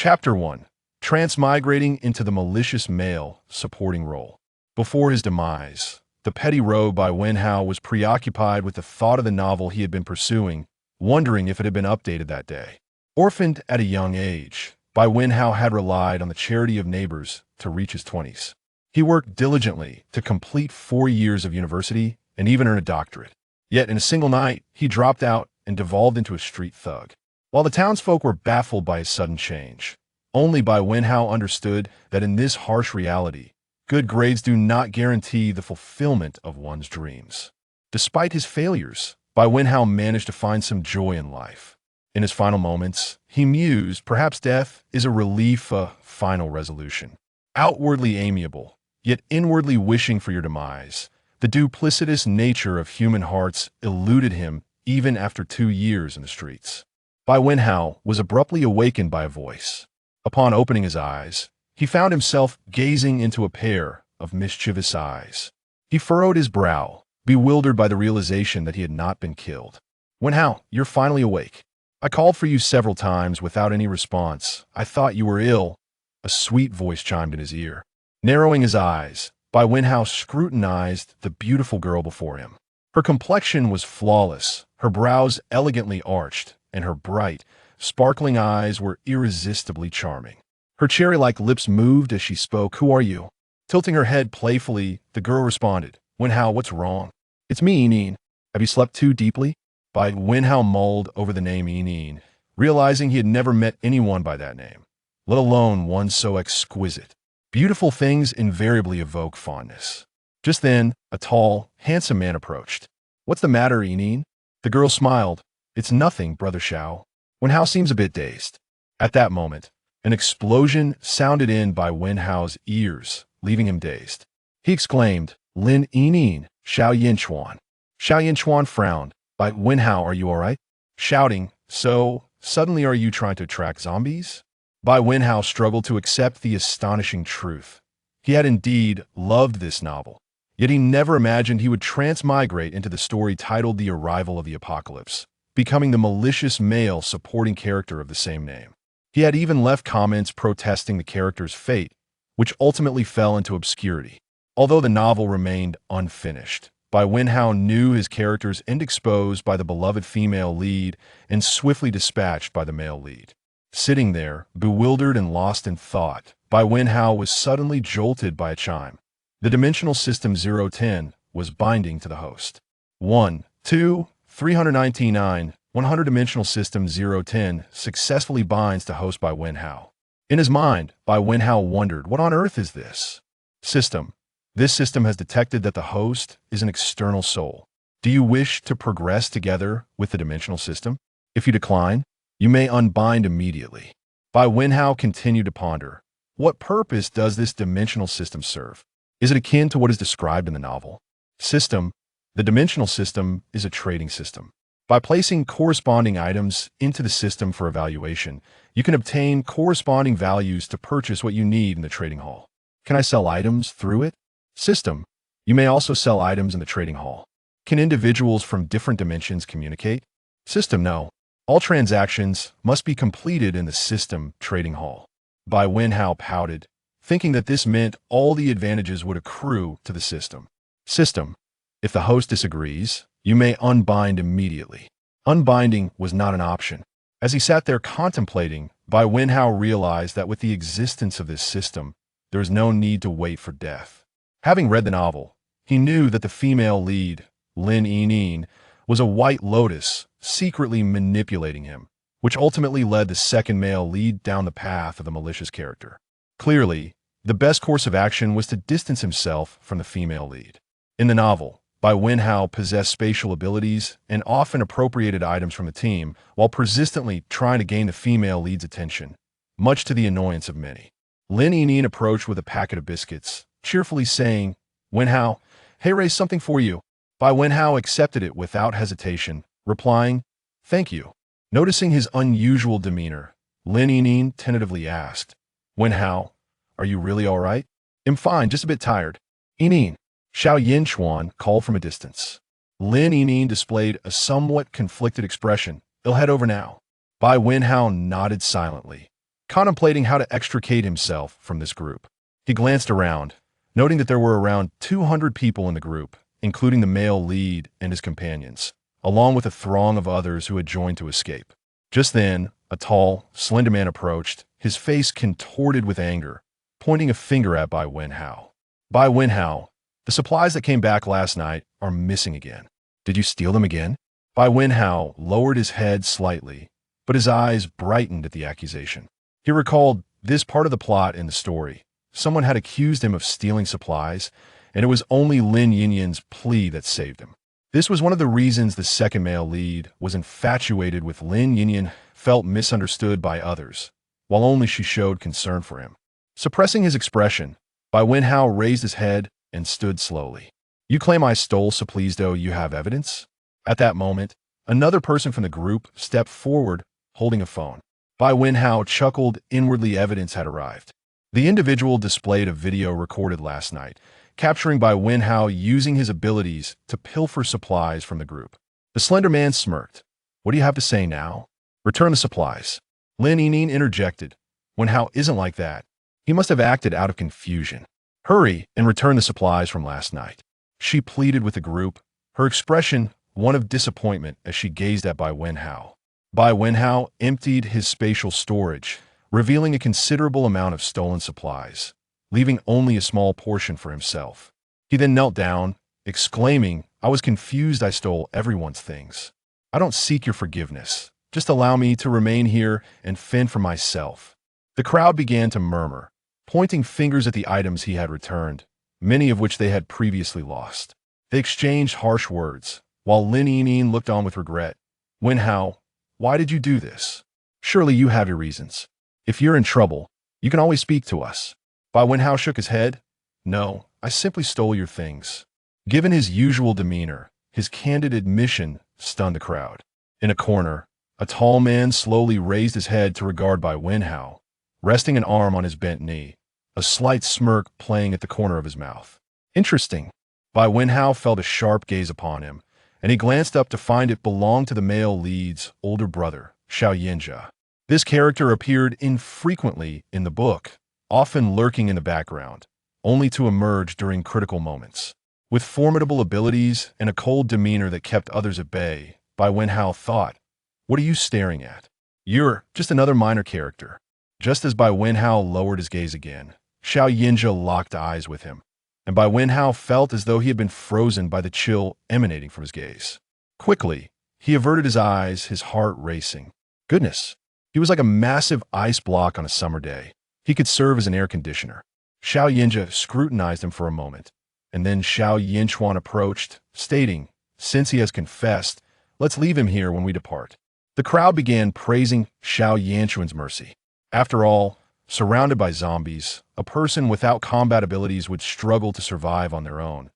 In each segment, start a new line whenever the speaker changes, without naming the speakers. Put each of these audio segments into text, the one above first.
Chapter 1. Transmigrating into the malicious male supporting role. Before his demise, the petty rogue Bai Wenhao was preoccupied with the thought of the novel he had been pursuing, wondering if it had been updated that day. Orphaned at a young age, Bai Wenhao had relied on the charity of neighbors to reach his 20s. He worked diligently to complete 4 years of university and even earn a doctorate. Yet in a single night, he dropped out and devolved into a street thug. While the townsfolk were baffled by his sudden change, only Bai Wenhao understood that in this harsh reality, good grades do not guarantee the fulfillment of one's dreams. Despite his failures, Bai Wenhao managed to find some joy in life. In his final moments, he mused perhaps death is a relief, a final resolution. Outwardly amiable, yet inwardly wishing for your demise, the duplicitous nature of human hearts eluded him even after 2 years in the streets. Bai Wenhao was abruptly awakened by a voice. Upon opening his eyes, he found himself gazing into a pair of mischievous eyes. He furrowed his brow, bewildered by the realization that he had not been killed. "Wenhao, you're finally awake. I called for you several times without any response. I thought you were ill." A sweet voice chimed in his ear. Narrowing his eyes, Bai Wenhao scrutinized the beautiful girl before him. Her complexion was flawless, her brows elegantly arched, and her bright, sparkling eyes were irresistibly charming. Her cherry-like lips moved as she spoke. "Who are you?" Tilting her head playfully, the girl responded, "Wenhao, what's wrong?" "It's me, Enin. Have you slept too deeply?" Bai Wenhao mulled over the name Enin, realizing he had never met anyone by that name, let alone one so exquisite. Beautiful things invariably evoke fondness. Just then, a tall, handsome man approached. "What's the matter, Enin?" The girl smiled. "It's nothing, Brother Shao." Wenhao seems a bit dazed. At that moment, an explosion sounded in Bai Wenhao's ears, leaving him dazed. He exclaimed, "Lin Enin, Xiao Yinchuan." Xiao Yinchuan frowned. "Bai Wenhao, are you all right?" Shouting, "So, suddenly are you trying to attract zombies?" Bai Wenhao struggled to accept the astonishing truth. He had indeed loved this novel, yet he never imagined he would transmigrate into the story titled The Arrival of the Apocalypse, becoming the malicious male supporting character of the same name. He had even left comments protesting the character's fate, which ultimately fell into obscurity. Although the novel remained unfinished, Bai Wenhao knew his characters end exposed by the beloved female lead and swiftly dispatched by the male lead. Sitting there, bewildered and lost in thought, Bai Wenhao was suddenly jolted by a chime. The dimensional system 010 was binding to the host. 1, 2, 399, 100 dimensional system 010 successfully binds to host Bai Wenhao. In his mind, Bai Wenhao wondered, what on earth is this? System. This system has detected that the host is an external soul. Do you wish to progress together with the dimensional system? If you decline, you may unbind immediately. Bai Wenhao continued to ponder. What purpose does this dimensional system serve? Is it akin to what is described in the novel? System. The dimensional system is a trading system. By placing corresponding items into the system for evaluation, you can obtain corresponding values to purchase what you need in the trading hall. Can I sell items through it? System. You may also sell items in the trading hall. Can individuals from different dimensions communicate? System. No. All transactions must be completed in the system trading hall. Bai Wenhao pouted, thinking that this meant all the advantages would accrue to the system. System. If the host disagrees, you may unbind immediately. Unbinding was not an option. As he sat there contemplating, Bai Wenhao realized that with the existence of this system, there is no need to wait for death. Having read the novel, he knew that the female lead, Lin Enin, was a white lotus secretly manipulating him, which ultimately led the second male lead down the path of the malicious character. Clearly, the best course of action was to distance himself from the female lead. In the novel, Bai Wenhao possessed spatial abilities and often appropriated items from the team while persistently trying to gain the female lead's attention, much to the annoyance of many. Lin Enin approached with a packet of biscuits, cheerfully saying, "Wenhao, hey, raise something for you." Bai Wenhao accepted it without hesitation, replying, "Thank you." Noticing his unusual demeanor, Lin Enin tentatively asked, "Wenhao, are you really all right?" "I'm fine, just a bit tired." "Enin." Xiao Yinchuan called from a distance. Lin Enin displayed a somewhat conflicted expression. "I'll head over now." Bai Wenhao nodded silently. contemplating how to extricate himself from this group. He glanced around, noting that there were around 200 people in the group, including the male lead and his companions, along with a throng of others who had joined to escape. Just then, a tall, slender man approached, his face contorted with anger, pointing a finger at Bai Wenhao. Bai Wenhao, the supplies that came back last night are missing again. Did you steal them again? Bai Wenhao lowered his head slightly, but his eyes brightened at the accusation. He recalled this part of the plot in the story. Someone had accused him of stealing supplies, and it was only Lin Yinyan's plea that saved him. This was one of the reasons the second male lead was infatuated with Lin Yinyan, felt misunderstood by others, while only she showed concern for him. Suppressing his expression, Bai Wenhao raised his head and stood slowly. You claim I stole supplies, though you have evidence? At that moment, another person from the group stepped forward, holding a phone. Bai Wenhao chuckled, inwardly evidence had arrived. The individual displayed a video recorded last night, capturing Bai Wenhao using his abilities to pilfer supplies from the group. The slender man smirked. What do you have to say now? Return the supplies. Lin Yinyan interjected. Wenhao isn't like that. He must have acted out of confusion. Hurry and return the supplies from last night. She pleaded with the group, her expression one of disappointment as she gazed at Bai Wenhao. Bai Wenhao emptied his spatial storage, revealing a considerable amount of stolen supplies, leaving only a small portion for himself. He then knelt down, exclaiming, I was confused. I stole everyone's things. I don't seek your forgiveness. Just allow me to remain here and fend for myself. The crowd began to murmur, pointing fingers at the items he had returned, many of which they had previously lost. They exchanged harsh words, while Lin Yinyan looked on with regret. Wenhao, why did you do this? Surely you have your reasons. If you're in trouble, you can always speak to us. Bai Wenhao shook his head. No, I simply stole your things. Given his usual demeanor, his candid admission stunned the crowd. In a corner, a tall man slowly raised his head to regard Bai Wenhao, resting an arm on his bent knee, a slight smirk playing at the corner of his mouth. Interesting. Bai Wenhao felt a sharp gaze upon him, and he glanced up to find it belonged to the male lead's older brother, Shia. This character appeared infrequently in the book, often lurking in the background, only to emerge during critical moments. With formidable abilities and a cold demeanor that kept others at bay, Bai Wenhao thought, what are you staring at? You're just another minor character. Just as Bai Wenhao lowered his gaze again, Shia locked eyes with him, and Bai Wenhao felt as though he had been frozen by the chill emanating from his gaze. Quickly, he averted his eyes, his heart racing. Goodness, he was like a massive ice block on a summer day. He could serve as an air conditioner. Shia scrutinized him for a moment, and then Xiao Yinchuan approached, stating, since he has confessed, let's leave him here when we depart. The crowd began praising Xiao Yinchuan's mercy. After all, surrounded by zombies, a person without combat abilities would struggle to survive on their own.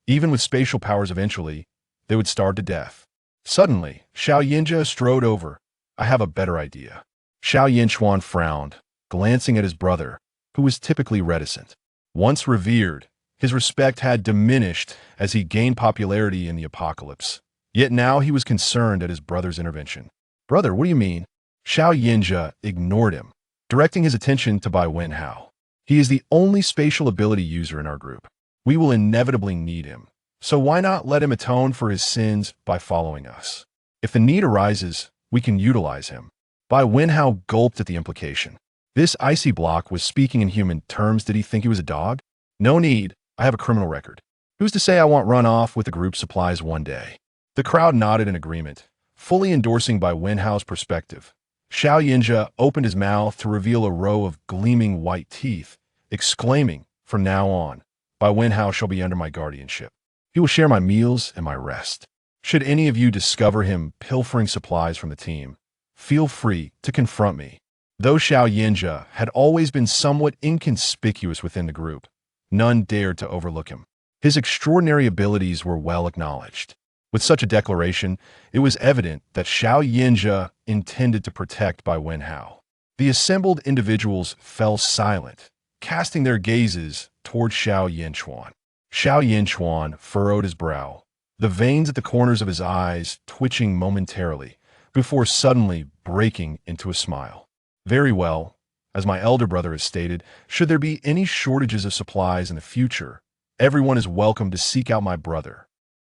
Even with spatial powers eventually, they would starve to death. Suddenly, Xiao strode over. I have a better idea. Xiao Yinchuan frowned, glancing at his brother, who was typically reticent. Once revered, his respect had diminished as he gained popularity in the apocalypse. Yet now he was concerned at his brother's intervention. Brother, what do you mean? Xiao ignored him, directing his attention to Bai Wenhao. He is the only spatial ability user in our group. We will inevitably need him, so why not let him atone for his sins by following us? If the need arises, we can utilize him. Bai Wenhao gulped at the implication. This icy block was speaking in human terms. Did he think he was a dog? No need. I have a criminal record. Who's to say I won't run off with the group supplies one day? The crowd nodded in agreement, fully endorsing Bai Wenhao's perspective. Xiao opened his mouth to reveal a row of gleaming white teeth, exclaiming, from now on, Bai Wenhao shall be under my guardianship. He will share my meals and my rest. Should any of you discover him pilfering supplies from the team, feel free to confront me. Though Xiao had always been somewhat inconspicuous within the group, none dared to overlook him. His extraordinary abilities were well acknowledged. With such a declaration, it was evident that Xiao intended to protect Bai Wenhao. The assembled individuals fell silent, casting their gazes toward Xiao Yinchuan. Xiao Yinchuan furrowed his brow, the veins at the corners of his eyes twitching momentarily, before suddenly breaking into a smile. Very well, As my elder brother has stated, should there be any shortages of supplies in the future, everyone is welcome to seek out my brother.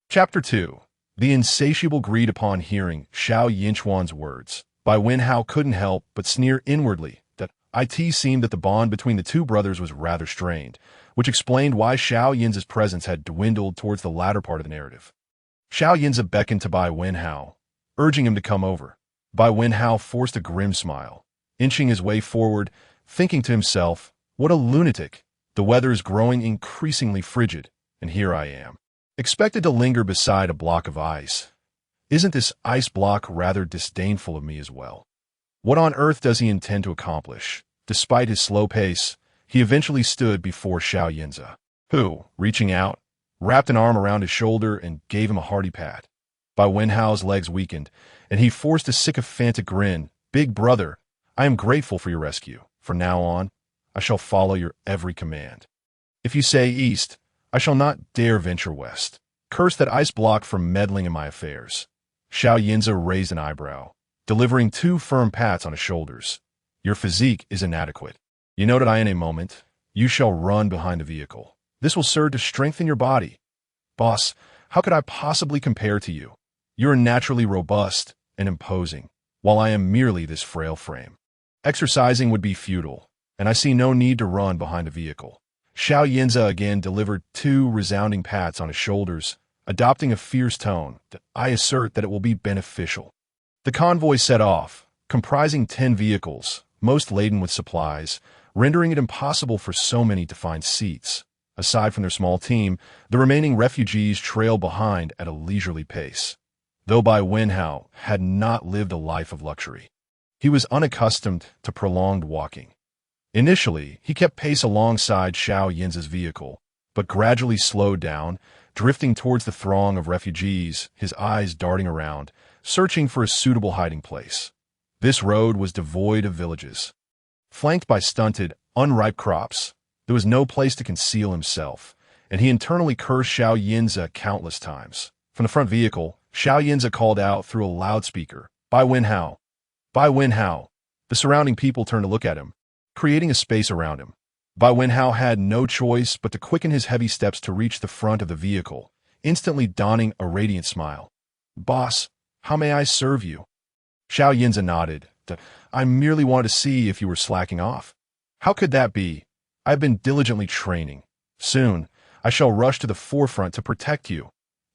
Chapter 2. The insatiable greed upon hearing Xiao Yinchuan's words. Bai Wenhao couldn't help but sneer inwardly that it seemed that the bond between the two brothers was rather strained, which explained why Xiao Yin's presence had dwindled towards the latter part of the narrative. Xiao Yin's beckoned to Bai Wenhao, urging him to come over. Bai Wenhao forced a grim smile, inching his way forward, thinking to himself, what a lunatic. The weather is growing increasingly frigid, and here I am, expected to linger beside a block of ice. Isn't this ice block rather disdainful of me as well? What on earth does he intend to accomplish? Despite his slow pace, he eventually stood before Xiao Yinza, who, reaching out, wrapped an arm around his shoulder and gave him a hearty pat. Bai Wenhao's legs weakened, and he forced a sycophantic grin. Big brother, I am grateful for your rescue. From now on, I shall follow your every command. If you say east, I shall not dare venture west. Curse that ice block for meddling in my affairs. Xiao Yinza raised an eyebrow, delivering 2 firm pats on his shoulders. Your physique is inadequate. You know that in a moment, you shall run behind the vehicle. This will serve to strengthen your body. Boss, how could I possibly compare to you? You are naturally robust and imposing, while I am merely this frail frame. Exercising would be futile, and I see no need to run behind a vehicle. Xiao Yinza again delivered 2 resounding pats on his shoulders, adopting a fierce tone that I assert that it will be beneficial. The convoy set off, comprising 10 vehicles, most laden with supplies, rendering it impossible for so many to find seats. Aside from their small team, the remaining refugees trailed behind at a leisurely pace. Though Bai Wenhao had not lived a life of luxury, he was unaccustomed to prolonged walking. Initially, he kept pace alongside Xiao Yinza's vehicle, but gradually slowed down, drifting towards the throng of refugees, his eyes darting around, searching for a suitable hiding place. This road was devoid of villages. Flanked by stunted, unripe crops, there was no place to conceal himself, and he internally cursed Xiao Yinza countless times. From the front vehicle, Xiao Yinza called out through a loudspeaker, Bai Wenhao! Bai Wenhao! The surrounding people turned to look at him, creating a space around him. Bai Wenhao had no choice but to quicken his heavy steps to reach the front of the vehicle, instantly donning a radiant smile. Boss, how may I serve you? Xiao Yinza nodded. I merely wanted to see if you were slacking off. How could that be? I have been diligently training. Soon, I shall rush to the forefront to protect you.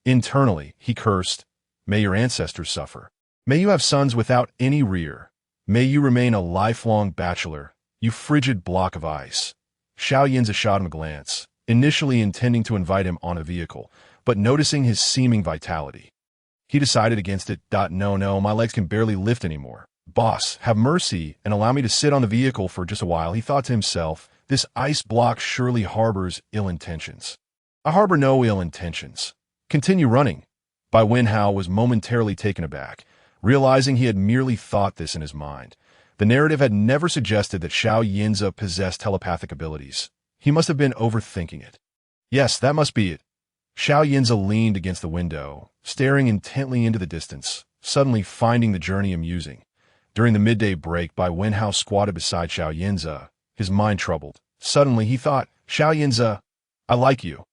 Internally, he cursed, may your ancestors suffer. May you have sons without any rear. May you remain a lifelong bachelor, you frigid block of ice. Xiao Yinza shot him a glance, initially intending to invite him on a vehicle, but noticing his seeming vitality, he decided against it. No, my legs can barely lift anymore. Boss, have mercy and allow me to sit on the vehicle for just a while, he thought to himself. This ice block surely harbors ill intentions. I harbor no ill intentions. Continue running. Bai Wenhao was momentarily taken aback, realizing he had merely thought this in his mind. The narrative had never suggested that Xiao Yinza possessed telepathic abilities. He must have been overthinking it. Yes, that must be it. Xiao Yinza leaned against the window, staring intently into the distance, suddenly finding the journey amusing. During the midday break, Bai Wenhao squatted beside Xiao Yinza, his mind troubled. Suddenly, he thought, Xiao Yinza, I like you.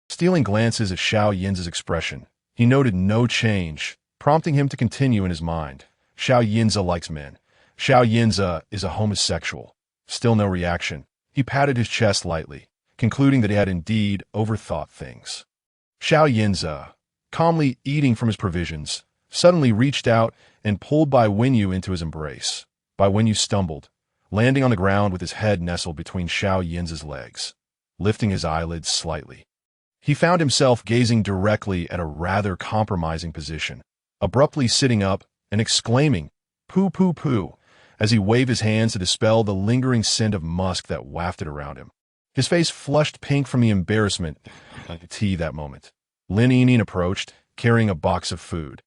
Stealing glances at Xiao Yinza's expression, he noted no change, prompting him to continue in his mind. Xiao Yinza likes men. Xiao Yinza is a homosexual. Still no reaction. He patted his chest lightly, concluding that he had indeed overthought things. Xiao Yinza, calmly eating from his provisions, suddenly reached out and pulled Bai Wenhao into his embrace. Bai Wenhao stumbled, landing on the ground with his head nestled between Xiao Yinza's legs. Lifting his eyelids slightly, he found himself gazing directly at a rather compromising position, abruptly sitting up and exclaiming, "Poo, poo, poo," as he waved his hands to dispel the lingering scent of musk that wafted around him. His face flushed pink from the embarrassment that moment. Ling approached, carrying a box of food.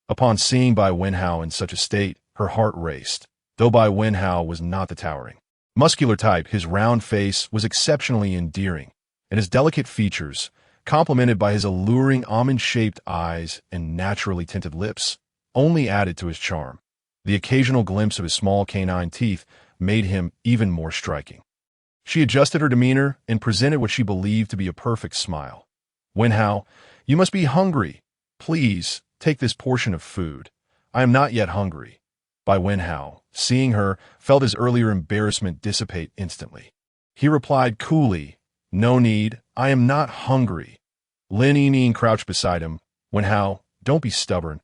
Upon seeing Bai Wenhao in such a state, her heart raced. Though Bai Wenhao was not the towering, muscular type, his round face was exceptionally endearing, and his delicate features, complemented by his alluring almond-shaped eyes and naturally tinted lips, only added to his charm. The occasional glimpse of his small canine teeth made him even more striking. She adjusted her demeanor and presented what she believed to be a perfect smile. "Wenhao, you must be hungry. Please, take this portion of food. I am not yet hungry." Bai Wenhao, seeing her, felt his earlier embarrassment dissipate instantly. He replied coolly, "No need, I am not hungry." Lin Yinyin crouched beside him. "Wenhao, don't be stubborn.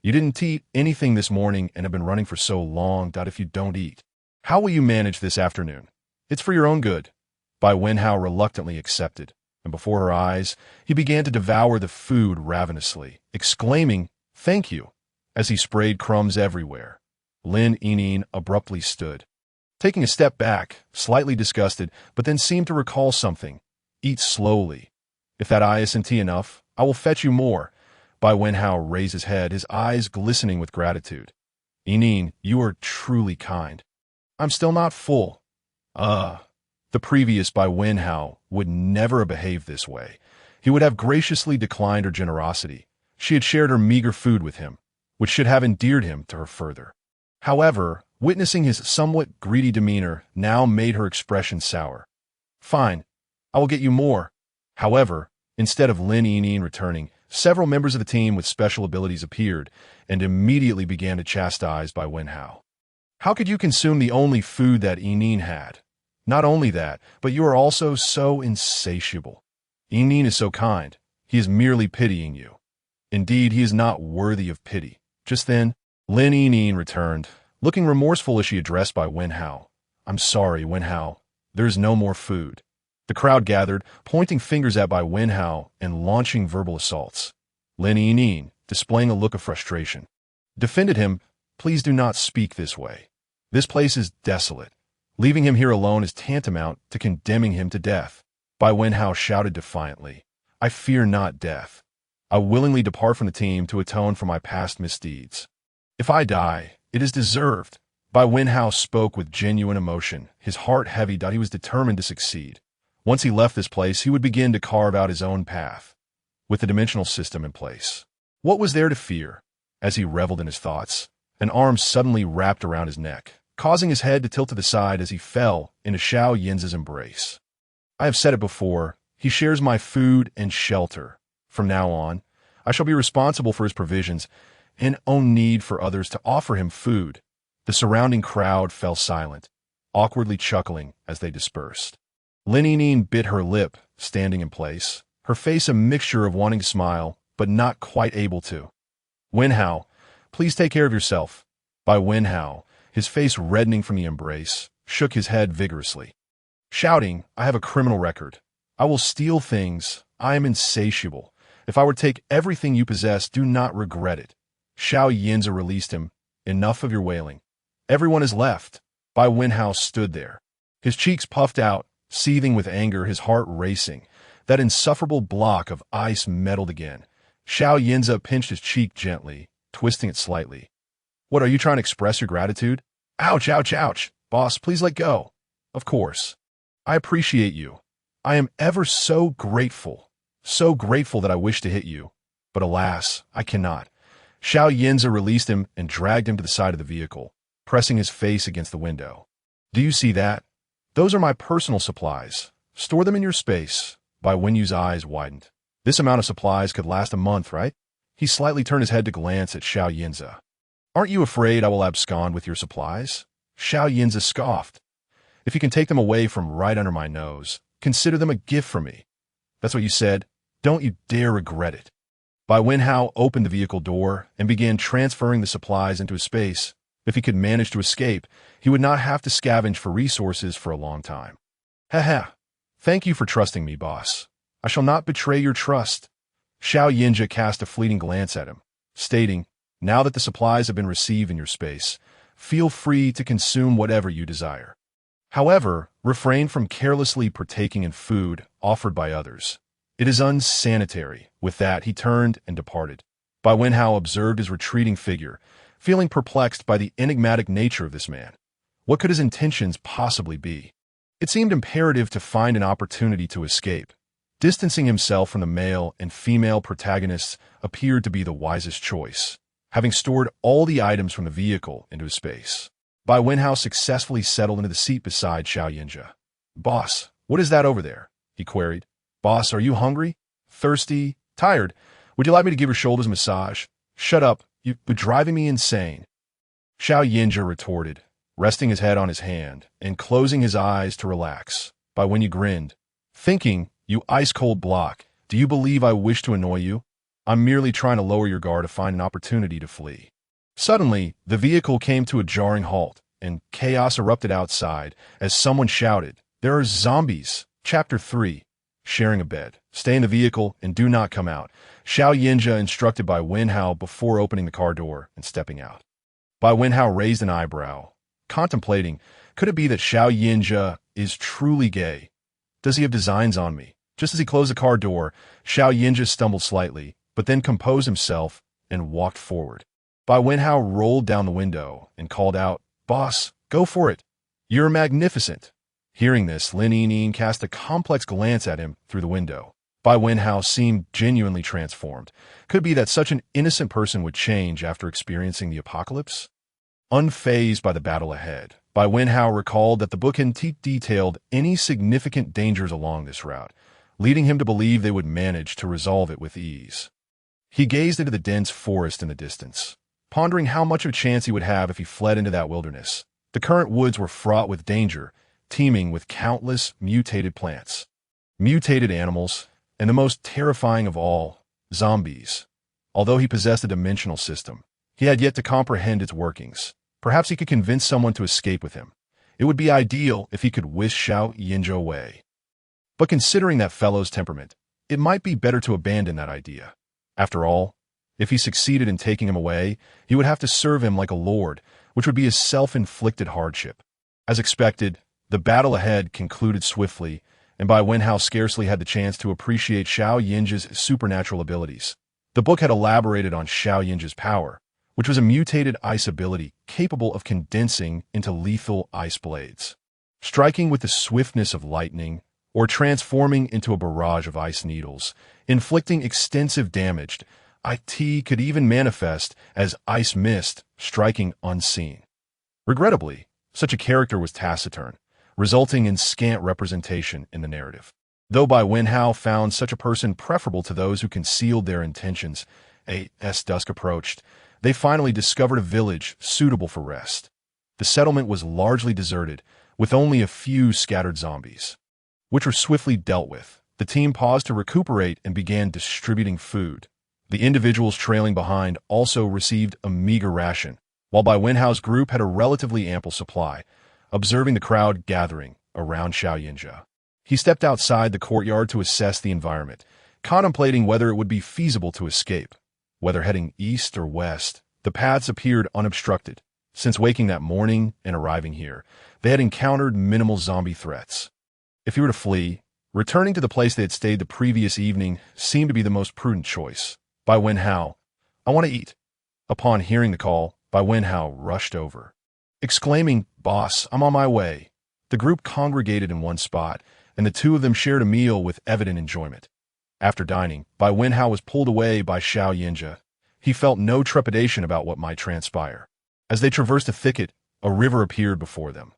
You didn't eat anything this morning and have been running for so long that if you don't eat, how will you manage this afternoon? It's for your own good." Bai Wenhao reluctantly accepted, and before her eyes, he began to devour the food ravenously, exclaiming, "Thank you," as he sprayed crumbs everywhere. Lin Yinyin abruptly stood, taking a step back, slightly disgusted, but then seemed to recall something. "Eat slowly. If that isn't enough, I will fetch you more." Bai Wenhao raised his head, his eyes glistening with gratitude. "Yinyin, you are truly kind. I'm still not full." The previous Bai Wenhao would never have behaved this way. He would have graciously declined her generosity. She had shared her meager food with him, which should have endeared him to her further. However, witnessing his somewhat greedy demeanor now made her expression sour. "Fine, I will get you more." However, instead of Lin Yinyin returning, several members of the team with special abilities appeared and immediately began to chastise Bai Wenhao. "How could you consume the only food that Yinyin had? Not only that, but you are also so insatiable. Yinyin is so kind. He is merely pitying you. Indeed, he is not worthy of pity." Just then, Lin Yinyin returned, looking remorseful as she addressed Bai Wenhao. "I'm sorry, Wenhao. There is no more food." The crowd gathered, pointing fingers at Bai Wenhao and launching verbal assaults. Lin Yinyin, displaying a look of frustration, defended him. "Please do not speak this way. This place is desolate. Leaving him here alone is tantamount to condemning him to death." Bai Wenhao shouted defiantly, "I fear not death. I willingly depart from the team to atone for my past misdeeds. If I die, it is deserved." Bai Wenhao spoke with genuine emotion, his heart heavy that he was determined to succeed. Once he left this place, he would begin to carve out his own path, with the dimensional system in place. What was there to fear? As he reveled in his thoughts, an arm suddenly wrapped around his neck, causing his head to tilt to the side as he fell into Xiao Yin's embrace. I have said it before, he shares my food and shelter. From now on, I shall be responsible for his provisions and own need for others to offer him food. The surrounding crowd fell silent, awkwardly chuckling as they dispersed. Lin Yinyin bit her lip, standing in place, her face a mixture of wanting to smile, but not quite able to. "Wenhao, please take care of yourself." Bai Wenhao, his face reddening from the embrace, shook his head vigorously, shouting, "I have a criminal record. I will steal things. I am insatiable. If I were to take everything you possess, do not regret it." Xiao Yinza released him. "Enough of your wailing. Everyone is left." Bai Wenhao stood there, his cheeks puffed out, seething with anger, his heart racing. That insufferable block of ice meddled again. Xiao Yinza pinched his cheek gently, twisting it slightly. "What, are you trying to express your gratitude?" "Ouch, ouch, ouch. Boss, please let go." "Of course. I appreciate you. I am ever so grateful that I wish to hit you. But alas, I cannot." Xiao Yinza released him and dragged him to the side of the vehicle, pressing his face against the window. "Do you see that? Those are my personal supplies. Store them in your space." Bai Wenhau's eyes widened. This amount of supplies could last a month, right? He slightly turned his head to glance at Xiao Yinza. "Aren't you afraid I will abscond with your supplies?" Xiao Yinza scoffed. "If you can take them away from right under my nose, consider them a gift from me." "That's what you said. Don't you dare regret it." Bai Wenhao opened the vehicle door and began transferring the supplies into his space. If he could manage to escape, he would not have to scavenge for resources for a long time. "Ha. Thank you for trusting me, boss. I shall not betray your trust." Xiao Yinja cast a fleeting glance at him, stating, "Now that the supplies have been received in your space, feel free to consume whatever you desire. However, refrain from carelessly partaking in food offered by others. It is unsanitary." With that, he turned and departed. Bai Wenhao observed his retreating figure, feeling perplexed by the enigmatic nature of this man. What could his intentions possibly be? It seemed imperative to find an opportunity to escape. Distancing himself from the male and female protagonists appeared to be the wisest choice, having stored all the items from the vehicle into his space. Bai Wenhao successfully settled into the seat beside Xiao Yinja. "Boss, what is that over there?" he queried. "Boss, are you hungry? Thirsty? Tired? Would you like me to give your shoulders a massage?" "Shut up, you're driving me insane," Xiao Yinja retorted, resting his head on his hand and closing his eyes to relax. Bai Wenhao grinned, thinking, "You ice-cold block, do you believe I wish to annoy you? I'm merely trying to lower your guard to find an opportunity to flee." Suddenly, the vehicle came to a jarring halt, and chaos erupted outside as someone shouted, "There are zombies!" Chapter 3. Sharing a bed. "Stay in the vehicle and do not come out," Xiao Yinja instructed Bai Wenhao before opening the car door and stepping out. Bai Wenhao raised an eyebrow, contemplating, could it be that Xiao Yinja is truly gay? Does he have designs on me? Just as he closed the car door, Xiao Yinja stumbled slightly, but then composed himself and walked forward. Bai Wenhao rolled down the window and called out, "Boss, go for it. You're magnificent." Hearing this, Ling cast a complex glance at him through the window. Bai Wenhao seemed genuinely transformed. Could it be that such an innocent person would change after experiencing the apocalypse? Unfazed by the battle ahead, Bai Wenhao recalled that the book had detailed any significant dangers along this route, leading him to believe they would manage to resolve it with ease. He gazed into the dense forest in the distance, pondering how much of a chance he would have if he fled into that wilderness. The current woods were fraught with danger, teeming with countless mutated plants, mutated animals, and the most terrifying of all, zombies. Although he possessed a dimensional system, he had yet to comprehend its workings. Perhaps he could convince someone to escape with him. It would be ideal if he could whisk Xiao Yinja away. But considering that fellow's temperament, it might be better to abandon that idea. After all, if he succeeded in taking him away, he would have to serve him like a lord, which would be a self-inflicted hardship. As expected, the battle ahead concluded swiftly, and Bai Wenhao scarcely had the chance to appreciate Xiao Yinja's supernatural abilities. The book had elaborated on Xiao Yinja's power, which was a mutated ice ability capable of condensing into lethal ice blades, striking with the swiftness of lightning, or transforming into a barrage of ice needles, inflicting extensive damage. It could even manifest as ice mist, striking unseen. Regrettably, such a character was taciturn, resulting in scant representation in the narrative. Though Bai Wenhao found such a person preferable to those who concealed their intentions, as dusk approached, they finally discovered a village suitable for rest. The settlement was largely deserted, with only a few scattered zombies, which were swiftly dealt with. The team paused to recuperate and began distributing food. The individuals trailing behind also received a meager ration, while Bai Wenhao's group had a relatively ample supply. Observing the crowd gathering around Xiao Yinja, he stepped outside the courtyard to assess the environment, contemplating whether it would be feasible to escape. Whether heading east or west, the paths appeared unobstructed. Since waking that morning and arriving here, they had encountered minimal zombie threats. If he were to flee, returning to the place they had stayed the previous evening seemed to be the most prudent choice. Bai Wenhao, "I want to eat." Upon hearing the call, Bai Wenhao rushed over, exclaiming, "Boss, I'm on my way." The group congregated in one spot, and the two of them shared a meal with evident enjoyment. After dining, Bai Wenhao was pulled away by Xiao Yinja. He felt no trepidation about what might transpire. As they traversed a thicket, a river appeared before them.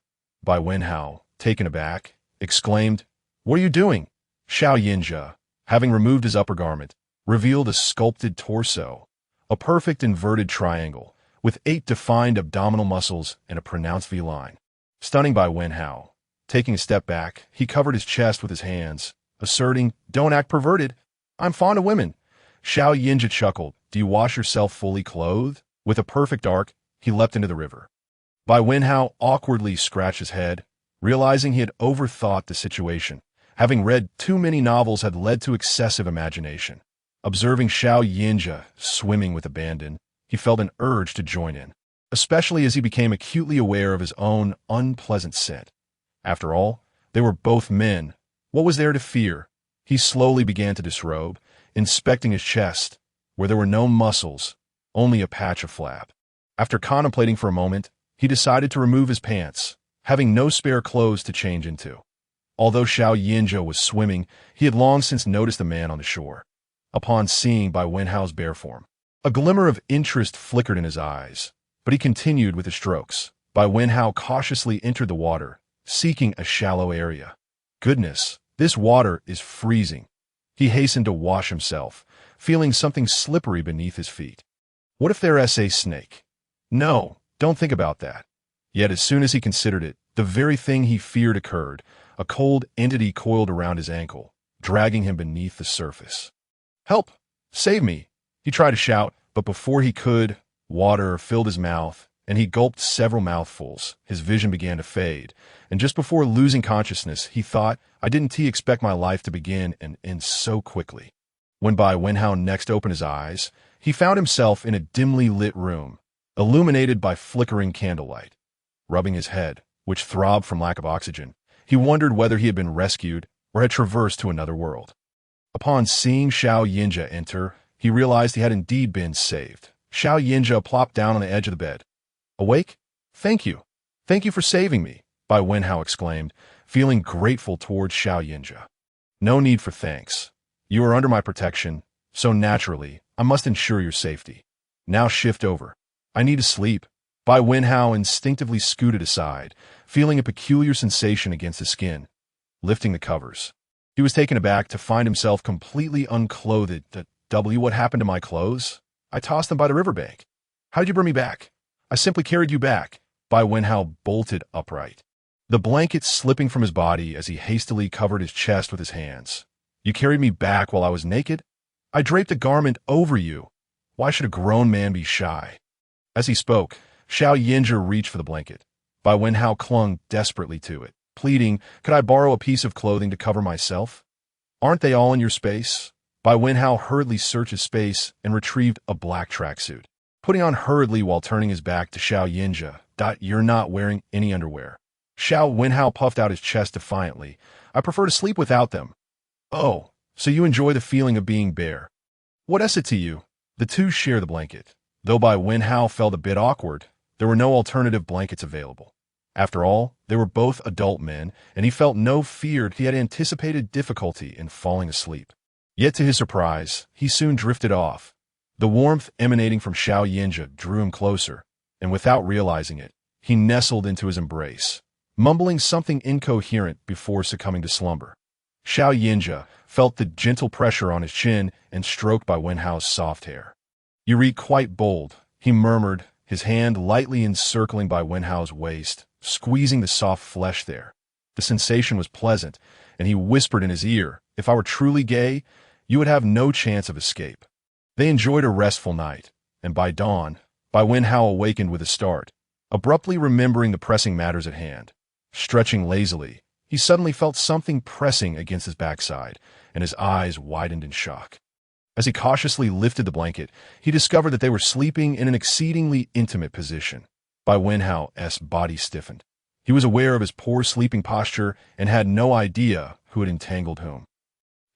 Bai Wenhao, taken aback, exclaimed, "What are you doing?" Xiao Yinja, having removed his upper garment, revealed a sculpted torso, a perfect inverted triangle, with 8 defined abdominal muscles and a pronounced V-line. Stunning Bai Wenhao, taking a step back, he covered his chest with his hands, asserting, "Don't act perverted. I'm fond of women." Xiao Yinja chuckled, "Do you wash yourself fully clothed?" With a perfect arc, he leapt into the river. Bai Wenhao awkwardly scratched his head, realizing he had overthought the situation. Having read too many novels had led to excessive imagination. Observing Xiao Yinja swimming with abandon, he felt an urge to join in, especially as he became acutely aware of his own unpleasant scent. After all, they were both men. What was there to fear? He slowly began to disrobe, inspecting his chest, where there were no muscles, only a patch of flab. After contemplating for a moment, he decided to remove his pants, having no spare clothes to change into. Although Xiao Yinja was swimming, he had long since noticed the man on the shore. Upon seeing Bai Wenhao's bare form, a glimmer of interest flickered in his eyes, but he continued with his strokes. Bai Bai Wenhao cautiously entered the water, seeking a shallow area. Goodness, this water is freezing. He hastened to wash himself, feeling something slippery beneath his feet. What if there's a snake? No, don't think about that. Yet as soon as he considered it, the very thing he feared occurred. A cold entity coiled around his ankle, dragging him beneath the surface. Help! Save me! He tried to shout, but before he could, water filled his mouth, and he gulped several mouthfuls. His vision began to fade, and just before losing consciousness, he thought, I didn't expect my life to begin and end so quickly. When Bai Wenhao next opened his eyes, he found himself in a dimly lit room, illuminated by flickering candlelight. Rubbing his head, which throbbed from lack of oxygen, he wondered whether he had been rescued or had traversed to another world. Upon seeing Xiao Yinja enter, he realized he had indeed been saved. Xiao Yinja plopped down on the edge of the bed. Awake? Thank you. Thank you for saving me, Bai Wenhao exclaimed, feeling grateful towards Xiao Yinja. No need for thanks. You are under my protection, so naturally, I must ensure your safety. Now shift over. I need to sleep. Bai Wenhao instinctively scooted aside, feeling a peculiar sensation against his skin. Lifting the covers, he was taken aback to find himself completely unclothed. What happened to my clothes? I tossed them by the riverbank. How did you bring me back? I simply carried you back. Bai Wenhao bolted upright, the blanket slipping from his body as he hastily covered his chest with his hands. You carried me back while I was naked? I draped a garment over you. Why should a grown man be shy? As he spoke, Xiao Yinja reached for the blanket. Bai Wenhao clung desperately to it, pleading, could I borrow a piece of clothing to cover myself? Aren't they all in your space? Bai Wenhao hurriedly searched his space and retrieved a black tracksuit, putting on hurriedly while turning his back to Xiao Yinja. You're not wearing any underwear. Xiao Wenhao puffed out his chest defiantly. I prefer to sleep without them. Oh, so you enjoy the feeling of being bare. What is it to you? The two share the blanket. Though Bai Wenhao felt a bit awkward, there were no alternative blankets available. After all, they were both adult men, and he felt no fear. He had anticipated difficulty in falling asleep. Yet to his surprise, he soon drifted off. The warmth emanating from Xiao Yinja drew him closer, and without realizing it, he nestled into his embrace, mumbling something incoherent before succumbing to slumber. Xiao Yinja felt the gentle pressure on his chin and stroked Bai Wenhao's soft hair. You eat quite bold, he murmured, his hand lightly encircling Bai Wenhao's waist, squeezing the soft flesh there. The sensation was pleasant, and he whispered in his ear, if I were truly gay, you would have no chance of escape. They enjoyed a restful night, and by dawn, Bai Wenhao awakened with a start, abruptly remembering the pressing matters at hand. Stretching lazily, he suddenly felt something pressing against his backside, and his eyes widened in shock. As he cautiously lifted the blanket, he discovered that they were sleeping in an exceedingly intimate position. Bai Wenhao's body stiffened. He was aware of his poor sleeping posture and had no idea who had entangled whom.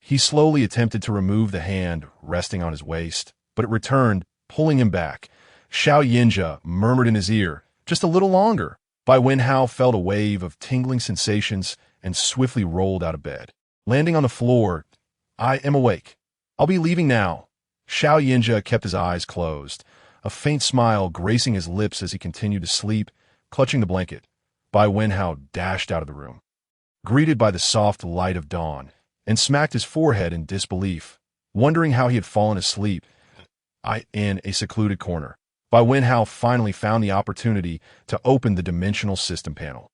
He slowly attempted to remove the hand resting on his waist, but it returned, pulling him back. Xiao Yinja murmured in his ear, just a little longer. Bai Wenhao felt a wave of tingling sensations and swiftly rolled out of bed. Landing on the floor, I am awake. I'll be leaving now. Xiao Yinja kept his eyes closed, a faint smile gracing his lips as he continued to sleep, clutching the blanket. Bai Wenhao dashed out of the room, greeted by the soft light of dawn, and smacked his forehead in disbelief, wondering how he had fallen asleep in a secluded corner. Bai Wenhao finally found the opportunity to open the dimensional system panel.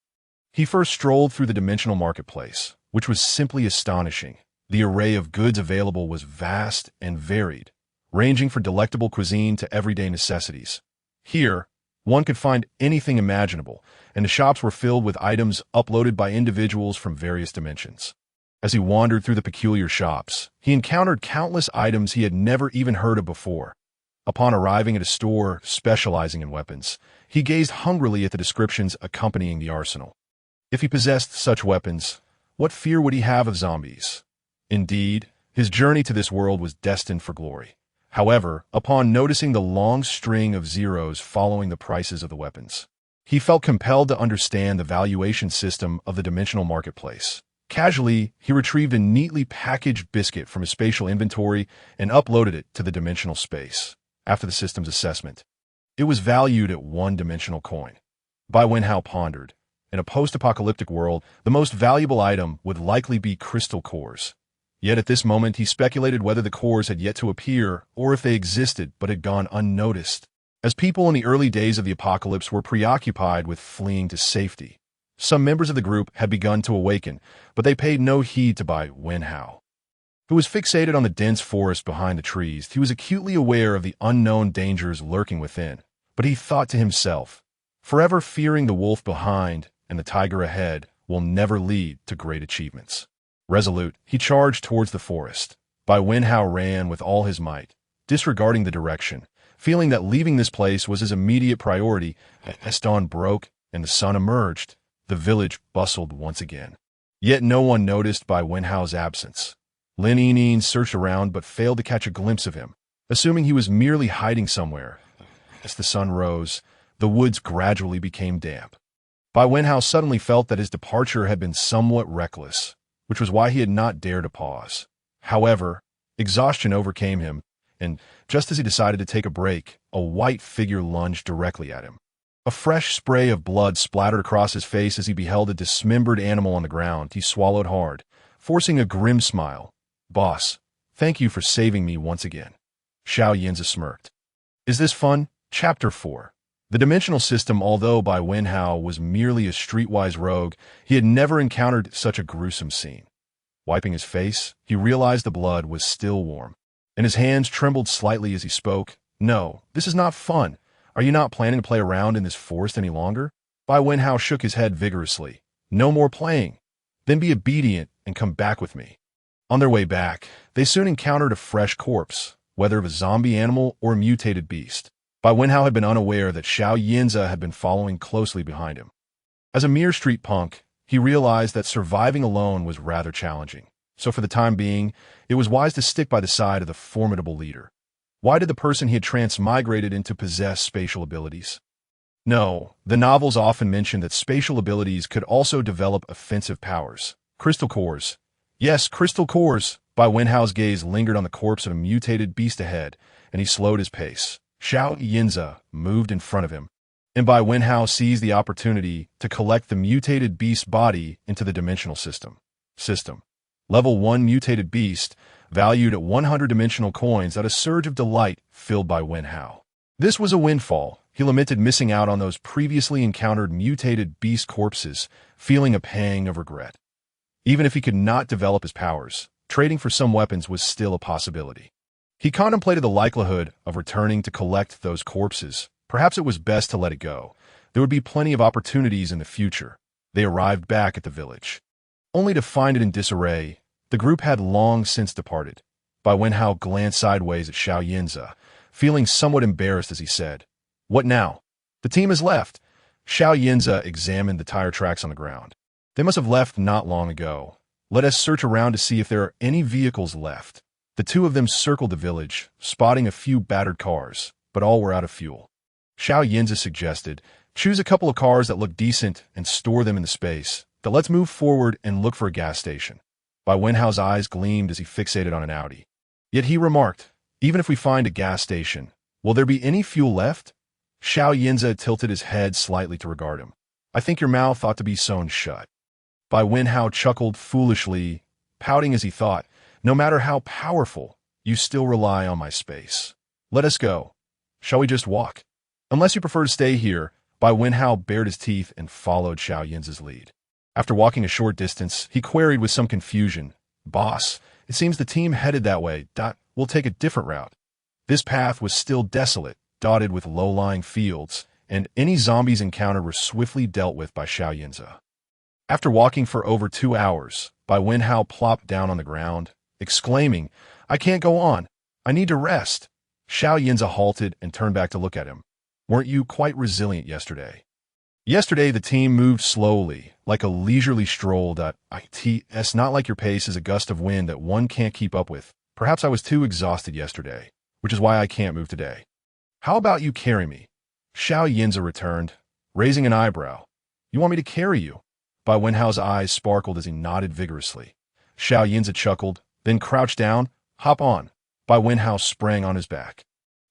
He first strolled through the dimensional marketplace, which was simply astonishing. The array of goods available was vast and varied, ranging from delectable cuisine to everyday necessities. Here, one could find anything imaginable, and the shops were filled with items uploaded by individuals from various dimensions. As he wandered through the peculiar shops, he encountered countless items he had never even heard of before. Upon arriving at a store specializing in weapons, he gazed hungrily at the descriptions accompanying the arsenal. If he possessed such weapons, what fear would he have of zombies? Indeed, his journey to this world was destined for glory. However, upon noticing the long string of zeros following the prices of the weapons, he felt compelled to understand the valuation system of the dimensional marketplace. Casually, he retrieved a neatly packaged biscuit from his spatial inventory and uploaded it to the dimensional space. After the system's assessment, it was valued at one dimensional coin. Bai Wenhao pondered. In a post-apocalyptic world, the most valuable item would likely be crystal cores. Yet at this moment he speculated whether the cores had yet to appear, or if they existed but had gone unnoticed. As people in the early days of the apocalypse were preoccupied with fleeing to safety, some members of the group had begun to awaken, but they paid no heed to Bai Wenhao, who was fixated on the dense forest behind the trees. He was acutely aware of the unknown dangers lurking within, but he thought to himself, forever fearing the wolf behind and the tiger ahead will never lead to great achievements. Resolute, he charged towards the forest. Bai Wenhao ran with all his might, disregarding the direction, feeling that leaving this place was his immediate priority. As dawn broke and the sun emerged, the village bustled once again. Yet no one noticed Bai Wenhao's absence. Ling searched around but failed to catch a glimpse of him, assuming he was merely hiding somewhere. As the sun rose, the woods gradually became damp. Bai Wenhao suddenly felt that his departure had been somewhat reckless, which was why he had not dared to pause. However, exhaustion overcame him, and just as he decided to take a break, a white figure lunged directly at him. A fresh spray of blood splattered across his face as he beheld a dismembered animal on the ground. He swallowed hard, forcing a grim smile. "Boss, thank you for saving me once again." Xiao Yinza smirked. Is this fun? Chapter 4. The dimensional system. Although Bai Wenhao was merely a streetwise rogue, he had never encountered such a gruesome scene. Wiping his face, he realized the blood was still warm, and his hands trembled slightly as he spoke. "No, this is not fun. Are you not planning to play around in this forest any longer?" Bai Wenhao shook his head vigorously. "No more playing. Then be obedient and come back with me." On their way back, they soon encountered a fresh corpse, whether of a zombie animal or a mutated beast. Bai Wenhao had been unaware that Xiao Yinza had been following closely behind him. As a mere street punk, he realized that surviving alone was rather challenging. So for the time being, it was wise to stick by the side of the formidable leader. Why did the person he had transmigrated into possess spatial abilities? No, the novels often mention that spatial abilities could also develop offensive powers. Crystal cores. Yes, crystal cores. Bai Wenhao's gaze lingered on the corpse of a mutated beast ahead, and he slowed his pace. Xiao Yinza moved in front of him, and Bai Wenhao seized the opportunity to collect the mutated beast's body into the dimensional system. Level 1 mutated beast, valued at 100 dimensional coins. That a surge of delight filled Bai Wenhao. This was a windfall. He lamented missing out on those previously encountered mutated beast corpses, feeling a pang of regret. Even if he could not develop his powers, trading for some weapons was still a possibility. He contemplated the likelihood of returning to collect those corpses. Perhaps it was best to let it go. There would be plenty of opportunities in the future. They arrived back at the village, only to find it in disarray. The group had long since departed. Bai Wenhao glanced sideways at Xiao Yinza, feeling somewhat embarrassed as he said, "What now?" "The team has left." Xiao Yinza examined the tire tracks on the ground. "They must have left not long ago. Let us search around to see if there are any vehicles left." The two of them circled the village, spotting a few battered cars, but all were out of fuel. Xiao Yinza suggested, "Choose a couple of cars that look decent and store them in the space. But let's move forward and look for a gas station." Bai Wenhao's eyes gleamed as he fixated on an Audi. Yet he remarked, "Even if we find a gas station, will there be any fuel left?" Xiao Yinza tilted his head slightly to regard him. "I think your mouth ought to be sewn shut." Bai Wenhao chuckled foolishly, pouting as he thought, "No matter how powerful, you still rely on my space. Let us go. Shall we just walk?" "Unless you prefer to stay here." Bai Wenhao bared his teeth and followed Xiao Yinza's lead. After walking a short distance, he queried with some confusion, "Boss, it seems the team headed that way. We'll take a different route." This path was still desolate, dotted with low-lying fields, and any zombies encountered were swiftly dealt with by Xiao Yinza. After walking for over 2 hours, Bai Wenhao plopped down on the ground, exclaiming, "I can't go on. I need to rest." Xiao Yinza halted and turned back to look at him. "Weren't you quite resilient yesterday?" "Yesterday the team moved slowly, like a leisurely stroll. It's not like your pace is a gust of wind that one can't keep up with. Perhaps I was too exhausted yesterday, which is why I can't move today." "How about you carry me?" Xiao Yinza returned, raising an eyebrow. "You want me to carry you?" Bai Wenhao's eyes sparkled as he nodded vigorously. Xiao Yinza chuckled, then crouched down. "Hop on." Bai Wenhao sprang on his back.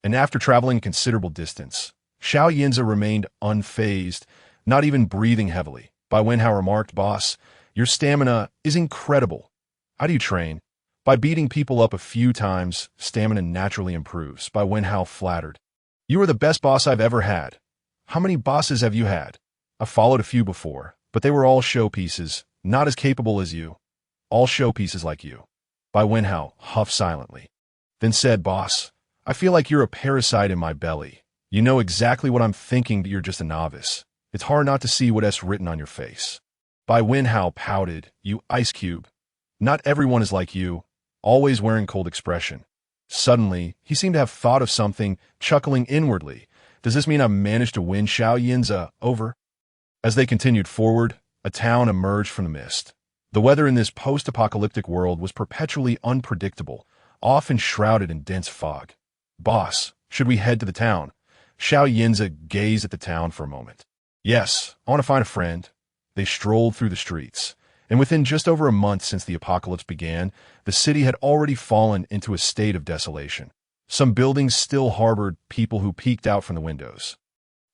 And after traveling a considerable distance, Xiao Yinza remained unfazed, not even breathing heavily. Bai Wenhao remarked, "Boss, your stamina is incredible. How do you train?" "By beating people up a few times, stamina naturally improves," Bai Wenhao flattered. "You are the best boss I've ever had." "How many bosses have you had?" "I've followed a few before, but they were all showpieces, not as capable as you." "All showpieces like you." Bai Wenhao huffed silently, then said, "Boss, I feel like you're a parasite in my belly. You know exactly what I'm thinking, but you're just a novice. It's hard not to see what's written on your face." Bai Wenhao pouted, "You ice cube. Not everyone is like you, always wearing cold expression." Suddenly, he seemed to have thought of something, chuckling inwardly. "Does this mean I've managed to win Xiao Yinza over?" As they continued forward, a town emerged from the mist. The weather in this post-apocalyptic world was perpetually unpredictable, often shrouded in dense fog. "Boss, should we head to the town?" Xiao Yinza gazed at the town for a moment. "Yes, I want to find a friend." They strolled through the streets, and within just over a month since the apocalypse began, the city had already fallen into a state of desolation. Some buildings still harbored people who peeked out from the windows,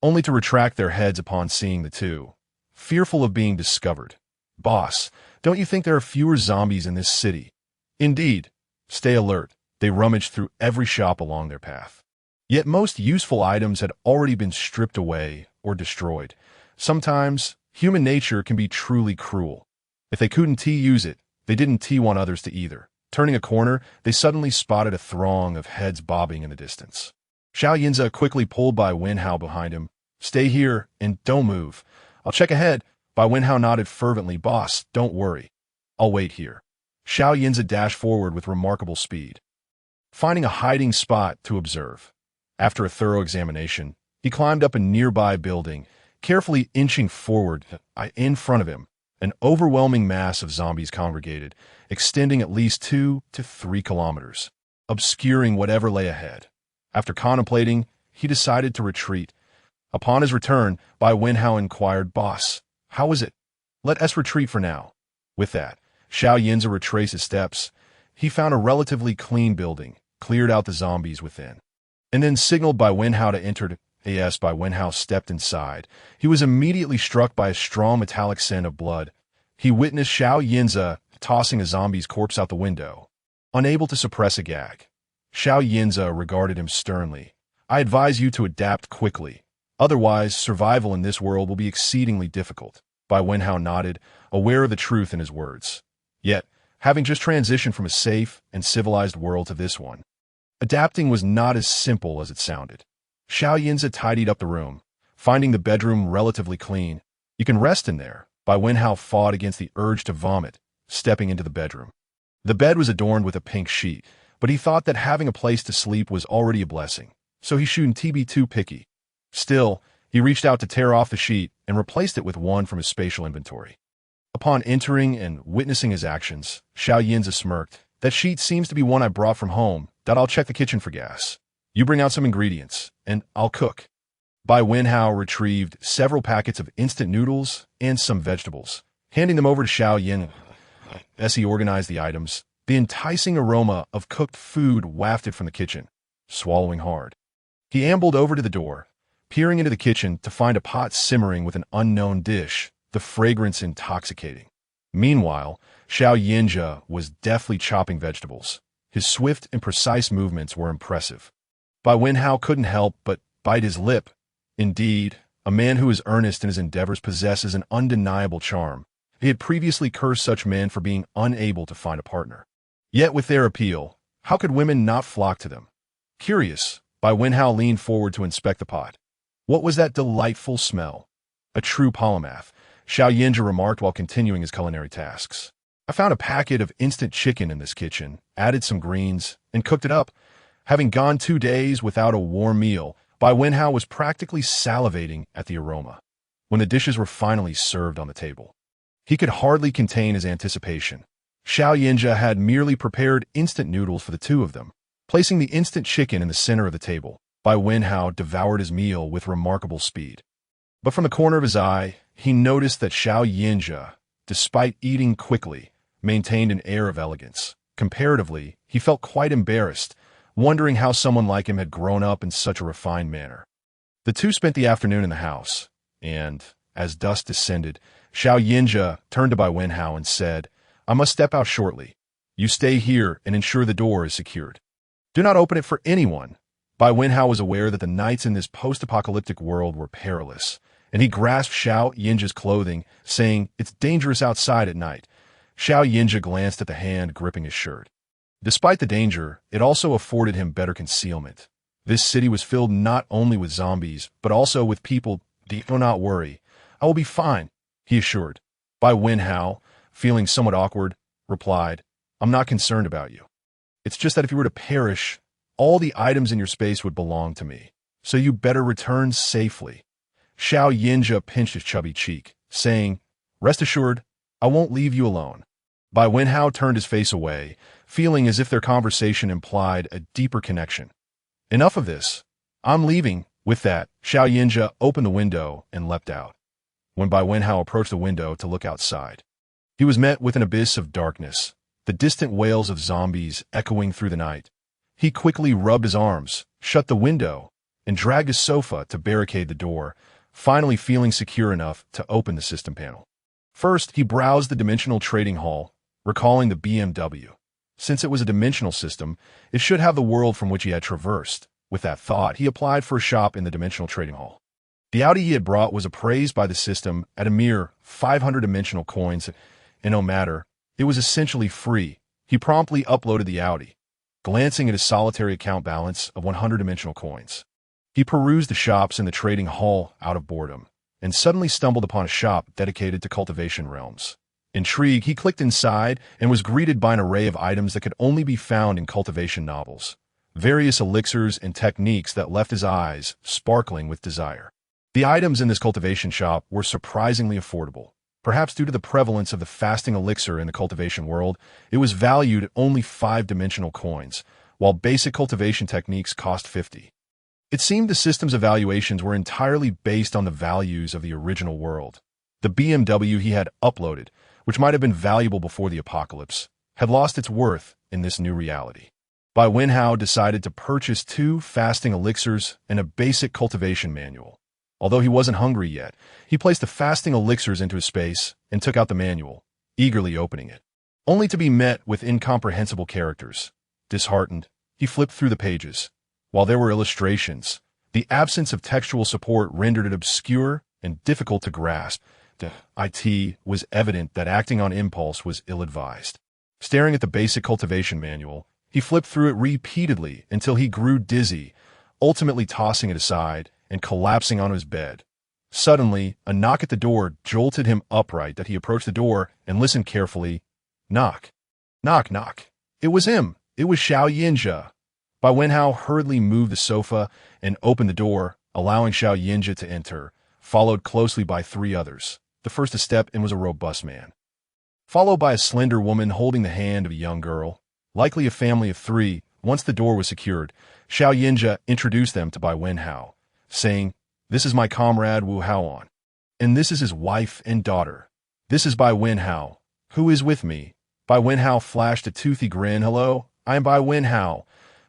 only to retract their heads upon seeing the two, fearful of being discovered. "Boss, don't you think there are fewer zombies in this city?" "Indeed. Stay alert." They rummaged through every shop along their path. Yet most useful items had already been stripped away or destroyed. Sometimes, human nature can be truly cruel. If they couldn't use it, they didn't want others to either. Turning a corner, they suddenly spotted a throng of heads bobbing in the distance. Xiao Yinza quickly pulled Bai Wenhao behind him. "Stay here and don't move. I'll check ahead." Bai Wenhao nodded fervently. "Boss, don't worry. I'll wait here." Xiao Yinza dashed forward with remarkable speed, finding a hiding spot to observe. After a thorough examination, he climbed up a nearby building, carefully inching forward. In front of him, an overwhelming mass of zombies congregated, extending at least 2 to 3 kilometers, obscuring whatever lay ahead. After contemplating, he decided to retreat. Upon his return, Bai Wenhao inquired, "Boss, how is it?" "Let us retreat for now." With that, Xiao Yinza retraced his steps. He found a relatively clean building, cleared out the zombies within, and then signaled Bai Wenhao to enter. As Bai Wenhao stepped inside, he was immediately struck by a strong metallic scent of blood. He witnessed Xiao Yinza tossing a zombie's corpse out the window, unable to suppress a gag. Xiao Yinza regarded him sternly. "I advise you to adapt quickly. Otherwise, survival in this world will be exceedingly difficult." Bai Wenhao nodded, aware of the truth in his words. Yet, having just transitioned from a safe and civilized world to this one, adapting was not as simple as it sounded. Xiao Yinza tidied up the room, finding the bedroom relatively clean. "You can rest in there." Bai Wenhao fought against the urge to vomit, stepping into the bedroom. The bed was adorned with a pink sheet, but he thought that having a place to sleep was already a blessing, so he shouldn't be too picky. Still, he reached out to tear off the sheet and replaced it with one from his spatial inventory. Upon entering and witnessing his actions, Xiao Yinza smirked. "That sheet seems to be one I brought from home. I'll check the kitchen for gas. You bring out some ingredients, and I'll cook." Bai Wenhao retrieved several packets of instant noodles and some vegetables, handing them over to Xiao Yin. As he organized the items, the enticing aroma of cooked food wafted from the kitchen. Swallowing hard, he ambled over to the door, peering into the kitchen to find a pot simmering with an unknown dish, the fragrance intoxicating. Meanwhile, Xiao Yinja was deftly chopping vegetables. His swift and precise movements were impressive. Bai Wenhao couldn't help but bite his lip. Indeed, a man who is earnest in his endeavors possesses an undeniable charm. He had previously cursed such men for being unable to find a partner. Yet with their appeal, how could women not flock to them? Curious, Bai Wenhao leaned forward to inspect the pot. What was that delightful smell? "A true polymath," Xiao Yinja remarked while continuing his culinary tasks. "I found a packet of instant chicken in this kitchen, added some greens, and cooked it up." Having gone 2 days without a warm meal, Bai Wenhao was practically salivating at the aroma. When the dishes were finally served on the table, he could hardly contain his anticipation. Xiao Yinja had merely prepared instant noodles for the two of them. Placing the instant chicken in the center of the table, Bai Wenhao devoured his meal with remarkable speed. But from the corner of his eye, he noticed that Xiao Yinja, despite eating quickly, maintained an air of elegance. Comparatively, he felt quite embarrassed, wondering how someone like him had grown up in such a refined manner. The two spent the afternoon in the house, and, As dusk descended, Xiao Yinja turned to Bai Wenhao and said, "I must step out shortly. You stay here and ensure the door is secured. Do not open it for anyone." Bai Wenhao was aware that the nights in this post-apocalyptic world were perilous, and he grasped Xiao Yinja's clothing, saying, "It's dangerous outside at night." Xiao Yinja glanced at the hand gripping his shirt. Despite the danger, it also afforded him better concealment. This city was filled not only with zombies, but also with people. "Do not worry. I will be fine," he assured. Bai Wenhao, feeling somewhat awkward, replied, "I'm not concerned about you. It's just that if you were to perish, all the items in your space would belong to me, so you better return safely." Xiao Yinja pinched his chubby cheek, saying, "Rest assured, I won't leave you alone." Bai Wenhao turned his face away, feeling as if their conversation implied a deeper connection. "Enough of this. I'm leaving." With that, Xiao Yinja opened the window and leapt out. When Bai Wenhao approached the window to look outside, he was met with an abyss of darkness, the distant wails of zombies echoing through the night. He quickly rubbed his arms, shut the window, and dragged his sofa to barricade the door, finally feeling secure enough to open the system panel. First, he browsed the dimensional trading hall, recalling the BMW. Since it was a dimensional system, it should have the world from which he had traversed. With that thought, he applied for a shop in the dimensional trading hall. The Audi he had brought was appraised by the system at a mere 500 dimensional coins, and no matter, it was essentially free. He promptly uploaded the Audi, glancing at his solitary account balance of 100 dimensional coins. He perused the shops in the trading hall out of boredom, and suddenly stumbled upon a shop dedicated to cultivation realms. Intrigued, he clicked inside and was greeted by an array of items that could only be found in cultivation novels. Various elixirs and techniques that left his eyes sparkling with desire. The items in this cultivation shop were surprisingly affordable. Perhaps due to the prevalence of the fasting elixir in the cultivation world, it was valued at only 5-dimensional coins, while basic cultivation techniques cost 50. It seemed the system's evaluations were entirely based on the values of the original world. The BMW he had uploaded, which might have been valuable before the apocalypse, had lost its worth in this new reality. Bai Wenhao decided to purchase 2 fasting elixirs and a basic cultivation manual. Although he wasn't hungry yet, he placed the fasting elixirs into his space and took out the manual, eagerly opening it, only to be met with incomprehensible characters. Disheartened, he flipped through the pages. While there were illustrations, the absence of textual support rendered it obscure and difficult to grasp. It was evident that acting on impulse was ill-advised. Staring at the basic cultivation manual, he flipped through it repeatedly until he grew dizzy, ultimately tossing it aside and collapsing onto his bed. Suddenly, a knock at the door jolted him upright that he approached the door and listened carefully. Knock. Knock, knock. It was him. It was Xiao Yinja. Bai Wenhao hurriedly moved the sofa and opened the door, allowing Xiao Yinja to enter, followed closely by 3 others. The first to step in was a robust man, followed by a slender woman holding the hand of a young girl, likely a family of 3. Once the door was secured, Xiao Yinja introduced them to Bai Wenhao, saying, "This is my comrade Wu Haoan, and this is his wife and daughter. This is Bai Wenhao, who is with me." Bai Wenhao flashed a toothy grin. "Hello, I am Bai Wenhao.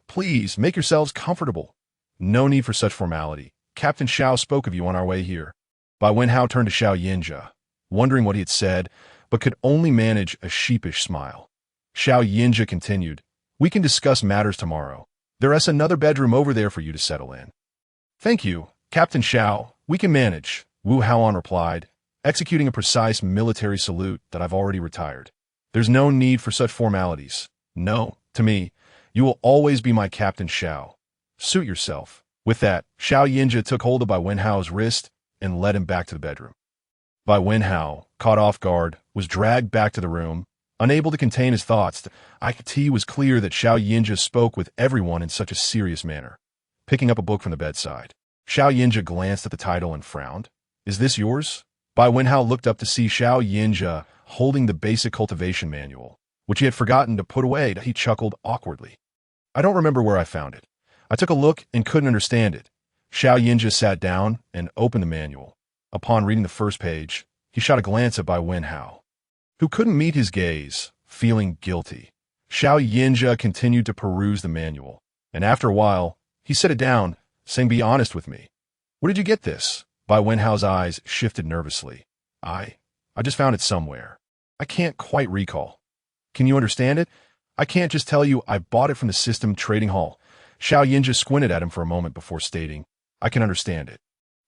Please make yourselves comfortable." "No need for such formality. Captain Xiao spoke of you on our way here." Bai Wenhao turned to Xiao Yinja, wondering what he had said, but could only manage a sheepish smile. Xiao Yinja continued, "We can discuss matters tomorrow. There is another bedroom over there for you to settle in." "Thank you, Captain Xiao. We can manage," Wu Haoan replied, executing a precise military salute that I've already retired. "There's no need for such formalities. No, to me, you will always be my Captain Xiao. Suit yourself." With that, Xiao Yinja took hold of Bai Wenhao's wrist and led him back to the bedroom. Bai Wenhao, caught off guard, was dragged back to the room, unable to contain his thoughts. It was clear that Xiao Yinja spoke with everyone in such a serious manner. Picking up a book from the bedside, Xiao Yinja glanced at the title and frowned. "Is this yours?" Bai Wenhao looked up to see Xiao Yinja holding the basic cultivation manual, which he had forgotten to put away. He chuckled awkwardly. "I don't remember where I found it. I took a look and couldn't understand it." Xiao Yinja sat down and opened the manual. Upon reading the first page, he shot a glance at Bai Wenhao, who couldn't meet his gaze, feeling guilty. Xiao Yinja continued to peruse the manual, and after a while, he set it down, saying, "Be honest with me. Where did you get this?" Bai Wenhao's eyes shifted nervously. I just found it somewhere. I can't quite recall. Can you understand it? I can't just tell you I bought it from the system trading hall. Xiao Yinja squinted at him for a moment before stating, I can understand it.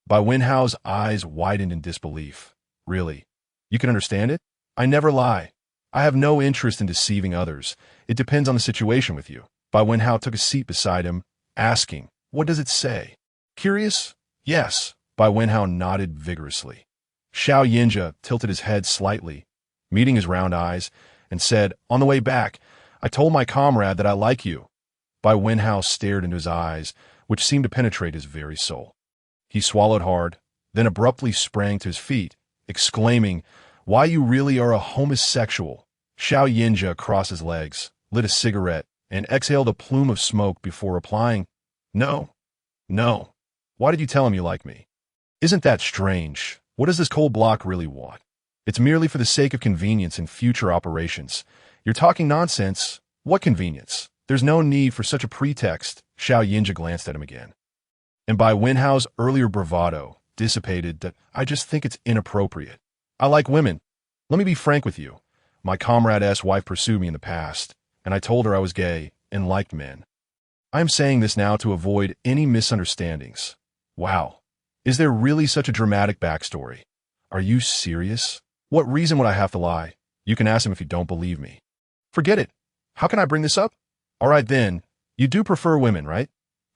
Bai Wenhao's eyes widened in disbelief. Really? You can understand it? I never lie. I have no interest in deceiving others. It depends on the situation with you. Bai Wenhao took a seat beside him, asking, what does it say? Curious? Yes. Bai Wenhao nodded vigorously. Xiao Yinja tilted his head slightly, meeting his round eyes, and said, on the way back, I told my comrade that I like you. Bai Wenhao stared into his eyes, which seemed to penetrate his very soul. He swallowed hard, then abruptly sprang to his feet, exclaiming, why you really are a homosexual. Xiao Yinja crossed his legs, lit a cigarette, and exhaled a plume of smoke before replying, No. Why did you tell him you like me? Isn't that strange? What does this cold block really want? It's merely for the sake of convenience in future operations. You're talking nonsense. What convenience? There's no need for such a pretext. Xiao Yinja glanced at him again. And Bai Wenhao's earlier bravado dissipated that I just think it's inappropriate. I like women. Let me be frank with you. My comrade's wife pursued me in the past, and I told her I was gay and liked men. I am saying this now to avoid any misunderstandings. Wow. Is there really such a dramatic backstory? Are you serious? What reason would I have to lie? You can ask him if you don't believe me. Forget it. How can I bring this up? All right then. You do prefer women, right?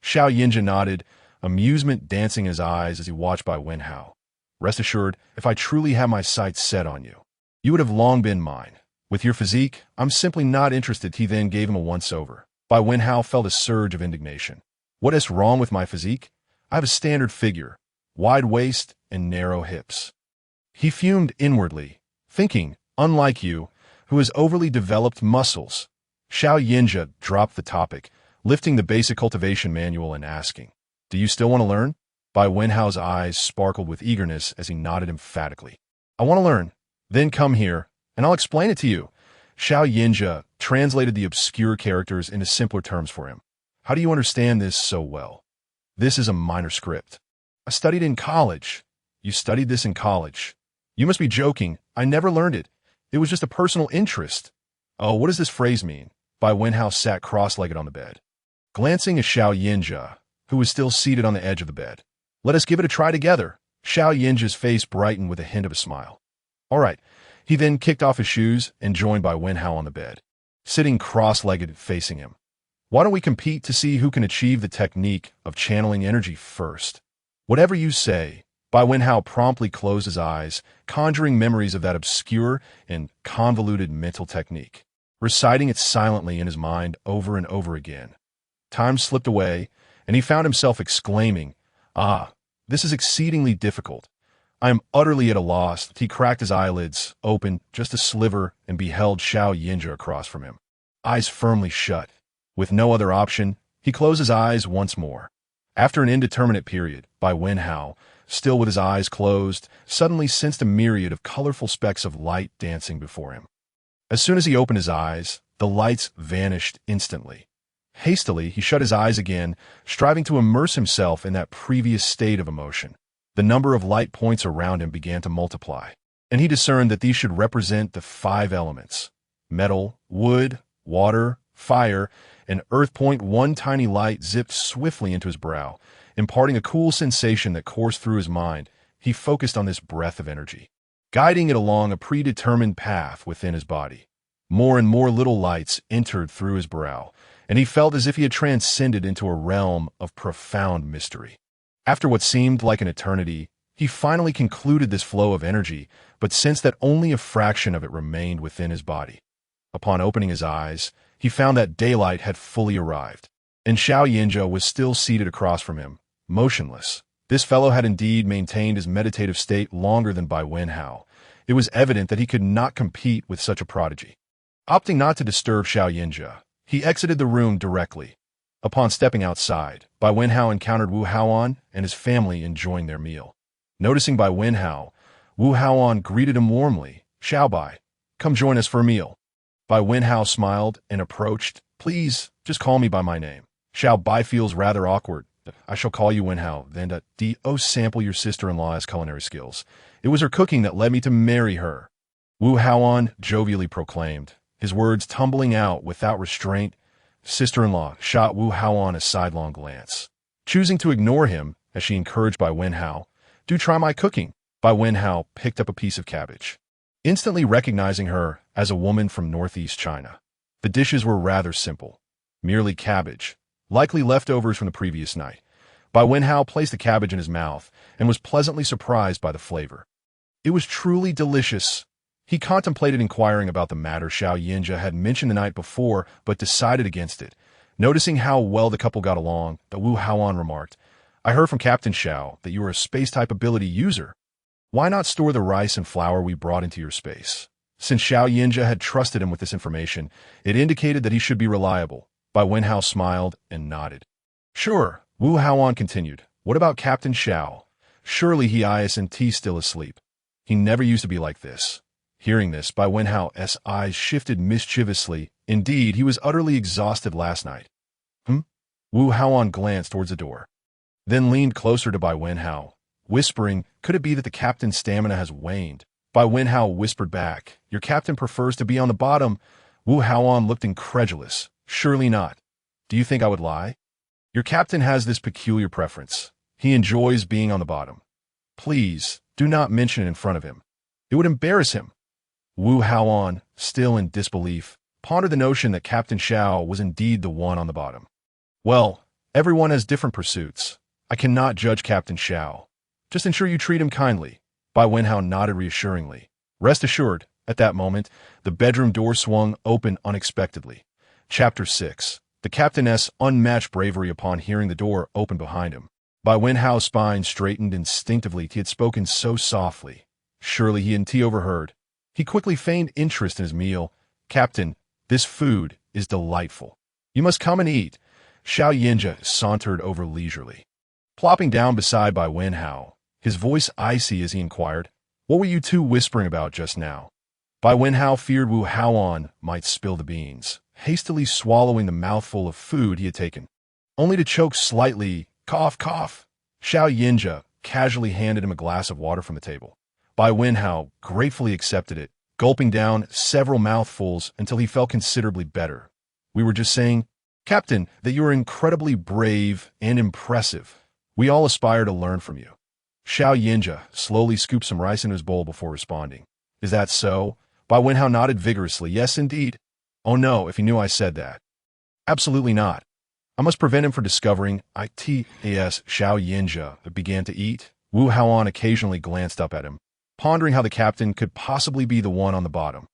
Xiao Yinja nodded, amusement dancing in his eyes as he watched Bai Wenhao. Rest assured, if I truly had my sights set on you, you would have long been mine. With your physique, I'm simply not interested. He then gave him a once-over. Bai Wenhao felt a surge of indignation. What is wrong with my physique? I have a standard figure, wide waist and narrow hips. He fumed inwardly, thinking, unlike you, who has overly developed muscles. Xiao Yinja dropped the topic, lifting the basic cultivation manual and asking, do you still want to learn? Bai Wenhao's eyes sparkled with eagerness as he nodded emphatically. I want to learn. Then come here, and I'll explain it to you. Xiao Yinja translated the obscure characters into simpler terms for him. How do you understand this so well? This is a minor script. I studied in college. You studied this in college. You must be joking. I never learned it. It was just a personal interest. Oh, what does this phrase mean? Bai Wenhao sat cross-legged on the bed, glancing at Xiao Yinja, who was still seated on the edge of the bed. Let us give it a try together. Xiao Yinja's face brightened with a hint of a smile. All right. He then kicked off his shoes and joined Bai Wenhao on the bed, sitting cross-legged facing him. Why don't we compete to see who can achieve the technique of channeling energy first? Whatever you say. Bai Wenhao promptly closed his eyes, conjuring memories of that obscure and convoluted mental technique, reciting it silently in his mind over and over again. Time slipped away, and he found himself exclaiming, this is exceedingly difficult. I am utterly at a loss. He cracked his eyelids, opened just a sliver, and beheld Xiao Yinja across from him, eyes firmly shut. With no other option, he closed his eyes once more. After an indeterminate period, Bai Wenhao, still with his eyes closed, suddenly sensed a myriad of colorful specks of light dancing before him. As soon as he opened his eyes, the lights vanished instantly. Hastily, he shut his eyes again, striving to immerse himself in that previous state of emotion. The number of light points around him began to multiply, and he discerned that these should represent the 5 elements: metal, wood, water, fire, and earth. One tiny light zipped swiftly into his brow, imparting a cool sensation that coursed through his mind. He focused on this breath of energy, guiding it along a predetermined path within his body. More and more little lights entered through his brow, and he felt as if he had transcended into a realm of profound mystery. After what seemed like an eternity, he finally concluded this flow of energy, but sensed that only a fraction of it remained within his body. Upon opening his eyes, he found that daylight had fully arrived, and Xiao Yinja was still seated across from him, motionless. This fellow had indeed maintained his meditative state longer than Bai Wenhao. It was evident that he could not compete with such a prodigy. Opting not to disturb Xiao Yinja, he exited the room directly. Upon stepping outside, Bai Wenhao encountered Wu Haoan and his family enjoying their meal. Noticing Bai Wenhao, Wu Haoan greeted him warmly. Xiao Bai, come join us for a meal. Bai Wenhao smiled and approached. Please, just call me by my name. Xiao Bai feels rather awkward. I shall call you Wenhao, then do sample your sister-in-law's culinary skills. It was her cooking that led me to marry her. Wu Haoan jovially proclaimed, his words tumbling out without restraint. Sister-in-law shot Wu Haoan a sidelong glance. Choosing to ignore him, as she encouraged Bai Wenhao, do try my cooking. Bai Wenhao picked up a piece of cabbage, instantly recognizing her as a woman from northeast China. The dishes were rather simple. Merely cabbage, likely leftovers from the previous night. Bai Wenhao placed the cabbage in his mouth and was pleasantly surprised by the flavor. It was truly delicious. He contemplated inquiring about the matter Xiao Yinja had mentioned the night before, but decided against it. Noticing how well the couple got along, the Wu Haoan remarked, I heard from Captain Xiao that you are a space-type ability user. Why not store the rice and flour we brought into your space? Since Xiao Yinja had trusted him with this information, it indicated that he should be reliable. Bai Wenhao smiled and nodded. Sure, Wu Haoan continued. What about Captain Xiao? Surely he isn't still asleep. He never used to be like this. Hearing this, Bai Wenhao's eyes shifted mischievously. Indeed, he was utterly exhausted last night. Wu Haoan glanced towards the door, then leaned closer to Bai Wenhao, whispering, could it be that the captain's stamina has waned? Bai Wenhao whispered back, your captain prefers to be on the bottom. Wu Haoan looked incredulous. Surely not. Do you think I would lie? Your captain has this peculiar preference. He enjoys being on the bottom. Please, do not mention it in front of him. It would embarrass him. Wu Haoan, still in disbelief, pondered the notion that Captain Xiao was indeed the one on the bottom. Well, everyone has different pursuits. I cannot judge Captain Xiao. Just ensure you treat him kindly. Bai Wenhao nodded reassuringly. Rest assured, at that moment, the bedroom door swung open unexpectedly. Chapter 6. The captain's unmatched bravery upon hearing the door open behind him. Bai Wenhao's spine straightened instinctively. He had spoken so softly. Surely he hadn't overheard. He quickly feigned interest in his meal. Captain, this food is delightful. You must come and eat. Xiao Yinja sauntered over leisurely, plopping down beside Bai Wenhao, his voice icy as he inquired, what were you two whispering about just now? Bai Wenhao feared Wu Haoan might spill the beans, hastily swallowing the mouthful of food he had taken, only to choke slightly. Cough, cough. Xiao Yinja casually handed him a glass of water from the table. Bai Wenhao gratefully accepted it, gulping down several mouthfuls until he felt considerably better. We were just saying, Captain, that you are incredibly brave and impressive. We all aspire to learn from you. Xiao Yinja slowly scooped some rice into his bowl before responding. Is that so? Bai Wenhao nodded vigorously. Yes, indeed. Oh no, if he knew I said that. Absolutely not. I must prevent him from discovering it. As Xiao Yinja began to eat, Wu Haoan occasionally glanced up at him, pondering how the captain could possibly be the one on the bottom.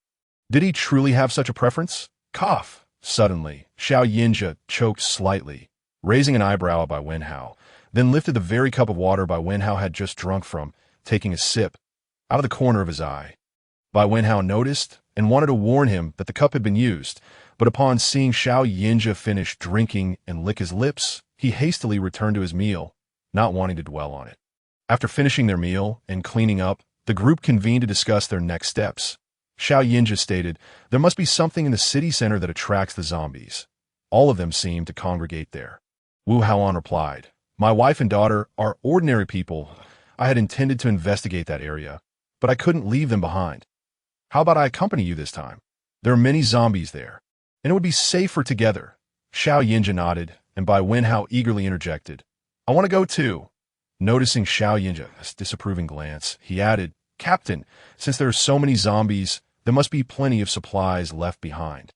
Did he truly have such a preference? Cough. Suddenly, Xiao Yinja choked slightly, raising an eyebrow at Bai Wenhao, then lifted the very cup of water Bai Wenhao had just drunk from, taking a sip, out of the corner of his eye. Bai Wenhao noticed and wanted to warn him that the cup had been used, but upon seeing Xiao Yinja finish drinking and lick his lips, he hastily returned to his meal, not wanting to dwell on it. After finishing their meal and cleaning up, the group convened to discuss their next steps. Xiao Yinja stated, there must be something in the city center that attracts the zombies. All of them seemed to congregate there. Wu Haoan replied, my wife and daughter are ordinary people. I had intended to investigate that area, but I couldn't leave them behind. How about I accompany you this time? There are many zombies there, and it would be safer together. Xiao Yinja nodded, and Bai Wenhao eagerly interjected, I want to go too. Noticing Xiao Yinja's disapproving glance, he added, Captain, since there are so many zombies, there must be plenty of supplies left behind.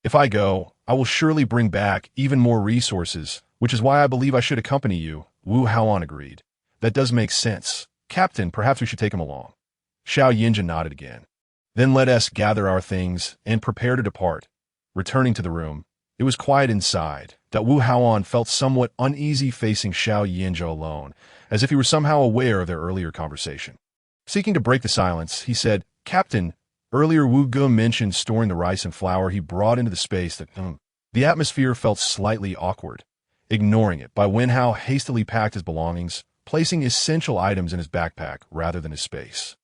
If I go, I will surely bring back even more resources, which is why I believe I should accompany you. Wu Haoan agreed. That does make sense. Captain, perhaps we should take him along. Xiao Yinja nodded again. Then let us gather our things and prepare to depart. Returning to the room, it was quiet inside, that Wu Haoan felt somewhat uneasy facing Xiao Yinja alone, as if he were somehow aware of their earlier conversation. Seeking to break the silence, he said, Captain, earlier Wu Ge mentioned storing the rice and flour he brought into the space that, The atmosphere felt slightly awkward. Ignoring it, Bai Wenhao hastily packed his belongings, placing essential items in his backpack rather than his space.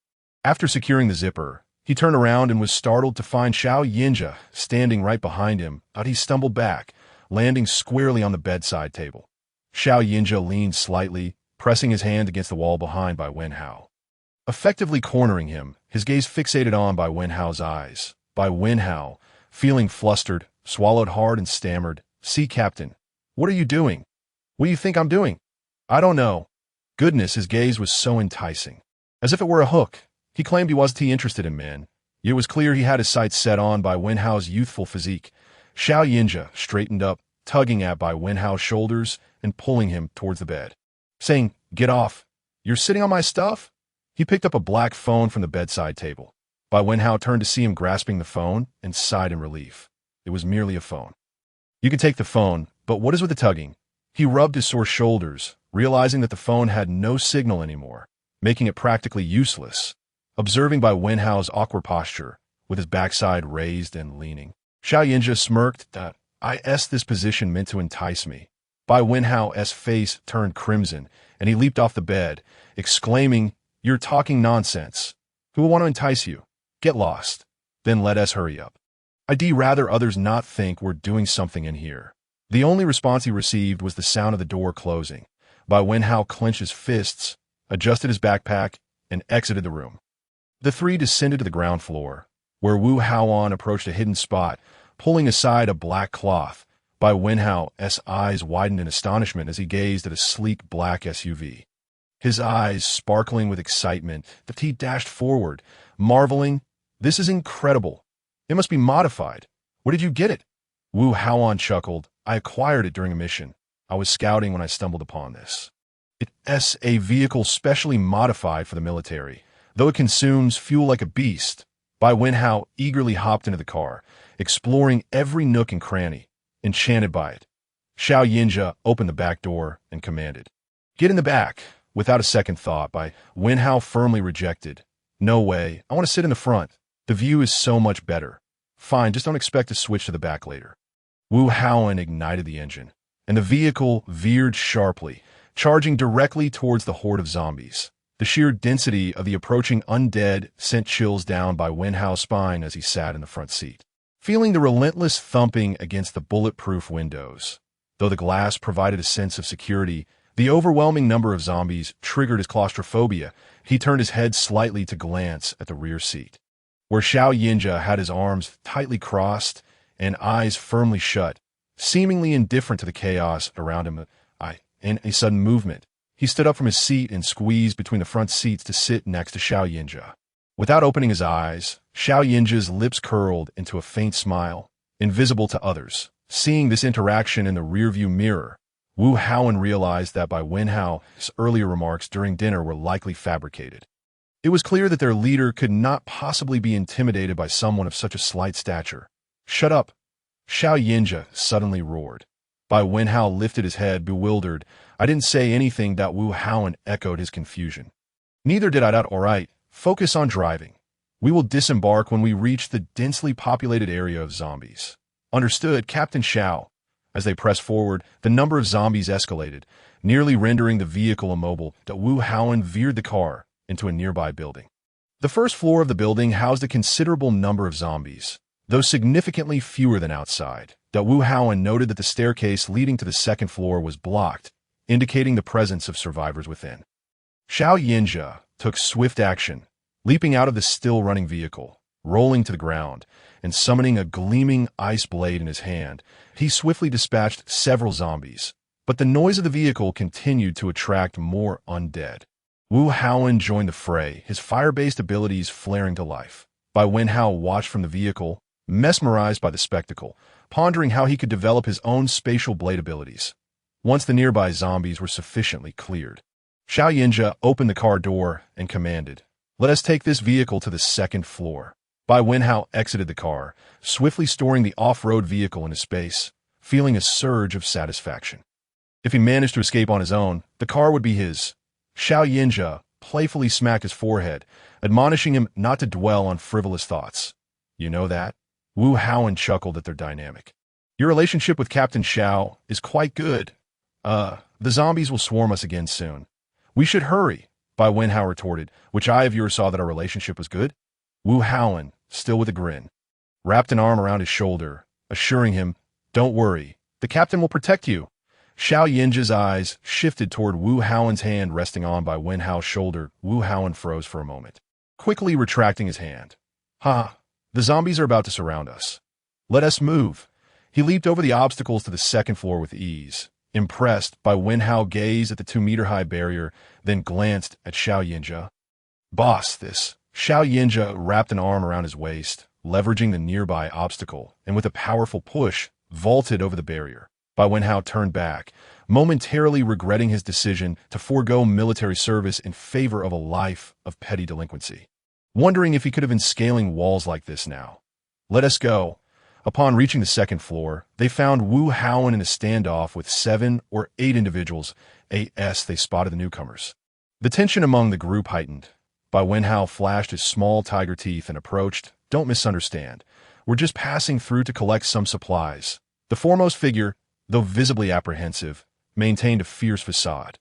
After securing the zipper, he turned around and was startled to find Xiao Yinja standing right behind him, but he stumbled back, landing squarely on the bedside table. Xiao Yinja leaned slightly, pressing his hand against the wall behind Bai Wenhao. Effectively cornering him, his gaze fixated on Bai Wenhao's eyes. Bai Wenhao, feeling flustered, swallowed hard and stammered, "See, Captain, what are you doing? What do you think I'm doing?" "I don't know." Goodness, his gaze was so enticing. As if it were a hook, he claimed he wasn't interested in men. It was clear he had his sights set on Bai Wenhao's youthful physique. Xiao Yinja straightened up, tugging at Bai Wenhao's shoulders and pulling him towards the bed, saying, "Get off. You're sitting on my stuff?" He picked up a black phone from the bedside table. Bai Wenhao turned to see him grasping the phone and sighed in relief. It was merely a phone. "You can take the phone, but what is with the tugging?" He rubbed his sore shoulders, realizing that the phone had no signal anymore, making it practically useless. Observing Bai Wenhao's awkward posture, with his backside raised and leaning, Xiao Yinja smirked that, this position meant to entice me." Bai Wenhao's face turned crimson, and he leaped off the bed, exclaiming, "You're talking nonsense. Who will want to entice you? Get lost. Then let us hurry up. I'd rather others not think we're doing something in here." The only response he received was the sound of the door closing. Bai Wenhao clenched his fists, adjusted his backpack, and exited the room. The three descended to the ground floor, where Wu Haoan approached a hidden spot, pulling aside a black cloth. Bai Wenhao's eyes widened in astonishment as he gazed at a sleek black SUV. His eyes sparkling with excitement, he dashed forward, marveling, "This is incredible. It must be modified. Where did you get it?" Wu Haoan chuckled, "I acquired it during a mission. I was scouting when I stumbled upon this. It's a vehicle specially modified for the military, though it consumes fuel like a beast." Bai Wenhao eagerly hopped into the car, exploring every nook and cranny, enchanted by it. Xiao Yinja opened the back door and commanded, "Get in the back." Without a second thought, Bai Wenhao firmly rejected. "No way, I want to sit in the front. The view is so much better." "Fine, just don't expect to switch to the back later." Wu Haoan ignited the engine, and the vehicle veered sharply, charging directly towards the horde of zombies. The sheer density of the approaching undead sent chills down Bai Wenhao's spine as he sat in the front seat, feeling the relentless thumping against the bulletproof windows. Though the glass provided a sense of security, the overwhelming number of zombies triggered his claustrophobia. He turned his head slightly to glance at the rear seat, where Xiao Yinja had his arms tightly crossed and eyes firmly shut, seemingly indifferent to the chaos around him. In a sudden movement, he stood up from his seat and squeezed between the front seats to sit next to Xiao Yinja. Without opening his eyes, Xiao Yinja's lips curled into a faint smile, invisible to others. Seeing this interaction in the rearview mirror, Wu Haoan realized that Bai Wenhao's earlier remarks during dinner were likely fabricated. It was clear that their leader could not possibly be intimidated by someone of such a slight stature. "Shut up!" Xiao Yinja suddenly roared. Bai Wenhao lifted his head, bewildered. "I didn't say anything." Wu Haoan echoed his confusion. "Neither did I. All right, focus on driving. We will disembark when we reach the densely populated area of zombies." "Understood, Captain Xiao." As they pressed forward, the number of zombies escalated, nearly rendering the vehicle immobile. Wu Haoan veered the car into a nearby building. The first floor of the building housed a considerable number of zombies, though significantly fewer than outside. Wu Haoan noted that the staircase leading to the second floor was blocked, indicating the presence of survivors within. Xiao Yinja took swift action, leaping out of the still-running vehicle, rolling to the ground, and summoning a gleaming ice blade in his hand. He swiftly dispatched several zombies, but the noise of the vehicle continued to attract more undead. Wu Haoan joined the fray, his fire-based abilities flaring to life. Bai Wenhao watched from the vehicle, mesmerized by the spectacle, pondering how he could develop his own spatial blade abilities. Once the nearby zombies were sufficiently cleared, Xiao Yinja opened the car door and commanded, "Let us take this vehicle to the second floor." Bai Wenhao exited the car, swiftly storing the off-road vehicle in his space, feeling a surge of satisfaction. If he managed to escape on his own, the car would be his. Xiao Yinja playfully smacked his forehead, admonishing him not to dwell on frivolous thoughts. "You know that?" Wu Haoan chuckled at their dynamic. "Your relationship with Captain Xiao is quite good. The zombies will swarm us again soon. We should hurry," Bai Wenhao retorted. "Which eye of yours saw that our relationship was good?" Wu Haoan, still with a grin, wrapped an arm around his shoulder, assuring him, "Don't worry, the captain will protect you." Xiao Yinja's eyes shifted toward Wu Haoen's hand resting on Bai Wenhao's shoulder. Wu Haoen froze for a moment, quickly retracting his hand. Ha! The zombies are about to surround us. Let us move. He leaped over the obstacles to the second floor with ease. Impressed, Bai Wenhao gazed at the 2-meter-high barrier, then glanced at Xiao Yinja. Boss, this. Xiao Yinja wrapped an arm around his waist, leveraging the nearby obstacle, and with a powerful push, vaulted over the barrier. Bai Wenhao turned back, momentarily regretting his decision to forego military service in favor of a life of petty delinquency. Wondering if he could have been scaling walls like this now. Let us go. Upon reaching the second floor, they found Wu Haoen in a standoff with 7 or 8 individuals. They spotted the newcomers. The tension among the group heightened. Bai Wenhao flashed his small tiger teeth and approached. Don't misunderstand. We're just passing through to collect some supplies. The foremost figure, though visibly apprehensive, maintained a fierce facade,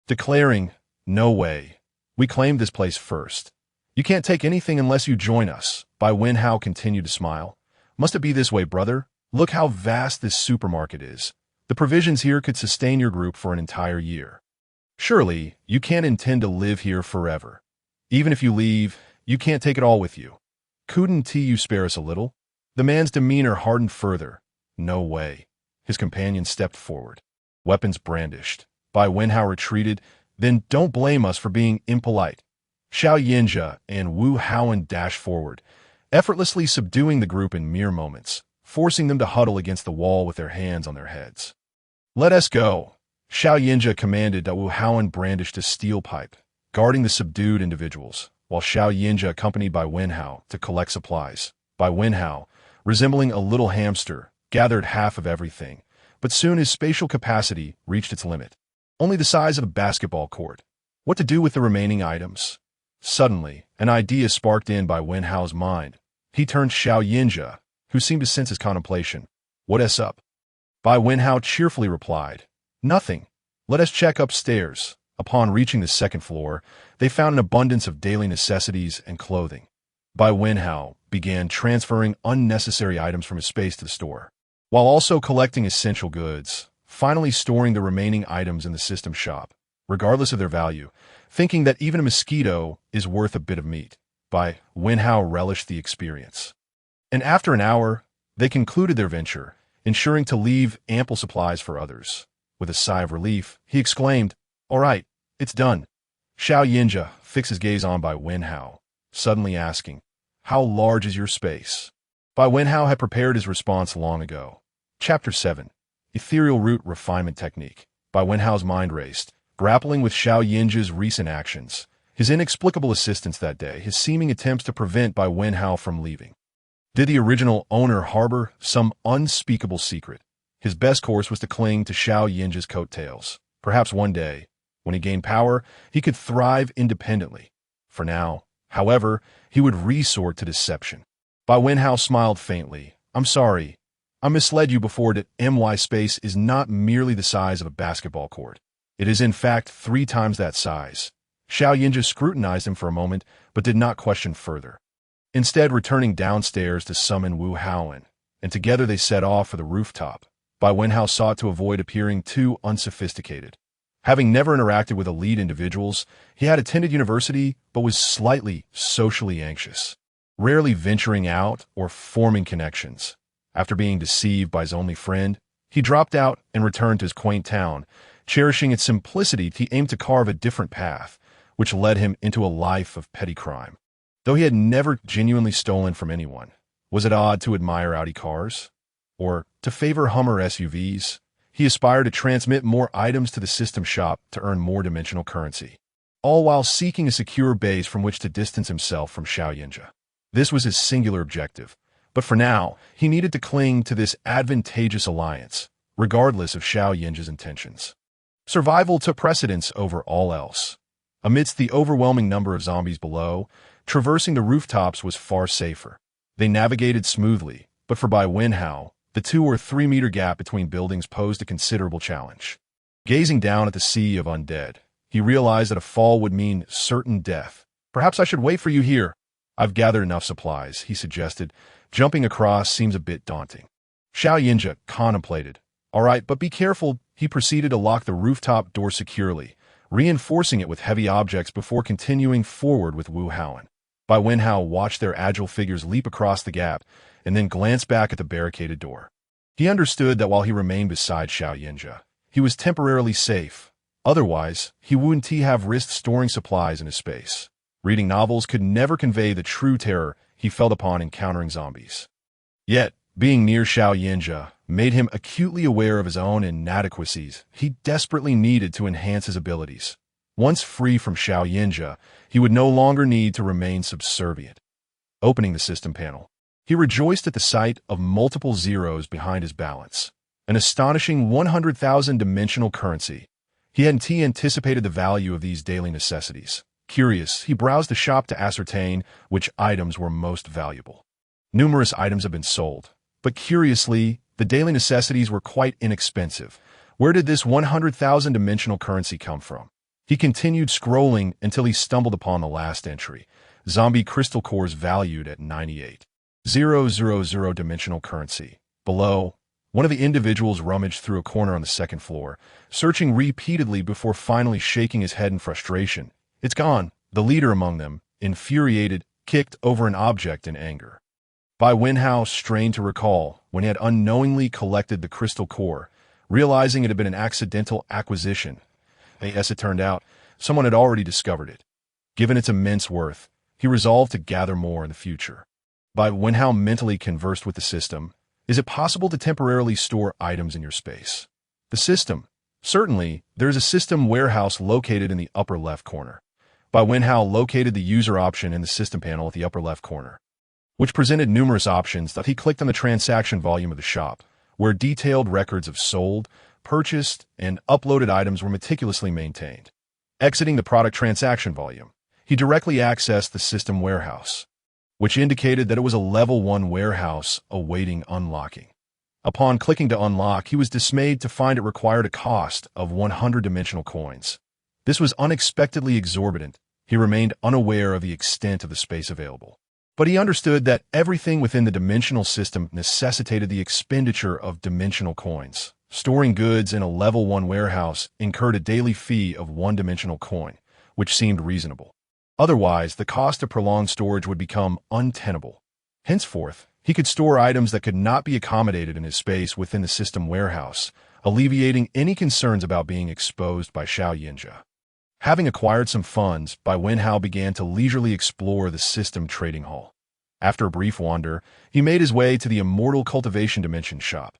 declaring, no way. We claimed this place first. You can't take anything unless you join us. Bai Wenhao continued to smile. Must it be this way, brother? Look how vast this supermarket is. The provisions here could sustain your group for an entire year. Surely, you can't intend to live here forever. Even if you leave, you can't take it all with you. Couldn't you spare us a little? The man's demeanor hardened further. No way. His companion stepped forward, weapons brandished. Bai Wenhao retreated. Then don't blame us for being impolite. Xiao Yinja and Wu Haoen dashed forward, effortlessly subduing the group in mere moments, forcing them to huddle against the wall with their hands on their heads. Let us go. Xiao Yinja commanded that Wu Haoen brandished a steel pipe, guarding the subdued individuals, while Xiao Yinja accompanied Bai Wenhao to collect supplies. Bai Wenhao, resembling a little hamster, gathered half of everything, but soon his spatial capacity reached its limit. Only the size of a basketball court. What to do with the remaining items? Suddenly, an idea sparked in Bai Wenhao's mind. He turned to Xiao Yinja, who seemed to sense his contemplation. What's up? Bai Wenhao cheerfully replied, Nothing. Let us check upstairs. Upon reaching the second floor, they found an abundance of daily necessities and clothing. Bai Wenhao began transferring unnecessary items from his space to the store, while also collecting essential goods, finally storing the remaining items in the system shop, regardless of their value, thinking that even a mosquito is worth a bit of meat. Bai Wenhao relished the experience. And after an hour, they concluded their venture, ensuring to leave ample supplies for others. With a sigh of relief, he exclaimed, All right, it's done. Xiao Yinja fixed his gaze on Bai Wenhao, suddenly asking, How large is your space? Bai Wenhao had prepared his response long ago. Chapter 7. Ethereal Root Refinement Technique. Bai Wenhao's mind raced, grappling with Xiao Yinja's recent actions, his inexplicable assistance that day, his seeming attempts to prevent Bai Wenhao from leaving. Did the original owner harbor some unspeakable secret? His best course was to cling to Xiao Yinja's coattails. Perhaps one day, when he gained power, he could thrive independently. For now, however, he would resort to deception. Bai Wenhao smiled faintly. I'm sorry. I misled you before that my space is not merely the size of a basketball court. It is in fact 3 times that size. Xiao Yinja scrutinized him for a moment, but did not question further. Instead, returning downstairs to summon Wu Haoen, and together they set off for the rooftop. Bai Wenhao sought to avoid appearing too unsophisticated. Having never interacted with elite individuals, he had attended university but was slightly socially anxious, rarely venturing out or forming connections. After being deceived by his only friend, he dropped out and returned to his quaint town. Cherishing its simplicity, he aimed to carve a different path, which led him into a life of petty crime. Though he had never genuinely stolen from anyone, was it odd to admire Audi cars? Or to favor Hummer SUVs? He aspired to transmit more items to the system shop to earn more dimensional currency, all while seeking a secure base from which to distance himself from Xiao Yinja. This was his singular objective, but for now, he needed to cling to this advantageous alliance, regardless of Xiao Yinja's intentions. Survival took precedence over all else. Amidst the overwhelming number of zombies below, traversing the rooftops was far safer. They navigated smoothly, but for Bai Wenhao, the 2 or 3 meter gap between buildings posed a considerable challenge. Gazing down at the sea of undead, he realized that a fall would mean certain death. Perhaps I should wait for you here. I've gathered enough supplies, he suggested. Jumping across seems a bit daunting. Xiao Yinja contemplated. "All right, but be careful." He proceeded to lock the rooftop door securely, reinforcing it with heavy objects before continuing forward with Wu Haoan. Bai Wenhao watched their agile figures leap across the gap and then glanced back at the barricaded door. He understood that while he remained beside Xiao Yinjia, he was temporarily safe. Otherwise, he wouldn't have risked storing supplies in his space. Reading novels could never convey the true terror he felt upon encountering zombies. Yet, being near Xiao Yinjia made him acutely aware of his own inadequacies. He desperately needed to enhance his abilities. Once free from Xiao Yinjia, he would no longer need to remain subservient. Opening the system panel, he rejoiced at the sight of multiple zeros behind his balance. An astonishing 100,000 dimensional currency. He hadn't anticipated the value of these daily necessities. Curious, he browsed the shop to ascertain which items were most valuable. Numerous items had been sold, but curiously, the daily necessities were quite inexpensive. Where did this 100,000 dimensional currency come from? He continued scrolling until he stumbled upon the last entry. Zombie crystal cores valued at 98,000 dimensional currency. Below, one of the individuals rummaged through a corner on the second floor, searching repeatedly before finally shaking his head in frustration. "It's gone." The leader among them, infuriated, kicked over an object in anger. Bai Wenhao strained to recall when he had unknowingly collected the crystal core, realizing it had been an accidental acquisition. As it turned out, someone had already discovered it. Given its immense worth, he resolved to gather more in the future. Bai Wenhao mentally conversed with the system. Is it possible to temporarily store items in your space? The system. Certainly, there is a system warehouse located in the upper left corner. Bai Wenhao located the user option in the system panel at the upper left corner, which presented numerous options. That he clicked on the transaction volume of the shop, where detailed records of sold, purchased, and uploaded items were meticulously maintained. Exiting the product transaction volume, he directly accessed the system warehouse, which indicated that it was a level 1 warehouse awaiting unlocking. Upon clicking to unlock, he was dismayed to find it required a cost of 100 dimensional coins. This was unexpectedly exorbitant. He remained unaware of the extent of the space available. But he understood that everything within the dimensional system necessitated the expenditure of dimensional coins. Storing goods in a level 1 warehouse incurred a daily fee of 1 dimensional coin, which seemed reasonable. Otherwise, the cost of prolonged storage would become untenable. Henceforth, he could store items that could not be accommodated in his space within the system warehouse, alleviating any concerns about being exposed by Xiao Yinjia. Having acquired some funds, Bai Wenhao began to leisurely explore the system trading hall. After a brief wander, he made his way to the Immortal Cultivation Dimension shop.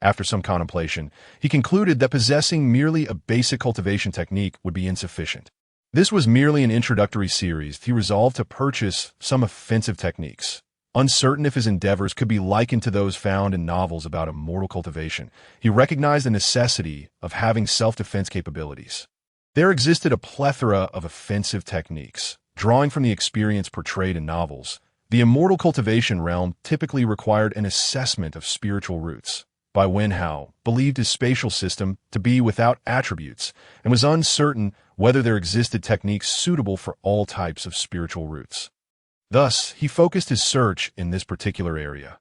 After some contemplation, he concluded that possessing merely a basic cultivation technique would be insufficient. This was merely an introductory series. He resolved to purchase some offensive techniques. Uncertain if his endeavors could be likened to those found in novels about immortal cultivation, he recognized the necessity of having self-defense capabilities. There existed a plethora of offensive techniques. Drawing from the experience portrayed in novels, the immortal cultivation realm typically required an assessment of spiritual roots. Bai Wenhao believed his spatial system to be without attributes and was uncertain whether there existed techniques suitable for all types of spiritual roots. Thus, he focused his search in this particular area.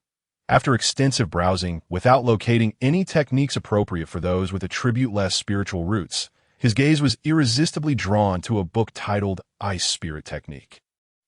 After extensive browsing, without locating any techniques appropriate for those with attribute-less spiritual roots, his gaze was irresistibly drawn to a book titled Ice Spirit Technique.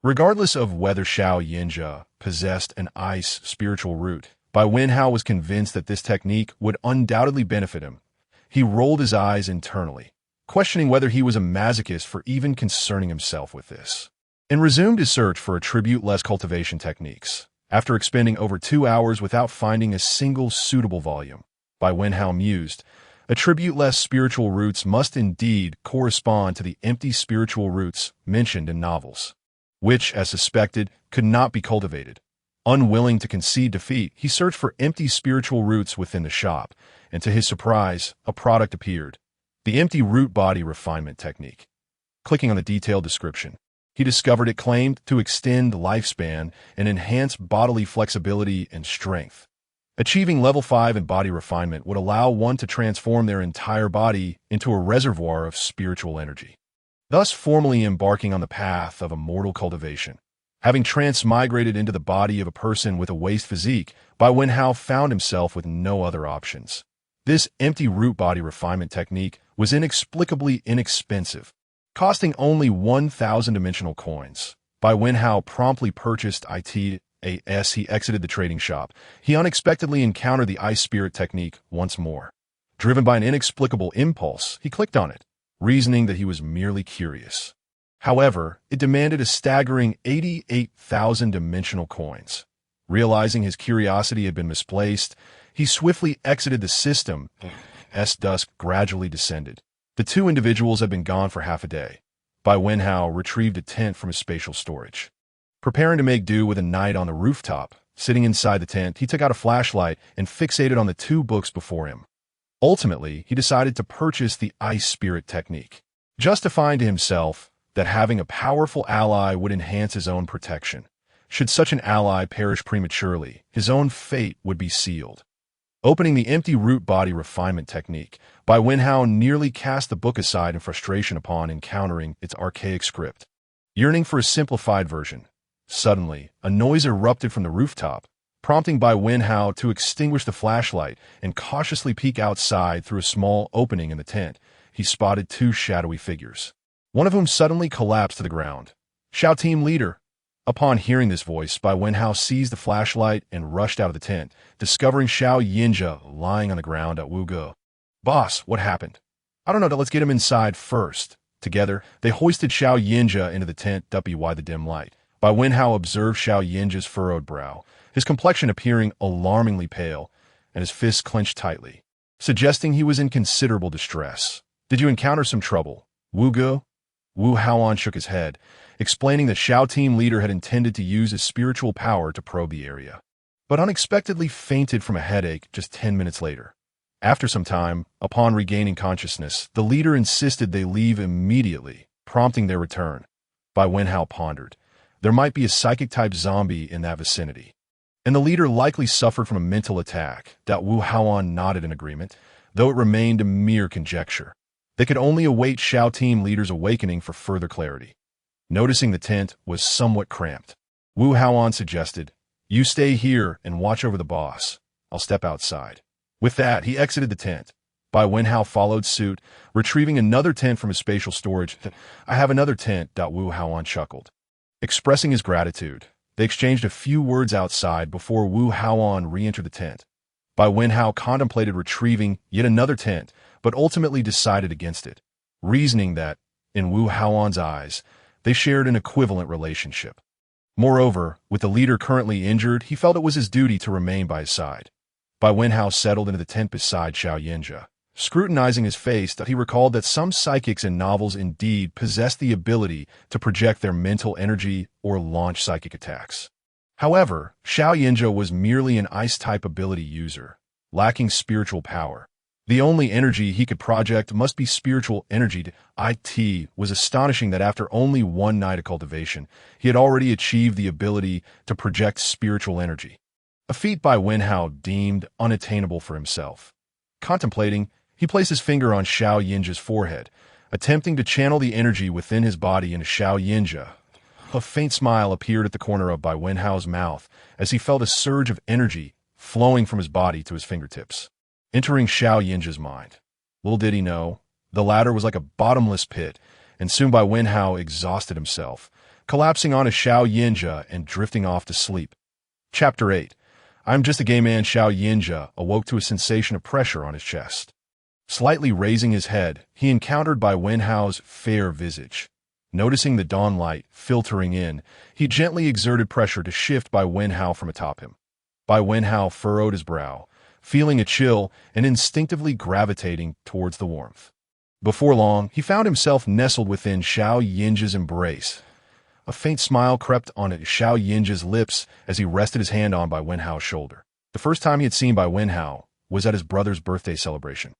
Regardless of whether Xiao Yinjia possessed an ice spiritual root, Bai Wenhao was convinced that this technique would undoubtedly benefit him. He rolled his eyes internally, questioning whether he was a masochist for even concerning himself with this, and resumed his search for attribute-less cultivation techniques. After expending over 2 hours without finding a single suitable volume, Bai Wenhao mused, attribute-less spiritual roots must indeed correspond to the empty spiritual roots mentioned in novels, which, as suspected, could not be cultivated. Unwilling to concede defeat, he searched for empty spiritual roots within the shop, and to his surprise, a product appeared. The empty root body refinement technique. Clicking on the detailed description, he discovered it claimed to extend lifespan and enhance bodily flexibility and strength. Achieving level 5 in body refinement would allow one to transform their entire body into a reservoir of spiritual energy, thus formally embarking on the path of immortal cultivation. Having transmigrated into the body of a person with a waste physique, Bai Wenhao found himself with no other options. This empty root body refinement technique was inexplicably inexpensive, costing only 1,000 dimensional coins. Bai Wenhao promptly purchased it. As he exited the trading shop, he unexpectedly encountered the ice spirit technique once more. Driven by an inexplicable impulse, he clicked on it, reasoning that he was merely curious. However, it demanded a staggering 88,000 dimensional coins. Realizing his curiosity had been misplaced, he swiftly exited the system as dusk gradually descended. The two individuals had been gone for half a day. Bai Wenhao retrieved a tent from his spatial storage. Preparing to make do with a night on the rooftop, sitting inside the tent, he took out a flashlight and fixated on the two books before him. Ultimately, he decided to purchase the ice spirit technique, justifying to himself that having a powerful ally would enhance his own protection. Should such an ally perish prematurely, his own fate would be sealed. Opening the empty root body refinement technique, Bai Wenhao nearly cast the book aside in frustration upon encountering its archaic script. Yearning for a simplified version, suddenly, a noise erupted from the rooftop, prompting Bai Wenhao to extinguish the flashlight and cautiously peek outside through a small opening in the tent. He spotted two shadowy figures, one of whom suddenly collapsed to the ground. "Shao team leader!" Upon hearing this voice, Bai Wenhao seized the flashlight and rushed out of the tent, discovering Xiao Yinja lying on the ground at Wuge. "Boss, what happened?" "I don't know, let's get him inside first." Together, they hoisted Xiao Yinja into the tent by the dim light. Bai Wenhao observed Xiao Yinja's furrowed brow, his complexion appearing alarmingly pale, and his fists clenched tightly, suggesting he was in considerable distress. "Did you encounter some trouble, Wuge?" Wu Haoan shook his head, explaining that Xiao team leader had intended to use his spiritual power to probe the area, but unexpectedly fainted from a headache just 10 minutes later. After some time, upon regaining consciousness, the leader insisted they leave immediately, prompting their return. Bai Wenhao pondered. There might be a psychic-type zombie in that vicinity, and the leader likely suffered from a mental attack. Wu Haoan nodded in agreement, though it remained a mere conjecture. They could only await Xiao team leader's awakening for further clarity. Noticing the tent was somewhat cramped, Wu Haoan suggested, "You stay here and watch over the boss. I'll step outside." With that, he exited the tent. Bai Wenhao followed suit, retrieving another tent from his spatial storage. "I have another tent," Wu Haoan chuckled. Expressing his gratitude, they exchanged a few words outside before Wu Haoan re-entered the tent. Bai Wenhao contemplated retrieving yet another tent, but ultimately decided against it, reasoning that, in Wu Haoan's eyes, they shared an equivalent relationship. Moreover, with the leader currently injured, he felt it was his duty to remain by his side. Bai Wenhao settled into the tent beside Xiao Yinja. Scrutinizing his face, he recalled that some psychics in novels indeed possessed the ability to project their mental energy or launch psychic attacks. However, Xiao Yinja was merely an ice-type ability user, lacking spiritual power. The only energy he could project must be spiritual energy. It was astonishing that after only one night of cultivation, he had already achieved the ability to project spiritual energy, a feat Bai Wenhao deemed unattainable for himself. Contemplating, he placed his finger on Xiao Yinja's forehead, attempting to channel the energy within his body into Xiao Yinja. A faint smile appeared at the corner of Bai Wenhao's mouth as he felt a surge of energy flowing from his body to his fingertips, entering Xiao Yinja's mind. Little did he know, the latter was like a bottomless pit, and soon Bai Wenhao exhausted himself, collapsing onto Xiao Yinja and drifting off to sleep. Chapter 8. I'm just a gay man. Xiao Yinja awoke to a sensation of pressure on his chest. Slightly raising his head, he encountered Bai Wenhao's fair visage. Noticing the dawn light filtering in, he gently exerted pressure to shift Bai Wenhao from atop him. Bai Wenhao furrowed his brow, feeling a chill and instinctively gravitating towards the warmth. Before long, he found himself nestled within Xiao Yinja's embrace. A faint smile crept on Xiao Yinja's lips as he rested his hand on Bai Wenhao's shoulder. The first time he had seen Bai Wenhao was at his brother's birthday celebration.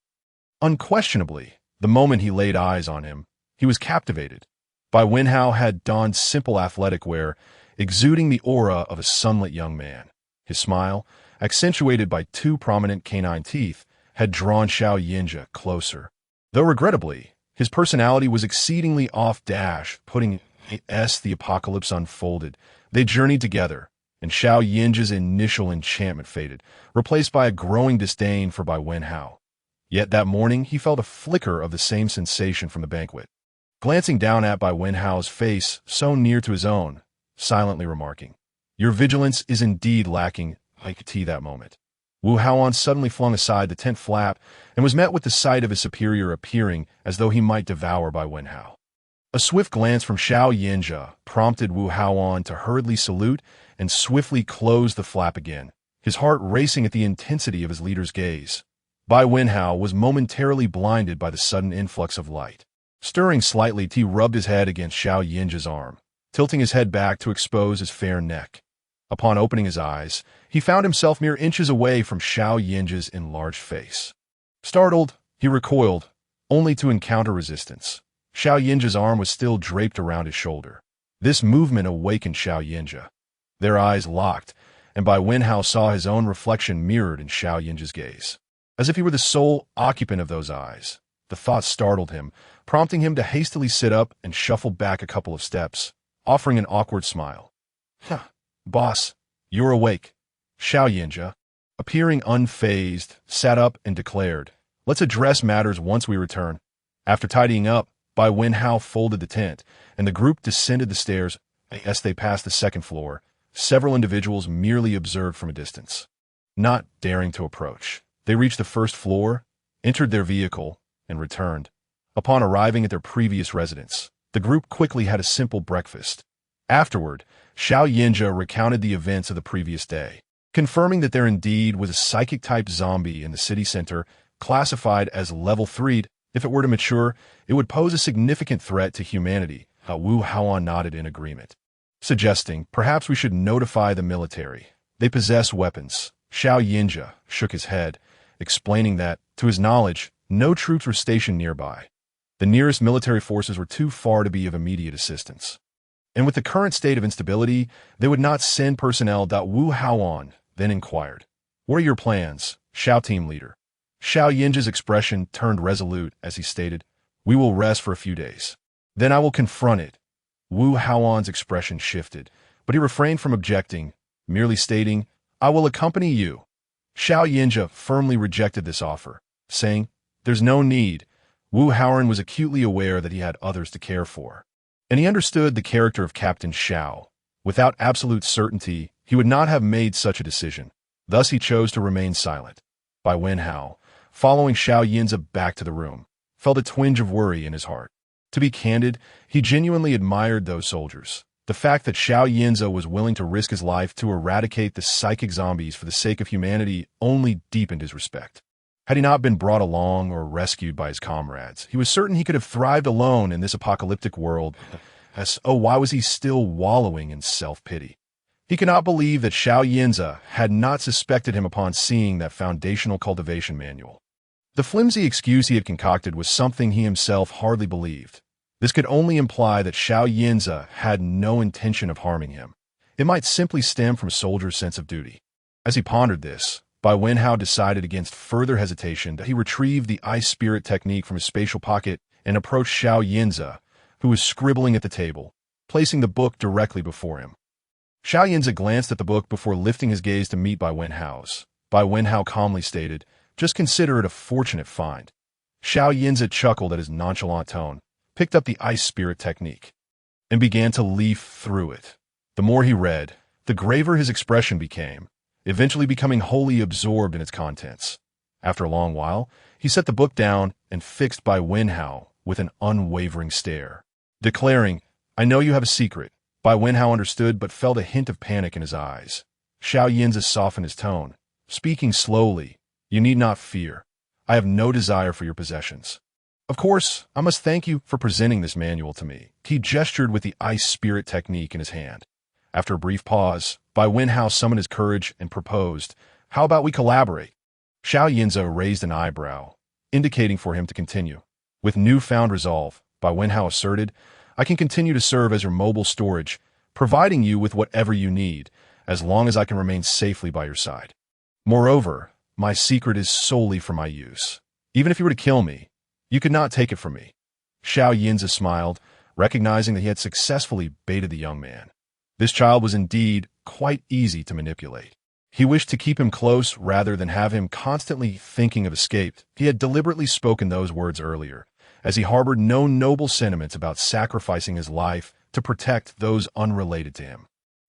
Unquestionably, the moment he laid eyes on him, he was captivated. Bai Wenhao had donned simple athletic wear, exuding the aura of a sunlit young man. His smile, accentuated by two prominent canine teeth, had drawn Xiao Yinja closer. Though regrettably, his personality was exceedingly off-dash, putting as the apocalypse unfolded. They journeyed together, and Xiao Yinja's initial enchantment faded, replaced by a growing disdain for Bai Wenhao. Yet that morning he felt a flicker of the same sensation from the banquet. Glancing down at Bai Wenhao's face, so near to his own, silently remarking, "Your vigilance is indeed lacking," I could see that moment. Wu Haoan suddenly flung aside the tent flap and was met with the sight of his superior appearing as though he might devour Bai Wenhao. A swift glance from Xiao Yinzhe prompted Wu Haoan to hurriedly salute and swiftly close the flap again, his heart racing at the intensity of his leader's gaze. Bai Wenhao was momentarily blinded by the sudden influx of light. Stirring slightly, he rubbed his head against Xiao Yinzhe's arm, tilting his head back to expose his fair neck. Upon opening his eyes, he found himself mere inches away from Xiao Yinzhe's enlarged face. Startled, he recoiled, only to encounter resistance. Xiao Yinzhe's arm was still draped around his shoulder. This movement awakened Xiao Yinzhe. Their eyes locked, and Bai Wenhao saw his own reflection mirrored in Xiao Yinzhe's gaze. As if he were the sole occupant of those eyes, the thought startled him, prompting him to hastily sit up and shuffle back a couple of steps, offering an awkward smile. "Boss, you're awake." Xiao Yinzhe, appearing unfazed, sat up and declared, "Let's address matters once we return." After tidying up, Bai Wenhao folded the tent, and the group descended the stairs. As they passed the second floor, several individuals merely observed from a distance. Not daring to approach, they reached the first floor, entered their vehicle, and returned. Upon arriving at their previous residence, the group quickly had a simple breakfast. Afterward, Xiao Yinzhe recounted the events of the previous day, confirming that there indeed was a psychic-type zombie in the city center, classified as level 3. If it were to mature, it would pose a significant threat to humanity. Wu Haoan nodded in agreement, suggesting perhaps we should notify the military. They possess weapons. Xiao Yinzhe shook his head, explaining that, to his knowledge, no troops were stationed nearby. The nearest military forces were too far to be of immediate assistance. And with the current state of instability, they would not send personnel. Wu Haoan then inquired, "What are your plans, Xiao team leader?" Xiao Yinzhe's expression turned resolute as he stated, "We will rest for a few days. Then I will confront it." Wu Haoan's expression shifted, but he refrained from objecting, merely stating, "I will accompany you." Xiao Yinzhe firmly rejected this offer, saying, "There's no need." Wu Haoan was acutely aware that he had others to care for, and he understood the character of Captain Xiao. Without absolute certainty, he would not have made such a decision. Thus he chose to remain silent. Bai Wenhao, following Xiao Yinzhe back to the room, felt a twinge of worry in his heart. To be candid, he genuinely admired those soldiers. The fact that Xiao Yinzhe was willing to risk his life to eradicate the psychic zombies for the sake of humanity only deepened his respect. Had he not been brought along or rescued by his comrades, he was certain he could have thrived alone in this apocalyptic world. Why was he still wallowing in self-pity? He could not believe that Xiao Yinzhe had not suspected him upon seeing that foundational cultivation manual. The flimsy excuse he had concocted was something he himself hardly believed. This could only imply that Xiao Yinzhe had no intention of harming him. It might simply stem from a soldier's sense of duty. As he pondered this, Bai Wenhao decided against further hesitation that he retrieved the ice spirit technique from his spatial pocket and approached Xiao Yinzhe, who was scribbling at the table, placing the book directly before him. Xiao Yinzhe glanced at the book before lifting his gaze to meet Bai Wenhao's. Bai Wenhao calmly stated, "Just consider it a fortunate find." Xiao Yinzhe chuckled at his nonchalant tone, picked up the ice spirit technique, and began to leaf through it. The more he read, the graver his expression became, eventually becoming wholly absorbed in its contents. After a long while, he set the book down and fixed Bai Wenhao with an unwavering stare, declaring, "I know you have a secret." Bai Wenhao understood but felt a hint of panic in his eyes. Xiao Yinzhe softened his tone, speaking slowly, "You need not fear. I have no desire for your possessions. Of course, I must thank you for presenting this manual to me." He gestured with the ice spirit technique in his hand. After a brief pause, Bai Wenhao summoned his courage and proposed, "How about we collaborate?" Xiao Yinzhe raised an eyebrow, indicating for him to continue. With newfound resolve, Bai Wenhao asserted, "I can continue to serve as your mobile storage, providing you with whatever you need, as long as I can remain safely by your side. Moreover, my secret is solely for my use. Even if you were to kill me, you could not take it from me." Xiao Yinzhe smiled, recognizing that he had successfully baited the young man. This child was indeed quite easy to manipulate. He wished to keep him close rather than have him constantly thinking of escape. He had deliberately spoken those words earlier, as he harbored no noble sentiments about sacrificing his life to protect those unrelated to him.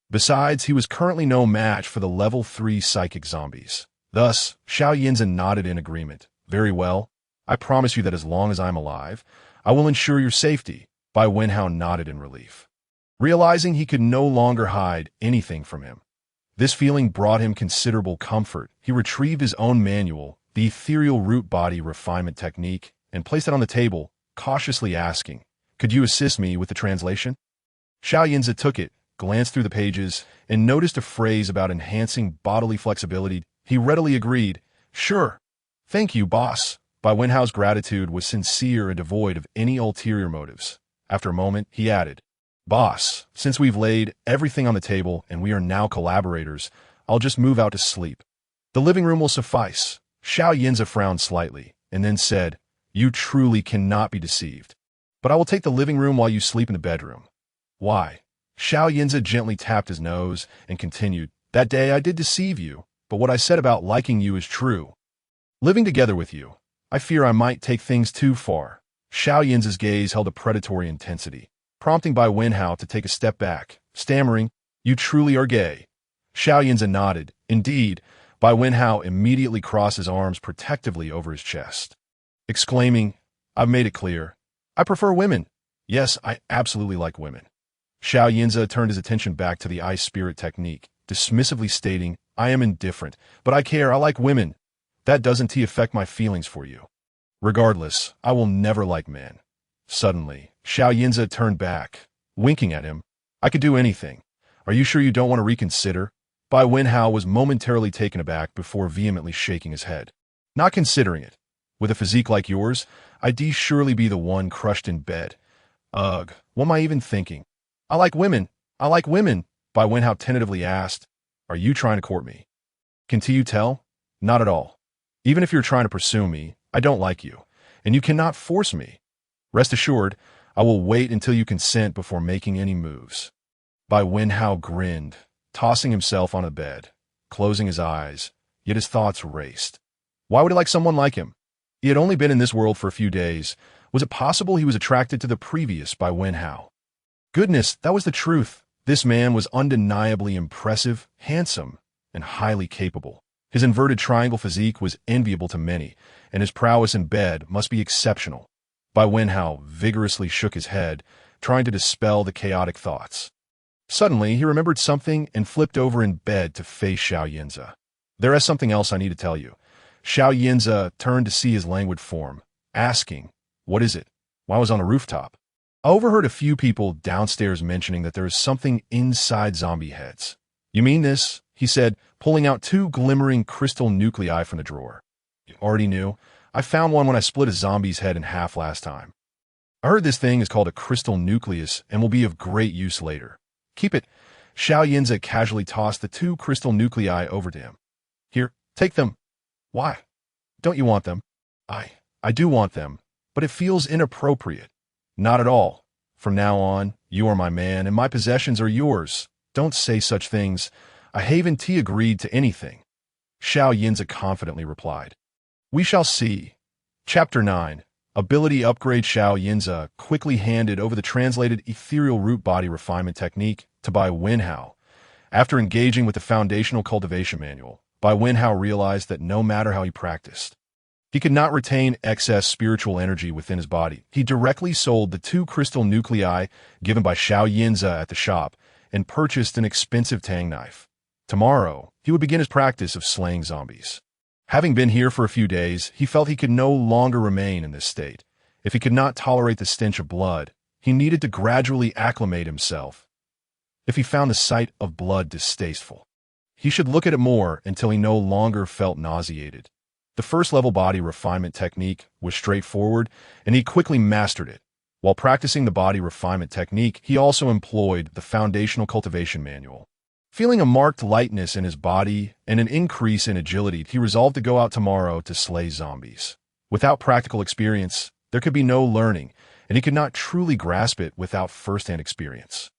Besides, he was currently no match for the level 3 psychic zombies. Thus, Xiao Yinza nodded in agreement. Very well. I promise you that as long as I'm alive, I will ensure your safety. Bai Wenhao nodded in relief. Realizing he could no longer hide anything from him, this feeling brought him considerable comfort. He retrieved his own manual, the Ethereal Root Body Refinement Technique, and placed it on the table, cautiously asking, "Could you assist me with the translation?" Xiao Yinza took it, glanced through the pages, and noticed a phrase about enhancing bodily flexibility. He readily agreed. "Sure. Thank you, boss." Bai Wenhao's gratitude was sincere and devoid of any ulterior motives. After a moment, he added, "Boss, since we've laid everything on the table and we are now collaborators, I'll just move out to sleep. The living room will suffice." Xiao Yinza frowned slightly, and then said, "You truly cannot be deceived. But I will take the living room while you sleep in the bedroom." "Why?" Xiao Yinza gently tapped his nose and continued, "That day I did deceive you, but what I said about liking you is true. Living together with you, I fear I might take things too far." Xiao Yinza's gaze held a predatory intensity, prompting Bai Wenhao to take a step back, stammering, "You truly are gay." Xiao Yinza nodded. Indeed, Bai Wenhao immediately crossed his arms protectively over his chest, exclaiming, "I've made it clear. I prefer women. Yes, I absolutely like women." Xiao Yinza turned his attention back to the ice spirit technique, dismissively stating, "I am indifferent, but I care. I like women. That doesn't affect my feelings for you. Regardless, I will never like men." Suddenly, Xiao Yinza turned back, winking at him. "I could do anything. Are you sure you don't want to reconsider?" Bai Wenhao was momentarily taken aback before vehemently shaking his head. "Not considering it. With a physique like yours, I'd surely be the one crushed in bed. Ugh, what am I even thinking? I like women. I like women." Bai Wenhao tentatively asked, "Are you trying to court me?" "Can you tell? Not at all. Even if you're trying to pursue me, I don't like you, and you cannot force me. Rest assured, I will wait until you consent before making any moves." Bai Wenhao grinned, tossing himself on a bed, closing his eyes, yet his thoughts raced. Why would he like someone like him? He had only been in this world for a few days. Was it possible he was attracted to the previous Bai Wenhao? Goodness, that was the truth. This man was undeniably impressive, handsome, and highly capable. His inverted triangle physique was enviable to many, and his prowess in bed must be exceptional. Bai Wenhao vigorously shook his head, trying to dispel the chaotic thoughts. Suddenly, he remembered something and flipped over in bed to face Xiao Yinza. "There is something else I need to tell you." Xiao Yinza turned to see his languid form, asking, "What is it?" "I was on a rooftop. I overheard a few people downstairs mentioning that there is something inside zombie heads." "You mean this?" he said, pulling out 2 glimmering crystal nuclei from the drawer. "You already knew. I found one when I split a zombie's head in half last time. I heard this thing is called a crystal nucleus and will be of great use later. Keep it." Xiao Yinza casually tossed the 2 crystal nuclei over to him. "Here, take them." "Why? Don't you want them?" I do want them, but it feels inappropriate." "Not at all. From now on, you are my man and my possessions are yours. Don't say such things. I haven't agreed to anything." Xiao Yinza confidently replied. "We shall see." Chapter 9. Ability Upgrade. Xiao Yinza quickly handed over the translated Ethereal Root Body Refinement Technique to Bai Wenhao. After engaging with the foundational cultivation manual, Bai Wenhao realized that no matter how he practiced, he could not retain excess spiritual energy within his body. He directly sold the 2 crystal nuclei given by Xiao Yinza at the shop and purchased an expensive tang knife. Tomorrow, he would begin his practice of slaying zombies. Having been here for a few days, he felt he could no longer remain in this state. If he could not tolerate the stench of blood, he needed to gradually acclimate himself. If he found the sight of blood distasteful, he should look at it more until he no longer felt nauseated. The first-level body refinement technique was straightforward, and he quickly mastered it. While practicing the body refinement technique, he also employed the foundational cultivation manual. Feeling a marked lightness in his body and an increase in agility, he resolved to go out tomorrow to slay zombies. Without practical experience, there could be no learning, and he could not truly grasp it without first-hand experience.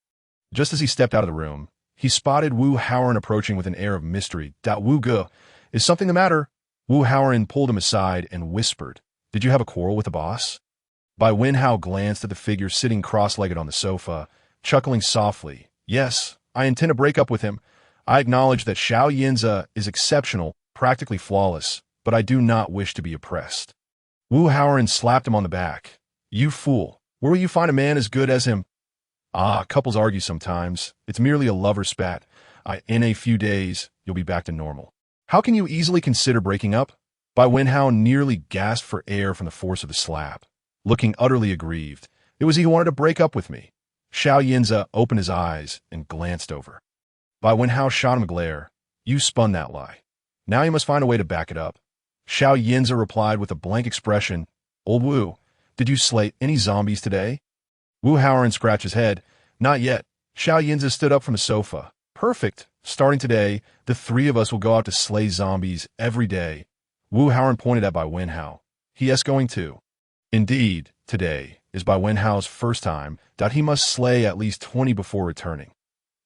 Just as he stepped out of the room, he spotted Wu Haoran approaching with an air of mystery. Wu Ge, is something the matter? Wu Haoran pulled him aside and whispered, Did you have a quarrel with the boss? Bai Wenhao glanced at the figure sitting cross-legged on the sofa, chuckling softly. Yes, I intend to break up with him. I acknowledge that Xiao Yinze is exceptional, practically flawless, but I do not wish to be oppressed. Wu Haoran slapped him on the back. You fool, where will you find a man as good as him? Ah, couples argue sometimes. It's merely a lover's spat. In a few days, you'll be back to normal. How can you easily consider breaking up? Bai Wenhao nearly gasped for air from the force of the slap. Looking utterly aggrieved, it was he who wanted to break up with me. Xiao Yinze opened his eyes and glanced over. Bai Wenhao shot him a glare. You spun that lie. Now you must find a way to back it up. Xiao Yinze replied with a blank expression. Old Wu, did you slay any zombies today? Wu Haoran scratched his head. Not yet. Xiao Yinze stood up from the sofa. Perfect. Starting today, the three of us will go out to slay zombies every day. Wu Haoran pointed at Bai Wenhao. He is going to. Indeed, today is Bai Wenhao's first time that he must slay at least 20 before returning.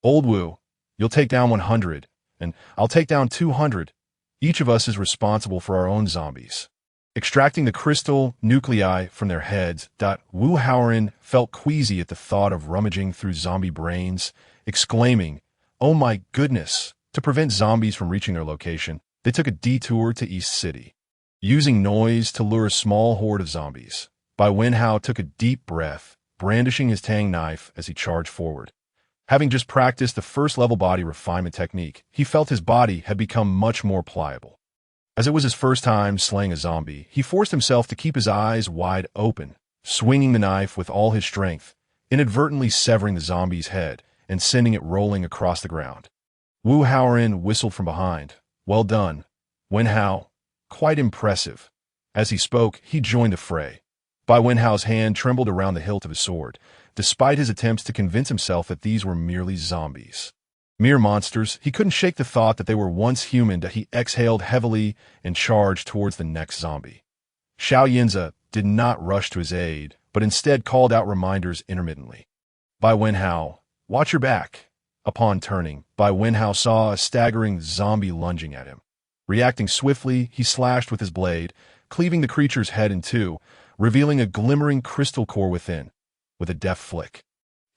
Old Wu, you'll take down 100, and I'll take down 200. Each of us is responsible for our own zombies. Extracting the crystal nuclei from their heads, Wu Haoran felt queasy at the thought of rummaging through zombie brains, exclaiming, Oh my goodness! To prevent zombies from reaching their location, they took a detour to East City. Using noise to lure a small horde of zombies, Bai Wenhao took a deep breath, brandishing his tang knife as he charged forward. Having just practiced the first-level body refinement technique, he felt his body had become much more pliable. As it was his first time slaying a zombie, he forced himself to keep his eyes wide open, swinging the knife with all his strength, inadvertently severing the zombie's head and sending it rolling across the ground. Wu Haoran whistled from behind. Well done, Wenhao. Quite impressive. As he spoke, he joined the fray. Bai Wenhao's hand trembled around the hilt of his sword, despite his attempts to convince himself that these were merely zombies. Mere monsters, he couldn't shake the thought that they were once human. That he exhaled heavily and charged towards the next zombie. Xiao Yinze did not rush to his aid, but instead called out reminders intermittently. Bai Wenhao, watch your back. Upon turning, Bai Wenhao saw a staggering zombie lunging at him. Reacting swiftly, he slashed with his blade, cleaving the creature's head in two, revealing a glimmering crystal core within. With a deft flick,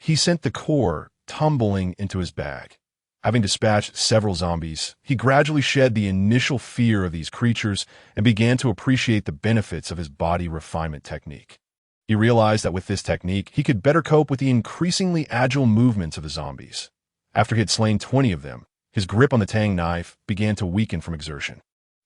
he sent the core tumbling into his bag. Having dispatched several zombies, he gradually shed the initial fear of these creatures and began to appreciate the benefits of his body refinement technique. He realized that with this technique, he could better cope with the increasingly agile movements of the zombies. After he had slain 20 of them, his grip on the tang knife began to weaken from exertion.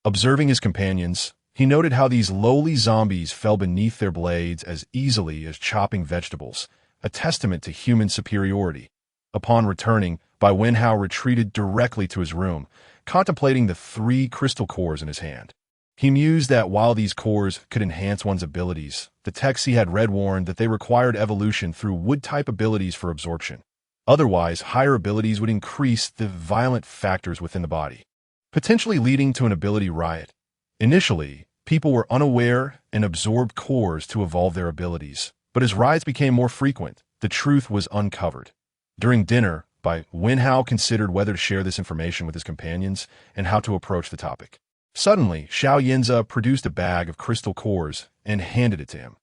Observing his companions, he noted how these lowly zombies fell beneath their blades as easily as chopping vegetables, a testament to human superiority. Upon returning, Bai Wenhao retreated directly to his room, contemplating the 3 crystal cores in his hand. He mused that while these cores could enhance one's abilities, the texts he had read warned that they required evolution through wood-type abilities for absorption. Otherwise, higher abilities would increase the violent factors within the body, potentially leading to an ability riot. Initially, people were unaware and absorbed cores to evolve their abilities, but as riots became more frequent, the truth was uncovered. During dinner, Bai Wenhao considered whether to share this information with his companions and how to approach the topic. Suddenly, Xiao Yinze produced a bag of crystal cores and handed it to him.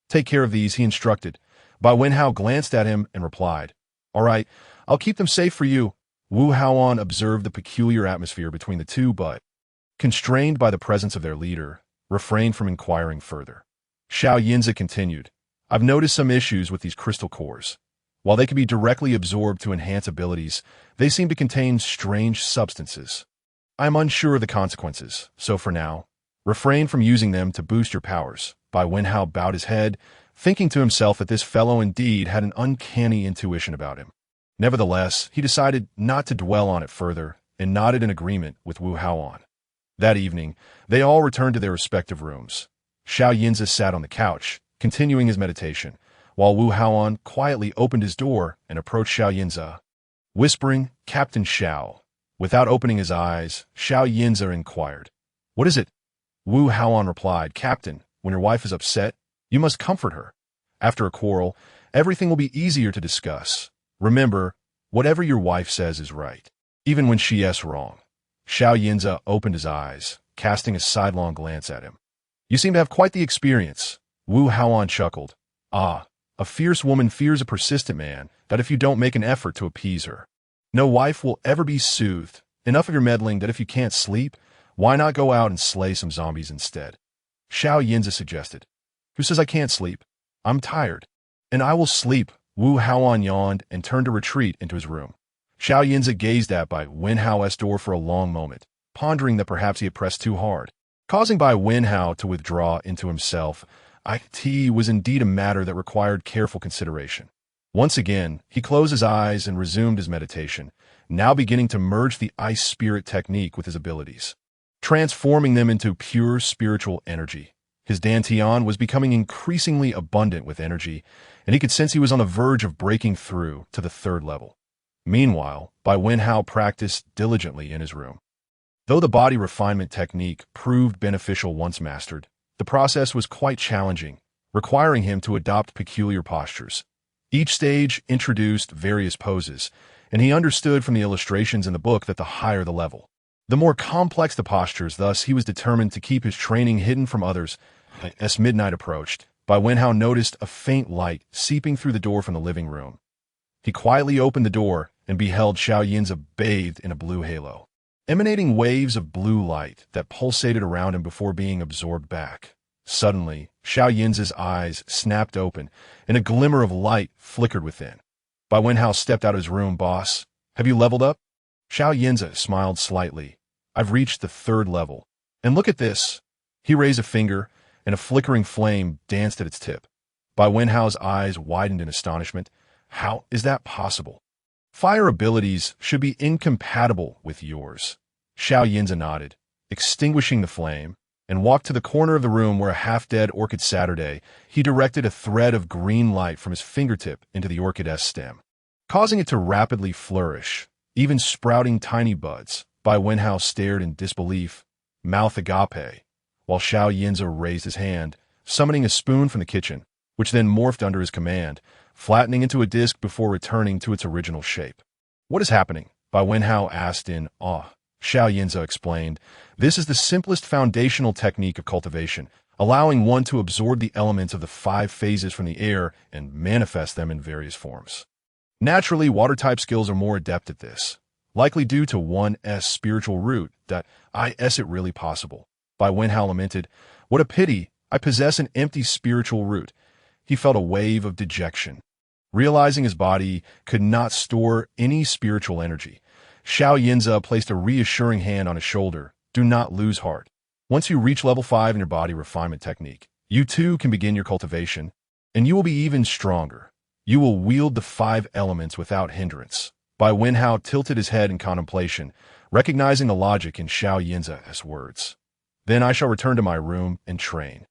Take care of these, he instructed. Bai Wenhao glanced at him and replied, All right, I'll keep them safe for you. Wu Haoran observed the peculiar atmosphere between the two, but, constrained by the presence of their leader, refrained from inquiring further. Xiao Yinze continued, I've noticed some issues with these crystal cores. While they can be directly absorbed to enhance abilities, they seem to contain strange substances. I'm unsure of the consequences, so for now, refrain from using them to boost your powers. Bai Wenhao bowed his head, thinking to himself that this fellow indeed had an uncanny intuition about him. Nevertheless, he decided not to dwell on it further and nodded in agreement with Wu Haoran. That evening, they all returned to their respective rooms. Xiao Yinze sat on the couch, continuing his meditation, while Wu Haoran quietly opened his door and approached Xiao Yinze, whispering, Captain Xiao. Without opening his eyes, Xiao Yinze inquired, What is it? Wu Haoran replied, Captain, when your wife is upset, you must comfort her. After a quarrel, everything will be easier to discuss. Remember, Whatever your wife says is right, even when she's wrong. Xiao Yinza opened his eyes, casting a sidelong glance at him. You seem to have quite the experience. Wu Haoan chuckled. Ah, a fierce woman fears a persistent man, that if you don't make an effort to appease her. No wife will ever be soothed. Enough of your meddling that if you can't sleep, why not go out and slay some zombies instead? Xiao Yinza suggested. Who says I can't sleep? I'm tired. And I will sleep. Wu Haoan yawned and turned to retreat into his room. Xiao Yinza gazed at Bai Wenhao's door for a long moment, pondering that perhaps he had pressed too hard, causing Bai Wenhao to withdraw into himself. It was indeed a matter that required careful consideration. Once again, he closed his eyes and resumed his meditation, now beginning to merge the ice spirit technique with his abilities, transforming them into pure spiritual energy. His dantian was becoming increasingly abundant with energy, and he could sense he was on the verge of breaking through to the third level. Meanwhile, Bai Wenhao practiced diligently in his room. Though the body refinement technique proved beneficial once mastered, the process was quite challenging, requiring him to adopt peculiar postures. Each stage introduced various poses, and he understood from the illustrations in the book that the higher the level, the more complex the postures. Thus, he was determined to keep his training hidden from others. As midnight approached, Bai Wenhao noticed a faint light seeping through the door from the living room. He quietly opened the door and beheld Xiao Yinza bathed in a blue halo, emanating waves of blue light that pulsated around him before being absorbed back. Suddenly, Xiao Yinza's eyes snapped open, and a glimmer of light flickered within. Bai Wenhao stepped out of his room. Boss, have you leveled up? Xiao Yinza smiled slightly. I've reached the third level. And look at this. He raised a finger, and a flickering flame danced at its tip. Bai Wenhao's eyes widened in astonishment. How is that possible? Fire abilities should be incompatible with yours. Xiao Yinza nodded, extinguishing the flame, and walked to the corner of the room where a half-dead orchid Saturday. He directed a thread of green light from his fingertip into the orchid's stem, causing it to rapidly flourish, even sprouting tiny buds. Bai Wenhao stared in disbelief, mouth agape, while Xiao Yinza raised his hand, summoning a spoon from the kitchen, which then morphed under his command, flattening into a disc before returning to its original shape. What is happening? Bai Wenhao asked in awe. Xiao Yinza explained, this is the simplest foundational technique of cultivation, allowing one to absorb the elements of the 5 phases from the air and manifest them in various forms. Naturally, water-type skills are more adept at this, likely due to one's spiritual root. Is it really possible? Bai Wenhao lamented, what a pity, I possess an empty spiritual root. He felt a wave of dejection, realizing his body could not store any spiritual energy. Xiao Yinza placed a reassuring hand on his shoulder. Do not lose heart. Once you reach level 5 in your body refinement technique, you too can begin your cultivation, and you will be even stronger. You will wield the 5 elements without hindrance. Bai Wenhao tilted his head in contemplation, recognizing the logic in Xiao Yinza's words. Then I shall return to my room and train.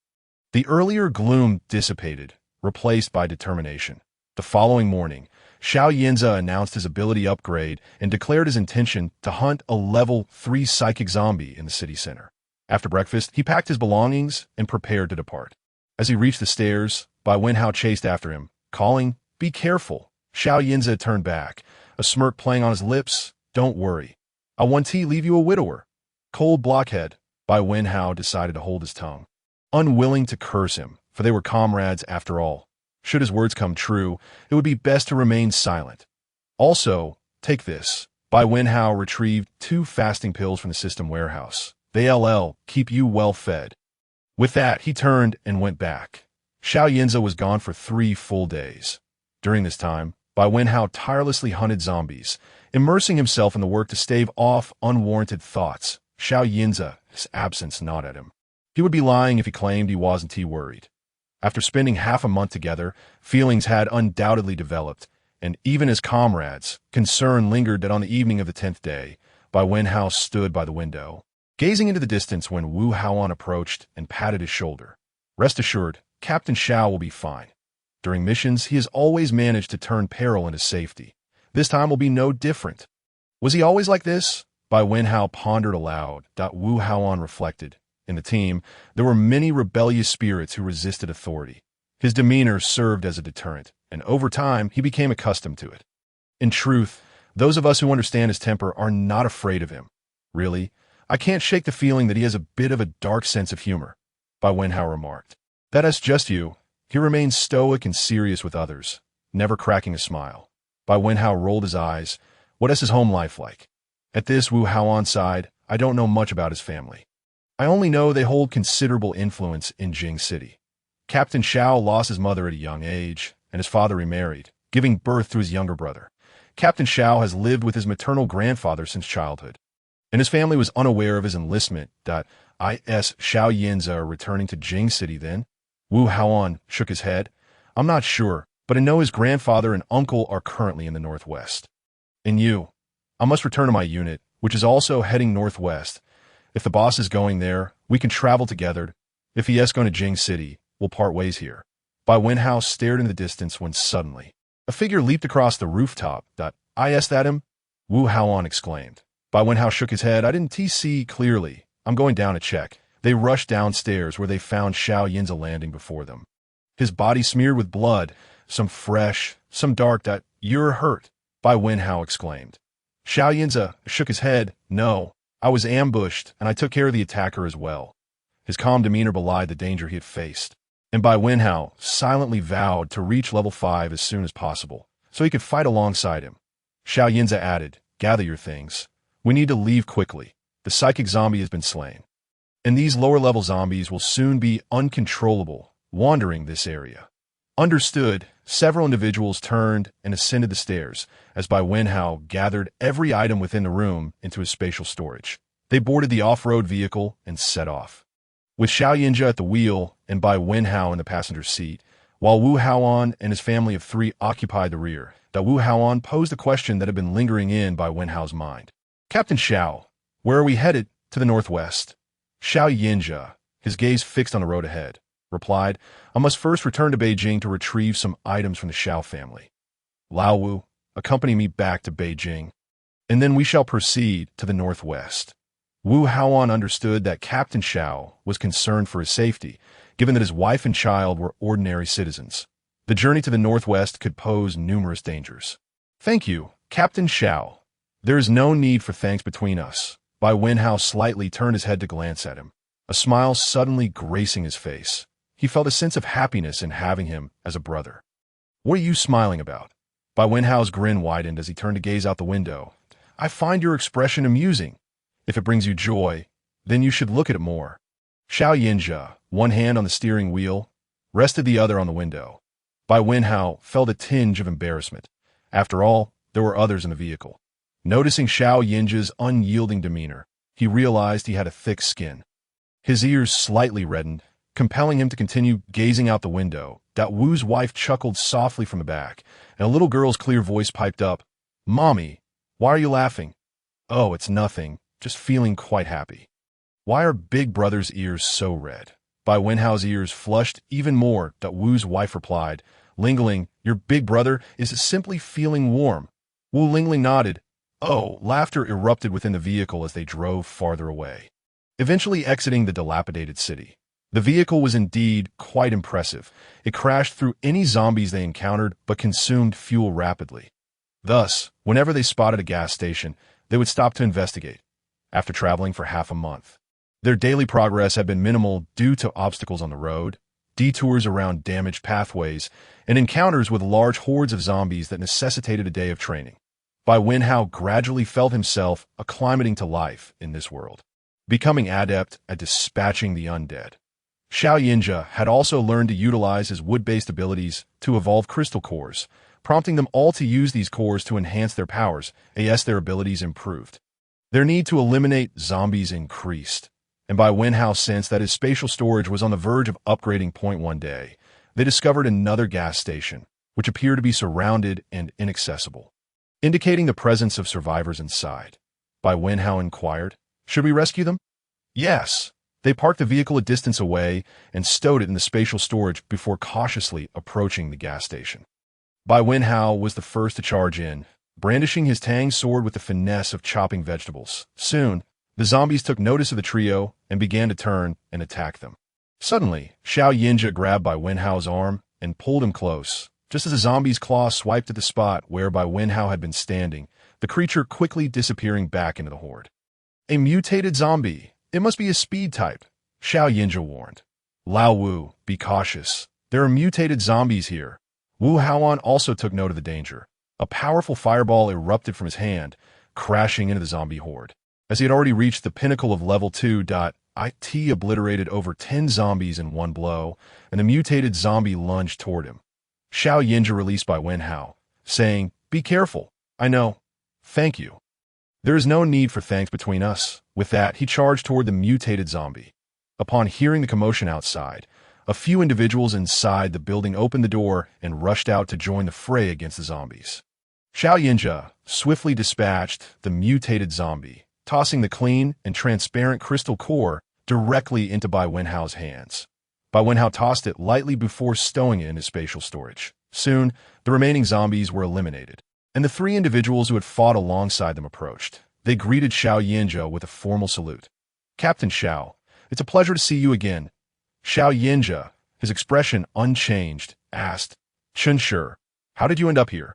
The earlier gloom dissipated, replaced by determination. The following morning, Xiao Yinza announced his ability upgrade and declared his intention to hunt a level 3 psychic zombie in the city center. After breakfast, he packed his belongings and prepared to depart. As he reached the stairs, Bai Wenhao chased after him, calling, "Be careful." Xiao Yinza turned back, a smirk playing on his lips. "Don't worry. I won't leave you a widower." Cold blockhead, Bai Wenhao decided to hold his tongue, unwilling to curse him, for they were comrades after all. Should his words come true, it would be best to remain silent. Also, take this. Bai Wenhao retrieved 2 fasting pills from the system warehouse. They'll keep you well fed. With that, he turned and went back. Xiao Yinza was gone for 3 full days. During this time, Bai Wenhao tirelessly hunted zombies, immersing himself in the work to stave off unwarranted thoughts. Xiao Yinza's absence gnawed at him. He would be lying if he claimed he wasn't worried. After spending half a month together, feelings had undoubtedly developed, and even as comrades, concern lingered that on the evening of the 10th day, Bai Wenhao stood by the window, gazing into the distance when Wu Haoan approached and patted his shoulder. Rest assured, Captain Xiao will be fine. During missions, he has always managed to turn peril into safety. This time will be no different. Was he always like this? Bai Wenhao pondered aloud. Wu Haoan reflected. In the team, there were many rebellious spirits who resisted authority. His demeanor served as a deterrent, and over time, he became accustomed to it. In truth, Those of us who understand his temper are not afraid of him. Really, I can't shake the feeling that he has a bit of a dark sense of humor, Bai Wenhao remarked. That's just you. He remains stoic and serious with others, never cracking a smile. Bai Wenhao rolled his eyes. What is his home life like? At this, Wu Haoan sighed. I don't know much about his family. I only know they hold considerable influence in Jing City. Captain Xiao lost his mother at a young age, and his father remarried, giving birth to his younger brother. Captain Xiao has lived with his maternal grandfather since childhood, and his family was unaware of his enlistment. Is Xiao Yinza returning to Jing City then? Wu Haoan shook his head. I'm not sure, but I know his grandfather and uncle are currently in the northwest. And you? I must return to my unit, which is also heading northwest. If the boss is going there, we can travel together. If he is going to Jing City, we'll part ways here. Bai Wenhao stared in the distance when suddenly a figure leaped across the rooftop. Is that him? Wu Haoan exclaimed. Bai Wenhao shook his head. I didn't see clearly. I'm going down to check. They rushed downstairs where they found Xiao Yinza landing before them. His body smeared with blood, some fresh, some dark. You're hurt, Bai Wenhao exclaimed. Xiao Yinza shook his head. No, I was ambushed, and I took care of the attacker as well. His calm demeanor belied the danger he had faced, and Bai Wenhao silently vowed to reach level 5 as soon as possible, so he could fight alongside him. Xiao Yinza added, gather your things. We need to leave quickly. The psychic zombie has been slain, and these lower-level zombies will soon be uncontrollable, wandering this area. Understood. Several individuals turned and ascended the stairs as Bai Wenhao gathered every item within the room into his spatial storage. They boarded the off-road vehicle and set off. With Xiao Yinja at the wheel and Bai Wenhao in the passenger seat, while Wu Haoan and his family of 3 occupied the rear, Wu Haoan posed a question that had been lingering in Bai Wenhao's mind. Captain Xiao, where are we headed? To the northwest. Xiao Yinja, his gaze fixed on the road ahead, replied, I must first return to Beijing to retrieve some items from the Xiao family. Lao Wu, accompany me back to Beijing, and then we shall proceed to the northwest. Wu Haoan understood that Captain Xiao was concerned for his safety, given that his wife and child were ordinary citizens. The journey to the northwest could pose numerous dangers. Thank you, Captain Xiao. There is no need for thanks between us. Bai Wenhao slightly turned his head to glance at him, a smile suddenly gracing his face. He felt a sense of happiness in having him as a brother. What are you smiling about? Bai Wenhao's grin widened as he turned to gaze out the window. I find your expression amusing. If it brings you joy, then you should look at it more. Xiao Yinja, one hand on the steering wheel, rested the other on the window. Bai Wenhao felt a tinge of embarrassment. After all, there were others in the vehicle. Noticing Xiao Yinja's unyielding demeanor, he realized he had a thick skin. His ears slightly reddened, compelling him to continue gazing out the window. Wu's wife chuckled softly from the back, and a little girl's clear voice piped up, Mommy, why are you laughing? Oh, it's nothing, just feeling quite happy. Why are Big Brother's ears so red? Bai Wenhao's ears flushed even more. Wu's wife replied, Lingling, your big brother is simply feeling warm. Wu Lingling nodded. Oh, laughter erupted within the vehicle as they drove farther away, eventually exiting the dilapidated city. The vehicle was indeed quite impressive. It crashed through any zombies they encountered but consumed fuel rapidly. Thus, whenever they spotted a gas station, they would stop to investigate. After traveling for half a month, their daily progress had been minimal due to obstacles on the road, detours around damaged pathways, and encounters with large hordes of zombies that necessitated a day of training. Bai Wenhao gradually felt himself acclimating to life in this world, becoming adept at dispatching the undead. Xiao Yinja had also learned to utilize his wood-based abilities to evolve crystal cores, prompting them all to use these cores to enhance their powers as their abilities improved. Their need to eliminate zombies increased, and Bai Wenhao sensed that his spatial storage was on the verge of upgrading. One day, they discovered another gas station, which appeared to be surrounded and inaccessible, indicating the presence of survivors inside. Bai Wenhao inquired, Should we rescue them? Yes. They parked the vehicle a distance away and stowed it in the spatial storage before cautiously approaching the gas station. Bai Wenhao was the first to charge in, brandishing his tang sword with the finesse of chopping vegetables. Soon, the zombies took notice of the trio and began to turn and attack them. Suddenly, Xiao Yinja grabbed Bai Wenhao's arm and pulled him close. Just as the zombie's claw swiped at the spot where Bai Wenhao had been standing, the creature quickly disappearing back into the horde. A mutated zombie. It must be a speed type, Xiao Yinja warned. Lao Wu, be cautious. There are mutated zombies here. Wu Haoan also took note of the danger. A powerful fireball erupted from his hand, crashing into the zombie horde. As he had already reached the pinnacle of level 2, it obliterated over 10 zombies in one blow, and the mutated zombie lunged toward him. Xiao Yinja released Bai Wenhao, saying, "Be careful. I know. Thank you." There is no need for thanks between us. With that, he charged toward the mutated zombie. Upon hearing the commotion outside, a few individuals inside the building opened the door and rushed out to join the fray against the zombies. Xiao Yinja swiftly dispatched the mutated zombie, tossing the clean and transparent crystal core directly into Bai Wenhao's hands. Bai Wenhao tossed it lightly before stowing it in his spatial storage. Soon, the remaining zombies were eliminated, and the three individuals who had fought alongside them approached. They greeted Xiao Yinja with a formal salute. "Captain Xiao, it's a pleasure to see you again." Xiao Yinja, his expression unchanged, asked, "Chen Shi, how did you end up here?"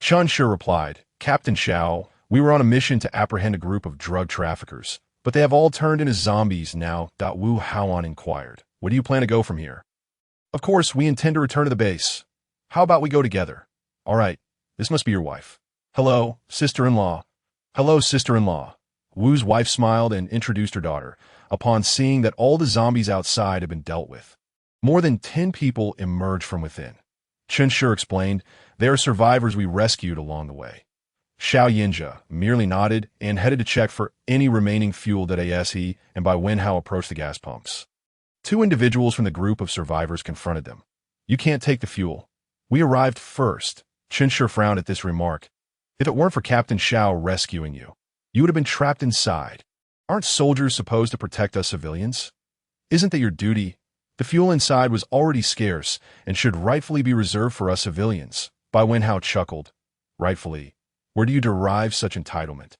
Chen Shi replied, "Captain Xiao, we were on a mission to apprehend a group of drug traffickers, but they have all turned into zombies now." Wu Haoan inquired, "Where do you plan to go from here?" "Of course, we intend to return to the base. How about we go together?" "All right, this must be your wife." "Hello, sister-in-law." "Hello, sister-in-law." Wu's wife smiled and introduced her daughter, upon seeing that all the zombies outside had been dealt with. More than 10 people emerged from within. Chen Shi explained, "They are survivors we rescued along the way." Xiao Yinja merely nodded and headed to check for any remaining fuel that he and Bai Wenhao approached the gas pumps. Two individuals from the group of survivors confronted them. "You can't take the fuel. We arrived first." Chen Shi frowned at this remark. "If it weren't for Captain Xiao rescuing you, you would have been trapped inside. Aren't soldiers supposed to protect us civilians? Isn't that your duty? The fuel inside was already scarce and should rightfully be reserved for us civilians." Bai Wenhao chuckled. "Rightfully? Where do you derive such entitlement?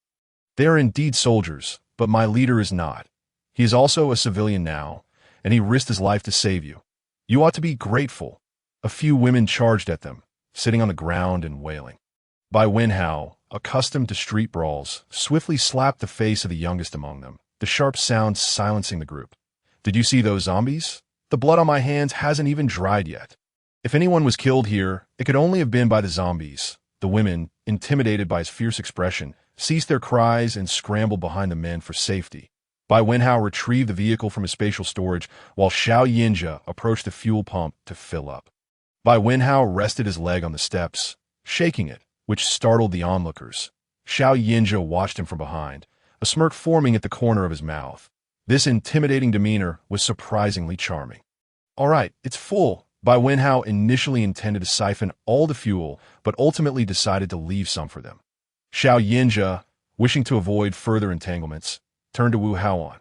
They are indeed soldiers, but my leader is not. He is also a civilian now, and he risked his life to save you. You ought to be grateful." A few women charged at them, sitting on the ground and wailing. Bai Wenhao, accustomed to street brawls, swiftly slapped the face of the youngest among them, the sharp sound silencing the group. "Did you see those zombies? The blood on my hands hasn't even dried yet. If anyone was killed here, it could only have been by the zombies." The women, intimidated by his fierce expression, ceased their cries and scrambled behind the men for safety. Bai Wenhao retrieved the vehicle from his spatial storage, while Xiao Yinja approached the fuel pump to fill up. Bai Wenhao rested his leg on the steps, shaking it, which startled the onlookers. Xiao Yinja watched him from behind, a smirk forming at the corner of his mouth. This intimidating demeanor was surprisingly charming. "All right, it's full." Bai Wenhao initially intended to siphon all the fuel, but ultimately decided to leave some for them. Xiao Yinja, wishing to avoid further entanglements, turned to Wu Haoan.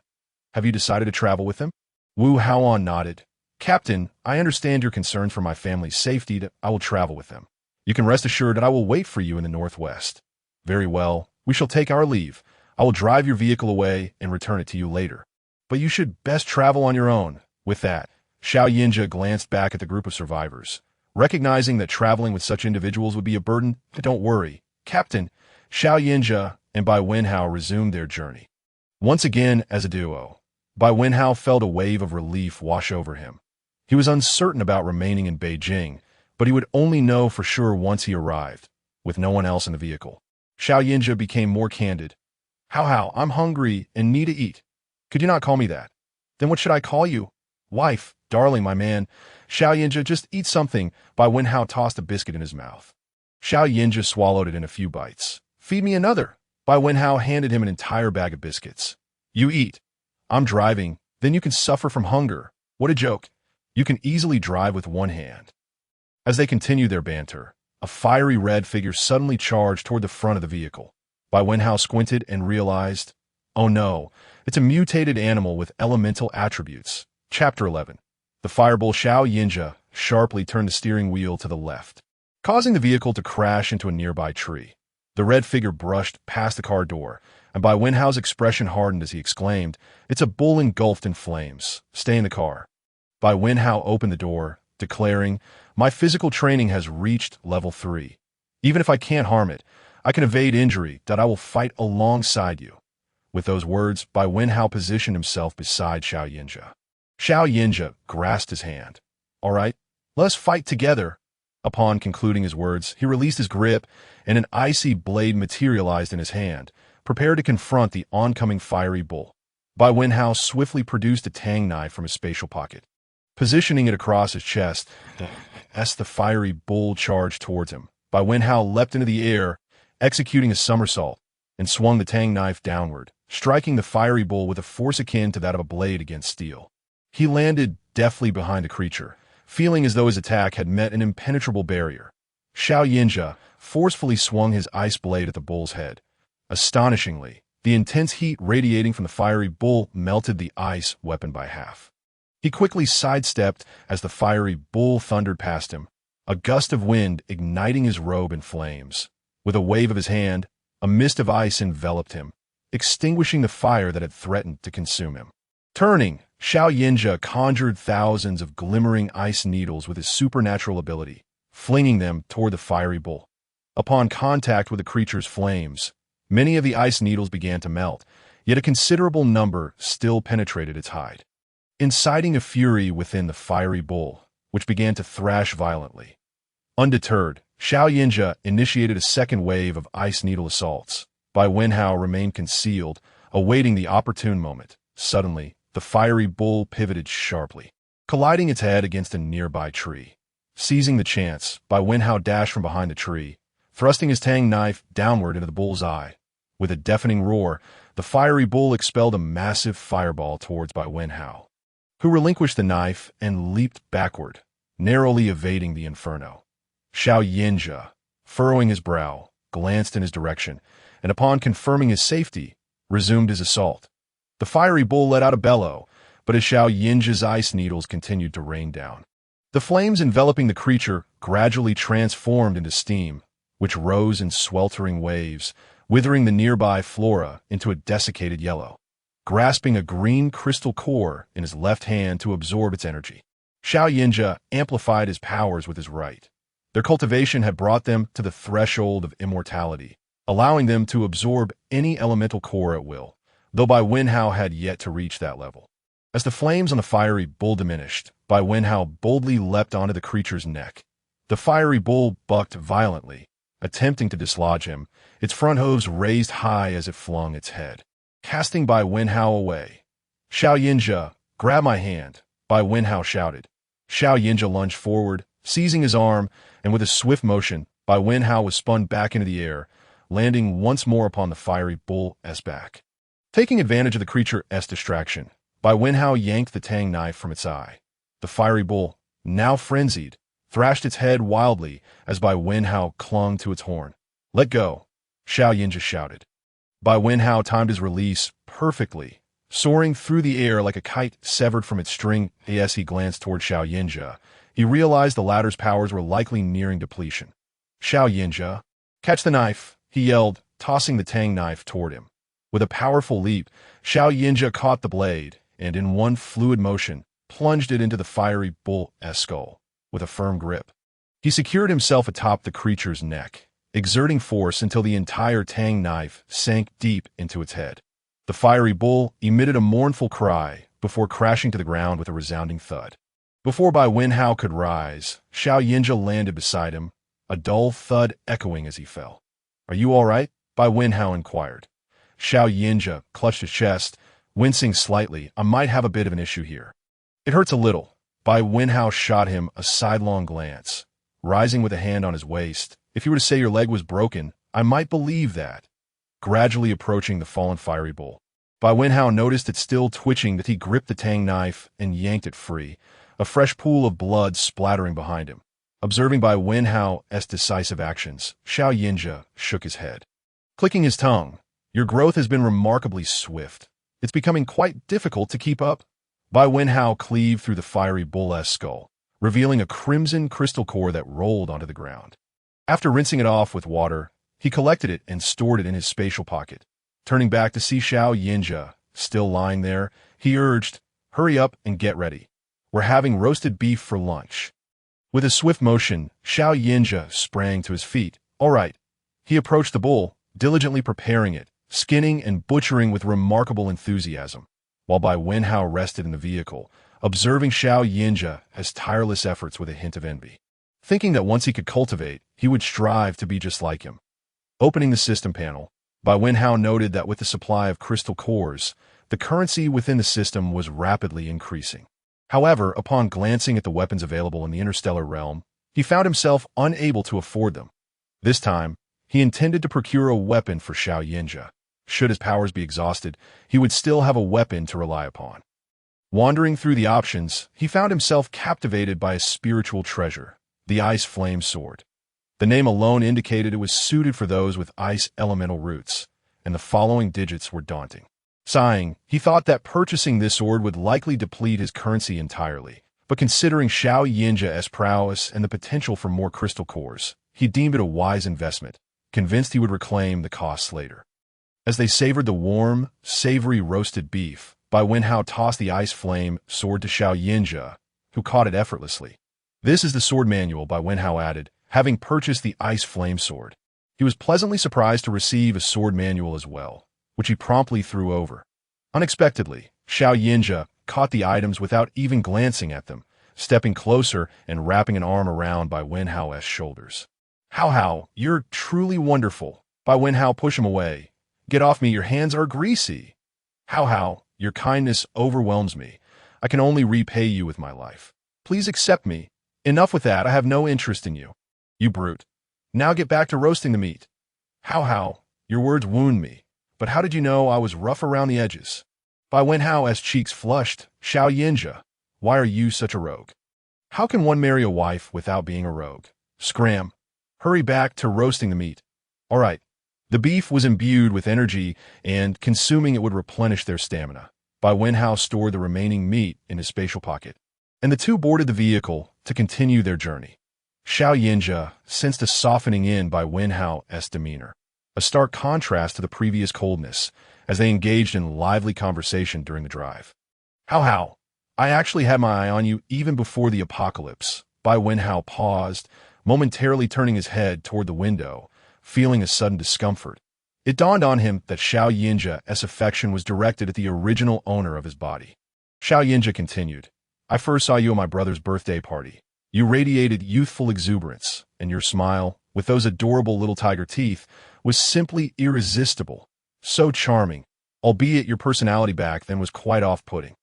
"Have you decided to travel with him?" Wu Haoan nodded. "Captain, I understand your concern for my family's safety. I will travel with them. You can rest assured that I will wait for you in the northwest." "Very well, we shall take our leave. I will drive your vehicle away and return it to you later. But you should best travel on your own." With that, Xiao Yinja glanced back at the group of survivors, recognizing that traveling with such individuals would be a burden. "Don't worry, Captain." Xiao Yinja and Bai Wenhao resumed their journey. Once again as a duo, Bai Wenhao felt a wave of relief wash over him. He was uncertain about remaining in Beijing, but he would only know for sure once he arrived, with no one else in the vehicle. Xiao Yinja became more candid. How, I'm hungry and need to eat. Could you not call me that?" "Then what should I call you?" "Wife, darling, my man." Xiao Yinja, "Just eat something." Bai Wenhao tossed a biscuit in his mouth. Xiao Yinja swallowed it in a few bites. "Feed me another." Bai Wenhao handed him an entire bag of biscuits. "You eat. I'm driving, then you can suffer from hunger." "What a joke. You can easily drive with one hand." As they continued their banter, a fiery red figure suddenly charged toward the front of the vehicle. Bai Wenhao squinted and realized, oh no, it's a mutated animal with elemental attributes. Chapter 11. The fireball Xiao Yinja sharply turned the steering wheel to the left, causing the vehicle to crash into a nearby tree. The red figure brushed past the car door, and Bai Wenhao's expression hardened as he exclaimed, "It's a bull engulfed in flames. Stay in the car." Bai Wenhao opened the door, declaring, "My physical training has reached level 3. Even if I can't harm it, I can evade injury, that I will fight alongside you." With those words, Bai Wenhao positioned himself beside Xiao Yinja. Xiao Yinja grasped his hand. "All right, let us fight together." Upon concluding his words, he released his grip, and an icy blade materialized in his hand, prepared to confront the oncoming fiery bull. Bai Wenhao swiftly produced a tang knife from his spatial pocket. Positioning it across his chest, as the fiery bull charged towards him, Bai Wenhao leapt into the air, executing a somersault, and swung the tang knife downward, striking the fiery bull with a force akin to that of a blade against steel. He landed deftly behind the creature, feeling as though his attack had met an impenetrable barrier. Xiao Yinja forcefully swung his ice blade at the bull's head. Astonishingly, the intense heat radiating from the fiery bull melted the ice weapon by half. He quickly sidestepped as the fiery bull thundered past him, a gust of wind igniting his robe in flames. With a wave of his hand, a mist of ice enveloped him, extinguishing the fire that had threatened to consume him. Turning, Xiao Yinja conjured thousands of glimmering ice needles with his supernatural ability, flinging them toward the fiery bull. Upon contact with the creature's flames, many of the ice needles began to melt, yet a considerable number still penetrated its hide, inciting a fury within the fiery bull, which began to thrash violently. Undeterred, Xiao Yinja initiated a second wave of ice needle assaults. Bai Wenhao remained concealed, awaiting the opportune moment. Suddenly, the fiery bull pivoted sharply, colliding its head against a nearby tree. Seizing the chance, Bai Wenhao dashed from behind the tree, thrusting his tang knife downward into the bull's eye. With a deafening roar, the fiery bull expelled a massive fireball towards Bai Wenhao, who relinquished the knife and leaped backward, narrowly evading the inferno. Xiao Yinja, furrowing his brow, glanced in his direction, and upon confirming his safety, resumed his assault. The fiery bull let out a bellow, but as Xiao Yinja's ice needles continued to rain down, the flames enveloping the creature gradually transformed into steam, which rose in sweltering waves, withering the nearby flora into a desiccated yellow. Grasping a green crystal core in his left hand to absorb its energy, Xiao Yinja amplified his powers with his right. Their cultivation had brought them to the threshold of immortality, allowing them to absorb any elemental core at will, though Bai Wenhao had yet to reach that level. As the flames on the fiery bull diminished, Bai Wenhao boldly leapt onto the creature's neck. The fiery bull bucked violently, attempting to dislodge him, its front hooves raised high as it flung its head, casting Bai Wenhao away. "Xiao Yinja, grab my hand," Bai Wenhao shouted. Xiao Yinja lunged forward, seizing his arm, and with a swift motion, Bai Wenhao was spun back into the air, landing once more upon the fiery bull's back. Taking advantage of the creature's distraction, Bai Wenhao yanked the tang knife from its eye. The fiery bull, now frenzied, thrashed its head wildly as Bai Wenhao clung to its horn. "Let go," Xiao Yinja shouted. Bai Wenhao timed his release perfectly, soaring through the air like a kite severed from its string. As he glanced toward Xiao Yinja, he realized the latter's powers were likely nearing depletion. "Xiao Yinja, catch the knife," he yelled, tossing the tang knife toward him. With a powerful leap, Xiao Yinja caught the blade, and in one fluid motion, plunged it into the fiery bull's skull. With a firm grip, he secured himself atop the creature's neck, exerting force until the entire tang knife sank deep into its head. The fiery bull emitted a mournful cry before crashing to the ground with a resounding thud. Before Bai Wenhao could rise, Xiao Yinja landed beside him, a dull thud echoing as he fell. "Are you all right?" Bai Wenhao inquired. Xiao Yinja clutched his chest, wincing slightly. "I might have a bit of an issue here." "It hurts a little." Bai Wenhao shot him a sidelong glance, rising with a hand on his waist. "If you were to say your leg was broken, I might believe that." Gradually approaching the fallen fiery bull, Bai Wenhao noticed it still twitching that he gripped the tang knife and yanked it free, a fresh pool of blood splattering behind him. Observing Bai Wenhao's decisive actions, Xiao Yinja shook his head, clicking his tongue. "Your growth has been remarkably swift. It's becoming quite difficult to keep up." Bai Wenhao cleaved through the fiery bull's skull, revealing a crimson crystal core that rolled onto the ground. After rinsing it off with water, he collected it and stored it in his spatial pocket. Turning back to see Xiao Yinja still lying there, he urged, "Hurry up and get ready. We're having roasted beef for lunch." With a swift motion, Xiao Yinja sprang to his feet. "All right," He approached the bull, diligently preparing it, skinning and butchering with remarkable enthusiasm, while Bai Wenhao rested in the vehicle, observing Xiao Yinja's tireless efforts with a hint of envy. Thinking that once he could cultivate, he would strive to be just like him. Opening the system panel, Bai Wenhao noted that with the supply of crystal cores, the currency within the system was rapidly increasing. However, upon glancing at the weapons available in the interstellar realm, he found himself unable to afford them. This time, he intended to procure a weapon for Xiao Yinja. Should his powers be exhausted, he would still have a weapon to rely upon. Wandering through the options, he found himself captivated by a spiritual treasure, the Ice Flame Sword. The name alone indicated it was suited for those with ice elemental roots, and the following digits were daunting. Sighing, he thought that purchasing this sword would likely deplete his currency entirely, but considering Xiao Yinja's prowess and the potential for more crystal cores, he deemed it a wise investment, convinced he would reclaim the costs later. As they savored the warm, savory roasted beef, Bai Wenhao tossed the ice flame sword to Xiao Yinja, who caught it effortlessly. "This is the sword manual," Bai Wenhao added, having purchased the ice flame sword. He was pleasantly surprised to receive a sword manual as well, which he promptly threw over. Unexpectedly, Xiao Yinja caught the items without even glancing at them, stepping closer and wrapping an arm around Bai Wenhao's shoulders. "How, you're truly wonderful." Bai Wenhao pushed him away. "Get off me, your hands are greasy." How, your kindness overwhelms me. I can only repay you with my life. Please accept me. Enough with that, I have no interest in you. You brute. Now get back to roasting the meat. How, your words wound me. But how did you know I was rough around the edges? Bai Wenhao's cheeks flushed. "Xiao Yinja, why are you such a rogue? How can one marry a wife without being a rogue? Scram. Hurry back to roasting the meat." All right. The beef was imbued with energy, and consuming it would replenish their stamina. Bai Wenhao stored the remaining meat in his spatial pocket, and the two boarded the vehicle to continue their journey. Xiao Yinja sensed a softening in Bai Wenhao's demeanor, a stark contrast to the previous coldness, as they engaged in lively conversation during the drive. How, I actually had my eye on you even before the apocalypse." Bai Wenhao paused, momentarily turning his head toward the window, feeling a sudden discomfort. It dawned on him that Xiao Yinja's affection was directed at the original owner of his body. Xiao Yinja continued, "I first saw you at my brother's birthday party. You radiated youthful exuberance, and your smile, with those adorable little tiger teeth, was simply irresistible. So charming, albeit your personality back then was quite off-putting."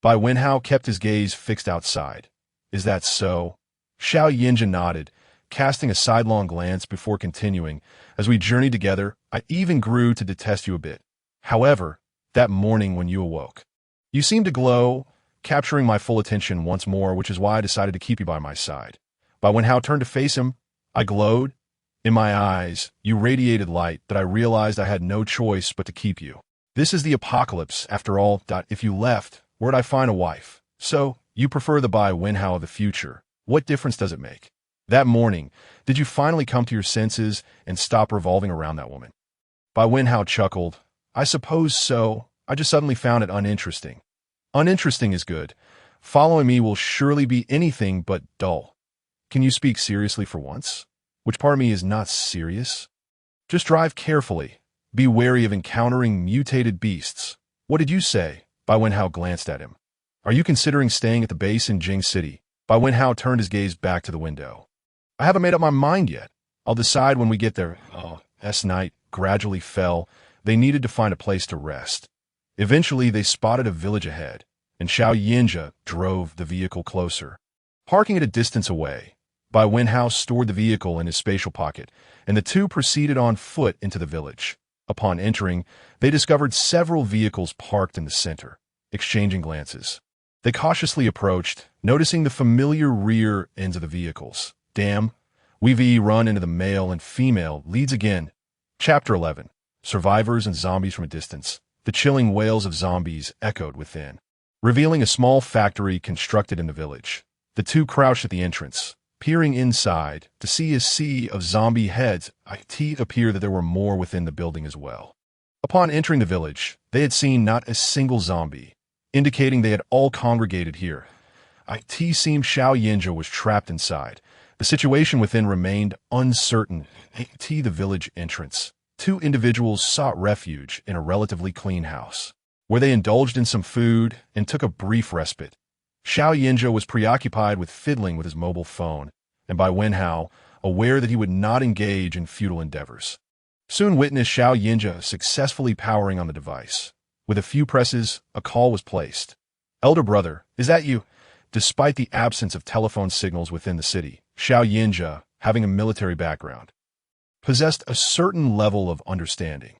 Bai Wenhao kept his gaze fixed outside. "Is that so?" Xiao Yinja nodded, casting a sidelong glance before continuing. "As we journeyed together, I even grew to detest you a bit. However, that morning when you awoke, you seemed to glow, capturing my full attention once more, which is why I decided to keep you by my side." Bai Wenhao turned to face him. "I glowed? In my eyes, you radiated light that I realized I had no choice but to keep you. This is the apocalypse, after all. If you left, where'd I find a wife? So, you prefer the Bai Wenhao of the future. What difference does it make? That morning, did you finally come to your senses and stop revolving around that woman?" Bai Wenhao chuckled. "I suppose so. I just suddenly found it uninteresting." "Uninteresting is good. Following me will surely be anything but dull. Can you speak seriously for once? Which part of me is not serious? Just drive carefully. Be wary of encountering mutated beasts." "What did you say?" Bai Wenhao glanced at him. "Are you considering staying at the base in Jing City?" Bai Wenhao turned his gaze back to the window. "I haven't made up my mind yet. I'll decide when we get there." As night gradually fell, they needed to find a place to rest. Eventually, they spotted a village ahead, and Xiao Yinja drove the vehicle closer. Parking it a distance away, Bai Wenhao stored the vehicle in his spatial pocket, and the two proceeded on foot into the village. Upon entering, they discovered several vehicles parked in the center, exchanging glances. They cautiously approached, noticing the familiar rear ends of the vehicles. "Damn, we've run into the male and female leads again." Chapter 11. Survivors and Zombies from a Distance. The chilling wails of zombies echoed within, revealing a small factory constructed in the village. The two crouched at the entrance, peering inside to see a sea of zombie heads. It appeared that there were more within the building as well. Upon entering the village, they had seen not a single zombie, indicating they had all congregated here. It seemed Xiao Yinja was trapped inside, The situation within remained uncertain. At the village entrance, two individuals sought refuge in a relatively clean house, where they indulged in some food and took a brief respite. Xiao Yinja was preoccupied with fiddling with his mobile phone, and Bai Wenhao, aware that he would not engage in futile endeavors, soon witnessed Xiao Yinja successfully powering on the device. With a few presses, a call was placed. "Elder brother, is that you?" Despite the absence of telephone signals within the city, Xiao Yinja, having a military background, possessed a certain level of understanding.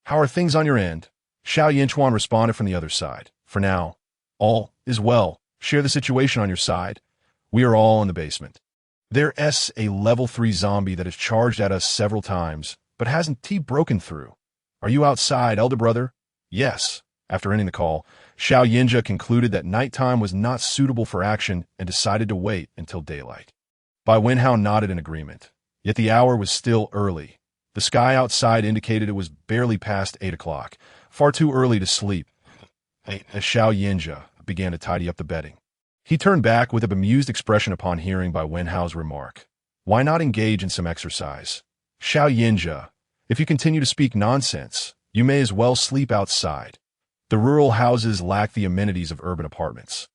"How are things on your end?" Xiao Yinchuan responded from the other side. "For now, all is well. Share the situation on your side. We are all in the basement. There's a level 3 zombie that has charged at us several times, but hasn't broken through. Are you outside, elder brother?" "Yes." After ending the call, Xiao Yinja concluded that nighttime was not suitable for action and decided to wait until daylight. Bai Wenhao nodded in agreement. Yet the hour was still early. The sky outside indicated it was barely past 8 o'clock, far too early to sleep. As Xiao Yinja began to tidy up the bedding, he turned back with a bemused expression upon hearing Bai Wenhao's remark. "Why not engage in some exercise? Xiao Yinja, if you continue to speak nonsense, you may as well sleep outside." The rural houses lacked the amenities of urban apartments,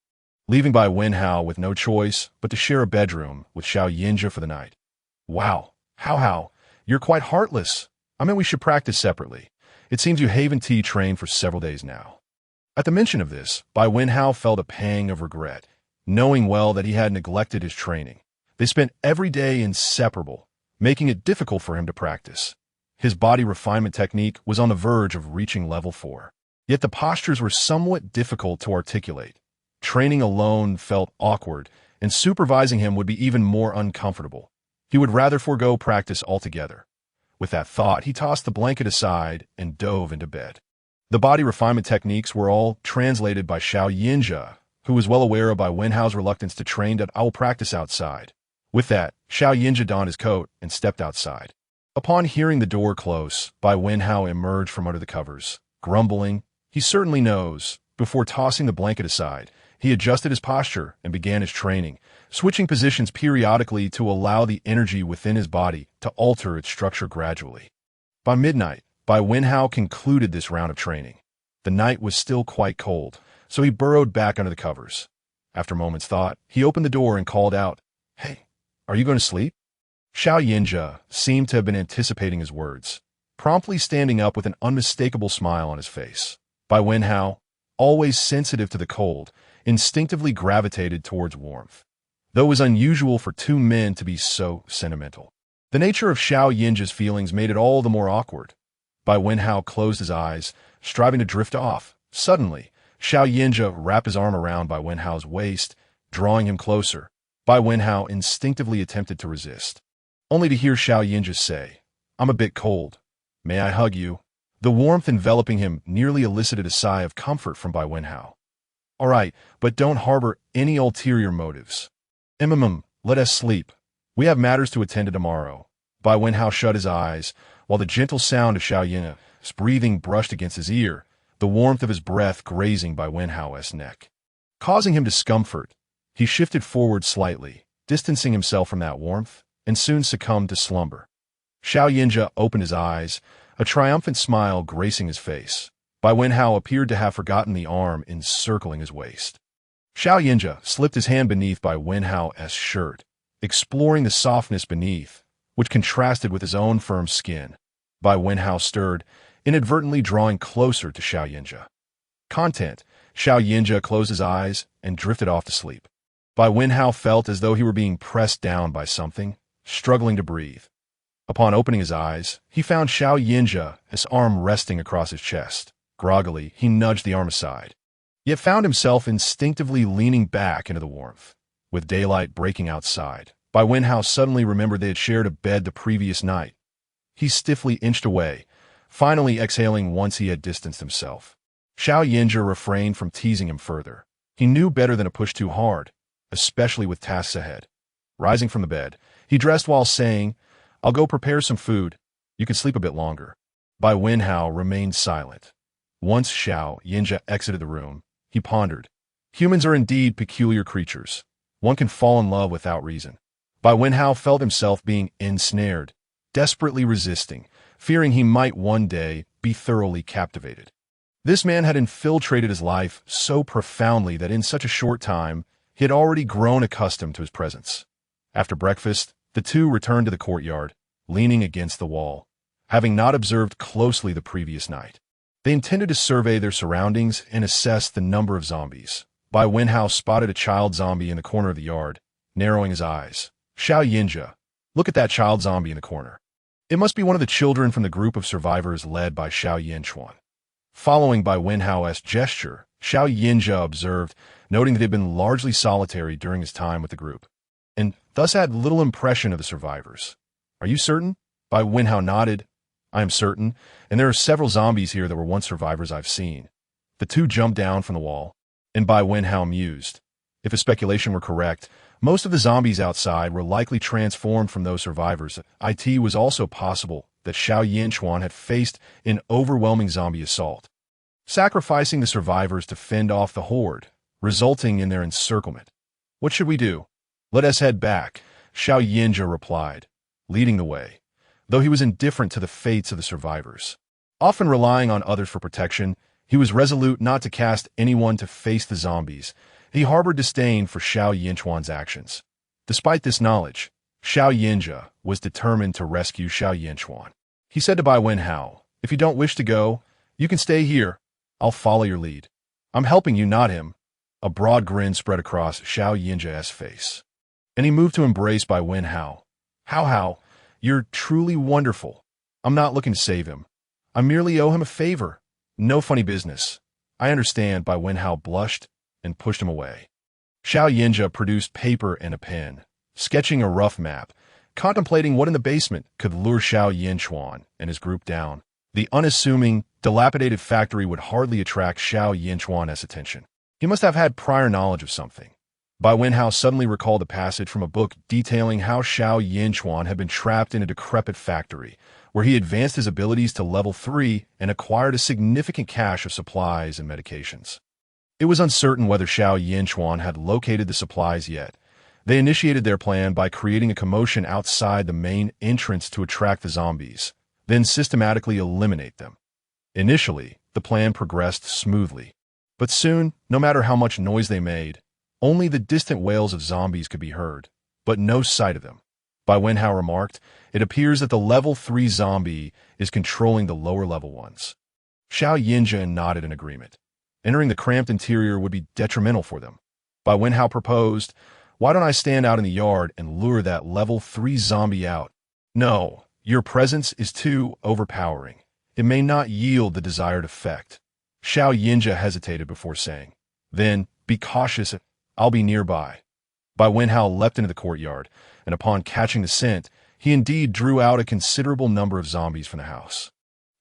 leaving Bai Wenhao with no choice but to share a bedroom with Xiao Yinja for the night. "Wow, how, you're quite heartless. I mean, we should practice separately. It seems you haven't trained for several days now." At the mention of this, Bai Wenhao felt a pang of regret, knowing well that he had neglected his training. They spent every day inseparable, making it difficult for him to practice. His body refinement technique was on the verge of reaching level 4. Yet the postures were somewhat difficult to articulate. Training alone felt awkward, and supervising him would be even more uncomfortable. He would rather forego practice altogether. With that thought, he tossed the blanket aside and dove into bed. The body refinement techniques were all translated by Xiao Yinja, who was well aware of Bai Wenhao's reluctance to train that I will practice outside. With that, Xiao Yinja donned his coat and stepped outside. Upon hearing the door close, Bai Wenhao emerged from under the covers, grumbling, "He certainly knows." Before tossing the blanket aside, he adjusted his posture and began his training, switching positions periodically to allow the energy within his body to alter its structure gradually. By midnight, Bai Wenhao concluded this round of training. The night was still quite cold, so he burrowed back under the covers. After a moment's thought, he opened the door and called out, "Hey, are you going to sleep?" Xiao Yinja seemed to have been anticipating his words, promptly standing up with an unmistakable smile on his face. Bai Wenhao, always sensitive to the cold, instinctively gravitated towards warmth, though it was unusual for two men to be so sentimental. The nature of Xiao Yinja's feelings made it all the more awkward. Bai Wenhao closed his eyes, striving to drift off. Suddenly, Xiao Yinja wrapped his arm around Bai Wenhao's waist, drawing him closer. Bai Wenhao instinctively attempted to resist, only to hear Xiao Yinja say, "I'm a bit cold. May I hug you?" The warmth enveloping him nearly elicited a sigh of comfort from Bai Wenhao. "All right, but don't harbor any ulterior motives. Let us sleep. We have matters to attend to tomorrow." Bai Wenhao shut his eyes, while the gentle sound of Xiao Yinja's breathing brushed against his ear, the warmth of his breath grazing Bai Wenhao's neck, causing him discomfort. He shifted forward slightly, distancing himself from that warmth, and soon succumbed to slumber. Xiao Yinja opened his eyes, a triumphant smile gracing his face. Bai Wenhao appeared to have forgotten the arm encircling his waist. Xiao Yinja slipped his hand beneath Bai Wenhao's shirt, exploring the softness beneath, which contrasted with his own firm skin. Bai Wenhao stirred, inadvertently drawing closer to Xiao Yinja. Content, Xiao Yinja closed his eyes and drifted off to sleep. Bai Wenhao felt as though he were being pressed down by something, struggling to breathe. Upon opening his eyes, he found Xiao Yinja, his arm resting across his chest. Groggily, he nudged the arm aside, yet found himself instinctively leaning back into the warmth. With daylight breaking outside, Bai Wenhao suddenly remembered they had shared a bed the previous night. He stiffly inched away, finally exhaling once he had distanced himself. Xiao Yinja refrained from teasing him further. He knew better than to push too hard, especially with tasks ahead. Rising from the bed, he dressed while saying, "I'll go prepare some food. You can sleep a bit longer." Bai Wenhao remained silent. Once Xiao Yinja exited the room, he pondered. Humans are indeed peculiar creatures. One can fall in love without reason. Bai Wenhao felt himself being ensnared, desperately resisting, fearing he might one day be thoroughly captivated. This man had infiltrated his life so profoundly that in such a short time, he had already grown accustomed to his presence. After breakfast, the two returned to the courtyard, leaning against the wall, having not observed closely the previous night. They intended to survey their surroundings and assess the number of zombies. Bai Wenhao spotted a child zombie in the corner of the yard, narrowing his eyes. Shia, look at that child zombie in the corner. It must be one of the children from the group of survivors led by Shia. Following Bai Wenhao's gesture, Shia observed, noting that he had been largely solitary during his time with the group, and thus had little impression of the survivors. Are you certain? Bai Wenhao nodded. I am certain, and there are several zombies here that were once survivors I've seen. The two jumped down from the wall, and Bai Wenhao mused. If his speculation were correct, most of the zombies outside were likely transformed from those survivors. It was also possible that Shia had faced an overwhelming zombie assault, sacrificing the survivors to fend off the horde, resulting in their encirclement. What should we do? Let us head back, Shia replied, leading the way, though he was indifferent to the fates of the survivors. Often relying on others for protection, he was resolute not to cast anyone to face the zombies. He harbored disdain for Shia actions. Despite this knowledge, Shia was determined to rescue Shia. He said to Bai Wenhao, if you don't wish to go, you can stay here. I'll follow your lead. I'm helping you, not him. A broad grin spread across Xiaoyin's face, and he moved to embrace Bai Wenhao. How, you're truly wonderful. I'm not looking to save him. I merely owe him a favor. No funny business. I understand. Bai Wenhao blushed and pushed him away. Xiaoyin produced paper and a pen, sketching a rough map, contemplating what in the basement could lure Xiaoyin and his group down. The unassuming, dilapidated factory would hardly attract Xiaoyin's attention. He must have had prior knowledge of something. Bai Wenhao suddenly recalled a passage from a book detailing how Xiaoyin had been trapped in a decrepit factory, where he advanced his abilities to level 3 and acquired a significant cache of supplies and medications. It was uncertain whether Xiaoyin had located the supplies yet. They initiated their plan by creating a commotion outside the main entrance to attract the zombies, then systematically eliminate them. Initially, the plan progressed smoothly, but soon, no matter how much noise they made, only the distant wails of zombies could be heard, but no sight of them. Bai Wenhao remarked, it appears that the level 3 zombie is controlling the lower level ones. Xiaoyin nodded in agreement. Entering the cramped interior would be detrimental for them. Bai Wenhao proposed, why don't I stand out in the yard and lure that level 3 zombie out? No, your presence is too overpowering. It may not yield the desired effect. Xiaoyin hesitated before saying, then, be cautious, I'll be nearby. Bai Wenhao leapt into the courtyard, and upon catching the scent, he indeed drew out a considerable number of zombies from the house,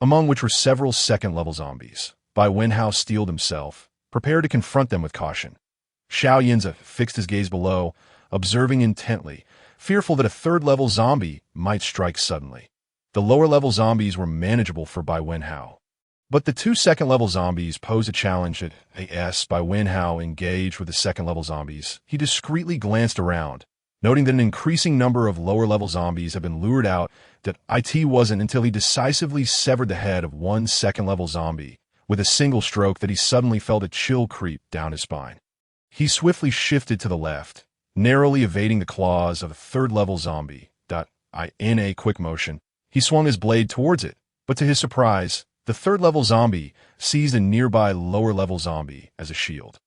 among which were several second-level zombies. Bai Wenhao steeled himself, prepared to confront them with caution. Xiaoyin fixed his gaze below, observing intently, fearful that a third-level zombie might strike suddenly. The lower-level zombies were manageable for Bai Wenhao, but the 2 second-level zombies posed a challenge. As Bai Wenhao engaged with the second-level zombies, he discreetly glanced around, noting that an increasing number of lower-level zombies had been lured out. That it wasn't until he decisively severed the head of one second-level zombie with a single stroke that he suddenly felt a chill creep down his spine. He swiftly shifted to the left, narrowly evading the claws of a third-level zombie. In a quick motion, he swung his blade towards it, but to his surprise, the third-level zombie seized a nearby lower-level zombie as a shield,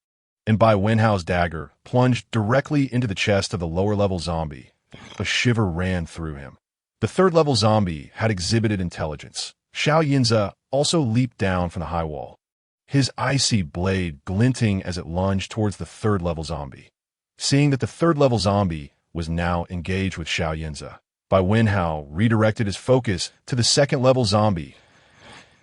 and Bai Wenhao's dagger plunged directly into the chest of the lower-level zombie. A shiver ran through him. The third-level zombie had exhibited intelligence. Xiaoyin also leaped down from the high wall, his icy blade glinting as it lunged towards the third-level zombie. Seeing that the third-level zombie was now engaged with Xiaoyin, Bai Wenhao redirected his focus to the second-level zombie.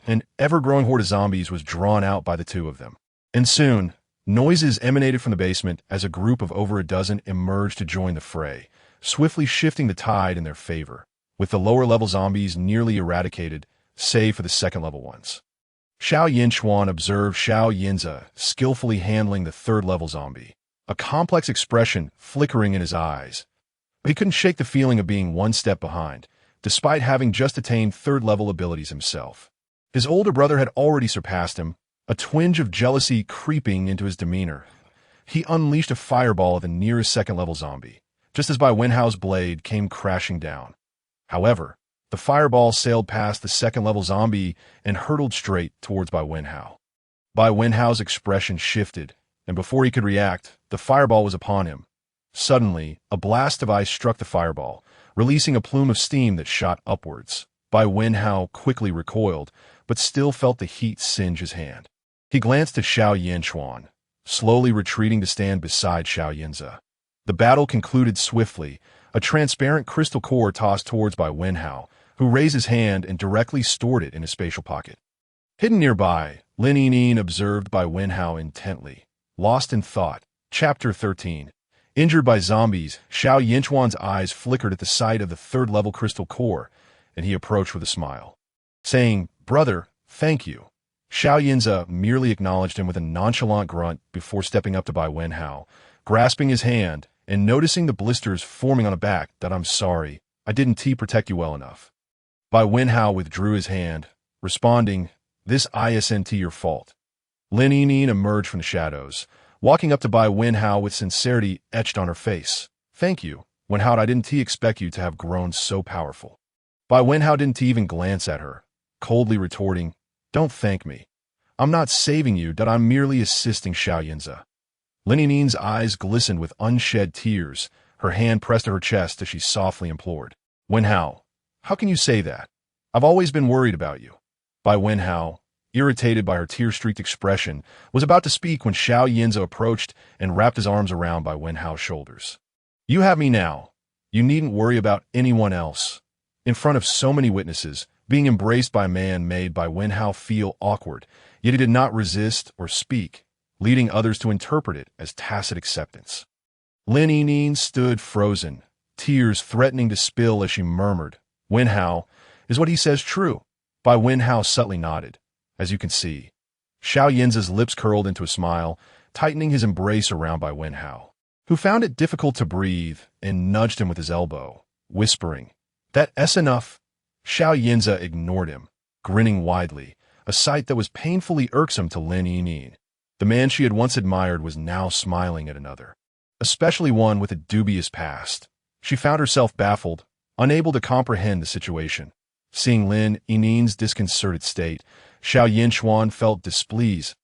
An ever-growing horde of zombies was drawn out by the two of them, and soon, noises emanated from the basement as a group of over a dozen emerged to join the fray, swiftly shifting the tide in their favor, with the lower-level zombies nearly eradicated, save for the second-level ones. Xiaoyin observed Xiaoyin skillfully handling the third-level zombie, a complex expression flickering in his eyes. but he couldn't shake the feeling of being one step behind, despite having just attained third-level abilities himself. His older brother had already surpassed him, a twinge of jealousy creeping into his demeanor. He unleashed a fireball at the nearest second-level zombie, just as Bai Wenhao's blade came crashing down. However, the fireball sailed past the second-level zombie and hurtled straight towards Bai Wenhao. Bai Wenhao's expression shifted, and before he could react, the fireball was upon him. Suddenly, a blast of ice struck the fireball, releasing a plume of steam that shot upwards. Bai Wenhao quickly recoiled, but still felt the heat singe his hand. He glanced at Xiao Yinchuan, slowly retreating to stand beside Xiao Yinza. The battle concluded swiftly, a transparent crystal core tossed towards Bai Wenhao, who raised his hand and directly stored it in his spatial pocket. Hidden nearby, Ling observed Bai Wenhao intently, lost in thought. Chapter 13. Injured by zombies, Xiao Yinchuan's eyes flickered at the sight of the third-level crystal core, and he approached with a smile. Saying, "Brother, thank you." Xiao Yinza merely acknowledged him with a nonchalant grunt before stepping up to Bai Wenhao, grasping his hand and noticing the blisters forming on a back. "That I'm sorry, I didn't protect you well enough." Bai Wenhao withdrew his hand, responding, "This isn't your fault." Ling emerged from the shadows, walking up to Bai Wenhao with sincerity etched on her face. "Thank you, Wenhao, I didn't expect you to have grown so powerful." Bai Wenhao didn't even glance at her, coldly retorting, "Don't thank me. I'm not saving you, that I'm merely assisting Xiao Yinza." Ling eyes glistened with unshed tears, her hand pressed to her chest as she softly implored, "Wenhao, how can you say that? I've always been worried about you." Bai Wenhao, irritated by her tear-streaked expression, was about to speak when Xiao Yinza approached and wrapped his arms around Bai Wenhao's shoulders. "You have me now. You needn't worry about anyone else." In front of so many witnesses, being embraced by a man made Bai Wenhao feel awkward, yet he did not resist or speak, leading others to interpret it as tacit acceptance. Ling stood frozen, tears threatening to spill as she murmured, "Wenhao, is what he says true?" Bai Wenhao subtly nodded. "As you can see." Xiao Yinza's lips curled into a smile, tightening his embrace around Bai Wenhao, who found it difficult to breathe and nudged him with his elbow, whispering, "That's enough." Xiao Yinza ignored him, grinning widely, a sight that was painfully irksome to Ling. The man she had once admired was now smiling at another, especially one with a dubious past. She found herself baffled, unable to comprehend the situation. Seeing Ling's disconcerted state, Xiao Yinchuan felt displeased.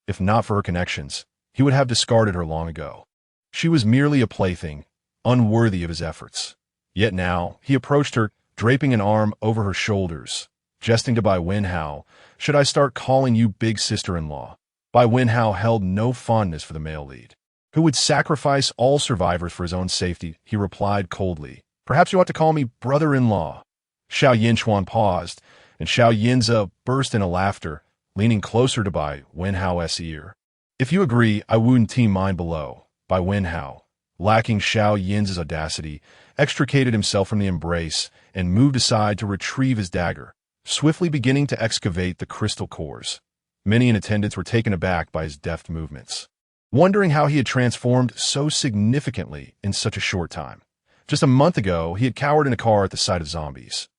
If not for her connections, he would have discarded her long ago. She was merely a plaything, unworthy of his efforts. Yet now, he approached her, draping an arm over her shoulders, jesting to Bai Wenhao, "Should I start calling you big sister-in-law?" Bai Wenhao held no fondness for the male lead, who would sacrifice all survivors for his own safety. He replied coldly, "Perhaps you ought to call me brother-in-law." Xiao Yinchuan paused, and Xiao Yinza burst into laughter, leaning closer to Bai Wenhao's ear. "If you agree, I wouldn't mind below." Bai Wenhao, lacking Xiao Yinza's audacity, extricated himself from the embrace and moved aside to retrieve his dagger, swiftly beginning to excavate the crystal cores. Many in attendance were taken aback by his deft movements, wondering how he had transformed so significantly in such a short time. Just a month ago, he had cowered in a car at the sight of zombies.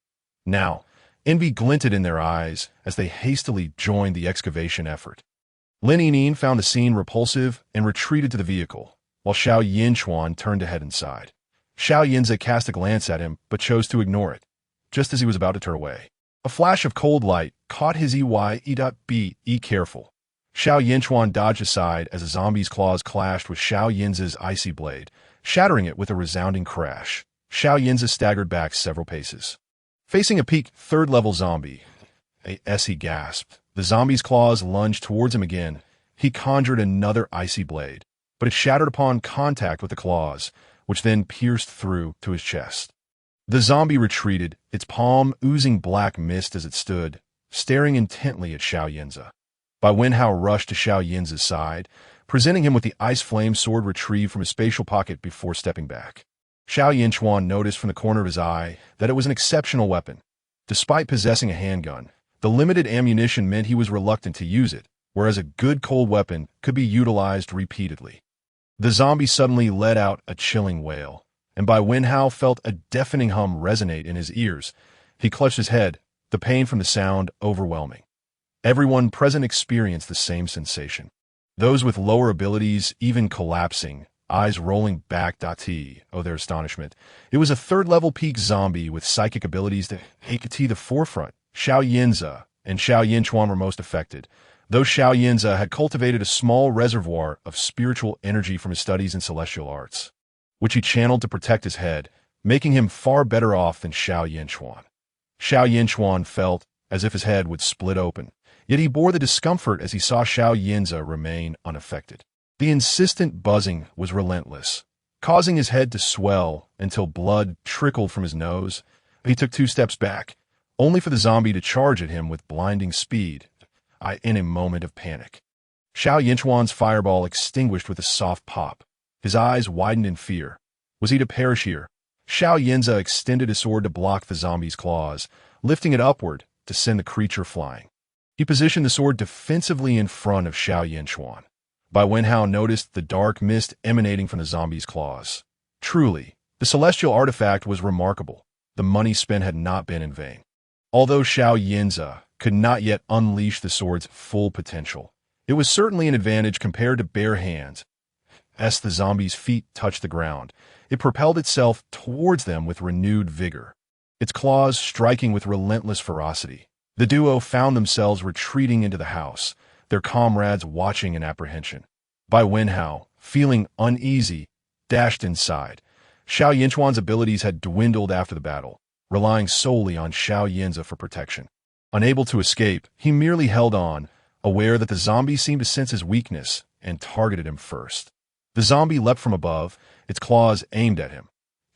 Now, envy glinted in their eyes as they hastily joined the excavation effort. Ling found the scene repulsive and retreated to the vehicle, while Xiao Yinchuan turned to head inside. Xiao Yinza cast a glance at him, but chose to ignore it, just as he was about to turn away. A flash of cold light caught his Be careful. Xiao Yinchuan dodged aside as a zombie's claws clashed with Xiao Yinza's icy blade, shattering it with a resounding crash. Xiao Yinza staggered back several paces. Facing a peak third-level zombie, he gasped. The zombie's claws lunged towards him again. He conjured another icy blade, but it shattered upon contact with the claws, which then pierced through to his chest. The zombie retreated, its palm oozing black mist as it stood, staring intently at Xiao Yinza. Bai Wenhao rushed to Xiao Yinza's side, presenting him with the ice flame sword retrieved from his spatial pocket before stepping back. Xiao Yinchuan noticed from the corner of his eye that it was an exceptional weapon. Despite possessing a handgun, the limited ammunition meant he was reluctant to use it, whereas a good cold weapon could be utilized repeatedly. The zombie suddenly let out a chilling wail, and Bai Wenhao felt a deafening hum resonate in his ears. He clutched his head, the pain from the sound overwhelming. Everyone present experienced the same sensation. Those with lower abilities even collapsing, eyes rolling back. Their astonishment. It was a third-level peak zombie with psychic abilities that take to the forefront. Xiao Yinza and Xiao Yinchuan were most affected. Though Xiao Yinza had cultivated a small reservoir of spiritual energy from his studies in celestial arts, which he channeled to protect his head, making him far better off than Xiao Yinchuan. Xiao Yinchuan felt as if his head would split open, yet he bore the discomfort as he saw Xiao Yinza remain unaffected. The insistent buzzing was relentless, causing his head to swell until blood trickled from his nose. He took 2 steps back, only for the zombie to charge at him with blinding speed. In a moment of panic, Xiao Yinchuan's fireball extinguished with a soft pop. His eyes widened in fear. Was he to perish here? Xiao Yinza extended his sword to block the zombie's claws, lifting it upward to send the creature flying. He positioned the sword defensively in front of Xiao Yinchuan. Bai Wenhao noticed the dark mist emanating from the zombie's claws. Truly, the celestial artifact was remarkable. The money spent had not been in vain. Although Xiao Yinza could not yet unleash the sword's full potential, it was certainly an advantage compared to bare hands. As the zombie's feet touched the ground, it propelled itself towards them with renewed vigor, its claws striking with relentless ferocity. The duo found themselves retreating into the house, their comrades watching in apprehension. Bai Wenhao, feeling uneasy, dashed inside. Xiao Yinchuan's abilities had dwindled after the battle, relying solely on Xiao Yinza for protection. Unable to escape, he merely held on, aware that the zombie seemed to sense his weakness and targeted him first. The zombie leapt from above, its claws aimed at him.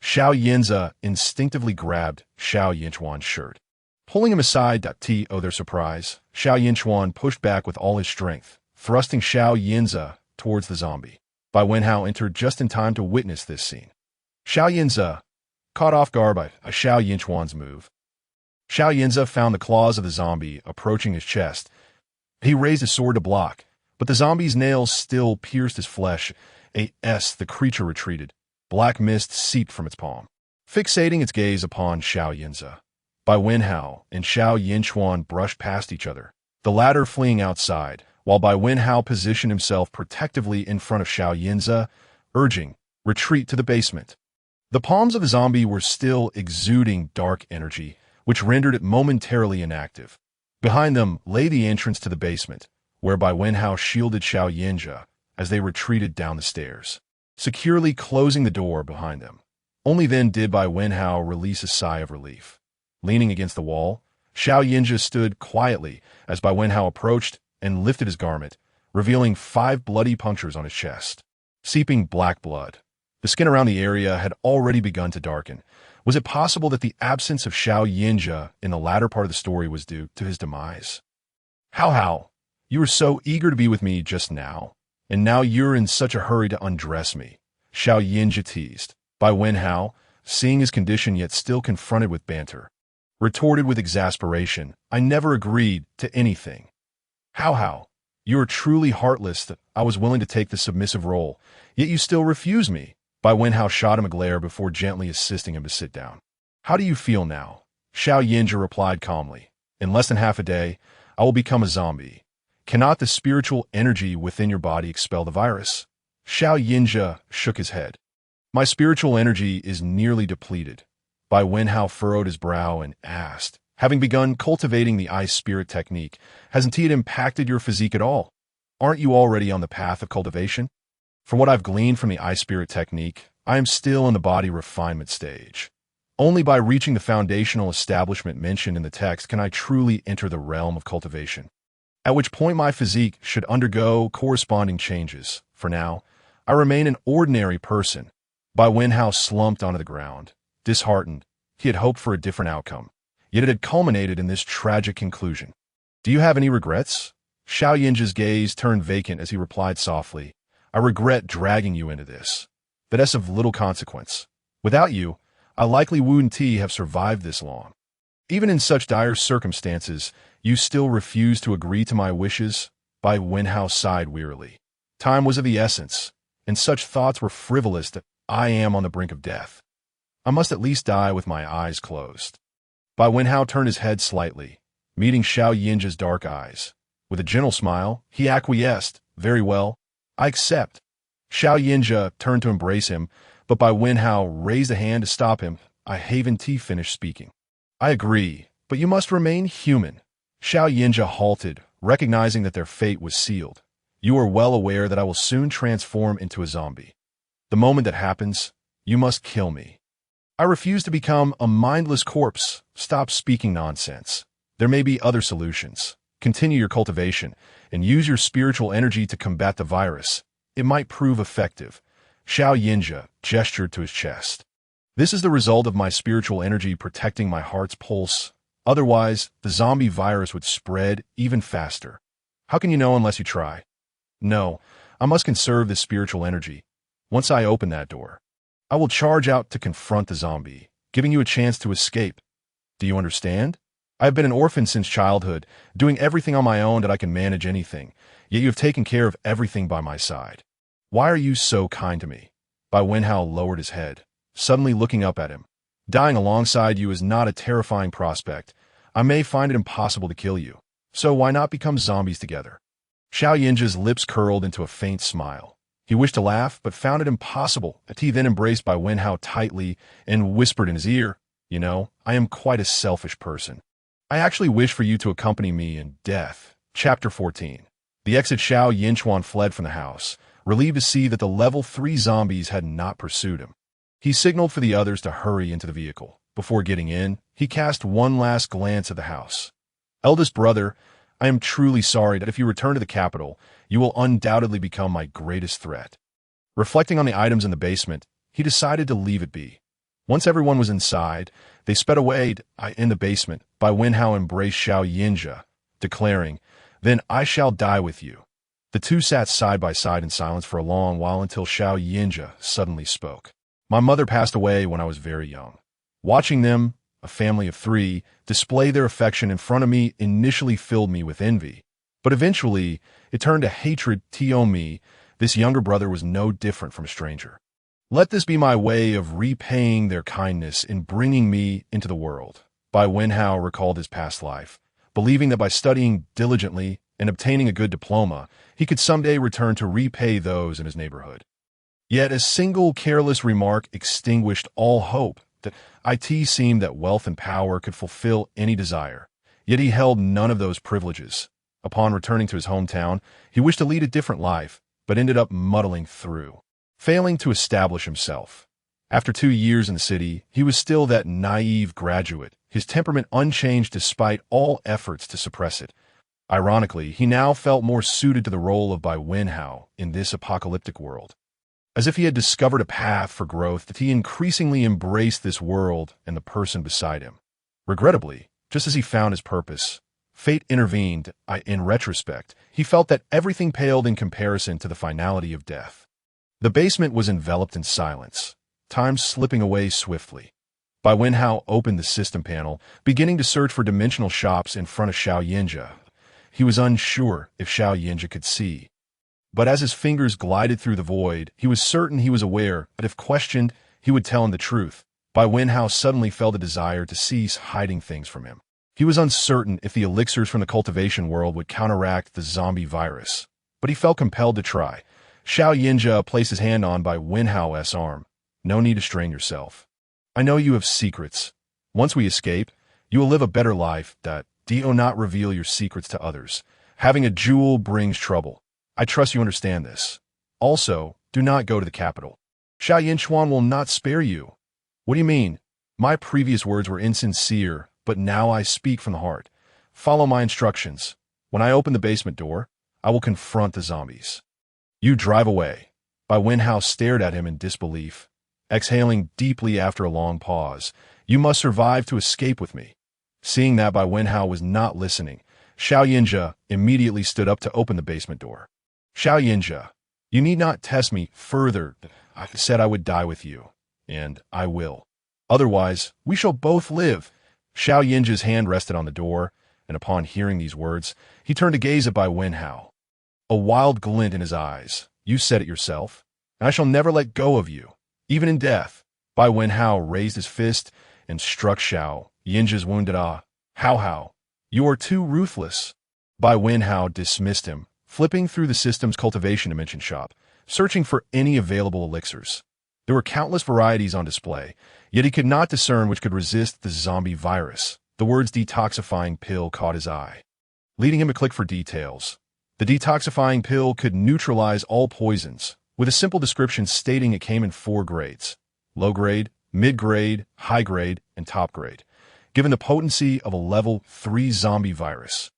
Xiao Yinza instinctively grabbed Xiao Yinchuan's shirt, pulling him aside. To their surprise, Xiao Yinchuan pushed back with all his strength, thrusting Xiao Yinza towards the zombie. Bai Wenhao entered just in time to witness this scene. Xiao Yinza, caught off guard by Xiao Yinchuan's move. Xiao Yinza found the claws of the zombie approaching his chest. He raised his sword to block, but the zombie's nails still pierced his flesh. The creature retreated. Black mist seeped from its palm, fixating its gaze upon Xiao Yinza. Bai Wenhao and Xiao Yinchuan brushed past each other, the latter fleeing outside, while Bai Wenhao positioned himself protectively in front of Xiao Yinza, urging retreat to the basement. The palms of the zombie were still exuding dark energy, which rendered it momentarily inactive. Behind them lay the entrance to the basement, where Bai Wenhao shielded Xiao Yinza as they retreated down the stairs, securely closing the door behind them. Only then did Bai Wenhao release a sigh of relief. Leaning against the wall, Xiao Yinza stood quietly as Bai Wenhao approached and lifted his garment, revealing 5 bloody punctures on his chest, seeping black blood. The skin around the area had already begun to darken. Was it possible that the absence of Xiao Yinza in the latter part of the story was due to his demise? How? You were so eager to be with me just now, and now you're in such a hurry to undress me, Xiao Yinza teased. Bai Wenhao, seeing his condition yet still confronted with banter, retorted with exasperation, I never agreed to anything. How? You are truly heartless that I was willing to take the submissive role, yet you still refuse me. Bai Wenhao shot him a glare before gently assisting him to sit down. How do you feel now? Xiao Yinza replied calmly. In less than half a day, I will become a zombie. Cannot the spiritual energy within your body expel the virus? Xiao Yinza shook his head. My spiritual energy is nearly depleted. Bai Wenhao furrowed his brow and asked, having begun cultivating the ice spirit technique, hasn't it impacted your physique at all? Aren't you already on the path of cultivation? From what I've gleaned from the ice spirit technique, I am still in the body refinement stage. Only by reaching the foundational establishment mentioned in the text can I truly enter the realm of cultivation, at which point my physique should undergo corresponding changes. For now, I remain an ordinary person. Bai Wenhao slumped onto the ground, disheartened. He had hoped for a different outcome, yet it had culminated in this tragic conclusion. Do you have any regrets? Xiao Yinza's gaze turned vacant as he replied softly, I regret dragging you into this. But that's of little consequence. Without you, I likely wouldn't have survived this long. Even in such dire circumstances, you still refuse to agree to my wishes? Bai Wenhao sighed wearily. Time was of the essence, and such thoughts were frivolous that I am on the brink of death. I must at least die with my eyes closed. Bai Wenhao turned his head slightly, meeting Xiao Yinja's dark eyes. With a gentle smile, he acquiesced. Very well, I accept. Xiao Yinja turned to embrace him, but Bai Wenhao raised a hand to stop him. I haven't finished speaking. I agree, but you must remain human. Xiao Yinja halted, recognizing that their fate was sealed. You are well aware that I will soon transform into a zombie. The moment that happens, you must kill me. I refuse to become a mindless corpse. Stop speaking nonsense. There may be other solutions. Continue your cultivation and use your spiritual energy to combat the virus. It might prove effective. Xiao Yinja gestured to his chest. This is the result of my spiritual energy protecting my heart's pulse. Otherwise, the zombie virus would spread even faster. How can you know unless you try? No, I must conserve this spiritual energy. Once I open that door, I will charge out to confront the zombie, giving you a chance to escape. Do you understand? I have been an orphan since childhood, doing everything on my own that I can manage anything, yet you have taken care of everything by my side. Why are you so kind to me? Bai Wenhao lowered his head, suddenly looking up at him. Dying alongside you is not a terrifying prospect. I may find it impossible to kill you, so why not become zombies together? Xiao Yinja's lips curled into a faint smile. He wished to laugh, but found it impossible. He then embraced Bai Wenhao tightly and whispered in his ear, "You know, I am quite a selfish person. I actually wish for you to accompany me in death." Chapter 14. The exit. Xiao Yinchuan fled from the house, relieved to see that the level 3 zombies had not pursued him. He signaled for the others to hurry into the vehicle. Before getting in, he cast one last glance at the house. "Eldest brother, I am truly sorry that if you return to the capital, you will undoubtedly become my greatest threat." Reflecting on the items in the basement, he decided to leave it be. Once everyone was inside, they sped away in the basement. Bai Wenhao embraced Xiao Yinja, declaring, "Then I shall die with you." The two sat side by side in silence for a long while until Xiao Yinja suddenly spoke. "My mother passed away when I was very young. Watching them, a family of 3, display their affection in front of me initially filled me with envy, but eventually it turned to hatred. Me, this younger brother was no different from a stranger. Let this be my way of repaying their kindness in bringing me into the world." Bai Wenhao recalled his past life, believing that by studying diligently and obtaining a good diploma, he could someday return to repay those in his neighborhood. Yet a single careless remark extinguished all hope. That it seemed that wealth and power could fulfill any desire, yet he held none of those privileges. Upon returning to his hometown, he wished to lead a different life, but ended up muddling through, failing to establish himself. After 2 years in the city, he was still that naive graduate, his temperament unchanged despite all efforts to suppress it. Ironically, he now felt more suited to the role of Bai Wenhao in this apocalyptic world. As if he had discovered a path for growth, that he increasingly embraced this world and the person beside him. Regrettably, just as he found his purpose, fate intervened. In retrospect, he felt that everything paled in comparison to the finality of death. The basement was enveloped in silence, time slipping away swiftly. Bai Wenhao opened the system panel, beginning to search for dimensional shops in front of Xiao Yinja. He was unsure if Xiao Yinja could see. But as his fingers glided through the void, he was certain he was aware that if questioned, he would tell him the truth. Bai Wenhao suddenly felt a desire to cease hiding things from him. He was uncertain if the elixirs from the cultivation world would counteract the zombie virus, but he felt compelled to try. Xiao Yinja placed his hand on Bai Wenhao's arm. "No need to strain yourself. I know you have secrets. Once we escape, you will live a better life. Do not reveal your secrets to others. Having a jewel brings trouble. I trust you understand this. Also, do not go to the capital. Xiao Yinchuan will not spare you." "What do you mean? My previous words were insincere, but now I speak from the heart. Follow my instructions. When I open the basement door, I will confront the zombies." "You drive away." Bai Wenhao stared at him in disbelief, exhaling deeply after a long pause. "You must survive to escape with me." Seeing that Bai Wenhao was not listening, Xiao Yinja immediately stood up to open the basement door. "Xiao Yinja, you need not test me further. I said I would die with you, and I will. Otherwise, we shall both live." Xiao Yinja's hand rested on the door, and upon hearing these words, he turned to gaze at Bai Wenhao. A wild glint in his eyes. "You said it yourself, and I shall never let go of you, even in death." Bai Wenhao raised his fist and struck Xiao Yinja's wounded eye. How? You are too ruthless. Bai Wenhao dismissed him, flipping through the system's cultivation dimension shop, searching for any available elixirs. There were countless varieties on display, yet he could not discern which could resist the zombie virus. The words detoxifying pill caught his eye, leading him to click for details. The detoxifying pill could neutralize all poisons, with a simple description stating it came in 4 grades: low grade, mid grade, high grade, and top grade, given the potency of a level 3 zombie virus.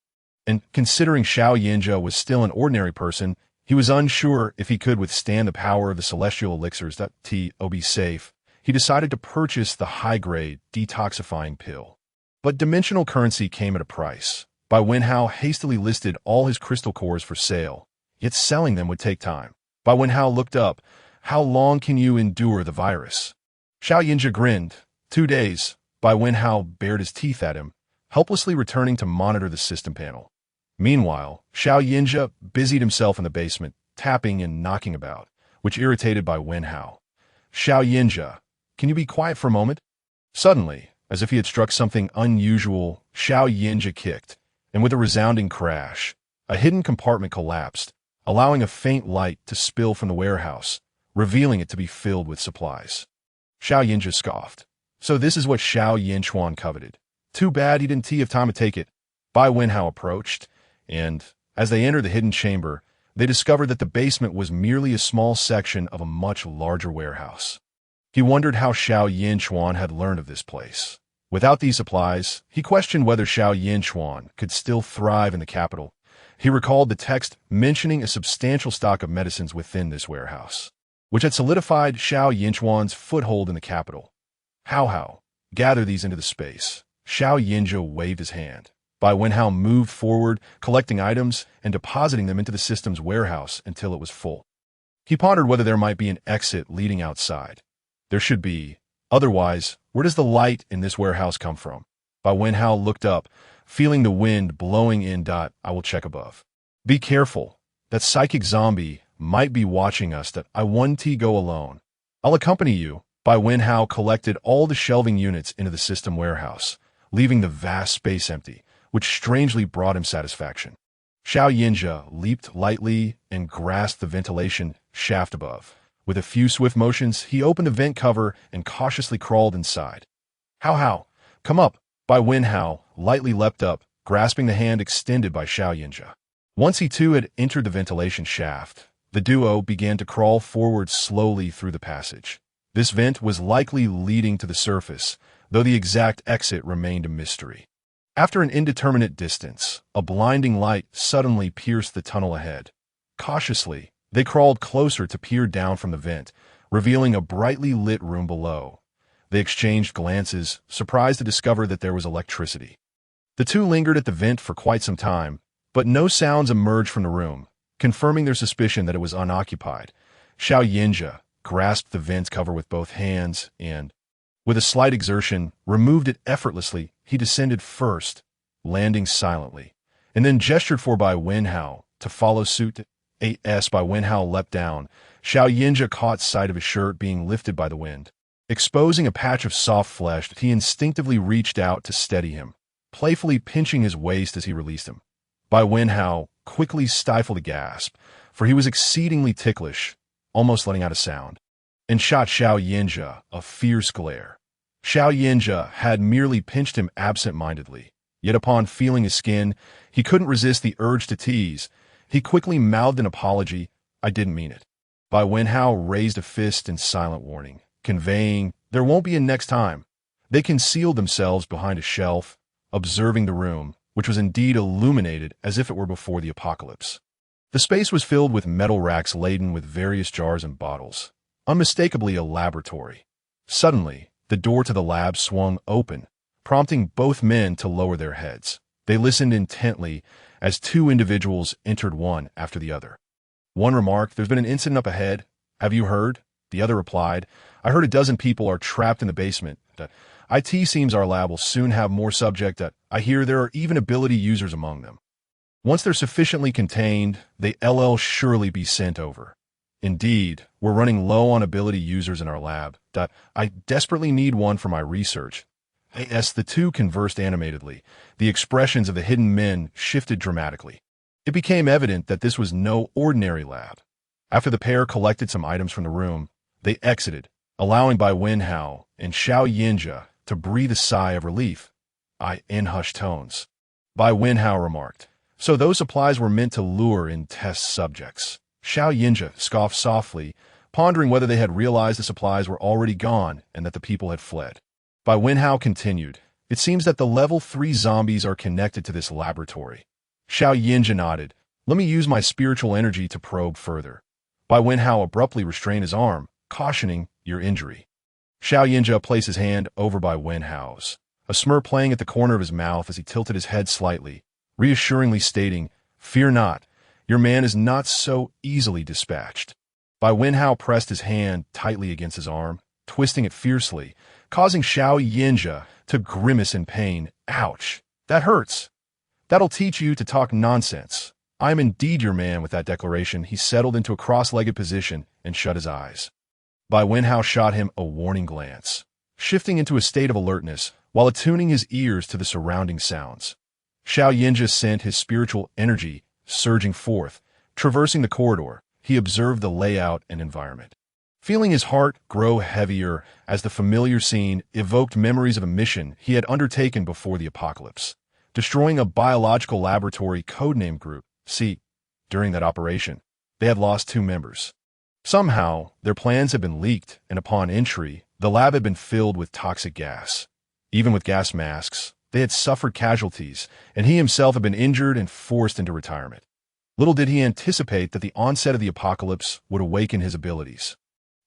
And considering Xiao Yinja was still an ordinary person, he was unsure if he could withstand the power of the celestial elixirs that be safe. He decided to purchase the high-grade detoxifying pill. But dimensional currency came at a price. Bai Wenhao hastily listed all his crystal cores for sale, yet selling them would take time. Bai Wenhao looked up. How long can you endure the virus? Xiao Yinja grinned. 2 days. Bai Wenhao bared his teeth at him, helplessly returning to monitor the system panel. Meanwhile, Xiao Yinja busied himself in the basement, tapping and knocking about, which irritated Bai Wenhao. Xiao Yinja, can you be quiet for a moment? Suddenly, as if he had struck something unusual, Xiao Yinja kicked, and with a resounding crash, a hidden compartment collapsed, allowing a faint light to spill from the warehouse, revealing it to be filled with supplies. Xiao Yinja scoffed. So this is what Xiao Yinchuan coveted. Too bad he didn't have time to take it. Bai Wenhao approached, and, as they entered the hidden chamber, they discovered that the basement was merely a small section of a much larger warehouse. He wondered how Xiao Yinchuan had learned of this place. Without these supplies, he questioned whether Xiao Yinchuan could still thrive in the capital. He recalled the text mentioning a substantial stock of medicines within this warehouse, which had solidified Xiao Yinchuan's foothold in the capital. How? Gather these into the space. Xiao Yinja waved his hand. Bai Wenhao moved forward, collecting items and depositing them into the system's warehouse until it was full. He pondered whether there might be an exit leading outside. There should be. Otherwise, where does the light in this warehouse come from? Bai Wenhao looked up, feeling the wind blowing in. I will check above. Be careful. That psychic zombie might be watching us. I won't go alone. I'll accompany you. Bai Wenhao collected all the shelving units into the system warehouse, leaving the vast space empty, which strangely brought him satisfaction. Xiao Yinja leaped lightly and grasped the ventilation shaft above. With a few swift motions, he opened the vent cover and cautiously crawled inside. How? Come up. Bai Wenhao lightly leapt up, grasping the hand extended by Xiao Yinja. Once he too had entered the ventilation shaft, the duo began to crawl forward slowly through the passage. This vent was likely leading to the surface, though the exact exit remained a mystery. After an indeterminate distance, a blinding light suddenly pierced the tunnel ahead. Cautiously, they crawled closer to peer down from the vent, revealing a brightly lit room below. They exchanged glances, surprised to discover that there was electricity. The two lingered at the vent for quite some time, but no sounds emerged from the room, confirming their suspicion that it was unoccupied. Xiao Yinja grasped the vent cover with both hands and, with a slight exertion, removed it effortlessly. He descended first, landing silently, and then gestured for Bai Wenhao to follow suit. As Bai Wenhao leapt down, Xiao Yinja caught sight of his shirt being lifted by the wind. Exposing a patch of soft flesh, he instinctively reached out to steady him, playfully pinching his waist as he released him. Bai Wenhao quickly stifled a gasp, for he was exceedingly ticklish, almost letting out a sound, and shot Xiao Yinja a fierce glare. Xiao Yinja had merely pinched him absent-mindedly, yet upon feeling his skin, he couldn't resist the urge to tease. He quickly mouthed an apology. I didn't mean it. Bai Wenhao raised a fist in silent warning, conveying, there won't be a next time. They concealed themselves behind a shelf, observing the room, which was indeed illuminated as if it were before the apocalypse. The space was filled with metal racks laden with various jars and bottles, unmistakably a laboratory. Suddenly, the door to the lab swung open, prompting both men to lower their heads. They listened intently as two individuals entered one after the other. One remarked, there's been an incident up ahead. Have you heard? The other replied, I heard a dozen people are trapped in the basement. IT seems our lab will soon have more subject. I hear there are even ability users among them. Once they're sufficiently contained, they'll surely be sent over. Indeed, we're running low on ability users in our lab. I desperately need one for my research. As the two conversed animatedly, the expressions of the hidden men shifted dramatically. It became evident that this was no ordinary lab. After the pair collected some items from the room, they exited, allowing Bai Wenhao and Xiao Yinja to breathe a sigh of relief. In hushed tones. Bai Wenhao remarked, "So those supplies were meant to lure in test subjects." Xiao Yinja scoffed softly, pondering whether they had realized the supplies were already gone and that the people had fled. Bai Wenhao continued, "It seems that the level 3 zombies are connected to this laboratory." Xiao Yinja nodded, "Let me use my spiritual energy to probe further." Bai Wenhao abruptly restrained his arm, cautioning, "Your injury." Xiao Yinja placed his hand over Bai Wenhao's, a smirk playing at the corner of his mouth as he tilted his head slightly, reassuringly stating, "Fear not, your man is not so easily dispatched." Bai Wenhao pressed his hand tightly against his arm, twisting it fiercely, causing Xiao Yinja to grimace in pain. "Ouch! That hurts! That'll teach you to talk nonsense. I am indeed your man." With that declaration, he settled into a cross-legged position and shut his eyes. Bai Wenhao shot him a warning glance, shifting into a state of alertness while attuning his ears to the surrounding sounds. Xiao Yinja sent his spiritual energy surging forth. Traversing the corridor, he observed the layout and environment, feeling his heart grow heavier as the familiar scene evoked memories of a mission he had undertaken before the apocalypse, destroying a biological laboratory codenamed Group C. During that operation, they had lost 2 members. Somehow, their plans had been leaked, and upon entry, the lab had been filled with toxic gas. Even with gas masks, they had suffered casualties, and he himself had been injured and forced into retirement. Little did he anticipate that the onset of the apocalypse would awaken his abilities,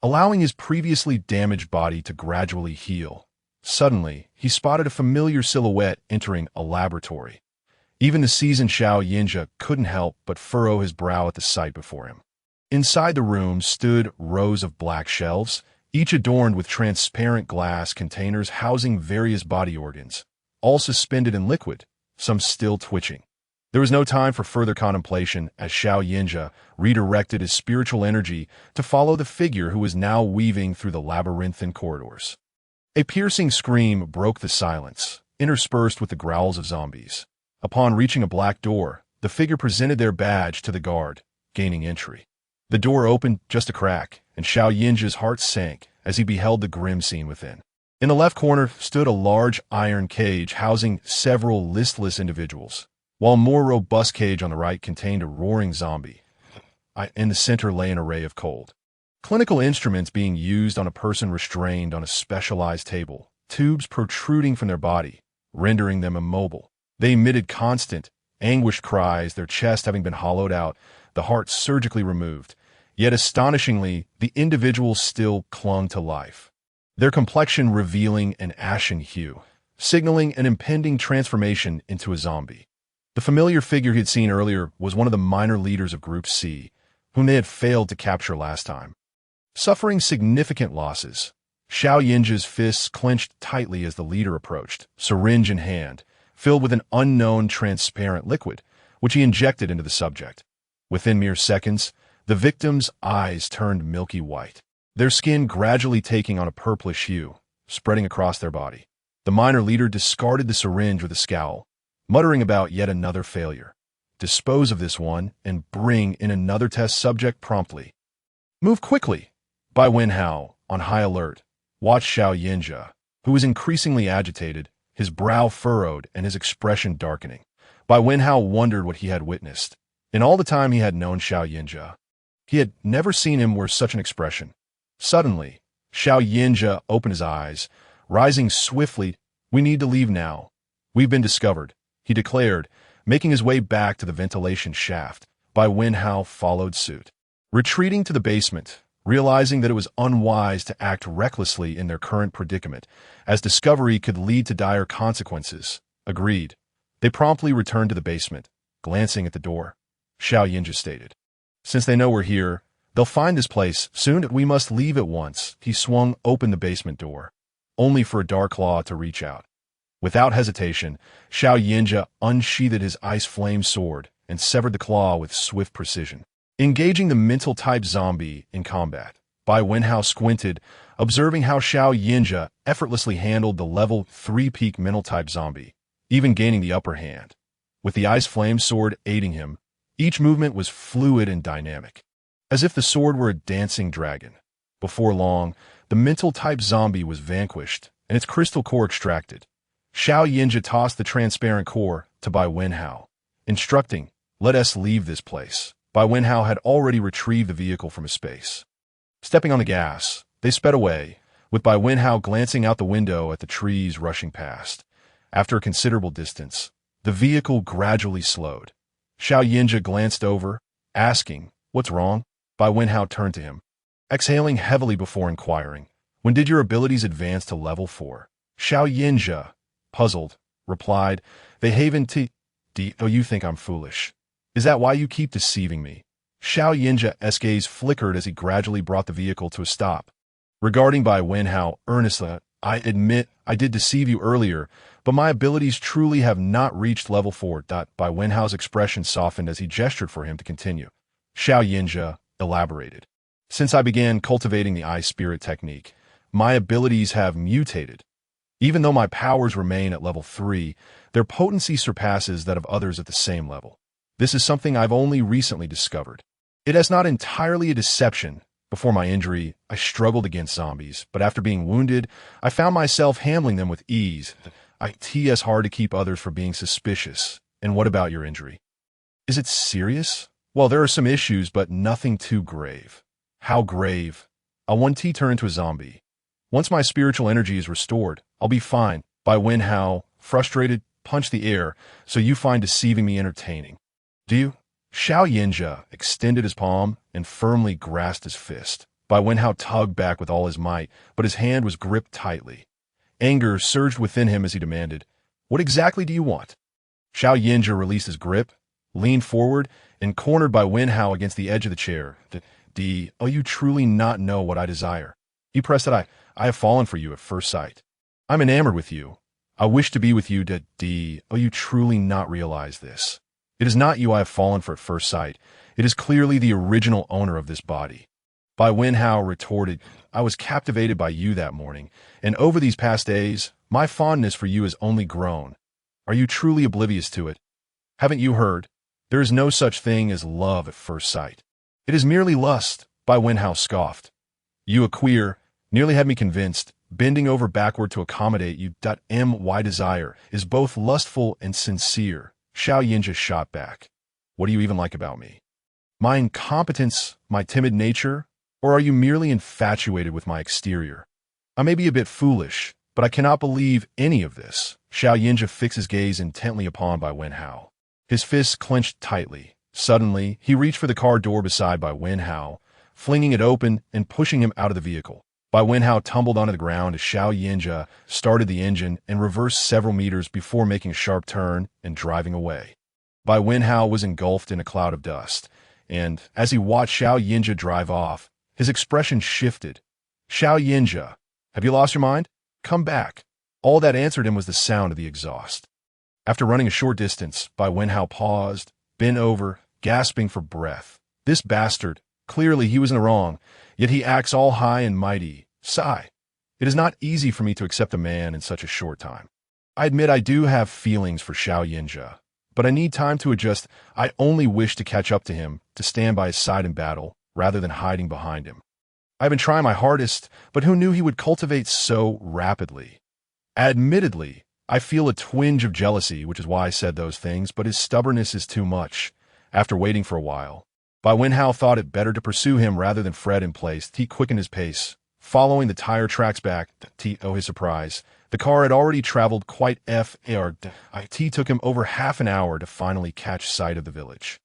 allowing his previously damaged body to gradually heal. Suddenly, he spotted a familiar silhouette entering a laboratory. Even the seasoned Xiao Yinja couldn't help but furrow his brow at the sight before him. Inside the room stood rows of black shelves, each adorned with transparent glass containers housing various body organs, all suspended in liquid, some still twitching. There was no time for further contemplation as Xiao Yinja redirected his spiritual energy to follow the figure who was now weaving through the labyrinthine corridors. A piercing scream broke the silence, interspersed with the growls of zombies. Upon reaching a black door, the figure presented their badge to the guard, gaining entry. The door opened just a crack, and Xiao Yinja's heart sank as he beheld the grim scene within. In the left corner stood a large iron cage housing several listless individuals, while a more robust cage on the right contained a roaring zombie. In the center lay an array of cold, clinical instruments being used on a person restrained on a specialized table, tubes protruding from their body, rendering them immobile. They emitted constant, anguished cries, their chest having been hollowed out, the heart surgically removed. Yet astonishingly, the individuals still clung to life, their complexion revealing an ashen hue, signaling an impending transformation into a zombie. The familiar figure he had seen earlier was one of the minor leaders of Group C, whom they had failed to capture last time. Suffering significant losses, Xiao Yinja's fists clenched tightly as the leader approached, syringe in hand, filled with an unknown transparent liquid, which he injected into the subject. Within mere seconds, the victim's eyes turned milky white, their skin gradually taking on a purplish hue, spreading across their body. The minor leader discarded the syringe with a scowl, muttering about yet another failure. Dispose of this one and bring in another test subject promptly. Move quickly. Bai Wenhao, on high alert, watched Xiao Yinja, who was increasingly agitated, his brow furrowed and his expression darkening. Bai Wenhao wondered what he had witnessed. In all the time he had known Xiao Yinja, he had never seen him wear such an expression. Suddenly, Xiao Yinja opened his eyes, rising swiftly. "We need to leave now. We've been discovered," he declared, making his way back to the ventilation shaft. Bai Wenhao followed suit, retreating to the basement, realizing that it was unwise to act recklessly in their current predicament, as discovery could lead to dire consequences. Agreed. They promptly returned to the basement, glancing at the door. Xiao Yinja stated, "Since they know we're here, they'll find this place soon. We must leave at once." He swung open the basement door, only for a dark claw to reach out. Without hesitation, Xiao Yinja unsheathed his ice flame sword and severed the claw with swift precision. Engaging the mental-type zombie in combat. Bai Wenhao squinted, observing how Xiao Yinja effortlessly handled the level 3 peak mental-type zombie, even gaining the upper hand. With the ice flame sword aiding him, each movement was fluid and dynamic, as if the sword were a dancing dragon. Before long, the mental-type zombie was vanquished and its crystal core extracted. Xiao Yinja tossed the transparent core to Bai Wenhao, instructing, "Let us leave this place." Bai Wenhao had already retrieved the vehicle from his space. Stepping on the gas, they sped away, with Bai Wenhao glancing out the window at the trees rushing past. After a considerable distance, the vehicle gradually slowed. Xiao Yinja glanced over, asking, "What's wrong?" Bai Wenhao turned to him, exhaling heavily before inquiring, "When did your abilities advance to level 4? Xiao Yinja, puzzled, replied, "They haven't Oh, you think I'm foolish. Is that why you keep deceiving me?" Xiao Yinja's gaze flickered as he gradually brought the vehicle to a stop. Regarding Bai Wenhao earnestly, "I admit I did deceive you earlier, but my abilities truly have not reached level 4. Bai Wenhao's expression softened as he gestured for him to continue. Xiao Yinja elaborated. "Since I began cultivating the Eye Spirit technique, my abilities have mutated. Even though my powers remain at level 3, their potency surpasses that of others at the same level. This is something I've only recently discovered. It is not entirely a deception. Before my injury, I struggled against zombies, but after being wounded, I found myself handling them with ease. It's hard to keep others from being suspicious. And what about your injury? Is it serious? Well, there are some issues, but nothing too grave." "How grave?" "I want to turn into a zombie. Once my spiritual energy is restored, I'll be fine." Bai Wenhao, frustrated, punched the air, "So you find deceiving me entertaining, do you?" Xiao Yinja extended his palm and firmly grasped his fist. Bai Wenhao tugged back with all his might, but his hand was gripped tightly. Anger surged within him as he demanded, "What exactly do you want?" Xiao Yinja released his grip, leaned forward, and cornered Bai Wenhao against the edge of the chair. You truly not know what I desire?" He pressed that I have fallen for you at first sight. I'm enamored with you. I wish to be with you. You truly not realize this. It is not you I have fallen for at first sight. It is clearly the original owner of this body. Bai Wenhao retorted, "I was captivated by you that morning, and over these past days, my fondness for you has only grown. Are you truly oblivious to it? Haven't you heard? There is no such thing as love at first sight. It is merely lust." Bai Wenhao scoffed. "You a queer, nearly had me convinced, bending over backward to accommodate you. My desire is both lustful and sincere." Xiao Yinja shot back. "What do you even like about me? My incompetence, my timid nature, or are you merely infatuated with my exterior? I may be a bit foolish, but I cannot believe any of this." Xiao Yinja fixed his gaze intently upon Bai Wenhao. His fists clenched tightly. Suddenly, he reached for the car door beside Bai Wenhao, flinging it open and pushing him out of the vehicle. Bai Wenhao tumbled onto the ground as Xiao Yinja started the engine and reversed several meters before making a sharp turn and driving away. Bai Wenhao was engulfed in a cloud of dust, and as he watched Xiao Yinja drive off, his expression shifted. "Xiao Yinja, have you lost your mind? Come back." All that answered him was the sound of the exhaust. After running a short distance, Bai Wenhao paused, bent over, gasping for breath. "This bastard, clearly he was in the wrong, yet he acts all high and mighty. Sigh. It is not easy for me to accept a man in such a short time. I admit I do have feelings for Xiao Yinja, but I need time to adjust. I only wish to catch up to him, to stand by his side in battle, rather than hiding behind him. I've been trying my hardest, but who knew he would cultivate so rapidly? Admittedly, I feel a twinge of jealousy, which is why I said those things, but his stubbornness is too much." After waiting for a while, Bai Wenhao thought it better to pursue him rather than fret in place. He quickened his pace, following the tire tracks back. To his surprise, the car had already traveled quite far. It took him over half an hour to finally catch sight of the village,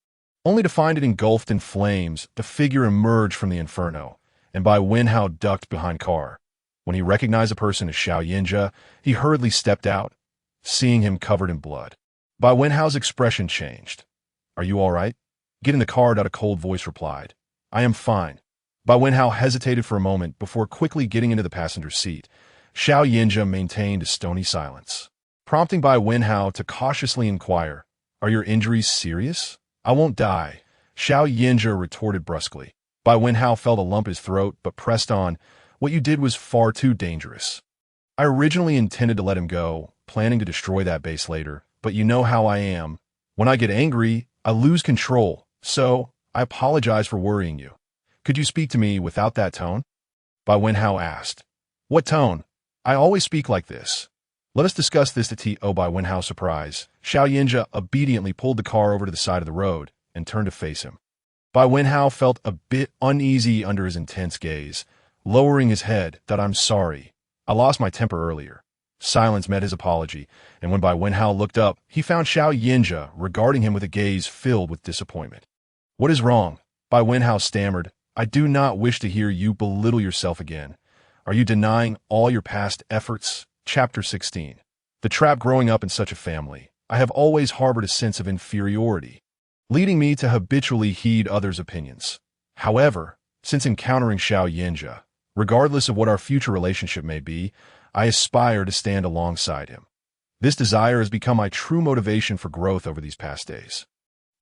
only to find it engulfed in flames. The figure emerged from the inferno, and Bai Wenhao ducked behind car. When he recognized the person as Xiao Yinja, he hurriedly stepped out, seeing him covered in blood. Bai Wenhao's expression changed. "Are you all right?" "Get in the car," a cold voice replied. "I am fine." Bai Wenhao hesitated for a moment before quickly getting into the passenger seat. Xiao Yinja maintained a stony silence, prompting Bai Wenhao to cautiously inquire, "Are your injuries serious?" "I won't die." Xiao Yinja retorted brusquely. Bai Wenhao felt a lump in his throat, but pressed on. What you did was far too dangerous. I originally intended to let him go, planning to destroy that base later, but you know how I am. When I get angry, I lose control, so I apologize for worrying you. Could you speak to me without that tone? Bai Wenhao asked. What tone? I always speak like this. Let us discuss this at Bai Wenhao's surprise. Xiao Yinja obediently pulled the car over to the side of the road and turned to face him. Bai Wenhao felt a bit uneasy under his intense gaze. Lowering his head, that I'm sorry. I lost my temper earlier. Silence met his apology, and when Bai Wenhao looked up, he found Xiao Yinja regarding him with a gaze filled with disappointment. What is wrong? Bai Wenhao stammered. I do not wish to hear you belittle yourself again. Are you denying all your past efforts? Chapter 16. The trap growing up in such a family. I have always harbored a sense of inferiority, leading me to habitually heed others' opinions. However, since encountering Xiao Yinja, regardless of what our future relationship may be, I aspire to stand alongside him. This desire has become my true motivation for growth over these past days.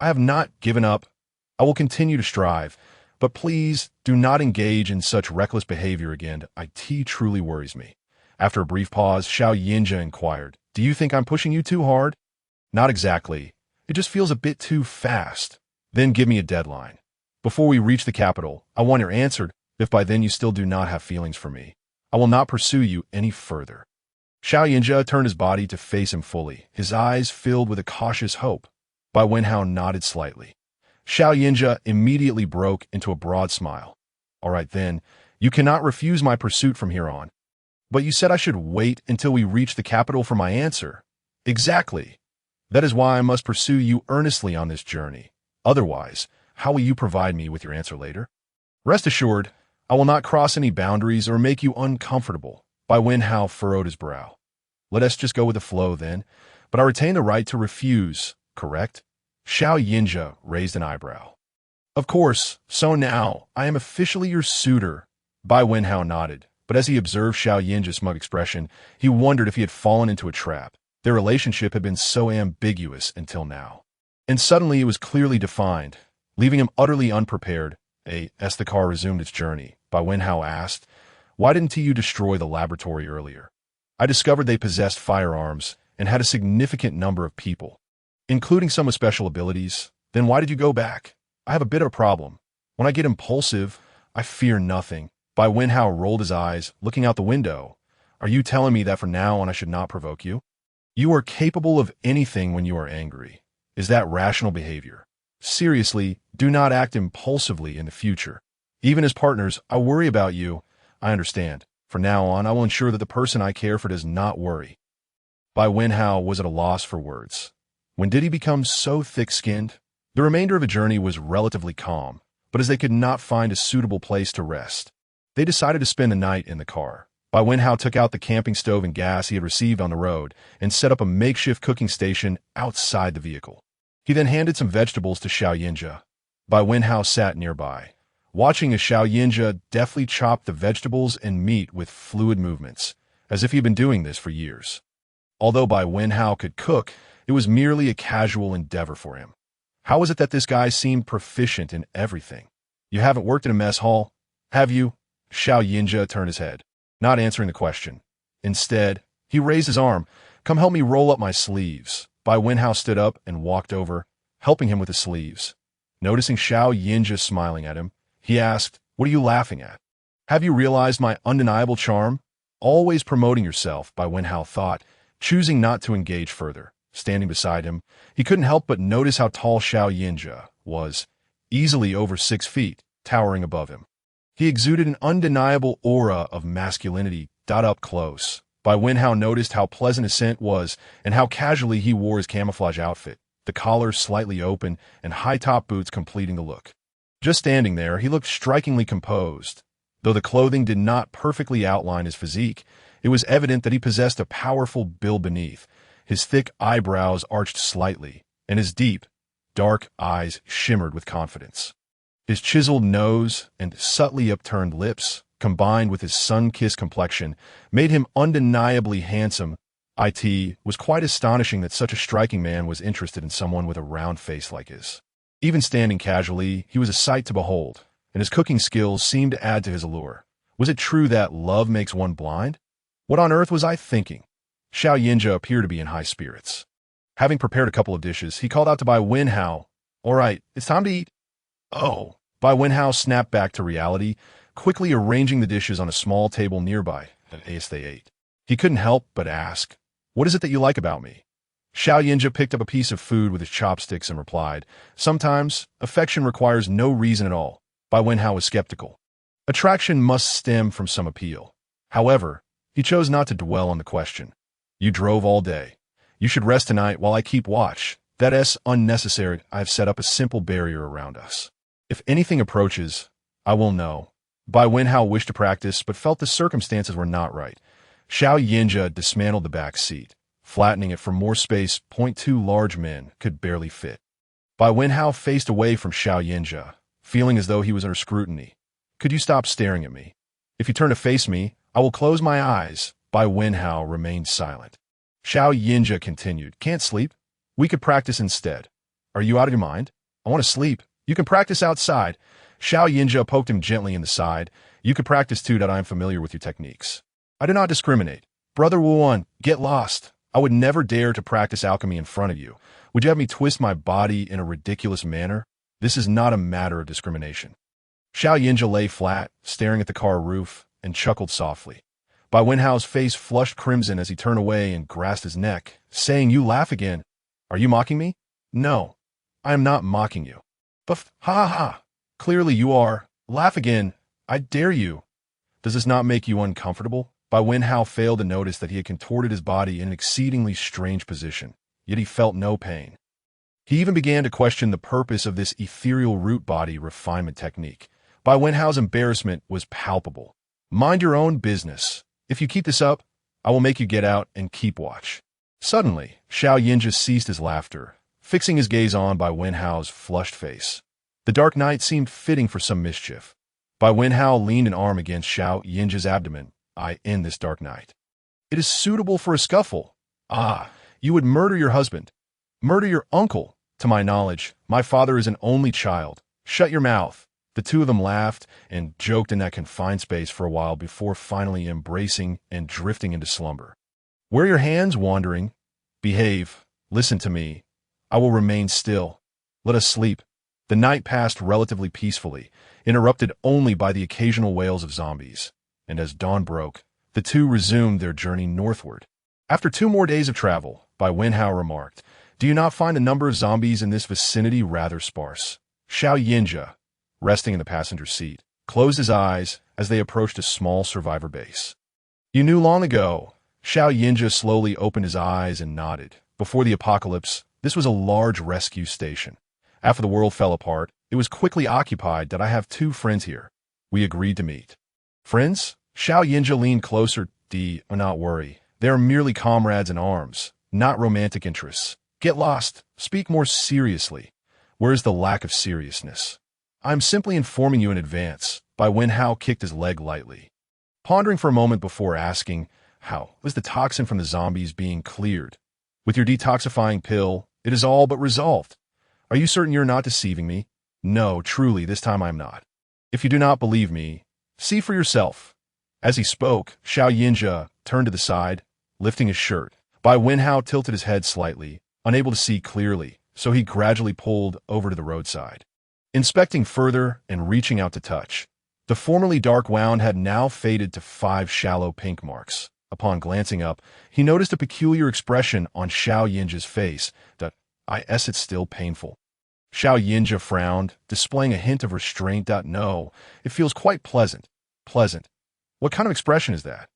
I have not given up. I will continue to strive, but please do not engage in such reckless behavior again. It truly worries me. After a brief pause, Xiao Yinja inquired, Do you think I'm pushing you too hard? Not exactly. It just feels a bit too fast. Then give me a deadline. Before we reach the capital, I want your answer. If by then you still do not have feelings for me, I will not pursue you any further. Xiao Yinja turned his body to face him fully, his eyes filled with a cautious hope. Bai Wenhao nodded slightly. Xiao Yinja immediately broke into a broad smile. All right then, you cannot refuse my pursuit from here on. But you said I should wait until we reach the capital for my answer. Exactly. That is why I must pursue you earnestly on this journey. Otherwise, how will you provide me with your answer later? Rest assured, I will not cross any boundaries or make you uncomfortable. Bai Wenhao furrowed his brow. Let us just go with the flow then, but I retain the right to refuse, correct? Xiao Yinja raised an eyebrow. Of course, so now, I am officially your suitor. Bai Wenhao nodded, but as he observed Xiao Yinja's smug expression, he wondered if he had fallen into a trap. Their relationship had been so ambiguous until now. And suddenly it was clearly defined, leaving him utterly unprepared. As the car resumed its journey, Bai Wenhao asked, Why didn't you destroy the laboratory earlier? I discovered they possessed firearms and had a significant number of people, including some with special abilities. Then why did you go back? I have a bit of a problem. When I get impulsive, I fear nothing. Bai Wenhao rolled his eyes, looking out the window. Are you telling me that from now on I should not provoke you? You are capable of anything when you are angry. Is that rational behavior? Seriously, do not act impulsively in the future. Even as partners, I worry about you. I understand. From now on, I will ensure that the person I care for does not worry. Bai Wenhao was at a loss for words. When did he become so thick-skinned? The remainder of the journey was relatively calm, but as they could not find a suitable place to rest, they decided to spend the night in the car. Bai Wenhao took out the camping stove and gas he had received on the road and set up a makeshift cooking station outside the vehicle. He then handed some vegetables to Xiao Yinja. Bai Wenhao sat nearby, watching as Xiao Yinja deftly chopped the vegetables and meat with fluid movements, as if he had been doing this for years. Although Bai Wenhao could cook, it was merely a casual endeavor for him. How was it that this guy seemed proficient in everything? You haven't worked in a mess hall, have you? Xiao Yinja turned his head, not answering the question. Instead, he raised his arm. Come help me roll up my sleeves. Bai Wenhao stood up and walked over, helping him with his sleeves. Noticing Xiao Yinja smiling at him, he asked, What are you laughing at? Have you realized my undeniable charm? Always promoting yourself, Bai Wenhao thought, choosing not to engage further. Standing beside him, he couldn't help but notice how tall Xiao Yinja was, easily over 6 feet, towering above him. He exuded an undeniable aura of masculinity. Up close, Bai Wenhao noticed how pleasant his scent was and how casually he wore his camouflage outfit, the collar slightly open and high-top boots completing the look. Just standing there, he looked strikingly composed. Though the clothing did not perfectly outline his physique, it was evident that he possessed a powerful build beneath. His thick eyebrows arched slightly, and his deep, dark eyes shimmered with confidence. His chiseled nose and subtly upturned lips, combined with his sun-kissed complexion, made him undeniably handsome. It was quite astonishing that such a striking man was interested in someone with a round face like his. Even standing casually, he was a sight to behold, and his cooking skills seemed to add to his allure. Was it true that love makes one blind? What on earth was I thinking? Xiao Yinja appeared to be in high spirits. Having prepared a couple of dishes, he called out to Bai Wenhao, "All right, it's time to eat." "Oh." Bai Wenhao snapped back to reality, quickly arranging the dishes on a small table nearby, and as they ate. He couldn't help but ask, "What is it that you like about me?" Xiao Yinja picked up a piece of food with his chopsticks and replied, "Sometimes, affection requires no reason at all." Bai Wenhao was skeptical. Attraction must stem from some appeal. However, he chose not to dwell on the question. "You drove all day. You should rest tonight while I keep watch. That's unnecessary. I have set up a simple barrier around us. If anything approaches, I will know." Bai Wenhao wished to practice, but felt the circumstances were not right. Xiao Yinja dismantled the back seat, flattening it for more space. Two large men could barely fit. Bai Wenhao faced away from Xiao Yinja, feeling as though he was under scrutiny. "Could you stop staring at me? If you turn to face me, I will close my eyes." Bai Wenhao remained silent. Xiao Yinja continued, "Can't sleep? We could practice instead." "Are you out of your mind?" "I want to sleep. You can practice outside." Xiao Yinja poked him gently in the side. "You could practice too, that I am familiar with your techniques. I do not discriminate. Brother Wuan, get lost. I would never dare to practice alchemy in front of you. Would you have me twist my body in a ridiculous manner? This is not a matter of discrimination." Xiao Yinja lay flat, staring at the car roof, and chuckled softly. Bai Wenhao's face flushed crimson as he turned away and grasped his neck, saying, "You laugh again. Are you mocking me?" "No, I am not mocking you." "But ha ha ha. Clearly you are. Laugh again. I dare you." "Does this not make you uncomfortable?" Bai Wenhao failed to notice that he had contorted his body in an exceedingly strange position, yet he felt no pain. He even began to question the purpose of this ethereal root body refinement technique. Bai Wenhao's embarrassment was palpable. "Mind your own business. If you keep this up, I will make you get out and keep watch." Suddenly, Xiao Yinja ceased his laughter, fixing his gaze on Bai Wenhao's flushed face. The dark night seemed fitting for some mischief. Bai Wenhao leaned an arm against Xiao Yinja's abdomen. "I end this dark night. It is suitable for a scuffle." "Ah, you would murder your husband. Murder your uncle. To my knowledge, my father is an only child. Shut your mouth." The two of them laughed and joked in that confined space for a while before finally embracing and drifting into slumber. "Where are your hands wandering? Behave. Listen to me. I will remain still. Let us sleep." The night passed relatively peacefully, interrupted only by the occasional wails of zombies, and as dawn broke, the two resumed their journey northward. After 2 more days of travel, Bai Wenhao remarked, "Do you not find the number of zombies in this vicinity rather sparse?" Xiao Yinja, resting in the passenger seat, closed his eyes as they approached a small survivor base. "You knew long ago." Xiao Yinja slowly opened his eyes and nodded. Before the apocalypse, this was a large rescue station. After the world fell apart, it was quickly occupied. "That I have 2 friends here. We agreed to meet." "Friends?" Xiao Yinja leaned closer. "Do not worry. They are merely comrades in arms, not romantic interests. Get lost. Speak more seriously. Where is the lack of seriousness?" "I am simply informing you in advance." Bai Wenhao kicked his leg lightly, pondering for a moment before asking, "How was the toxin from the zombies being cleared?" "With your detoxifying pill, it is all but resolved." "Are you certain you're not deceiving me?" "No, truly, this time I am not." "If you do not believe me, see for yourself." As he spoke, Xiao Yinja turned to the side, lifting his shirt. Bai Wenhao tilted his head slightly, unable to see clearly, so he gradually pulled over to the roadside. Inspecting further and reaching out to touch, the formerly dark wound had now faded to 5 shallow pink marks. Upon glancing up, he noticed a peculiar expression on Xiao Yinja's face. It's still painful." Xiao Yinja frowned, displaying a hint of restraint. "No, it feels quite pleasant." "Pleasant? What kind of expression is that?"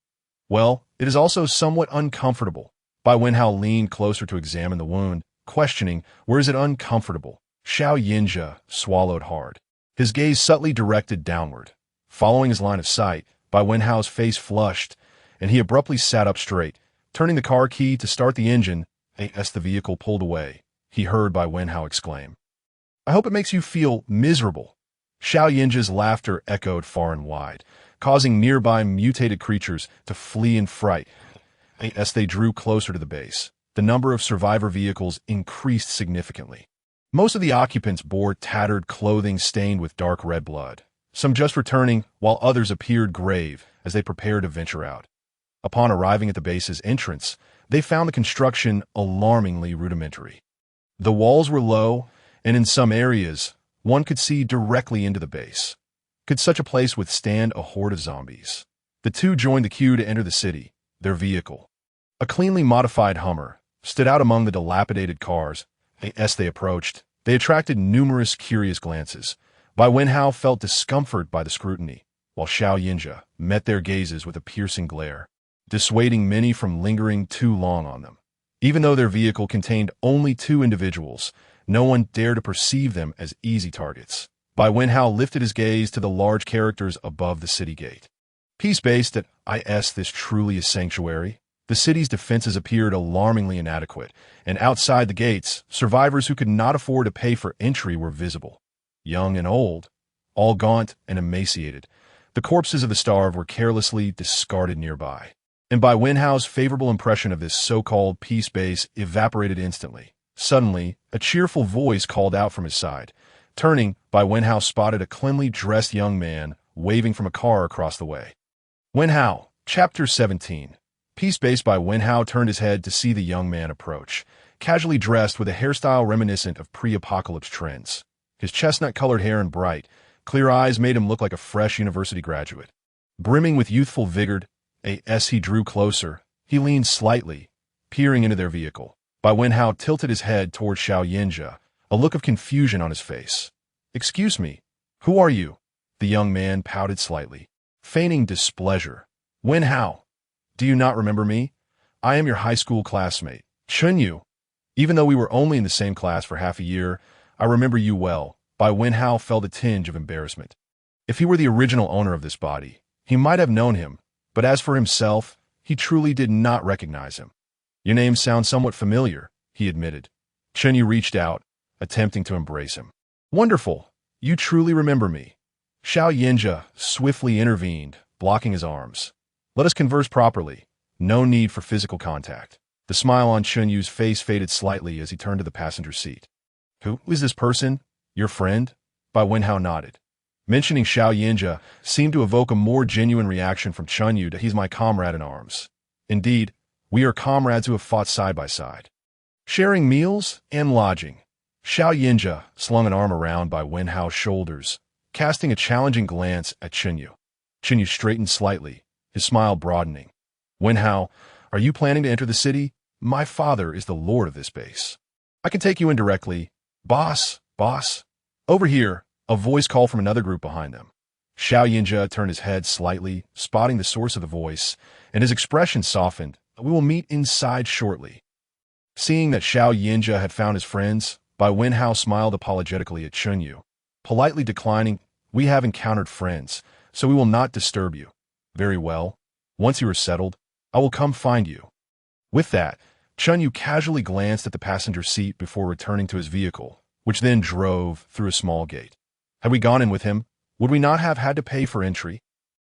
"Well, it is also somewhat uncomfortable." Bai Wenhao leaned closer to examine the wound, questioning, "Where is it uncomfortable?" Xiao Yinja swallowed hard, his gaze subtly directed downward. Following his line of sight, Bai Wenhao's face flushed, and he abruptly sat up straight, turning the car key to start the engine. As the vehicle pulled away, he heard Bai Wenhao exclaim, "I hope it makes you feel miserable." Xiao Yinja's laughter echoed far and wide, causing nearby mutated creatures to flee in fright. As they drew closer to the base, the number of survivor vehicles increased significantly. Most of the occupants bore tattered clothing stained with dark red blood, some just returning, while others appeared grave as they prepared to venture out. Upon arriving at the base's entrance, they found the construction alarmingly rudimentary. The walls were low, and in some areas, one could see directly into the base. Could such a place withstand a horde of zombies? The two joined the queue to enter the city. Their vehicle, a cleanly modified Hummer, stood out among the dilapidated cars. As they approached, they attracted numerous curious glances. Bai Wenhao felt discomfort by the scrutiny, while Xiao Yinjia met their gazes with a piercing glare, dissuading many from lingering too long on them. Even though their vehicle contained only two individuals, no one dared to perceive them as easy targets. Bai Wenhao lifted his gaze to the large characters above the city gate. Peace-based at IS, this truly a sanctuary? The city's defenses appeared alarmingly inadequate, and outside the gates, survivors who could not afford to pay for entry were visible. Young and old, all gaunt and emaciated, the corpses of the starved were carelessly discarded nearby. And Bai Wenhao's favorable impression of this so-called peace base evaporated instantly. Suddenly, a cheerful voice called out from his side. Turning, Bai Wenhao spotted a cleanly dressed young man waving from a car across the way. Wenhao, Chapter 17. Peace-based Bai Wenhao turned his head to see the young man approach, casually dressed with a hairstyle reminiscent of pre-apocalypse trends. His chestnut-colored hair and bright, clear eyes made him look like a fresh university graduate. Brimming with youthful vigor, as he drew closer, he leaned slightly, peering into their vehicle. Bai Wenhao tilted his head toward Xiao Yinjia, a look of confusion on his face. "Excuse me, who are you?" The young man pouted slightly, feigning displeasure. "Wenhao, do you not remember me? I am your high school classmate, Chunyu. Even though we were only in the same class for half a year, I remember you well." Bai Wenhao felt a tinge of embarrassment. If he were the original owner of this body, he might have known him, but as for himself, he truly did not recognize him. "Your name sounds somewhat familiar," he admitted. Chunyu reached out, attempting to embrace him. "Wonderful, you truly remember me." Xiao Yinjia swiftly intervened, blocking his arms. "Let us converse properly. No need for physical contact." The smile on Chunyu's face faded slightly as he turned to the passenger seat. "Who is this person? Your friend?" Bai Wenhao nodded. Mentioning Xiao Yinjia seemed to evoke a more genuine reaction from Chunyu that he's my comrade in arms. Indeed, we are comrades who have fought side by side, sharing meals and lodging. Xiao Yinjia slung an arm around Bai Wenhao's shoulders, casting a challenging glance at Chunyu. Chunyu straightened slightly, his smile broadening. "Wenhao, are you planning to enter the city? My father is the lord of this base. I can take you in directly." Boss. Over here," a voice called from another group behind them. Xiao Yinjia turned his head slightly, spotting the source of the voice, and his expression softened. "We will meet inside shortly." Seeing that Xiao Yinjia had found his friends, Bai Wenhao smiled apologetically at Chunyu, politely declining. "We have encountered friends, so we will not disturb you." "Very well. Once you are settled, I will come find you." With that, Chunyu casually glanced at the passenger seat before returning to his vehicle, which then drove through a small gate. Had we gone in with him, would we not have had to pay for entry?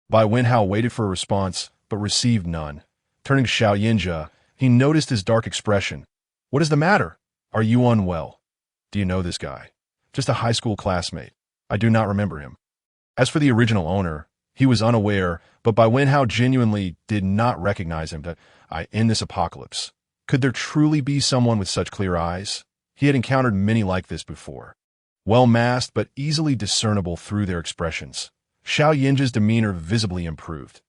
Bai Wenhao waited for a response, but received none. Turning to Xiao Yinjia, he noticed his dark expression. "What is the matter? Are you unwell?" "Do you know this guy?" "Just a high school classmate. I do not remember him." As for the original owner, he was unaware, but Bai Wenhao genuinely did not recognize him. In this apocalypse, could there truly be someone with such clear eyes? He had encountered many like this before. Well masked but easily discernible through their expressions. Xiao Yinjia's demeanor visibly improved.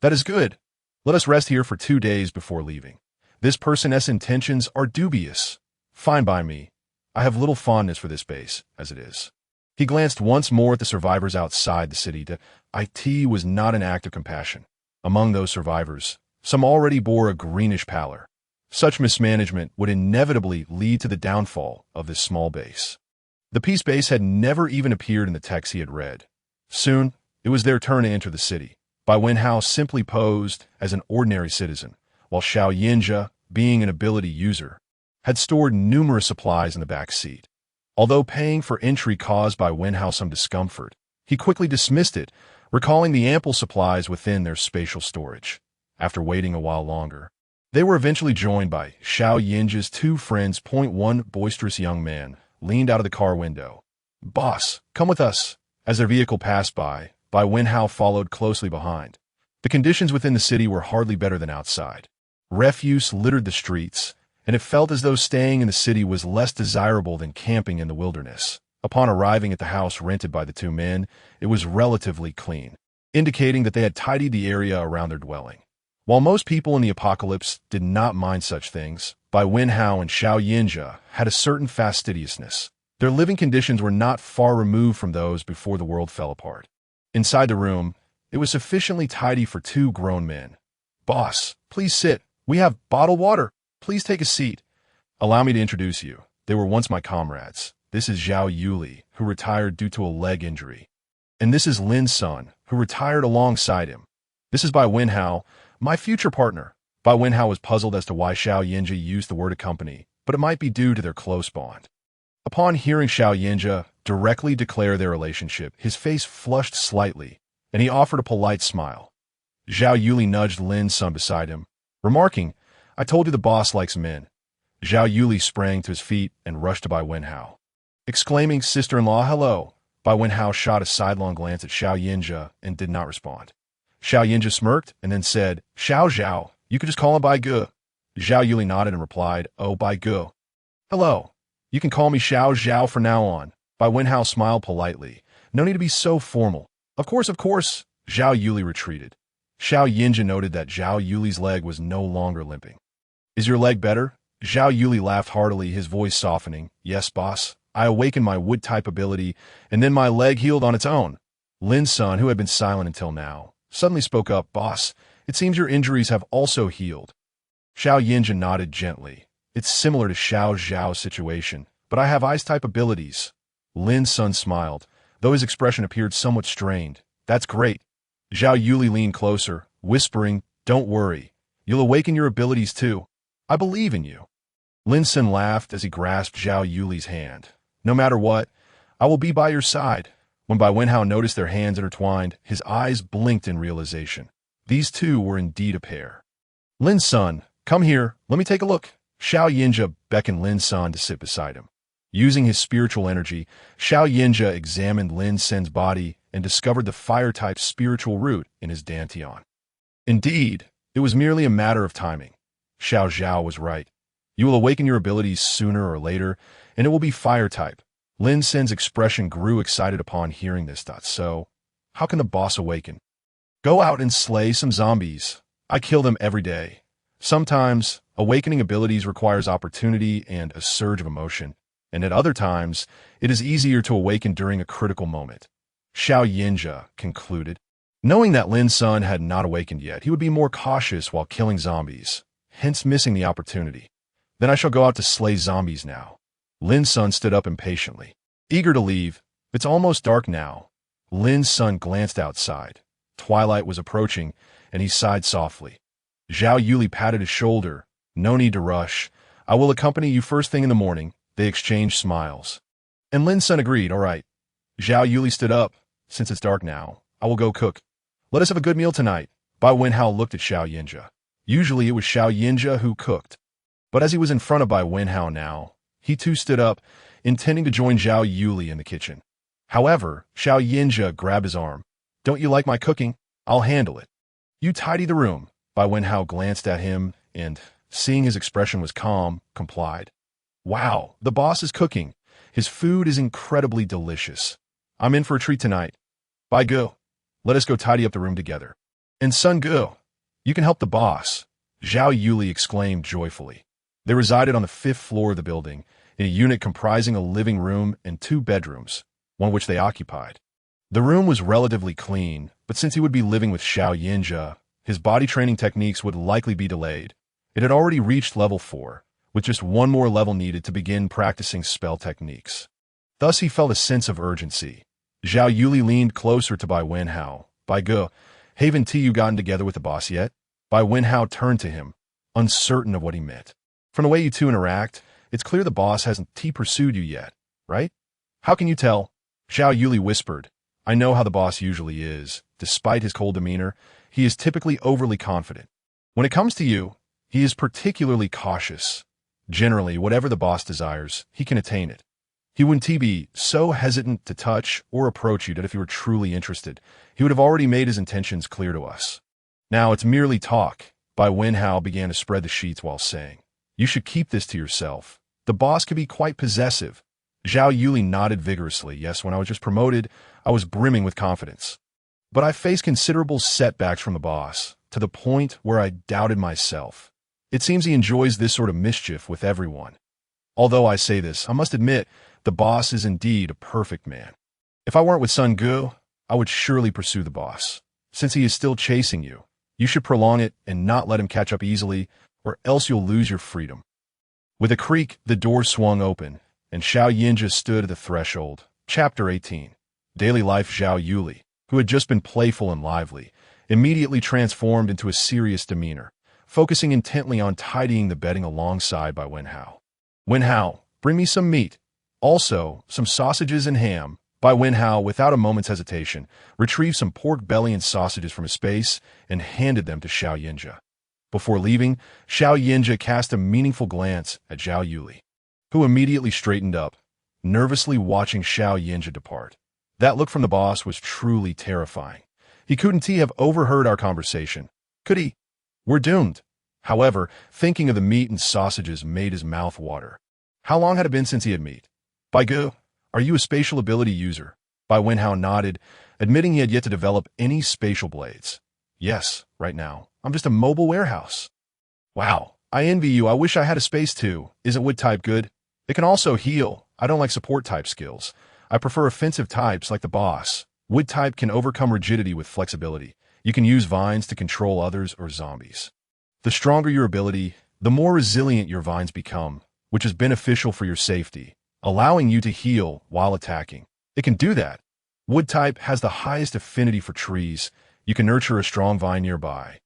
"That is good. Let us rest here for 2 days before leaving. This person's intentions are dubious. Fine by me. I have little fondness for this base, as it is." He glanced once more at the survivors outside the city. It was not an act of compassion. Among those survivors, some already bore a greenish pallor. Such mismanagement would inevitably lead to the downfall of this small base. The peace base had never even appeared in the text he had read. Soon, it was their turn to enter the city. Bai Wenhao simply posed as an ordinary citizen, while Xiao Yinjia, being an ability user, had stored numerous supplies in the back seat. Although paying for entry caused Bai Wenhao some discomfort, he quickly dismissed it, recalling the ample supplies within their spatial storage. After waiting a while longer, they were eventually joined by Xiao Yinjia's 2 friends. One boisterous young man, leaned out of the car window. "Boss, come with us." As their vehicle passed by, Bai Wenhao followed closely behind. The conditions within the city were hardly better than outside. Refuse littered the streets, and it felt as though staying in the city was less desirable than camping in the wilderness. Upon arriving at the house rented by the two men, it was relatively clean, indicating that they had tidied the area around their dwelling. While most people in the apocalypse did not mind such things, Bai Wenhao and Xiao Yinjia had a certain fastidiousness. Their living conditions were not far removed from those before the world fell apart. Inside the room, it was sufficiently tidy for two grown men. "Boss, please sit. We have bottled water. Please take a seat." "Allow me to introduce you. They were once my comrades. This is Zhao Yuli, who retired due to a leg injury. And this is Lin's son, who retired alongside him. This is Bai Wenhao, my future partner." Bai Wenhao was puzzled as to why Xiao Yinjia used the word accompany, but it might be due to their close bond. Upon hearing Xiao Yinjia directly declare their relationship, his face flushed slightly, and he offered a polite smile. Zhao Yuli nudged Lin's son beside him, remarking, "I told you the boss likes men." Zhao Yuli sprang to his feet and rushed to Bai Wenhao. Exclaiming, "Sister-in-law, hello!" Bai Wenhao shot a sidelong glance at Xiao Yinjia and did not respond. Xiao Yinjia smirked and then said, "Xiao Zhao, you could just call him Bai Ge." Zhao Yuli nodded and replied, "Oh, Bai Ge. Hello. You can call me Xiao Zhao from now on." Bai Wenhao smiled politely. "No need to be so formal." Of course, of course." Zhao Yuli retreated. Xiao Yinjia noted that Zhao Yuli's leg was no longer limping. "Is your leg better?" Zhao Yuli laughed heartily, his voice softening. "Yes, boss. I awakened my wood-type ability, and then my leg healed on its own." Lin's son, who had been silent until now, suddenly spoke up, "Boss, it seems your injuries have also healed." Xiao Yinjia nodded gently. "It's similar to Xiao Zhao's situation, but I have ice-type abilities." Lin's son smiled, though his expression appeared somewhat strained. "That's great." Zhao Yuli leaned closer, whispering, "Don't worry. You'll awaken your abilities too. I believe in you." Lin's son laughed as he grasped Zhao Yuli's hand. "No matter what, I will be by your side." When Bai Wenhao noticed their hands intertwined, his eyes blinked in realization. These two were indeed a pair. "Lin's son, come here. Let me take a look." Xiao Yinjia beckoned Lin's son to sit beside him. Using his spiritual energy, Xiao Yinjia examined Lin's son's body and discovered the fire-type spiritual root in his dantian. Indeed, it was merely a matter of timing. Xiao Zhao was right. You will awaken your abilities sooner or later, and it will be fire-type. Lin's son's expression grew excited upon hearing this. "So, how can the boss awaken?" "Go out and slay some zombies. I kill them every day." Sometimes, awakening abilities requires opportunity and a surge of emotion, and at other times, it is easier to awaken during a critical moment. Xiao Yinjia concluded. Knowing that Lin's son had not awakened yet, he would be more cautious while killing zombies, hence missing the opportunity. "Then I shall go out to slay zombies now." Lin's son stood up impatiently, eager to leave. "It's almost dark now." Lin's son glanced outside. Twilight was approaching, and he sighed softly. Zhao Yuli patted his shoulder. "No need to rush. I will accompany you first thing in the morning." They exchanged smiles. And Lin's son agreed, "All right." Zhao Yuli stood up. "Since it's dark now, I will go cook. Let us have a good meal tonight." Bai Wenhao looked at Xiao Yinjia. Usually it was Xiao Yinjia who cooked. But as he was in front of Bai Wenhao now, he too stood up, intending to join Zhao Yuli in the kitchen. However, Xiao Yinjia grabbed his arm. "Don't you like my cooking? I'll handle it. You tidy the room." Bai Wenhao glanced at him and, seeing his expression was calm, complied. "Wow, the boss is cooking. His food is incredibly delicious. I'm in for a treat tonight. Bai Ge, let us go tidy up the room together." "And Son Ge, you can help the boss," Zhao Yuli exclaimed joyfully. They resided on the 5th floor of the building, in a unit comprising a living room and 2 bedrooms, one which they occupied. The room was relatively clean, but since he would be living with Xiao Yinjia, his body training techniques would likely be delayed. It had already reached level 4, with just one more level needed to begin practicing spell techniques. Thus he felt a sense of urgency. Zhao Yuli leaned closer to Bai Wenhao. "Bai Ge, haven't you gotten together with the boss yet?" Bai Wenhao turned to him, uncertain of what he meant. "From the way you two interact, it's clear the boss hasn't pursued you yet, right?" "How can you tell?" Zhao Yuli whispered. "I know how the boss usually is. Despite his cold demeanor, he is typically overly confident. When it comes to you, he is particularly cautious. Generally, whatever the boss desires, he can attain it. He wouldn't be so hesitant to touch or approach you that if you were truly interested, he would have already made his intentions clear to us. Now it's merely talk. Bai Wenhao began to spread the sheets while saying, "You should keep this to yourself. The boss could be quite possessive." Zhao Yuli nodded vigorously. Yes, when I was just promoted, I was brimming with confidence. But I faced considerable setbacks from the boss, to the point where I doubted myself. It seems he enjoys this sort of mischief with everyone. Although I say this, I must admit, the boss is indeed a perfect man. If I weren't with Sun Gu, I would surely pursue the boss. Since he is still chasing you, you should prolong it and not let him catch up easily, or else you'll lose your freedom. With a creak, the door swung open, and Xiao Yinja stood at the threshold. Chapter 18. Daily life. Zhao Yuli, who had just been playful and lively, immediately transformed into a serious demeanor, focusing intently on tidying the bedding alongside Bai Wenhao. "Wenhao, bring me some meat. Also, some sausages and ham." Bai Wenhao, without a moment's hesitation, retrieved some pork belly and sausages from his space and handed them to Xiao Yinja. Before leaving, Xiao Yinja cast a meaningful glance at Zhao Yuli, who immediately straightened up, nervously watching Xiao Yinja depart. That look from the boss was truly terrifying. He couldn't have overheard our conversation, could he? We're doomed. However, thinking of the meat and sausages made his mouth water. How long had it been since he had meat? "Bai Gu, are you a spatial ability user?" Bai Wenhao nodded, admitting he had yet to develop any spatial blades. "Yes, right now. I'm just a mobile warehouse." "Wow, I envy you. I wish I had a space too. Isn't wood type good? It can also heal. I don't like support type skills. I prefer offensive types like the boss. Wood type can overcome rigidity with flexibility. You can use vines to control others or zombies. The stronger your ability, the more resilient your vines become, which is beneficial for your safety, allowing you to heal while attacking. It can do that. Wood type has the highest affinity for trees. You can nurture a strong vine nearby.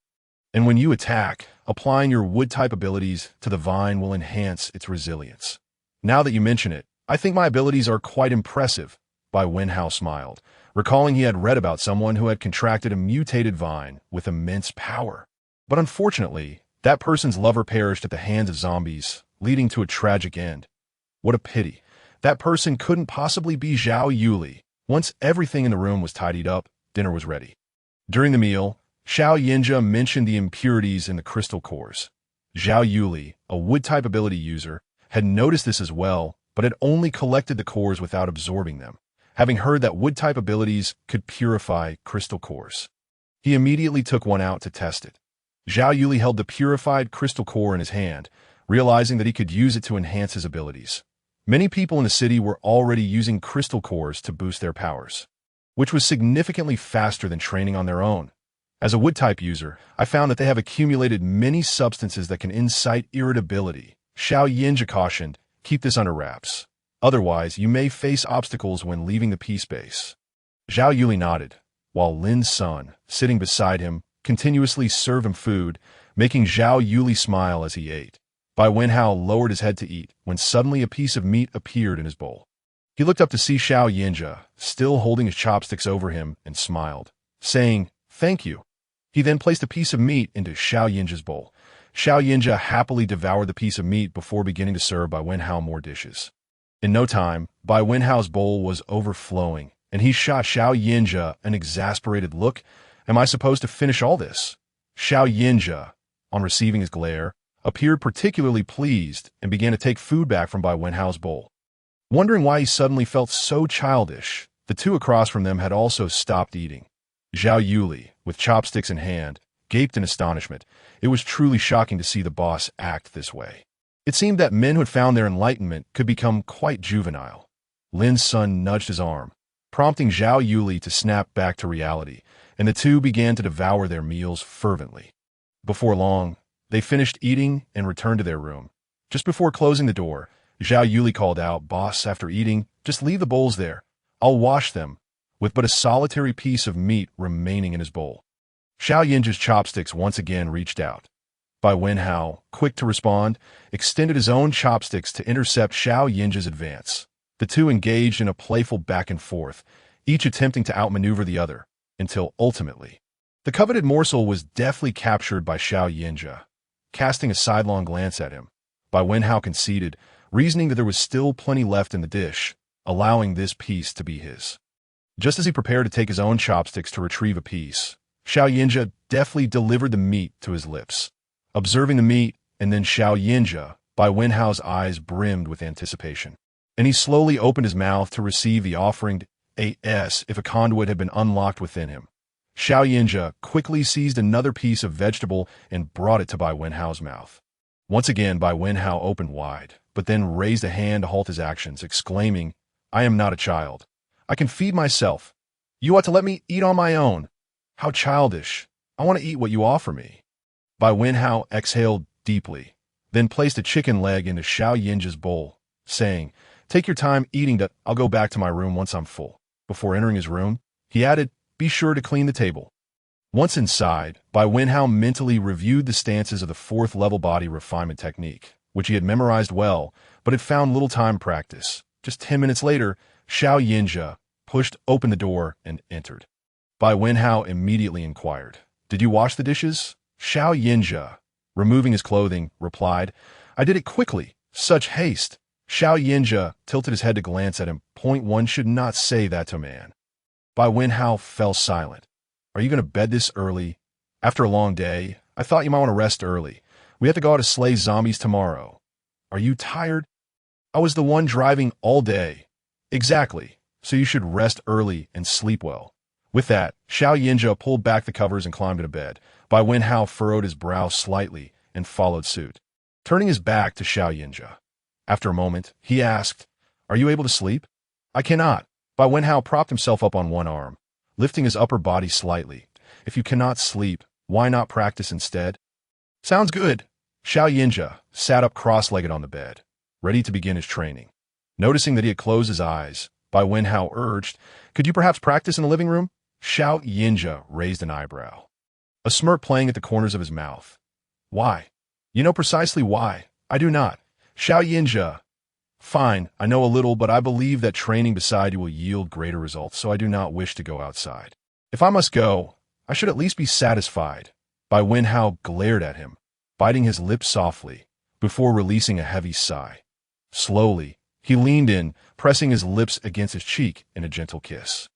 And when you attack, applying your wood type abilities to the vine will enhance its resilience. Now that you mention it, I think my abilities are quite impressive." Bai Wenhao smiled, recalling he had read about someone who had contracted a mutated vine with immense power. But unfortunately, that person's lover perished at the hands of zombies, leading to a tragic end. What a pity. That person couldn't possibly be Zhao Yuli. Once everything in the room was tidied up, dinner was ready. During the meal, Xiao Yinja mentioned the impurities in the crystal cores. Zhao Yuli, a wood-type ability user, had noticed this as well, but had only collected the cores without absorbing them, having heard that wood-type abilities could purify crystal cores. He immediately took one out to test it. Zhao Yuli held the purified crystal core in his hand, realizing that he could use it to enhance his abilities. Many people in the city were already using crystal cores to boost their powers, which was significantly faster than training on their own. As a wood-type user, I found that they have accumulated many substances that can incite irritability. Xiao Yinja cautioned, "Keep this under wraps. Otherwise, you may face obstacles when leaving the P-space." Zhao Yuli nodded, while Lin's son, sitting beside him, continuously served him food, making Zhao Yuli smile as he ate. Bai Wenhao lowered his head to eat, when suddenly a piece of meat appeared in his bowl. He looked up to see Xiao Yinja, still holding his chopsticks over him, and smiled, saying, "Thank you." He then placed a piece of meat into Xiao Yinja's bowl. Xiao Yinja happily devoured the piece of meat before beginning to serve Bai Wenhao more dishes. In no time, Bai Wenhao's bowl was overflowing, and he shot Xiao Yinja an exasperated look. "Am I supposed to finish all this?" Xiao Yinja, on receiving his glare, appeared particularly pleased and began to take food back from Bai Wenhao's bowl. Wondering why he suddenly felt so childish, the two across from them had also stopped eating. Zhao Yuli, with chopsticks in hand, gaped in astonishment. It was truly shocking to see the boss act this way. It seemed that men who had found their enlightenment could become quite juvenile. Lin's son nudged his arm, prompting Zhao Yuli to snap back to reality, and the two began to devour their meals fervently. Before long, they finished eating and returned to their room. Just before closing the door, Zhao Yuli called out, "Boss, after eating, just leave the bowls there. I'll wash them," with but a solitary piece of meat remaining in his bowl. Xiao Yinja's chopsticks once again reached out. Bai Wenhao, quick to respond, extended his own chopsticks to intercept Xiao Yinja's advance. The two engaged in a playful back and forth, each attempting to outmaneuver the other, until ultimately, the coveted morsel was deftly captured by Xiao Yinja. Casting a sidelong glance at him, Bai Wenhao conceded, reasoning that there was still plenty left in the dish, allowing this piece to be his. Just as he prepared to take his own chopsticks to retrieve a piece, Xiao Yinja deftly delivered the meat to his lips. Observing the meat, and then Xiao Yinja, Bai Wenhao's eyes brimmed with anticipation. And he slowly opened his mouth to receive the offering as if a conduit had been unlocked within him. Xiao Yinja quickly seized another piece of vegetable and brought it to Bai Wenhao's mouth. Once again, Bai Wenhao opened wide, but then raised a hand to halt his actions, exclaiming, "I am not a child. I can feed myself. You ought to let me eat on my own. How childish. I want to eat what you offer me." Bai Wenhao exhaled deeply, then placed a chicken leg into Xiao Yinja's bowl, saying, "Take your time eating that. I'll go back to my room once I'm full." Before entering his room, he added, "Be sure to clean the table." Once inside, Bai Wenhao mentally reviewed the stances of the fourth-level body refinement technique, which he had memorized well, but had found little time practice. Just 10 minutes later, Xiao Yinja pushed open the door and entered. Bai Wenhao immediately inquired, "Did you wash the dishes?" Xiao Yinja, removing his clothing, replied, "I did it quickly. Such haste." Xiao Yinja tilted his head to glance at him. One should not say that to a man. Bai Wenhao fell silent. "Are you going to bed this early? After a long day? I thought you might want to rest early. We have to go out to slay zombies tomorrow. Are you tired?" "I was the one driving all day." "Exactly. So you should rest early and sleep well." With that, Xiao Yinja pulled back the covers and climbed into bed. Bai Wenhao furrowed his brow slightly and followed suit. Turning his back to Xiao Yinja, after a moment, he asked, "Are you able to sleep?" "I cannot." Bai Wenhao propped himself up on one arm, lifting his upper body slightly. "If you cannot sleep, why not practice instead?" "Sounds good." Xiao Yinja sat up cross-legged on the bed, ready to begin his training. Noticing that he had closed his eyes, Bai Wenhao urged, "Could you perhaps practice in the living room?" Xiao Yinja raised an eyebrow, a smirk playing at the corners of his mouth. "Why?" "You know precisely why." "I do not." Xiao Yinja, "Fine, I know a little, but I believe that training beside you will yield greater results, so I do not wish to go outside. If I must go, I should at least be satisfied." Bai Wenhao glared at him, biting his lips softly, before releasing a heavy sigh. Slowly, he leaned in, pressing his lips against his cheek in a gentle kiss.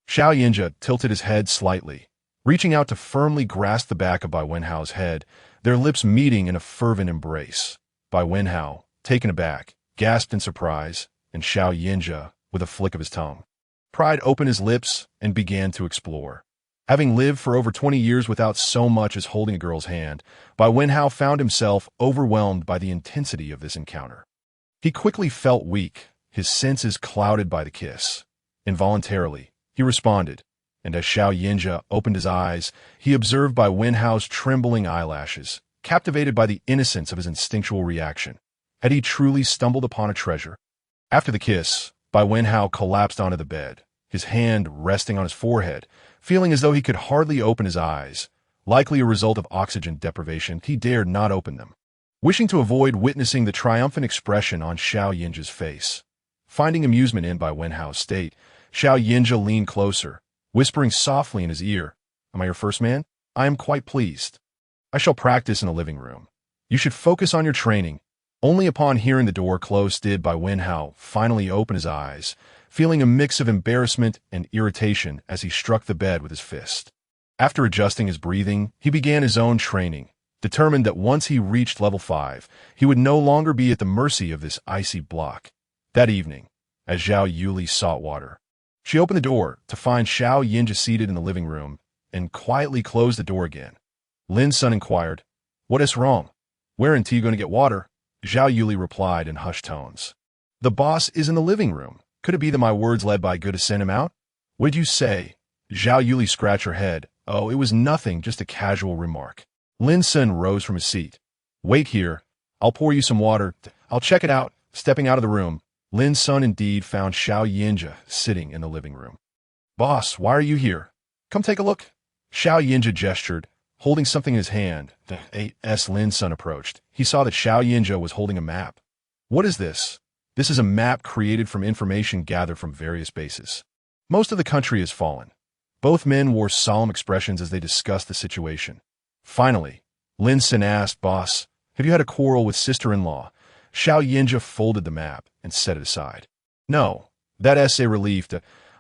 Xiao Yinja tilted his head slightly, reaching out to firmly grasp the back of Bai Wenhao's head, their lips meeting in a fervent embrace. Bai Wenhao, taken aback, gasped in surprise, and Xiao Yinja, with a flick of his tongue, Pride opened his lips and began to explore. Having lived for over 20 years without so much as holding a girl's hand, Bai Wenhao found himself overwhelmed by the intensity of this encounter. He quickly felt weak, his senses clouded by the kiss. Involuntarily, he responded, and as Xiao Yinja opened his eyes, he observed Bai Wenhao's trembling eyelashes, captivated by the innocence of his instinctual reaction. Had he truly stumbled upon a treasure? After the kiss, Bai Wenhao collapsed onto the bed, his hand resting on his forehead, feeling as though he could hardly open his eyes. Likely a result of oxygen deprivation, he dared not open them, wishing to avoid witnessing the triumphant expression on Xiao Yinja's face. Finding amusement in Bai Wenhao's state, Xiao Yinja leaned closer, whispering softly in his ear, "Am I your first man? I am quite pleased. I shall practice in the living room. You should focus on your training." Only upon hearing the door close did Bai Wenhao finally open his eyes, feeling a mix of embarrassment and irritation as he struck the bed with his fist. After adjusting his breathing, he began his own training, determined that once he reached level 5, he would no longer be at the mercy of this icy block. That evening, as Zhao Yuli sought water, she opened the door to find Xiao Yinja seated in the living room and quietly closed the door again. Lin's son inquired, "What is wrong? Where are you going to get water?" Zhao Yuli replied in hushed tones, "The boss is in the living room. Could it be that my words led Bai Gu to send him out?" "What did you say?" Zhao Yuli scratched her head. "Oh, it was nothing, just a casual remark." Lin's son rose from his seat. "Wait here. I'll pour you some water. I'll check it out." Stepping out of the room, Lin's son indeed found Xiao Yinja sitting in the living room. "Boss, why are you here? Come take a look." Xiao Yinja gestured, holding something in his hand. As Lin's son approached, he saw that Xiao Yinja was holding a map. "What is this?" "This is a map created from information gathered from various bases. Most of the country has fallen." Both men wore solemn expressions as they discussed the situation. Finally, Lin's son asked, "Boss, have you had a quarrel with sister-in-law?" Xiao Yinja folded the map and set it aside. No, that essay relieved.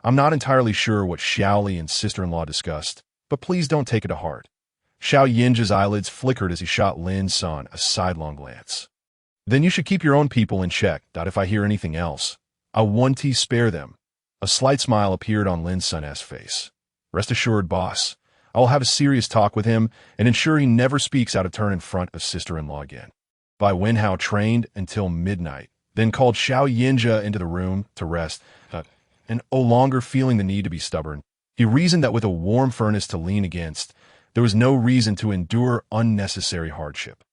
I'm not entirely sure what Xiaoli and sister-in-law discussed, but please don't take it to heart. Xiao Yinja's eyelids flickered as he shot Lin Sun a sidelong glance. Then you should keep your own people in check. If I hear anything else, I'll spare them. A slight smile appeared on Lin Sun's face. Rest assured, boss, I will have a serious talk with him and ensure he never speaks out of turn in front of sister-in-law again. Bai Wenhao trained until midnight, then called Xiao Yinja into the room to rest, and no longer feeling the need to be stubborn. He reasoned that with a warm furnace to lean against, there was no reason to endure unnecessary hardship.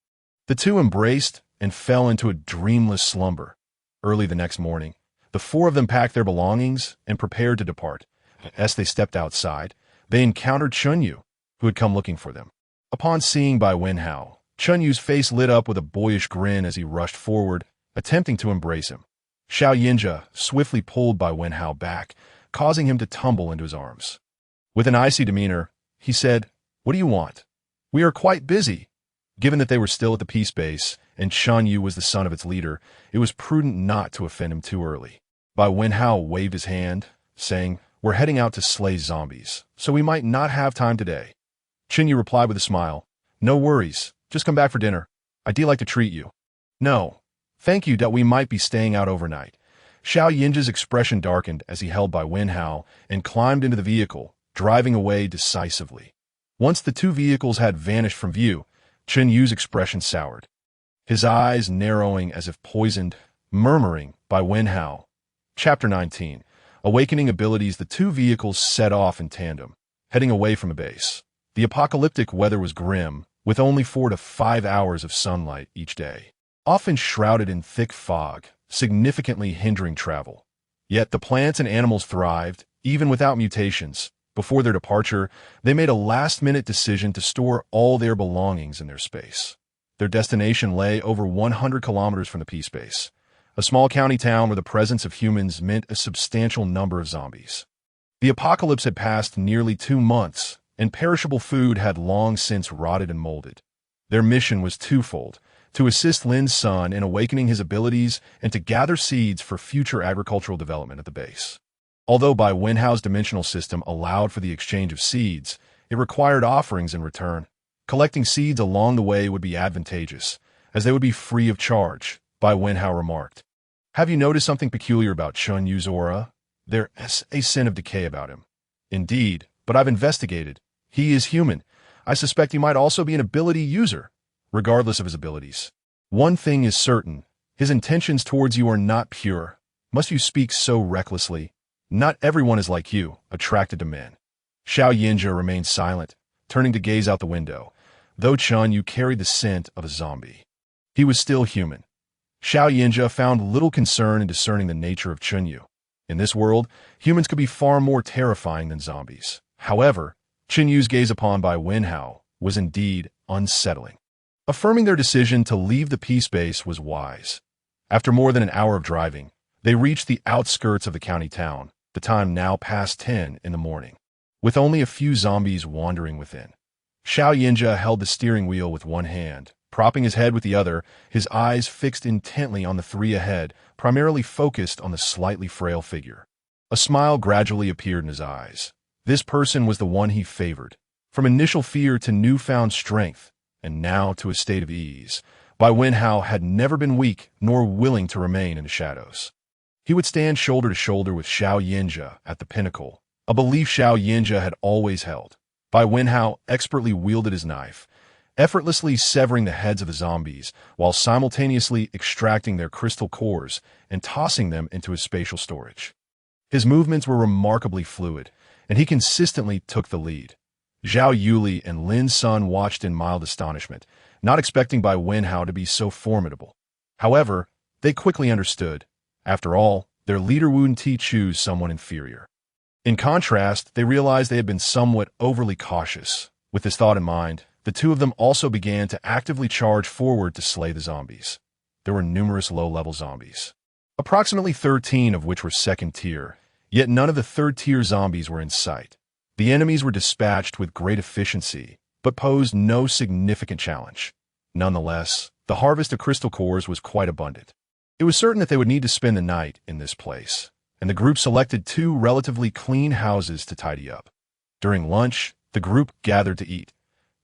The two embraced and fell into a dreamless slumber. Early the next morning, the four of them packed their belongings and prepared to depart. As they stepped outside, they encountered Chunyu, who had come looking for them. Upon seeing Bai Wenhao, Chunyu's face lit up with a boyish grin as he rushed forward, attempting to embrace him. Xiao Yinja swiftly pulled Bai Wenhao back, causing him to tumble into his arms. With an icy demeanor, he said, "What do you want? We are quite busy." Given that they were still at the peace base, and Chunyu was the son of its leader, it was prudent not to offend him too early. Bai Wenhao waved his hand, saying, "We're heading out to slay zombies, so we might not have time today." Chunyu replied with a smile, "No worries, just come back for dinner. I'd like to treat you." "No, thank you, that we might be staying out overnight." Xiao Yinja's expression darkened as he held Bai Wenhao and climbed into the vehicle, driving away decisively. Once the two vehicles had vanished from view, Chunyu's expression soured, his eyes narrowing as if poisoned, murmuring, "Bai Wenhao." Chapter 19. Awakening abilities. The two vehicles set off in tandem, heading away from the base. The apocalyptic weather was grim, with only 4 to 5 hours of sunlight each day, often shrouded in thick fog, significantly hindering travel. Yet the plants and animals thrived, even without mutations. Before their departure, they made a last-minute decision to store all their belongings in their space. Their destination lay over 100 kilometers from the peace base, a small county town where the presence of humans meant a substantial number of zombies. The apocalypse had passed nearly 2 months, and perishable food had long since rotted and molded. Their mission was twofold: to assist Lin's son in awakening his abilities and to gather seeds for future agricultural development at the base. Although Bai Wenhao's dimensional system allowed for the exchange of seeds, it required offerings in return. Collecting seeds along the way would be advantageous, as they would be free of charge, Bai Wenhao remarked. "Have you noticed something peculiar about Chunyu's aura? There's a scent of decay about him." "Indeed, but I've investigated. He is human. I suspect he might also be an ability user, regardless of his abilities. One thing is certain, his intentions towards you are not pure. Must you speak so recklessly? Not everyone is like you, attracted to men." Xiao Yinja remained silent, turning to gaze out the window, though Chunyu carried the scent of a zombie. He was still human. Xiao Yinja found little concern in discerning the nature of Chunyu. In this world, humans could be far more terrifying than zombies. However, Chunyu's gaze upon Bai Wenhao was indeed unsettling. Affirming their decision to leave the peace base was wise. After more than an hour of driving, they reached the outskirts of the county town, the time now past 10 in the morning, with only a few zombies wandering within. Xiao Yinja held the steering wheel with one hand, propping his head with the other, his eyes fixed intently on the three ahead, primarily focused on the slightly frail figure. A smile gradually appeared in his eyes. This person was the one he favored. From initial fear to newfound strength, and now to a state of ease, Bai Wenhao had never been weak nor willing to remain in the shadows. He would stand shoulder to shoulder with Xiao Yinja at the pinnacle, a belief Xiao Yinja had always held. Bai Wenhao expertly wielded his knife, effortlessly severing the heads of the zombies while simultaneously extracting their crystal cores and tossing them into his spatial storage. His movements were remarkably fluid, and he consistently took the lead. Zhao Yuli and Lin Sun watched in mild astonishment, not expecting Bai Wenhao to be so formidable. However, they quickly understood. After all, their leader wouldn't choose someone inferior. In contrast, they realized they had been somewhat overly cautious. With this thought in mind, the two of them also began to actively charge forward to slay the zombies. There were numerous low-level zombies, approximately 13 of which were second-tier, yet none of the third-tier zombies were in sight. The enemies were dispatched with great efficiency, but posed no significant challenge. Nonetheless, The harvest of crystal cores was quite abundant. It was certain that they would need to spend the night in this place, and the group selected 2 relatively clean houses to tidy up. During lunch, the group gathered to eat.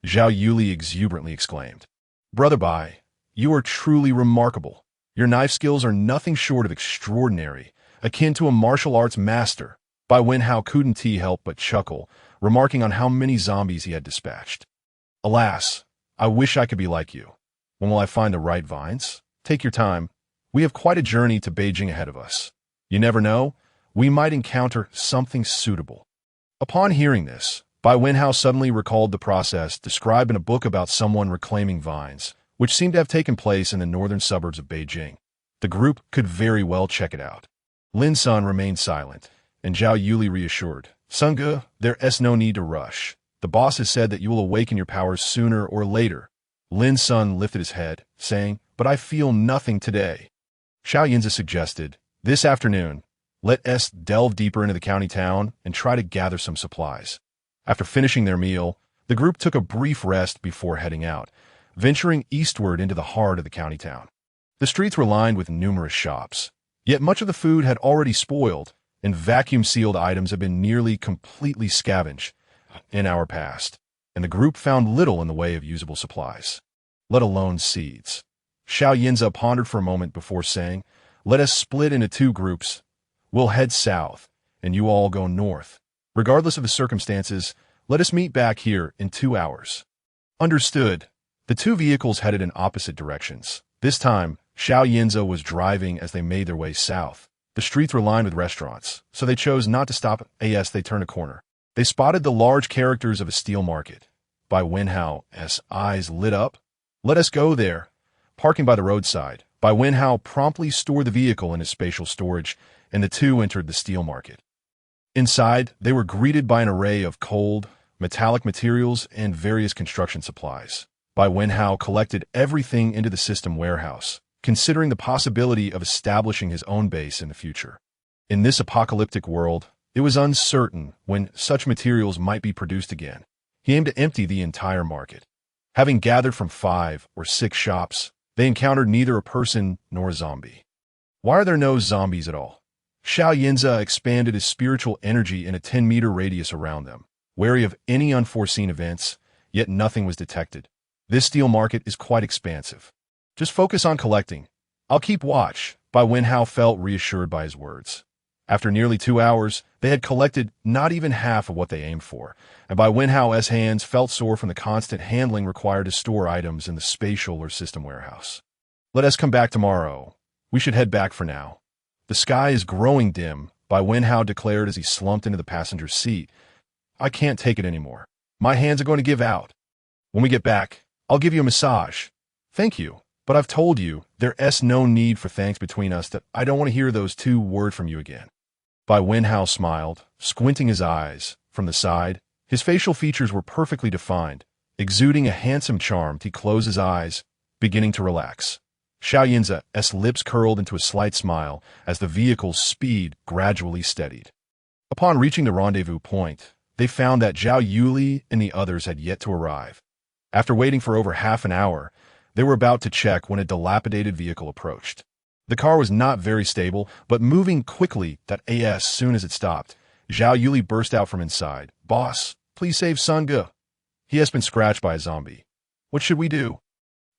Zhao Yuli exuberantly exclaimed, "Brother Bai, you are truly remarkable. Your knife skills are nothing short of extraordinary, akin to a martial arts master." Bai Wenhao couldn't help but chuckle, remarking on how many zombies he had dispatched. "Alas, I wish I could be like you. When will I find the right vines? Take your time. We have quite a journey to Beijing ahead of us. You never know, we might encounter something suitable." Upon hearing this, Bai Wenhao suddenly recalled the process described in a book about someone reclaiming vines, which seemed to have taken place in the northern suburbs of Beijing. The group could very well check it out. Lin Sun remained silent, and Zhao Yuli reassured, "Sunge, there's no need to rush. The boss has said that you will awaken your powers sooner or later." Lin Sun lifted his head, saying, "But I feel nothing today." Xiao Yinza suggested, "This afternoon, let us delve deeper into the county town and try to gather some supplies." After finishing their meal, the group took a brief rest before heading out, venturing eastward into the heart of the county town. The streets were lined with numerous shops, yet much of the food had already spoiled, and vacuum-sealed items had been nearly completely scavenged in our past, and the group found little in the way of usable supplies, let alone seeds. Xiao Yinza pondered for a moment before saying, "Let us split into 2 groups. We'll head south, and you all go north. Regardless of the circumstances, let us meet back here in 2 hours." Understood. The 2 vehicles headed in opposite directions. This time, Xiao Yinza was driving as they made their way south. The streets were lined with restaurants, so they chose not to stop as they turned a corner. They spotted the large characters of a steel market. Bai Wenhao's eyes lit up. "Let us go there." Parking by the roadside, Bai Wenhao promptly stored the vehicle in his spatial storage, and the 2 entered the steel market. Inside, they were greeted by an array of cold, metallic materials and various construction supplies. Bai Wenhao collected everything into the system warehouse, considering the possibility of establishing his own base in the future. In this apocalyptic world, it was uncertain when such materials might be produced again. He aimed to empty the entire market. Having gathered from 5 or 6 shops, they encountered neither a person nor a zombie. Why are there no zombies at all? Xiao Yinza expanded his spiritual energy in a 10-meter radius around them, wary of any unforeseen events, yet nothing was detected. This steel market is quite expansive. Just focus on collecting. I'll keep watch. Bai Wenhao felt reassured by his words. After nearly 2 hours, they had collected not even half of what they aimed for, and Bai Wenhao's hands felt sore from the constant handling required to store items in the spatial or system warehouse. "Let us come back tomorrow. We should head back for now. The sky is growing dim," Bai Wenhao declared as he slumped into the passenger seat. "I can't take it anymore. My hands are going to give out. When we get back, I'll give you a massage." "Thank you, but I've told you there's no need for thanks between us, that I don't want to hear those 2 words from you again." Bai Wenhao smiled, squinting his eyes. From the side, his facial features were perfectly defined, exuding a handsome charm. He closed his eyes, beginning to relax. Xiao Yinza's lips curled into a slight smile as the vehicle's speed gradually steadied. Upon reaching the rendezvous point, they found that Zhao Yuli and the others had yet to arrive. After waiting for over half an hour, they were about to check when a dilapidated vehicle approached. The car was not very stable, but moving quickly as soon as it stopped. Zhao Yuli burst out from inside. "Boss, please save Sunge. He has been scratched by a zombie. What should we do?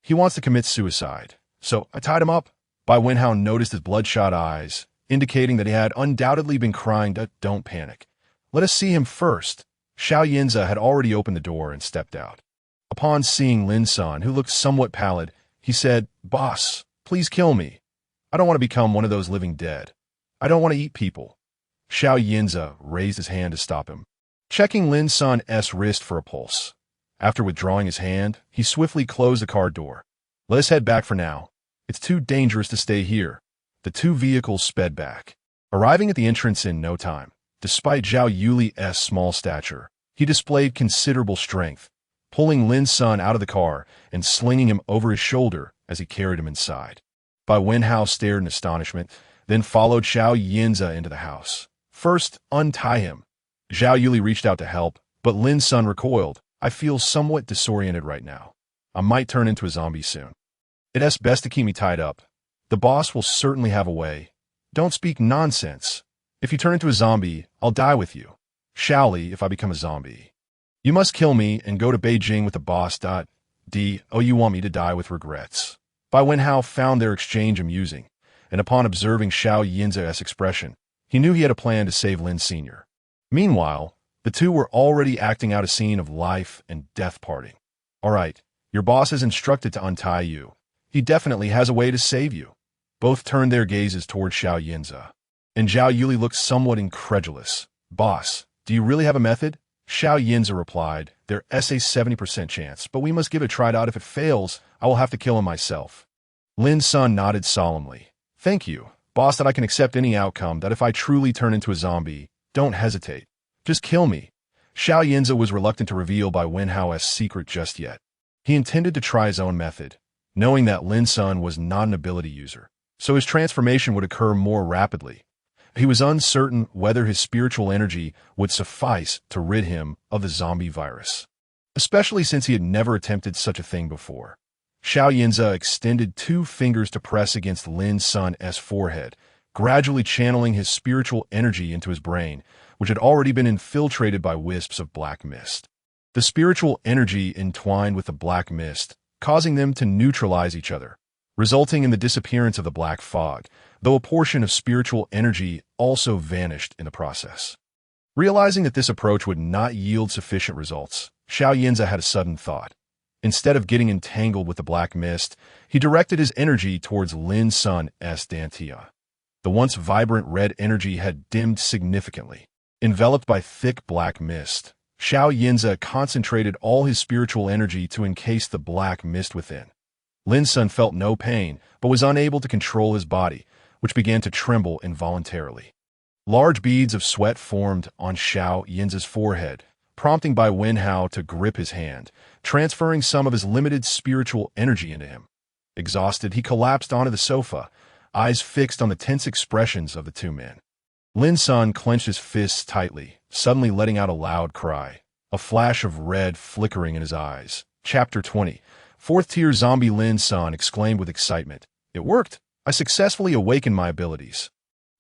He wants to commit suicide. So I tied him up." Bai Wenhao noticed his bloodshot eyes, indicating that he had undoubtedly been crying. "Don't panic. Let us see him first." Xiao Yinza had already opened the door and stepped out. Upon seeing Lin Sun, who looked somewhat pallid, he said, "Boss, please kill me. I don't want to become one of those living dead. I don't want to eat people." Xiao Yinza raised his hand to stop him, checking Lin Sun's wrist for a pulse. After withdrawing his hand, he swiftly closed the car door. "Let us head back for now. It's too dangerous to stay here." The 2 vehicles sped back, arriving at the entrance in no time. Despite Zhao Yuli's small stature, he displayed considerable strength, pulling Lin Sun out of the car and slinging him over his shoulder as he carried him inside. Bai Wenhao stared in astonishment, then followed Xiao Yinza into the house. "First, untie him." Zhao Yuli reached out to help, but Lin Sun recoiled. "I feel somewhat disoriented right now. I might turn into a zombie soon." It's best to keep me tied up. The boss will certainly have a way. Don't speak nonsense. If you turn into a zombie, I'll die with you. Shally, if I become a zombie. You must kill me and go to Beijing with the boss. Oh, you want me to die with regrets. Bai Wenhao found their exchange amusing, and upon observing Xiao Yinza's expression, he knew he had a plan to save Lin Sr. Meanwhile, the two were already acting out a scene of life and death parting. All right, your boss is instructed to untie you. He definitely has a way to save you. Both turned their gazes toward Xiao Yinza, and Zhao Yuli looked somewhat incredulous. Boss, do you really have a method? Xiao Yinza replied, there's a 70% chance, but we must give it a try out. If it fails, I will have to kill him myself. Lin's son nodded solemnly. Thank you, boss, that I can accept any outcome, that if I truly turn into a zombie, don't hesitate. Just kill me. Xiao Yinza was reluctant to reveal Bai Wenhao's secret just yet. He intended to try his own method, knowing that Lin's son was not an ability user, so his transformation would occur more rapidly. He was uncertain whether his spiritual energy would suffice to rid him of the zombie virus, especially since he had never attempted such a thing before. Xiao Yinza extended 2 fingers to press against Lin's son's forehead, gradually channeling his spiritual energy into his brain, which had already been infiltrated by wisps of black mist. The spiritual energy entwined with the black mist, causing them to neutralize each other, resulting in the disappearance of the black fog, though a portion of spiritual energy also vanished in the process. Realizing that this approach would not yield sufficient results, Xiao Yinza had a sudden thought. Instead of getting entangled with the black mist, he directed his energy towards Lin's son's dantian. The once vibrant red energy had dimmed significantly. Enveloped by thick black mist, Xiao Yinza concentrated all his spiritual energy to encase the black mist within. Lin's son felt no pain, but was unable to control his body, which began to tremble involuntarily. Large beads of sweat formed on Xiao Yinza's forehead, prompting Bai Wenhao to grip his hand, transferring some of his limited spiritual energy into him. Exhausted, he collapsed onto the sofa, eyes fixed on the tense expressions of the 2 men. Lin's son clenched his fists tightly, suddenly letting out a loud cry, a flash of red flickering in his eyes. Chapter 20. 4th tier zombie. Lin's son exclaimed with excitement. It worked! I successfully awakened my abilities.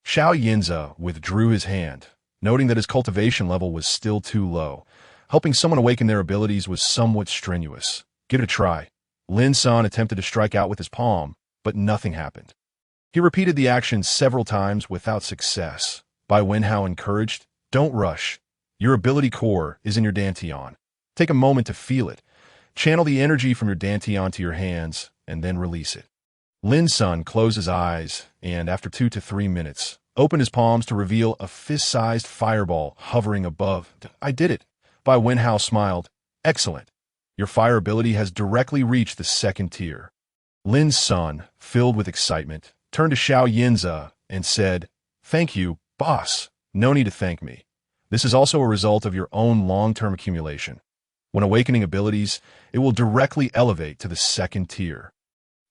Xiao Yinza withdrew his hand, noting that his cultivation level was still too low. Helping someone awaken their abilities was somewhat strenuous. Give it a try. Lin's son attempted to strike out with his palm, but nothing happened. He repeated the action several times without success. Bai Wenhao encouraged, don't rush. Your ability core is in your dantian. Take a moment to feel it. Channel the energy from your dantian to your hands, and then release it. Lin's son closed his eyes, and after 2 to 3 minutes, opened his palms to reveal a fist-sized fireball hovering above. I did it. Bai Wenhao smiled. Excellent. Your fire ability has directly reached the 2nd tier. Lin's son, filled with excitement, turned to Xiao Yinza and said, Thank you, boss. No need to thank me. This is also a result of your own long-term accumulation. When awakening abilities, it will directly elevate to the 2nd tier.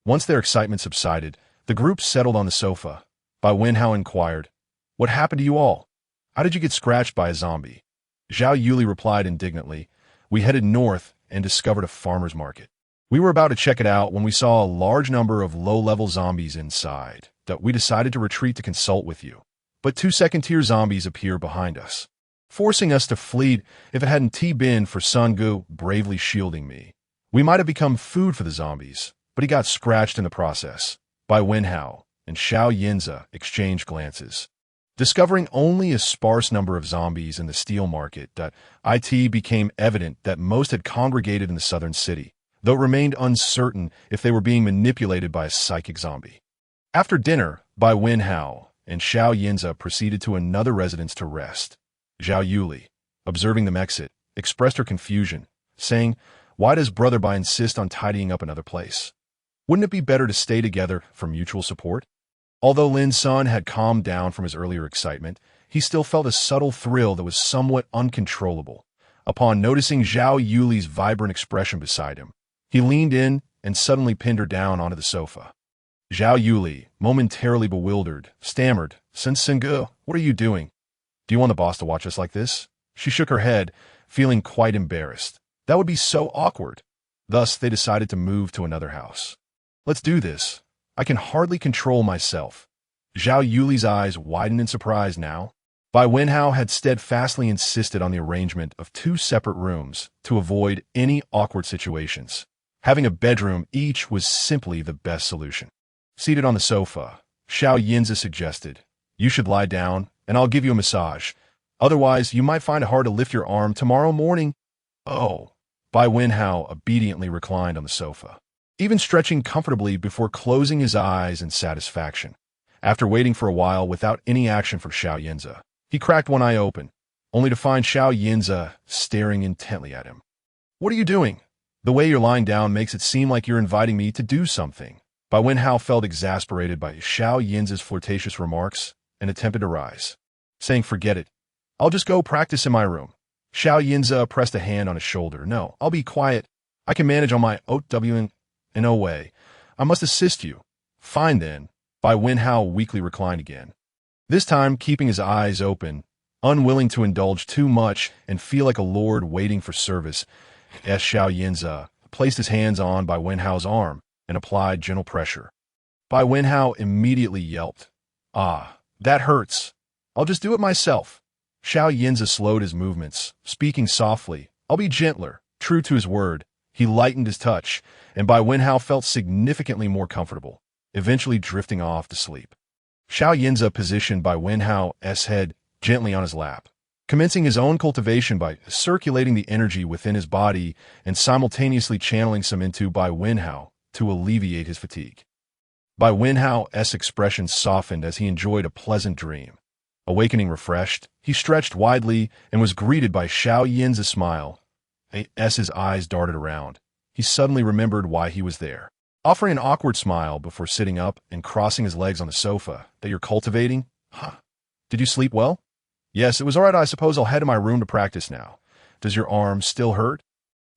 Once their excitement subsided, the group settled on the sofa. Bai Wenhao inquired, What happened to you all? How did you get scratched by a zombie? Zhao Yuli replied indignantly, We headed north and discovered a farmer's market. We were about to check it out when we saw a large number of low-level zombies inside. We decided to retreat to consult with you. But 2 2nd-tier zombies appeared behind us, forcing us to flee. If it hadn't been for Sun Gu bravely shielding me, we might have become food for the zombies, but he got scratched in the process. Bai Wenhao and Xiao Yinza exchanged glances. Discovering only a sparse number of zombies in the steel market, it became evident that most had congregated in the southern city, though it remained uncertain if they were being manipulated by a psychic zombie. After dinner, Bai Wenhao and Xiao Yinza proceeded to another residence to rest. Zhao Yuli, observing them exit, expressed her confusion, saying, Why does Brother Bai insist on tidying up another place? Wouldn't it be better to stay together for mutual support? Although Lin's son had calmed down from his earlier excitement, he still felt a subtle thrill that was somewhat uncontrollable. Upon noticing Zhao Yuli's vibrant expression beside him, he leaned in and suddenly pinned her down onto the sofa. Zhao Yuli, momentarily bewildered, stammered, Sensengu, what are you doing? Do you want the boss to watch us like this? She shook her head, feeling quite embarrassed. That would be so awkward. Thus, they decided to move to another house. Let's do this. I can hardly control myself. Zhao Yuli's eyes widened in surprise now. Bai Wenhao had steadfastly insisted on the arrangement of 2 separate rooms to avoid any awkward situations. Having a bedroom each was simply the best solution. Seated on the sofa, Xiao Yinzi suggested, "You should lie down, and I'll give you a massage. Otherwise, you might find it hard to lift your arm tomorrow morning." "Oh." Bai Wenhao obediently reclined on the sofa, even stretching comfortably before closing his eyes in satisfaction. After waiting for a while without any action from Xiao Yinzi, he cracked one eye open, only to find Xiao Yinzi staring intently at him. "What are you doing? The way you're lying down makes it seem like you're inviting me to do something." Bai Wenhao felt exasperated by Xiao Yinzi's flirtatious remarks and attempted to rise, saying, "Forget it. I'll just go practice in my room." Xiao Yinzi pressed a hand on his shoulder. "No, I'll be quiet. I can manage on my own in no way. I must assist you." "Fine then." Bai Wenhao weakly reclined again, this time keeping his eyes open, unwilling to indulge too much and feel like a lord waiting for service. As Xiao Yinzi placed his hands on Bai Wenhao's arm and applied gentle pressure. Bai Wenhao immediately yelped, "Ah, that hurts. I'll just do it myself." Xiao Yinzi slowed his movements, speaking softly, "I'll be gentler." True to his word, he lightened his touch, and Bai Wenhao felt significantly more comfortable, eventually drifting off to sleep. Xiao Yinzi positioned Bai Wenhao's head gently on his lap, commencing his own cultivation by circulating the energy within his body and simultaneously channeling some into Bai Wenhao to alleviate his fatigue. Bai Wenhao's expression softened as he enjoyed a pleasant dream. Awakening refreshed, he stretched widely and was greeted by Xiao Yinzi's smile. As his eyes darted around, he suddenly remembered why he was there. Offering an awkward smile before sitting up and crossing his legs on the sofa. "That you're cultivating? Huh. Did you sleep well?" "Yes, it was all right. I suppose I'll head to my room to practice now. Does your arm still hurt?"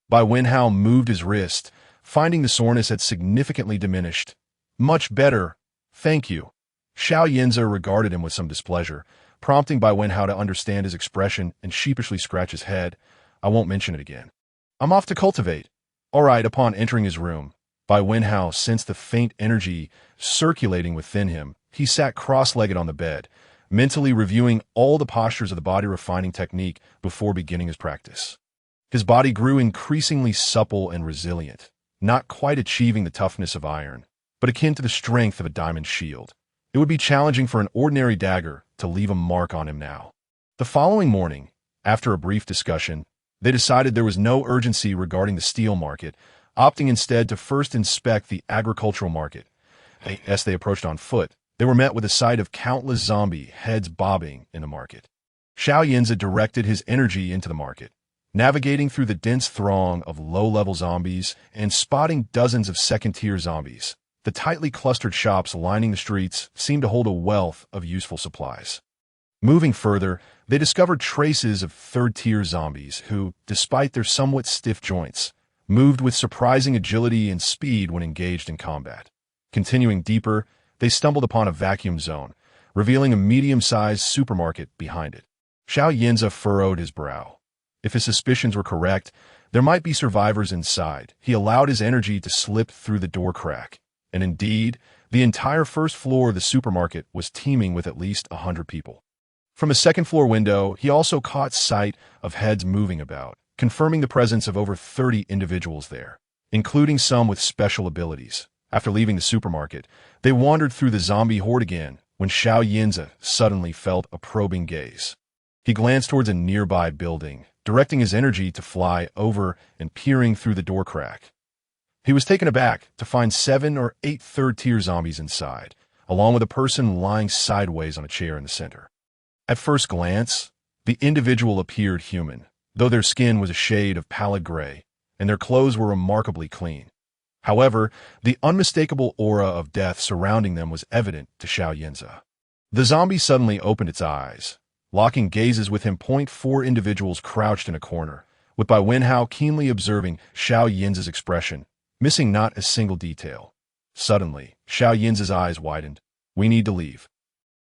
Bai Wenhao moved his wrist, finding the soreness had significantly diminished. "Much better. Thank you." Xiao Yinzi regarded him with some displeasure, prompting Bai Wenhao to understand his expression and sheepishly scratch his head. "I won't mention it again. I'm off to cultivate." "All right." Upon entering his room, Bai Wenhao sensed the faint energy circulating within him. He sat cross-legged on the bed, mentally reviewing all the postures of the body refining technique before beginning his practice. His body grew increasingly supple and resilient, not quite achieving the toughness of iron, but akin to the strength of a diamond shield. It would be challenging for an ordinary dagger to leave a mark on him now. The following morning, after a brief discussion, they decided there was no urgency regarding the steel market, opting instead to first inspect the agricultural market. As they approached on foot, they were met with a sight of countless zombie heads bobbing in the market. Xiao Yinzi directed his energy into the market, navigating through the dense throng of low-level zombies and spotting dozens of second-tier zombies. The tightly clustered shops lining the streets seemed to hold a wealth of useful supplies. Moving further, they discovered traces of third-tier zombies who, despite their somewhat stiff joints, moved with surprising agility and speed when engaged in combat. Continuing deeper, they stumbled upon a vacuum zone, revealing a medium-sized supermarket behind it. Xiao Yinzi furrowed his brow. If his suspicions were correct, there might be survivors inside. He allowed his energy to slip through the door crack. And indeed, the entire first floor of the supermarket was teeming with at least 100 people. From a second-floor window, he also caught sight of heads moving about, confirming the presence of over 30 individuals there, including some with special abilities. After leaving the supermarket, they wandered through the zombie horde again when Xiao Yinzi suddenly felt a probing gaze. He glanced towards a nearby building, directing his energy to fly over and peering through the door crack. He was taken aback to find 7 or 8 third-tier zombies inside, along with a person lying sideways on a chair in the center. At first glance, the individual appeared human, though their skin was a shade of pallid gray, and their clothes were remarkably clean. However, the unmistakable aura of death surrounding them was evident to Xiao Yinzi. The zombie suddenly opened its eyes, locking gazes with him. 4 individuals crouched in a corner, with Bai Wenhao keenly observing Xiao Yinzi's expression, missing not a single detail. Suddenly, Xiao Yinzi's eyes widened. "We need to leave."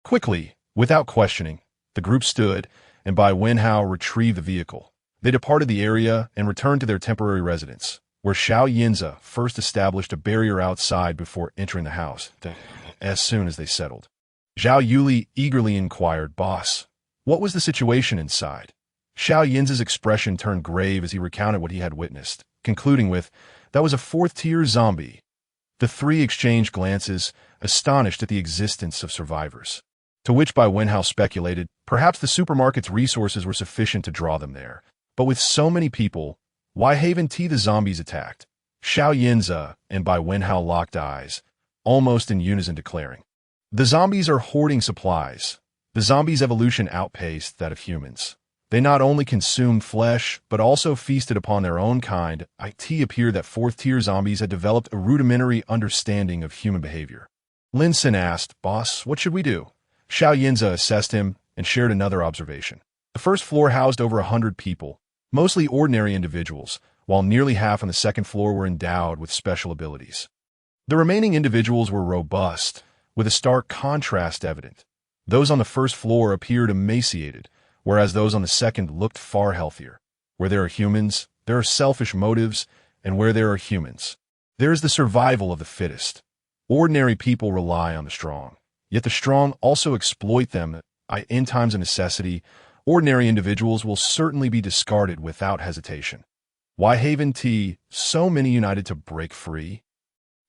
Quickly, without questioning, the group stood, and Bai Wenhao retrieved the vehicle. They departed the area and returned to their temporary residence, where Xiao Yinza first established a barrier outside before entering the house. As soon as they settled, Zhao Yuli eagerly inquired, "Boss, what was the situation inside?" Xiao Yinza's expression turned grave as he recounted what he had witnessed, concluding with, "That was a fourth-tier zombie." The three exchanged glances, astonished at the existence of survivors. To which Bai Wenhao speculated, perhaps the supermarket's resources were sufficient to draw them there. But with so many people, why haven't the zombies attacked? Xiao Yinza and Bai Wenhao locked eyes, almost in unison declaring, "The zombies are hoarding supplies. The zombies' evolution outpaced that of humans. They not only consumed flesh, but also feasted upon their own kind." It appeared that fourth-tier zombies had developed a rudimentary understanding of human behavior. Lin Sin asked, "Boss, what should we do?" Xiao Yinza assessed him and shared another observation. The first floor housed over 100 people, mostly ordinary individuals, while nearly half on the second floor were endowed with special abilities. The remaining individuals were robust, with a stark contrast evident. Those on the first floor appeared emaciated, whereas those on the second looked far healthier. Where there are humans, there are selfish motives, and where there are humans, there is the survival of the fittest. Ordinary people rely on the strong, yet the strong also exploit them. In times of necessity, ordinary individuals will certainly be discarded without hesitation. Why haven't so many united to break free?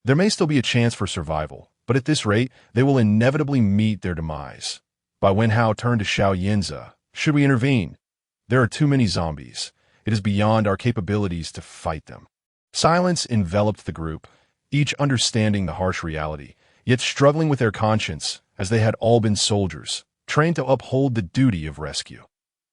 There may still be a chance for survival, but at this rate, they will inevitably meet their demise. Bai Wenhao turned to Xiao Yinza. "Should we intervene? There are too many zombies. It is beyond our capabilities to fight them." Silence enveloped the group, each understanding the harsh reality, yet struggling with their conscience, as they had all been soldiers, trained to uphold the duty of rescue.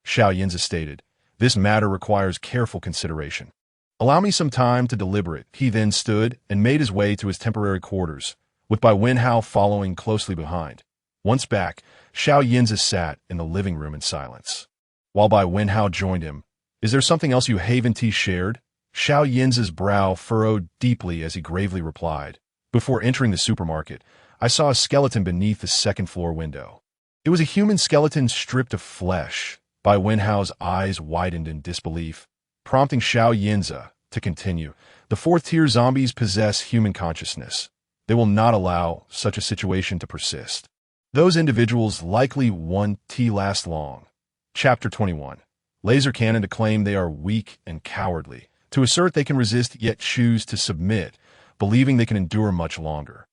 Xiao Yinza stated, "This matter requires careful consideration. Allow me some time to deliberate." He then stood and made his way to his temporary quarters, with Bai Wenhao following closely behind. Once back, Xiao Yinza sat in the living room in silence, while Bai Wenhao joined him. "Is there something else you haven't shared?" Xiao Yinza's brow furrowed deeply as he gravely replied, "Before entering the supermarket, I saw a skeleton beneath the second-floor window. It was a human skeleton stripped of flesh." Bai Wenhao's eyes widened in disbelief, prompting Xiao Yinza to continue. "The fourth-tier zombies possess human consciousness. They will not allow such a situation to persist. Those individuals likely won't last long." Chapter 21. Laser Cannon to claim they are weak and cowardly, to assert they can resist yet choose to submit, believing they can endure much longer,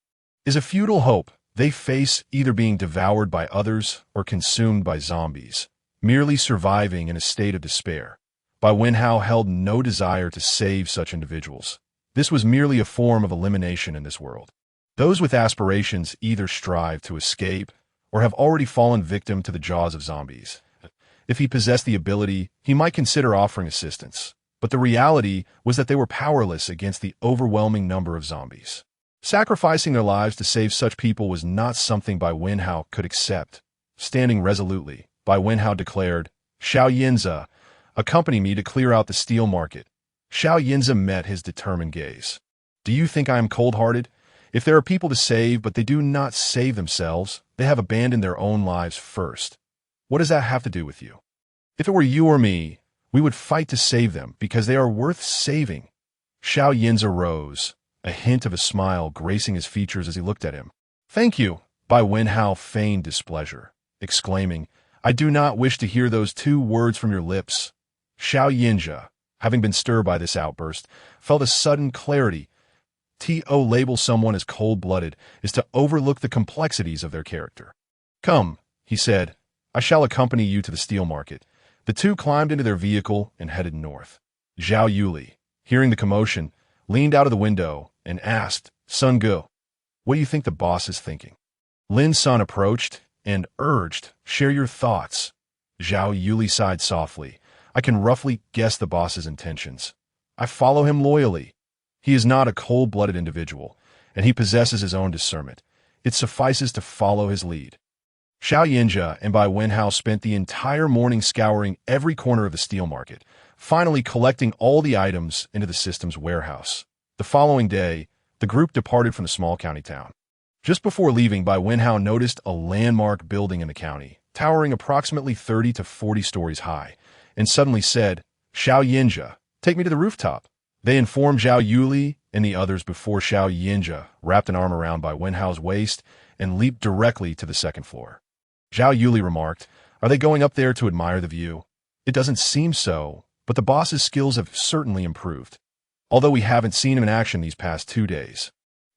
is a futile hope. They face either being devoured by others or consumed by zombies, merely surviving in a state of despair. Bai Wenhao held no desire to save such individuals. This was merely a form of elimination in this world. Those with aspirations either strive to escape or have already fallen victim to the jaws of zombies. If he possessed the ability, he might consider offering assistance. But the reality was that they were powerless against the overwhelming number of zombies. Sacrificing their lives to save such people was not something Bai Wenhao could accept. Standing resolutely, Bai Wenhao declared, "Xiao Yinza, accompany me to clear out the steel market." Xiao Yinza met his determined gaze. "Do you think I am cold-hearted? If there are people to save but they do not save themselves, they have abandoned their own lives first. What does that have to do with you? If it were you or me, we would fight to save them because they are worth saving." Xiao Yinza rose, a hint of a smile gracing his features as he looked at him. "Thank you." Bai Wenhao feigned displeasure, exclaiming, "I do not wish to hear those two words from your lips." Xiao Yinza, having been stirred by this outburst, felt a sudden clarity. To label someone as cold-blooded is to overlook the complexities of their character. "Come," he said, "I shall accompany you to the steel market." The two climbed into their vehicle and headed north. Zhao Yuli, hearing the commotion, leaned out of the window and asked, "Sun Gu, what do you think the boss is thinking?" Lin Sun approached and urged, "Share your thoughts." Zhao Yuli sighed softly. "I can roughly guess the boss's intentions. I follow him loyally. He is not a cold-blooded individual, and he possesses his own discernment. It suffices to follow his lead." Xiao Yinja and Bai Wenhao spent the entire morning scouring every corner of the steel market, finally collecting all the items into the system's warehouse. The following day, the group departed from the small county town. Just before leaving, Bai Wenhao noticed a landmark building in the county, towering approximately 30 to 40 stories high, and suddenly said, "Xiao Yinja, take me to the rooftop." They informed Zhao Yuli and the others before Xiao Yinja wrapped an arm around Bai Wenhao's waist and leaped directly to the second floor. Zhao Yuli remarked, "Are they going up there to admire the view?" "It doesn't seem so, but the boss's skills have certainly improved. Although we haven't seen him in action these past 2 days.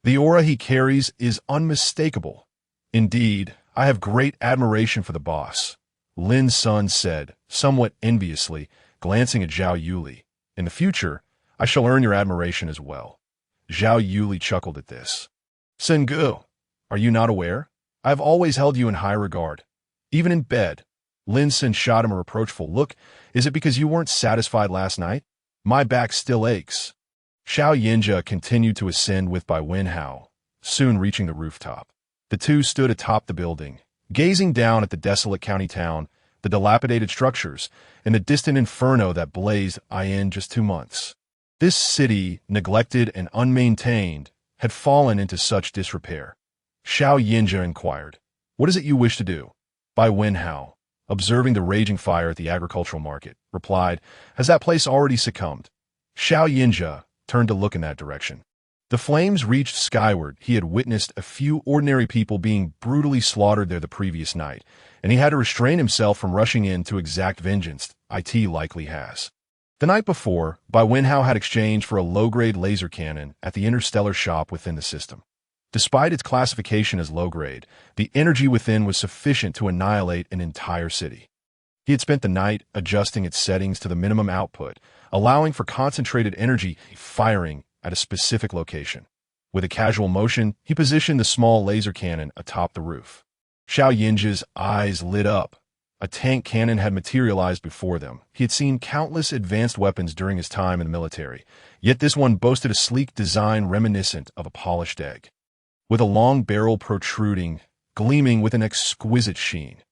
The aura he carries is unmistakable. Indeed, I have great admiration for the boss," Lin's son said, somewhat enviously, glancing at Zhao Yuli. "In the future, I shall earn your admiration as well." Zhao Yuli chuckled at this. "Sengu, are you not aware? I have always held you in high regard. Even in bed." Lin Sin shot him a reproachful look. "Is it because you weren't satisfied last night? My back still aches." Xiao Yinja continued to ascend with Bai Wenhao, soon reaching the rooftop. The two stood atop the building, gazing down at the desolate county town, the dilapidated structures, and the distant inferno that blazed in just 2 months. This city, neglected and unmaintained, had fallen into such disrepair. Xiao Yinja inquired, "What is it you wish to do?" Bai Wenhao, observing the raging fire at the agricultural market, replied, "Has that place already succumbed?" Xiao Yinja turned to look in that direction. The flames reached skyward. He had witnessed a few ordinary people being brutally slaughtered there the previous night, and he had to restrain himself from rushing in to exact vengeance. It likely has. The night before, Bai Wenhao had exchanged for a low-grade laser cannon at the interstellar shop within the system. Despite its classification as low-grade, the energy within was sufficient to annihilate an entire city. He had spent the night adjusting its settings to the minimum output, allowing for concentrated energy firing at a specific location. With a casual motion, he positioned the small laser cannon atop the roof. Xiao Yinja's eyes lit up. A tank cannon had materialized before them. He had seen countless advanced weapons during his time in the military, yet this one boasted a sleek design reminiscent of a polished egg. With a long barrel protruding, gleaming with an exquisite sheen.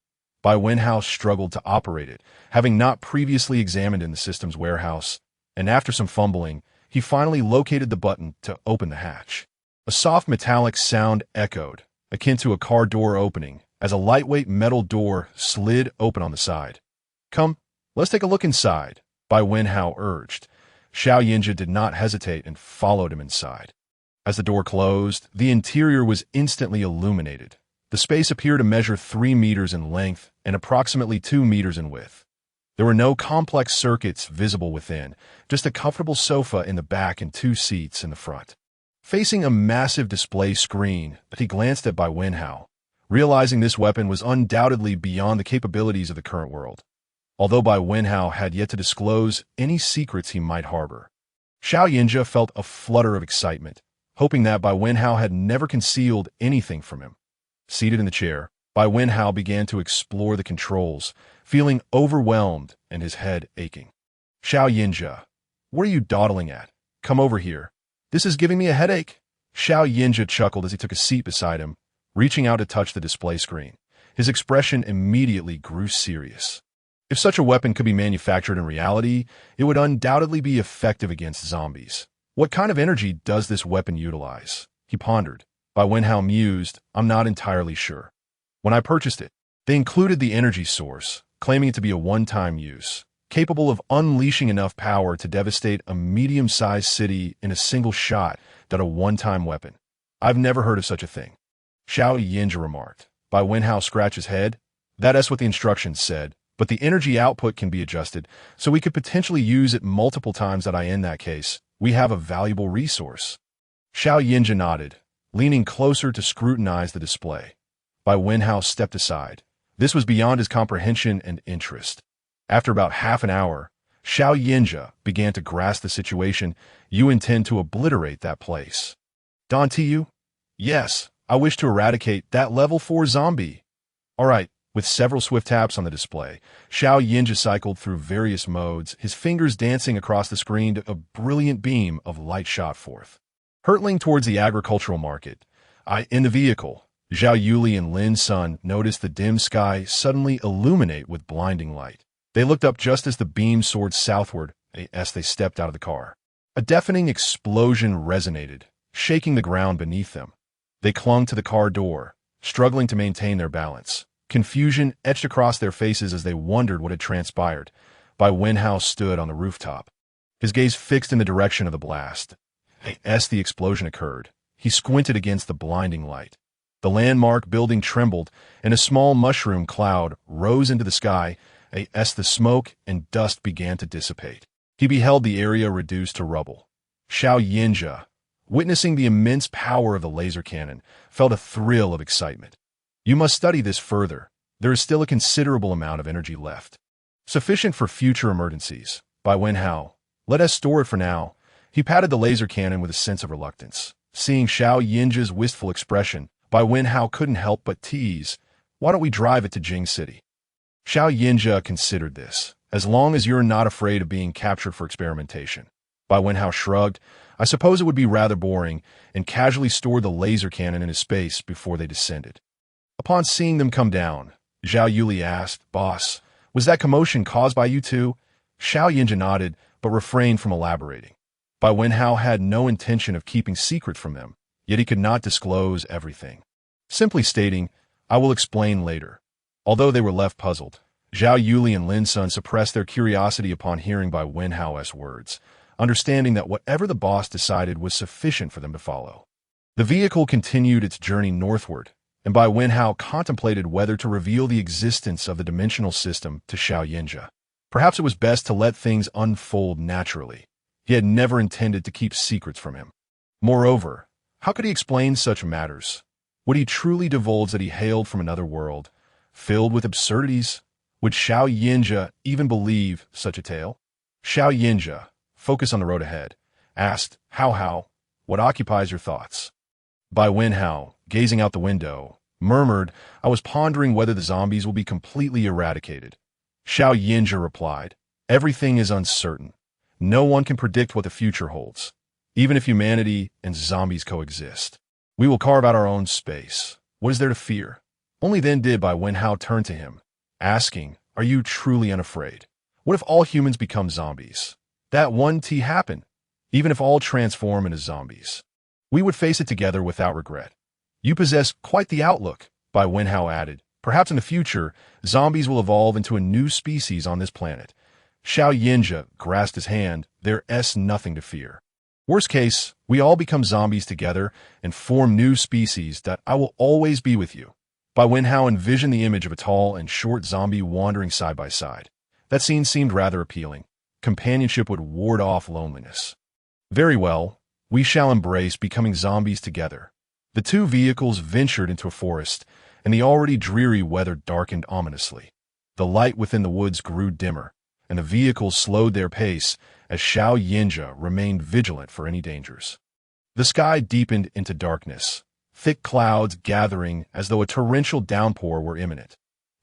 Bai Wenhao struggled to operate it, having not previously examined in the system's warehouse, and after some fumbling, he finally located the button to open the hatch. A soft metallic sound echoed, akin to a car door opening, as a lightweight metal door slid open on the side. "Come, let's take a look inside," Bai Wenhao urged. Xiao Yinja did not hesitate and followed him inside. As the door closed, the interior was instantly illuminated. The space appeared to measure 3 meters in length and approximately 2 meters in width. There were no complex circuits visible within, just a comfortable sofa in the back and 2 seats in the front. Facing a massive display screen, he glanced at Bai Wenhao, realizing this weapon was undoubtedly beyond the capabilities of the current world, although Bai Wenhao had yet to disclose any secrets he might harbor. Xiao Yinja felt a flutter of excitement, hoping that Bai Wenhao had never concealed anything from him. Seated in the chair, Bai Wenhao began to explore the controls, feeling overwhelmed and his head aching. "Xiao Yinja, what are you dawdling at? Come over here. This is giving me a headache." Xiao Yinja chuckled as he took a seat beside him, reaching out to touch the display screen. His expression immediately grew serious. If such a weapon could be manufactured in reality, it would undoubtedly be effective against zombies. What kind of energy does this weapon utilize? He pondered. Bai Wenhao mused, "I'm not entirely sure. When I purchased it, they included the energy source, claiming it to be a one-time use, capable of unleashing enough power to devastate a medium-sized city in a single shot than a one-time weapon. I've never heard of such a thing." Xiao Yinja remarked. Bai Wenhao scratched his head. "That's what the instructions said, but the energy output can be adjusted, so we could potentially use it multiple times. In that case, we have a valuable resource." Xiao Yinja nodded, leaning closer to scrutinize the display. Bai Wenhao stepped aside. This was beyond his comprehension and interest. After about half an hour, Xiao Yinja began to grasp the situation. "You intend to obliterate that place?" "Dantiu? Yes, I wish to eradicate that level 4 zombie." "All right." With several swift taps on the display, Xiao Yinja cycled through various modes, his fingers dancing across the screen to a brilliant beam of light shot forth. Hurtling towards the agricultural market, in the vehicle, Zhao Yuli and Lin's son noticed the dim sky suddenly illuminate with blinding light. They looked up just as the beam soared southward as they stepped out of the car. A deafening explosion resonated, shaking the ground beneath them. They clung to the car door, struggling to maintain their balance. Confusion etched across their faces as they wondered what had transpired. Bai Wenhao stood on the rooftop. his gaze fixed in the direction of the blast. As the explosion occurred, he squinted against the blinding light. The landmark building trembled, and a small mushroom cloud rose into the sky as the smoke and dust began to dissipate. He beheld the area reduced to rubble. Xiao Yinja, witnessing the immense power of the laser cannon, felt a thrill of excitement. You must study this further. There is still a considerable amount of energy left. Sufficient for future emergencies. Bai Wenhao, let us store it for now. He patted the laser cannon with a sense of reluctance. Seeing Xiao Yinja's wistful expression, Bai Wenhao couldn't help but tease, "Why don't we drive it to Jing City?" Xiao Yinja considered this, "As long as you're not afraid of being captured for experimentation." Bai Wenhao shrugged. "I suppose it would be rather boring," and casually stored the laser cannon in his space before they descended. Upon seeing them come down, Zhao Yuli asked, "Boss, was that commotion caused by you two?" Xiao Yinja nodded, but refrained from elaborating. Bai Wenhao had no intention of keeping secret from them, yet he could not disclose everything. Simply stating, "I will explain later." Although they were left puzzled, Zhao Yuli and Lin Sun suppressed their curiosity upon hearing Bai Wenhao's words, understanding that whatever the boss decided was sufficient for them to follow. The vehicle continued its journey northward, and Bai Wenhao contemplated whether to reveal the existence of the dimensional system to Xiao Yinja. Perhaps it was best to let things unfold naturally. He had never intended to keep secrets from him. Moreover, how could he explain such matters? Would he truly divulge that he hailed from another world, filled with absurdities? Would Xiao Yinja even believe such a tale? Xiao Yinja, focus on the road ahead, asked, How, what occupies your thoughts? Bai Wenhao, gazing out the window, murmured, "I was pondering whether the zombies will be completely eradicated." Xiao Yinja replied, "Everything is uncertain. No one can predict what the future holds. Even if humanity and zombies coexist, we will carve out our own space. What is there to fear?" Only then did Bai Wenhao turn to him, asking, "Are you truly unafraid? What if all humans become zombies? That one T happen. Even if all transform into zombies, we would face it together without regret." "You possess quite the outlook," Bai Wenhao added. "Perhaps in the future, zombies will evolve into a new species on this planet." Xiao Yinja grasped his hand. "There's nothing to fear. Worst case, we all become zombies together and form new species that I will always be with you." Bai Wenhao envisioned the image of a tall and short zombie wandering side by side. That scene seemed rather appealing. Companionship would ward off loneliness. "Very well, we shall embrace becoming zombies together." The two vehicles ventured into a forest, and the already dreary weather darkened ominously. The light within the woods grew dimmer, and the vehicles slowed their pace as Xiao Yinja remained vigilant for any dangers. The sky deepened into darkness, thick clouds gathering as though a torrential downpour were imminent.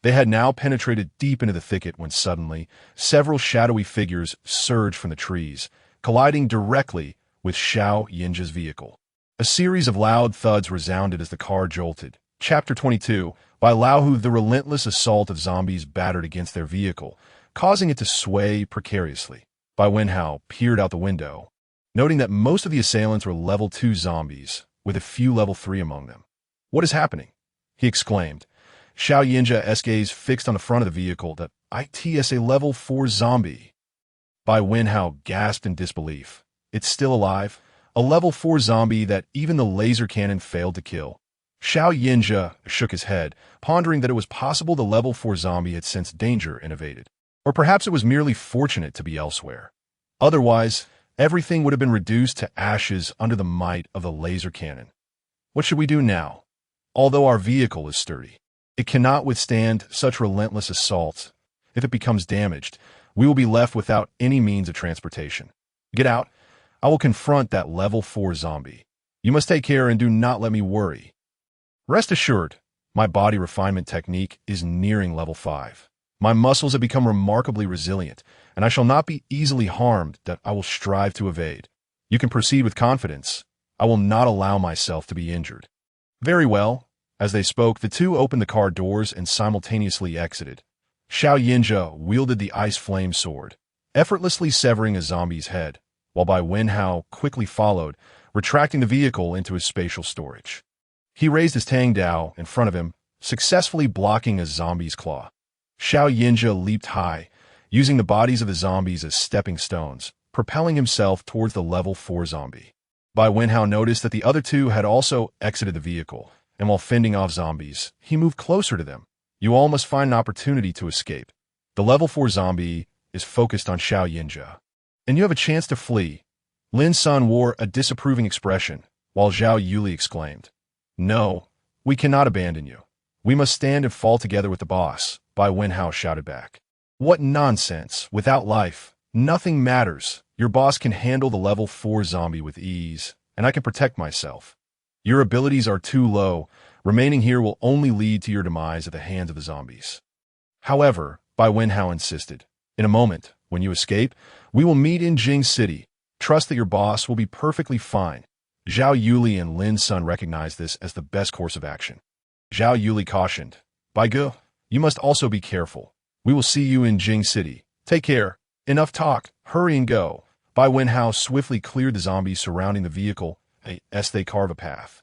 They had now penetrated deep into the thicket when suddenly several shadowy figures surged from the trees, colliding directly with Xiao Yinja's vehicle. A series of loud thuds resounded as the car jolted. Chapter 22. By Laohu, the relentless assault of zombies battered against their vehicle, causing it to sway precariously. Bai Wenhao peered out the window, noting that most of the assailants were level 2 zombies, with a few level 3 among them. "What is happening?" he exclaimed. Xiao Yinja's gaze fixed on the front of the vehicle. "That it's a level 4 zombie." Bai Wenhao gasped in disbelief. "It's still alive? A level 4 zombie that even the laser cannon failed to kill?" Xiao Yinja shook his head, pondering that it was possible the level 4 zombie had sensed danger and evaded. Or perhaps it was merely fortunate to be elsewhere. Otherwise, everything would have been reduced to ashes under the might of the laser cannon. What should we do now? Although our vehicle is sturdy, it cannot withstand such relentless assaults. If it becomes damaged, we will be left without any means of transportation. Get out. I will confront that level 4 zombie. You must take care and do not let me worry. Rest assured, my body refinement technique is nearing level 5. My muscles have become remarkably resilient, and I shall not be easily harmed that I will strive to evade. You can proceed with confidence. I will not allow myself to be injured." "Very well." As they spoke, the two opened the car doors and simultaneously exited. Xiao Yinja wielded the ice flame sword, effortlessly severing a zombie's head, while Bai Wenhao quickly followed, retracting the vehicle into his spatial storage. He raised his Tang Dao in front of him, successfully blocking a zombie's claw. Xiao Yinja leaped high, using the bodies of the zombies as stepping stones, propelling himself towards the level 4 zombie. Bai Wenhao noticed that the other two had also exited the vehicle, and while fending off zombies, he moved closer to them. You all must find an opportunity to escape. The level 4 zombie is focused on Xiao Yinjia, and you have a chance to flee. Lin Sun wore a disapproving expression, while Zhao Yuli exclaimed, "No, we cannot abandon you. We must stand and fall together with the boss," Bai Wenhao shouted back. "What nonsense! Without life, nothing matters. Your boss can handle the level 4 zombie with ease, and I can protect myself. Your abilities are too low. Remaining here will only lead to your demise at the hands of the zombies." However, Bai Wenhao insisted, "In a moment, when you escape, we will meet in Jing City. Trust that your boss will be perfectly fine." Zhao Yuli and Lin Sun recognized this as the best course of action. Zhao Yuli cautioned, "Bai Ge, you must also be careful. We will see you in Jing City. Take care. Enough talk. Hurry and go." Bai Wenhao swiftly cleared the zombies surrounding the vehicle as they carve a path.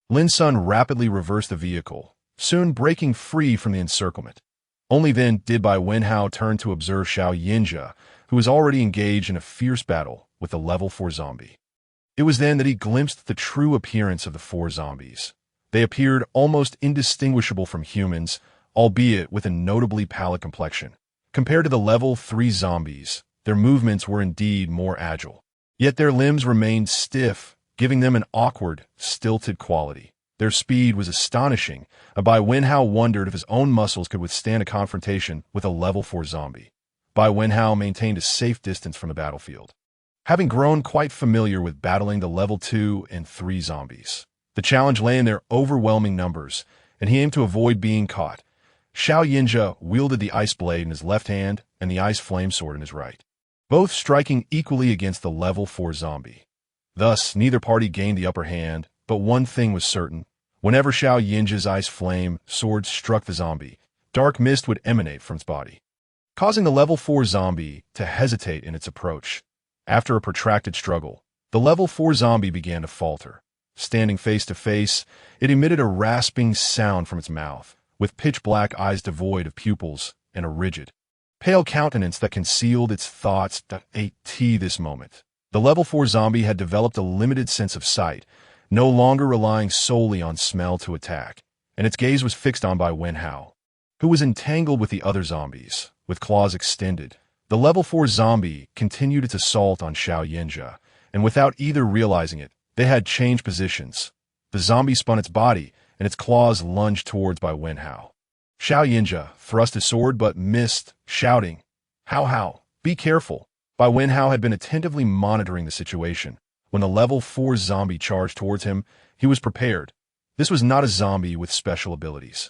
Lin Sun rapidly reversed the vehicle, soon breaking free from the encirclement. Only then did Bai Wenhao turn to observe Xiao Yinjia, who was already engaged in a fierce battle with the level 4 zombie. It was then that he glimpsed the true appearance of the 4 zombies. They appeared almost indistinguishable from humans, albeit with a notably pallid complexion. Compared to the level 3 zombies, their movements were indeed more agile. Yet their limbs remained stiff, giving them an awkward, stilted quality. Their speed was astonishing, and Bai Wenhao wondered if his own muscles could withstand a confrontation with a level 4 zombie. Bai Wenhao maintained a safe distance from the battlefield, having grown quite familiar with battling the level 2 and 3 zombies. The challenge lay in their overwhelming numbers, and he aimed to avoid being caught. Xiao Yinjia wielded the ice blade in his left hand and the ice flame sword in his right, both striking equally against the level 4 zombie. Thus, neither party gained the upper hand, but one thing was certain. Whenever Xiao Yinjia's ice flame sword struck the zombie, dark mist would emanate from its body, causing the level 4 zombie to hesitate in its approach. After a protracted struggle, the level 4 zombie began to falter. Standing face to face, it emitted a rasping sound from its mouth, with pitch-black eyes devoid of pupils and a rigid, pale countenance that concealed its thoughts. This moment, the level 4 zombie had developed a limited sense of sight, no longer relying solely on smell to attack, and its gaze was fixed on Bai Wenhao, who was entangled with the other zombies, with claws extended. The level 4 zombie continued its assault on Xiao Yinjia, and without either realizing it, they had changed positions. The zombie spun its body, and its claws lunged towards Bai Wenhao. Xiao Yinjia thrust his sword but missed, shouting, How, be careful." Bai Wenhao had been attentively monitoring the situation. When the level 4 zombie charged towards him, he was prepared. This was not a zombie with special abilities.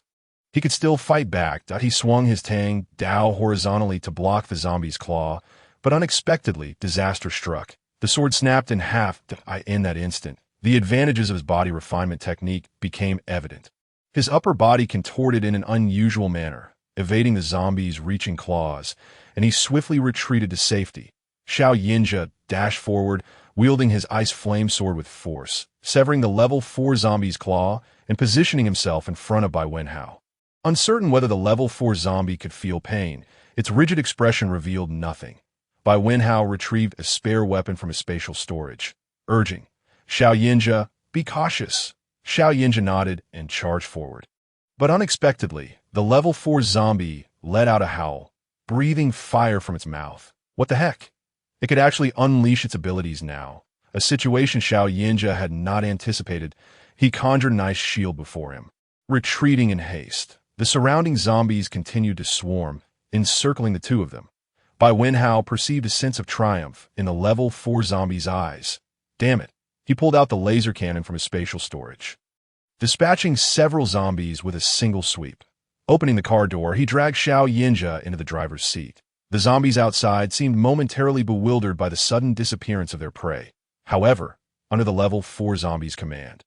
He could still fight back. He swung his Tang Dao horizontally to block the zombie's claw, but unexpectedly, disaster struck. The sword snapped in half. In that instant, the advantages of his body refinement technique became evident. His upper body contorted in an unusual manner, evading the zombie's reaching claws, and he swiftly retreated to safety. Xiao Yinjia dashed forward, wielding his ice flame sword with force, severing the level 4 zombie's claw and positioning himself in front of Bai Wenhao. Uncertain whether the level 4 zombie could feel pain, its rigid expression revealed nothing. Bai Wenhao retrieved a spare weapon from his spatial storage, urging, "Xiao Yinjia, be cautious." Xiao Yinjia nodded and charged forward. But unexpectedly, the level 4 zombie let out a howl, breathing fire from its mouth. What the heck? It could actually unleash its abilities now, a situation Xiao Yinjia had not anticipated. He conjured an ice shield before him. Retreating in haste, the surrounding zombies continued to swarm, encircling the two of them. Bai Wenhao perceived a sense of triumph in the level 4 zombie's eyes. Damn it. He pulled out the laser cannon from his spatial storage, dispatching several zombies with a single sweep. Opening the car door, he dragged Xiao Yinjia into the driver's seat. The zombies outside seemed momentarily bewildered by the sudden disappearance of their prey. However, under the level 4 zombie's command,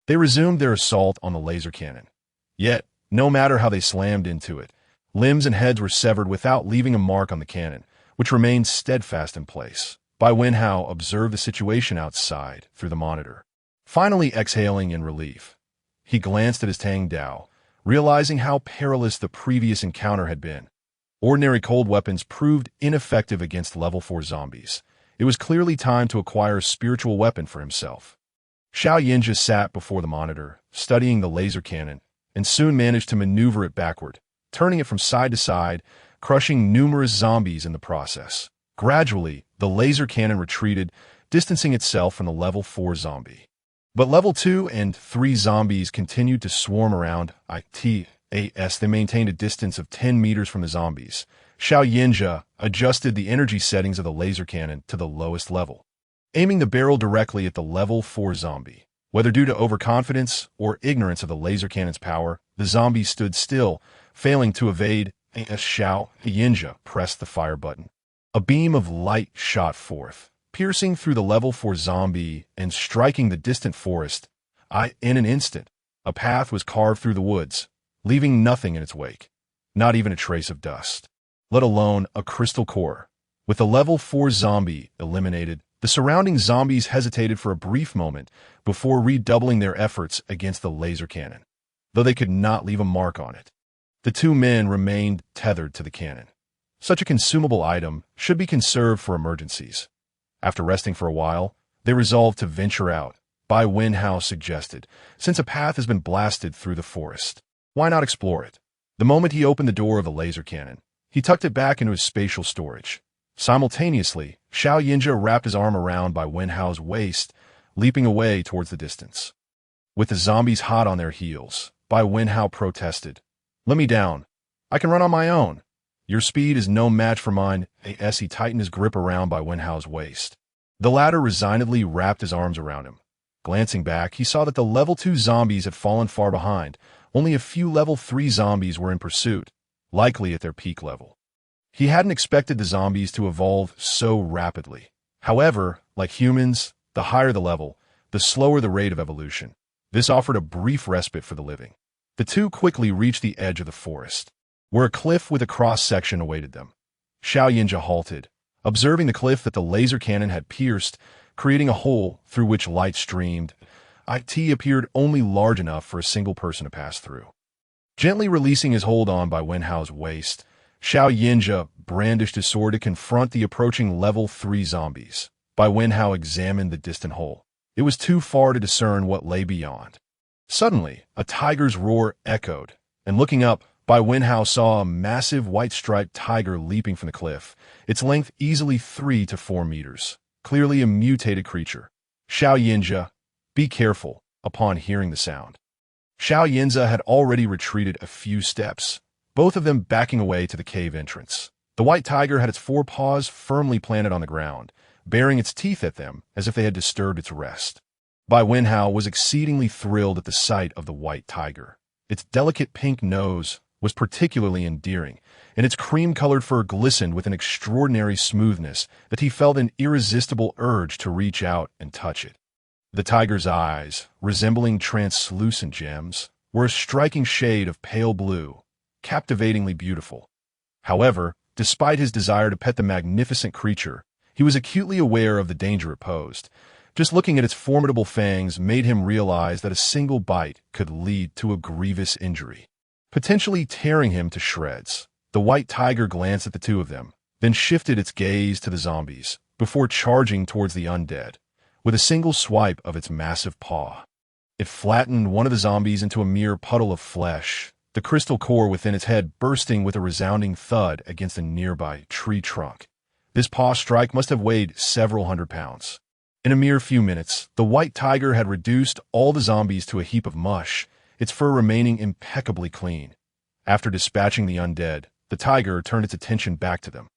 they resumed their assault on the laser cannon. Yet, no matter how they slammed into it, limbs and heads were severed without leaving a mark on the cannon, which remained steadfast in place. Bai Wenhao observed the situation outside through the monitor. Finally exhaling in relief, he glanced at his Tang Dao, realizing how perilous the previous encounter had been. Ordinary cold weapons proved ineffective against level 4 zombies. It was clearly time to acquire a spiritual weapon for himself. Xiao Yinja sat before the monitor, studying the laser cannon, and soon managed to maneuver it backward, turning it from side to side, crushing numerous zombies in the process. Gradually, the laser cannon retreated, distancing itself from the level 4 zombie. But level 2 and 3 zombies continued to swarm around ITAS. They maintained a distance of 10 meters from the zombies. Xiao Yinja adjusted the energy settings of the laser cannon to the lowest level, aiming the barrel directly at the level 4 zombie. Whether due to overconfidence or ignorance of the laser cannon's power, the zombie stood still, failing to evade as Xiao Yinja pressed the fire button. A beam of light shot forth, piercing through the level 4 zombie and striking the distant forest. In an instant, a path was carved through the woods, leaving nothing in its wake, not even a trace of dust, let alone a crystal core. With the level 4 zombie eliminated, the surrounding zombies hesitated for a brief moment before redoubling their efforts against the laser cannon, though they could not leave a mark on it. The two men remained tethered to the cannon. Such a consumable item should be conserved for emergencies. After resting for a while, they resolved to venture out. Bai Wenhao suggested, since a path has been blasted through the forest, why not explore it? The moment he opened the door of the laser cannon, he tucked it back into his spatial storage. Simultaneously, Xiao Yinja wrapped his arm around Bai Wenhao's waist, leaping away towards the distance. With the zombies hot on their heels, Bai Wenhao protested, "Let me down. I can run on my own. Your speed is no match for mine." As he tightened his grip around Bai Wenhao's waist, the latter resignedly wrapped his arms around him. Glancing back, he saw that the level 2 zombies had fallen far behind. Only a few level 3 zombies were in pursuit, likely at their peak level. He hadn't expected the zombies to evolve so rapidly. However, like humans, the higher the level, the slower the rate of evolution. This offered a brief respite for the living. The two quickly reached the edge of the forest, where a cliff with a cross-section awaited them. Xiao Yinja halted, observing the cliff that the laser cannon had pierced, creating a hole through which light streamed. It appeared only large enough for a single person to pass through. Gently releasing his hold on Bai Wenhao's waist, Xiao Yinja brandished his sword to confront the approaching level 3 zombies. Bai Wenhao examined the distant hole. It was too far to discern what lay beyond. Suddenly, a tiger's roar echoed, and looking up, Bai Wenhao saw a massive white-striped tiger leaping from the cliff, its length easily 3 to 4 meters, clearly a mutated creature. Xiao Yinja, be careful, upon hearing the sound. Xiao Yinja had already retreated a few steps, both of them backing away to the cave entrance. The white tiger had its forepaws firmly planted on the ground, baring its teeth at them as if they had disturbed its rest. Bai Wenhao was exceedingly thrilled at the sight of the white tiger. Its delicate pink nose was particularly endearing, and its cream-colored fur glistened with an extraordinary smoothness that he felt an irresistible urge to reach out and touch it. The tiger's eyes, resembling translucent gems, were a striking shade of pale blue, captivatingly beautiful. However, despite his desire to pet the magnificent creature, he was acutely aware of the danger it posed. Just looking at its formidable fangs made him realize that a single bite could lead to a grievous injury, potentially tearing him to shreds. The white tiger glanced at the two of them, then shifted its gaze to the zombies, before charging towards the undead. With a single swipe of its massive paw, it flattened one of the zombies into a mere puddle of flesh, the crystal core within its head bursting with a resounding thud against a nearby tree trunk. This paw strike must have weighed several hundred pounds. In a mere few minutes, the white tiger had reduced all the zombies to a heap of mush, its fur remaining impeccably clean. After dispatching the undead, the tiger turned its attention back to them.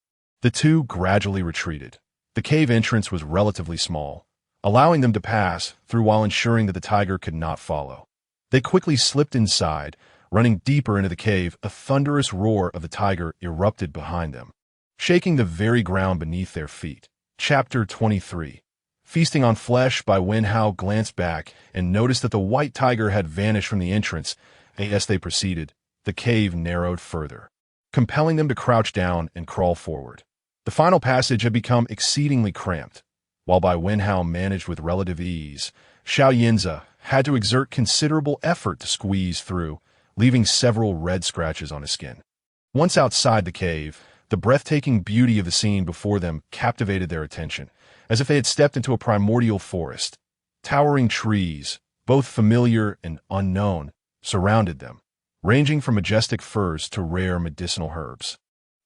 The two gradually retreated. The cave entrance was relatively small, allowing them to pass through while ensuring that the tiger could not follow. They quickly slipped inside, running deeper into the cave. A thunderous roar of the tiger erupted behind them, shaking the very ground beneath their feet. Chapter 23. Feasting on flesh. Bai Wenhao glanced back and noticed that the white tiger had vanished from the entrance. As they proceeded, the cave narrowed further, compelling them to crouch down and crawl forward. The final passage had become exceedingly cramped. While Bai Wenhao managed with relative ease, Xiao Yinja had to exert considerable effort to squeeze through, leaving several red scratches on his skin. Once outside the cave, the The breathtaking beauty of the scene before them captivated their attention, as if they had stepped into a primordial forest. Towering trees, both familiar and unknown, surrounded them, ranging from majestic firs to rare medicinal herbs,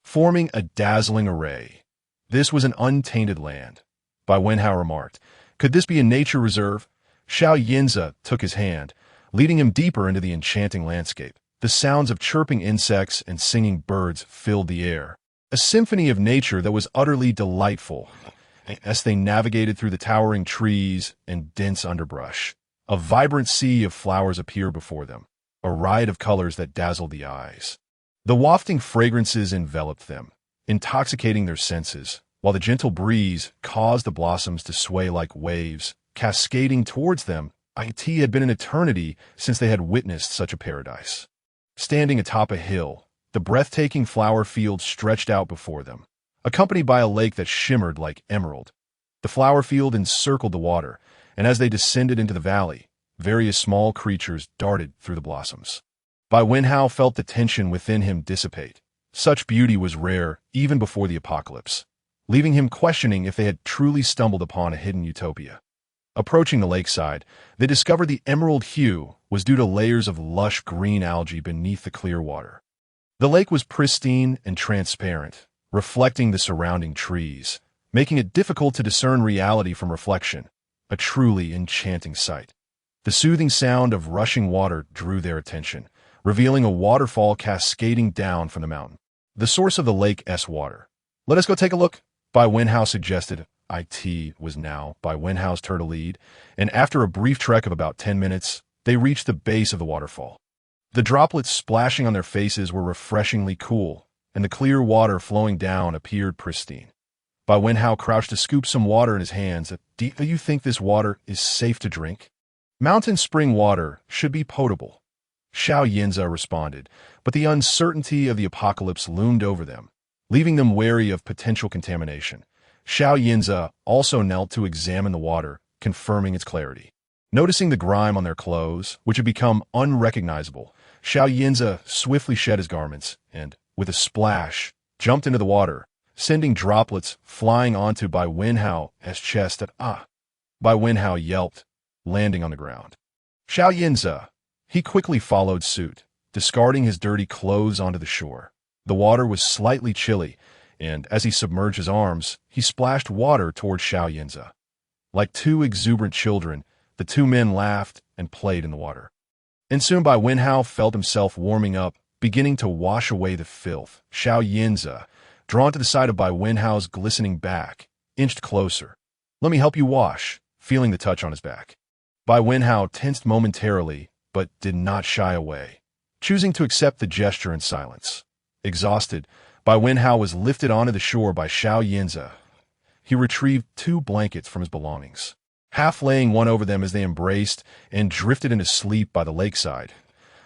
forming a dazzling array. This was an untainted land, Bai Wenhao remarked. Could this be a nature reserve? Xiao Yinza took his hand, leading him deeper into the enchanting landscape. The sounds of chirping insects and singing birds filled the air, a symphony of nature that was utterly delightful. As they navigated through the towering trees and dense underbrush, a vibrant sea of flowers appeared before them, a riot of colors that dazzled the eyes. The wafting fragrances enveloped them, intoxicating their senses, while the gentle breeze caused the blossoms to sway like waves, cascading towards them. It had been an eternity since they had witnessed such a paradise. Standing atop a hill, the breathtaking flower field stretched out before them, accompanied by a lake that shimmered like emerald. The flower field encircled the water, and as they descended into the valley, various small creatures darted through the blossoms. Bai Wenhao felt the tension within him dissipate. Such beauty was rare even before the apocalypse, leaving him questioning if they had truly stumbled upon a hidden utopia. Approaching the lakeside, they discovered the emerald hue was due to layers of lush green algae beneath the clear water. The lake was pristine and transparent, reflecting the surrounding trees, making it difficult to discern reality from reflection, a truly enchanting sight. The soothing sound of rushing water drew their attention, revealing a waterfall cascading down from the mountain. The source of the lake's water. Let us go take a look, Bai Wenhao suggested. It was now Bai Wenhao's turn to lead, and after a brief trek of about 10 minutes, they reached the base of the waterfall. The droplets splashing on their faces were refreshingly cool, and the clear water flowing down appeared pristine. Bai Wenhao crouched to scoop some water in his hands. Do you think this water is safe to drink? Mountain spring water should be potable, Xiao Yinza responded, but the uncertainty of the apocalypse loomed over them, leaving them wary of potential contamination. Xiao Yinza also knelt to examine the water, confirming its clarity. Noticing the grime on their clothes, which had become unrecognizable, Xiao Yinza swiftly shed his garments and, with a splash, jumped into the water, sending droplets flying onto Bai Wenhao's chest. Bai Wenhao yelped, landing on the ground. Xiao Yinza. He quickly followed suit, discarding his dirty clothes onto the shore. The water was slightly chilly, and as he submerged his arms, he splashed water toward Xiao Yinza. Like two exuberant children, the two men laughed and played in the water. And soon Bai Wenhao felt himself warming up, beginning to wash away the filth. Xiao Yinza, drawn to the side of Bai Wenhao's glistening back, inched closer. Let me help you wash, feeling the touch on his back. Bai Wenhao tensed momentarily, but did not shy away, choosing to accept the gesture in silence. Exhausted, Bai Wenhao was lifted onto the shore by Xiao Yinza. He retrieved 2 blankets from his belongings, half laying one over them as they embraced and drifted into sleep by the lakeside.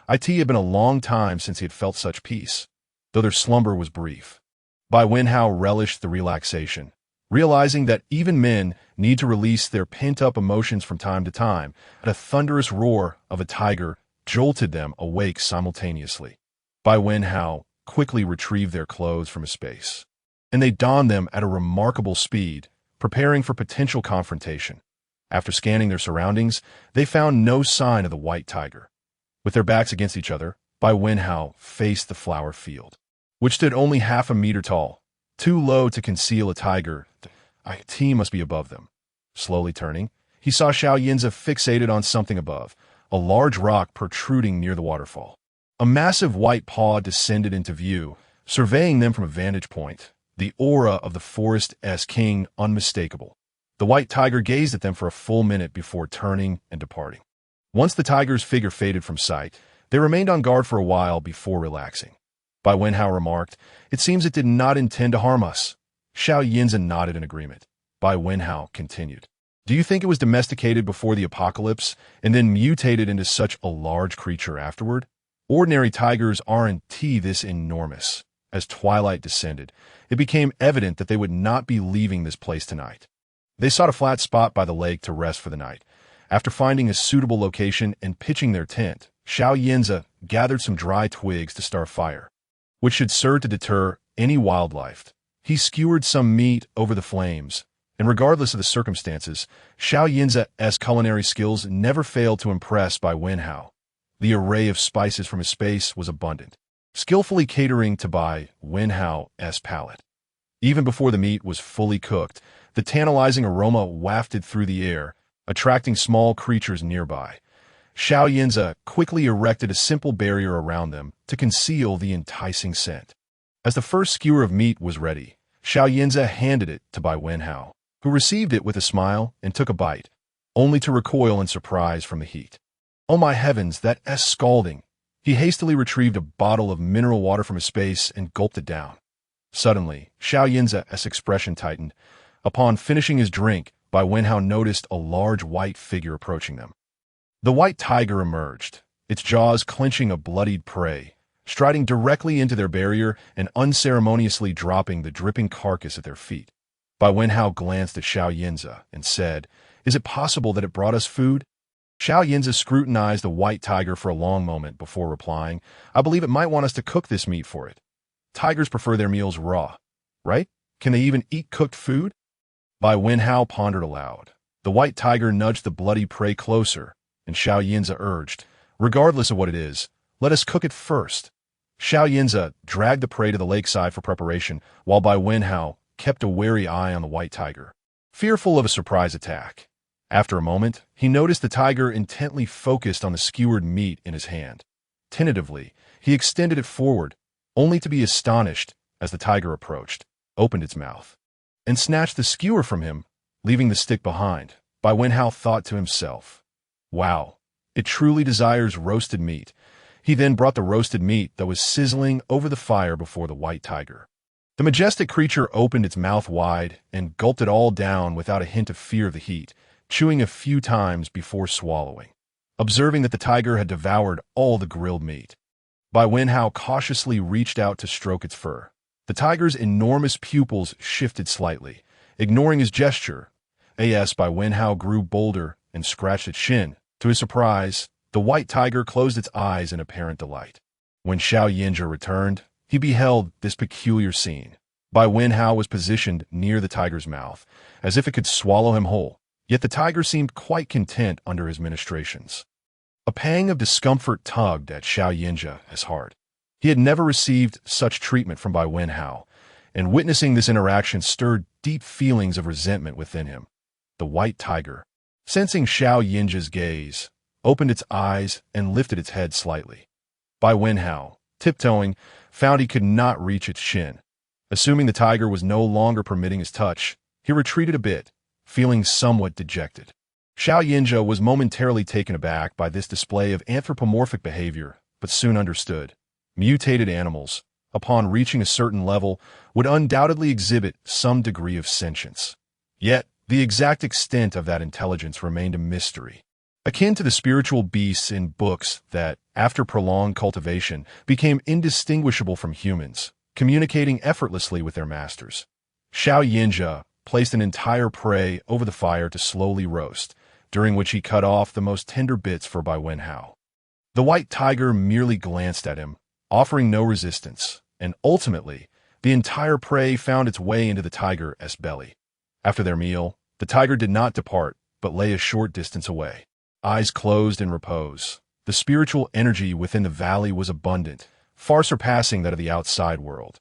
It had been a long time since he had felt such peace, though their slumber was brief. Bai Wenhao relished the relaxation, realizing that even men need to release their pent-up emotions from time to time. A thunderous roar of a tiger jolted them awake simultaneously. Bai Wenhao quickly retrieved their clothes from a space, and they donned them at a remarkable speed, preparing for potential confrontation. After scanning their surroundings, they found no sign of the white tiger. With their backs against each other, Bai Wenhao faced the flower field, which stood only half a meter tall, too low to conceal a tiger. It must be above them. Slowly turning, he saw Xiao Yinza fixated on something above, a large rock protruding near the waterfall. A massive white paw descended into view, surveying them from a vantage point, the aura of the forest's king unmistakable. The white tiger gazed at them for a full minute before turning and departing. Once the tiger's figure faded from sight, they remained on guard for a while before relaxing. Bai Wenhao remarked, "It seems it did not intend to harm us." Xiao Yinza nodded in agreement. Bai Wenhao continued, "Do you think it was domesticated before the apocalypse and then mutated into such a large creature afterward? Ordinary tigers aren't this enormous." As twilight descended, it became evident that they would not be leaving this place tonight. They sought a flat spot by the lake to rest for the night. After finding a suitable location and pitching their tent, Xiao Yinza gathered some dry twigs to start a fire, which should serve to deter any wildlife. He skewered some meat over the flames, and regardless of the circumstances, Xiao Yinza's culinary skills never failed to impress Bai Wenhao. The array of spices from his space was abundant, skillfully catering to Bai Wenhao's palate. Even before the meat was fully cooked, the tantalizing aroma wafted through the air, attracting small creatures nearby. Xiao Yinza quickly erected a simple barrier around them to conceal the enticing scent. As the first skewer of meat was ready, Xiao Yinza handed it to Bai Wenhao, who received it with a smile and took a bite, only to recoil in surprise from the heat. "Oh my heavens, that's scalding!" He hastily retrieved a bottle of mineral water from his space and gulped it down. Suddenly, Xiao Yinza's expression tightened. Upon finishing his drink, Bai Wenhao noticed a large white figure approaching them. The white tiger emerged, its jaws clenching a bloodied prey, striding directly into their barrier and unceremoniously dropping the dripping carcass at their feet. Bai Wenhao glanced at Xiao Yinza and said, "Is it possible that it brought us food?" Xiao Yinza scrutinized the white tiger for a long moment before replying, "I believe it might want us to cook this meat for it. Tigers prefer their meals raw, right? Can they even eat cooked food?" Bai Wenhao pondered aloud. The white tiger nudged the bloody prey closer, and Xiao Yinza urged, "Regardless of what it is, let us cook it first." Xiao Yinza dragged the prey to the lakeside for preparation, while Bai Wenhao kept a wary eye on the white tiger, fearful of a surprise attack. After a moment, he noticed the tiger intently focused on the skewered meat in his hand. Tentatively, he extended it forward, only to be astonished as the tiger approached, opened its mouth, and snatched the skewer from him, leaving the stick behind. Bai Wenhao thought to himself, "Wow, it truly desires roasted meat." He then brought the roasted meat that was sizzling over the fire before the white tiger. The majestic creature opened its mouth wide and gulped it all down without a hint of fear of the heat, chewing a few times before swallowing. Observing that the tiger had devoured all the grilled meat, Bai Wenhao cautiously reached out to stroke its fur. The tiger's enormous pupils shifted slightly. Ignoring his gesture, Bai Wenhao grew bolder and scratched its shin. To his surprise, the white tiger closed its eyes in apparent delight. When Xiao Yinja returned, he beheld this peculiar scene. Bai Wenhao was positioned near the tiger's mouth, as if it could swallow him whole, yet the tiger seemed quite content under his ministrations. A pang of discomfort tugged at Xiao Yinja's heart. He had never received such treatment from Bai Wenhao, and witnessing this interaction stirred deep feelings of resentment within him. The white tiger, sensing Xiao Yinja's gaze, opened its eyes and lifted its head slightly. Bai Wenhao, tiptoeing, found he could not reach its chin. Assuming the tiger was no longer permitting his touch, he retreated a bit, feeling somewhat dejected. Xiao Yinja was momentarily taken aback by this display of anthropomorphic behavior, but soon understood. Mutated animals, upon reaching a certain level, would undoubtedly exhibit some degree of sentience. Yet, the exact extent of that intelligence remained a mystery. Akin to the spiritual beasts in books that, after prolonged cultivation, became indistinguishable from humans, communicating effortlessly with their masters. Xiao Yinja placed an entire prey over the fire to slowly roast, during which he cut off the most tender bits for Bai Wenhao. The white tiger merely glanced at him, offering no resistance, and ultimately, the entire prey found its way into the tiger's belly. After their meal, the tiger did not depart, but lay a short distance away, eyes closed in repose. The spiritual energy within the valley was abundant, far surpassing that of the outside world.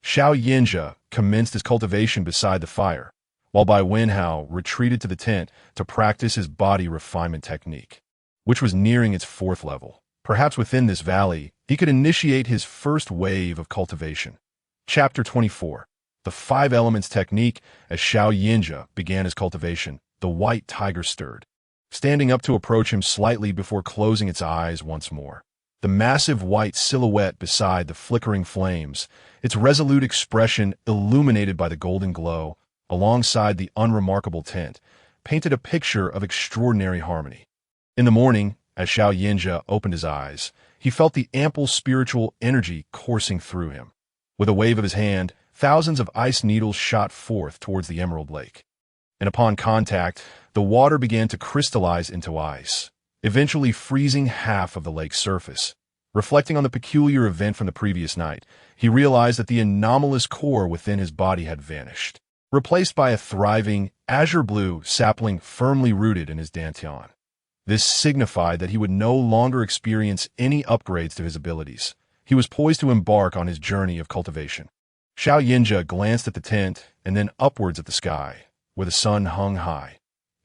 Xiao Yinja commenced his cultivation beside the fire, while Bai Wenhao retreated to the tent to practice his body refinement technique, which was nearing its 4th level. Perhaps within this valley, he could initiate his first wave of cultivation. Chapter 24. The 5 Elements Technique. As Xiao Yinja began his cultivation, the white tiger stirred, standing up to approach him slightly before closing its eyes once more. The massive white silhouette beside the flickering flames, its resolute expression illuminated by the golden glow, alongside the unremarkable tent, painted a picture of extraordinary harmony. In the morning, as Xiao Yinja opened his eyes, he felt the ample spiritual energy coursing through him. With a wave of his hand, thousands of ice needles shot forth towards the emerald lake. And upon contact, the water began to crystallize into ice, eventually freezing half of the lake's surface. Reflecting on the peculiar event from the previous night, he realized that the anomalous core within his body had vanished, replaced by a thriving, azure-blue sapling firmly rooted in his dantian. This signified that he would no longer experience any upgrades to his abilities. He was poised to embark on his journey of cultivation. Xiao Yinja glanced at the tent and then upwards at the sky, where the sun hung high.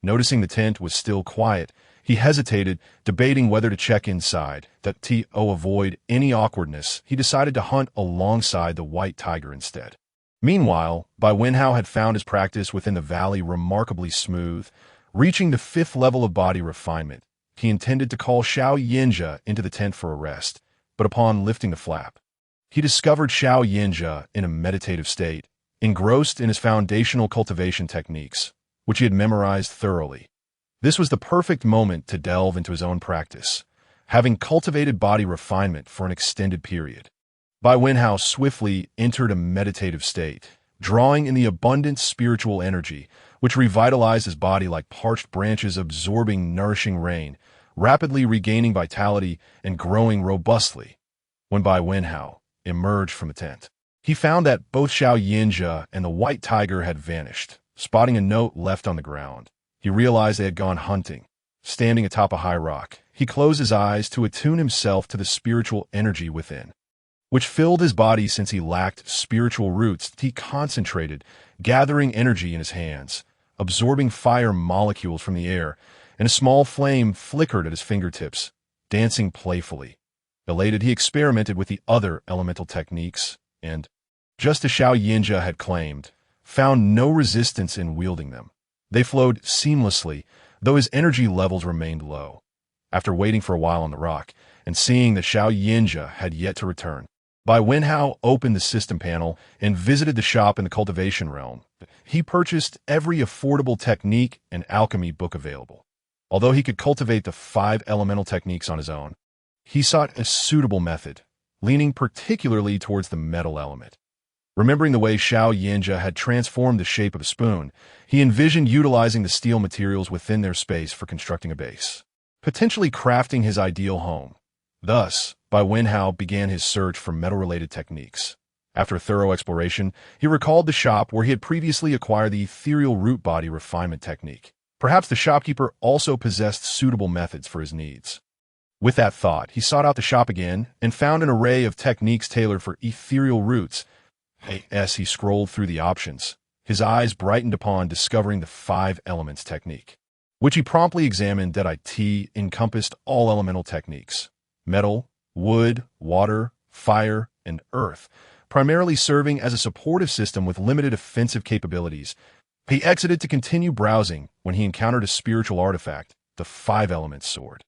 Noticing the tent was still quiet, he hesitated, debating whether to check inside. To avoid any awkwardness, he decided to hunt alongside the white tiger instead. Meanwhile, Bai Wenhao had found his practice within the valley remarkably smooth. Reaching the 5th level of body refinement, he intended to call Xiao Yinja into the tent for a rest, but upon lifting the flap, he discovered Xiao Yinja in a meditative state, engrossed in his foundational cultivation techniques, which he had memorized thoroughly. This was the perfect moment to delve into his own practice, having cultivated body refinement for an extended period. Bai Wenhao swiftly entered a meditative state, drawing in the abundant spiritual energy, which revitalized his body like parched branches absorbing nourishing rain, rapidly regaining vitality and growing robustly. When Bai Wenhao emerged from the tent, he found that both Xiao Yinja and the white tiger had vanished. Spotting a note left on the ground, he realized they had gone hunting. Standing atop a high rock, he closed his eyes to attune himself to the spiritual energy within, which filled his body. Since he lacked spiritual roots, he concentrated, gathering energy in his hands, absorbing fire molecules from the air, and a small flame flickered at his fingertips, dancing playfully. Elated, he experimented with the other elemental techniques, and, just as Xiao Yinja had claimed, found no resistance in wielding them. They flowed seamlessly, though his energy levels remained low. After waiting for a while on the rock, and seeing that Xiao Yinja had yet to return, Bai Wenhao opened the system panel and visited the shop in the cultivation realm. He purchased every affordable technique and alchemy book available. Although he could cultivate the 5 elemental techniques on his own, he sought a suitable method, leaning particularly towards the metal element. Remembering the way Xiao Yinja had transformed the shape of a spoon, he envisioned utilizing the steel materials within their space for constructing a base, potentially crafting his ideal home. Thus, Bai Wenhao began his search for metal-related techniques. After a thorough exploration, he recalled the shop where he had previously acquired the Ethereal root body refinement technique. Perhaps the shopkeeper also possessed suitable methods for his needs. With that thought, he sought out the shop again and found an array of techniques tailored for ethereal roots. As he scrolled through the options, his eyes brightened upon discovering the 5 elements technique, which he promptly examined. That it encompassed all elemental techniques: metal, wood, water, fire, and earth, primarily serving as a supportive system with limited offensive capabilities. He exited to continue browsing when he encountered a spiritual artifact, the 5 elements sword.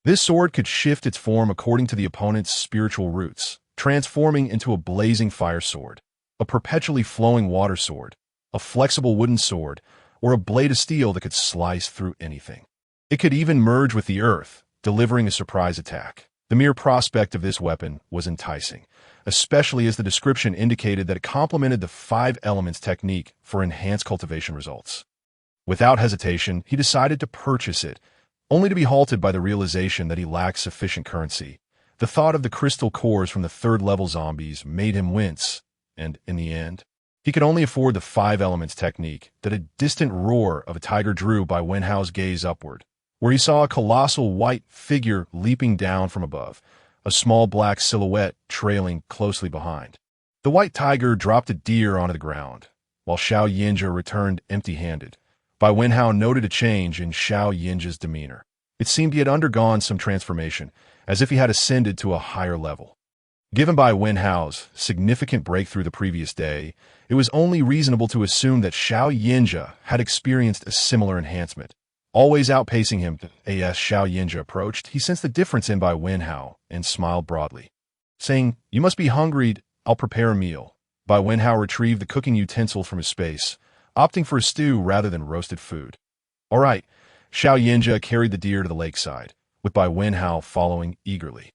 This sword could shift its form according to the opponent's spiritual roots, transforming into a blazing fire sword, a perpetually flowing water sword, a flexible wooden sword, or a blade of steel that could slice through anything. It could even merge with the earth, delivering a surprise attack. The mere prospect of this weapon was enticing, especially as the description indicated that it complemented the 5 elements technique for enhanced cultivation results. Without hesitation, he decided to purchase it, only to be halted by the realization that he lacked sufficient currency. The thought of the crystal cores from the 3rd level zombies made him wince, and, in the end, he could only afford the 5 elements technique. That a distant roar of a tiger drew Bai Wenhao's gaze upward, where he saw a colossal white figure leaping down from above, a small black silhouette trailing closely behind. The white tiger dropped a deer onto the ground, while Xiao Yinja returned empty-handed. Bai Wenhao noted a change in Xiao Yinja's demeanor. It seemed he had undergone some transformation, as if he had ascended to a higher level. Given Bai Wenhao's significant breakthrough the previous day, it was only reasonable to assume that Xiao Yinja had experienced a similar enhancement. Always outpacing him, as Xiao Yinja approached, he sensed the difference in Bai Wenhao and smiled broadly. Saying, "You must be hungry, I'll prepare a meal." Bai Wenhao retrieved the cooking utensil from his space, opting for a stew rather than roasted food. All right, Xiao Yinja carried the deer to the lakeside, with Bai Wenhao following eagerly.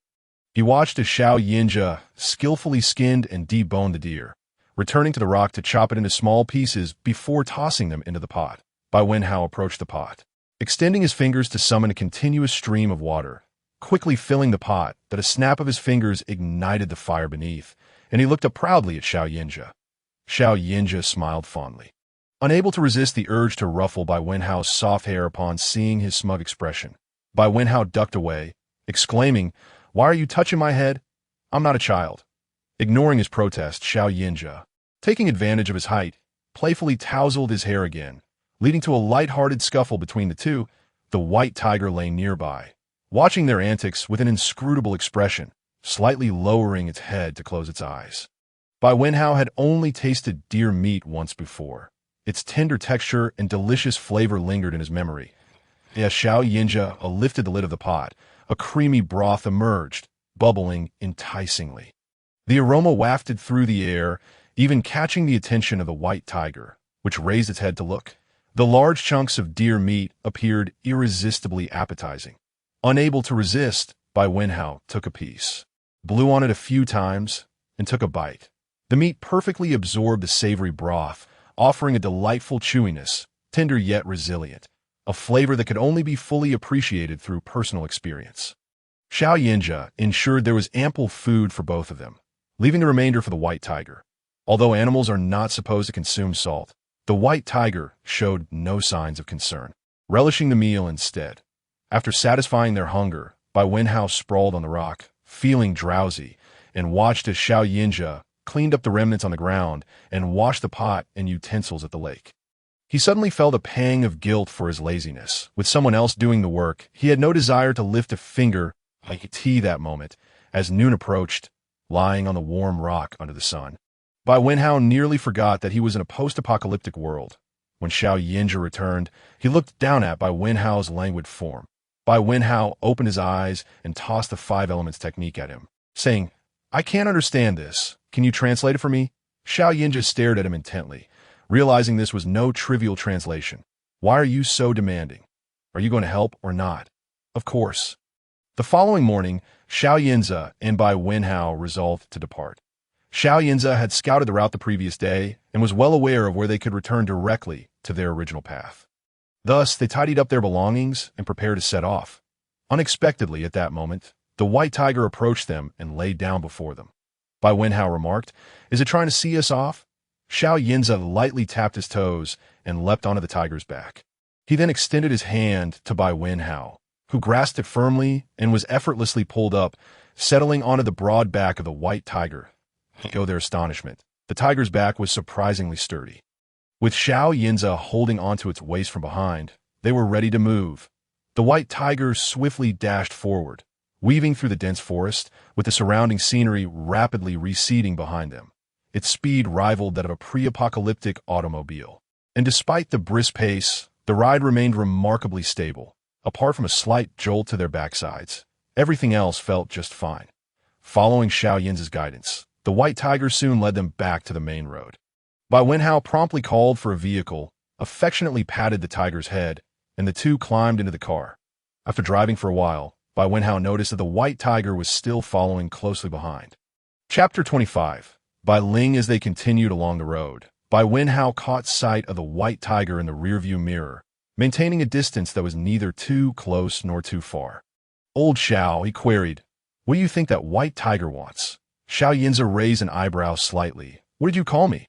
He watched as Xiao Yinja skillfully skinned and deboned the deer, returning to the rock to chop it into small pieces before tossing them into the pot. Bai Wenhao approached the pot, extending his fingers to summon a continuous stream of water, quickly filling the pot that a snap of his fingers ignited the fire beneath, and he looked up proudly at Xiao Yinja. Xiao Yinja smiled fondly, unable to resist the urge to ruffle Bai Wenhao's soft hair upon seeing his smug expression. Bai Wenhao ducked away, exclaiming, "Why are you touching my head? I'm not a child." Ignoring his protest, Xiao Yinja, taking advantage of his height, playfully tousled his hair again, leading to a light-hearted scuffle between the two. The white tiger lay nearby, watching their antics with an inscrutable expression, slightly lowering its head to close its eyes. Bai Wenhao had only tasted deer meat once before. Its tender texture and delicious flavor lingered in his memory. As Xiao Yinja lifted the lid of the pot, a creamy broth emerged, bubbling enticingly. The aroma wafted through the air, even catching the attention of the white tiger, which raised its head to look. The large chunks of deer meat appeared irresistibly appetizing. Unable to resist, Bai Wenhao took a piece, blew on it a few times, and took a bite. The meat perfectly absorbed the savory broth, offering a delightful chewiness, tender yet resilient, a flavor that could only be fully appreciated through personal experience. Xiao Yinja ensured there was ample food for both of them, leaving the remainder for the white tiger. Although animals are not supposed to consume salt, the white tiger showed no signs of concern, relishing the meal instead. After satisfying their hunger, Bai Wenhao sprawled on the rock, feeling drowsy, and watched as Xiao Yinja cleaned up the remnants on the ground and washed the pot and utensils at the lake. He suddenly felt a pang of guilt for his laziness. With someone else doing the work, he had no desire to lift a finger like tea that moment, as noon approached, lying on the warm rock under the sun. Bai Wenhao nearly forgot that he was in a post-apocalyptic world. When Xiao Yinja returned, he looked down at Bai Wenhao's languid form. Bai Wenhao opened his eyes and tossed the 5 elements technique at him, saying, "I can't understand this. Can you translate it for me?" Xiao Yinja stared at him intently, realizing this was no trivial translation. "Why are you so demanding? Are you going to help or not?" "Of course." The following morning, Xiao Yinza and Bai Wenhao resolved to depart. Xiao Yinza had scouted the route the previous day and was well aware of where they could return directly to their original path. Thus, they tidied up their belongings and prepared to set off. Unexpectedly, at that moment, the white tiger approached them and laid down before them. Bai Wenhao remarked, "Is it trying to see us off?" Xiao Yinza lightly tapped his toes and leapt onto the tiger's back. He then extended his hand to Bai Wenhao, who grasped it firmly and was effortlessly pulled up, settling onto the broad back of the white tiger. To their astonishment, the tiger's back was surprisingly sturdy. With Xiao Yinza holding onto its waist from behind, they were ready to move. The white tiger swiftly dashed forward, weaving through the dense forest, with the surrounding scenery rapidly receding behind them. Its speed rivaled that of a pre-apocalyptic automobile. And despite the brisk pace, the ride remained remarkably stable. Apart from a slight jolt to their backsides, everything else felt just fine. Following Xiao Yinza's guidance, the white tiger soon led them back to the main road. Bai Wenhao promptly called for a vehicle, affectionately patted the tiger's head, and the two climbed into the car. After driving for a while, Bai Wenhao noticed that the white tiger was still following closely behind. Chapter 25. By Ling. As they continued along the road, Bai Wenhao caught sight of the white tiger in the rearview mirror, maintaining a distance that was neither too close nor too far. "Old Xiao," he queried, "what do you think that white tiger wants?" Xiao Yinza raised an eyebrow slightly. "What did you call me?"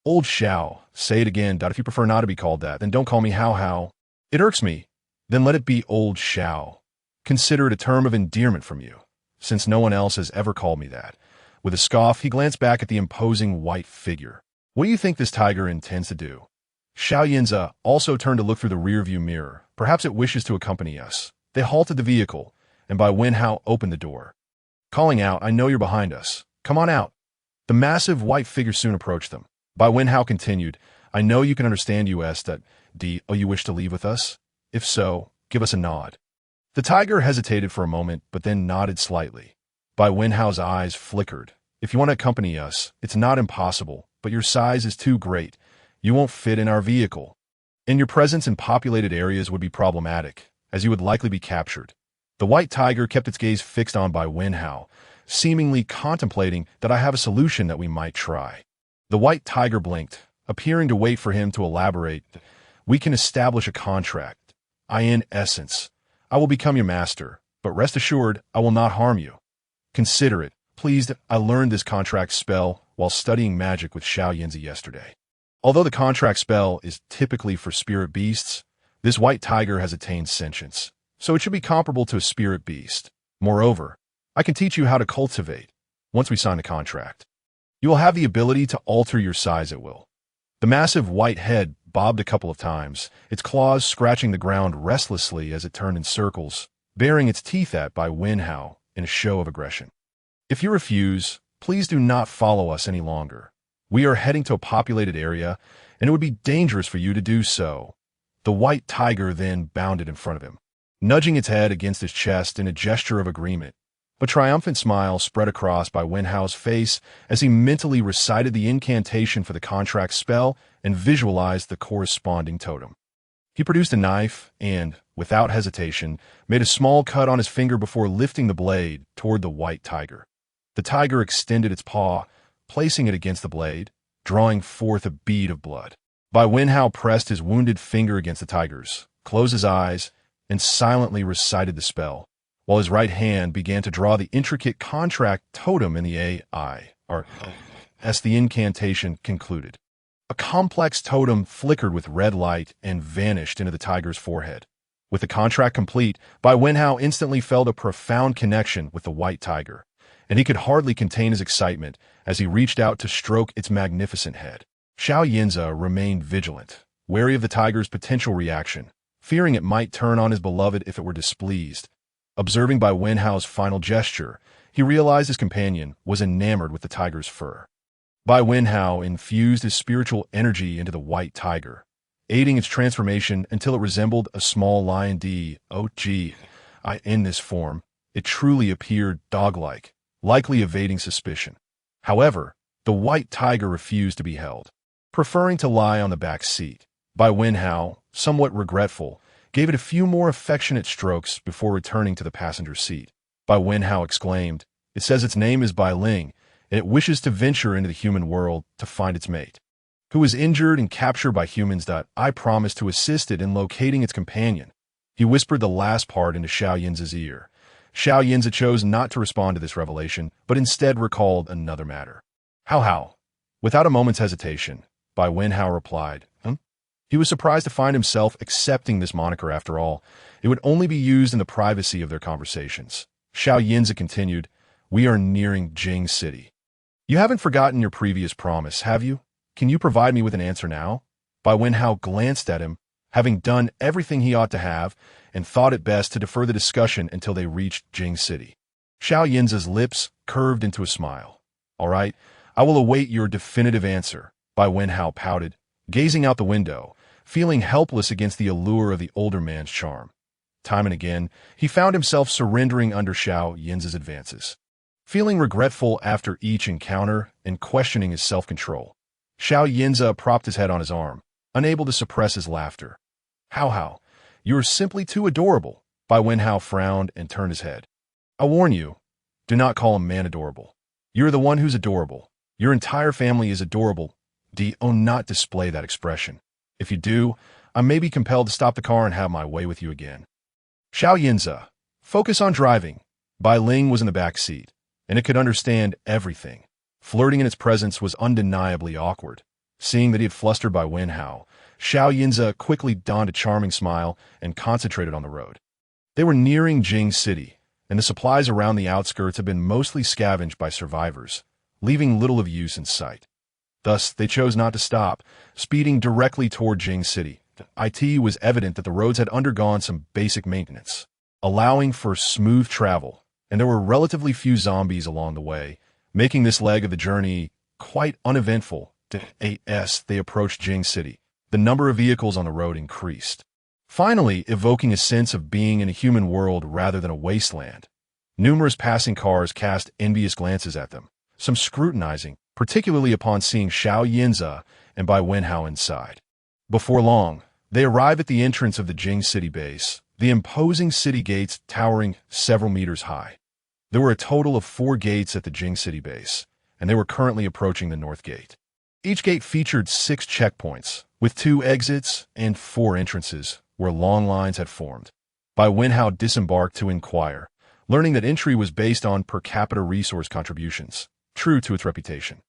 "Old Xiao." "Say it again, If you prefer not to be called that, then don't call me Hao. It irks me." "Then let it be Old Xiao. Consider it a term of endearment from you, since no one else has ever called me that." With a scoff, he glanced back at the imposing white figure. "What do you think this tiger intends to do?" Xiao Yinza also turned to look through the rearview mirror. "Perhaps it wishes to accompany us." They halted the vehicle, and Bai Wenhao opened the door, calling out, "I know you're behind us. Come on out." The massive white figure soon approached them. Bai Wenhao continued, "I know you can understand US that you wish to leave with us? If so, give us a nod." The tiger hesitated for a moment, but then nodded slightly. Bai Wenhao's eyes flickered. "If you want to accompany us, it's not impossible, but your size is too great. You won't fit in our vehicle. And your presence in populated areas would be problematic, as you would likely be captured." The white tiger kept its gaze fixed on Bai Wenhao, seemingly contemplating that "I have a solution that we might try." The white tiger blinked, appearing to wait for him to elaborate. "We can establish a contract. In essence, I will become your master, but rest assured, I will not harm you. Consider it. Pleased, I learned this contract spell while studying magic with Xiao Yinzi yesterday. Although the contract spell is typically for spirit beasts, this white tiger has attained sentience, so it should be comparable to a spirit beast. Moreover, I can teach you how to cultivate once we sign the contract. You will have the ability to alter your size at will. The massive white head bobbed a couple of times, its claws scratching the ground restlessly as it turned in circles, baring its teeth at Bai Wenhao in a show of aggression. If you refuse, please do not follow us any longer. We are heading to a populated area, and it would be dangerous for you to do so. The white tiger then bounded in front of him, nudging its head against his chest in a gesture of agreement. A triumphant smile spread across Bai Wenhao's face as he mentally recited the incantation for the contract spell and visualized the corresponding totem. He produced a knife and, without hesitation, made a small cut on his finger before lifting the blade toward the white tiger. The tiger extended its paw, placing it against the blade, drawing forth a bead of blood. Bai Wenhao pressed his wounded finger against the tiger's, closed his eyes, and silently recited the spell, while his right hand began to draw the intricate contract totem in the AI, as the incantation concluded. A complex totem flickered with red light and vanished into the tiger's forehead. With the contract complete, Bai Wenhao instantly felt a profound connection with the white tiger, and he could hardly contain his excitement as he reached out to stroke its magnificent head. Xiao Yinzi remained vigilant, wary of the tiger's potential reaction, fearing it might turn on his beloved if it were displeased. Observing Bai Wenhao's final gesture, he realized his companion was enamored with the tiger's fur. Bai Wenhao infused his spiritual energy into the white tiger, aiding its transformation until it resembled a small lion. In this form, it truly appeared dog-like, likely evading suspicion. However, the white tiger refused to be held, preferring to lie on the back seat. Bai Wenhao, somewhat regretful, gave it a few more affectionate strokes before returning to the passenger seat. Bai Wenhao exclaimed, "It says its name is Bai Ling, and it wishes to venture into the human world to find its mate, who was injured and captured by humans. I promised to assist it in locating its companion." He whispered the last part into Xiao Yinzi's ear. Xiao Yinzi chose not to respond to this revelation, but instead recalled another matter. How? Without a moment's hesitation, Bai Wenhao replied, He was surprised to find himself accepting this moniker after all. It would only be used in the privacy of their conversations. Xiao Yinzi continued, "We are nearing Jing City. You haven't forgotten your previous promise, have you? Can you provide me with an answer now?" Bai Wenhao glanced at him, having done everything he ought to have, and thought it best to defer the discussion until they reached Jing City. Xiao Yinzi's lips curved into a smile. "All right, I will await your definitive answer," Bai Wenhao pouted, gazing out the window, feeling helpless against the allure of the older man's charm. Time and again, he found himself surrendering under Xiao Yinzi's advances, feeling regretful after each encounter and questioning his self-control. Xiao Yinzi propped his head on his arm, unable to suppress his laughter. How? You're simply too adorable." Bai Wenhao frowned and turned his head. "I warn you, do not call a man adorable. You're the one who's adorable. Your entire family is adorable. Do not display that expression. If you do, I may be compelled to stop the car and have my way with you again." Xiao Yinzi, focus on driving. Bai Ling was in the back seat, and it could understand everything. Flirting in its presence was undeniably awkward. Seeing that he had flustered Bai Wenhao, Xiao Yinzi quickly donned a charming smile and concentrated on the road. They were nearing Jing City, and the supplies around the outskirts had been mostly scavenged by survivors, leaving little of use in sight. Thus, they chose not to stop, speeding directly toward Jing City. It was evident that the roads had undergone some basic maintenance, allowing for smooth travel, and there were relatively few zombies along the way, making this leg of the journey quite uneventful. As they approached Jing City, the number of vehicles on the road increased, finally evoking a sense of being in a human world rather than a wasteland. Numerous passing cars cast envious glances at them, some scrutinizing, particularly upon seeing Xiao Yinzi and Bai Wenhao inside. Before long, they arrived at the entrance of the Jing City base, the imposing city gates towering several meters high. There were a total of 4 gates at the Jing City base, and they were currently approaching the north gate. Each gate featured 6 checkpoints, with 2 exits and 4 entrances, where long lines had formed. Bai Wenhao disembarked to inquire, learning that entry was based on per capita resource contributions, true to its reputation.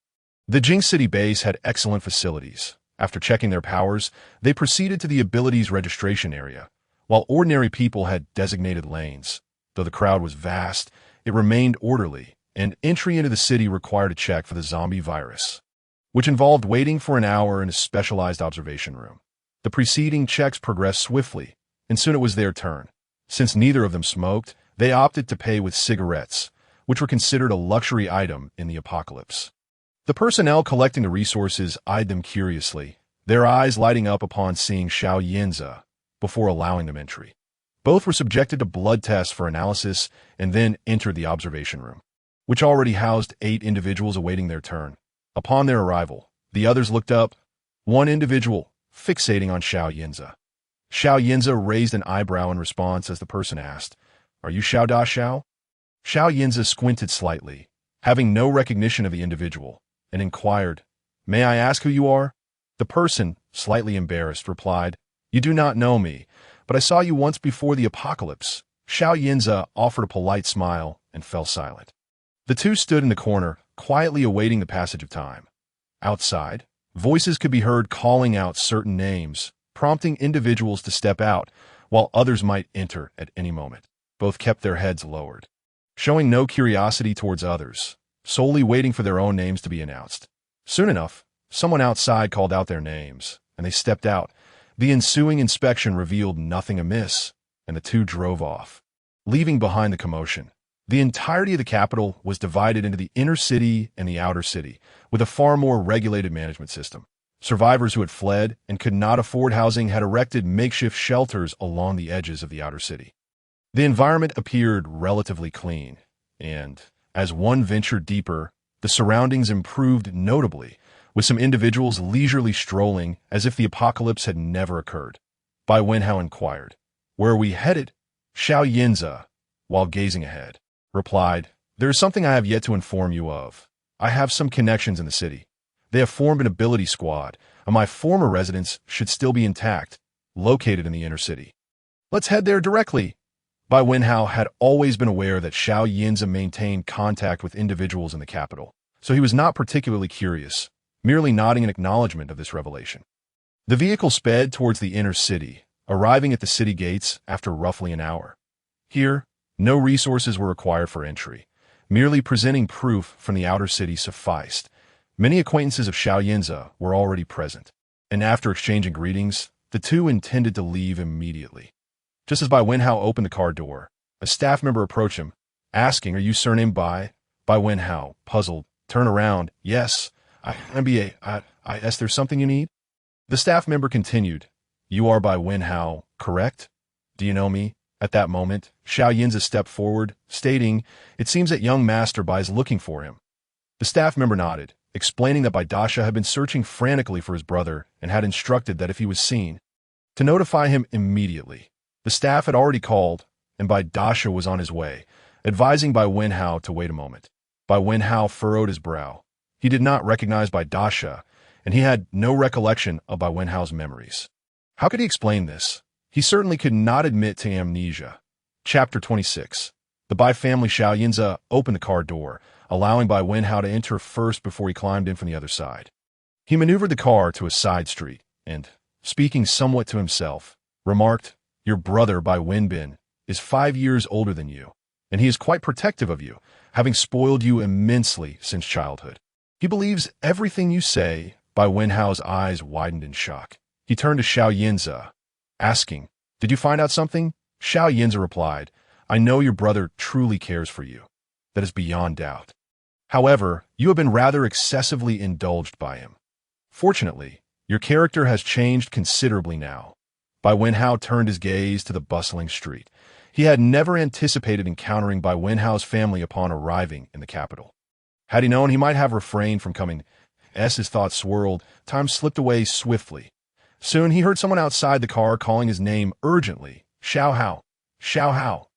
The Jing City base had excellent facilities. After checking their powers, they proceeded to the abilities registration area, while ordinary people had designated lanes. Though the crowd was vast, it remained orderly, and entry into the city required a check for the zombie virus, which involved waiting for an hour in a specialized observation room. The preceding checks progressed swiftly, and soon it was their turn. Since neither of them smoked, they opted to pay with cigarettes, which were considered a luxury item in the apocalypse. The personnel collecting the resources eyed them curiously, their eyes lighting up upon seeing Xiao Yinza before allowing them entry. Both were subjected to blood tests for analysis and then entered the observation room, which already housed 8 individuals awaiting their turn. Upon their arrival, the others looked up, one individual fixating on Xiao Yinza. Xiao Yinza raised an eyebrow in response as the person asked, "Are you Xiao Da Xiao?" Xiao Yinza squinted slightly, having no recognition of the individual, and inquired, "May I ask who you are?" The person, slightly embarrassed, replied, "You do not know me, but I saw you once before the apocalypse." Xiao Yinza offered a polite smile and fell silent. The two stood in the corner, quietly awaiting the passage of time. Outside, voices could be heard calling out certain names, prompting individuals to step out, while others might enter at any moment. Both kept their heads lowered, showing no curiosity towards others, solely waiting for their own names to be announced. Soon enough, someone outside called out their names, and they stepped out. The ensuing inspection revealed nothing amiss, and the two drove off, leaving behind the commotion. The entirety of the capital was divided into the inner city and the outer city, with a far more regulated management system. Survivors who had fled and could not afford housing had erected makeshift shelters along the edges of the outer city. The environment appeared relatively clean, and, as one ventured deeper, the surroundings improved notably, with some individuals leisurely strolling as if the apocalypse had never occurred. Bai Wenhao inquired, "Where are we headed?" Xiao Yinza, while gazing ahead, replied, "There is something I have yet to inform you of. I have some connections in the city. They have formed an ability squad, and my former residence should still be intact, located in the inner city. Let's head there directly." Bai Wenhao had always been aware that Xiao Yinza maintained contact with individuals in the capital, so he was not particularly curious, merely nodding in acknowledgement of this revelation. The vehicle sped towards the inner city, arriving at the city gates after roughly an hour. Here, no resources were required for entry. Merely presenting proof from the outer city sufficed. Many acquaintances of Xiao Yinza were already present, and after exchanging greetings, the two intended to leave immediately. Just as Bai Wenhao opened the car door, a staff member approached him, asking, "Are you surnamed Bai?" Bai Wenhao, puzzled, turned around. "Yes, I there's something you need?" The staff member continued, "You are Bai Wenhao, correct? Do you know me?" At that moment, Xiao Yinza stepped forward, stating, "It seems that young Master Bai is looking for him." The staff member nodded, explaining that Bai Dasha had been searching frantically for his brother and had instructed that if he was seen, to notify him immediately. The staff had already called, and Bai Dasha was on his way, advising Bai Wenhao to wait a moment. Bai Wenhao furrowed his brow. He did not recognize Bai Dasha, and he had no recollection of Bai Wenhao's memories. How could he explain this? He certainly could not admit to amnesia. Chapter 26. The Bai family Xiao Yinza opened the car door, allowing Bai Wenhao to enter first before he climbed in from the other side. He maneuvered the car to a side street and, speaking somewhat to himself, remarked, "Your brother, Bai Wenbin, is 5 years older than you, and he is quite protective of you, having spoiled you immensely since childhood. He believes everything you say." Bai Wenhao's eyes widened in shock. He turned to Xiao Yinza, asking, "Did you find out something?" Xiao Yinza replied, "I know your brother truly cares for you. That is beyond doubt. However, you have been rather excessively indulged by him. Fortunately, your character has changed considerably now." Bai Wenhao turned his gaze to the bustling street. He had never anticipated encountering Bai Wenhao's family upon arriving in the capital. Had he known, he might have refrained from coming. As his thoughts swirled, time slipped away swiftly. Soon he heard someone outside the car calling his name urgently, "Xiao Hao! Xiao Hao!"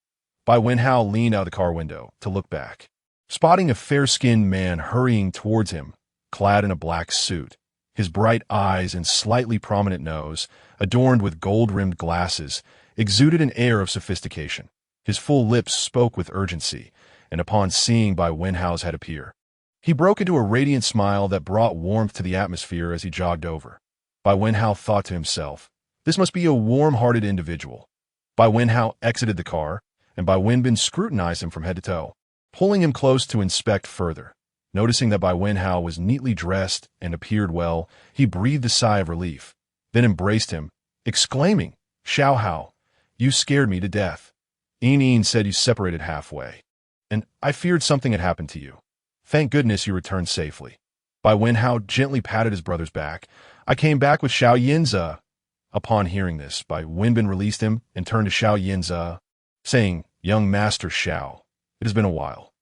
Bai Wenhao leaned out the car window to look back, spotting a fair-skinned man hurrying towards him, clad in a black suit. His bright eyes and slightly prominent nose, adorned with gold-rimmed glasses, exuded an air of sophistication. His full lips spoke with urgency, and upon seeing Bai Wenhao's head appear, he broke into a radiant smile that brought warmth to the atmosphere as he jogged over. Bai Wenhao thought to himself, this must be a warm-hearted individual. Bai Wenhao exited the car, and Bai Wenbin scrutinized him from head to toe, pulling him close to inspect further. Noticing that Bai Wenhao was neatly dressed and appeared well, he breathed a sigh of relief, then embraced him, exclaiming, Xiao Hao, you scared me to death. Yin said you separated halfway, and I feared something had happened to you. Thank goodness you returned safely. Bai Wenhao gently patted his brother's back. I came back with Xiao Yinze. Upon hearing this, Bai Wenbin released him and turned to Xiao Yinze, saying, Young Master Xiao, it has been a while.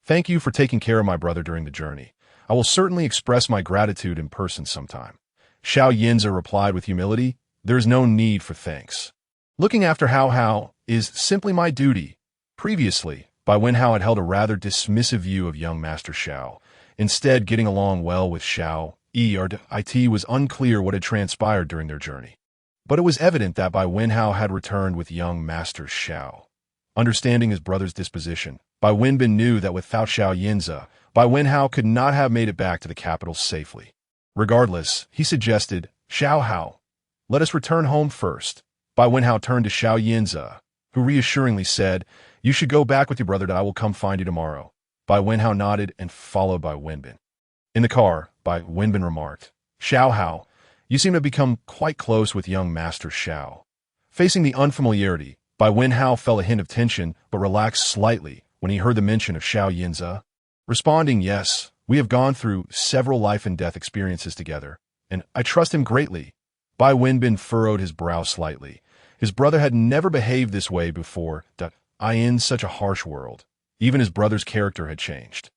Thank you for taking care of my brother during the journey. I will certainly express my gratitude in person sometime. Xiao Yinze replied with humility, there is no need for thanks. Looking after Hao Hao is simply my duty. Previously, Bai Wenhao had held a rather dismissive view of young Master Xiao. Instead, getting along well with Xiao It was unclear what had transpired during their journey. But it was evident that Bai Wenhao had returned with young Master Xiao. Understanding his brother's disposition, Bai Wenbin knew that without Xiao Yinze, Bai Wenhao could not have made it back to the capital safely. Regardless, he suggested, Xiao Hao, let us return home first. Bai Wenhao turned to Xiao Yinze, who reassuringly said, you should go back with your brother that I will come find you tomorrow. Bai Wenhao nodded and followed Bai Wenbin. In the car, Bai Wenbin remarked, Xiao Hao, you seem to have become quite close with young Master Xiao. Facing the unfamiliarity, Bai Wenhao felt a hint of tension but relaxed slightly when he heard the mention of Xiao Yinze. Responding, yes, we have gone through several life and death experiences together, and I trust him greatly. Bai Wenbin furrowed his brow slightly. His brother had never behaved this way before, in such a harsh world. Even his brother's character had changed.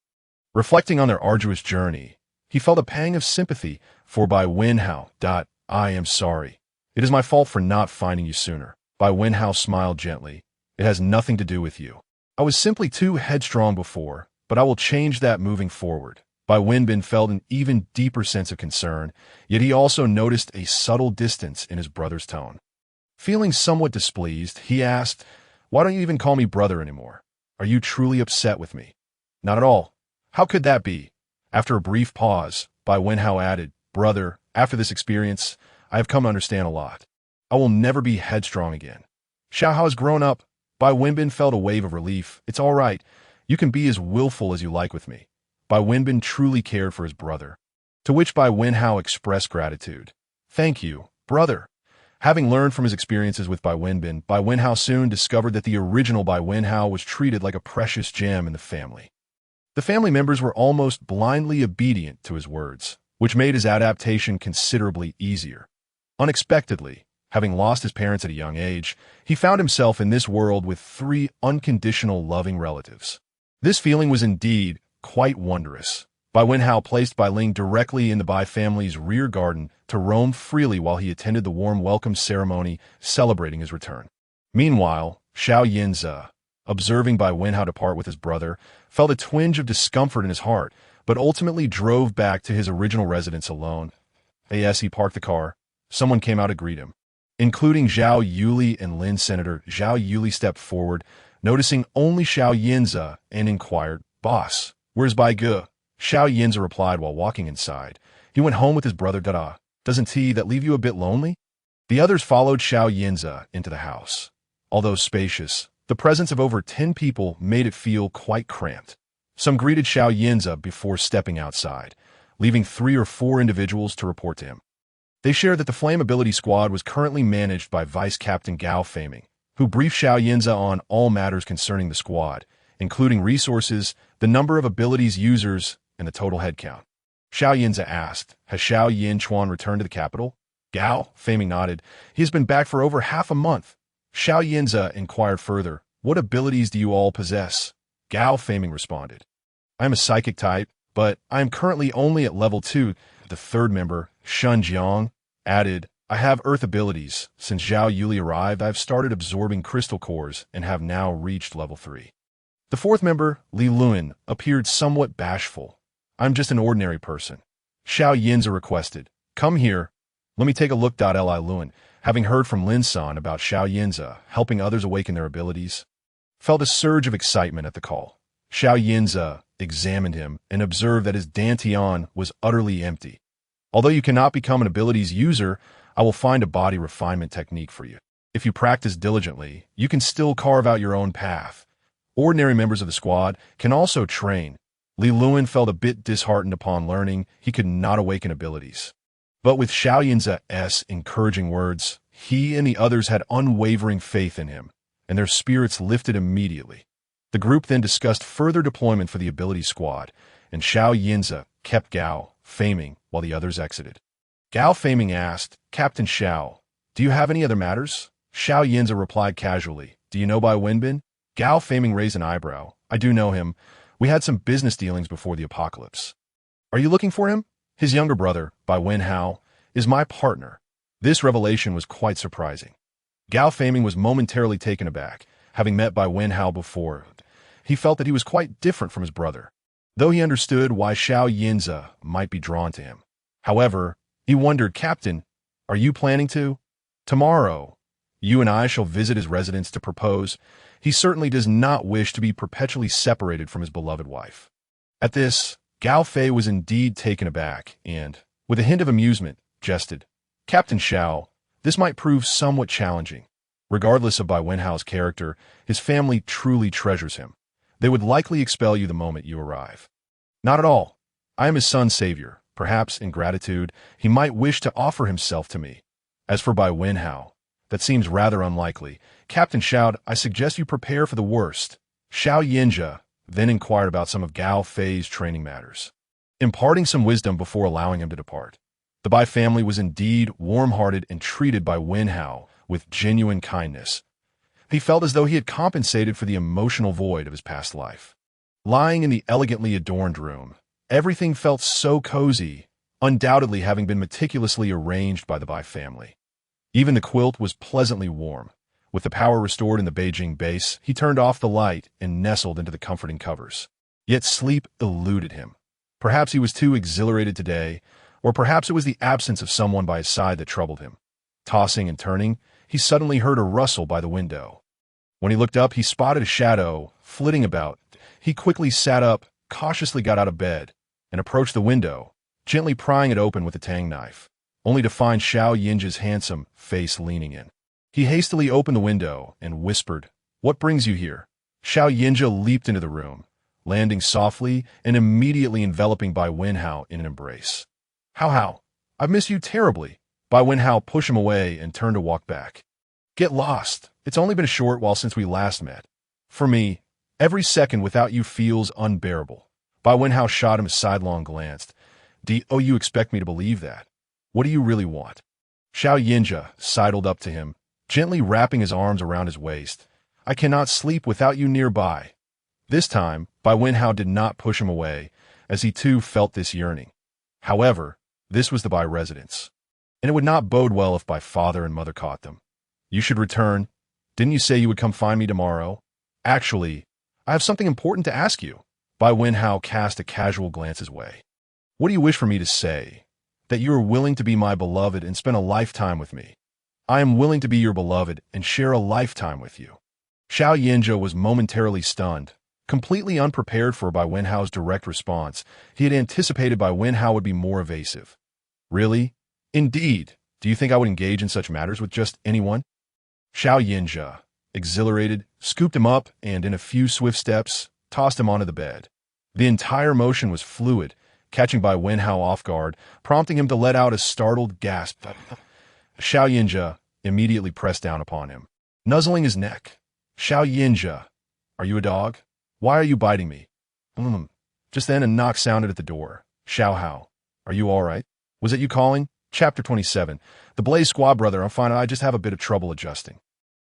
Reflecting on their arduous journey, he felt a pang of sympathy for Bai Wenhao. I am sorry. It is my fault for not finding you sooner. Bai Wenhao smiled gently. It has nothing to do with you. I was simply too headstrong before, but I will change that moving forward. Bai Wenbin felt an even deeper sense of concern, yet he also noticed a subtle distance in his brother's tone. Feeling somewhat displeased, he asked, why don't you even call me brother anymore? Are you truly upset with me? Not at all. How could that be? After a brief pause, Bai Wenhao added, brother, after this experience, I have come to understand a lot. I will never be headstrong again. Xiao Hao has grown up. Bai Wenbin felt a wave of relief. It's all right. You can be as willful as you like with me. Bai Wenbin truly cared for his brother, to which Bai Wenhao expressed gratitude. Thank you, brother. Having learned from his experiences with Bai Wenhao soon discovered that the original Bai Wenhao was treated like a precious gem in the family. The family members were almost blindly obedient to his words, which made his adaptation considerably easier. Unexpectedly, having lost his parents at a young age, he found himself in this world with 3 unconditional loving relatives. This feeling was indeed quite wondrous. Bai Wenhao placed Bai Ling directly in the Bai family's rear garden to roam freely while he attended the warm welcome ceremony celebrating his return. Meanwhile, Xiao Yinze, observing Bai Wenhao depart with his brother, felt a twinge of discomfort in his heart, but ultimately drove back to his original residence alone. As he parked the car, someone came out to greet him. Including Zhao Yuli and Lin Senator, Zhao Yuli stepped forward, noticing only Xiao Yinze, and inquired, Boss, where's Bai Ge? Xiao Yinze replied while walking inside. He went home with his brother Dada. Doesn't that leave you a bit lonely? The others followed Xiao Yinze into the house. Although spacious, the presence of over 10 people made it feel quite cramped. Some greeted Xiao Yinze before stepping outside, leaving 3 or 4 individuals to report to him. They shared that the Flammability Squad was currently managed by Vice Captain Gao Faming, who briefed Xiao Yinze on all matters concerning the squad, including resources, the number of abilities users, and the total headcount. Xiao Yinze asked, has Xiao Yinchuan returned to the capital? Gao Faming nodded. He has been back for over half a month. Xiao Yinze inquired further, what abilities do you all possess? Gao Faming responded, I am a psychic type, but I am currently only at level 2. The third member, Shun Jiang, added, I have earth abilities. Since Zhao Yuli arrived, I have started absorbing crystal cores and have now reached level 3. The fourth member, Li Luan, appeared somewhat bashful. I'm just an ordinary person. Xiao Yinze requested, come here. Let me take a look. Li Luan, having heard from Lin San about Xiao Yinza helping others awaken their abilities, felt a surge of excitement at the call. Xiao Yinza examined him and observed that his dantian was utterly empty. Although you cannot become an abilities user, I will find a body refinement technique for you. If you practice diligently, you can still carve out your own path. Ordinary members of the squad can also train. Li Luan felt a bit disheartened upon learning he could not awaken abilities. But with Xiao Yinza's encouraging words, he and the others had unwavering faith in him, and their spirits lifted immediately. The group then discussed further deployment for the ability squad, and Xiao Yinza kept Gao Faming while the others exited. Gao Faming asked, "Captain Xiao, do you have any other matters?" Xiao Yinza replied casually, "Do you know Bai Wenbin?" Gao Faming raised an eyebrow. "I do know him. We had some business dealings before the apocalypse." "Are you looking for him?" "His younger brother, Bai Wenhao, is my partner." This revelation was quite surprising. Gao Faming was momentarily taken aback. Having met Bai Wenhao before, he felt that he was quite different from his brother, though he understood why Xiao Yinza might be drawn to him. However, he wondered, "Captain, are you planning to? Tomorrow, you and I shall visit his residence to propose. He certainly does not wish to be perpetually separated from his beloved wife." At this, Gao Fei was indeed taken aback and, with a hint of amusement, jested, "Captain Xiao, this might prove somewhat challenging. Regardless of Bai Wenhao's character, his family truly treasures him. They would likely expel you the moment you arrive." "Not at all. I am his son's savior. Perhaps, in gratitude, he might wish to offer himself to me. As for Bai Wenhao, that seems rather unlikely. Captain Xiao, I suggest you prepare for the worst." Xiao Yinja then inquired about some of Gao Fei's training matters, imparting some wisdom before allowing him to depart. The Bai family was indeed warm-hearted and treated Bai Wenhao with genuine kindness. He felt as though he had compensated for the emotional void of his past life. Lying in the elegantly adorned room, everything felt so cozy, undoubtedly having been meticulously arranged by the Bai family. Even the quilt was pleasantly warm. With the power restored in the Beijing base, he turned off the light and nestled into the comforting covers. Yet sleep eluded him. Perhaps he was too exhilarated today, or perhaps it was the absence of someone by his side that troubled him. Tossing and turning, he suddenly heard a rustle by the window. When he looked up, he spotted a shadow flitting about. He quickly sat up, cautiously got out of bed, and approached the window, gently prying it open with a tang knife, only to find Xiao Yinja's handsome face leaning in. He hastily opened the window and whispered, "What brings you here?" Xiao Yinja leaped into the room, landing softly and immediately enveloping Bai Wenhao in an embrace. How? I've missed you terribly." Bai Wenhao pushed him away and turned to walk back. "Get lost. It's only been a short while since we last met. For me, every second without you feels unbearable." Bai Wenhao shot him a sidelong glance. "Do you expect me to believe that? What do you really want?" Xiao Yinja sidled up to him, gently wrapping his arms around his waist. "I cannot sleep without you nearby." This time, Bai Wenhao did not push him away, as he too felt this yearning. However, this was the Bai residence, and it would not bode well if Bai father and mother caught them. "You should return. Didn't you say you would come find me tomorrow?" "Actually, I have something important to ask you." Bai Wenhao cast a casual glance his way. "What do you wish for me to say? That you are willing to be my beloved and spend a lifetime with me." "I am willing to be your beloved and share a lifetime with you." Xiao Yinja was momentarily stunned, completely unprepared for Bai Wenhao's direct response. He had anticipated Bai Wenhao would be more evasive. "Really? Indeed. Do you think I would engage in such matters with just anyone?" Xiao Yinja, exhilarated, scooped him up and, in a few swift steps, tossed him onto the bed. The entire motion was fluid, catching Bai Wenhao off guard, prompting him to let out a startled gasp. Xiao Yinja immediately pressed down upon him, nuzzling his neck. "Xiao Yinja, are you a dog? Why are you biting me?" Just then a knock sounded at the door. "Xiao Hao, are you all right? Was it you calling?" Chapter 27. The Blaze Squad, brother, I'm fine. I just have a bit of trouble adjusting.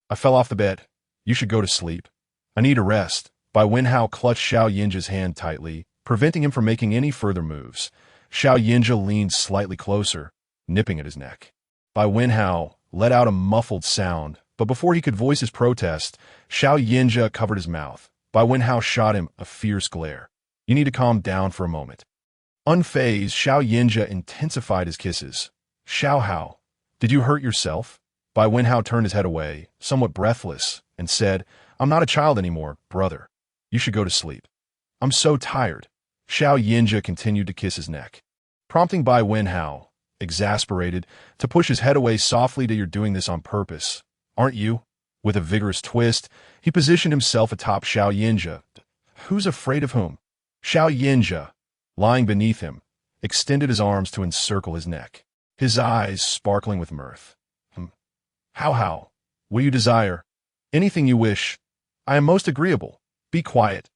I fell off the bed. You should go to sleep. I need a rest. Bai Wenhao clutched Xiao Yinja's hand tightly, preventing him from making any further moves. Xiao Yinja leaned slightly closer, nipping at his neck. Bai Wenhao let out a muffled sound, but before he could voice his protest, Xiao Yinja covered his mouth. Bai Wenhao shot him a fierce glare. "You need to calm down for a moment." Unfazed, Xiao Yinja intensified his kisses. Xiao Hao, did you hurt yourself? Bai Wenhao turned his head away, somewhat breathless, and said, I'm not a child anymore, brother. You should go to sleep. I'm so tired. Xiao Yinja continued to kiss his neck, prompting Bai Wenhao, exasperated, to push his head away softly. You're doing this on purpose, aren't you? With a vigorous twist, he positioned himself atop Xiao Yinja. Who's afraid of whom? Xiao Yinja, lying beneath him, extended his arms to encircle his neck, his eyes sparkling with mirth. How, will you desire? Anything you wish. I am most agreeable. Be quiet.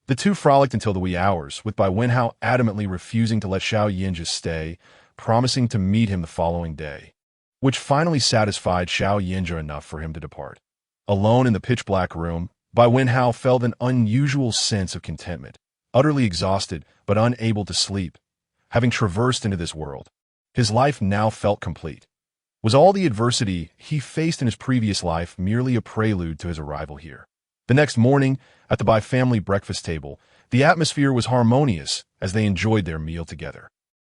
The two frolicked until the wee hours, with Bai Wenhao adamantly refusing to let Xiao Yinja stay, promising to meet him the following day, which finally satisfied Xiao Yinja enough for him to depart. Alone in the pitch-black room, Bai Wenhao felt an unusual sense of contentment, utterly exhausted but unable to sleep. Having traversed into this world, his life now felt complete. Was all the adversity he faced in his previous life merely a prelude to his arrival here? The next morning, at the Bai family breakfast table, the atmosphere was harmonious as they enjoyed their meal together.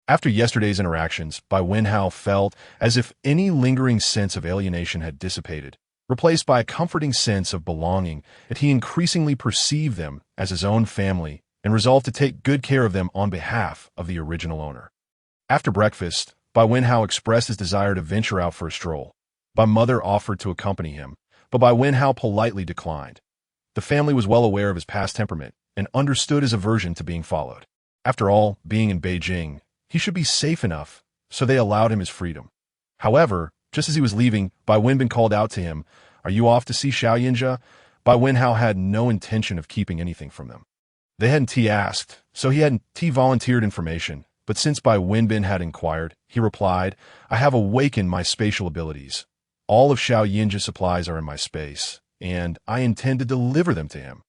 After yesterday's interactions, Bai Wenhao felt as if any lingering sense of alienation had dissipated, replaced by a comforting sense of belonging, that he increasingly perceived them as his own family and resolved to take good care of them on behalf of the original owner. After breakfast, Bai Wenhao expressed his desire to venture out for a stroll. Bai mother offered to accompany him, but Bai Wenhao politely declined. The family was well aware of his past temperament and understood his aversion to being followed. After all, being in Beijing, he should be safe enough, so they allowed him his freedom. However, just as he was leaving, Bai Wenbin called out to him, Are you off to see Xiao Yinja? Bai Wenhao had no intention of keeping anything from them. They hadn't asked, so he hadn't volunteered information. But since Bai Wenbin had inquired, he replied, I have awakened my spatial abilities. All of Xiao Yinja's supplies are in my space, and I intend to deliver them to him.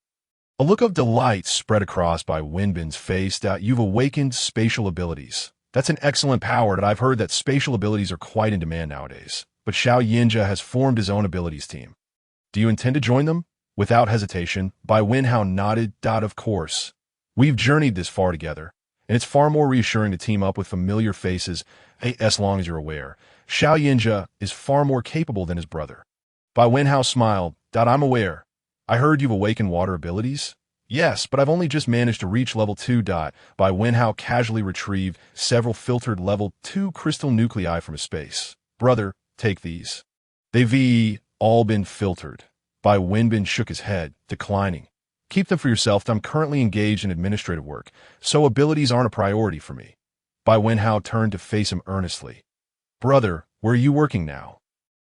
A look of delight spread across Bai Wenbin's face. You've awakened spatial abilities. That's an excellent power, and I've heard that spatial abilities are quite in demand nowadays. But Xiao Yinja has formed his own abilities team. Do you intend to join them? Without hesitation, Bai Wenhao nodded. Of course. We've journeyed this far together, and it's far more reassuring to team up with familiar faces, as long as you're aware. Xiao Yinja is far more capable than his brother. Bai Wenhao smiled. I'm aware. I heard you've awakened water abilities? Yes, but I've only just managed to reach level 2. Bai Wenhao casually retrieved several filtered level 2 crystal nuclei from his space. Brother, take these. They've all been filtered. Bai Wenbin shook his head, declining. Keep them for yourself. I'm currently engaged in administrative work, so abilities aren't a priority for me. Bai Wenhao turned to face him earnestly. Brother, where are you working now?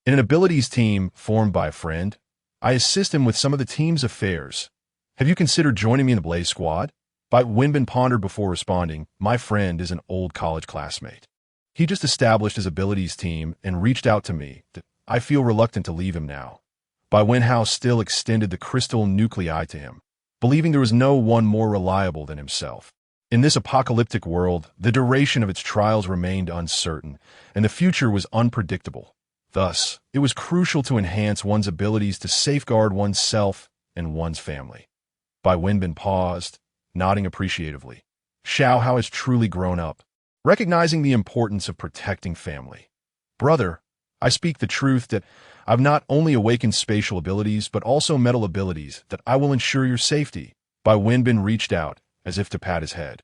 In an abilities team formed by a friend. I assist him with some of the team's affairs. Have you considered joining me in the Blaze Squad? Bai Wenbin pondered before responding. My friend is an old college classmate. He just established his abilities team and reached out to me. I feel reluctant to leave him now. Bai Wenhao still extended the crystal nuclei to him, believing there was no one more reliable than himself. In this apocalyptic world, the duration of its trials remained uncertain, and the future was unpredictable. Thus, it was crucial to enhance one's abilities to safeguard oneself and one's family. Bai Wenbin paused, nodding appreciatively. Xiao Hao has truly grown up, recognizing the importance of protecting family. Brother, I speak the truth that I've not only awakened spatial abilities, but also mental abilities that I will ensure your safety. Bai Wenbin reached out, as if to pat his head,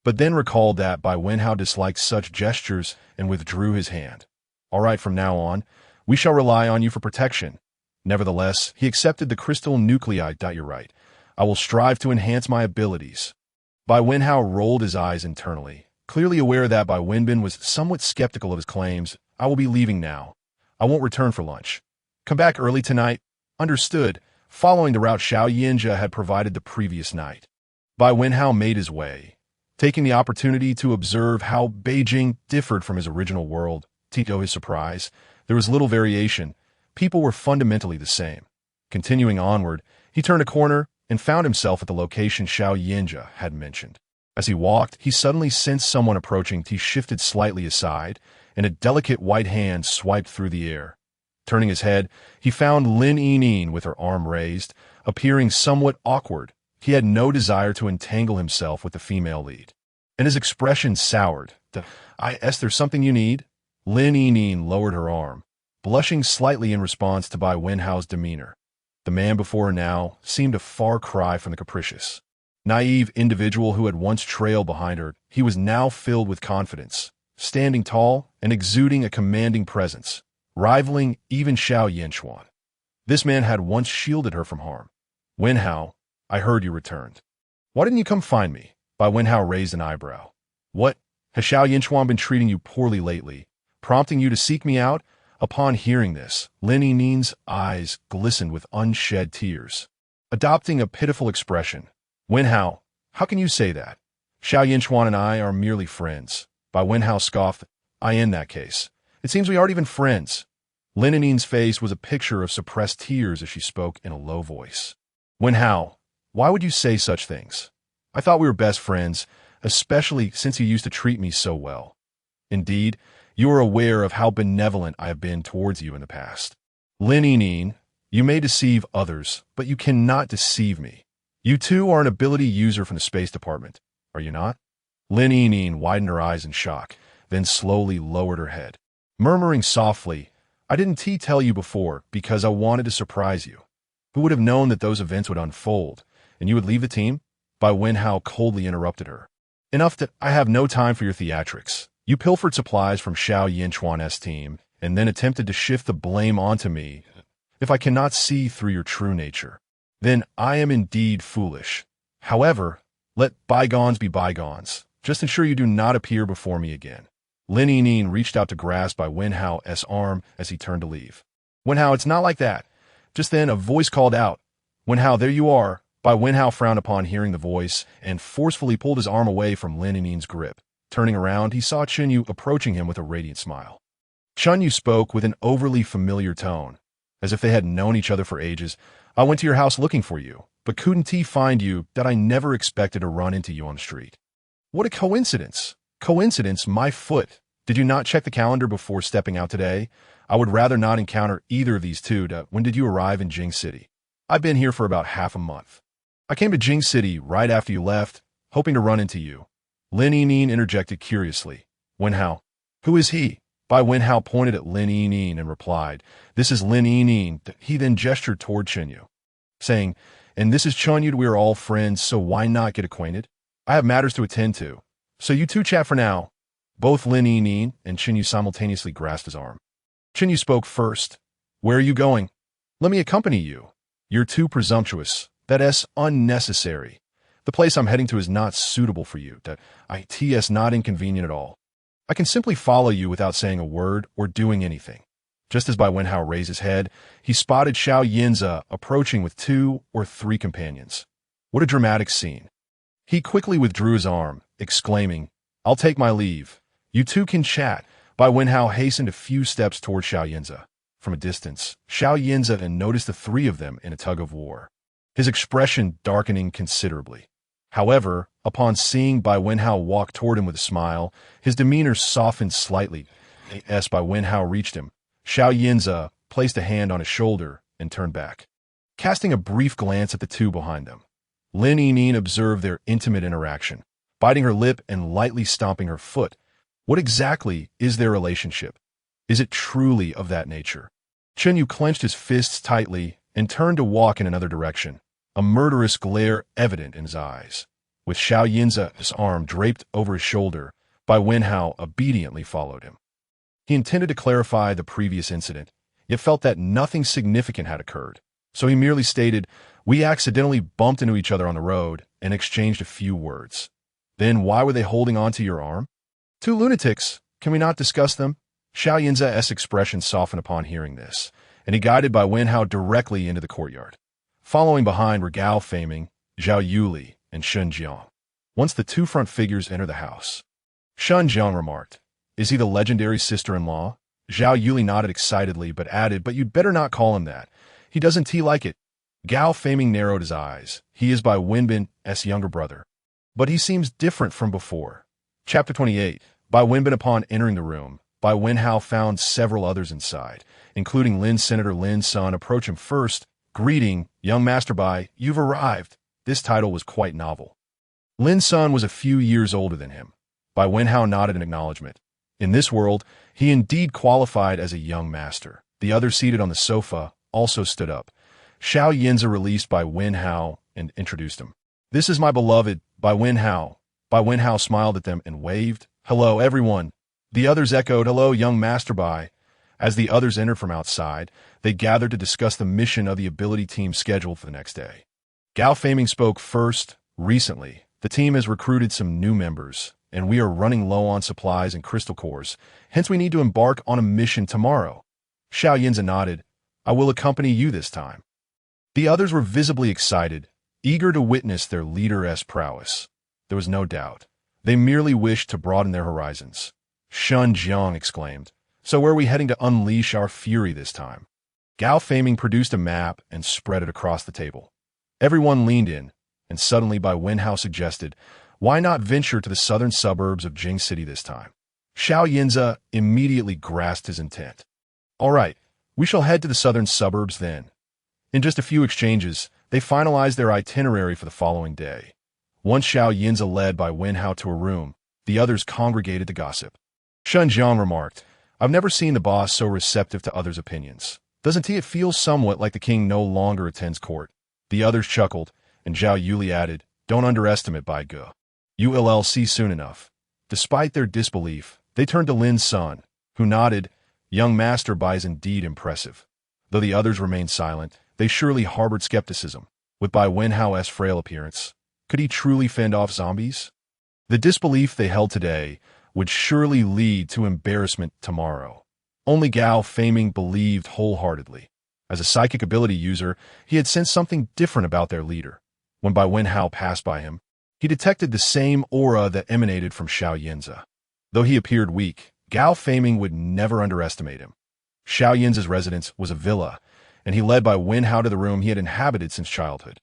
but then recalled that Bai Wenhao disliked such gestures and withdrew his hand. All right, from now on, we shall rely on you for protection. Nevertheless, he accepted the crystal nuclei. You're right. I will strive to enhance my abilities. Bai Wenhao rolled his eyes internally, clearly aware that Bai Wenbin was somewhat skeptical of his claims. I will be leaving now. I won't return for lunch. Come back early tonight. Understood, following the route Xiao Yinja had provided the previous night. Bai Wenhao made his way, taking the opportunity to observe how Beijing differed from his original world. To his surprise, there was little variation. People were fundamentally the same. Continuing onward, he turned a corner and found himself at the location Xiao Yinja had mentioned. As he walked, he suddenly sensed someone approaching. He shifted slightly aside, and a delicate white hand swiped through the air. Turning his head, he found Lin Yinyin with her arm raised, appearing somewhat awkward. He had no desire to entangle himself with the female lead, and his expression soured. There's something you need? Lin Yining lowered her arm, blushing slightly in response to Bai Wenhao's demeanor. The man before her now seemed a far cry from the capricious, naive individual who had once trailed behind her. He was now filled with confidence, standing tall and exuding a commanding presence, rivaling even Xiao Yinchuan. This man had once shielded her from harm. Wenhao, I heard you returned. Why didn't you come find me? Bai Wenhao raised an eyebrow. What? Has Xiao Yinchuan been treating you poorly lately, prompting you to seek me out? Upon hearing this, Lin Yining's eyes glistened with unshed tears. Adopting a pitiful expression, Wenhao, how can you say that? Xiao Yinchuan and I are merely friends. Bai Wenhao scoffed. In that case. It seems we aren't even friends. Lin Yining's face was a picture of suppressed tears as she spoke in a low voice. Wenhao, why would you say such things? I thought we were best friends, especially since you used to treat me so well. Indeed, you are aware of how benevolent I have been towards you in the past. Lin Yining, you may deceive others, but you cannot deceive me. You too are an ability user from the Space Department, are you not? Lin Yining widened her eyes in shock, then slowly lowered her head, murmuring softly, I didn't tell you before because I wanted to surprise you. Who would have known that those events would unfold, and you would leave the team? Bai Wenhao coldly interrupted her. Enough that I have no time for your theatrics. You pilfered supplies from Xiao Yinchuan's team, and then attempted to shift the blame onto me. If I cannot see through your true nature, then I am indeed foolish. However, let bygones be bygones. Just ensure you do not appear before me again. Lin Yining reached out to grasp Bai Wenhao's arm as he turned to leave. Wenhao, it's not like that. Just then, a voice called out, Wenhao, there you are. Bai Wenhao frowned upon hearing the voice and forcefully pulled his arm away from Lin Yining's grip. Turning around, he saw Chenyu approaching him with a radiant smile. Chenyu spoke with an overly familiar tone, as if they had known each other for ages. I went to your house looking for you, but couldn't find you that I never expected to run into you on the street. What a coincidence. Coincidence, my foot. Did you not check the calendar before stepping out today? I would rather not encounter either of these two. When did you arrive in Jing City? I've been here for about half a month. I came to Jing City right after you left, hoping to run into you. Lin Yining interjected curiously. Wenhao, who is he? Bai Wenhao pointed at Lin Yining and replied, This is Lin Yining. He then gestured toward Chenyu, saying, And this is Chenyu. We are all friends, so why not get acquainted? I have matters to attend to, so you two chat for now. Both Lin Yining and Chenyu simultaneously grasped his arm. Chenyu spoke first. Where are you going? Let me accompany you. You're too presumptuous. That is unnecessary. The place I'm heading to is not suitable for you. It's not inconvenient at all. I can simply follow you without saying a word or doing anything. Just as Bai Wenhao raised his head, he spotted Xiao Yinza approaching with 2 or 3 companions. What a dramatic scene. He quickly withdrew his arm, exclaiming, I'll take my leave. You two can chat. Bai Wenhao hastened a few steps toward Xiao Yinza. From a distance, Xiao Yinza noticed the 3 of them in a tug-of-war, his expression darkening considerably. However, upon seeing Bai Wenhao walk toward him with a smile, his demeanor softened slightly. As Bai Wenhao reached him, Xiao Yinza placed a hand on his shoulder and turned back, casting a brief glance at the 2 behind them. Lin Yining observed their intimate interaction, biting her lip and lightly stomping her foot. What exactly is their relationship? Is it truly of that nature? Chenyu clenched his fists tightly and turned to walk in another direction, a murderous glare evident in his eyes. With Xiao Yinza's arm draped over his shoulder, Bai Wenhao obediently followed him. He intended to clarify the previous incident, yet felt that nothing significant had occurred, so he merely stated, We accidentally bumped into each other on the road and exchanged a few words. Then why were they holding on to your arm? 2 lunatics. Can we not discuss them? Xiao Yinza's expression softened upon hearing this, and he guided Bai Wenhao directly into the courtyard. Following behind were Gao Feiming, Zhao Yuli, and Shun Jiang. Once the 2 front figures entered the house, Shun Jiang remarked, Is he the legendary sister-in-law? Zhao Yuli nodded excitedly, but added, But you'd better not call him that. He doesn't like it. Gao Feiming narrowed his eyes. He is Bai Wenbin's younger brother, but he seems different from before. Chapter 28. Bai Wenbin. Upon entering the room, Bai Wenhao found several others inside, including Senator Lin's son approach him first, greeting, Young Master Bai, you've arrived. This title was quite novel. Lin's son was a few years older than him. Bai Wenhao nodded in acknowledgement. In this world, he indeed qualified as a young master. The other seated on the sofa also stood up. Xiao Yinza released Bai Wenhao and introduced him. "This is my beloved, Bai Wenhao." Bai Wenhao smiled at them and waved. "Hello, everyone." The others echoed, "Hello, young Master Bai." As the others entered from outside, they gathered to discuss the mission of the ability team scheduled for the next day. Gao Feiming spoke first. "Recently, the team has recruited some new members, and we are running low on supplies and crystal cores. Hence, we need to embark on a mission tomorrow." Xiao Yinza nodded. "I will accompany you this time." The others were visibly excited, eager to witness their leader's prowess. There was no doubt. They merely wished to broaden their horizons. Shun Jiang exclaimed, "So where are we heading to unleash our fury this time?" Gao Feiming produced a map and spread it across the table. Everyone leaned in, and suddenly Bai Wenhao suggested, "Why not venture to the southern suburbs of Jing City this time?" Xiao Yinza immediately grasped his intent. "All right, we shall head to the southern suburbs then." In just a few exchanges, they finalized their itinerary for the following day. Once Xiao Yinza led Bai Wenhao to a room, the others congregated to gossip. Shun Jiang remarked, "I've never seen the boss so receptive to others' opinions. Doesn't he? It feels somewhat like the king no longer attends court." The others chuckled, and Zhao Yuli added, "Don't underestimate Bai Ge. You'll see soon enough." Despite their disbelief, they turned to Lin's son, who nodded. "Young Master Bai is indeed impressive." Though the others remained silent, they surely harbored skepticism. With Bai Wenhao's frail appearance, could he truly fend off zombies? The disbelief they held today would surely lead to embarrassment tomorrow. Only Gao Feiming believed wholeheartedly. As a psychic ability user, he had sensed something different about their leader. When Bai Wenhao passed by him, he detected the same aura that emanated from Xiao Yinza. Though he appeared weak, Gao Feiming would never underestimate him. Xiao Yinza's residence was a villa, and he led Bai Wenhao to the room he had inhabited since childhood.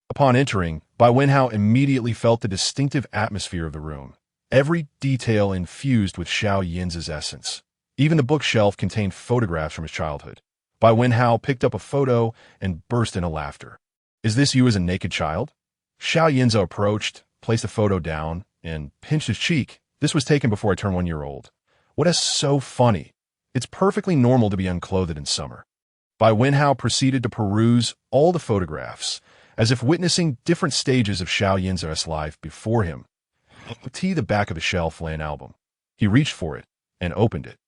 Upon entering, Bai Wenhao immediately felt the distinctive atmosphere of the room, every detail infused with Xiao Yinza's essence. Even the bookshelf contained photographs from his childhood. Bai Wenhao picked up a photo and burst into laughter. "Is this you as a naked child?" Xiao Yinza approached, placed the photo down, and pinched his cheek. "This was taken before I turned 1 year old. What is so funny? It's perfectly normal to be unclothed in summer." Bai Wenhao proceeded to peruse all the photographs, as if witnessing different stages of Xiao Yinza's life before him. To the back of the shelf lay an album. He reached for it and opened it.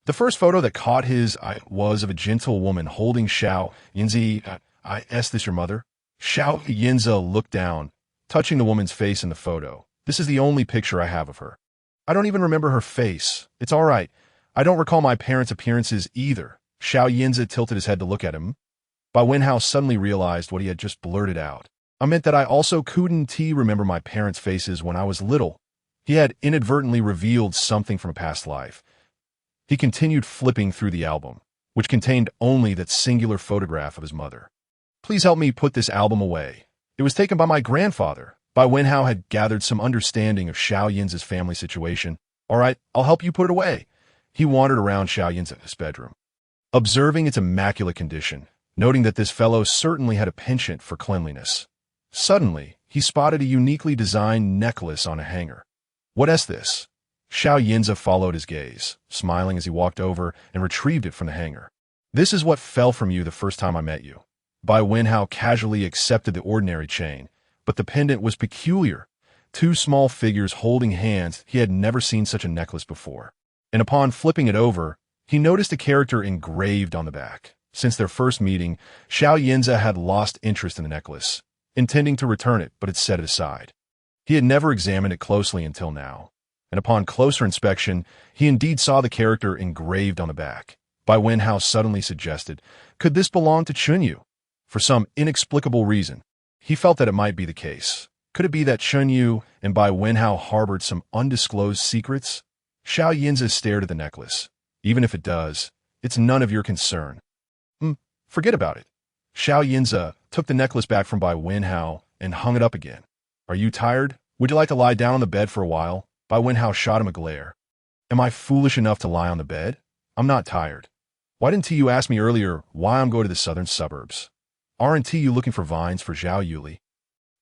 The first photo that caught his eye was of a gentle woman holding Xiao Yinza. "Is this your mother?" Xiao Yinza looked down, touching the woman's face in the photo. "This is the only picture I have of her. I don't even remember her face. It's all right. I don't recall my parents' appearances either." Xiao Yinza tilted his head to look at him. Bai Wenhao suddenly realized what he had just blurted out. "I meant that I also couldn't remember my parents' faces when I was little." He had inadvertently revealed something from a past life. He continued flipping through the album, which contained only that singular photograph of his mother. "Please help me put this album away. It was taken by my grandfather." Bai Wenhao had gathered some understanding of Xiao Yinza's family situation. "All right, I'll help you put it away." He wandered around Xiao Yinza's bedroom, observing its immaculate condition, noting that this fellow certainly had a penchant for cleanliness. Suddenly, he spotted a uniquely designed necklace on a hanger. "What is this?" Xiao Yinza followed his gaze, smiling as he walked over and retrieved it from the hanger. "This is what fell from you the first time I met you." Bai Wenhao casually accepted the ordinary chain, but the pendant was peculiar. 2 small figures holding hands. He had never seen such a necklace before. And upon flipping it over, he noticed a character engraved on the back. Since their first meeting, Xiao Yinza had lost interest in the necklace, intending to return it, but had set it aside. He had never examined it closely until now, and upon closer inspection, he indeed saw the character engraved on the back. Bai Wenhao suddenly suggested, "Could this belong to Chunyu?" For some inexplicable reason, he felt that it might be the case. Could it be that Chunyu and Bai Wenhao harbored some undisclosed secrets? Xiao Yinza stared at the necklace. "Even if it does, it's none of your concern." Forget about it." Xiao Yinza took the necklace back from Bai Wenhao and hung it up again. "Are you tired? Would you like to lie down on the bed for a while?" Bai Wenhao shot him a glare. "Am I foolish enough to lie on the bed? I'm not tired. Why didn't you ask me earlier why I'm going to the southern suburbs? Aren't you looking for vines for Zhao Yuli?"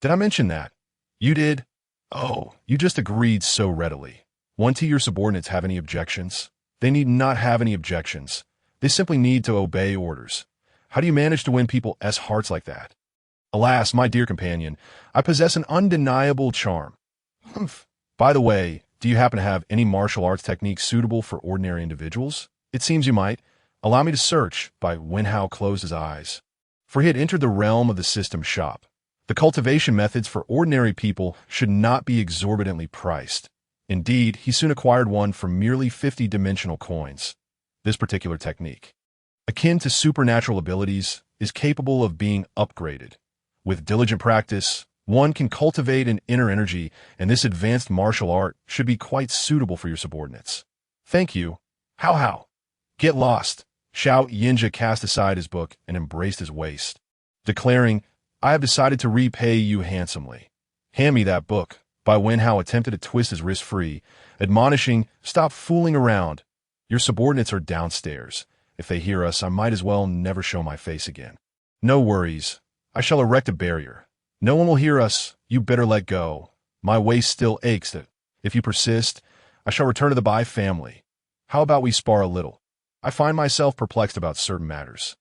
"Did I mention that?" "You did? Oh, you just agreed so readily." One, to your subordinates have any objections? They need not have any objections. They simply need to obey orders. How do you manage to win people's hearts like that? Alas, my dear companion, I possess an undeniable charm. Humph. By the way, do you happen to have any martial arts techniques suitable for ordinary individuals? It seems you might. Allow me to search. Bai Wenhao closed his eyes, for he had entered the realm of the system shop. The cultivation methods for ordinary people should not be exorbitantly priced. Indeed, he soon acquired one for merely 50-dimensional coins. This particular technique, akin to supernatural abilities, is capable of being upgraded. With diligent practice, one can cultivate an inner energy, and this advanced martial art should be quite suitable for your subordinates. Thank you. How? Get lost. Xiao Yinja cast aside his book and embraced his waist, declaring, I have decided to repay you handsomely. Hand me that book. Bai Wenhao attempted to twist his wrist free, admonishing, stop fooling around. Your subordinates are downstairs. If they hear us, I might as well never show my face again. No worries. I shall erect a barrier. No one will hear us. You better let go. My waist still aches. If you persist, I shall return to the Bai family. How about we spar a little? I find myself perplexed about certain matters.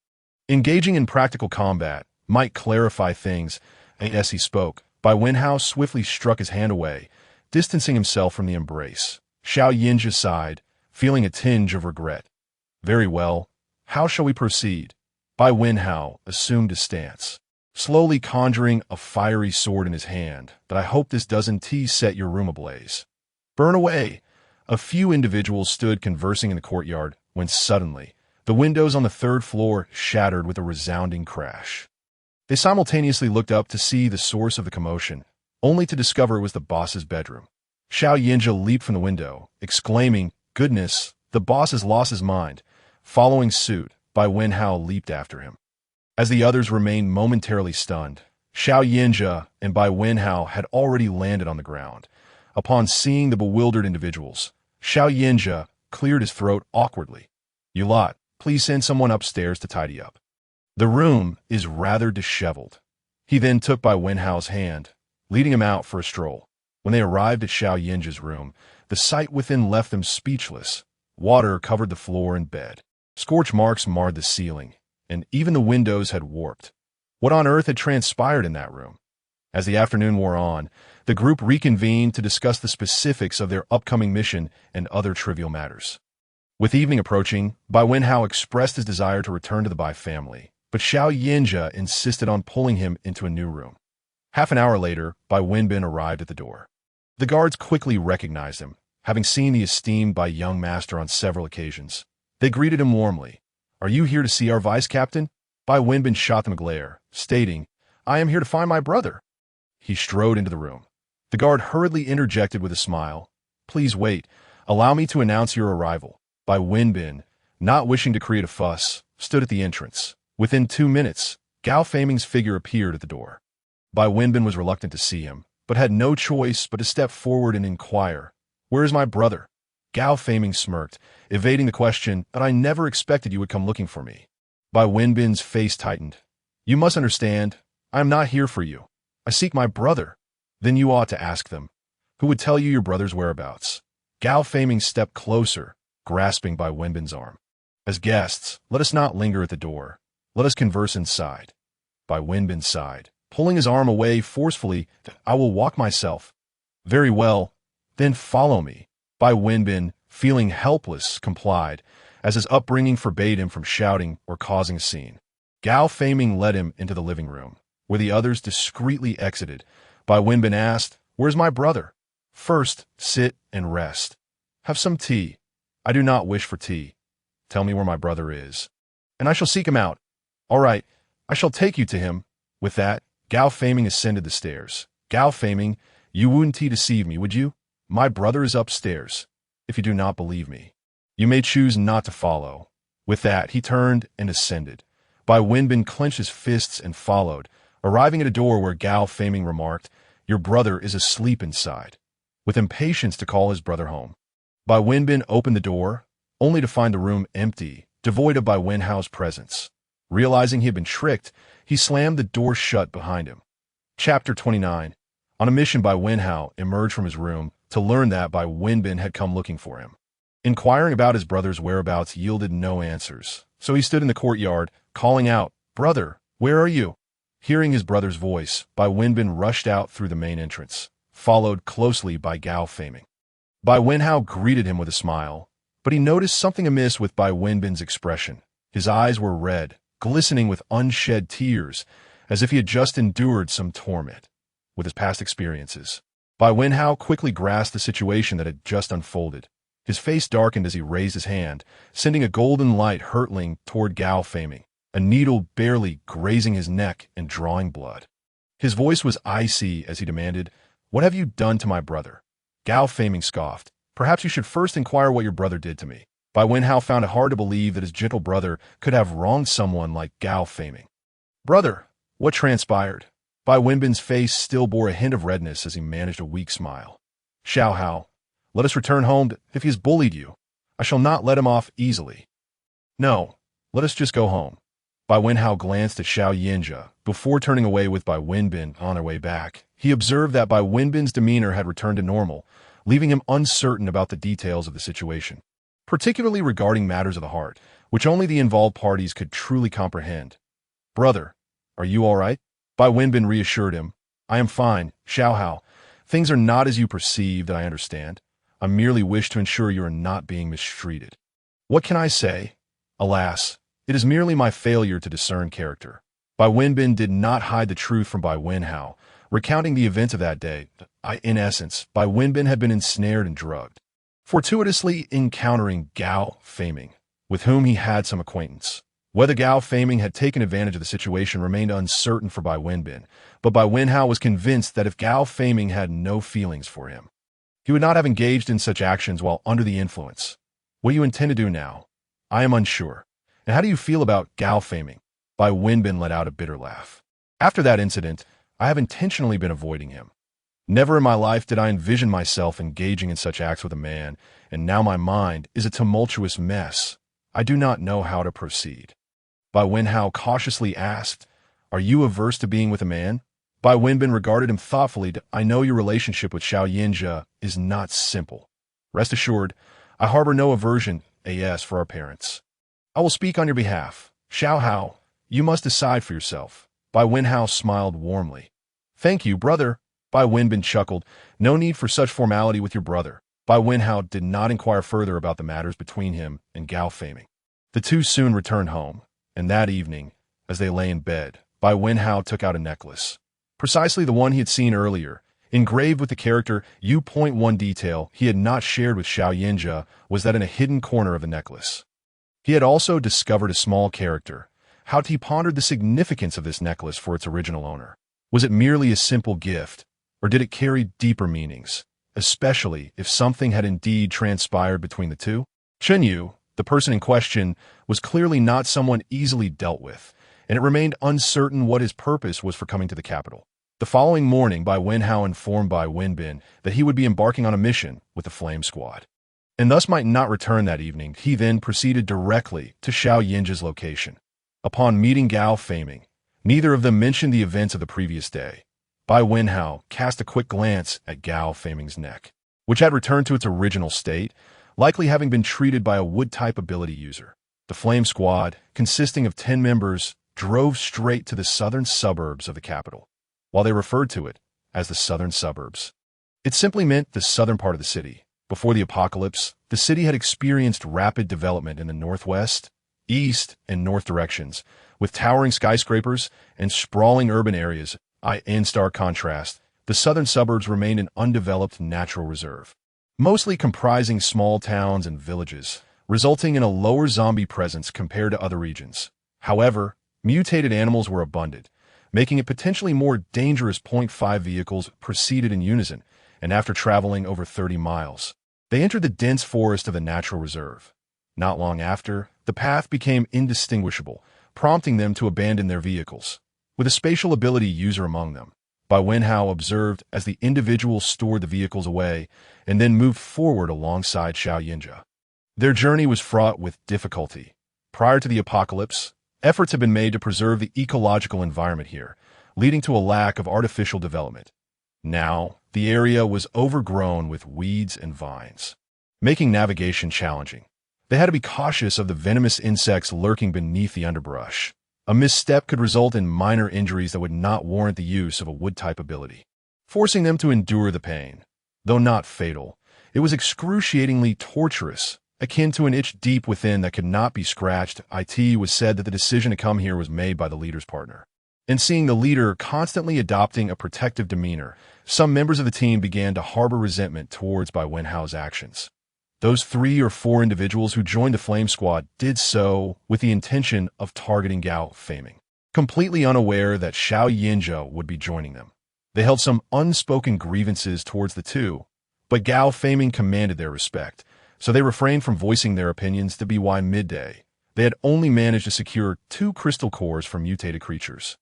Engaging in practical combat might clarify things, and as he spoke, Bai Wenhao swiftly struck his hand away, distancing himself from the embrace. Xiao Yinja sighed, feeling a tinge of regret. Very well. How shall we proceed? Bai Wenhao assumed a stance, slowly conjuring a fiery sword in his hand. That I hope this doesn't set your room ablaze. Burn away. A few individuals stood conversing in the courtyard when suddenly the windows on the third floor shattered with a resounding crash. They simultaneously looked up to see the source of the commotion, only to discover it was the boss's bedroom. Xiao Yinja leaped from the window, exclaiming, Goodness, the boss has lost his mind. Following suit, Bai Wenhao leaped after him. As the others remained momentarily stunned, Xiao Yinja and Bai Wenhao had already landed on the ground. Upon seeing the bewildered individuals, Xiao Yinja cleared his throat awkwardly. You lot, please send someone upstairs to tidy up. The room is rather disheveled. He then took Bai Wenhao's hand, leading him out for a stroll. When they arrived at Xiao Yinja's room, the sight within left them speechless. Water covered the floor and bed. Scorch marks marred the ceiling, and even the windows had warped. What on earth had transpired in that room? As the afternoon wore on, the group reconvened to discuss the specifics of their upcoming mission and other trivial matters. With evening approaching, Bai Wenhao expressed his desire to return to the Bai family, but Xiao Yinja insisted on pulling him into a new room. Half an hour later, Bai Wenbin arrived at the door. The guards quickly recognized him, having seen the esteemed Bai young master on several occasions. They greeted him warmly. Are you here to see our vice-captain? Bai Wenbin shot them a glare, stating, I am here to find my brother. He strode into the room. The guard hurriedly interjected with a smile. Please wait. Allow me to announce your arrival. Bai Wenbin, not wishing to create a fuss, stood at the entrance. Within 2 minutes, Gao Feiming's figure appeared at the door. Bai Wenbin was reluctant to see him, but had no choice but to step forward and inquire, Where is my brother? Gao Feiming smirked, evading the question, But I never expected you would come looking for me. Bai Wenbin's face tightened. You must understand, I am not here for you. I seek my brother. Then you ought to ask them. Who would tell you your brother's whereabouts? Gao Feiming stepped closer, grasping Bai Wenbin's arm. As guests, let us not linger at the door. Let us converse inside. Bai Wenbin sighed, pulling his arm away forcefully. I will walk myself. Very well, then follow me. Bai Wenbin, feeling helpless, complied, as his upbringing forbade him from shouting or causing a scene. Gao Feiming led him into the living room, where the others discreetly exited. Bai Wenbin asked, Where's my brother? First, sit and rest. Have some tea. I do not wish for tea. Tell me where my brother is, and I shall seek him out. All right, I shall take you to him. With that, Gao Feiming ascended the stairs. Gao Feiming, you wouldn't deceive me, would you? My brother is upstairs. If you do not believe me, you may choose not to follow. With that, he turned and ascended. Bai Wenbin clenched his fists and followed, arriving at a door where Gao Feiming remarked, Your brother is asleep inside, with impatience to call his brother home. Bai Wenbin opened the door, only to find the room empty, devoid of Bai Wenhao's presence. Realizing he had been tricked, he slammed the door shut behind him. Chapter 29. On a mission, Bai Wenhao emerged from his room to learn that Bai Wenbin had come looking for him. Inquiring about his brother's whereabouts yielded no answers, so he stood in the courtyard, calling out, "Brother, where are you?" Hearing his brother's voice, Bai Wenbin rushed out through the main entrance, followed closely by Gao Feiming. Bai Wenhao greeted him with a smile, but he noticed something amiss with Bai Wenbin's expression. His eyes were red, glistening with unshed tears, as if he had just endured some torment. With his past experiences, Bai Wenhao quickly grasped the situation that had just unfolded. His face darkened as he raised his hand, sending a golden light hurtling toward Gao Feiming, a needle barely grazing his neck and drawing blood. His voice was icy as he demanded, "What have you done to my brother?" Gao Feiming scoffed, "Perhaps you should first inquire what your brother did to me." Bai Wenhao found it hard to believe that his gentle brother could have wronged someone like Gao Feiming. "Brother, what transpired?" Bai Wenbin's face still bore a hint of redness as he managed a weak smile. "Xiao Hao, let us return home if he has bullied you. I shall not let him off easily." "No, let us just go home." Bai Wenhao glanced at Xiao Yinjia before turning away with Bai Wenbin on their way back. He observed that Bai Wenbin's demeanor had returned to normal, leaving him uncertain about the details of the situation, particularly regarding matters of the heart, which only the involved parties could truly comprehend. "Brother, are you all right?" Bai Wenbin reassured him. "I am fine, Xiao Hao. Things are not as you perceived, I understand. I merely wish to ensure you are not being mistreated." "What can I say? Alas, it is merely my failure to discern character." Bai Wenbin did not hide the truth from Bai Wenhao, recounting the events of that day. In essence, Bai Wenbin had been ensnared and drugged, fortuitously encountering Gao Feiming, with whom he had some acquaintance. Whether Gao Feiming had taken advantage of the situation remained uncertain for Bai Wenbin, but Bai Wenhao was convinced that if Gao Feiming had no feelings for him, he would not have engaged in such actions while under the influence. "What do you intend to do now?" "I am unsure." "And how do you feel about Gao Feiming?" Bai Wenbin let out a bitter laugh. "After that incident, I have intentionally been avoiding him. Never in my life did I envision myself engaging in such acts with a man, and now my mind is a tumultuous mess. I do not know how to proceed." Bai Wenhao cautiously asked, "Are you averse to being with a man?" Bai Wenbin regarded him thoughtfully. "I know your relationship with Xiao Yinjia is not simple. Rest assured, I harbor no aversion, for our parents. I will speak on your behalf. Xiao Hao, you must decide for yourself." Bai Wenhao smiled warmly. "Thank you, brother." Bai Wenbin chuckled. "No need for such formality with your brother." Bai Wenhao did not inquire further about the matters between him and Gao Feiming. The two soon returned home, and that evening, as they lay in bed, Bai Wenhao took out a necklace. Precisely the one he had seen earlier, engraved with the character U. One detail he had not shared with Xiao Yinjia was that in a hidden corner of the necklace. He had also discovered a small character. How he pondered the significance of this necklace for its original owner. Was it merely a simple gift, or did it carry deeper meanings, especially if something had indeed transpired between the two? Chen Yu, the person in question, was clearly not someone easily dealt with, and it remained uncertain what his purpose was for coming to the capital. The following morning, Bai Wenhao informed Bai Wenbin that he would be embarking on a mission with the Flame Squad, and thus might not return that evening. He then proceeded directly to Xiao Yinjia's location. Upon meeting Gao Feiming, neither of them mentioned the events of the previous day. Bai Wenhao cast a quick glance at Gao Feiming's neck, which had returned to its original state, likely having been treated by a wood-type ability user. The Flame Squad, consisting of 10 members, drove straight to the southern suburbs of the capital, while they referred to it as the southern suburbs. It simply meant the southern part of the city. Before the apocalypse, the city had experienced rapid development in the northwest, east, and north directions, with towering skyscrapers and sprawling urban areas. In stark contrast, the southern suburbs remained an undeveloped natural reserve, mostly comprising small towns and villages, resulting in a lower zombie presence compared to other regions. However, mutated animals were abundant, making it potentially more dangerous. 5 vehicles proceeded in unison, and after traveling over 30 miles, they entered the dense forest of the natural reserve. Not long after, the path became indistinguishable, prompting them to abandon their vehicles. With a spatial ability user among them, Bai Wenhao observed as the individuals stored the vehicles away and then moved forward alongside Xiao Yinjia. Their journey was fraught with difficulty. Prior to the apocalypse, efforts had been made to preserve the ecological environment here, leading to a lack of artificial development. Now, the area was overgrown with weeds and vines, making navigation challenging. They had to be cautious of the venomous insects lurking beneath the underbrush. A misstep could result in minor injuries that would not warrant the use of a wood-type ability, forcing them to endure the pain. Though not fatal, it was excruciatingly torturous, akin to an itch deep within that could not be scratched. It was said that the decision to come here was made by the leader's partner. And seeing the leader constantly adopting a protective demeanor, some members of the team began to harbor resentment towards Bai Wenhao's actions. Those 3 or 4 individuals who joined the Flame Squad did so with the intention of targeting Gao Faming, completely unaware that Xiao Yinzhou would be joining them. They held some unspoken grievances towards the two, but Gao Faming commanded their respect, so they refrained from voicing their opinions to Bai midday. They had only managed to secure 2 crystal cores from mutated creatures,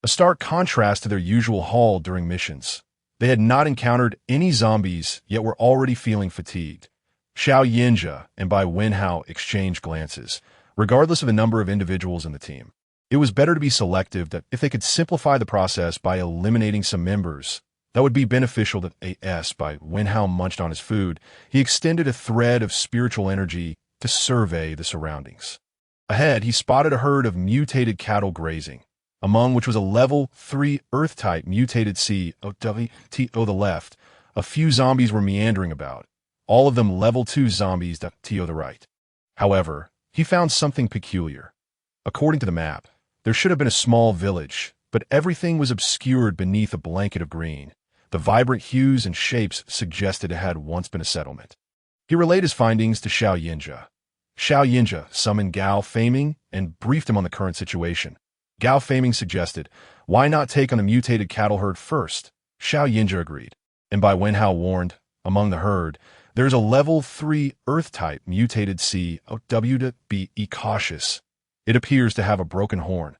a stark contrast to their usual haul during missions. They had not encountered any zombies, yet were already feeling fatigued. Xiao Yinzhou and Bai Wenhao exchanged glances, regardless of the number of individuals in the team. It was better to be selective that if they could simplify the process by eliminating some members, that would be beneficial to AS. Bai Wenhao munched on his food. He extended a thread of spiritual energy to survey the surroundings. Ahead, he spotted a herd of mutated cattle grazing, among which was a level 3 Earth-type mutated COWTO the left. A few zombies were meandering about, all of them level 2 zombies TO the right. However, he found something peculiar. According to the map, there should have been a small village, but everything was obscured beneath a blanket of green. The vibrant hues and shapes suggested it had once been a settlement. He relayed his findings to Xiao Yinzhou. Xiao Yinzhou summoned Gao Faming and briefed him on the current situation. Gao Faming suggested, why not take on the mutated cattle herd first? Xiao Yinzhou agreed, and Bai Wenhao warned, among the herd, there's a level 3 Earth-type mutated COW to be cautious. It appears to have a broken horn.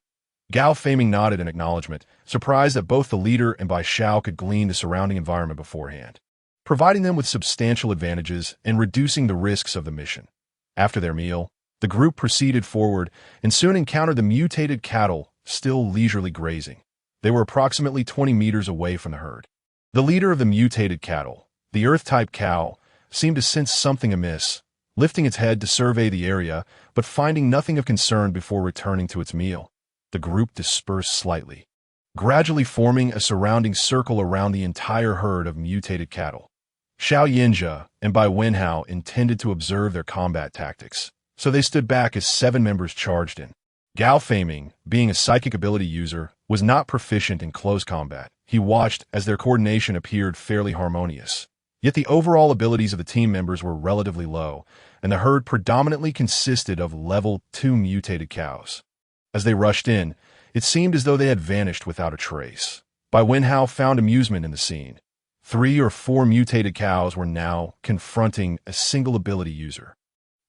Gao Faming nodded in acknowledgement, surprised that both the leader and Bai Xiao could glean the surrounding environment beforehand, providing them with substantial advantages and reducing the risks of the mission. After their meal, the group proceeded forward and soon encountered the mutated cattle still leisurely grazing. They were approximately 20 meters away from the herd. The leader of the mutated cattle, the Earth-type cow, seemed to sense something amiss, lifting its head to survey the area, but finding nothing of concern before returning to its meal. The group dispersed slightly, gradually forming a surrounding circle around the entire herd of mutated cattle. Xiao Yinzhou and Bai Wenhao intended to observe their combat tactics, so they stood back as 7 members charged in. Gao Faming, being a psychic ability user, was not proficient in close combat. He watched as their coordination appeared fairly harmonious. Yet the overall abilities of the team members were relatively low, and the herd predominantly consisted of level 2 mutated cows. As they rushed in, it seemed as though they had vanished without a trace. Bai Wenhao found amusement in the scene. 3 or 4 mutated cows were now confronting a single ability user.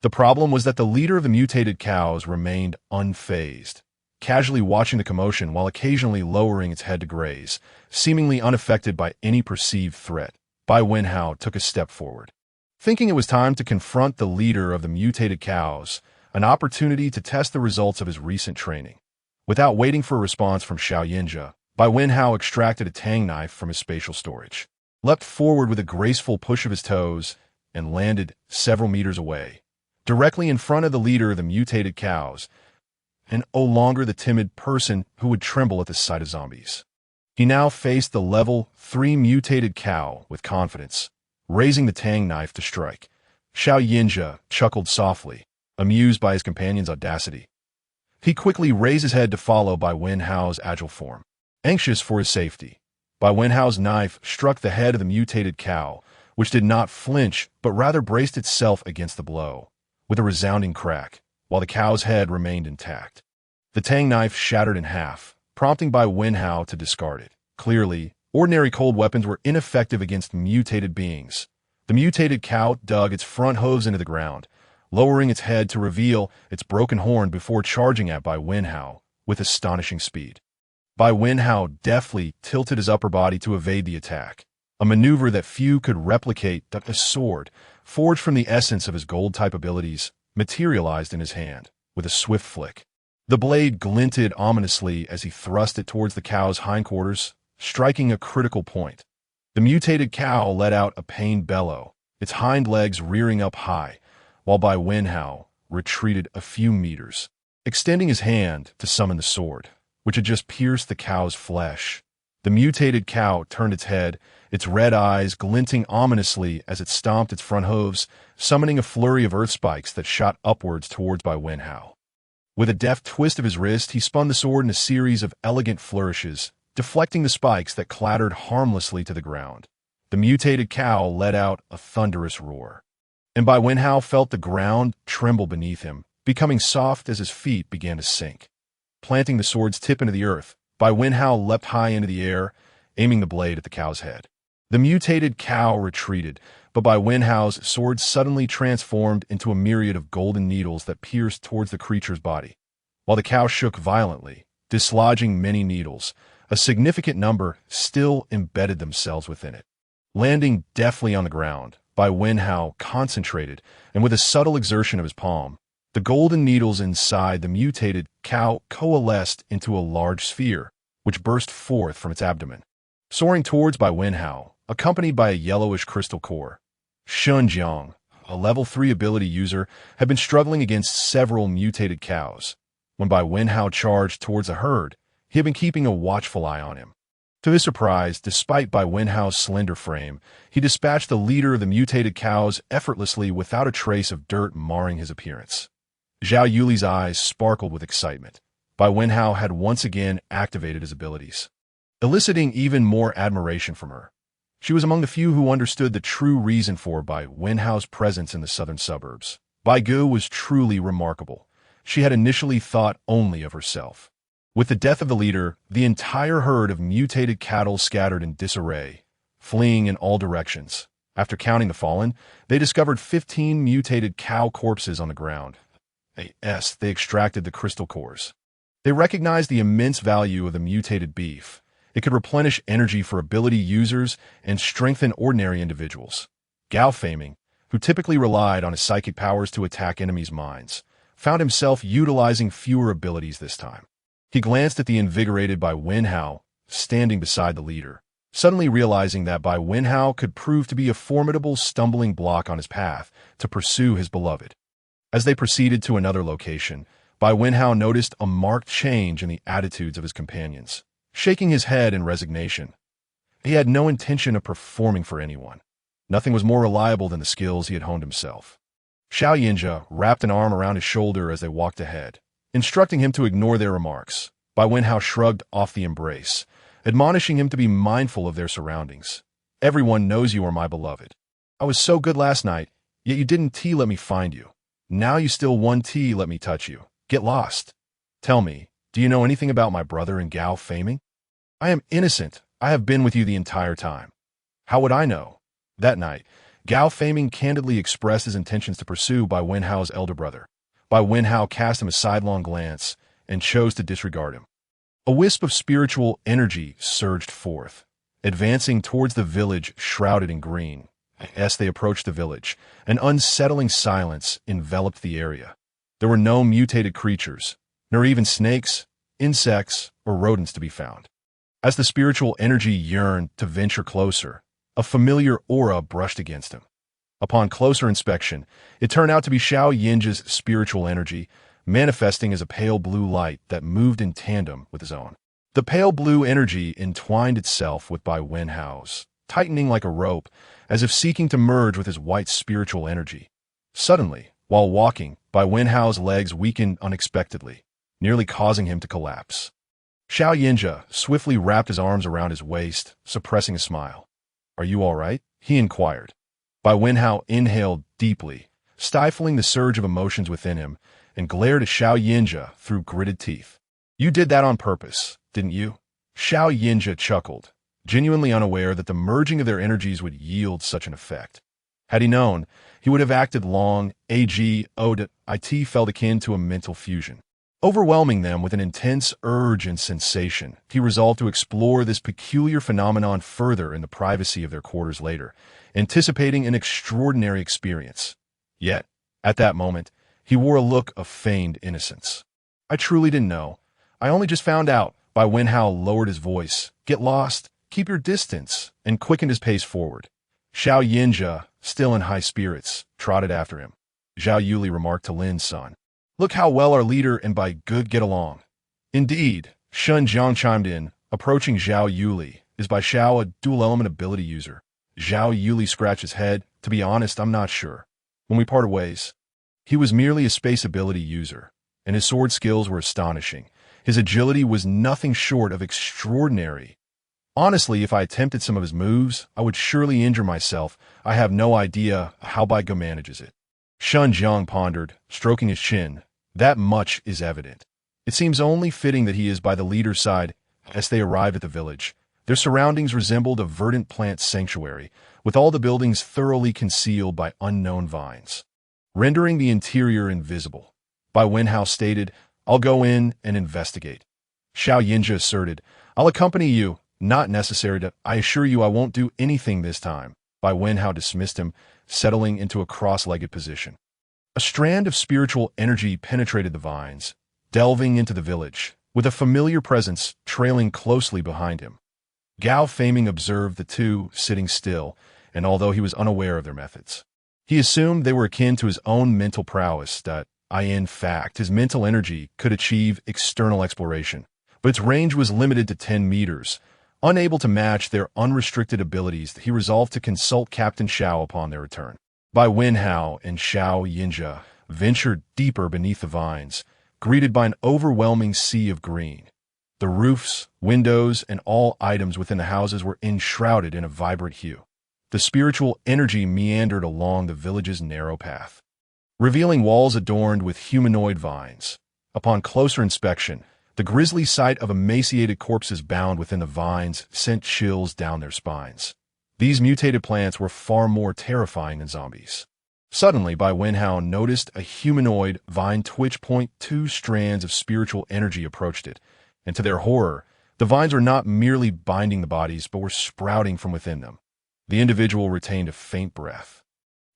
The problem was that the leader of the mutated cows remained unfazed, casually watching the commotion while occasionally lowering its head to graze, seemingly unaffected by any perceived threat. Bai Wenhao took a step forward, thinking it was time to confront the leader of the mutated cows, an opportunity to test the results of his recent training. Without waiting for a response from Xiao Yinzhou, Bai Wenhao extracted a tang knife from his spatial storage, leapt forward with a graceful push of his toes, and landed several meters away, directly in front of the leader of the mutated cows, and no longer the timid person who would tremble at the sight of zombies. He now faced the level 3 mutated cow with confidence, raising the tang knife to strike. Xiao Yinzhou chuckled softly, amused by his companion's audacity. He quickly raised his head to follow Bai Wenhao's agile form, anxious for his safety. Bai Wenhao's knife struck the head of the mutated cow, which did not flinch but rather braced itself against the blow, with a resounding crack, while the cow's head remained intact. The tang knife shattered in half, prompting Bai Wenhao to discard it. Clearly, ordinary cold weapons were ineffective against mutated beings. The mutated cow dug its front hooves into the ground, lowering its head to reveal its broken horn before charging at Bai Wenhao with astonishing speed. Bai Wenhao deftly tilted his upper body to evade the attack, a maneuver that few could replicate. A sword, forged from the essence of his gold-type abilities, materialized in his hand, with a swift flick. The blade glinted ominously as he thrust it towards the cow's hindquarters, striking a critical point. The mutated cow let out a pained bellow, its hind legs rearing up high, while Bai Wenhao retreated a few meters, extending his hand to summon the sword, which had just pierced the cow's flesh. The mutated cow turned its head, its red eyes glinting ominously as it stomped its front hooves, summoning a flurry of earth spikes that shot upwards towards Bai Wenhao. With a deft twist of his wrist, he spun the sword in a series of elegant flourishes, deflecting the spikes that clattered harmlessly to the ground. The mutated cow let out a thunderous roar, and Bai Wenhao felt the ground tremble beneath him, becoming soft as his feet began to sink. Planting the sword's tip into the earth, Bai Wenhao leapt high into the air, aiming the blade at the cow's head. The mutated cow retreated, but Bai Wenhao's sword suddenly transformed into a myriad of golden needles that pierced towards the creature's body. While the cow shook violently, dislodging many needles, a significant number still embedded themselves within it. Landing deftly on the ground, Bai Wenhao concentrated, and with a subtle exertion of his palm, the golden needles inside the mutated cow coalesced into a large sphere, which burst forth from its abdomen. Soaring towards Bai Wenhao, accompanied by a yellowish crystal core, Shunjiang, a level 3 ability user, had been struggling against several mutated cows. When Bai Wenhao charged towards the herd, he had been keeping a watchful eye on him. To his surprise, despite Bai Wenhao's slender frame, he dispatched the leader of the mutated cows effortlessly without a trace of dirt marring his appearance. Zhao Yuli's eyes sparkled with excitement. Bai Wenhao had once again activated his abilities, eliciting even more admiration from her. She was among the few who understood the true reason for Bai Wenhao's presence in the southern suburbs. Bai Gu was truly remarkable. She had initially thought only of herself. With the death of the leader, the entire herd of mutated cattle scattered in disarray, fleeing in all directions. After counting the fallen, they discovered 15 mutated cow corpses on the ground. They extracted the crystal cores. They recognized the immense value of the mutated beef. It could replenish energy for ability users and strengthen ordinary individuals. Gao Feiming, who typically relied on his psychic powers to attack enemies' minds, found himself utilizing fewer abilities this time. He glanced at the invigorated Bai Wenhao, standing beside the leader, suddenly realizing that Bai Wenhao could prove to be a formidable stumbling block on his path to pursue his beloved. As they proceeded to another location, Bai Wenhao noticed a marked change in the attitudes of his companions. Shaking his head in resignation, he had no intention of performing for anyone. Nothing was more reliable than the skills he had honed himself. Xiao Yinjia wrapped an arm around his shoulder as they walked ahead, instructing him to ignore their remarks. Bai Wenhao shrugged off the embrace, admonishing him to be mindful of their surroundings. Everyone knows you are my beloved. I was so good last night, yet you didn't let me find you. Now you still won't let me touch you. Get lost. Tell me, do you know anything about my brother and Gao Feiming? I am innocent. I have been with you the entire time. How would I know? That night, Gao Feiming candidly expressed his intentions to pursue Bai Wenhao's elder brother. Bai Wenhao cast him a sidelong glance and chose to disregard him. A wisp of spiritual energy surged forth, advancing towards the village shrouded in green. As they approached the village, an unsettling silence enveloped the area. There were no mutated creatures, nor even snakes, insects, or rodents to be found. As the spiritual energy yearned to venture closer, a familiar aura brushed against him. Upon closer inspection, it turned out to be Xiao Yinjia's spiritual energy, manifesting as a pale blue light that moved in tandem with his own. The pale blue energy entwined itself with Bai Wenhao's, tightening like a rope, as if seeking to merge with his white spiritual energy. Suddenly, while walking, Bai Wenhao's legs weakened unexpectedly, nearly causing him to collapse. Xiao Yinjia swiftly wrapped his arms around his waist, suppressing a smile. "Are you all right?" he inquired. Bai Wenhao inhaled deeply, stifling the surge of emotions within him, and glared at Xiao Yinjia through gritted teeth. "You did that on purpose, didn't you?" Xiao Yinjia chuckled, genuinely unaware that the merging of their energies would yield such an effect. Had he known, he would have acted long. It felt akin to a mental fusion. Overwhelming them with an intense urge and sensation, he resolved to explore this peculiar phenomenon further in the privacy of their quarters later, anticipating an extraordinary experience. Yet, at that moment, he wore a look of feigned innocence. "I truly didn't know. I only just found out." Bai Wenhao lowered his voice. "Get lost. keep your distance, and quickened his pace forward. Xiao Yinja, still in high spirits, trotted after him. Zhao Yuli remarked to Lin's son, "Look how well our leader and Bai Good get along." "Indeed," Shun Jiang chimed in, approaching Zhao Yuli. "Is Bai Xiao a dual-element ability user?" Zhao Yuli scratched his head. "To be honest, I'm not sure. When we parted ways, he was merely a space ability user, and his sword skills were astonishing. His agility was nothing short of extraordinary. Honestly, if I attempted some of his moves, I would surely injure myself. I have no idea how Bai Ge manages it." Shun Jiang pondered, stroking his chin. "That much is evident. It seems only fitting that he is by the leader's side." As they arrived at the village, their surroundings resembled a verdant plant sanctuary, with all the buildings thoroughly concealed by unknown vines, rendering the interior invisible. Bai Wenhao stated, "I'll go in and investigate." Xiao Yinja asserted, "I'll accompany you. Not necessary to. I assure you I won't do anything this time." Bai Wenhao dismissed him, settling into a cross-legged position. A strand of spiritual energy penetrated the vines, delving into the village, with a familiar presence trailing closely behind him. Gao Faming observed the two sitting still, and although he was unaware of their methods, he assumed they were akin to his own mental prowess, that, in fact, his mental energy could achieve external exploration, but its range was limited to 10 meters. Unable to match their unrestricted abilities, he resolved to consult Captain Xiao upon their return. Bai Wenhao and Xiao Yinja ventured deeper beneath the vines, greeted by an overwhelming sea of green. The roofs, windows, and all items within the houses were enshrouded in a vibrant hue. The spiritual energy meandered along the village's narrow path, revealing walls adorned with humanoid vines. Upon closer inspection, the grisly sight of emaciated corpses bound within the vines sent chills down their spines. These mutated plants were far more terrifying than zombies. Suddenly, Bai Wenhao noticed a humanoid vine twitch. Two strands of spiritual energy approached it, and to their horror, the vines were not merely binding the bodies, but were sprouting from within them. The individual retained a faint breath,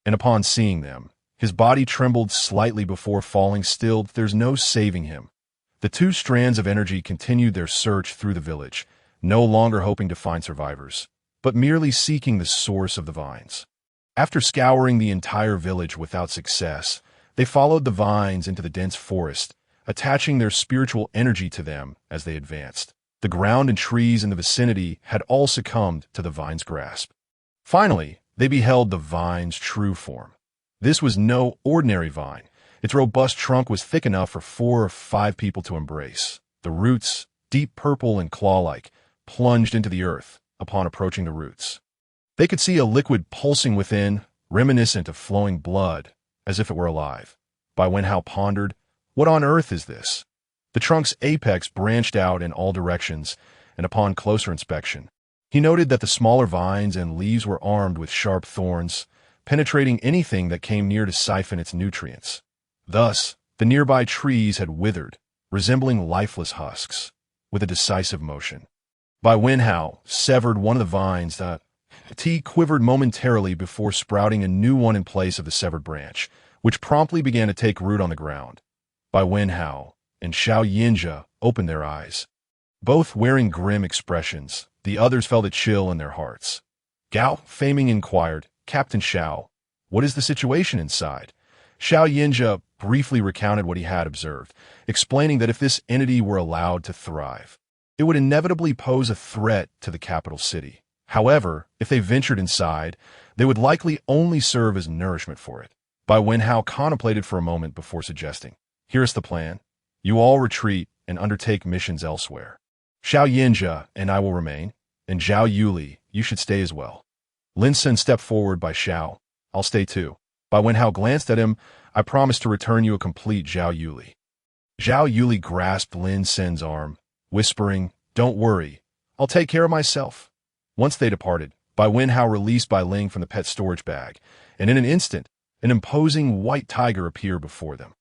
and upon seeing them, his body trembled slightly before falling still. There's no saving him. The two strands of energy continued their search through the village, no longer hoping to find survivors, but merely seeking the source of the vines. After scouring the entire village without success, they followed the vines into the dense forest, attaching their spiritual energy to them as they advanced. The ground and trees in the vicinity had all succumbed to the vine's grasp. Finally, they beheld the vine's true form. This was no ordinary vine. Its robust trunk was thick enough for 4 or 5 people to embrace. The roots, deep purple and claw-like, plunged into the earth upon approaching the roots. They could see a liquid pulsing within, reminiscent of flowing blood, as if it were alive. Bai Wenhao pondered, "What on earth is this?" The trunk's apex branched out in all directions, and upon closer inspection, he noted that the smaller vines and leaves were armed with sharp thorns, penetrating anything that came near to siphon its nutrients. Thus, the nearby trees had withered, resembling lifeless husks, with a decisive motion. Bai Wenhao severed one of the vines. The tea quivered momentarily before sprouting a new one in place of the severed branch, which promptly began to take root on the ground. Bai Wenhao and Xiao Yinja opened their eyes, both wearing grim expressions. The others felt a chill in their hearts. Gao Faming inquired, "Captain Xiao, what is the situation inside?" Xiao Yinja briefly recounted what he had observed, explaining that if this entity were allowed to thrive, it would inevitably pose a threat to the capital city. However, if they ventured inside, they would likely only serve as nourishment for it. Bai Wenhao contemplated for a moment before suggesting, "Here's the plan. You all retreat and undertake missions elsewhere. Xiao Yinja and I will remain, and Zhao Yuli, you should stay as well." Lin Sen stepped forward. By Xiao, "I'll stay too." Bai Wenhao glanced at him. "I promise to return you a complete Zhao Yuli." Zhao Yuli grasped Lin Sen's arm, whispering, "Don't worry, I'll take care of myself." Once they departed, Bai Wenhao released Bai Ling from the pet storage bag, and in an instant, an imposing white tiger appeared before them.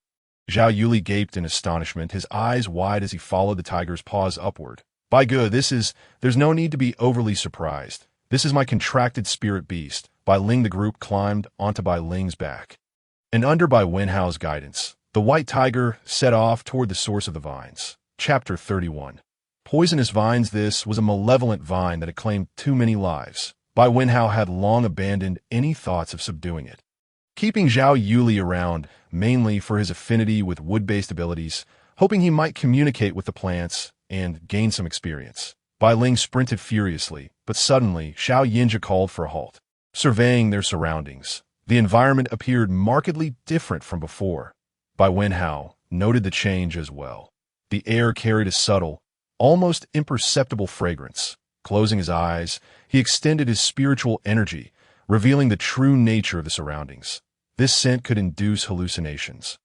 Zhao Yuli gaped in astonishment, his eyes wide as he followed the tiger's paws upward. "By good, there's no need to be overly surprised. This is my contracted spirit beast." Bai Ling the group climbed onto Bai Ling's back, and under Bai Wenhao's guidance, the white tiger set off toward the source of the vines. Chapter 31. Poisonous vines. This was a malevolent vine that had claimed too many lives. Bai Wenhao had long abandoned any thoughts of subduing it, keeping Zhao Yuli around mainly for his affinity with wood-based abilities, hoping he might communicate with the plants and gain some experience. Bai Ling sprinted furiously, but suddenly Xiao Yinja called for a halt. Surveying their surroundings, the environment appeared markedly different from before. Bai Wenhao noted the change as well. The air carried a subtle, almost imperceptible fragrance. Closing his eyes, he extended his spiritual energy, revealing the true nature of the surroundings. This scent could induce hallucinations.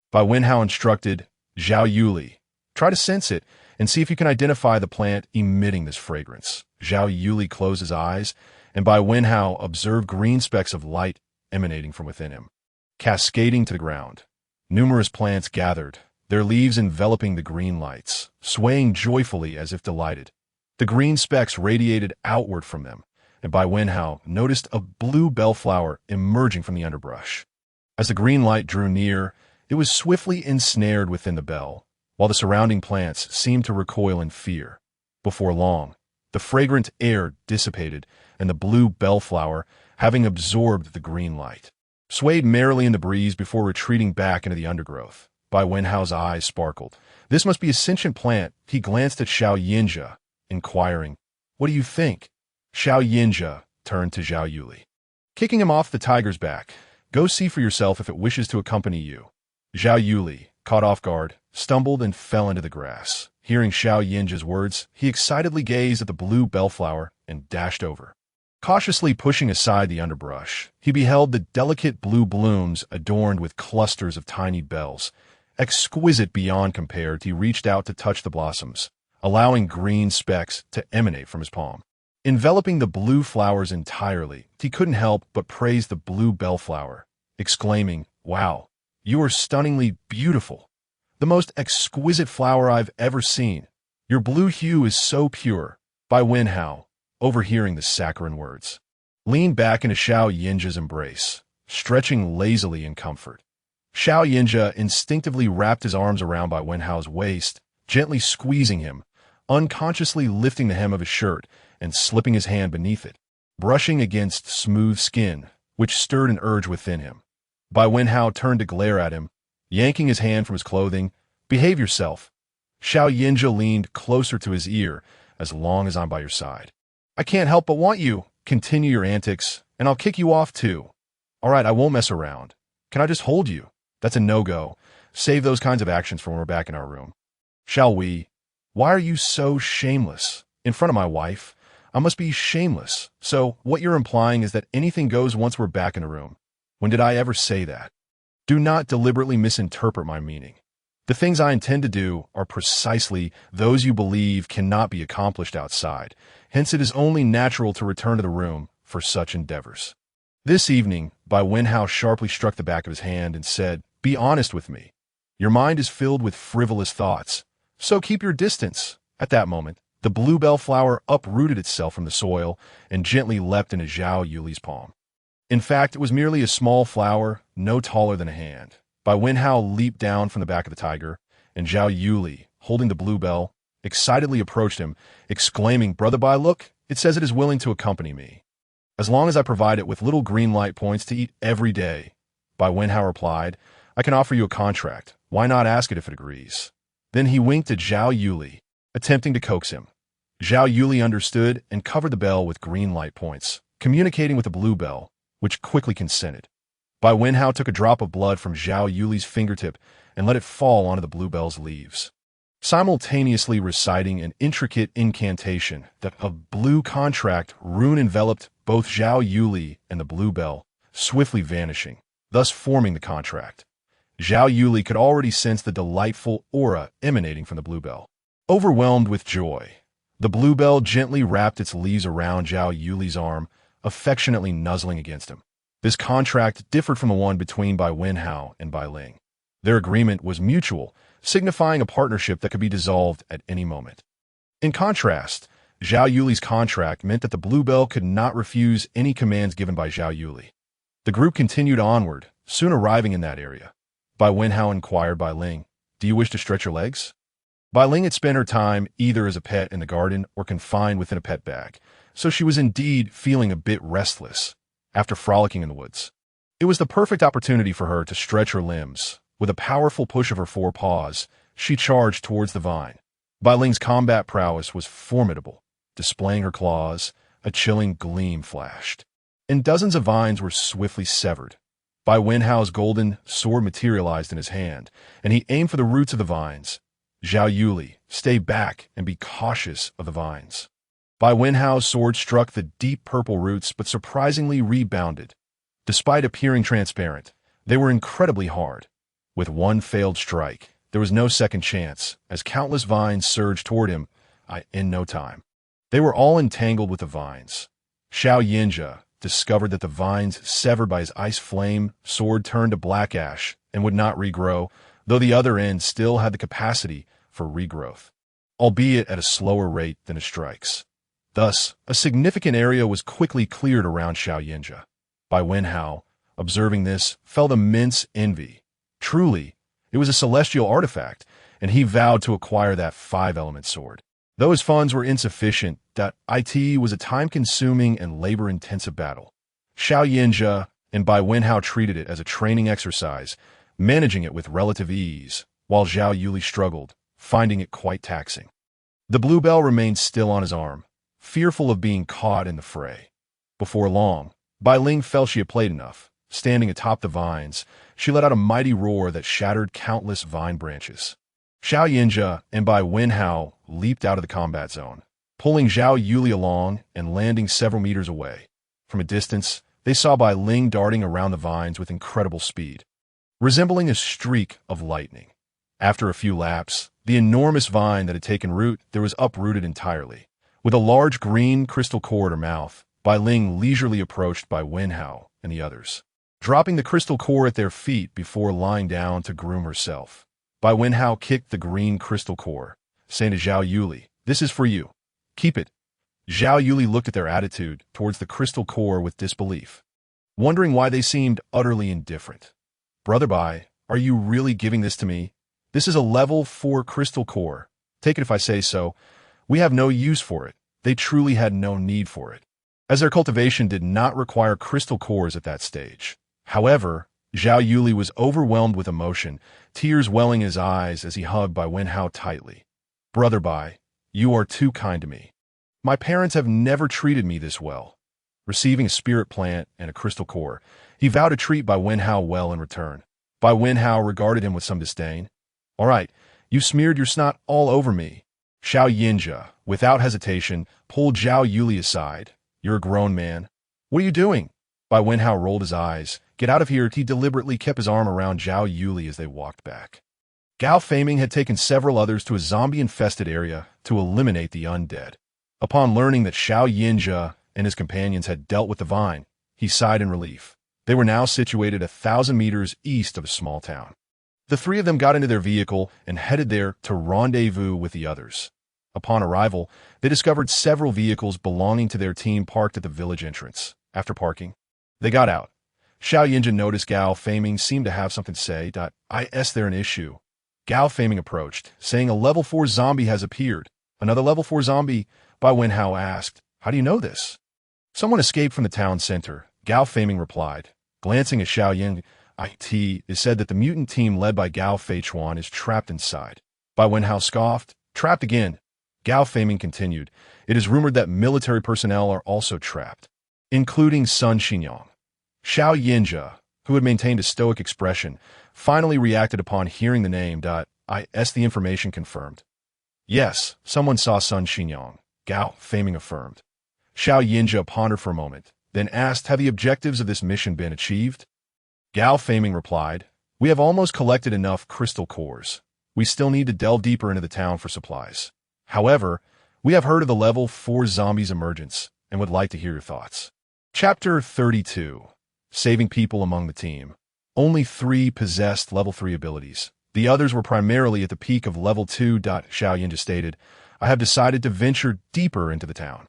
Bai Wenhao instructed Zhao Yuli, try to sense it and see if you can identify the plant emitting this fragrance. Zhao Yuli closed his eyes, and Bai Wenhao observed green specks of light emanating from within him, cascading to the ground. Numerous plants gathered, their leaves enveloping the green lights, swaying joyfully as if delighted. The green specks radiated outward from them, and Bai Wenhao noticed a blue bellflower emerging from the underbrush. As the green light drew near, it was swiftly ensnared within the bell, while the surrounding plants seemed to recoil in fear. Before long, the fragrant air dissipated, and the blue bellflower, having absorbed the green light, swayed merrily in the breeze before retreating back into the undergrowth. Bai Wenhao's eyes sparkled. This must be a sentient plant. He glanced at Xiao Yinja, inquiring, "What do you think?" Xiao Yinja turned to Zhao Yuli, kicking him off the tiger's back. "Go see for yourself if it wishes to accompany you." Zhao Yuli, caught off guard, stumbled and fell into the grass. Hearing Xiao Yinja's words, he excitedly gazed at the blue bellflower and dashed over. Cautiously pushing aside the underbrush, he beheld the delicate blue blooms adorned with clusters of tiny bells. Exquisite beyond compare, he reached out to touch the blossoms, allowing green specks to emanate from his palm. Enveloping the blue flowers entirely, he couldn't help but praise the blue bellflower, exclaiming, "Wow, you are stunningly beautiful. The most exquisite flower I've ever seen. Your blue hue is so pure." Bai Wenhao, overhearing the saccharine words, leaned back into Xiao Yinja's embrace, stretching lazily in comfort. Xiao Yinja instinctively wrapped his arms around Bai Wenhao's waist, gently squeezing him, unconsciously lifting the hem of his shirt and slipping his hand beneath it, brushing against smooth skin, which stirred an urge within him. Bai Wenhao turned to glare at him, yanking his hand from his clothing. "Behave yourself." Xiao Yinja leaned closer to his ear. "As long as I'm by your side. I can't help but want you. Continue your antics, and I'll kick you off too." "All right, I won't mess around. Can I just hold you?" "That's a no-go. Save those kinds of actions for when we're back in our room." "Shall we?" "Why are you so shameless? In front of my wife, I must be shameless. So what you're implying is that anything goes once we're back in a room. When did I ever say that? Do not deliberately misinterpret my meaning. The things I intend to do are precisely those you believe cannot be accomplished outside. Hence it is only natural to return to the room for such endeavors." This evening, Bai Wenhao sharply struck the back of his hand and said, "Be honest with me. Your mind is filled with frivolous thoughts, so keep your distance." At that moment, the bluebell flower uprooted itself from the soil and gently leapt into Zhao Yuli's palm. In fact, it was merely a small flower, no taller than a hand. Bai Wenhao leaped down from the back of the tiger, and Zhao Yuli, holding the bluebell, excitedly approached him, exclaiming, "Brother Bai, look, it says it is willing to accompany me. As long as I provide it with little green light points to eat every day." Bai Wenhao replied, "I can offer you a contract. Why not ask it if it agrees?" Then he winked at Zhao Yuli, attempting to coax him. Zhao Yuli understood and covered the bell with green light points, communicating with the bluebell, which quickly consented. Bai Wenhao took a drop of blood from Zhao Yuli's fingertip and let it fall onto the bluebell's leaves, simultaneously reciting an intricate incantation that of blue contract rune enveloped both Zhao Yuli and the bluebell, swiftly vanishing, thus forming the contract. Zhao Yuli could already sense the delightful aura emanating from the bluebell. Overwhelmed with joy, the bluebell gently wrapped its leaves around Zhao Yuli's arm, affectionately nuzzling against him. This contract differed from the one between Bai Wenhao and Bai Ling. Their agreement was mutual, signifying a partnership that could be dissolved at any moment. In contrast, Zhao Yuli's contract meant that the bluebell could not refuse any commands given by Zhao Yuli. The group continued onward, soon arriving in that area. Bai Wenhao inquired Bai Ling, "Do you wish to stretch your legs?" Bai Ling had spent her time either as a pet in the garden or confined within a pet bag, so she was indeed feeling a bit restless after frolicking in the woods. It was the perfect opportunity for her to stretch her limbs. With a powerful push of her forepaws, she charged towards the vine. Bai Ling's combat prowess was formidable. Displaying her claws, a chilling gleam flashed, and dozens of vines were swiftly severed. Bai Wenhao's golden sword materialized in his hand, and he aimed for the roots of the vines. Zhao Yuli, stay back and be cautious of the vines. Bai Wenhao's sword struck the deep purple roots but surprisingly rebounded. Despite appearing transparent, they were incredibly hard. With one failed strike, there was no second chance, as countless vines surged toward him in no time. They were all entangled with the vines. Xiao Yinja discovered that the vines severed by his ice flame sword turned to black ash and would not regrow, though the other end still had the capacity for regrowth, albeit at a slower rate than his strikes. Thus, a significant area was quickly cleared around Xiao Yinja. Bai Wenhao, observing this, felt immense envy. Truly, it was a celestial artifact, and he vowed to acquire that 5-element sword. Though his funds were insufficient, it was a time-consuming and labor-intensive battle. Xiao Yinja and Bai Wenhao treated it as a training exercise, managing it with relative ease, while Zhao Yuli struggled, finding it quite taxing. The bluebell remained still on his arm, fearful of being caught in the fray. Before long, Bai Ling felt she had played enough. Standing atop the vines, she let out a mighty roar that shattered countless vine branches. Xiao Yinja and Bai Wenhao leaped out of the combat zone, pulling Zhao Yuli along and landing several meters away. From a distance, they saw Bai Ling darting around the vines with incredible speed, resembling a streak of lightning. After a few laps, the enormous vine that had taken root there was uprooted entirely. With a large green crystal core at her mouth, Bai Ling leisurely approached Bai Wenhao and the others, dropping the crystal core at their feet before lying down to groom herself. Bai Wenhao kicked the green crystal core, saying to Zhao Yuli, "This is for you. Keep it." Zhao Yuli looked at their attitude towards the crystal core with disbelief, wondering why they seemed utterly indifferent. "Brother Bai, are you really giving this to me? This is a level 4 crystal core. Take it if I say so. We have no use for it." They truly had no need for it, as their cultivation did not require crystal cores at that stage. However, Zhao Yuli was overwhelmed with emotion, tears welling in his eyes as he hugged Bai Wenhao tightly. "Brother Bai, you are too kind to me. My parents have never treated me this well." Receiving a spirit plant and a crystal core, he vowed to treat Bai Wenhao well in return. Bai Wenhao regarded him with some disdain. "All right, you smeared your snot all over me." Xiao Yinja, without hesitation, pulled Zhao Yuli aside. "You're a grown man. What are you doing?" Bai Wenhao rolled his eyes. "Get out of here." He deliberately kept his arm around Zhao Yuli as they walked back. Gao Feiming had taken several others to a zombie-infested area to eliminate the undead. Upon learning that Xiao Yinja and his companions had dealt with the vine, he sighed in relief. They were now situated 1,000 meters east of a small town. The three of them got into their vehicle and headed there to rendezvous with the others. Upon arrival, they discovered several vehicles belonging to their team parked at the village entrance. After parking, they got out. Xiao Yinja noticed Gao Feiming seemed to have something to say. Is there an issue? Gao Feiming approached, saying a level 4 zombie has appeared. "Another level 4 zombie?" Bai Wenhao asked. "How do you know this?" "Someone escaped from the town center," Gao Feiming replied. Glancing at Xiao Yin, it is said that the mutant team led by Gao Feichuan is trapped inside. Bai Wenhao scoffed. "Trapped again?" Gao Feiming continued. "It is rumored that military personnel are also trapped, including Sun Xinyang." Xiao Yinja, who had maintained a stoic expression, finally reacted upon hearing the name. Is the information confirmed? "Yes, someone saw Sun Xinyang," Gao Feiming affirmed. Xiao Yinja pondered for a moment, then asked, "Have the objectives of this mission been achieved?" Gao Feiming replied, "We have almost collected enough crystal cores. We still need to delve deeper into the town for supplies. However, we have heard of the level 4 zombies' emergence and would like to hear your thoughts." Chapter 32. Saving people among the team. Only 3 possessed level 3 abilities. The others were primarily at the peak of level 2. Xiao Yinja stated, "I have decided to venture deeper into the town.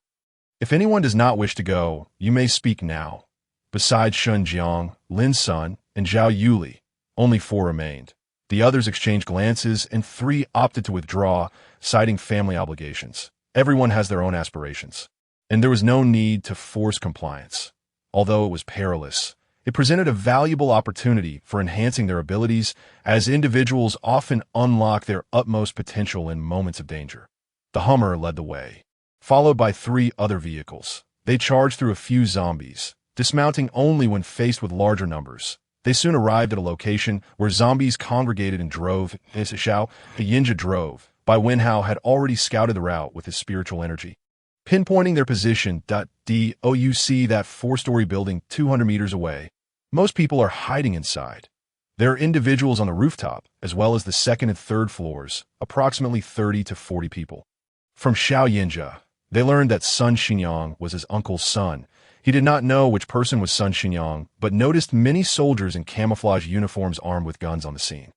If anyone does not wish to go, you may speak now." Besides Shun Jiang, Lin Sun, and Zhao Yuli, only 4 remained. The others exchanged glances, and 3 opted to withdraw, citing family obligations. Everyone has their own aspirations, and there was no need to force compliance. Although it was perilous, it presented a valuable opportunity for enhancing their abilities, as individuals often unlock their utmost potential in moments of danger. The Hummer led the way, followed by 3 other vehicles. They charged through a few zombies, dismounting only when faced with larger numbers. They soon arrived at a location where zombies congregated and drove. Insatiable, the Yinja drove. Bai Wenhao had already scouted the route with his spiritual energy. Pinpointing their position, you see that 4-story building 200 meters away. Most people are hiding inside. There are individuals on the rooftop, as well as the 2nd and 3rd floors, approximately 30 to 40 people. From Xiao Yinja, they learned that Sun Xinyang was his uncle's son. He did not know which person was Sun Xinyang, but noticed many soldiers in camouflage uniforms armed with guns on the scene.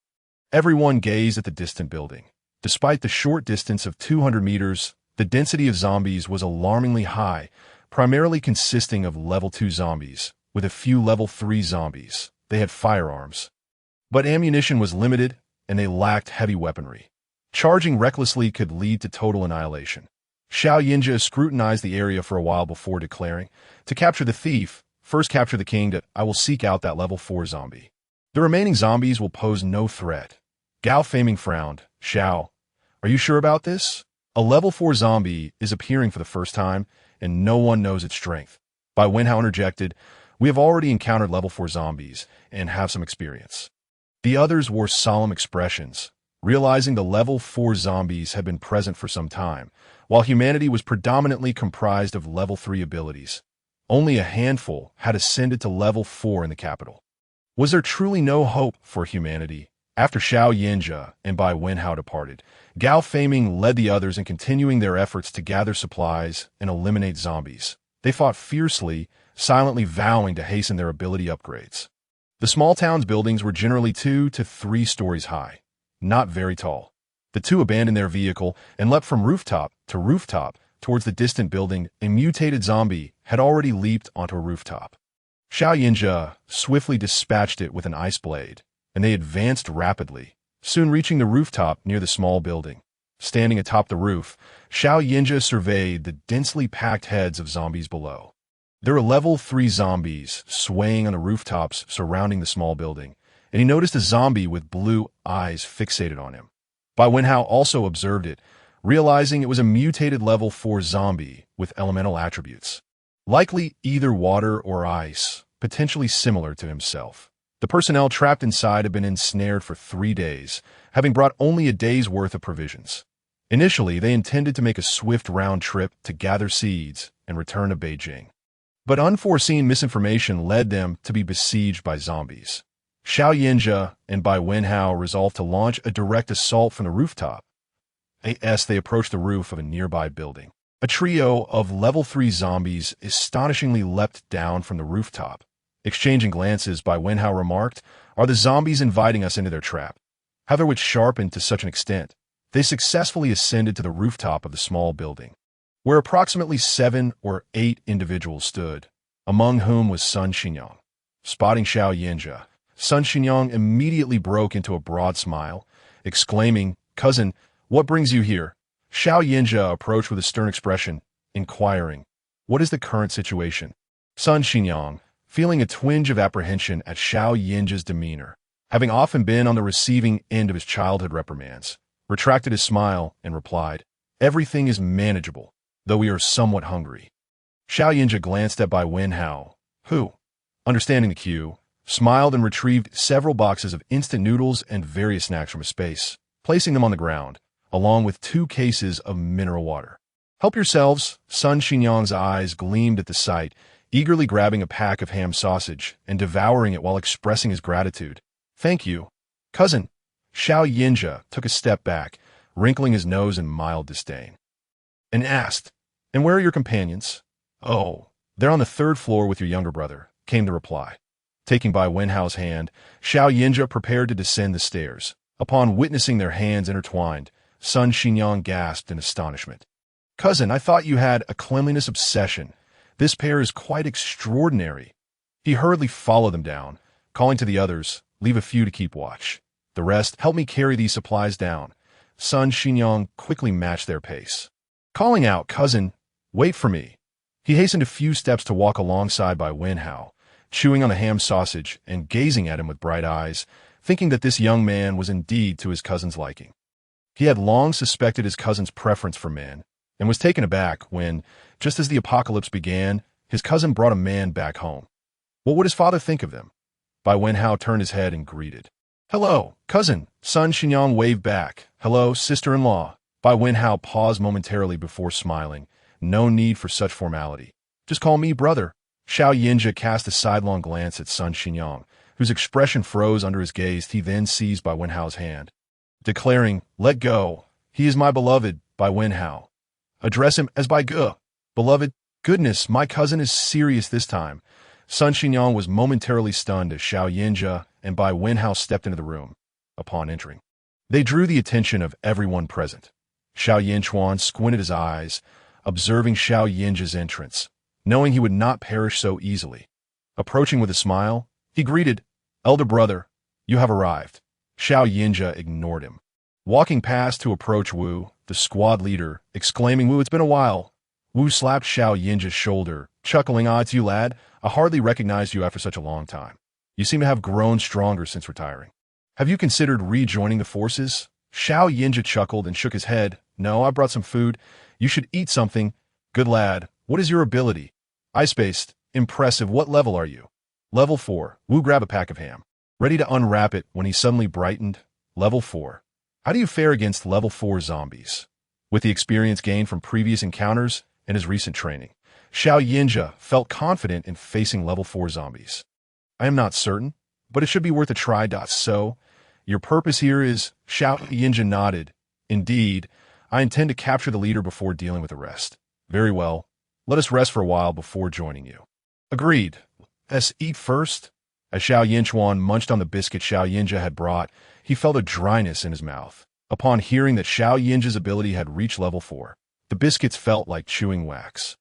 Everyone gazed at the distant building. Despite the short distance of 200 meters, the density of zombies was alarmingly high, primarily consisting of level 2 zombies, with a few level 3 zombies. They had firearms, but ammunition was limited, and they lacked heavy weaponry. Charging recklessly could lead to total annihilation. Xiao Yinja scrutinized the area for a while before declaring, "To capture the thief, first capture the king. I will seek out that level 4 zombie. The remaining zombies will pose no threat." Gao Faming frowned. "Xiao, are you sure about this? A level 4 zombie is appearing for the first time, and no one knows its strength." Bai Wenhao interjected, "We have already encountered level 4 zombies and have some experience." The others wore solemn expressions, realizing the level 4 zombies had been present for some time, while humanity was predominantly comprised of level 3 abilities. Only a handful had ascended to level 4 in the capital. Was there truly no hope for humanity? After Xiao Yinja and Bai Wenhao departed, Gao Faming led the others in continuing their efforts to gather supplies and eliminate zombies. They fought fiercely, silently vowing to hasten their ability upgrades. The small town's buildings were generally 2 to 3 stories high, not very tall. The 2 abandoned their vehicle and leapt from rooftop to rooftop towards the distant building. A mutated zombie had already leaped onto a rooftop. Xiao Yinja swiftly dispatched it with an ice blade, and they advanced rapidly, soon reaching the rooftop near the small building. Standing atop the roof, Xiao Yinja surveyed the densely packed heads of zombies below. There were level 3 zombies swaying on the rooftops surrounding the small building, and he noticed a zombie with blue eyes fixated on him. Bai Wenhao also observed it, realizing it was a mutated level 4 zombie with elemental attributes. Likely either water or ice, potentially similar to himself. The personnel trapped inside had been ensnared for 3 days, having brought only a day's worth of provisions. Initially, they intended to make a swift round trip to gather seeds and return to Beijing. But unforeseen misinformation led them to be besieged by zombies. Xiao Yinja and Bai Wenhao resolved to launch a direct assault from the rooftop. As they approached the roof of a nearby building, a trio of level 3 zombies astonishingly leapt down from the rooftop. Exchanging glances, Bai Wenhao remarked, "Are the zombies inviting us into their trap?" How their wits sharpened to such an extent, they successfully ascended to the rooftop of the small building, where approximately 7 or 8 individuals stood, among whom was Sun Xinyang. Spotting Xiao Yinja, Sun Xinyang immediately broke into a broad smile, exclaiming, "Cousin, what brings you here?" Xiao Yinja approached with a stern expression, inquiring, "What is the current situation?" Sun Xinyang, feeling a twinge of apprehension at Xiao Yinja's demeanor, having often been on the receiving end of his childhood reprimands, retracted his smile and replied, "Everything is manageable, though we are somewhat hungry." Xiao Yinja glanced at Bai Wenhao, who, understanding the cue, smiled and retrieved several boxes of instant noodles and various snacks from his space, placing them on the ground, along with 2 cases of mineral water. "Help yourselves." Sun Xinyang's eyes gleamed at the sight, eagerly grabbing a pack of ham sausage and devouring it while expressing his gratitude. "Thank you, cousin." Xiao Yinja took a step back, wrinkling his nose in mild disdain, and asked, "And where are your companions?" "Oh, they're on the 3rd floor with your younger brother," came the reply. Taking Bai Wenhao's hand, Xiao Yinja prepared to descend the stairs. Upon witnessing their hands intertwined, Sun Xinyang gasped in astonishment. "Cousin, I thought you had a cleanliness obsession. This pair is quite extraordinary." He hurriedly followed them down, calling to the others, "Leave a few to keep watch." The rest help me carry these supplies down. Sun Xinyang quickly matched their pace. Calling out, "Cousin, wait for me." He hastened a few steps to walk alongside Bai Wenhao, chewing on a ham sausage and gazing at him with bright eyes, thinking that this young man was indeed to his cousin's liking. He had long suspected his cousin's preference for men, and was taken aback when, just as the apocalypse began, his cousin brought a man back home. What would his father think of them? Bai Wenhao turned his head and greeted. "Hello, cousin." Sun Xinyang waved back. "Hello, sister-in-law." Bai Wenhao paused momentarily before smiling. No need for such formality. "Just call me brother." Xiao Yinja cast a sidelong glance at Sun Xinyang, whose expression froze under his gaze. He then seized Bai Wenhao's hand, declaring, "Let go. He is my beloved, Bai Wenhao. Address him as Bai Ge. Beloved, goodness, my cousin is serious this time." Sun Xinyang was momentarily stunned as Xiao Yinja and Bai Wenhao stepped into the room. Upon entering, they drew the attention of everyone present. Xiao Yinchuan squinted his eyes, observing Xiao Yinja's entrance, knowing he would not perish so easily. Approaching with a smile, he greeted, "Elder brother, you have arrived." Xiao Yinja ignored him, walking past to approach Wu, the squad leader, exclaiming, "Wu, it's been a while." Wu slapped Xiao Yinja's shoulder, chuckling, "Ah, it's you, lad. I hardly recognized you after such a long time. You seem to have grown stronger since retiring. Have you considered rejoining the forces?" Xiao Yinja chuckled and shook his head. "No, I brought some food. You should eat something." "Good lad. What is your ability?" "Ice-based. Impressive. What level are you?" "Level 4. Wu grabbed a pack of ham, ready to unwrap it when he suddenly brightened. "Level 4. How do you fare against level 4 zombies?" With the experience gained from previous encounters and his recent training, Xiao Yinja felt confident in facing level 4 zombies. "I am not certain, but it should be worth a try. So, your purpose here is..." Xiao Yinja nodded. "Indeed, I intend to capture the leader before dealing with the rest." "Very well. Let us rest for a while before joining you." "Agreed. Let's eat first." As Xiao Yinchuan munched on the biscuit Xiao Yinja had brought, he felt a dryness in his mouth. Upon hearing that Xiao Yinja's ability had reached level 4, the biscuits felt like chewing wax.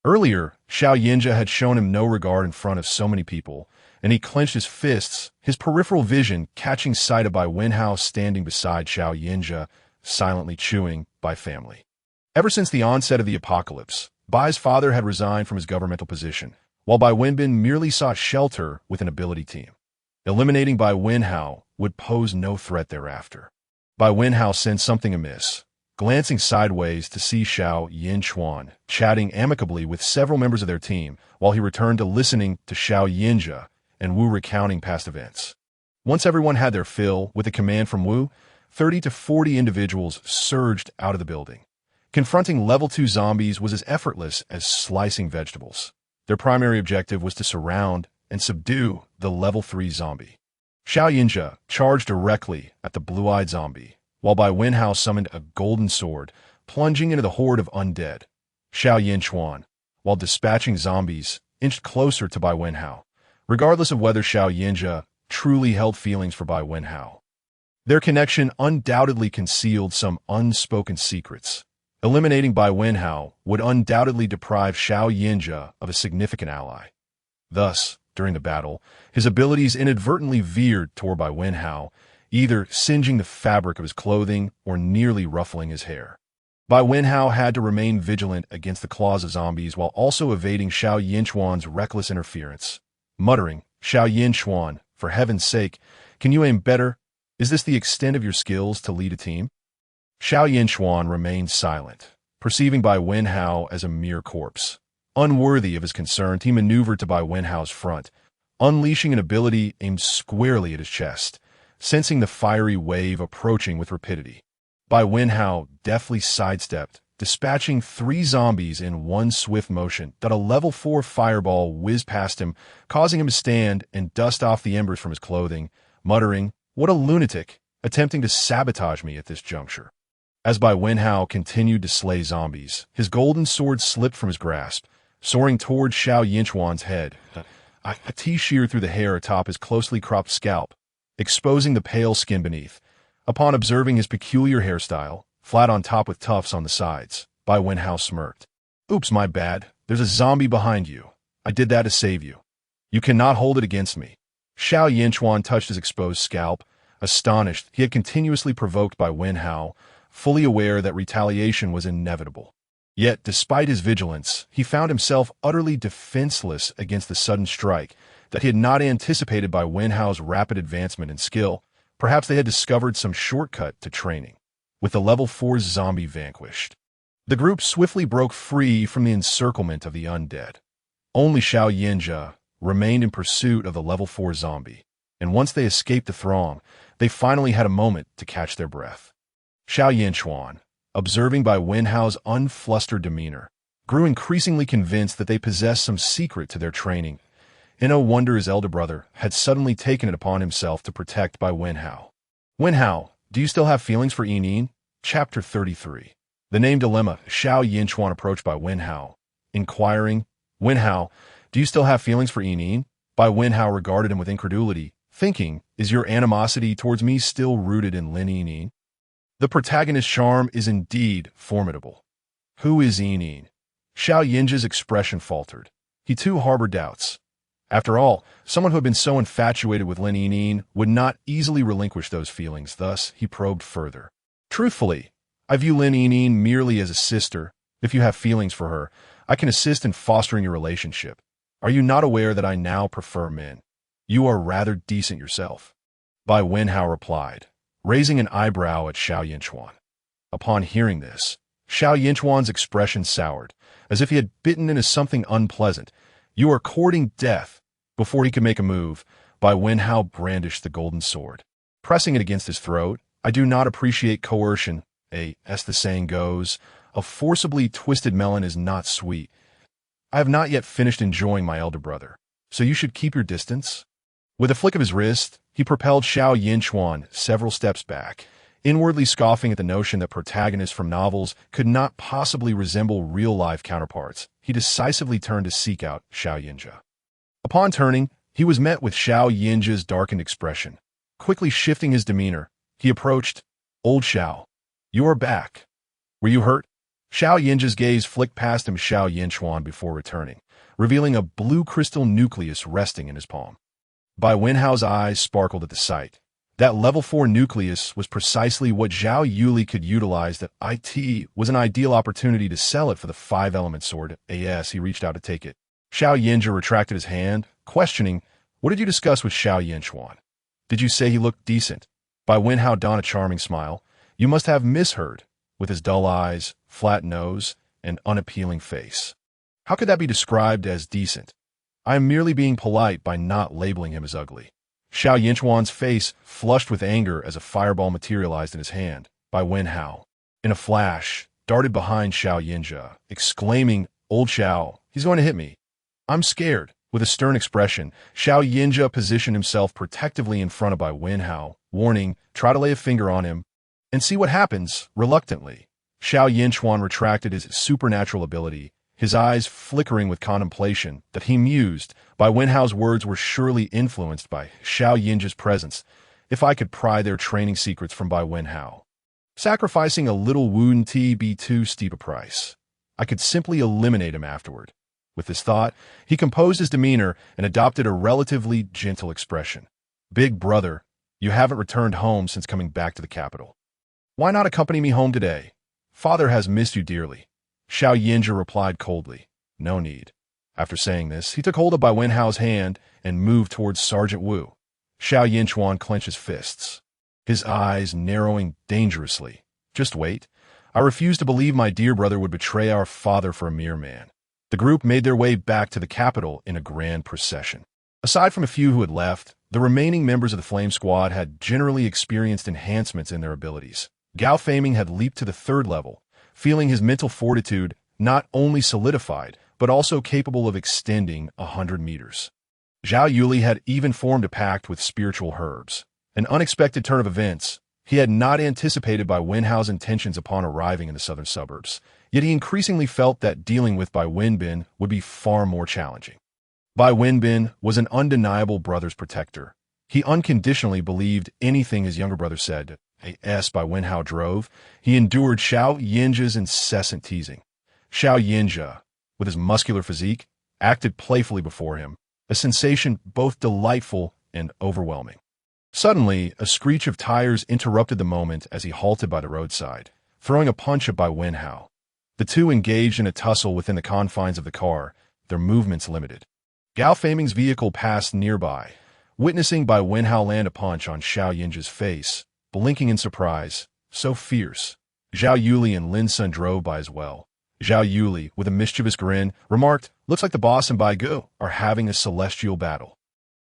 Earlier, Xiao Yinja had shown him no regard in front of so many people, and he clenched his fists, his peripheral vision catching sight of Bai Wenhao standing beside Xiao Yinja, silently chewing Bai family. Ever since the onset of the apocalypse, Bai's father had resigned from his governmental position, while Bai Wenbin merely sought shelter with an ability team. Eliminating Bai Wenhao would pose no threat thereafter. Bai Wenhao sensed something amiss, glancing sideways to see Xiao Yinchuan chatting amicably with several members of their team, while he returned to listening to Xiao Yinja and Wu recounting past events. Once everyone had their fill, with a command from Wu, 30 to 40 individuals surged out of the building. Confronting level 2 zombies was as effortless as slicing vegetables. Their primary objective was to surround and subdue the level 3 zombie. Xiao Yinja charged directly at the blue-eyed zombie, while Bai Wenhao summoned a golden sword, plunging into the horde of undead. Xiao Yinchuan, while dispatching zombies, inched closer to Bai Wenhao, regardless of whether Xiao Yinja truly held feelings for Bai Wenhao. Their connection undoubtedly concealed some unspoken secrets. Eliminating Bai Wenhao would undoubtedly deprive Xiao Yinja of a significant ally. Thus, during the battle, his abilities inadvertently veered toward Bai Wenhao, either singeing the fabric of his clothing or nearly ruffling his hair. Bai Wenhao had to remain vigilant against the claws of zombies while also evading Xiao Yinchuan's reckless interference. Muttering, "Xiao Yinchuan, for heaven's sake, can you aim better? Is this the extent of your skills to lead a team?" Xiao Yinchuan remained silent, perceiving Bai Wenhao as a mere corpse. Unworthy of his concern, he maneuvered to Bai Wenhao's front, unleashing an ability aimed squarely at his chest, sensing the fiery wave approaching with rapidity. Bai Wenhao deftly sidestepped, dispatching 3 zombies in one swift motion that a level 4 fireball whizzed past him, causing him to stand and dust off the embers from his clothing, muttering, "What a lunatic, attempting to sabotage me at this juncture." As Bai Wenhao continued to slay zombies, his golden sword slipped from his grasp, soaring toward Xiao Yinchuan's head. A teeth sheared through the hair atop his closely cropped scalp, exposing the pale skin beneath. Upon observing his peculiar hairstyle, flat on top with tufts on the sides, Bai Wenhao smirked. "Oops, my bad. There's a zombie behind you. I did that to save you. You cannot hold it against me." Xiao Yinchuan touched his exposed scalp, Astonished, he had continuously provoked Bai Wenhao, fully aware that retaliation was inevitable. Yet, despite his vigilance, he found himself utterly defenseless against the sudden strike that he had not anticipated Bai Wenhao's rapid advancement in skill. Perhaps they had discovered some shortcut to training. With the level 4 zombie vanquished, the group swiftly broke free from the encirclement of the undead. Only Xiao Yinjia remained in pursuit of the level 4 zombie, and once they escaped the throng, they finally had a moment to catch their breath. Xiao Yinchuan, observing Bai Wenhao's unflustered demeanor, grew increasingly convinced that they possessed some secret to their training, and no wonder his elder brother had suddenly taken it upon himself to protect Bai Wenhao. Wenhao, do you still have feelings for Yining? Chapter 33. The name dilemma. Xiao Yinchuan approached Bai Wenhao, inquiring, Wenhao, do you still have feelings for Yining? Bai Wenhao regarded him with incredulity, thinking, is your animosity towards me still rooted in Lin Yining? The protagonist's charm is indeed formidable. Who is Yining? Xiao Yinjia's expression faltered. He too harbored doubts. After all, someone who had been so infatuated with Lin Yining would not easily relinquish those feelings, thus he probed further. Truthfully, I view Lin Yining merely as a sister. If you have feelings for her, I can assist in fostering your relationship. Are you not aware that I now prefer men? You are rather decent yourself. Bai Wenhao replied, raising an eyebrow at Xiao Yinchuan. Upon hearing this, Xiao Yinchuan's expression soured, as if he had bitten into something unpleasant. You are courting death. Before he could make a move, Bai Wenhao brandished the golden sword, pressing it against his throat. I do not appreciate coercion. As the saying goes, a forcibly twisted melon is not sweet. I have not yet finished enjoying my elder brother, so you should keep your distance. With a flick of his wrist, he propelled Xiao Yinchuan several steps back, inwardly scoffing at the notion that protagonists from novels could not possibly resemble real-life counterparts. He decisively turned to seek out Xiao Yinjia. Upon turning, he was met with Xiao Yinjia's darkened expression. Quickly shifting his demeanor, he approached. Old Xiao, you are back. Were you hurt? Xiao Yinjia's gaze flicked past him Xiao Yinchuan before returning, revealing a blue crystal nucleus resting in his palm. Bai Wenhao's eyes sparkled at the sight. That level 4 nucleus was precisely what Zhao Yuli could utilize. That it was an ideal opportunity to sell it for the 5-element sword. He reached out to take it. Xiao Yinjia retracted his hand, questioning, what did you discuss with Xiao Yinchuan? Did you say he looked decent? Bai Wenhao donned a charming smile. You must have misheard, with his dull eyes, flat nose, and unappealing face. How could that be described as decent? I am merely being polite by not labeling him as ugly. Xiao Yinchuan's face flushed with anger as a fireball materialized in his hand. Bai Wenhao, in a flash, darted behind Xiao Yinjia, exclaiming, Old Xiao, he's going to hit me. I'm scared. With a stern expression, Xiao Yinjia positioned himself protectively in front of Bai Wenhao, warning, try to lay a finger on him and see what happens. Reluctantly, Xiao Yinchuan retracted his supernatural ability, his eyes flickering with contemplation, that he mused. Bai Wenhao's words were surely influenced by Xiao Yinjia's presence. If I could pry their training secrets from Bai Wenhao, sacrificing a little wouldn't be too steep a price. I could simply eliminate him afterward. With this thought, he composed his demeanor and adopted a relatively gentle expression. Big brother, you haven't returned home since coming back to the capital. Why not accompany me home today? Father has missed you dearly. Xiao Yinjia replied coldly. No need. After saying this, he took hold of Bai Wenhao's hand and moved towards Sergeant Wu. Xiao Yinchuan clenched his fists, his eyes narrowing dangerously. Just wait. I refuse to believe my dear brother would betray our father for a mere man. The group made their way back to the capital in a grand procession. Aside from a few who had left, the remaining members of the Flame Squad had generally experienced enhancements in their abilities. Gao Feiming had leaped to the 3rd level, feeling his mental fortitude not only solidified, but also capable of extending 100 meters. Zhao Yuli had even formed a pact with spiritual herbs. An unexpected turn of events. He had not anticipated Bai Wenhao's intentions upon arriving in the southern suburbs, yet he increasingly felt that dealing with Bai Wenbin would be far more challenging. Bai Wenbin was an undeniable brother's protector. He unconditionally believed anything his younger brother said. As Bai Wenhao drove, he endured Xiao Yinjia's incessant teasing. Xiao Yinjia, with his muscular physique, acted playfully before him, a sensation both delightful and overwhelming. Suddenly, a screech of tires interrupted the moment as he halted by the roadside, throwing a punch at Bai Wenhao. The two engaged in a tussle within the confines of the car, their movements limited. Gao Feiming's vehicle passed nearby, witnessing Bai Wenhao land a punch on Xiao Yinzhi's face, blinking in surprise, so fierce. Zhao Yuli and Lin Sun drove by as well. Zhao Yuli, with a mischievous grin, remarked, "Looks like the boss and Bai Gu are having a celestial battle."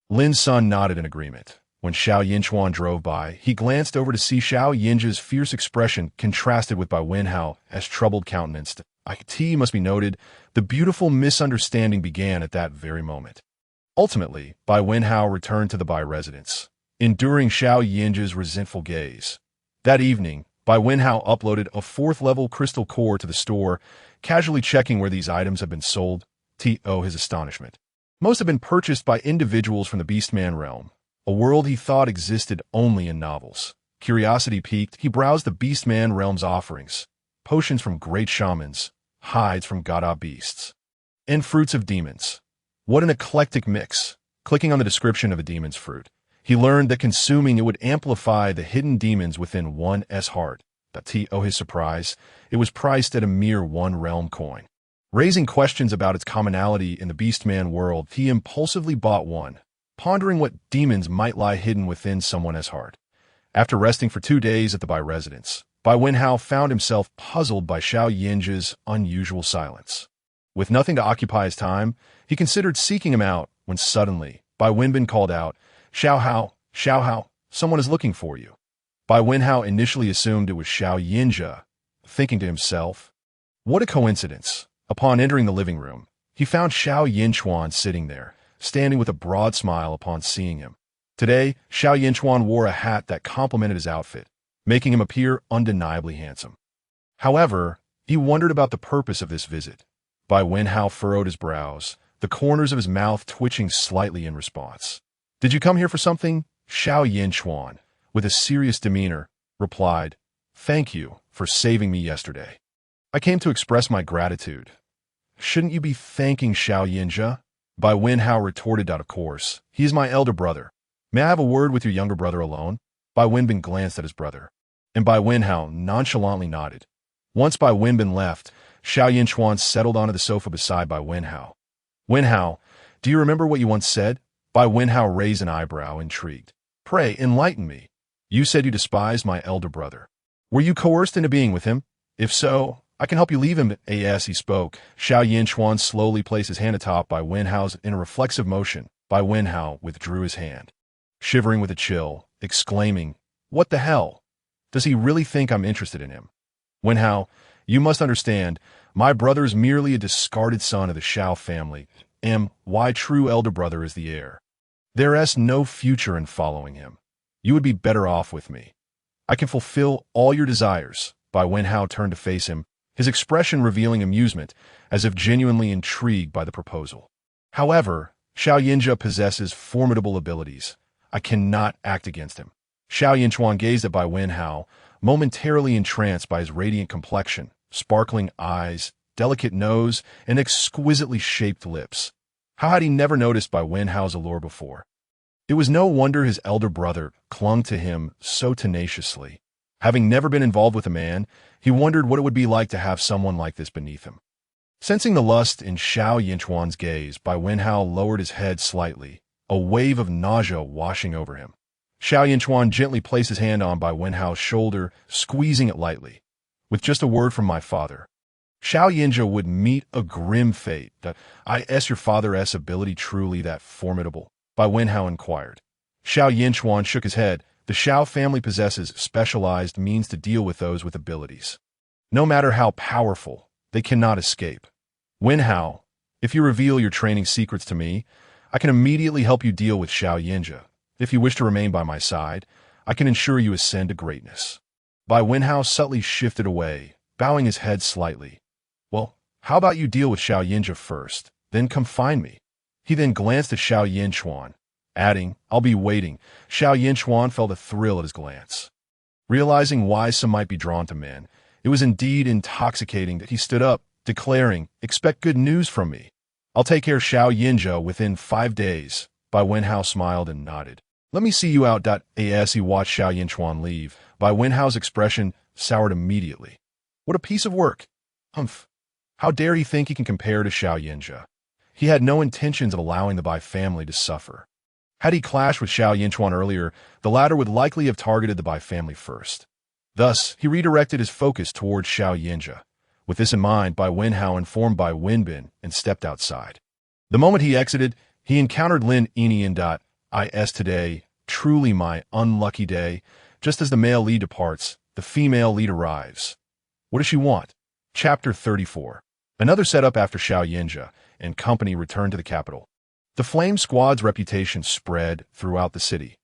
Lin Sun nodded in agreement. When Xiao Yinchuan drove by, he glanced over to see Xiao Yinzhi's fierce expression contrasted with Bai Wenhao as troubled countenanced. It must be noted, the beautiful misunderstanding began at that very moment. Ultimately, Bai Wenhao returned to the Bai residence, enduring Xiao Yinzhi's resentful gaze. That evening, Bai Wenhao uploaded a 4th-level crystal core to the store, casually checking where these items have been sold. To his astonishment, most have been purchased by individuals from the Beastman realm, a world he thought existed only in novels. Curiosity piqued, he browsed the Beastman realm's offerings: potions from great shamans, hides from god beasts, and fruits of demons. What an eclectic mix! Clicking on the description of a demon's fruit, he learned that consuming it would amplify the hidden demons within one's heart. To his surprise, it was priced at a mere 1 realm coin. Raising questions about its commonality in the Beastman world, he impulsively bought one, pondering what demons might lie hidden within someone's heart. After resting for 2 days at the Bai residence, Bai Wenhao found himself puzzled by Xiao Yinzhi's unusual silence. With nothing to occupy his time, he considered seeking him out when suddenly Bai Wenbin called out, Xiao Hao, someone is looking for you." Bai Wenhao initially assumed it was Xiao Yinzhi, thinking to himself, "What a coincidence." Upon entering the living room, he found Xiao Yinchuan sitting there, standing with a broad smile upon seeing him. Today, Xiao Yinchuan wore a hat that complemented his outfit, making him appear undeniably handsome. However, he wondered about the purpose of this visit. Bai Wenhao furrowed his brows, the corners of his mouth twitching slightly in response. "Did you come here for something?" Xiao Yinchuan, with a serious demeanor, replied, "Thank you for saving me yesterday. I came to express my gratitude." "Shouldn't you be thanking Xiao Yinzhi?" Bai Wenhao retorted out of course. "He is my elder brother. May I have a word with your younger brother alone?" Bai Wenbin glanced at his brother, and Bai Wenhao nonchalantly nodded. Once Bai Wenbin left, Xiao Yinchuan settled onto the sofa beside Bai Wenhao. "Wenhao, do you remember what you once said?" Bai Wenhao raised an eyebrow, intrigued. "Pray, enlighten me." "You said you despised my elder brother. Were you coerced into being with him? If so, I can help you leave him." As he spoke, Xiao Yinchuan slowly placed his hand atop Bai Wenhao's in a reflexive motion. Bai Wenhao withdrew his hand, shivering with a chill, exclaiming, "What the hell? Does he really think I'm interested in him?" "Wenhao, you must understand, my brother is merely a discarded son of the Xiao family. My true elder brother is the heir. There is no future in following him. You would be better off with me. I can fulfill all your desires." Bai Wenhao turned to face him, his expression revealing amusement, as if genuinely intrigued by the proposal. "However, Xiao Yinzhi possesses formidable abilities. I cannot act against him." Xiao Yinchuan gazed at Bai Wenhao, momentarily entranced by his radiant complexion, sparkling eyes, delicate nose, and exquisitely shaped lips. How had he never noticed Bai Wenhao's allure before? It was no wonder his elder brother clung to him so tenaciously. Having never been involved with a man, he wondered what it would be like to have someone like this beneath him. Sensing the lust in Xiao Yinchuan's gaze, Bai Wenhao lowered his head slightly, a wave of nausea washing over him. Xiao Yinchuan gently placed his hand on Bai Wenhao's shoulder, squeezing it lightly. "With just a word from my father, Xiao Yinzhi would meet a grim fate. Is your father's ability truly that formidable?" Bai Wenhao inquired. Xiao Yinchuan shook his head. "The Xiao family possesses specialized means to deal with those with abilities. No matter how powerful, they cannot escape. Wenhao, if you reveal your training secrets to me, I can immediately help you deal with Xiao Yinzhi. If you wish to remain by my side, I can ensure you ascend to greatness." Bai Wenhao subtly shifted away, bowing his head slightly. "Well, how about you deal with Xiao Yinzhi first, then come find me?" He then glanced at Xiao Yinchuan, adding, "I'll be waiting." Xiao Yinchuan felt a thrill at his glance. Realizing why some might be drawn to men, it was indeed intoxicating that he stood up, declaring, "Expect good news from me. I'll take care of Xiao Yinzhi within 5 days." Bai Wenhao smiled and nodded. Let me see you out. As he watched Xiao Yinchuan leave, Bai Wenhao's expression soured immediately. What a piece of work! Humph! How dare he think he can compare to Xiao Yinjia? He had no intentions of allowing the Bai family to suffer. Had he clashed with Xiao Yinchuan earlier, the latter would likely have targeted the Bai family first. Thus, he redirected his focus towards Xiao Yinjia. With this in mind, Bai Wenhao informed Bai Wenbin and stepped outside. The moment he exited, he encountered Lin Yinian. Is today truly my unlucky day? Just as the male lead departs, the female lead arrives. What does she want? Chapter 34. Another setup after Xiao Yinjia and company returned to the capital. The Flame Squad's reputation spread throughout the city.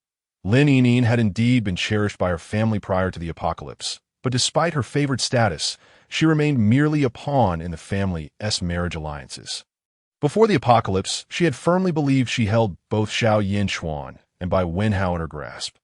Lin Yinian had indeed been cherished by her family prior to the apocalypse, but despite her favored status, she remained merely a pawn in the family's marriage alliances. Before the apocalypse, she had firmly believed she held both Xiao Yinchuan and Bai Wenhao in her grasp.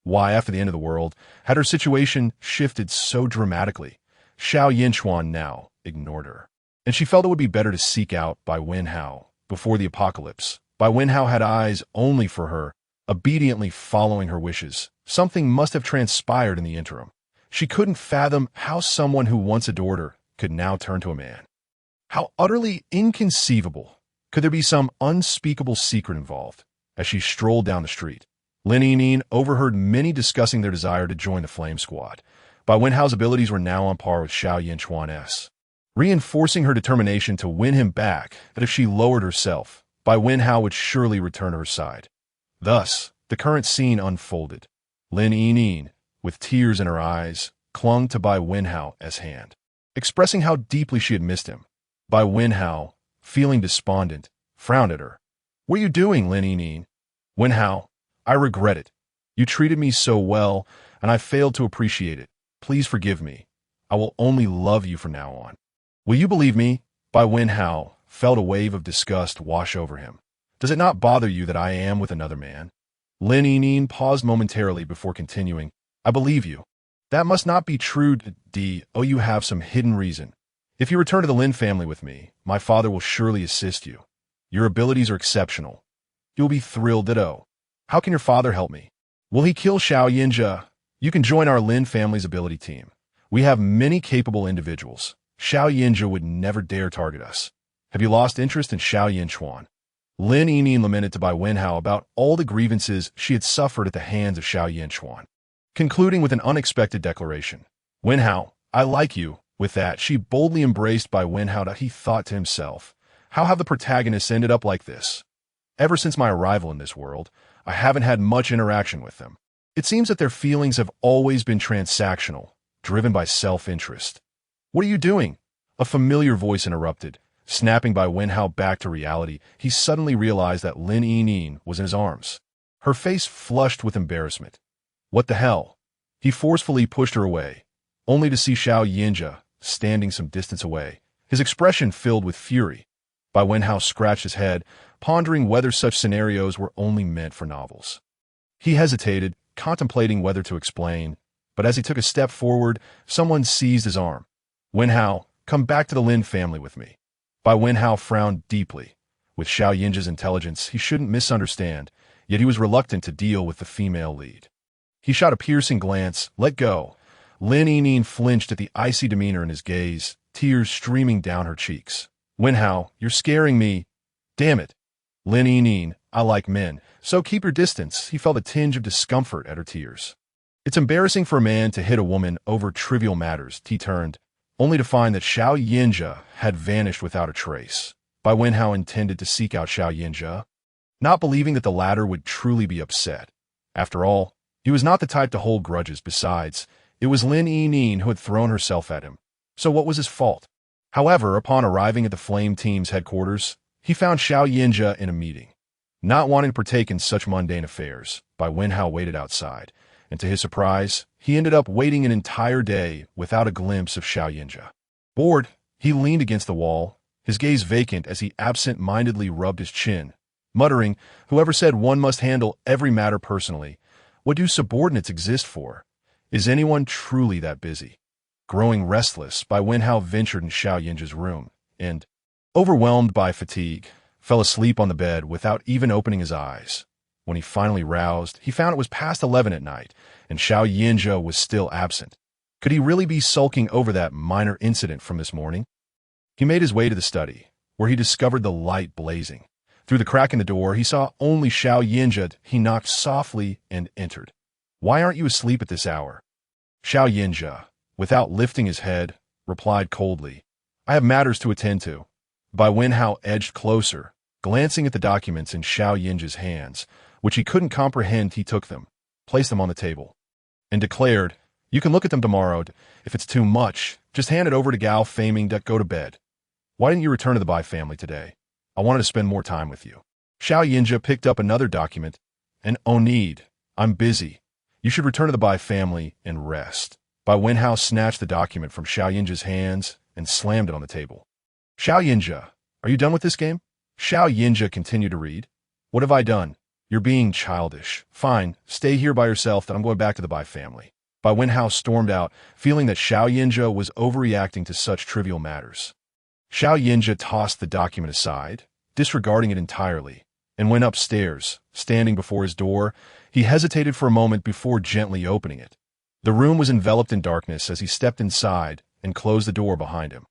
Why, after the end of the world, had her situation shifted so dramatically? Xiao Yinchuan now ignored her, and she felt it would be better to seek out Bai Wenhao. Before the apocalypse, Bai Wenhao had eyes only for her, obediently following her wishes. Something must have transpired in the interim. She couldn't fathom how someone who once adored her could now turn to a man. How utterly inconceivable. Could there be some unspeakable secret involved? As she strolled down the street, Lin Yinian overheard many discussing their desire to join the Flame Squad. Bai Wenhao's abilities were now on par with Xiao Yinchuan's, reinforcing her determination to win him back, that if she lowered herself, Bai Wenhao would surely return to her side. Thus, the current scene unfolded. Lin Yinian, with tears in her eyes, clung to Bai Wenhao's hand, expressing how deeply she had missed him. Bai Wenhao, feeling despondent, frowned at her. What are you doing, Lin Yinian? Wenhao, I regret it. You treated me so well, and I failed to appreciate it. Please forgive me. I will only love you from now on. Will you believe me? Bai Wenhao felt a wave of disgust wash over him. Does it not bother you that I am with another man? Lin Yinian paused momentarily before continuing. I believe you. That must not be true. You have some hidden reason. If you return to the Lin family with me, my father will surely assist you. Your abilities are exceptional. You'll be thrilled. How can your father help me? Will he kill Xiao Yinjia? You can join our Lin family's ability team. We have many capable individuals. Xiao Yinjia would never dare target us. Have you lost interest in Xiao Yinchuan? Lin Yinian lamented to Bai Wenhao about all the grievances she had suffered at the hands of Xiao Yinchuan, concluding with an unexpected declaration. Wenhao, I like you. With that, she boldly embraced Bai Wenhao. He thought to himself, how have the protagonists ended up like this? Ever since my arrival in this world, I haven't had much interaction with them. It seems that their feelings have always been transactional, driven by self-interest. What are you doing? A familiar voice interrupted. Snapping Bai Wenhao back to reality, he suddenly realized that Lin Yinian was in his arms. Her face flushed with embarrassment. What the hell? He forcefully pushed her away, only to see Xiao Yinjia standing some distance away, his expression filled with fury. Bai Wenhao scratched his head, pondering whether such scenarios were only meant for novels. He hesitated, contemplating whether to explain, but as he took a step forward, someone seized his arm. Wenhao, come back to the Lin family with me. Bai Wenhao frowned deeply. With Xiao Yinjia's intelligence, he shouldn't misunderstand, yet he was reluctant to deal with the female lead. He shot a piercing glance. Let go. Lin Yinian flinched at the icy demeanor in his gaze, tears streaming down her cheeks. Wenhao, you're scaring me. Damn it. Lin Yinian, I like men, so keep your distance. He felt a tinge of discomfort at her tears. It's embarrassing for a man to hit a woman over trivial matters. He turned, only to find that Xiao Yinjia had vanished without a trace. Bai Wenhao intended to seek out Xiao Yinjia, not believing that the latter would truly be upset. After all, he was not the type to hold grudges. Besides, it was Lin Yinian who had thrown herself at him. So what was his fault? However, upon arriving at the Flame Team's headquarters, he found Xiao Yinjia in a meeting. Not wanting to partake in such mundane affairs, Bai Wenhao waited outside, and to his surprise, he ended up waiting an entire day without a glimpse of Xiao Yinjia. Bored, he leaned against the wall, his gaze vacant as he absent-mindedly rubbed his chin, muttering, whoever said one must handle every matter personally? What do subordinates exist for? Is anyone truly that busy? Growing restless, Bai Wenhao ventured in Xiao Yinjia's room, and, overwhelmed by fatigue, fell asleep on the bed without even opening his eyes. When he finally roused, he found it was past 11 at night, and Xiao Yinzhe was still absent. Could he really be sulking over that minor incident from this morning? He made his way to the study, where he discovered the light blazing. Through the crack in the door, he saw only Xiao Yinzhe. He knocked softly and entered. "Why aren't you asleep at this hour?" Xiao Yinzhe, without lifting his head, replied coldly, "I have matters to attend to." Bai Wenhao edged closer, glancing at the documents in Xiao Yinzhe's hands, which he couldn't comprehend. He took them, placed them on the table, and declared, "You can look at them tomorrow. If it's too much, just hand it over to Gao Feiming. Go to bed. Why didn't you return to the Bai family today? I wanted to spend more time with you." Xiao Yinzhe picked up another document, and "Oh, need. I'm busy. You should return to the Bai family and rest." Bai Wenhao snatched the document from Xiao Yinzhe's hands and slammed it on the table. "Xiao Yinzhe, are you done with this game?" Xiao Yinzhe continued to read. "What have I done? You're being childish. Fine, stay here by yourself, then I'm going back to the Bai family." Bai Wenhao stormed out, feeling that Xiao Yinzhe was overreacting to such trivial matters. Xiao Yinzhe tossed the document aside, disregarding it entirely, and went upstairs. Standing before his door, he hesitated for a moment before gently opening it. The room was enveloped in darkness as he stepped inside and closed the door behind him.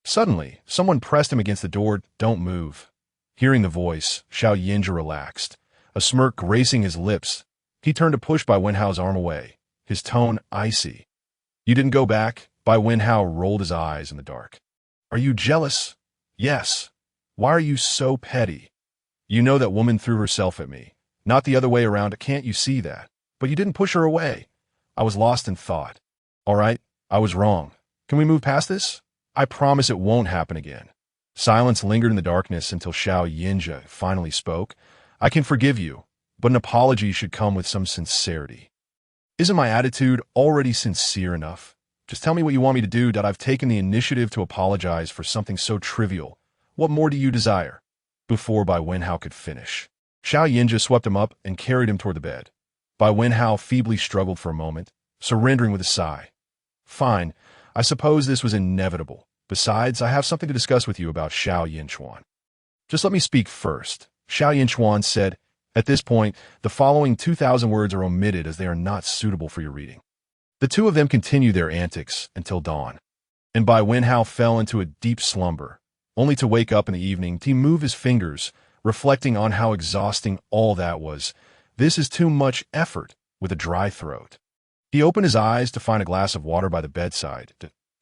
Suddenly, someone pressed him against the door. "Don't move." Hearing the voice, Xiao Yinzhe relaxed, a smirk gracing his lips. He turned to push Bai Wenhao's arm away, his tone icy. "You didn't go back?" Bai Wenhao rolled his eyes in the dark. "Are you jealous?" "Yes." "Why are you so petty?" "You know that woman threw herself at me, not the other way around. Can't you see that? But you didn't push her away." "I was lost in thought." "All right, I was wrong. Can we move past this? I promise it won't happen again." Silence lingered in the darkness until Xiao Yinzhe finally spoke. "I can forgive you, but an apology should come with some sincerity." "Isn't my attitude already sincere enough? Just tell me what you want me to do. I've taken the initiative to apologize for something so trivial. What more do you desire?" Before Bai Wenhao could finish, Xiao Yinzhe swept him up and carried him toward the bed. Bai Wenhao feebly struggled for a moment, surrendering with a sigh. "Fine, I suppose this was inevitable. Besides, I have something to discuss with you about Xiao Yinchuan." "Just let me speak first," Xiao Yinchuan said. "At this point, the following 2,000 words are omitted as they are not suitable for your reading." The two of them continued their antics until dawn, and Bai Wenhao fell into a deep slumber, only to wake up in the evening to move his fingers, reflecting on how exhausting all that was. This is too much effort, with a dry throat. He opened his eyes to find a glass of water by the bedside.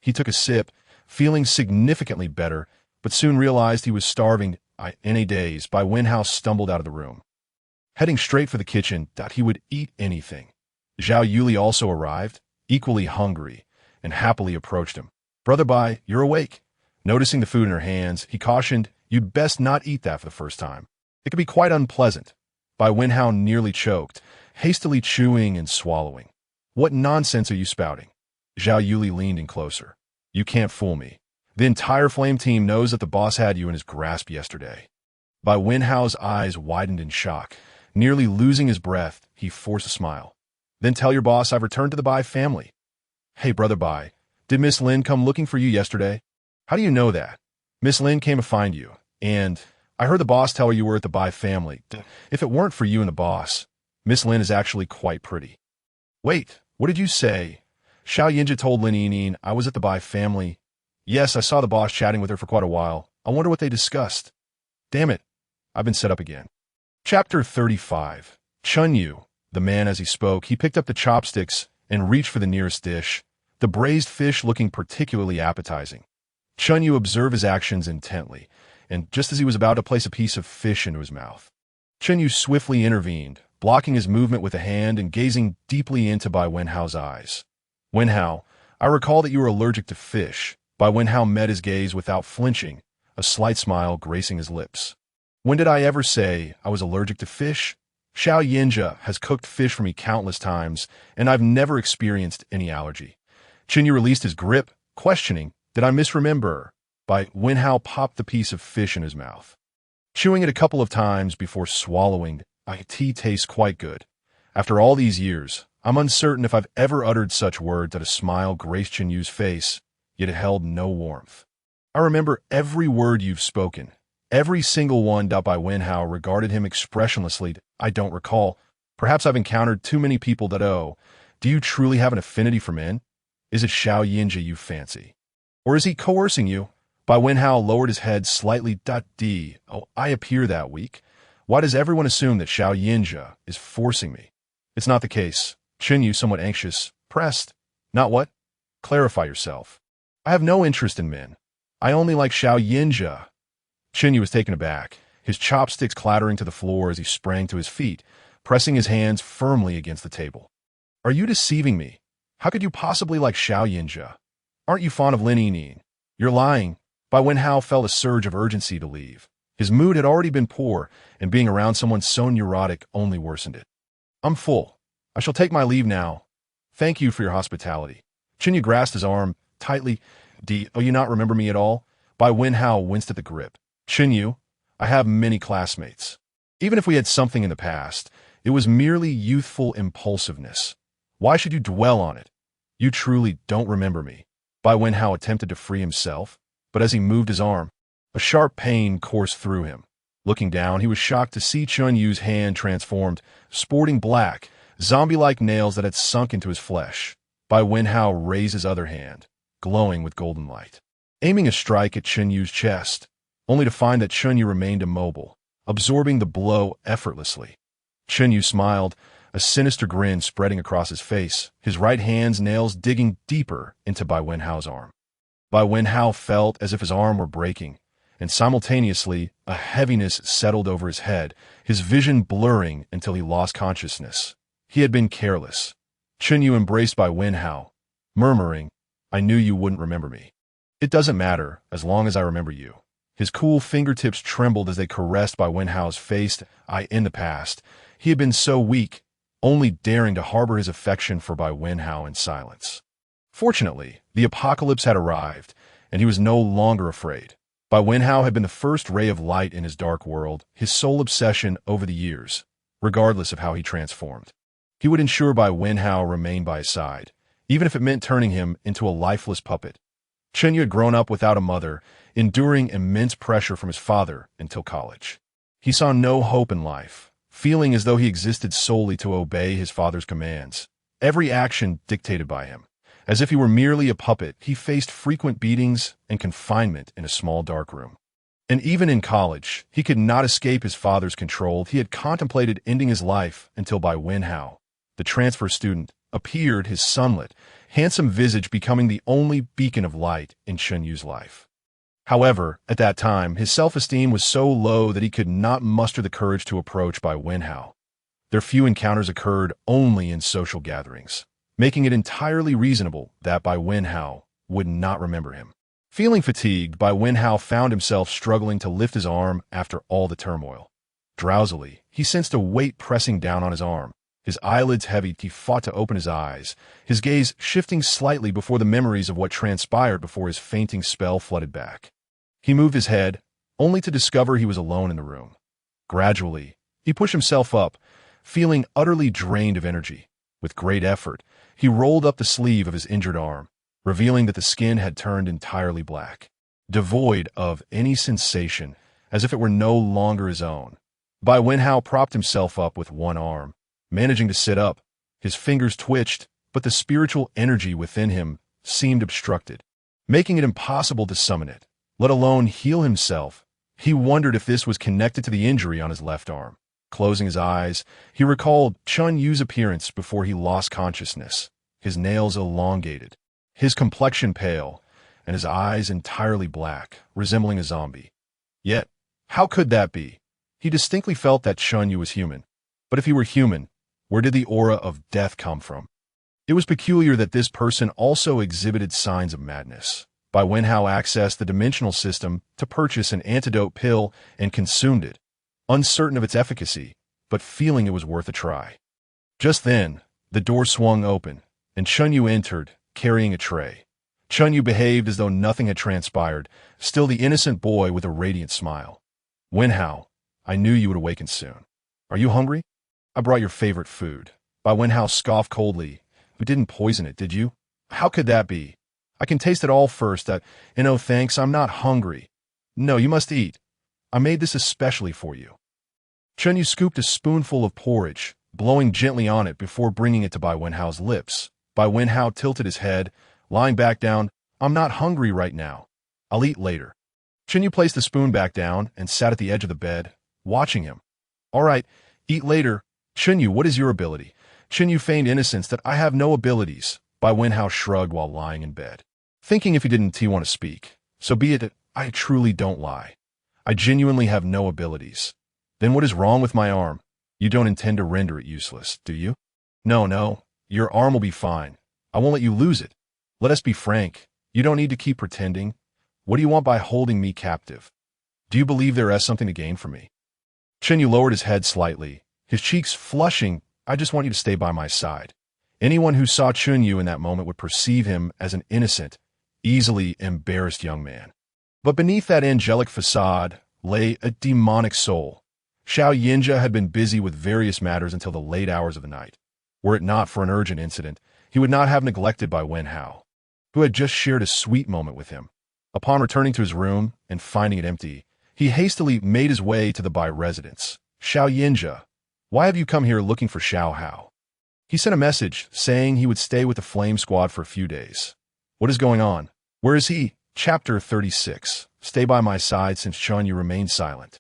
He took a sip, feeling significantly better, but soon realized he was starving. In a daze, Bai Wenhao stumbled out of the room. Heading straight for the kitchen, he would eat anything. Zhao Yuli also arrived, equally hungry, and happily approached him. "Brother Bai, you're awake." Noticing the food in her hands, he cautioned, "You'd best not eat that for the first time. It could be quite unpleasant." Bai Wenhao nearly choked, hastily chewing and swallowing. "What nonsense are you spouting?" Zhao Yuli leaned in closer. "You can't fool me. The entire Flame team knows that the boss had you in his grasp yesterday." Bai Wenhao's eyes widened in shock. Nearly losing his breath, he forced a smile. "Then tell your boss I've returned to the Bai family." "Hey, Brother Bai, did Miss Lin come looking for you yesterday?" "How do you know that?" "Miss Lin came to find you, and I heard the boss tell her you were at the Bai family. If it weren't for you and the boss, Miss Lin is actually quite pretty." "Wait, what did you say?" Xiao Yinzhe told Lin Yinyin, "I was at the Bai family." "Yes, I saw the boss chatting with her for quite a while. I wonder what they discussed." "Damn it, I've been set up again." Chapter 35. Chun Yu, the man as he spoke, he picked up the chopsticks and reached for the nearest dish, the braised fish looking particularly appetizing. Chun Yu observed his actions intently, and just as he was about to place a piece of fish into his mouth, Chun Yu swiftly intervened, blocking his movement with a hand and gazing deeply into Bai Wenhao's eyes. "Wenhao, I recall that you were allergic to fish." Bai Wenhao met his gaze without flinching, a slight smile gracing his lips. "When did I ever say I was allergic to fish? Xiao Yinzhe has cooked fish for me countless times, and I've never experienced any allergy." Chun Yu released his grip, questioning, "Did I misremember?" Bai Wenhao popped the piece of fish in his mouth, chewing it a couple of times before swallowing. "Tea tastes quite good. After all these years, I'm uncertain if I've ever uttered such words." That a smile graced Chun Yu's face, yet it held no warmth. "I remember every word you've spoken. Every single one." Bai Wenhao regarded him expressionlessly. I don't recall. Perhaps I've encountered too many people that do you truly have an affinity for men? Is it Xiao Yinja you fancy? Or is he coercing you? Bai Wenhao lowered his head slightly. I appear that weak. Why does everyone assume that Xiao Yinja is forcing me? It's not the case. Yu, somewhat anxious, pressed. Not what? Clarify yourself. I have no interest in men. I only like Xiao Yinja. Yu was taken aback, his chopsticks clattering to the floor as he sprang to his feet, pressing his hands firmly against the table. Are you deceiving me? How could you possibly like Xiao Yinja? Aren't you fond of Lin Yinyin? You're lying. Bai Wenhao felt a surge of urgency to leave. His mood had already been poor, and being around someone so neurotic only worsened it. I'm full. I shall take my leave now. Thank you for your hospitality. Yu grasped his arm tightly. You not remember me at all? Bai Wenhao winced at the grip. Yu, I have many classmates. Even if we had something in the past, it was merely youthful impulsiveness. Why should you dwell on it? You truly don't remember me. Bai Wenhao attempted to free himself, but as he moved his arm, a sharp pain coursed through him. Looking down, he was shocked to see Yu's hand transformed, sporting black, zombie-like nails that had sunk into his flesh. Bai Wenhao raised his other hand, glowing with golden light, aiming a strike at Yu's chest, only to find that Yu remained immobile, absorbing the blow effortlessly. Yu smiled, a sinister grin spreading across his face, his right hand's nails digging deeper into Bai Wenhao's arm. Bai Wenhao felt as if his arm were breaking, and simultaneously a heaviness settled over his head, his vision blurring until he lost consciousness. He had been careless. Yu embraced Bai Wenhao, murmuring, I knew you wouldn't remember me. It doesn't matter, as long as I remember you. His cool fingertips trembled as they caressed Bai Wenhao's face. In the past, he had been so weak, only daring to harbor his affection for Bai Wenhao in silence. Fortunately, the apocalypse had arrived, and he was no longer afraid. Bai Wenhao had been the first ray of light in his dark world, his sole obsession over the years, regardless of how he transformed. He would ensure Bai Wenhao remained by his side, even if it meant turning him into a lifeless puppet. Yu had grown up without a mother, enduring immense pressure from his father until college. He saw no hope in life, feeling as though he existed solely to obey his father's commands, every action dictated by him. As if he were merely a puppet, he faced frequent beatings and confinement in a small dark room. And even in college, he could not escape his father's control. He had contemplated ending his life until Bai Wenhao, the transfer student, appeared, his sunlit, handsome visage becoming the only beacon of light in Yu's life. However, at that time, his self-esteem was so low that he could not muster the courage to approach Bai Wenhao. Their few encounters occurred only in social gatherings, making it entirely reasonable that Bai Wenhao would not remember him. Feeling fatigued, Bai Wenhao found himself struggling to lift his arm after all the turmoil. Drowsily, he sensed a weight pressing down on his arm. His eyelids heavy, he fought to open his eyes, his gaze shifting slightly before the memories of what transpired before his fainting spell flooded back. He moved his head, only to discover he was alone in the room. Gradually, he pushed himself up, feeling utterly drained of energy. With great effort, he rolled up the sleeve of his injured arm, revealing that the skin had turned entirely black, devoid of any sensation, as if it were no longer his own. Bai Wenhao propped himself up with one arm, managing to sit up. His fingers twitched, but the spiritual energy within him seemed obstructed, making it impossible to summon it, let alone heal himself. He wondered if this was connected to the injury on his left arm. Closing his eyes, he recalled Yu's appearance before he lost consciousness, his nails elongated, his complexion pale, and his eyes entirely black, resembling a zombie. Yet, how could that be? He distinctly felt that Yu was human. But if he were human, where did the aura of death come from? It was peculiar that this person also exhibited signs of madness. Bai Wenhao accessed the dimensional system to purchase an antidote pill and consumed it, uncertain of its efficacy, but feeling it was worth a try. Just then, the door swung open, and Yu entered, carrying a tray. Yu behaved as though nothing had transpired, still the innocent boy with a radiant smile. Wenhao, I knew you would awaken soon. Are you hungry? I brought your favorite food. Bai Wenhao scoffed coldly. You didn't poison it, did you? How could that be? I can taste it all first. No thanks, I'm not hungry. No, you must eat. I made this especially for you. Chen Yu scooped a spoonful of porridge, blowing gently on it before bringing it to Bai Wenhao's lips. Bai Wenhao tilted his head, lying back down. I'm not hungry right now. I'll eat later. Chen Yu placed the spoon back down and sat at the edge of the bed, watching him. All right, eat later. Chen Yu, what is your ability? Chen Yu feigned innocence that I have no abilities. Bai Wenhao shrugged while lying in bed, thinking if he didn't want to speak. So be it, I truly don't lie. I genuinely have no abilities. Then what is wrong with my arm? You don't intend to render it useless, do you? No, your arm will be fine. I won't let you lose it. Let us be frank. You don't need to keep pretending. What do you want by holding me captive? Do you believe there is something to gain from me? Chen Yu lowered his head slightly, his cheeks flushing. I just want you to stay by my side. Anyone who saw Chen Yu in that moment would perceive him as an innocent, easily embarrassed young man. But beneath that angelic facade lay a demonic soul. Xiao Yinjia had been busy with various matters until the late hours of the night. Were it not for an urgent incident, he would not have neglected Bai Wenhao, who had just shared a sweet moment with him. Upon returning to his room and finding it empty, he hastily made his way to the Bai residence. Xiao Yinjia, why have you come here looking for Xiao Hao? He sent a message saying he would stay with the Flame Squad for a few days. What is going on? Where is he? Chapter 36. Stay by my side since Chen Yu remained silent.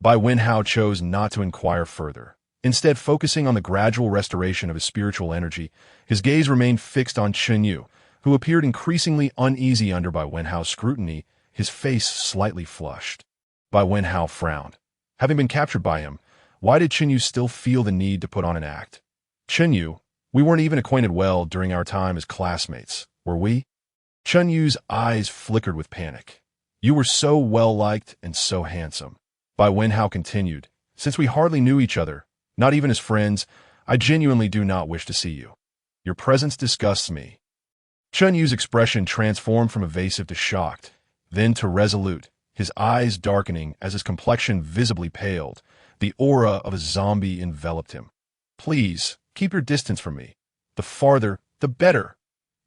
Bai Wenhao chose not to inquire further. Instead, focusing on the gradual restoration of his spiritual energy, his gaze remained fixed on Chen Yu, who appeared increasingly uneasy under Bai Wenhao's scrutiny, his face slightly flushed. Bai Wenhao frowned. Having been captured by him, why did Chen Yu still feel the need to put on an act? Chen Yu, we weren't even acquainted well during our time as classmates, were we? Chen Yu's eyes flickered with panic. You were so well-liked and so handsome. Bai Wenhao continued, since we hardly knew each other, not even as friends, I genuinely do not wish to see you. Your presence disgusts me. Chen Yu's expression transformed from evasive to shocked, then to resolute, his eyes darkening as his complexion visibly paled. The aura of a zombie enveloped him. Please, keep your distance from me. The farther, the better.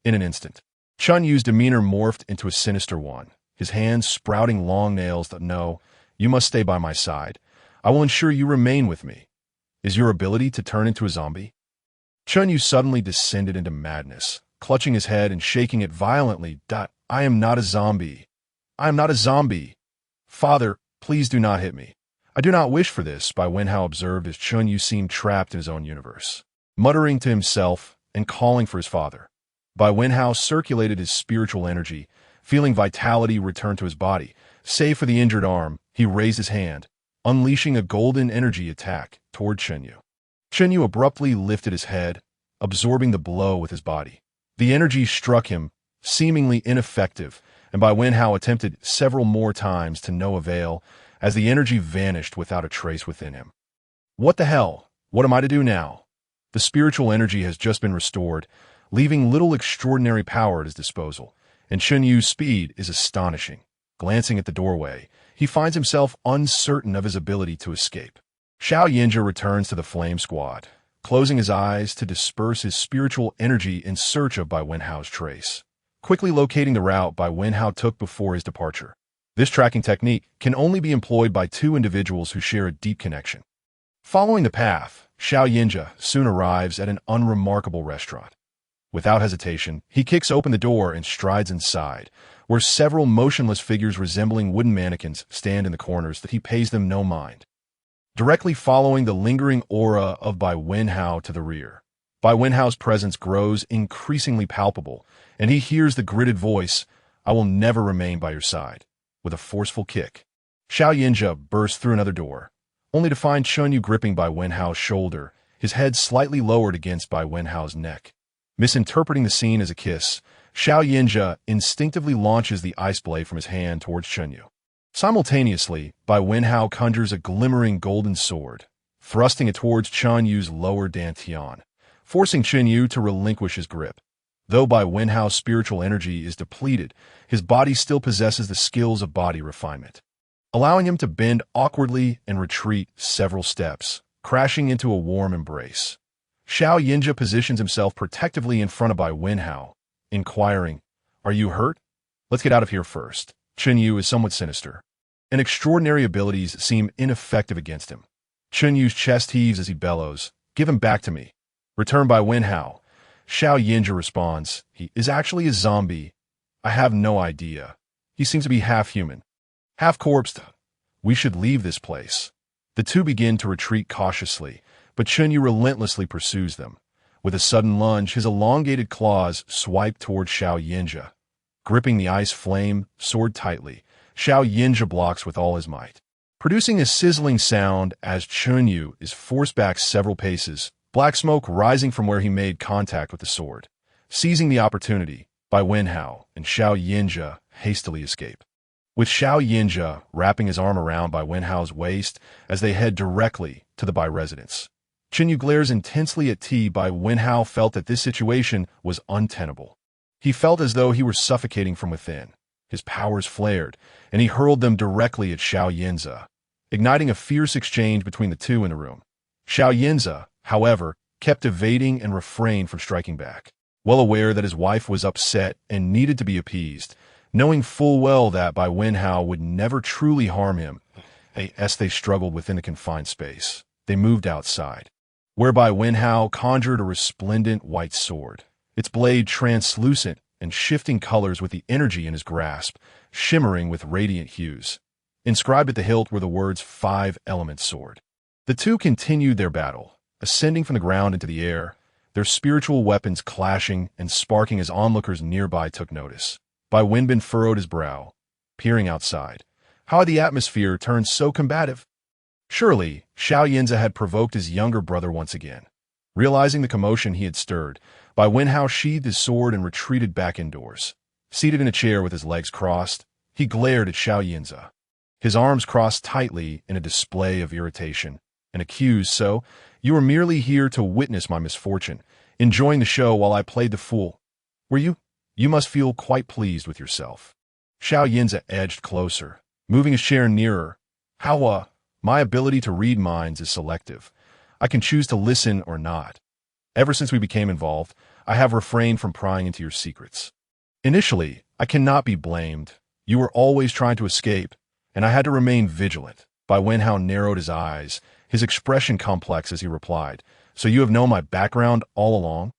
In an instant, Chen Yu's demeanor morphed into a sinister one, his hands sprouting long nails that no, you must stay by my side. I will ensure you remain with me. Is your ability to turn into a zombie? Chen Yu suddenly descended into madness, clutching his head and shaking it violently. I am not a zombie. I am not a zombie. Father, please do not hit me. I do not wish for this, Bai Wenhao observed as Chen Yu seemed trapped in his own universe, muttering to himself and calling for his father. Bai Wenhao circulated his spiritual energy, feeling vitality return to his body. Save for the injured arm, he raised his hand, unleashing a golden energy attack toward Chen Yu. Chen Yu abruptly lifted his head, absorbing the blow with his body. The energy struck him, seemingly ineffective, and Bai Wenhao attempted several more times to no avail as the energy vanished without a trace within him. What the hell? What am I to do now? The spiritual energy has just been restored, leaving little extraordinary power at his disposal, and Chen Yu's speed is astonishing. Glancing at the doorway, he finds himself uncertain of his ability to escape. Xiao Yinjia returns to the Flame Squad, closing his eyes to disperse his spiritual energy in search of Bai Wenhao's trace. Quickly locating the route Bai Wenhao took before his departure. This tracking technique can only be employed by two individuals who share a deep connection. Following the path, Xiao Yinjia soon arrives at an unremarkable restaurant. Without hesitation, he kicks open the door and strides inside, where several motionless figures resembling wooden mannequins stand in the corners that he pays them no mind. Directly following the lingering aura of Bai Wenhao to the rear, Bai Wenhao's presence grows increasingly palpable, and he hears the gritted voice, I will never remain by your side. With a forceful kick, Xiao Yinjia bursts through another door, only to find Chen Yu gripping Bai Wenhao's shoulder, his head slightly lowered against Bai Wenhao's neck. Misinterpreting the scene as a kiss, Xiao Yinjia instinctively launches the ice blade from his hand towards Chen Yu. Simultaneously, Bai Wenhao conjures a glimmering golden sword, thrusting it towards Chen Yu's lower dantian, forcing Chen Yu to relinquish his grip. Though Bai Wenhao's spiritual energy is depleted, his body still possesses the skills of body refinement, allowing him to bend awkwardly and retreat several steps, crashing into a warm embrace. Xiao Yinjia positions himself protectively in front of Bai Wenhao, inquiring, Are you hurt? Let's get out of here first. Chen Yu is somewhat sinister, and extraordinary abilities seem ineffective against him. Chunyu's chest heaves as he bellows, "Give him back to me." Returned by Wenhao. Xiao Yinja responds, "He is actually a zombie. I have no idea. He seems to be half human, half corpsed. We should leave this place." The two begin to retreat cautiously, but Chunyu relentlessly pursues them. With a sudden lunge, his elongated claws swipe toward Xiao Yinja. Gripping the ice flame sword tightly, Xiao Yinja blocks with all his might, producing a sizzling sound as Chunyu is forced back several paces, black smoke rising from where he made contact with the sword. Seizing the opportunity, Bai Wenhao and Xiao Yinja hastily escape, with Xiao Yinja wrapping his arm around Bai Wenhao's waist as they head directly to the Bai residence. Chinyu glares intensely at T. Bai Wenhao felt that this situation was untenable. He felt as though he were suffocating from within. His powers flared, and he hurled them directly at Xiao Yinza, igniting a fierce exchange between the two in the room. Xiao Yinza, however, kept evading and refrained from striking back, well aware that his wife was upset and needed to be appeased, knowing full well that Bai Wenhao would never truly harm him. As they struggled within the confined space, they moved outside, whereby Wenhao conjured a resplendent white sword, its blade translucent and shifting colors with the energy in his grasp, shimmering with radiant hues. Inscribed at the hilt were the words "Five-Element Sword." The two continued their battle, ascending from the ground into the air, their spiritual weapons clashing and sparking as onlookers nearby took notice. Bai Wenbin furrowed his brow, peering outside. How had the atmosphere turned so combative? Surely, Xiao Yinza had provoked his younger brother once again. Realizing the commotion he had stirred, Bai Wenhao sheathed his sword and retreated back indoors. Seated in a chair with his legs crossed, he glared at Xiao Yinza, his arms crossed tightly in a display of irritation, and accused, "So, you were merely here to witness my misfortune, enjoying the show while I played the fool. Were you? You must feel quite pleased with yourself." Xiao Yinza edged closer, moving his chair nearer. "How, my ability to read minds is selective. I can choose to listen or not. Ever since we became involved, I have refrained from prying into your secrets. Initially, I cannot be blamed. You were always trying to escape, and I had to remain vigilant." Bai Wenhao narrowed his eyes, his expression complex as he replied, "So you have known my background all along?"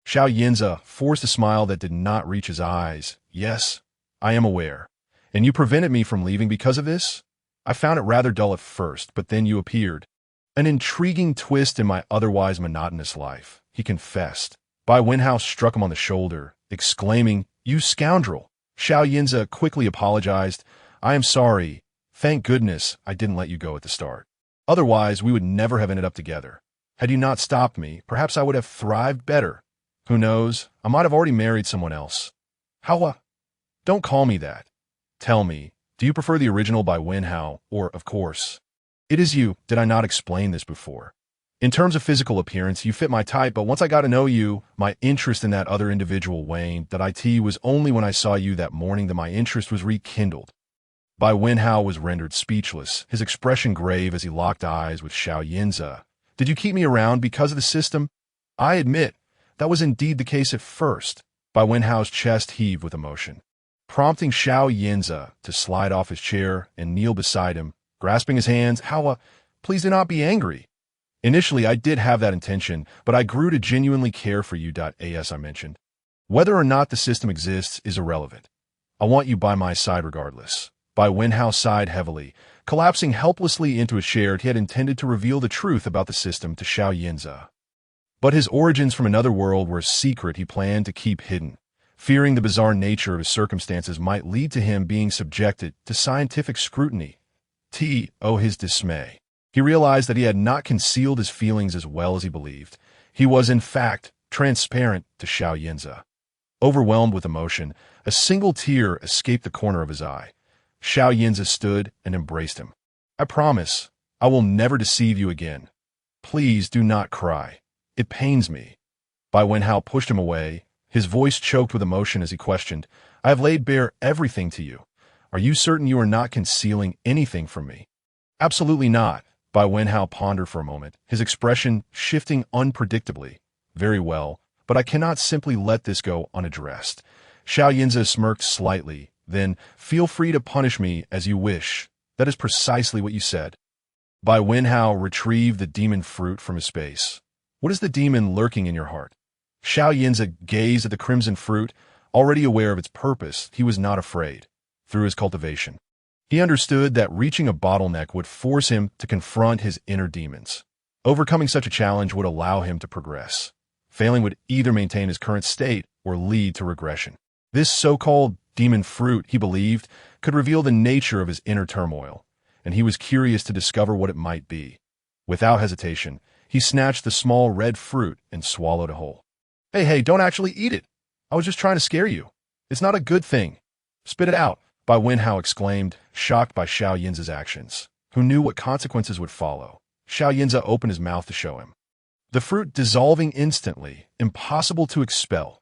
Xiao Yinza forced a smile that did not reach his eyes. "Yes, I am aware. And you prevented me from leaving because of this? I found it rather dull at first, but then you appeared. An intriguing twist in my otherwise monotonous life," he confessed. Bai Wenhao struck him on the shoulder, exclaiming, "You scoundrel!" Xiao Yinza quickly apologized. "I am sorry. Thank goodness I didn't let you go at the start. Otherwise, we would never have ended up together. Had you not stopped me, perhaps I would have thrived better. Who knows, I might have already married someone else." "How, Don't call me that. Tell me, do you prefer the original Bai Wenhao, or, of course, it is you? Did I not explain this before? In terms of physical appearance, you fit my type, but once I got to know you, my interest in that other individual waned. That it was only when I saw you that morning that my interest was rekindled." Bai Wenhao was rendered speechless, his expression grave as he locked eyes with Xiao Yinza. "Did you keep me around because of the system?" "I admit, that was indeed the case at first." Bai Wenhao's chest heaved with emotion, prompting Xiao Yinza to slide off his chair and kneel beside him, grasping his hands. "How, please do not be angry. Initially, I did have that intention, but I grew to genuinely care for you. As I mentioned, whether or not the system exists is irrelevant. I want you by my side regardless." Bai Wenhao sighed heavily, collapsing helplessly into a chair. He had intended to reveal the truth about the system to Xiao Yinza, but his origins from another world were a secret he planned to keep hidden, fearing the bizarre nature of his circumstances might lead to him being subjected to scientific scrutiny. His dismay. He realized that he had not concealed his feelings as well as he believed. He was, in fact, transparent to Xiao Yinza. Overwhelmed with emotion, a single tear escaped the corner of his eye. Xiao Yinza stood and embraced him. "I promise, I will never deceive you again. Please do not cry. It pains me." Bai Wenhao pushed him away, his voice choked with emotion as he questioned, "I have laid bare everything to you. Are you certain you are not concealing anything from me?" "Absolutely not." Bai Wenhao pondered for a moment, his expression shifting unpredictably. "Very well, but I cannot simply let this go unaddressed." Xiao Yinza smirked slightly, then, "Feel free to punish me as you wish. That is precisely what you said." Bai Wenhao retrieved the demon fruit from his space. What is the demon lurking in your heart? Xiao Yinza gazed at the crimson fruit. Already aware of its purpose, he was not afraid. Through his cultivation, he understood that reaching a bottleneck would force him to confront his inner demons. Overcoming such a challenge would allow him to progress. Failing would either maintain his current state or lead to regression. This so-called demon fruit, he believed, could reveal the nature of his inner turmoil, and he was curious to discover what it might be. Without hesitation, he snatched the small red fruit and swallowed it whole. Hey, don't actually eat it. I was just trying to scare you. It's not a good thing. Spit it out, Bai Wenhao exclaimed, shocked by Xiao Yinza's actions. Who knew what consequences would follow? Xiao Yinza opened his mouth to show him. The fruit dissolving instantly, impossible to expel.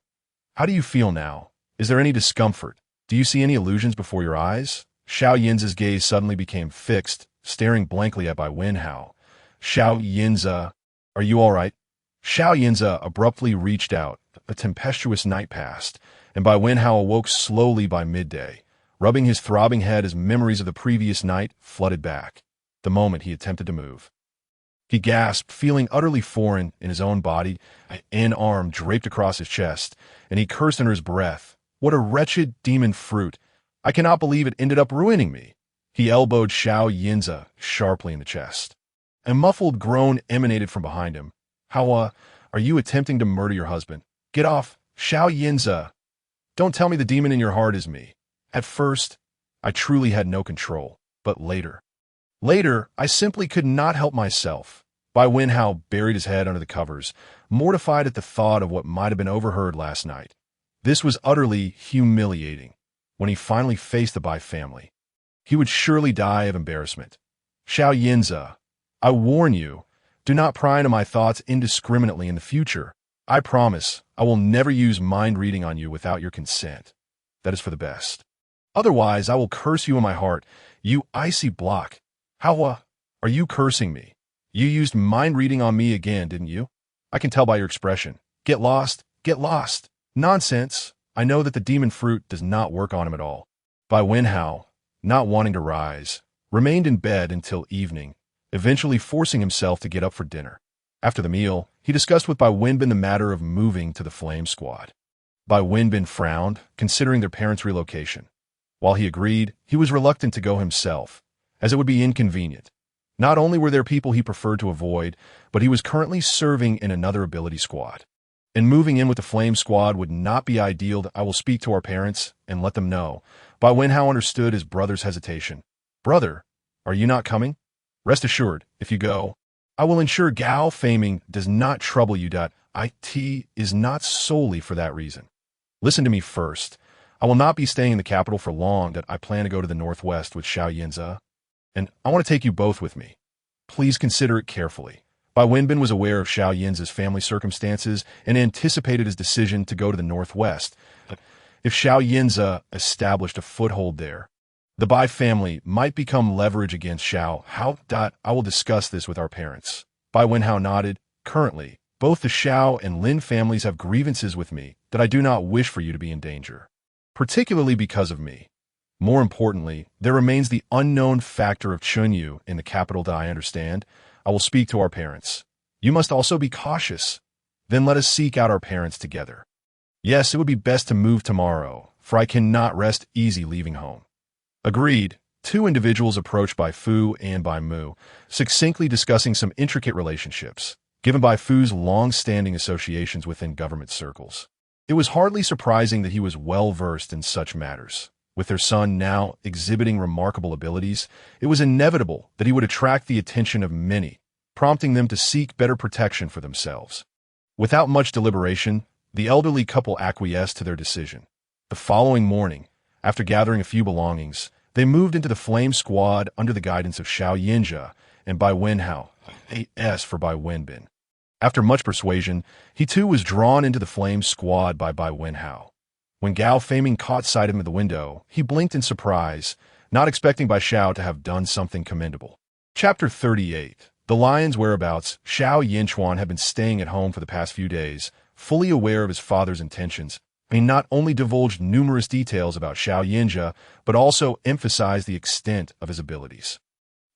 How do you feel now? Is there any discomfort? Do you see any illusions before your eyes? Xiao Yinza's gaze suddenly became fixed, staring blankly at Bai Wenhao. Xiao Yinza, are you all right? Xiao Yinza abruptly reached out. A tempestuous night passed, and Bai Wenhao awoke slowly by midday, rubbing his throbbing head as memories of the previous night flooded back. The moment he attempted to move, he gasped, feeling utterly foreign in his own body, an arm draped across his chest, and he cursed under his breath. What a wretched demon fruit! I cannot believe it ended up ruining me. He elbowed Xiao Yinza sharply in the chest. A muffled groan emanated from behind him. How, are you attempting to murder your husband? Get off, Xiao Yinza. Don't tell me the demon in your heart is me. At first, I truly had no control, but later, I simply could not help myself. Bai Wenhao buried his head under the covers, mortified at the thought of what might have been overheard last night. This was utterly humiliating. When he finally faced the Bai family, he would surely die of embarrassment. Xiao Yinza, I warn you, do not pry into my thoughts indiscriminately in the future. I promise I will never use mind reading on you without your consent. That is for the best. Otherwise, I will curse you in my heart, you icy block. How, are you cursing me? You used mind reading on me again, didn't you? I can tell by your expression. Get lost, get lost. Nonsense. I know that the demon fruit does not work on him at all. Bai Wenhao, not wanting to rise, remained in bed until evening, eventually forcing himself to get up for dinner. After the meal, he discussed with Bai Wenbin the matter of moving to the Flame Squad. Bai Wenbin frowned, considering their parents' relocation. While he agreed, he was reluctant to go himself, as it would be inconvenient. Not only were there people he preferred to avoid, but he was currently serving in another ability squad. And moving in with the Flame Squad would not be ideal. I will speak to our parents and let them know. Bai Wenhao understood his brother's hesitation. Brother, are you not coming? Rest assured, if you go, I will ensure Gao faming does not trouble you. It is not solely for that reason. Listen to me first. I will not be staying in the capital for long. I plan to go to the northwest with Xiao Yinza, and I want to take you both with me. Please consider it carefully. Bai Wenbin was aware of Xiao Yinza's family circumstances and anticipated his decision to go to the northwest. If Xiao Yinza established a foothold there, the Bai family might become leverage against Xiao. I will discuss this with our parents. Bai Wenhao nodded. Currently, both the Xiao and Lin families have grievances with me that I do not wish for you to be in danger, particularly because of me. More importantly, there remains the unknown factor of Chunyu in the capital that I understand. I will speak to our parents. You must also be cautious. Then let us seek out our parents together. Yes, it would be best to move tomorrow, for I cannot rest easy leaving home. Agreed. Two individuals approached Bai Fu and Bai Mu, succinctly discussing some intricate relationships, given Bai Fu's long-standing associations within government circles. It was hardly surprising that he was well-versed in such matters. With their son now exhibiting remarkable abilities, it was inevitable that he would attract the attention of many, prompting them to seek better protection for themselves. Without much deliberation, the elderly couple acquiesced to their decision. The following morning, after gathering a few belongings, they moved into the Flame Squad under the guidance of Xiao Yinja and Bai Wenhao, A.S. for Bai Wenbin. After much persuasion, he too was drawn into the Flame Squad by Bai Wenhao. When Gao Faming caught sight of him at the window, he blinked in surprise, not expecting Bai Xiao to have done something commendable. Chapter 38. The Lion's whereabouts. Xiao Yinchuan had been staying at home for the past few days, fully aware of his father's intentions. He not only divulged numerous details about Xiao Yinja, but also emphasized the extent of his abilities.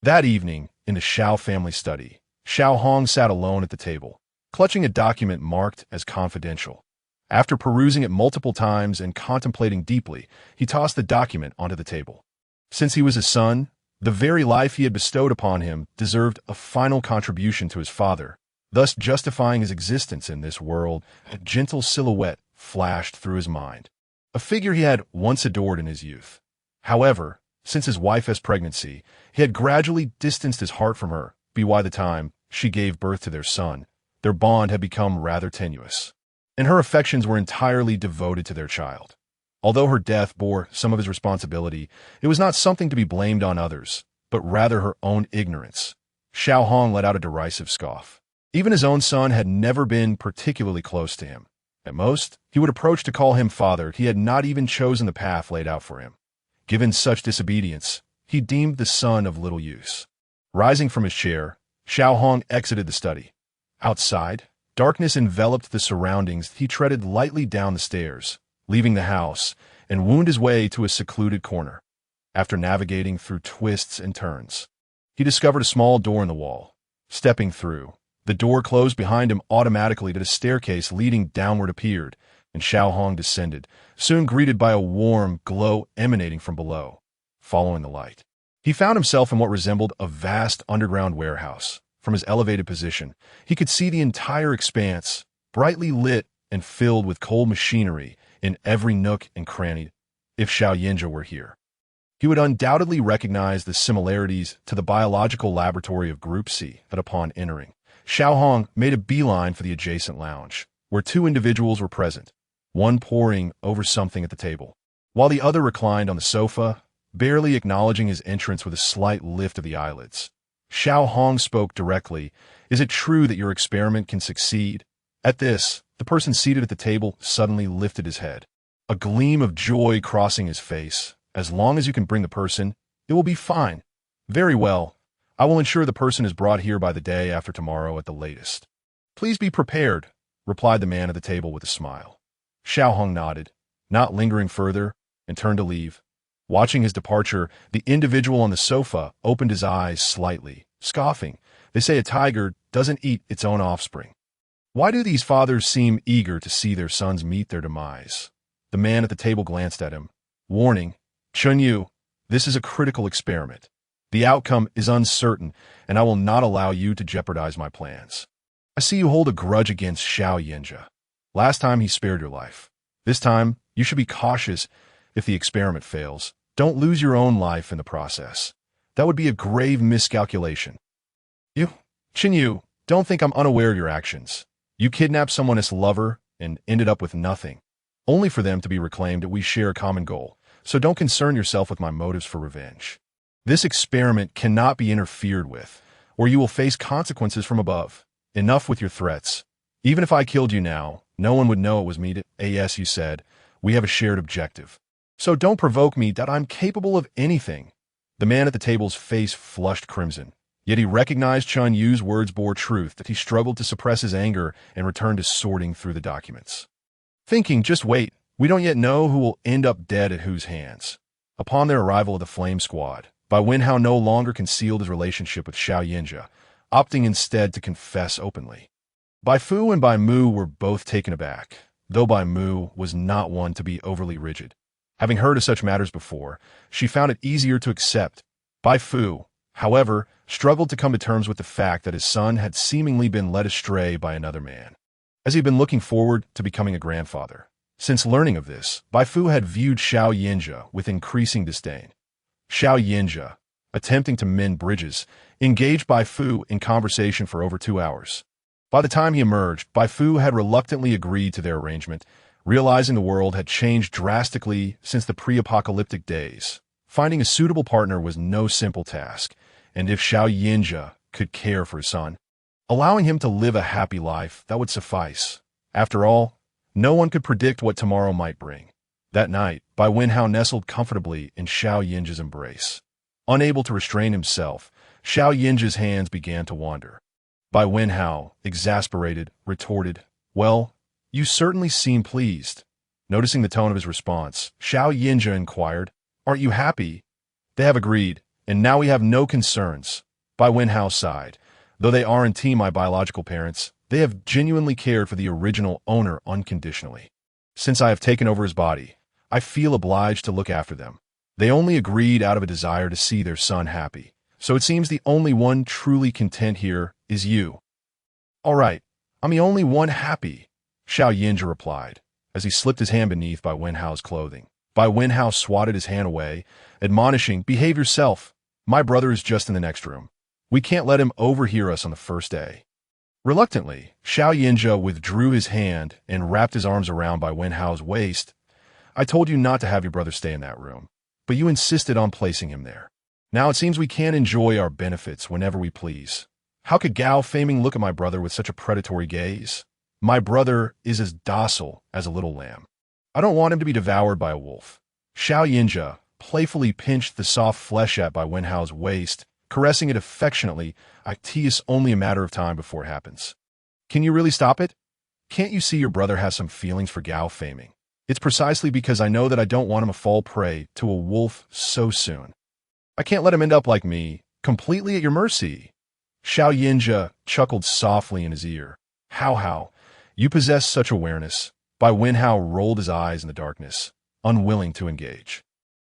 That evening, in the Shao family study, Xiao Hong sat alone at the table, clutching a document marked as confidential. After perusing it multiple times and contemplating deeply, he tossed the document onto the table. Since he was a son, the very life he had bestowed upon him deserved a final contribution to his father, thus justifying his existence in this world. A gentle silhouette flashed through his mind, a figure he had once adored in his youth. However, since his wife's pregnancy, he had gradually distanced his heart from her. By the time she gave birth to their son, their bond had become rather tenuous, and her affections were entirely devoted to their child. Although her death bore some of his responsibility, it was not something to be blamed on others, but rather her own ignorance. Xiao Hong let out a derisive scoff. Even his own son had never been particularly close to him. At most, he would approach to call him father. He had not even chosen the path laid out for him. Given such disobedience, he deemed the son of little use. Rising from his chair, Xiao Hong exited the study. Outside, darkness enveloped the surroundings. He treaded lightly down the stairs, leaving the house, and wound his way to a secluded corner. After navigating through twists and turns, he discovered a small door in the wall. Stepping through, the door closed behind him automatically. A staircase leading downward appeared, and Xiao Hong descended, soon greeted by a warm glow emanating from below. Following the light, he found himself in what resembled a vast underground warehouse. From his elevated position, he could see the entire expanse, brightly lit and filled with cold machinery in every nook and cranny. If Xiao Yinja were here, he would undoubtedly recognize the similarities to the biological laboratory of Group C. But upon entering, Xiao Hong made a beeline for the adjacent lounge, where two individuals were present, one poring over something at the table, while the other reclined on the sofa, barely acknowledging his entrance with a slight lift of the eyelids. Xiao Hong spoke directly. "Is it true that your experiment can succeed?" At this, the person seated at the table suddenly lifted his head, a gleam of joy crossing his face. "As long as you can bring the person, it will be fine." "Very well. I will ensure the person is brought here by the day after tomorrow at the latest." "Please be prepared," replied the man at the table with a smile. Xiao Hong nodded, not lingering further, and turned to leave. Watching his departure, the individual on the sofa opened his eyes slightly, scoffing. "They say a tiger doesn't eat its own offspring. Why do these fathers seem eager to see their sons meet their demise?" The man at the table glanced at him. "Warning, Chun Yu, this is a critical experiment. The outcome is uncertain, and I will not allow you to jeopardize my plans. I see you hold a grudge against Xiao Yinja. Last time he spared your life. This time, you should be cautious. If the experiment fails, don't lose your own life in the process. That would be a grave miscalculation. Chin Yu, don't think I'm unaware of your actions. You kidnapped someone's lover and ended up with nothing, only for them to be reclaimed. We share a common goal, so don't concern yourself with my motives for revenge. This experiment cannot be interfered with, or you will face consequences from above. Enough with your threats. Even if I killed you now, no one would know it was me. Yes, you said, we have a shared objective. So don't provoke me that I'm capable of anything." The man at the table's face flushed crimson, yet he recognized Chun Yu's words bore truth. That he struggled to suppress his anger and returned to sorting through the documents. Thinking, just wait, we don't yet know who will end up dead at whose hands. Upon their arrival at the Flame Squad, Bai Wenhao no longer concealed his relationship with Xiao Yinja, opting instead to confess openly. Bai Fu and Bai Mu were both taken aback, though Bai Mu was not one to be overly rigid. Having heard of such matters before, she found it easier to accept. Bai Fu, however, struggled to come to terms with the fact that his son had seemingly been led astray by another man, as he had been looking forward to becoming a grandfather. Since learning of this, Bai Fu had viewed Xiao Yinja with increasing disdain. Xiao Yinja, attempting to mend bridges, engaged Bai Fu in conversation for over 2 hours. By the time he emerged, Bai Fu had reluctantly agreed to their arrangement, realizing the world had changed drastically since the pre-apocalyptic days. Finding a suitable partner was no simple task, and if Xiao Yinja could care for his son, allowing him to live a happy life, that would suffice. After all, no one could predict what tomorrow might bring. That night, Bai Wenhao nestled comfortably in Xiao Yinja's embrace. Unable to restrain himself, Xiao Yinja's hands began to wander. Bai Wenhao, exasperated, retorted, "Well, you certainly seem pleased." Noticing the tone of his response, Xiao Yinja inquired, "Aren't you happy?" "They have agreed, and now we have no concerns. Bai Wenhao sighed. Though they aren't my biological parents, they have genuinely cared for the original owner unconditionally. Since I have taken over his body, I feel obliged to look after them. They only agreed out of a desire to see their son happy. So it seems the only one truly content here is you. All right, I'm the only one happy, Xiao Yinja replied, as he slipped his hand beneath Bai Wenhao's clothing. Bai Wenhao swatted his hand away, admonishing, "Behave yourself. My brother is just in the next room. We can't let him overhear us on the first day." Reluctantly, Xiao Yinja withdrew his hand and wrapped his arms around Bai Wenhao's waist. "I told you not to have your brother stay in that room, but you insisted on placing him there. Now it seems we can't enjoy our benefits whenever we please. How could Gao Feiming look at my brother with such a predatory gaze? My brother is as docile as a little lamb. I don't want him to be devoured by a wolf." Xiao Yinja playfully pinched the soft flesh at Bai Wenhao's waist, caressing it affectionately. "It's only a matter of time before it happens. Can you really stop it? Can't you see your brother has some feelings for Gao Feiming? It's precisely because I know that I don't want him to fall prey to a wolf so soon. I can't let him end up like me, completely at your mercy." Xiao Yinja chuckled softly in his ear. How, you possess such awareness." Bai Wenhao rolled his eyes in the darkness, unwilling to engage.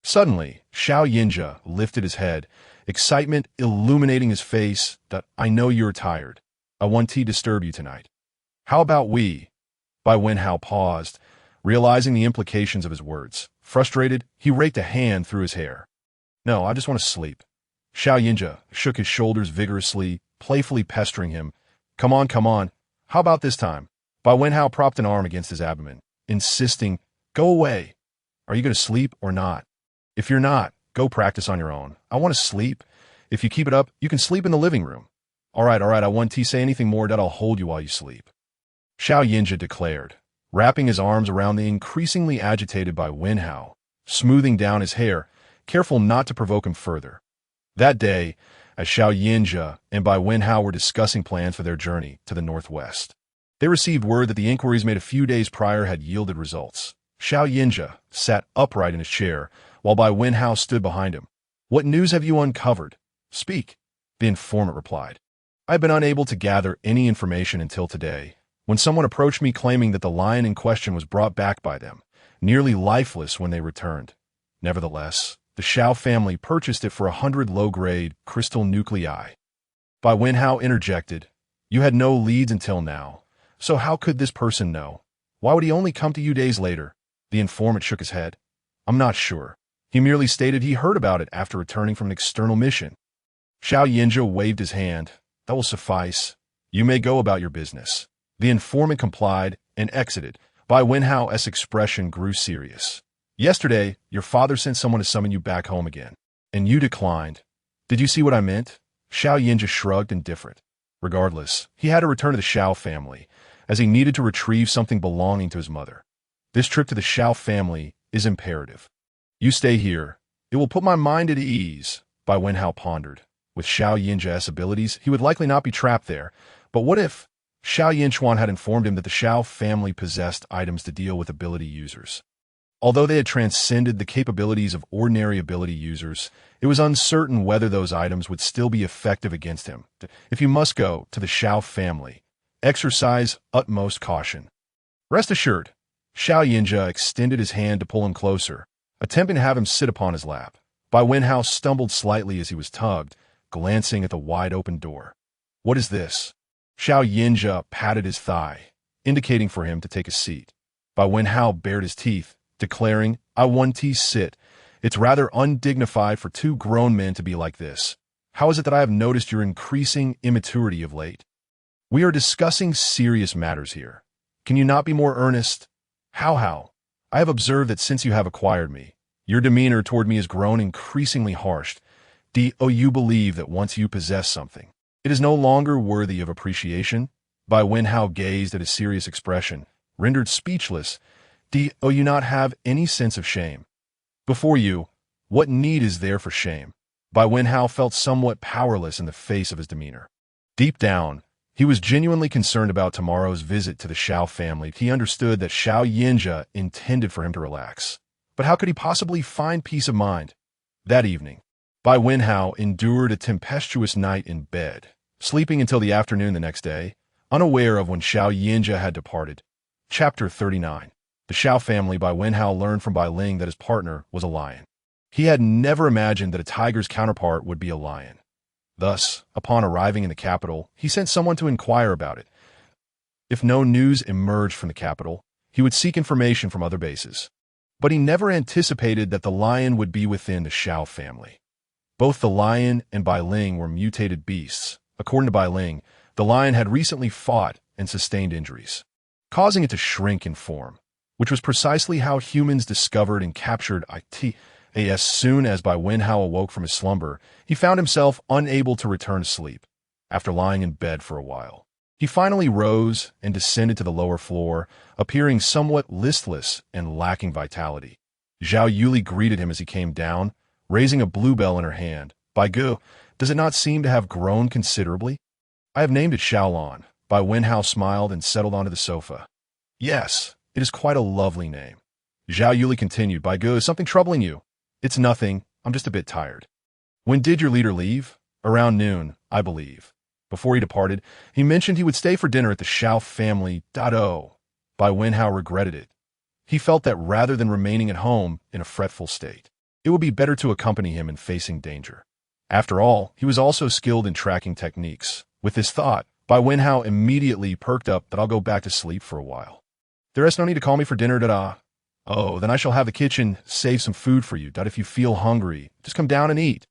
Suddenly, Xiao Yinja lifted his head, excitement illuminating his face. "I know you're tired. I won't disturb you tonight. How about we?" Bai Wenhao paused, realizing the implications of his words. Frustrated, he raked a hand through his hair. "No, I just want to sleep." Xiao Yinja shook his shoulders vigorously, playfully pestering him. Come on. How about this time?" Bai Wenhao propped an arm against his abdomen, insisting, "Go away. Are you going to sleep or not? If you're not, go practice on your own. I want to sleep. If you keep it up, you can sleep in the living room." All right, I won't say anything more that I'll hold you while you sleep," Xiao Yinja declared, wrapping his arms around the increasingly agitated Bai Wenhao, smoothing down his hair, careful not to provoke him further. That day, as Xiao Yinja and Bai Wenhao were discussing plans for their journey to the northwest, they received word that the inquiries made a few days prior had yielded results. Xiao Yinja sat upright in his chair, while Bai Wenhao stood behind him. "What news have you uncovered? Speak," the informant replied. "I have been unable to gather any information until today, when someone approached me claiming that the lion in question was brought back by them, nearly lifeless when they returned. Nevertheless, the Xiao family purchased it for 100 low-grade crystal nuclei." Bai Wenhao interjected, "You had no leads until now, so how could this person know? Why would he only come to you days later?" The informant shook his head. "I'm not sure. He merely stated he heard about it after returning from an external mission." Xiao Yinja waved his hand. "That will suffice. You may go about your business." The informant complied and exited. Bai Wenhao's expression grew serious. "Yesterday, your father sent someone to summon you back home again, and you declined. Did you see what I meant?" Xiao Yinja shrugged, indifferent. Regardless, he had to return to the Xiao family, as he needed to retrieve something belonging to his mother. "This trip to the Xiao family is imperative. You stay here. It will put my mind at ease," Bai Wenhao pondered. With Xiao Yinja's abilities, he would likely not be trapped there. But what if Xiao Yinchuan had informed him that the Xiao family possessed items to deal with ability users? Although they had transcended the capabilities of ordinary ability users, it was uncertain whether those items would still be effective against him. If you must go to the Xiao family, exercise utmost caution. Rest assured, Xiao Yinja extended his hand to pull him closer, attempting to have him sit upon his lap. Bai Wenhao stumbled slightly as he was tugged, glancing at the wide-open door. "What is this?" Xiao Yinja patted his thigh, indicating for him to take a seat. Bai Wenhao bared his teeth, declaring, "I won't sit. It's rather undignified for two grown men to be like this. How is it that I have noticed your increasing immaturity of late? We are discussing serious matters here. Can you not be more earnest? How? I have observed that since you have acquired me, your demeanor toward me has grown increasingly harsh. Do you believe that once you possess something, it is no longer worthy of appreciation?" Bai Wenhao gazed at his serious expression, rendered speechless. "Do you not have any sense of shame? Before you, what need is there for shame?" Bai Wenhao felt somewhat powerless in the face of his demeanor. Deep down, he was genuinely concerned about tomorrow's visit to the Xiao family. He understood that Xiao Yinja intended for him to relax. But how could he possibly find peace of mind? That evening, Bai Wenhao endured a tempestuous night in bed, sleeping until the afternoon the next day, unaware of when Xiao Yinjia had departed. Chapter 39. The Xiao family. Bai Wenhao learned from Bai Ling that his partner was a lion. He had never imagined that a tiger's counterpart would be a lion. Thus, upon arriving in the capital, he sent someone to inquire about it. If no news emerged from the capital, he would seek information from other bases. But he never anticipated that the lion would be within the Xiao family. Both the lion and Bai Ling were mutated beasts. According to Bai Ling, the lion had recently fought and sustained injuries, causing it to shrink in form, which was precisely how humans discovered and captured it. As soon as Bai Wenhao awoke from his slumber, he found himself unable to return to sleep. After lying in bed for a while, he finally rose and descended to the lower floor, appearing somewhat listless and lacking vitality. Zhao Yuli greeted him as he came down, raising a bluebell in her hand. Bai Gu, does it not seem to have grown considerably? I have named it Xiaolan. Bai Wenhao smiled and settled onto the sofa. Yes, it is quite a lovely name. Zhao Yuli continued. Bai Gu, is something troubling you? It's nothing. I'm just a bit tired. When did your leader leave? Around noon, I believe. Before he departed, he mentioned he would stay for dinner at the Xiao family. Bai Wenhao regretted it. He felt that rather than remaining at home in a fretful state, it would be better to accompany him in facing danger. After all, he was also skilled in tracking techniques. With this thought, Bai Wenhao immediately perked up. That I'll go back to sleep for a while. There is no need to call me for dinner. Oh, then I shall have the kitchen save some food for you. If you feel hungry, just come down and eat.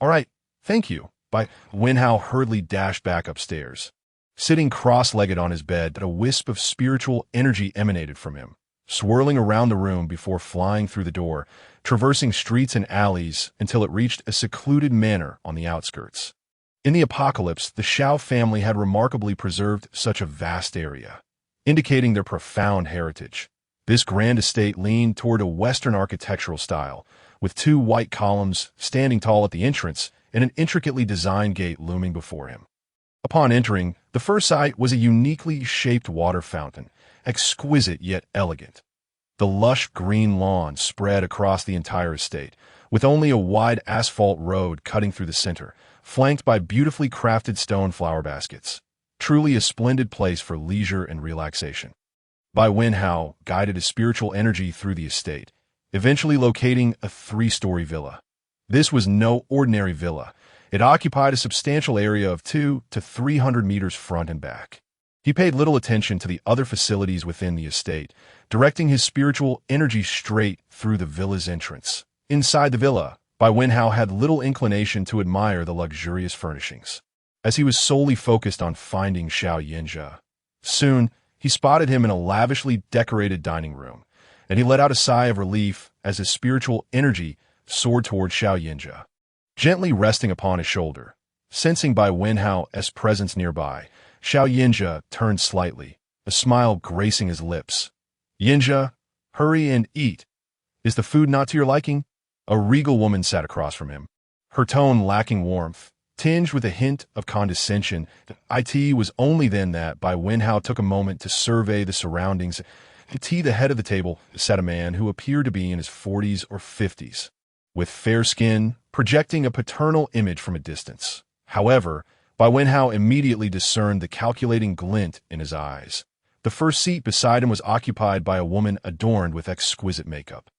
All right, thank you. Bai Wenhao hurriedly dashed back upstairs. Sitting cross-legged on his bed, a wisp of spiritual energy emanated from him, swirling around the room before flying through the door, traversing streets and alleys until it reached a secluded manor on the outskirts. In the apocalypse, the Xiao family had remarkably preserved such a vast area, indicating their profound heritage. This grand estate leaned toward a Western architectural style, with two white columns standing tall at the entrance and an intricately designed gate looming before him. Upon entering, the first sight was a uniquely shaped water fountain, exquisite yet elegant. The lush green lawn spread across the entire estate, with only a wide asphalt road cutting through the center, flanked by beautifully crafted stone flower baskets. Truly a splendid place for leisure and relaxation. Bai Wenhao guided his spiritual energy through the estate, eventually locating a 3-story villa. This was no ordinary villa. It occupied a substantial area of 200 to 300 meters front and back. He paid little attention to the other facilities within the estate, directing his spiritual energy straight through the villa's entrance. Inside the villa, Bai Wenhao had little inclination to admire the luxurious furnishings, as he was solely focused on finding Xiao Yinjia. Soon, he spotted him in a lavishly decorated dining room, and he let out a sigh of relief as his spiritual energy soared toward Xiao Yinjia. Gently resting upon his shoulder, sensing Bai Wenhao's presence nearby, Xiao Yinjia turned slightly, a smile gracing his lips. Yinjia, hurry and eat. Is the food not to your liking? A regal woman sat across from him, her tone lacking warmth, tinged with a hint of condescension. It was only then that Bai Wenhao took a moment to survey the surroundings. At the head of the table sat a man who appeared to be in his 40s or 50s, with fair skin, projecting a paternal image from a distance. However, Bai Wenhao immediately discerned the calculating glint in his eyes. The first seat beside him was occupied by a woman adorned with exquisite makeup.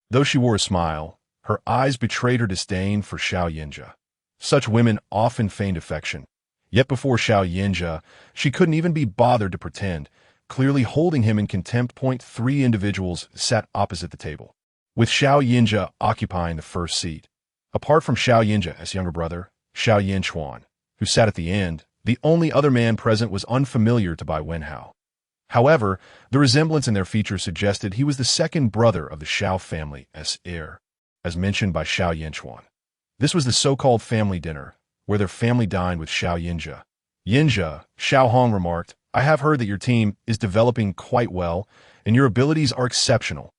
Though she wore a smile, her eyes betrayed her disdain for Xiao Yinjia. Such women often feigned affection. Yet before Xiao Yinjia, she couldn't even be bothered to pretend, clearly holding him in contempt. 3 individuals sat opposite the table, with Xiao Yinjia occupying the first seat. Apart from Xiao Yinjia's younger brother, Xiao Yinchuan, who sat at the end, the only other man present was unfamiliar to Bai Wenhao. However, the resemblance in their features suggested he was the second brother of the Xiao family's heir, as mentioned by Xiao Yinchuan. This was the so-called family dinner, where their family dined with Xiao Yinjia. Yinjia, Xiao Hong remarked, I have heard that your team is developing quite well, and your abilities are exceptional.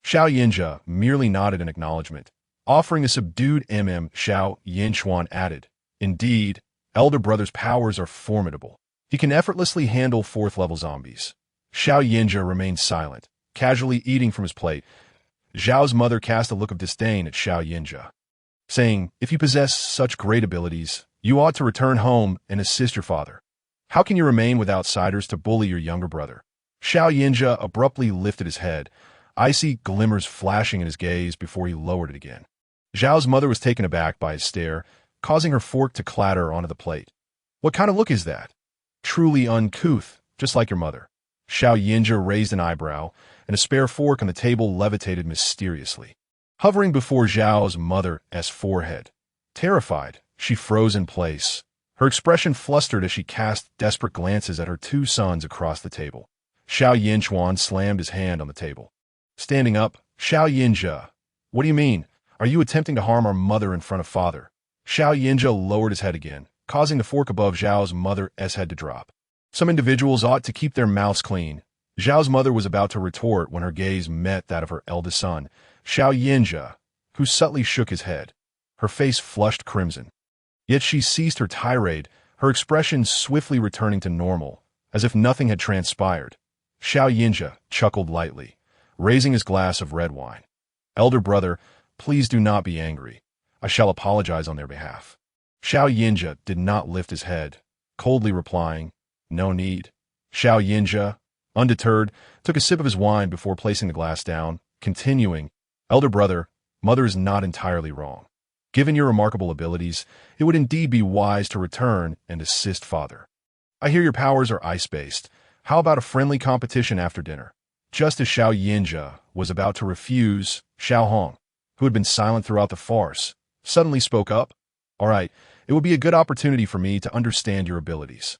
Xiao Yinjia merely nodded in acknowledgement, offering a subdued Xiao Yinchuan added, Indeed, elder brother's powers are formidable. He can effortlessly handle 4th-level zombies. Xiao Yinjia remained silent, casually eating from his plate. Zhao's mother cast a look of disdain at Xiao Yinjia. saying, "If you possess such great abilities, you ought to return home and assist your father. How can you remain with outsiders to bully your younger brother?" Xiao Yinja abruptly lifted his head, icy glimmers flashing in his gaze before he lowered it again. Zhao's mother was taken aback by his stare, causing her fork to clatter onto the plate. "What kind of look is that? Truly uncouth, just like your mother." Xiao Yinja raised an eyebrow, and a spare fork on the table levitated mysteriously, hovering before Zhao's mother's forehead. Terrified, she froze in place, her expression flustered as she cast desperate glances at her two sons across the table. Xiao Yinchuan slammed his hand on the table. Standing up, "Xiao Yinja, what do you mean? Are you attempting to harm our mother in front of father?" Xiao Yinja lowered his head again, causing the fork above Zhao's mother's head to drop. "Some individuals ought to keep their mouths clean." Zhao's mother was about to retort when her gaze met that of her eldest son, Xiao Yinja, who subtly shook his head. Her face flushed crimson. Yet she ceased her tirade, her expression swiftly returning to normal, as if nothing had transpired. Xiao Yinja chuckled lightly, raising his glass of red wine. "Elder brother, please do not be angry. I shall apologize on their behalf." Xiao Yinja did not lift his head, coldly replying, "No need." Xiao Yinja, undeterred, took a sip of his wine before placing the glass down, continuing, "Elder brother, mother is not entirely wrong. Given your remarkable abilities, it would indeed be wise to return and assist father. I hear your powers are ice-based. How about a friendly competition after dinner?" Just as Xiao Yinja was about to refuse, Xiao Hong, who had been silent throughout the farce, suddenly spoke up. "All right, it would be a good opportunity for me to understand your abilities."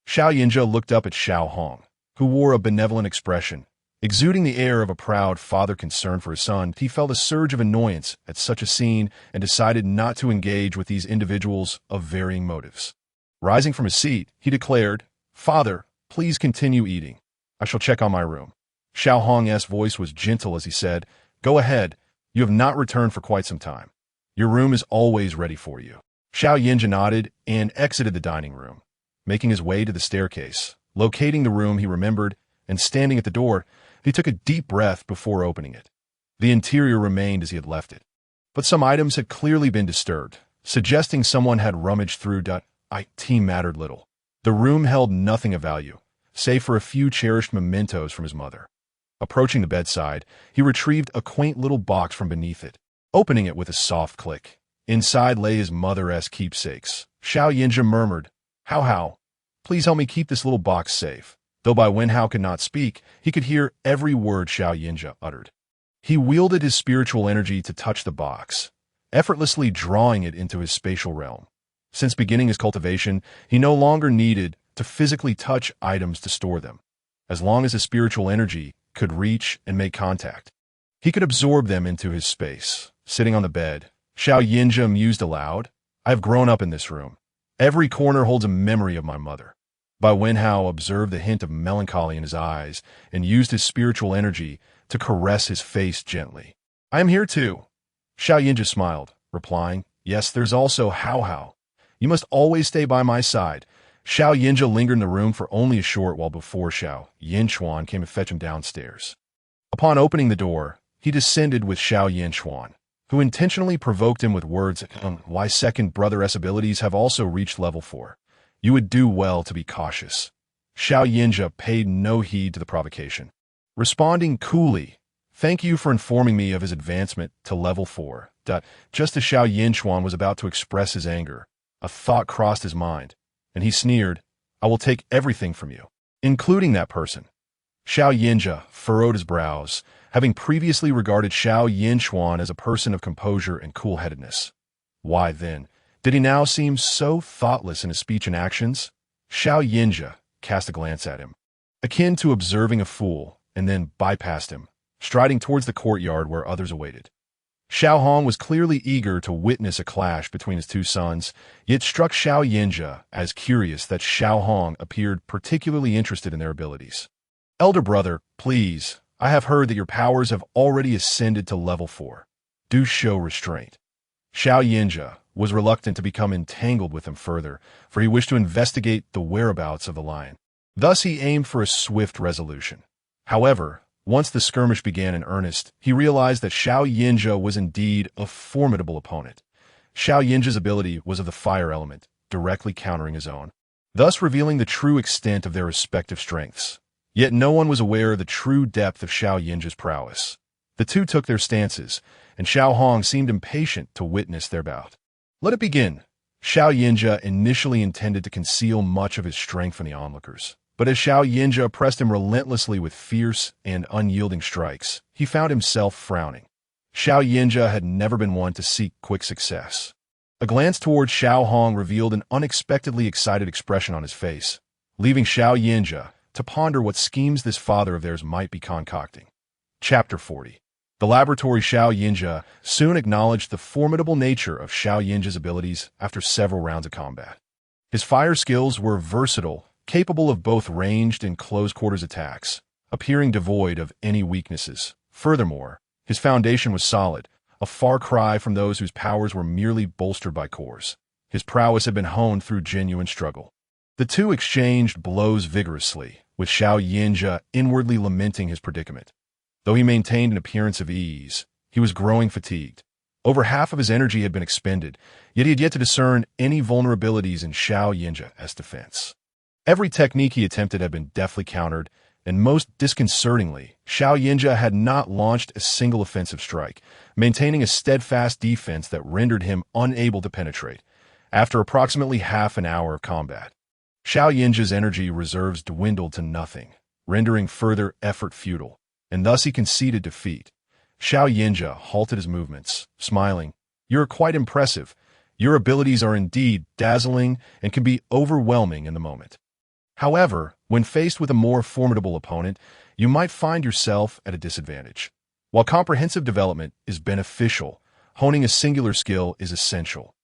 Xiao Yinja looked up at Xiao Hong, who wore a benevolent expression. Exuding the air of a proud father concerned for his son, he felt a surge of annoyance at such a scene and decided not to engage with these individuals of varying motives. Rising from his seat, he declared, "Father, please continue eating. I shall check on my room." Xiao Hong's voice was gentle as he said, "Go ahead. You have not returned for quite some time. Your room is always ready for you." Xiao Yinja nodded and exited the dining room, making his way to the staircase. Locating the room he remembered and standing at the door, he took a deep breath before opening it. The interior remained as he had left it, but some items had clearly been disturbed, suggesting someone had rummaged through. It mattered little. The room held nothing of value, save for a few cherished mementos from his mother. Approaching the bedside, he retrieved a quaint little box from beneath it, opening it with a soft click. Inside lay his mother's keepsakes. Xiao Yinja murmured, How? Please help me keep this little box safe." Though Bai Wenhao could not speak, he could hear every word Xiao Yinja uttered. He wielded his spiritual energy to touch the box, effortlessly drawing it into his spatial realm. Since beginning his cultivation, he no longer needed to physically touch items to store them. As long as his spiritual energy could reach and make contact, he could absorb them into his space. Sitting on the bed, Xiao Yinja mused aloud, "I have grown up in this room. Every corner holds a memory of my mother." Bai Wenhao observed the hint of melancholy in his eyes and used his spiritual energy to caress his face gently. "I am here too." Xiao Yinja smiled, replying, "Yes, there's also Hao. You must always stay by my side." Xiao Yinja lingered in the room for only a short while before Xiao Yinchuan came to fetch him downstairs. Upon opening the door, he descended with Xiao Yinchuan, who intentionally provoked him with words, "Why second brother's abilities have also reached level 4. You would do well to be cautious." Xiao Yinja paid no heed to the provocation, responding coolly, "Thank you for informing me of his advancement to level 4. Just as Xiao Yinchuan was about to express his anger, a thought crossed his mind, and he sneered, "I will take everything from you, including that person." Xiao Yinja furrowed his brows, having previously regarded Xiao Yinchuan as a person of composure and cool-headedness. Why, then, did he now seem so thoughtless in his speech and actions? Xiao Yinja cast a glance at him, akin to observing a fool, and then bypassed him, striding towards the courtyard where others awaited. Xiao Hong was clearly eager to witness a clash between his two sons, yet struck Xiao Yinja as curious that Xiao Hong appeared particularly interested in their abilities. "Elder brother, please, I have heard that your powers have already ascended to level 4. Do show restraint." Xiao Yinja was reluctant to become entangled with him further, for he wished to investigate the whereabouts of the lion. Thus he aimed for a swift resolution. However, once the skirmish began in earnest, he realized that Xiao Yinja was indeed a formidable opponent. Xiao Yinja's ability was of the fire element, directly countering his own, thus revealing the true extent of their respective strengths. Yet no one was aware of the true depth of Xiao Yinja's prowess. The two took their stances, and Xiao Hong seemed impatient to witness their bout. Let it begin. Xiao Yinja initially intended to conceal much of his strength from the onlookers. But as Xiao Yinja pressed him relentlessly with fierce and unyielding strikes, he found himself frowning. Xiao Yinja had never been one to seek quick success. A glance towards Xiao Hong revealed an unexpectedly excited expression on his face, leaving Xiao Yinja to ponder what schemes this father of theirs might be concocting. Chapter 40. The laboratory Xiao Yinja soon acknowledged the formidable nature of Xiao Yinja's abilities after several rounds of combat. His fire skills were versatile, capable of both ranged and close-quarters attacks, appearing devoid of any weaknesses. Furthermore, his foundation was solid, a far cry from those whose powers were merely bolstered by cores. His prowess had been honed through genuine struggle. The two exchanged blows vigorously, with Xiao Yinja inwardly lamenting his predicament. Though he maintained an appearance of ease, he was growing fatigued. Over half of his energy had been expended, yet he had yet to discern any vulnerabilities in Xiao Yinja as defense. Every technique he attempted had been deftly countered, and most disconcertingly, Xiao Yinja had not launched a single offensive strike, maintaining a steadfast defense that rendered him unable to penetrate. After approximately half an hour of combat, Xiao Yinja's energy reserves dwindled to nothing, rendering further effort futile, and thus he conceded defeat. Xiao Yinja halted his movements, smiling. "You're quite impressive. Your abilities are indeed dazzling and can be overwhelming in the moment. However, when faced with a more formidable opponent, you might find yourself at a disadvantage. While comprehensive development is beneficial, honing a singular skill is essential."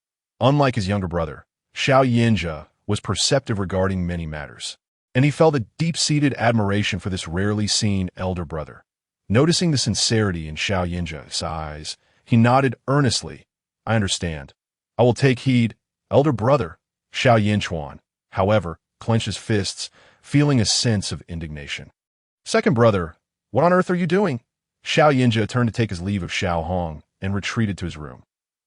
Unlike his younger brother, Xiao Yinja was perceptive regarding many matters, and he felt a deep-seated admiration for this rarely seen elder brother. Noticing the sincerity in Xiao Yinja's eyes, he nodded earnestly. "I understand. I will take heed, elder brother." Xiao Yinchuan, however, clenched his fists, feeling a sense of indignation. "Second brother, what on earth are you doing?" Xiao Yinja turned to take his leave of Xiao Hong and retreated to his room.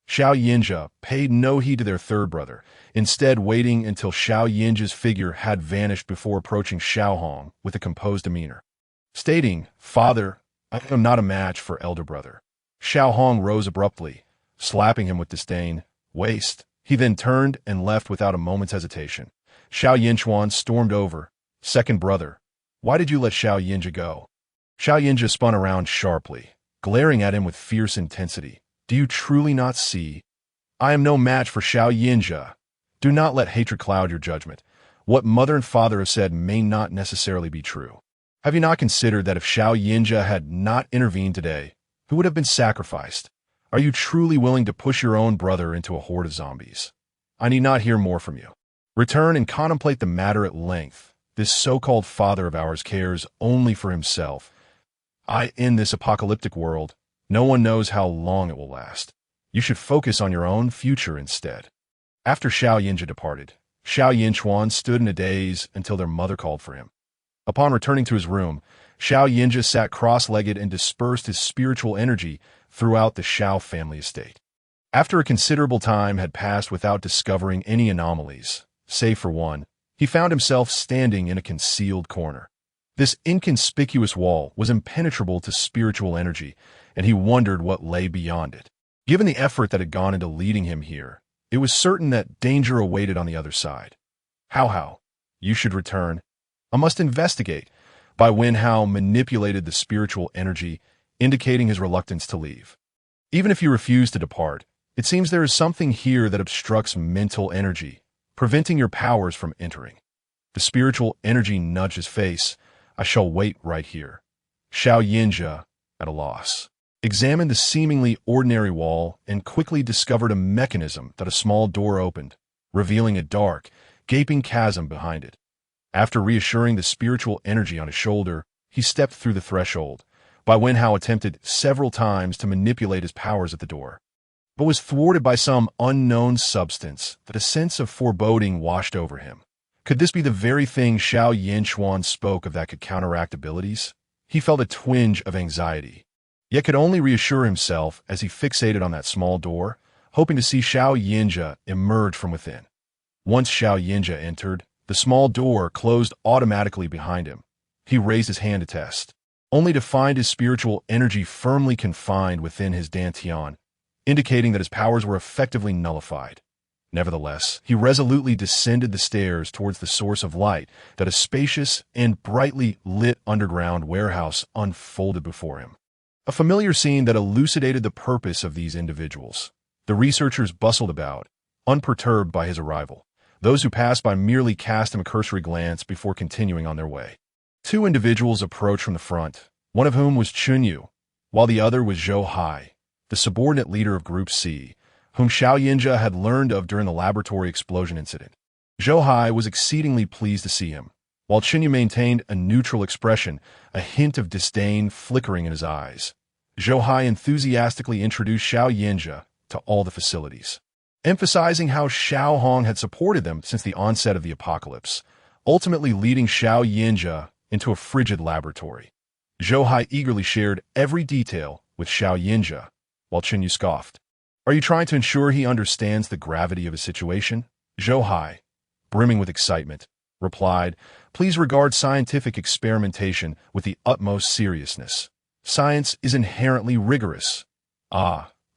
Xiao Yinja paid no heed to their third brother, instead waiting until Xiao Yinja's figure had vanished before approaching Xiao Hong with a composed demeanor, stating, "Father, I am not a match for elder brother." Xiao Hong rose abruptly, slapping him with disdain. "Waste." He then turned and left without a moment's hesitation. Xiao Yinchuan stormed over. "Second brother, why did you let Xiao Yinja go?" Xiao Yinja spun around sharply, glaring at him with fierce intensity. "Do you truly not see? I am no match for Xiao Yinja. Do not let hatred cloud your judgment. What mother and father have said may not necessarily be true. Have you not considered that if Xiao Yinja had not intervened today, who would have been sacrificed? Are you truly willing to push your own brother into a horde of zombies? I need not hear more from you. Return and contemplate the matter at length. This so-called father of ours cares only for himself. In this apocalyptic world, no one knows how long it will last. You should focus on your own future instead." After Xiao Yinja departed, Xiao Yinchuan stood in a daze until their mother called for him. Upon returning to his room, Xiao Yinja sat cross-legged and dispersed his spiritual energy throughout the Xiao family estate. After a considerable time had passed without discovering any anomalies, save for one, he found himself standing in a concealed corner. This inconspicuous wall was impenetrable to spiritual energy, and he wondered what lay beyond it. Given the effort that had gone into leading him here, it was certain that danger awaited on the other side. How? You should return. I must investigate." Bai Wenhao manipulated the spiritual energy, indicating his reluctance to leave. "Even if you refuse to depart, it seems there is something here that obstructs mental energy, preventing your powers from entering." The spiritual energy nudged his face. "I shall wait right here." Xiao Yinja, at a loss, examined the seemingly ordinary wall and quickly discovered a mechanism that a small door opened, revealing a dark, gaping chasm behind it. After reassuring the spiritual energy on his shoulder, he stepped through the threshold. Bai Wenhao attempted several times to manipulate his powers at the door, but was thwarted by some unknown substance that a sense of foreboding washed over him. Could this be the very thing Xiao Yinchuan spoke of that could counteract abilities? He felt a twinge of anxiety, yet could only reassure himself as he fixated on that small door, hoping to see Xiao Yinja emerge from within. Once Xiao Yinja entered, the small door closed automatically behind him. He raised his hand to test, only to find his spiritual energy firmly confined within his dantian, indicating that his powers were effectively nullified. Nevertheless, he resolutely descended the stairs towards the source of light that a spacious and brightly lit underground warehouse unfolded before him. A familiar scene that elucidated the purpose of these individuals. The researchers bustled about, unperturbed by his arrival. Those who passed by merely cast him a cursory glance before continuing on their way. Two individuals approached from the front, one of whom was Chunyu, while the other was Zhou Hai, the subordinate leader of Group C, whom Xiao Yinja had learned of during the laboratory explosion incident. Zhou Hai was exceedingly pleased to see him, while Chunyu maintained a neutral expression, a hint of disdain flickering in his eyes. Zhou Hai enthusiastically introduced Xiao Yinja to all the facilities, emphasizing how Xiao Hong had supported them since the onset of the apocalypse, ultimately leading Xiao Yinja into a frigid laboratory. Zhou Hai eagerly shared every detail with Xiao Yinja, while Chunyu scoffed. Are you trying to ensure he understands the gravity of his situation? Zhou Hai, brimming with excitement, replied, please regard scientific experimentation with the utmost seriousness. Science is inherently rigorous.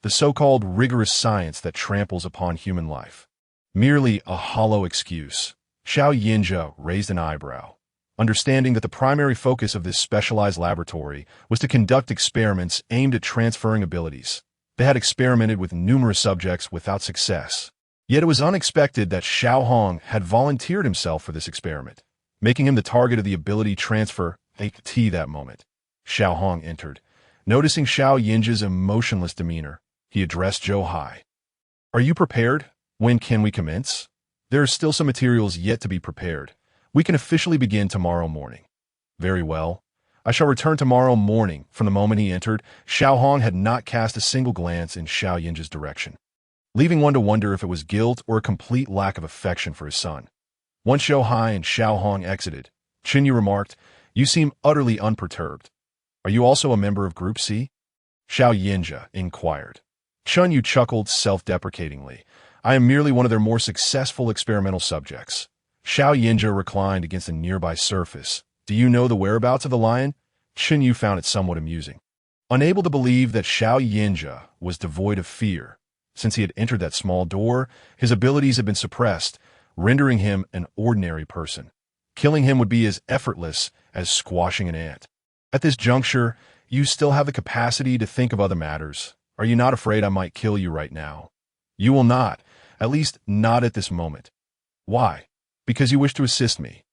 The so-called rigorous science that tramples upon human life. Merely a hollow excuse. Xiao Yinja raised an eyebrow, understanding that the primary focus of this specialized laboratory was to conduct experiments aimed at transferring abilities. They had experimented with numerous subjects without success. Yet it was unexpected that Xiao Hong had volunteered himself for this experiment, making him the target of the ability transfer AT that moment. Xiao Hong entered. Noticing Xiao Yinja's emotionless demeanor, he addressed Zhou Hai. Are you prepared? When can we commence? There are still some materials yet to be prepared. We can officially begin tomorrow morning. Very well. I shall return tomorrow morning. From the moment he entered, Xiao Hong had not cast a single glance in Xiao Yinja's direction, leaving one to wonder if it was guilt or a complete lack of affection for his son. Once Zhou Hai and Xiao Hong exited, Chunyu remarked, you seem utterly unperturbed. Are you also a member of Group C? Xiao Yinja inquired. Chunyu chuckled self-deprecatingly. I am merely one of their more successful experimental subjects. Xiao Yinja reclined against a nearby surface. Do you know the whereabouts of the lion? Chunyu found it somewhat amusing. Unable to believe that Xiao Yinja was devoid of fear. Since he had entered that small door, his abilities had been suppressed, rendering him an ordinary person. Killing him would be as effortless as squashing an ant. At this juncture, you still have the capacity to think of other matters. Are you not afraid I might kill you right now? You will not, at least not at this moment. Why? Because you wish to assist me.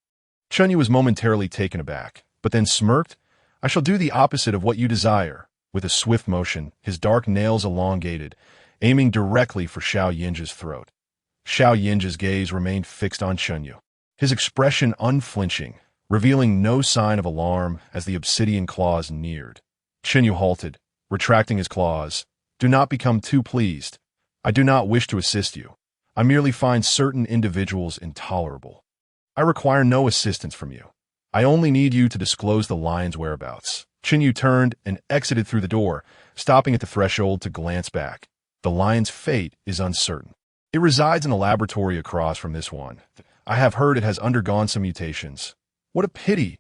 Chunyu was momentarily taken aback, but then smirked. I shall do the opposite of what you desire. With a swift motion, his dark nails elongated, aiming directly for Xiao Yinja's throat. Xiao Yinja's gaze remained fixed on Chunyu, his expression unflinching, revealing no sign of alarm as the obsidian claws neared. Chunyu halted, retracting his claws. Do not become too pleased. I do not wish to assist you. I merely find certain individuals intolerable. I require no assistance from you. I only need you to disclose the lion's whereabouts. Chunyu turned and exited through the door, stopping at the threshold to glance back. The lion's fate is uncertain. It resides in a laboratory across from this one. I have heard it has undergone some mutations. What a pity!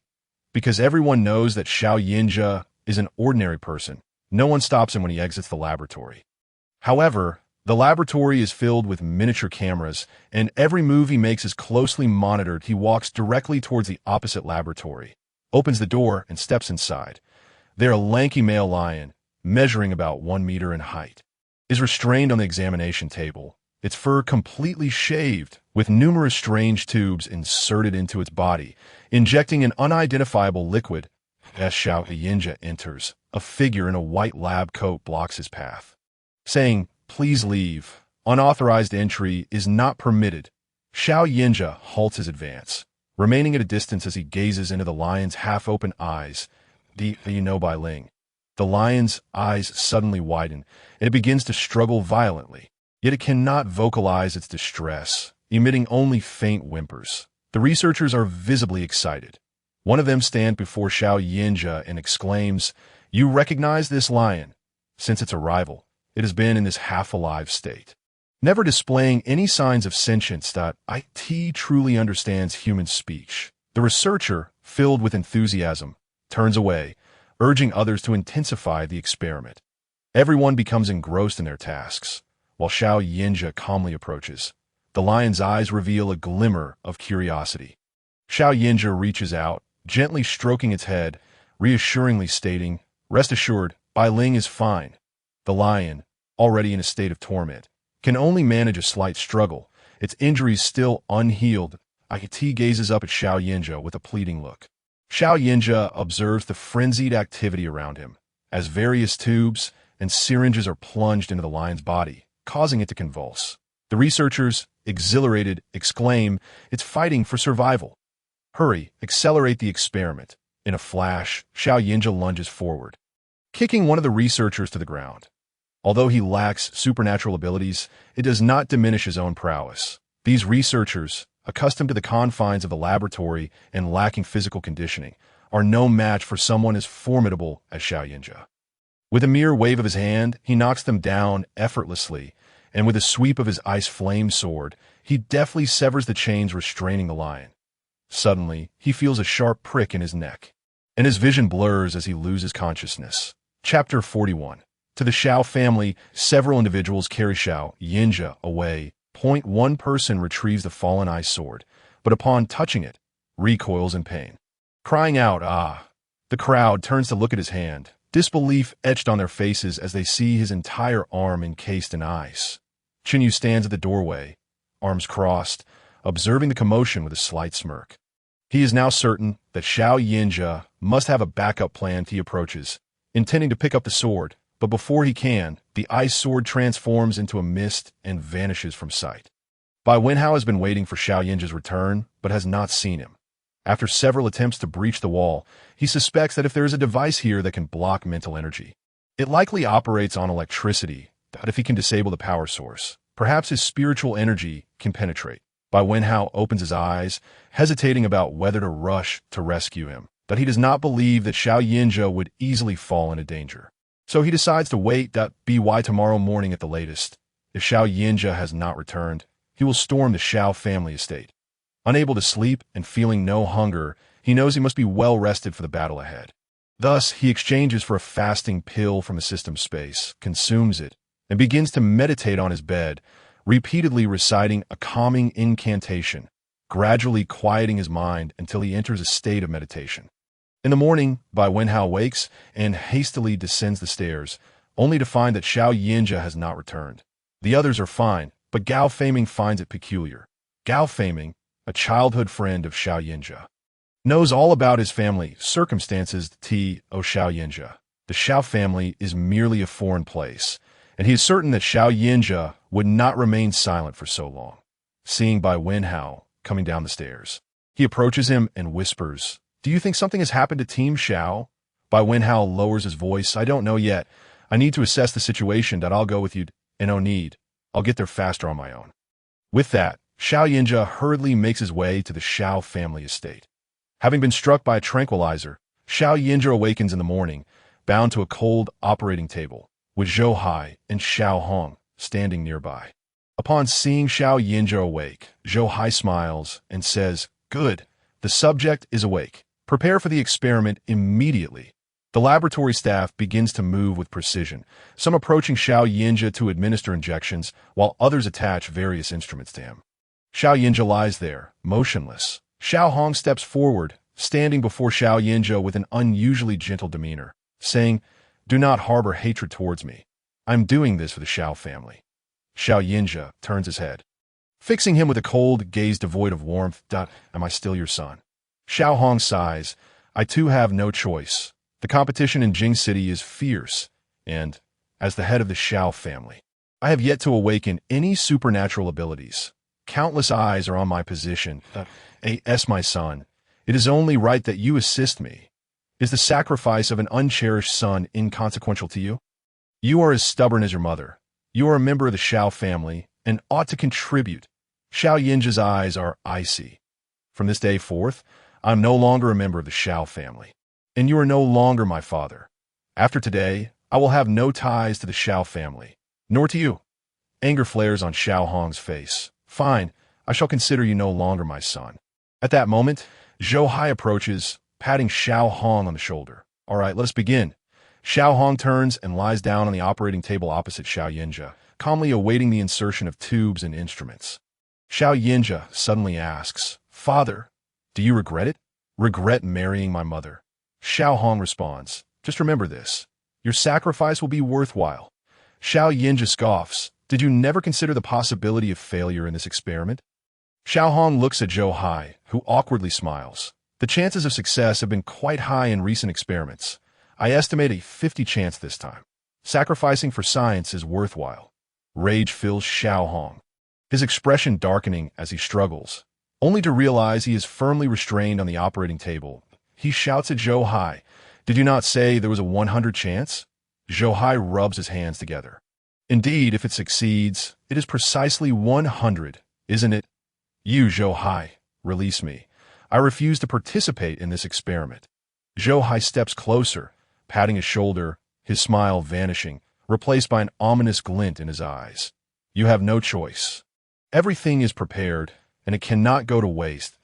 Because everyone knows that Xiao Yinja is an ordinary person. No one stops him when he exits the laboratory. However, the laboratory is filled with miniature cameras, and every move he makes is closely monitored. He walks directly towards the opposite laboratory, opens the door, and steps inside. There, a lanky male lion, measuring about 1 meter in height, is restrained on the examination table, its fur completely shaved, with numerous strange tubes inserted into its body, injecting an unidentifiable liquid. As Xiao Yinja enters, a figure in a white lab coat blocks his path, saying, please leave. Unauthorized entry is not permitted. Xiao Yinja halts his advance, remaining at a distance as he gazes into the lion's half-open eyes. Do you know Bai Ling? The lion's eyes suddenly widen, and it begins to struggle violently. Yet it cannot vocalize its distress, emitting only faint whimpers. The researchers are visibly excited. One of them stands before Xiao Yinja and exclaims, you recognize this lion? Since its arrival, it has been in this half-alive state. never displaying any signs of sentience. It truly understands human speech. The researcher, filled with enthusiasm, turns away, urging others to intensify the experiment. Everyone becomes engrossed in their tasks, while Xiao Yinja calmly approaches. The lion's eyes reveal a glimmer of curiosity. Xiao Yinja reaches out, gently stroking its head, reassuringly stating, "Rest assured, Bai Ling is fine." The lion, already in a state of torment, can only manage a slight struggle, its injuries still unhealed. It gazes up at Xiao Yinja with a pleading look. Xiao Yinja observes the frenzied activity around him, as various tubes and syringes are plunged into the lion's body, causing it to convulse. The researchers, exhilarated, exclaim, "It's fighting for survival." "Hurry, accelerate the experiment." In a flash, Xiao Yinja lunges forward, kicking one of the researchers to the ground. Although he lacks supernatural abilities, it does not diminish his own prowess. These researchers, accustomed to the confines of the laboratory and lacking physical conditioning, are no match for someone as formidable as Xiao Yinja. With a mere wave of his hand, he knocks them down effortlessly, and with a sweep of his ice flame sword, he deftly severs the chains restraining the lion. Suddenly, he feels a sharp prick in his neck, and his vision blurs as he loses consciousness. Chapter 41. To the Xiao family, several individuals carry Xiao Yinja away. One person retrieves the fallen ice sword, but upon touching it, recoils in pain. Crying out, "Ah!" the crowd turns to look at his hand, disbelief etched on their faces as they see his entire arm encased in ice. Qinyu stands at the doorway, arms crossed, observing the commotion with a slight smirk. He is now certain that Xiao Yinja must have a backup plan. He approaches, intending to pick up the sword, but before he can, the ice sword transforms into a mist and vanishes from sight. Bai Wenhao has been waiting for Xiao Yinja's return, but has not seen him. After several attempts to breach the wall, he suspects that if there is a device here that can block mental energy, it likely operates on electricity, that if he can disable the power source, perhaps his spiritual energy can penetrate. Bai Wenhao opens his eyes, hesitating about whether to rush to rescue him, but he does not believe that Xiao Yinja would easily fall into danger. So he decides to wait. By tomorrow morning at the latest. If Xiao Yinja has not returned, he will storm the Xiao family estate. Unable to sleep and feeling no hunger, he knows he must be well rested for the battle ahead. Thus, he exchanges for a fasting pill from the system space, consumes it, and begins to meditate on his bed, repeatedly reciting a calming incantation, gradually quieting his mind until he enters a state of meditation. In the morning, Bai Wenhao wakes and hastily descends the stairs, only to find that Xiao Yinja has not returned. The others are fine, but Gao Feiming finds it peculiar. Gao Feiming, a childhood friend of Xiao Yinja, knows all about his family circumstances. Xiao Yinja. The Xiao family is merely a foreign place, and he is certain that Xiao Yinja would not remain silent for so long. Seeing Bai Wenhao coming down the stairs, he approaches him and whispers, "Do you think something has happened to Team Xiao?" Bai Wenhao lowers his voice, "I don't know yet. I need to assess the situation. I'll go with you, and no need. I'll get there faster on my own." With that, Xiao Yinja hurriedly makes his way to the Xiao family estate. Having been struck by a tranquilizer, Xiao Yinja awakens in the morning, bound to a cold operating table, with Zhou Hai and Xiao Hong standing nearby. Upon seeing Xiao Yinja awake, Zhou Hai smiles and says, "Good, the subject is awake. Prepare for the experiment immediately." The laboratory staff begins to move with precision, some approaching Xiao Yinja to administer injections, while others attach various instruments to him. Xiao Yinja lies there, motionless. Xiao Hong steps forward, standing before Xiao Yinja with an unusually gentle demeanor, saying, "Do not harbor hatred towards me. I'm doing this for the Xiao family." Xiao Yinja turns his head, fixing him with a cold gaze devoid of warmth. "Am I still your son?" Xiao Hong sighs, "I too have no choice. The competition in Jing City is fierce, and, as the head of the Xiao family, I have yet to awaken any supernatural abilities. Countless eyes are on my position. My son, it is only right that you assist me. Is the sacrifice of an uncherished son inconsequential to you? You are as stubborn as your mother. You are a member of the Xiao family and ought to contribute." Xiao Yinja's eyes are icy. "From this day forth, I am no longer a member of the Xiao family, and you are no longer my father. After today, I will have no ties to the Xiao family, nor to you." Anger flares on Xiao Hong's face. Fine, I shall consider you no longer my son. At that moment, Zhou Hai approaches, patting Xiao Hong on the shoulder. All right, let us begin. Xiao Hong turns and lies down on the operating table opposite Xiao Yinjia, calmly awaiting the insertion of tubes and instruments. Xiao Yinjia suddenly asks, Father, do you regret it? Regret marrying my mother? Xiao Hong responds, just remember this. Your sacrifice will be worthwhile. Xiao Yinjia scoffs, did you never consider the possibility of failure in this experiment? Xiao Hong looks at Zhou Hai, who awkwardly smiles. The chances of success have been quite high in recent experiments. I estimate a 50 chance this time. Sacrificing for science is worthwhile. Rage fills Xiao Hong, his expression darkening as he struggles. Only to realize he is firmly restrained on the operating table, he shouts at Zhou Hai, did you not say there was a 100 chance? Zhou Hai rubs his hands together. Indeed, if it succeeds, it is precisely 100, isn't it? You, Zhou Hai, release me. I refuse to participate in this experiment. Zhou Hai steps closer, patting his shoulder, his smile vanishing, replaced by an ominous glint in his eyes. You have no choice. Everything is prepared, and it cannot go to waste.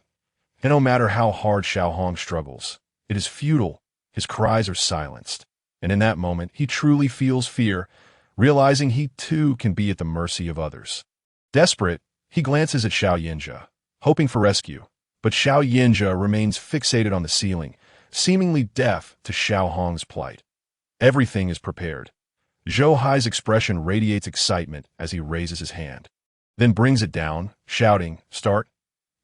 And no matter how hard Xiao Hong struggles, it is futile. His cries are silenced. And in that moment, he truly feels fear, realizing he too can be at the mercy of others. Desperate, he glances at Xiao Yinjia, hoping for rescue. But Xiao Yinjia remains fixated on the ceiling, seemingly deaf to Xiao Hong's plight. Everything is prepared. Zhou Hai's expression radiates excitement as he raises his hand, then brings it down, shouting, start.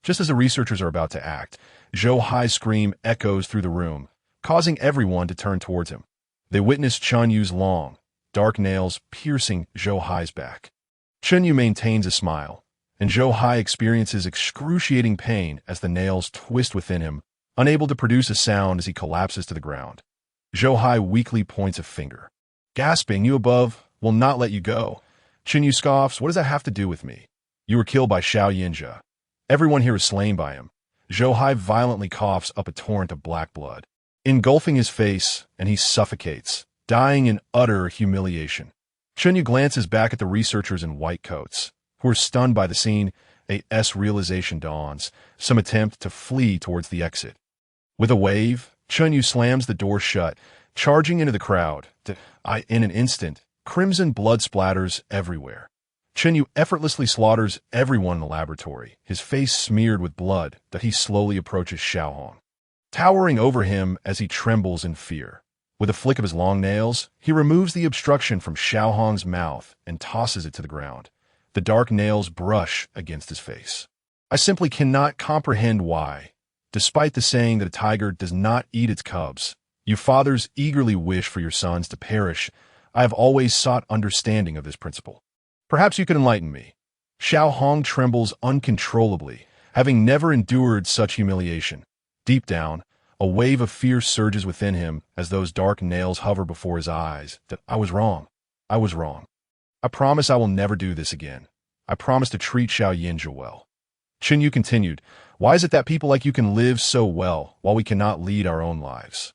Just as the researchers are about to act, Zhou Hai's scream echoes through the room, causing everyone to turn towards him. They witness Chun Yu's long, dark nails piercing Zhou Hai's back. Chun Yu maintains a smile, and Zhou Hai experiences excruciating pain as the nails twist within him, unable to produce a sound as he collapses to the ground. Zhou Hai weakly points a finger. Gasping, you above will not let you go. Chun Yu scoffs, what does that have to do with me? You were killed by Xiao Yinjia. Everyone here is slain by him. Zhou Hai violently coughs up a torrent of black blood, engulfing his face, and he suffocates, dying in utter humiliation. Chun Yu glances back at the researchers in white coats, who are stunned by the scene. A realization dawns, some attempt to flee towards the exit. With a wave, Chun Yu slams the door shut, charging into the crowd. In an instant, crimson blood splatters everywhere. Chun Yu effortlessly slaughters everyone in the laboratory, his face smeared with blood, that he slowly approaches Xiao Hong, towering over him as he trembles in fear. With a flick of his long nails, he removes the obstruction from Xiao Hong's mouth and tosses it to the ground. The dark nails brush against his face. I simply cannot comprehend why, despite the saying that a tiger does not eat its cubs, you fathers eagerly wish for your sons to perish. I have always sought understanding of this principle. Perhaps you can enlighten me. Xiao Hong trembles uncontrollably, having never endured such humiliation. Deep down, a wave of fear surges within him as those dark nails hover before his eyes. That I was wrong. I was wrong. I promise I will never do this again. I promise to treat Xiao Yinjia well. Chun Yu continued, why is it that people like you can live so well while we cannot lead our own lives?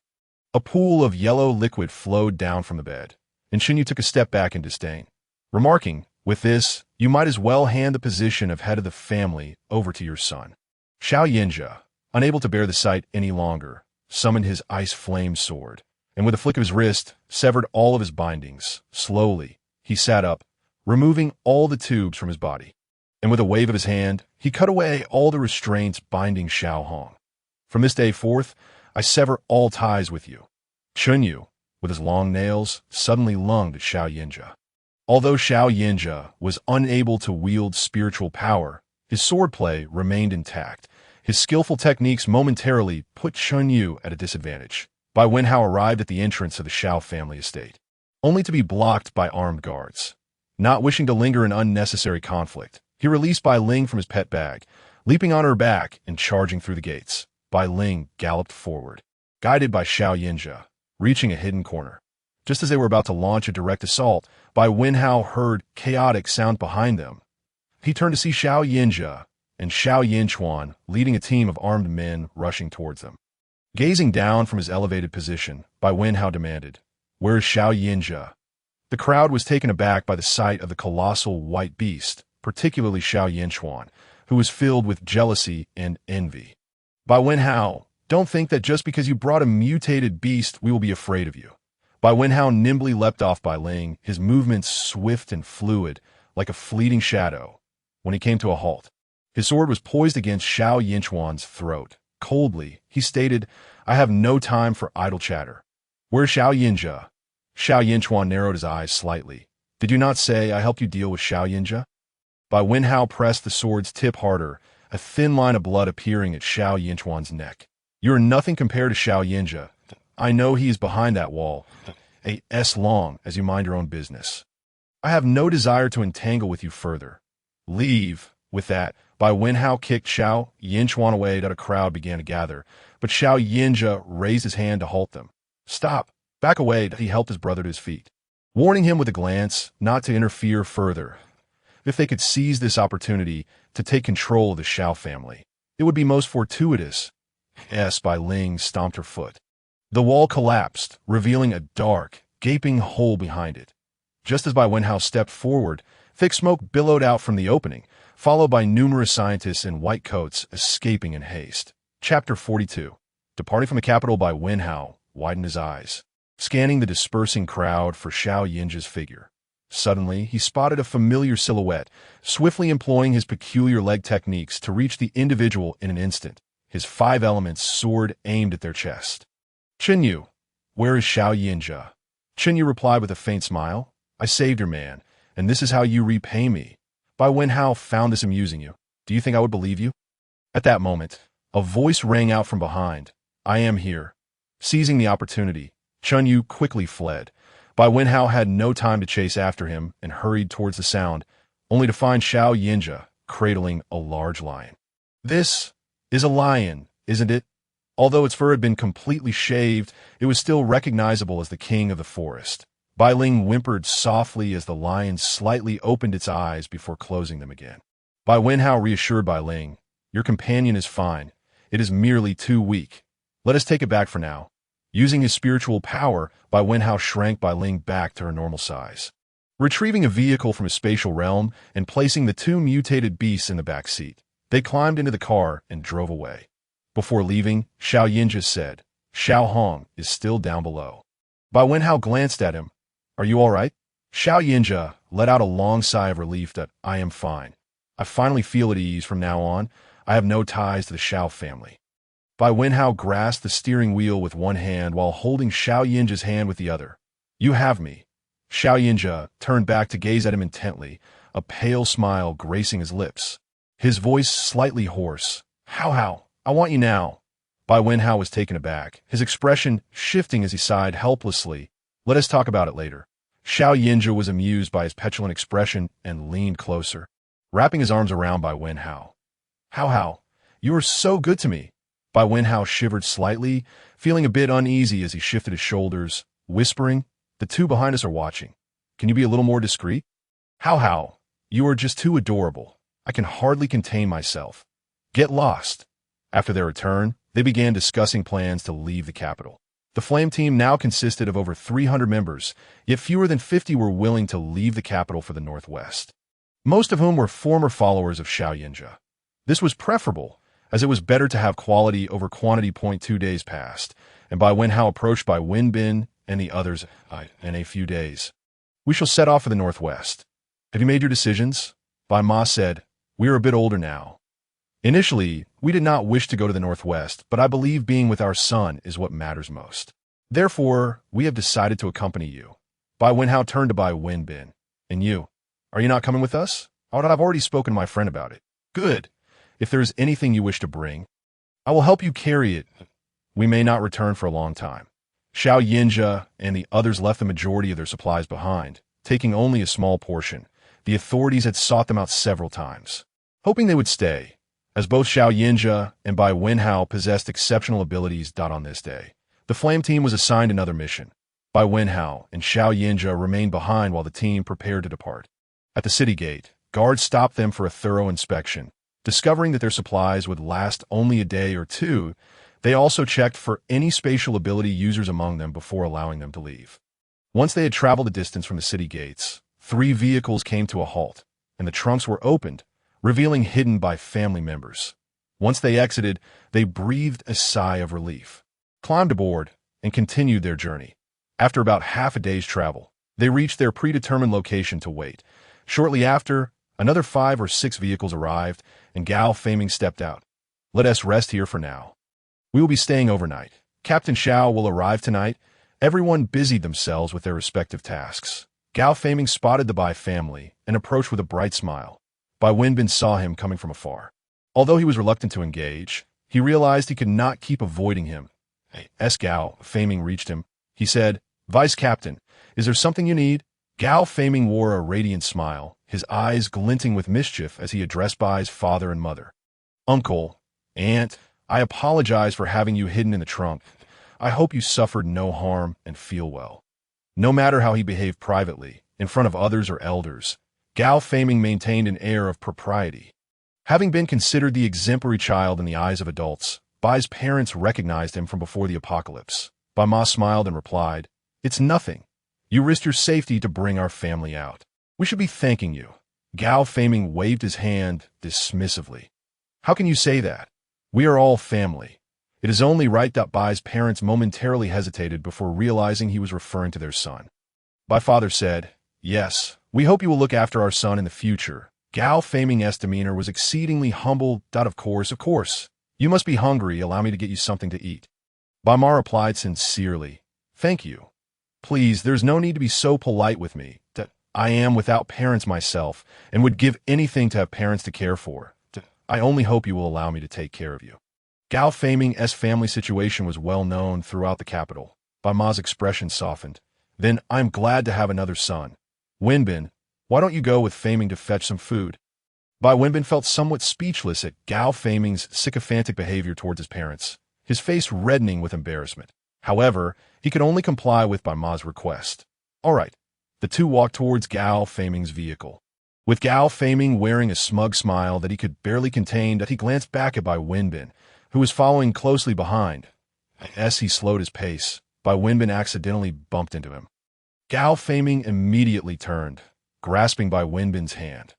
A pool of yellow liquid flowed down from the bed, and Chun Yu took a step back in disdain, remarking, with this, you might as well hand the position of head of the family over to your son. Xiao Yinjia, unable to bear the sight any longer, summoned his ice-flame sword, and with a flick of his wrist, severed all of his bindings. Slowly, he sat up, removing all the tubes from his body, and with a wave of his hand, he cut away all the restraints binding Xiao Hong. From this day forth, I sever all ties with you. Chun Yu, with his long nails, suddenly lunged at Xiao Yinjia. Although Xiao Yinjia was unable to wield spiritual power, his swordplay remained intact. His skillful techniques momentarily put Chun Yu at a disadvantage. Bai Wenhao arrived at the entrance of the Xiao family estate, only to be blocked by armed guards. Not wishing to linger in unnecessary conflict, he released Bai Ling from his pet bag, leaping on her back and charging through the gates. Bai Ling galloped forward, guided by Xiao Yinjia, reaching a hidden corner. Just as they were about to launch a direct assault, Bai Wenhao heard chaotic sound behind them. He turned to see Xiao Yinjia and Xiao Yinchuan leading a team of armed men rushing towards them. Gazing down from his elevated position, Bai Wenhao demanded, where is Xiao Yinjia? The crowd was taken aback by the sight of the colossal white beast, particularly Xiao Yinchuan, who was filled with jealousy and envy. Bai Wenhao, don't think that just because you brought a mutated beast we will be afraid of you. Bai Wenhao nimbly leapt off by Ling, his movements swift and fluid, like a fleeting shadow. When he came to a halt, his sword was poised against Xiao Yinchuan's throat. Coldly, he stated, "I have no time for idle chatter. Where's Xiao Yinjia?" Xiao Yinchuan narrowed his eyes slightly. "Did you not say I helped you deal with Xiao Yinjia?" Bai Wenhao pressed the sword's tip harder, a thin line of blood appearing at Xiao Yinchuan's neck. "You are nothing compared to Xiao Yinjia. I know he is behind that wall, a s long, as you mind your own business. I have no desire to entangle with you further. Leave." With that, Bai Wenhao kicked Xiao Yinchuan away that a crowd began to gather, but Xiao Yinjia raised his hand to halt them. "Stop! Back away!" He helped his brother to his feet, warning him with a glance not to interfere further. If they could seize this opportunity to take control of the Xiao family, it would be most fortuitous. Bai Ling stomped her foot. The wall collapsed, revealing a dark, gaping hole behind it. Just as Bai Wenhao stepped forward, thick smoke billowed out from the opening, followed by numerous scientists in white coats escaping in haste. Chapter 42. Departing from the capital, Bai Wenhao widened his eyes, scanning the dispersing crowd for Xiao Yinjia's figure. Suddenly, he spotted a familiar silhouette, swiftly employing his peculiar leg techniques to reach the individual in an instant, his 5 elements sword aimed at their chest. "Chenyu, where is Xiao Yinjia?" Chenyu replied with a faint smile, "I saved your man, and this is how you repay me." Bai Wenhao found this amusing. "You. Do you think I would believe you?" At that moment, a voice rang out from behind. "I am here." Seizing the opportunity, Chenyu quickly fled. Bai Wenhao had no time to chase after him and hurried towards the sound, only to find Xiao Yinjia cradling a large lion. "This is a lion, isn't it?" Although its fur had been completely shaved, it was still recognizable as the king of the forest. Bai Ling whimpered softly as the lion slightly opened its eyes before closing them again. Bai Wenhao reassured Bai Ling, "Your companion is fine. It is merely too weak. Let us take it back for now." Using his spiritual power, Bai Wenhao shrank Bai Ling back to her normal size. Retrieving a vehicle from his spatial realm and placing the 2 mutated beasts in the back seat, they climbed into the car and drove away. Before leaving, Xiao Yinjia said, "Xiao Hong is still down below." Bai Wenhao glanced at him. "Are you all right?" Xiao Yinjia let out a long sigh of relief that, "I am fine. I finally feel at ease from now on. I have no ties to the Xiao family." Bai Wenhao grasped the steering wheel with one hand while holding Xiao Yinjia's hand with the other. "You have me." Xiao Yinjia turned back to gaze at him intently, a pale smile gracing his lips. His voice slightly hoarse. How? I want you now." Bai Wenhao was taken aback, his expression shifting as he sighed helplessly. "Let us talk about it later." Xiao Yinjia was amused by his petulant expression and leaned closer, wrapping his arms around Bai Wenhao. How? You are so good to me." Bai Wenhao shivered slightly, feeling a bit uneasy as he shifted his shoulders, whispering, "The 2 behind us are watching. Can you be a little more discreet?" How? You are just too adorable. I can hardly contain myself. Get lost." After their return, they began discussing plans to leave the capital. The Flame team now consisted of over 300 members, yet fewer than 50 were willing to leave the capital for the northwest, most of whom were former followers of Xiao Yinjia. This was preferable, as it was better to have quality over quantity. 2 days passed, and Bai Wenhao approached Bai Wenbin and the others in a few days. "We shall set off for the northwest. Have you made your decisions?" Bai Ma said, "We are a bit older now. Initially, we did not wish to go to the northwest, but I believe being with our son is what matters most. Therefore, we have decided to accompany you." Bai Wenhao turned to Bai Wenbin. "And you? Are you not coming with us?" "I've already spoken to my friend about it." "Good. If there is anything you wish to bring, I will help you carry it. We may not return for a long time." Xiao Yinjia and the others left the majority of their supplies behind, taking only a small portion. The authorities had sought them out several times, hoping they would stay, as both Xiao Yinjia and Bai Wenhao possessed exceptional abilities. On this day, the Flame team was assigned another mission. Bai Wenhao and Xiao Yinjia remained behind while the team prepared to depart. At the city gate, guards stopped them for a thorough inspection. Discovering that their supplies would last only a day or 2, they also checked for any spatial ability users among them before allowing them to leave. Once they had traveled a distance from the city gates, 3 vehicles came to a halt, and the trunks were opened, revealing hidden by family members. Once they exited, they breathed a sigh of relief, climbed aboard, and continued their journey. After about half a day's travel, they reached their predetermined location to wait. Shortly after, another 5 or 6 vehicles arrived, and Gao Feiming stepped out. "Let us rest here for now. We will be staying overnight. Captain Shao will arrive tonight." Everyone busied themselves with their respective tasks. Gao Feiming spotted the Bai family and approached with a bright smile. Bai Wenbin saw him coming from afar. Although he was reluctant to engage, he realized he could not keep avoiding him. As Gao Feiming reached him, he said, "Vice Captain, is there something you need?" Gao Feiming wore a radiant smile, his eyes glinting with mischief as he addressed Bai's father and mother. "Uncle, Aunt, I apologize for having you hidden in the trunk. I hope you suffered no harm and feel well." No matter how he behaved privately, in front of others or elders, Gao Feiming maintained an air of propriety. Having been considered the exemplary child in the eyes of adults, Bai's parents recognized him from before the apocalypse. Bai Ma smiled and replied, "It's nothing. You risked your safety to bring our family out. We should be thanking you." Gao Feiming waved his hand dismissively. "How can you say that? We are all family. It is only right." Bai's parents momentarily hesitated before realizing he was referring to their son. Bai father said, "Yes, we hope you will look after our son in the future." Gao Feiming's demeanor was exceedingly humble. Of course. You must be hungry. Allow me to get you something to eat." Bai Ma replied sincerely, "Thank you. Please, there's no need to be so polite with me. I am without parents myself and would give anything to have parents to care for. I only hope you will allow me to take care of you." Gao Feiming's family situation was well known throughout the capital. Bai Ma's expression softened. "Then I'm glad to have another son. Wenbin, why don't you go with Feiming to fetch some food?" Bai Wenbin felt somewhat speechless at Gao Feiming's sycophantic behavior towards his parents, his face reddening with embarrassment. However, he could only comply with Bai Ma's request. All right. The two walked towards Gao Feiming's vehicle. With Gao Feiming wearing a smug smile that he could barely contain, he glanced back at Bai Wenbin, who was following closely behind. As he slowed his pace, Bai Wenbin accidentally bumped into him. Gao Feiming immediately turned, grasping Bai Wenbin's hand.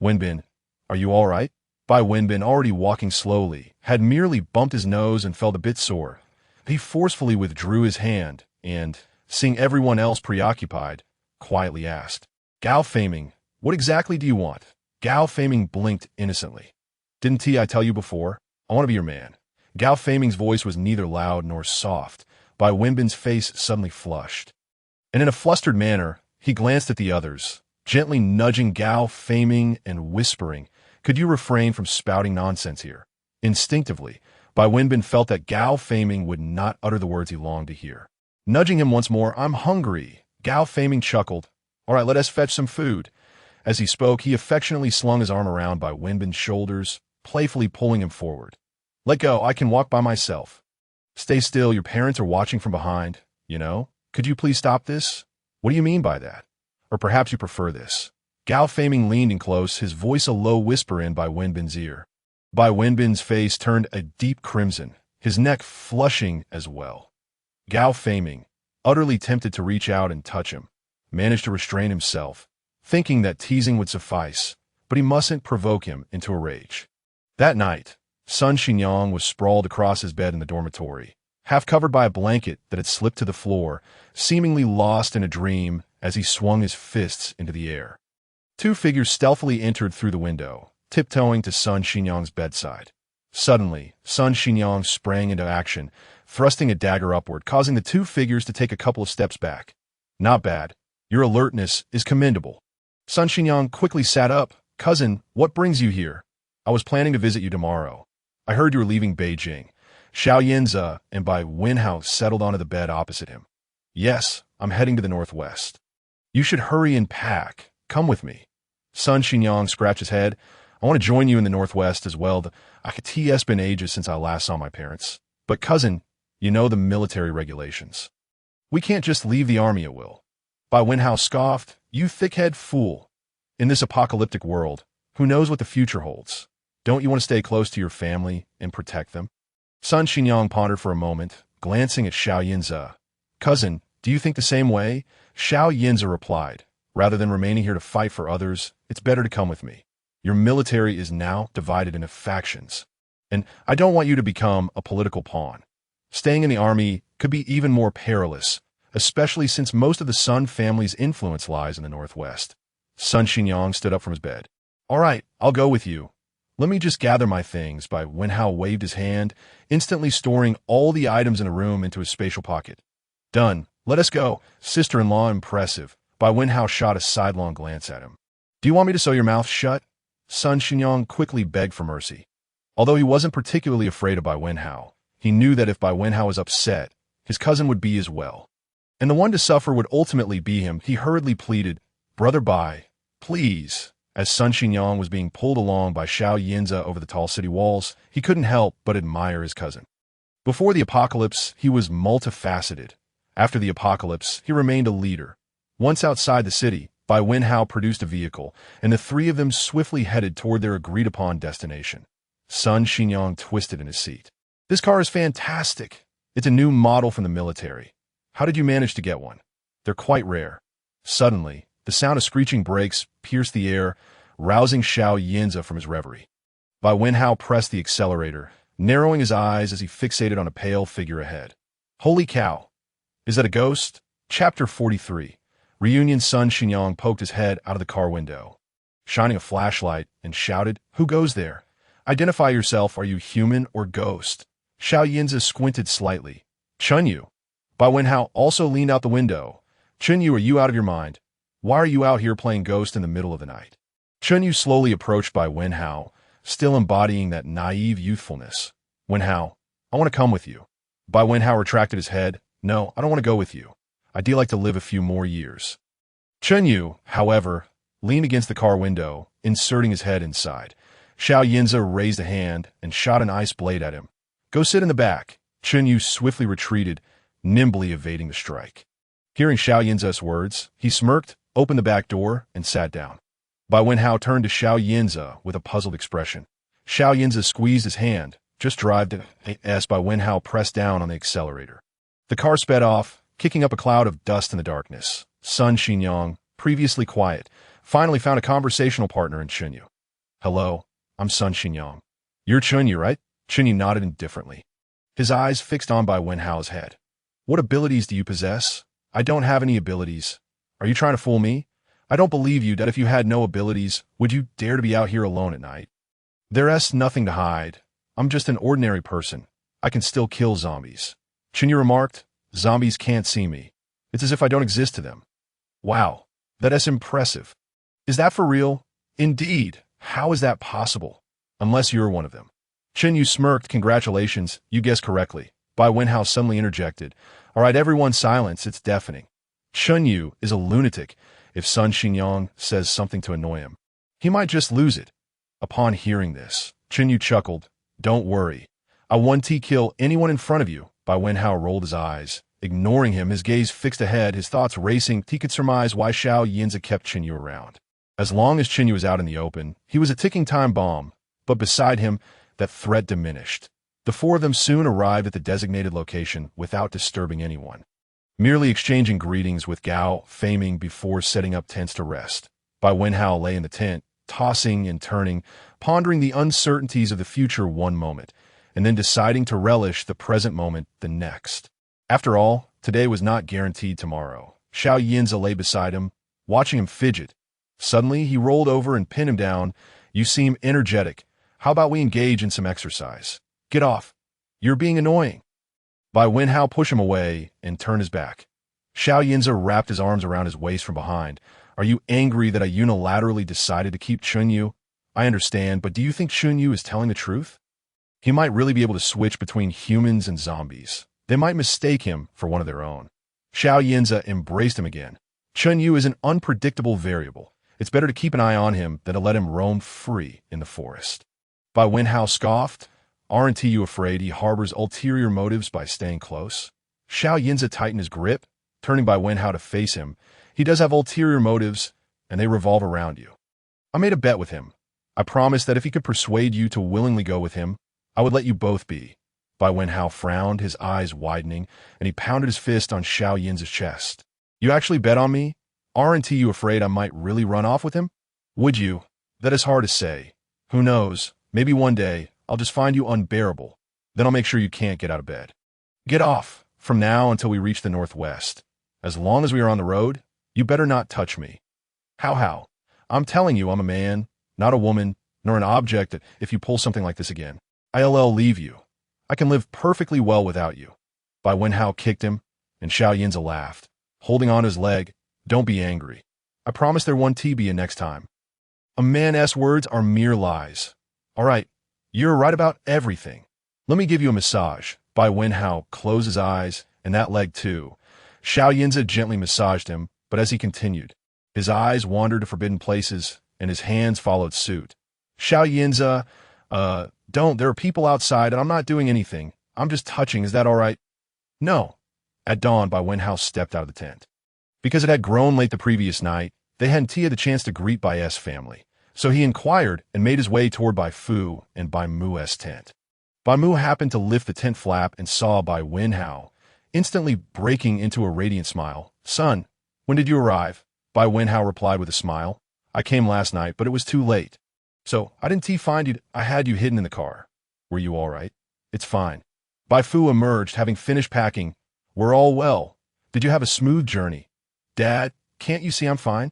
"Wenbin, are you all right?" Bai Wenbin, already walking slowly, had merely bumped his nose and felt a bit sore. He forcefully withdrew his hand and, seeing everyone else preoccupied, quietly asked, "Gao Feiming, what exactly do you want?" Gao Feiming blinked innocently. "Didn't I tell you before? I want to be your man." Gao Feiming's voice was neither loud nor soft. Bai Wenbin's face suddenly flushed. And in a flustered manner, he glanced at the others, gently nudging Gao Feiming and whispering, "Could you refrain from spouting nonsense here?" Instinctively, Bai Wenbin felt that Gao Feiming would not utter the words he longed to hear. Nudging him once more, "I'm hungry." Gao Feiming chuckled. "All right, let us fetch some food." As he spoke, he affectionately slung his arm around Bai Wenbin's shoulders, playfully pulling him forward. "Let go, I can walk by myself." "Stay still, your parents are watching from behind. Could you please stop this?" "What do you mean by that? Or perhaps you prefer this?" Gao Feiming leaned in close, his voice a low whisper in Bai Wenbin's ear. Bai Wenbin's face turned a deep crimson, his neck flushing as well. Gao Feiming, utterly tempted to reach out and touch him, managed to restrain himself, thinking that teasing would suffice, but he mustn't provoke him into a rage. That night, Sun Xinyang was sprawled across his bed in the dormitory, half covered by a blanket that had slipped to the floor, seemingly lost in a dream as he swung his fists into the air. 2 figures stealthily entered through the window, tiptoeing to Sun Xinyang's bedside. Suddenly, Sun Xinyang sprang into action, thrusting a dagger upward, causing the 2 figures to take a couple of steps back. "Not bad. Your alertness is commendable." Sun Xinyang quickly sat up. "Cousin, what brings you here?" "I was planning to visit you tomorrow. I heard you were leaving Beijing." Xiao Yanzi and Bai Wenhao settled onto the bed opposite him. "Yes, I'm heading to the northwest." "You should hurry and pack. Come with me." Sun Xinyang scratched his head. "I want to join you in the northwest as well. It's been ages since I last saw my parents. But cousin, you know the military regulations. We can't just leave the army at will." Bai Wenhao scoffed. "You thickhead fool. In this apocalyptic world, who knows what the future holds? Don't you want to stay close to your family and protect them?" Sun Xinyang pondered for a moment, glancing at Xiao Yanzi. "Cousin, do Do you think the same way? Xiao Yinza replied. Rather than remaining here to fight for others, it's better to come with me. Your military is now divided into factions. And I don't want you to become a political pawn. Staying in the army could be even more perilous, especially since most of the Sun family's influence lies in the northwest. Sun Xinyang stood up from his bed. All right, I'll go with you. Let me just gather my things. Bai Wenhao waved his hand, instantly storing all the items in the room into his spatial pocket. Done. Let us go. Sister-in-law impressive. Bai Wenhao shot a sidelong glance at him. Do you want me to sew your mouth shut? Sun Xinyang quickly begged for mercy. Although he wasn't particularly afraid of Bai Wenhao, he knew that if Bai Wenhao was upset, his cousin would be as well. And the one to suffer would ultimately be him. He hurriedly pleaded, Brother Bai, please. As Sun Xinyang was being pulled along by Xiao Yinza over the tall city walls, he couldn't help but admire his cousin. Before the apocalypse, he was multifaceted. After the apocalypse, he remained a leader. Once outside the city, Bai Wenhao produced a vehicle, and the three of them swiftly headed toward their agreed-upon destination. Sun Xinyang twisted in his seat. This car is fantastic. It's a new model from the military. How did you manage to get one? They're quite rare. Suddenly, the sound of screeching brakes pierced the air, rousing Xiao Yinza from his reverie. Bai Wenhao pressed the accelerator, narrowing his eyes as he fixated on a pale figure ahead. Holy cow! Is that a ghost? Chapter 43. Reunion. Sun Xinyang poked his head out of the car window, shining a flashlight, and shouted, Who goes there? Identify yourself. Are you human or ghost? Xiao Yinza squinted slightly. Chunyu. Bai Wenhao also leaned out the window. Chunyu, are you out of your mind? Why are you out here playing ghost in the middle of the night? Chunyu slowly approached Bai Wenhao, still embodying that naive youthfulness. Wenhao, I want to come with you. Bai Wenhao retracted his head. No, I don't want to go with you. I'd like to live a few more years. Chunyu, however, leaned against the car window, inserting his head inside. Xiao Yinza raised a hand and shot an ice blade at him. Go sit in the back. Chunyu swiftly retreated, nimbly evading the strike. Hearing Xiao Yinza's words, he smirked, opened the back door, and sat down. Bai Wenhao turned to Xiao Yinza with a puzzled expression. Xiao Yinza squeezed his hand. Just drive to as Bai Wenhao pressed down on the accelerator. The car sped off, kicking up a cloud of dust in the darkness. Sun Xinyang, previously quiet, finally found a conversational partner in Chunyu. Hello, I'm Sun Xinyang. You're Chunyu, right? Chunyu nodded indifferently, his eyes fixed on Bai Wenhao's head. What abilities do you possess? I don't have any abilities. Are you trying to fool me? I don't believe you that if you had no abilities, would you dare to be out here alone at night? There's nothing to hide. I'm just an ordinary person. I can still kill zombies. Chunyu remarked, Zombies can't see me. It's as if I don't exist to them. Wow, that's impressive. Is that for real? Indeed. How is that possible? Unless you're one of them. Chunyu smirked. Congratulations, you guessed correctly. Bai Wenhao suddenly interjected. All right, everyone silence, it's deafening. Chunyu is a lunatic. If Sun Xinyang says something to annoy him, he might just lose it. Upon hearing this, Chunyu chuckled. Don't worry. I won't kill anyone in front of you. Bai Wenhao rolled his eyes, ignoring him, his gaze fixed ahead, his thoughts racing. He could surmise why Xiao Yinza kept Chunyu around. As long as Chunyu was out in the open, he was a ticking time bomb, but beside him, that threat diminished. The four of them soon arrived at the designated location without disturbing anyone, merely exchanging greetings with Gao Faming before setting up tents to rest. Bai Wenhao lay in the tent, tossing and turning, pondering the uncertainties of the future one moment, and then deciding to relish the present moment the next. After all, today was not guaranteed tomorrow. Xiao Yinza lay beside him, watching him fidget. Suddenly, he rolled over and pinned him down. You seem energetic. How about we engage in some exercise? Get off. You're being annoying. Bai Wenhao pushed him away and turned his back. Xiao Yinza wrapped his arms around his waist from behind. Are you angry that I unilaterally decided to keep Chunyu? I understand, but do you think Chunyu is telling the truth? He might really be able to switch between humans and zombies. They might mistake him for one of their own. Xiao Yinza embraced him again. Chunyu is an unpredictable variable. It's better to keep an eye on him than to let him roam free in the forest. Bai Wenhao scoffed. Aren't you afraid he harbors ulterior motives by staying close? Xiao Yinza tightened his grip, turning Bai Wenhao to face him. He does have ulterior motives, and they revolve around you. I made a bet with him. I promised that if he could persuade you to willingly go with him, I would let you both be. Bai Wenhao frowned, his eyes widening, and he pounded his fist on Xiao Yin's chest. You actually bet on me? Aren't you afraid I might really run off with him? Would you? That is hard to say. Who knows? Maybe one day, I'll just find you unbearable. Then I'll make sure you can't get out of bed. Get off, from now until we reach the northwest. As long as we are on the road, you better not touch me. How? I'm telling you I'm a man, not a woman, nor an object that if you pull something like this again, I'll leave you. I can live perfectly well without you. Bai Wenhao kicked him, and Xiao Yinza laughed, holding on his leg. Don't be angry. I promise there won't be a next time. A man's words are mere lies. All right, you're right about everything. Let me give you a massage. Bai Wenhao closed his eyes, and that leg too. Xiao Yinza gently massaged him, but as he continued, his eyes wandered to forbidden places, and his hands followed suit. Xiao Yinza, don't. There are people outside, and I'm not doing anything. I'm just touching. Is that all right? No. At dawn, Bai Wenhao stepped out of the tent. Because it had grown late the previous night, they hadn't had the chance to greet Bai's family. So he inquired and made his way toward Bai Fu and Bai Mu's tent. Bai Mu happened to lift the tent flap and saw Bai Wenhao, instantly breaking into a radiant smile. Son, when did you arrive? Bai Wenhao replied with a smile. I came last night, but it was too late. So, I didn't find you. I had you hidden in the car. Were you all right? It's fine. Bai Fu emerged, having finished packing. We're all well. Did you have a smooth journey? Dad, can't you see I'm fine?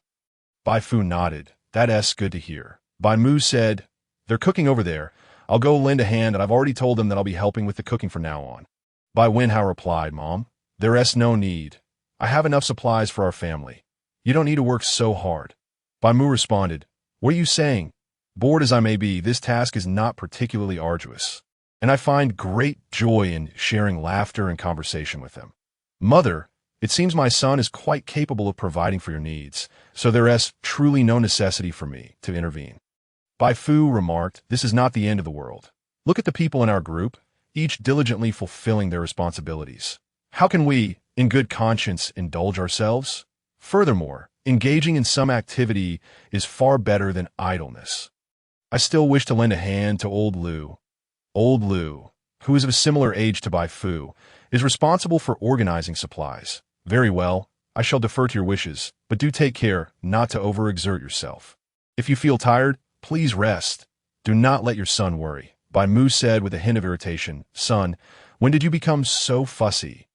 Bai Fu nodded. That's good to hear. Bai Mu said, they're cooking over there. I'll go lend a hand, and I've already told them that I'll be helping with the cooking from now on. Bai Wenhao replied, Mom, there's no need. I have enough supplies for our family. You don't need to work so hard. Bai Mu responded, what are you saying? Bored as I may be, this task is not particularly arduous, and I find great joy in sharing laughter and conversation with them. Mother, it seems my son is quite capable of providing for your needs, so there's truly no necessity for me to intervene. Bai Fu remarked, this is not the end of the world. Look at the people in our group, each diligently fulfilling their responsibilities. How can we, in good conscience, indulge ourselves? Furthermore, engaging in some activity is far better than idleness. I still wish to lend a hand to old Lu. Old Lu, who is of a similar age to Bai Fu, is responsible for organizing supplies. Very well, I shall defer to your wishes, but do take care not to overexert yourself. If you feel tired, please rest. Do not let your son worry. Bai Mu said with a hint of irritation, Son, when did you become so fussy?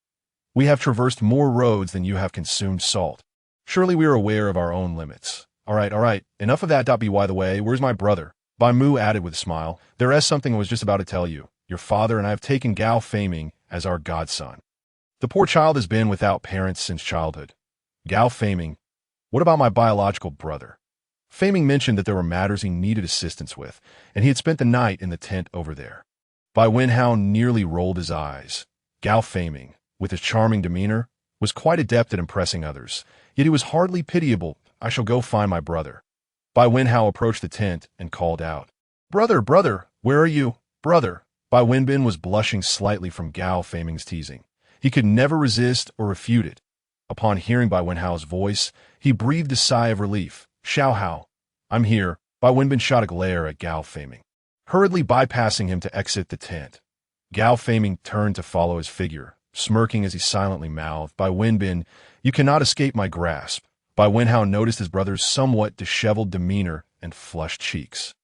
We have traversed more roads than you have consumed salt. Surely we are aware of our own limits. All right, enough of that. By the way, where's my brother? Bai Mu added with a smile, there is something I was just about to tell you. Your father and I have taken Gao Feiming as our godson. The poor child has been without parents since childhood. Gao Feiming, what about my biological brother? Feiming mentioned that there were matters he needed assistance with, and he had spent the night in the tent over there. Bai Wenhao nearly rolled his eyes. Gao Feiming, with his charming demeanor, was quite adept at impressing others, yet he was hardly pitiable. I shall go find my brother. Bai Wenhao approached the tent and called out, Brother, where are you? Brother. Bai Wenbin was blushing slightly from Gao Feiming's teasing. He could never resist or refute it. Upon hearing Bai Wenhao's voice, he breathed a sigh of relief. Xiao Hao, I'm here. Bai Wenbin shot a glare at Gao Feiming, hurriedly bypassing him to exit the tent. Gao Feiming turned to follow his figure, smirking as he silently mouthed, Bai Wenbin, you cannot escape my grasp. Bai Wenhao noticed his brother's somewhat disheveled demeanor and flushed cheeks.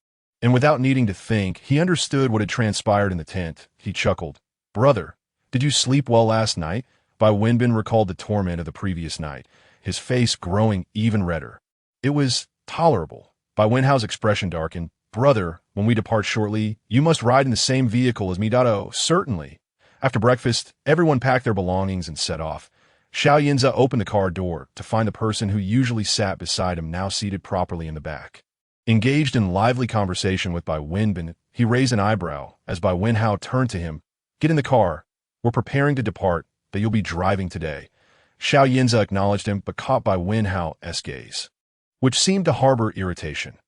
And without needing to think, he understood what had transpired in the tent. He chuckled. Brother, did you sleep well last night? Bai Wenbin recalled the torment of the previous night, his face growing even redder. It was tolerable. Bai Wenhao's expression darkened. Brother, when we depart shortly, you must ride in the same vehicle as me. Oh, certainly. After breakfast, everyone packed their belongings and set off. Xiao Yinza opened the car door to find the person who usually sat beside him now seated properly in the back. Engaged in lively conversation with Bai Wenbin, he raised an eyebrow as Bai Wenhao turned to him. Get in the car. We're preparing to depart, but you'll be driving today. Xiao Yinza acknowledged him but caught Bai Wenhao's gaze, which seemed to harbor irritation.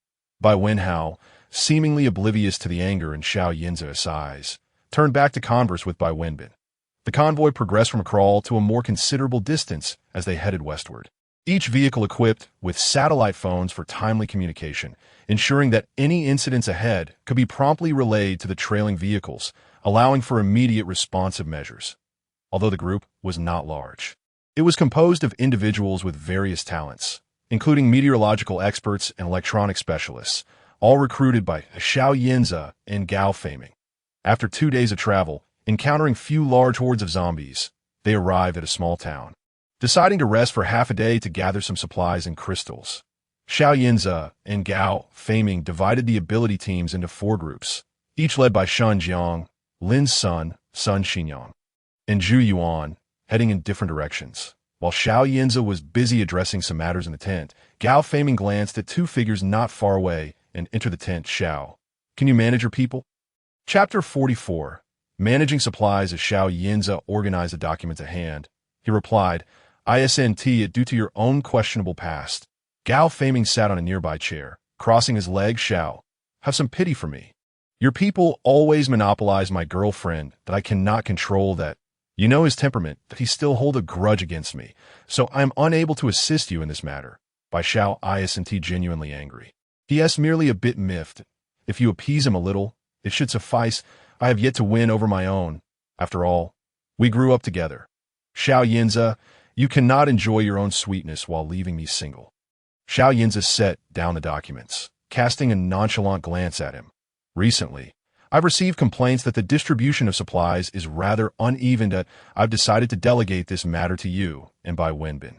Bai Wenhao, seemingly oblivious to the anger in Xiao Yinza's eyes, turned back to converse with Bai Wenbin. The convoy progressed from a crawl to a more considerable distance as they headed westward. Each vehicle equipped with satellite phones for timely communication, ensuring that any incidents ahead could be promptly relayed to the trailing vehicles, allowing for immediate responsive measures. Although the group was not large, it was composed of individuals with various talents, including meteorological experts and electronic specialists, all recruited by Xiao Yinze and Gao Feiming. After 2 days of travel, encountering few large hordes of zombies, they arrived at a small town, deciding to rest for half a day to gather some supplies and crystals. Xiao Yinze and Gao Feiming divided the ability teams into 4 groups, each led by Shen Jiang, Lin's son, Sun Xinyang, and Zhu Yuan, heading in different directions. While Xiao Yinze was busy addressing some matters in the tent, Gao Feiming glanced at 2 figures not far away and entered the tent. Xiao, can you manage your people? Chapter 44. Managing supplies. As Xiao Yinze organized the documents at hand, he replied, "ISNT it due to your own questionable past." Gao Feiming sat on a nearby chair, crossing his legs. "Xiao, have some pity for me. Your people always monopolize my girlfriend that I cannot control, that you know his temperament, that he still hold a grudge against me, so I am unable to assist you in this matter." By Xiao isn't genuinely angry. He is merely a bit miffed. If you appease him a little, it should suffice. I have yet to win over my own. After all, we grew up together. Xiao Yinze, you cannot enjoy your own sweetness while leaving me single. Xiao Yinze set down the documents, casting a nonchalant glance at him. Recently, I've received complaints that the distribution of supplies is rather uneven, that I've decided to delegate this matter to you and Bai Wenhao.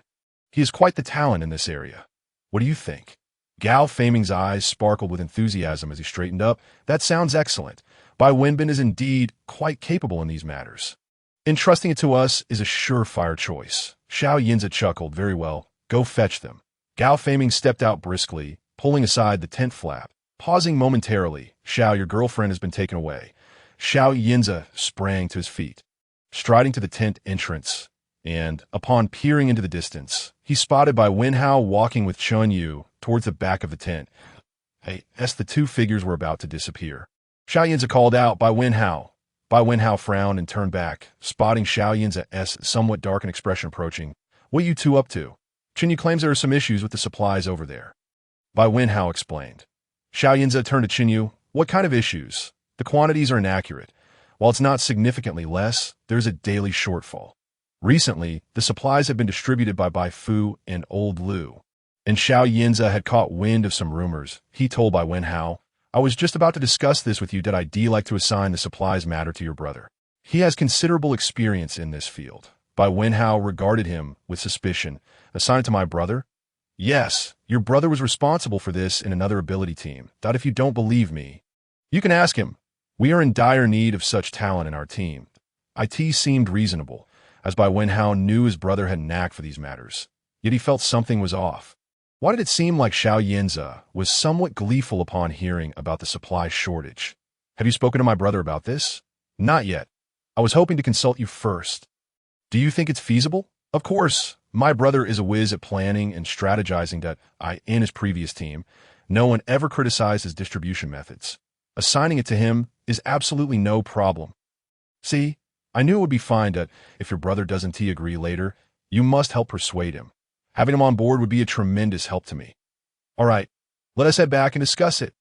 He is quite the talent in this area. What do you think? Gao Feiming's eyes sparkled with enthusiasm as he straightened up. That sounds excellent. Bai Wenhao is indeed quite capable in these matters. Entrusting it to us is a surefire choice. Xiao Yinze chuckled. Very well, go fetch them. Gao Feiming stepped out briskly, pulling aside the tent flap. Pausing momentarily, "Xiao, your girlfriend has been taken away." Xiao Yinze sprang to his feet, striding to the tent entrance, and, upon peering into the distance, he spotted Bai Wenhao walking with Chun Yu towards the back of the tent. As the 2 figures were about to disappear, Xiao Yinze called out, "Bai Wenhao." Bai Wenhao frowned and turned back, spotting Xiao Yinze's somewhat darkened expression approaching. "What you 2 up to?" "Chun Yu claims there are some issues with the supplies over there," Bai Wenhao explained. Xiao Yinze turned to Chun Yu. "What kind of issues?" "The quantities are inaccurate. While it's not significantly less, there's a daily shortfall. Recently, the supplies have been distributed by Bai Fu and Old Lu, and Xiao Yinze had caught wind of some rumors. He told Bai Wenhao, "I was just about to discuss this with you. Did I like to assign the supplies matter to your brother? He has considerable experience in this field." Bai Wenhao regarded him with suspicion. "Assign it to my brother?" "Yes, your brother was responsible for this in another ability team. That if you don't believe me, you can ask him. We are in dire need of such talent in our team." It seemed reasonable, as Bai Wenhao knew his brother had a knack for these matters. Yet he felt something was off. Why did it seem like Xiao Yinze was somewhat gleeful upon hearing about the supply shortage? "Have you spoken to my brother about this?" "Not yet. I was hoping to consult you first." "Do you think it's feasible?" "Of course. My brother is a whiz at planning and strategizing. That in his previous team, no one ever criticized his distribution methods. Assigning it to him is absolutely no problem. See, I knew it would be fine. That if your brother doesn't agree later, you must help persuade him. Having him on board would be a tremendous help to me." "All right, let us head back and discuss it."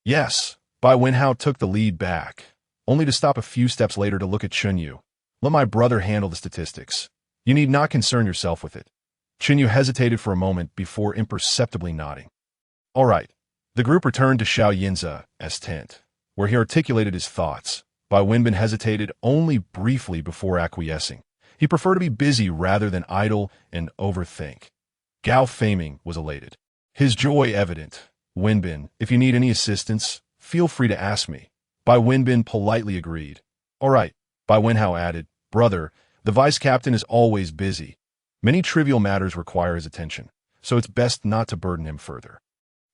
"Yes." Bai Wenhao took the lead back, only to stop a few steps later to look at Chun Yu. "Let my brother handle the statistics. You need not concern yourself with it." Chun Yu hesitated for a moment before imperceptibly nodding. "All right." The group returned to Xiao Yinze's tent, where he articulated his thoughts. Bai Wenhao hesitated only briefly before acquiescing. He preferred to be busy rather than idle and overthink. Gao Feiming was elated, his joy evident. "Wenbin, if you need any assistance, feel free to ask me." Bai Wenbin politely agreed. "All right," Bai Wenhao added. "Brother, the vice captain is always busy. Many trivial matters require his attention, so it's best not to burden him further."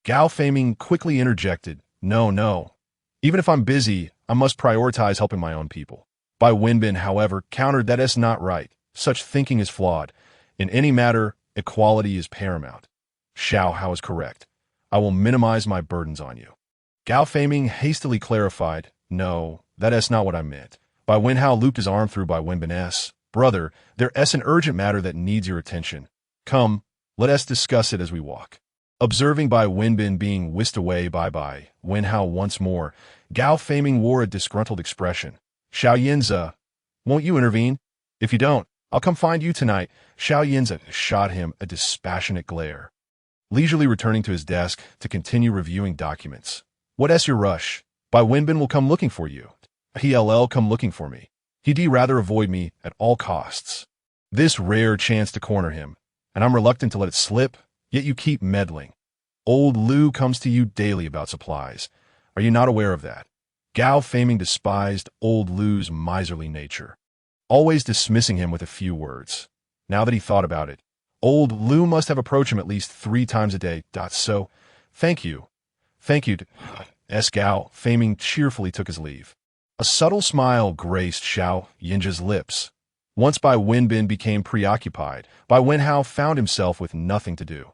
Gao Feiming quickly interjected, No. Even if I'm busy, I must prioritize helping my own people." Bai Wenbin, however, countered, "That is not right. Such thinking is flawed. In any matter, equality is paramount." Xiao Hao is correct. "I will minimize my burdens on you." Gao Feiming hastily clarified, "No, that is not what I meant." Bai Wenhao looped his arm through Bai Wenbin's. "Brother, there is an urgent matter that needs your attention. Come, Let us discuss it as we walk. Observing Bai Wenbin being whisked away by Bai Wenhao once more, Gao Feiming wore a disgruntled expression. Xiao Yinza, won't you intervene? If you don't, I'll come find you tonight. Xiao Yinza shot him a dispassionate glare, leisurely returning to his desk to continue reviewing documents. What's your rush? Bai Wenbin will come looking for you. He'll come looking for me. He'd rather avoid me at all costs. This rare chance to corner him, and I'm reluctant to let it slip, yet you keep meddling. Old Lu comes to you daily about supplies. Are you not aware of that? Gao Feiming despised old Lu's miserly nature, always dismissing him with a few words. Now that he thought about it, old Lu must have approached him at least 3 times a day. So, thank you. Thank you. Gao Feiming cheerfully took his leave. A subtle smile graced Xiao Yinja's lips. Once Bai Wenbin became preoccupied, Bai Wenhao found himself with nothing to do.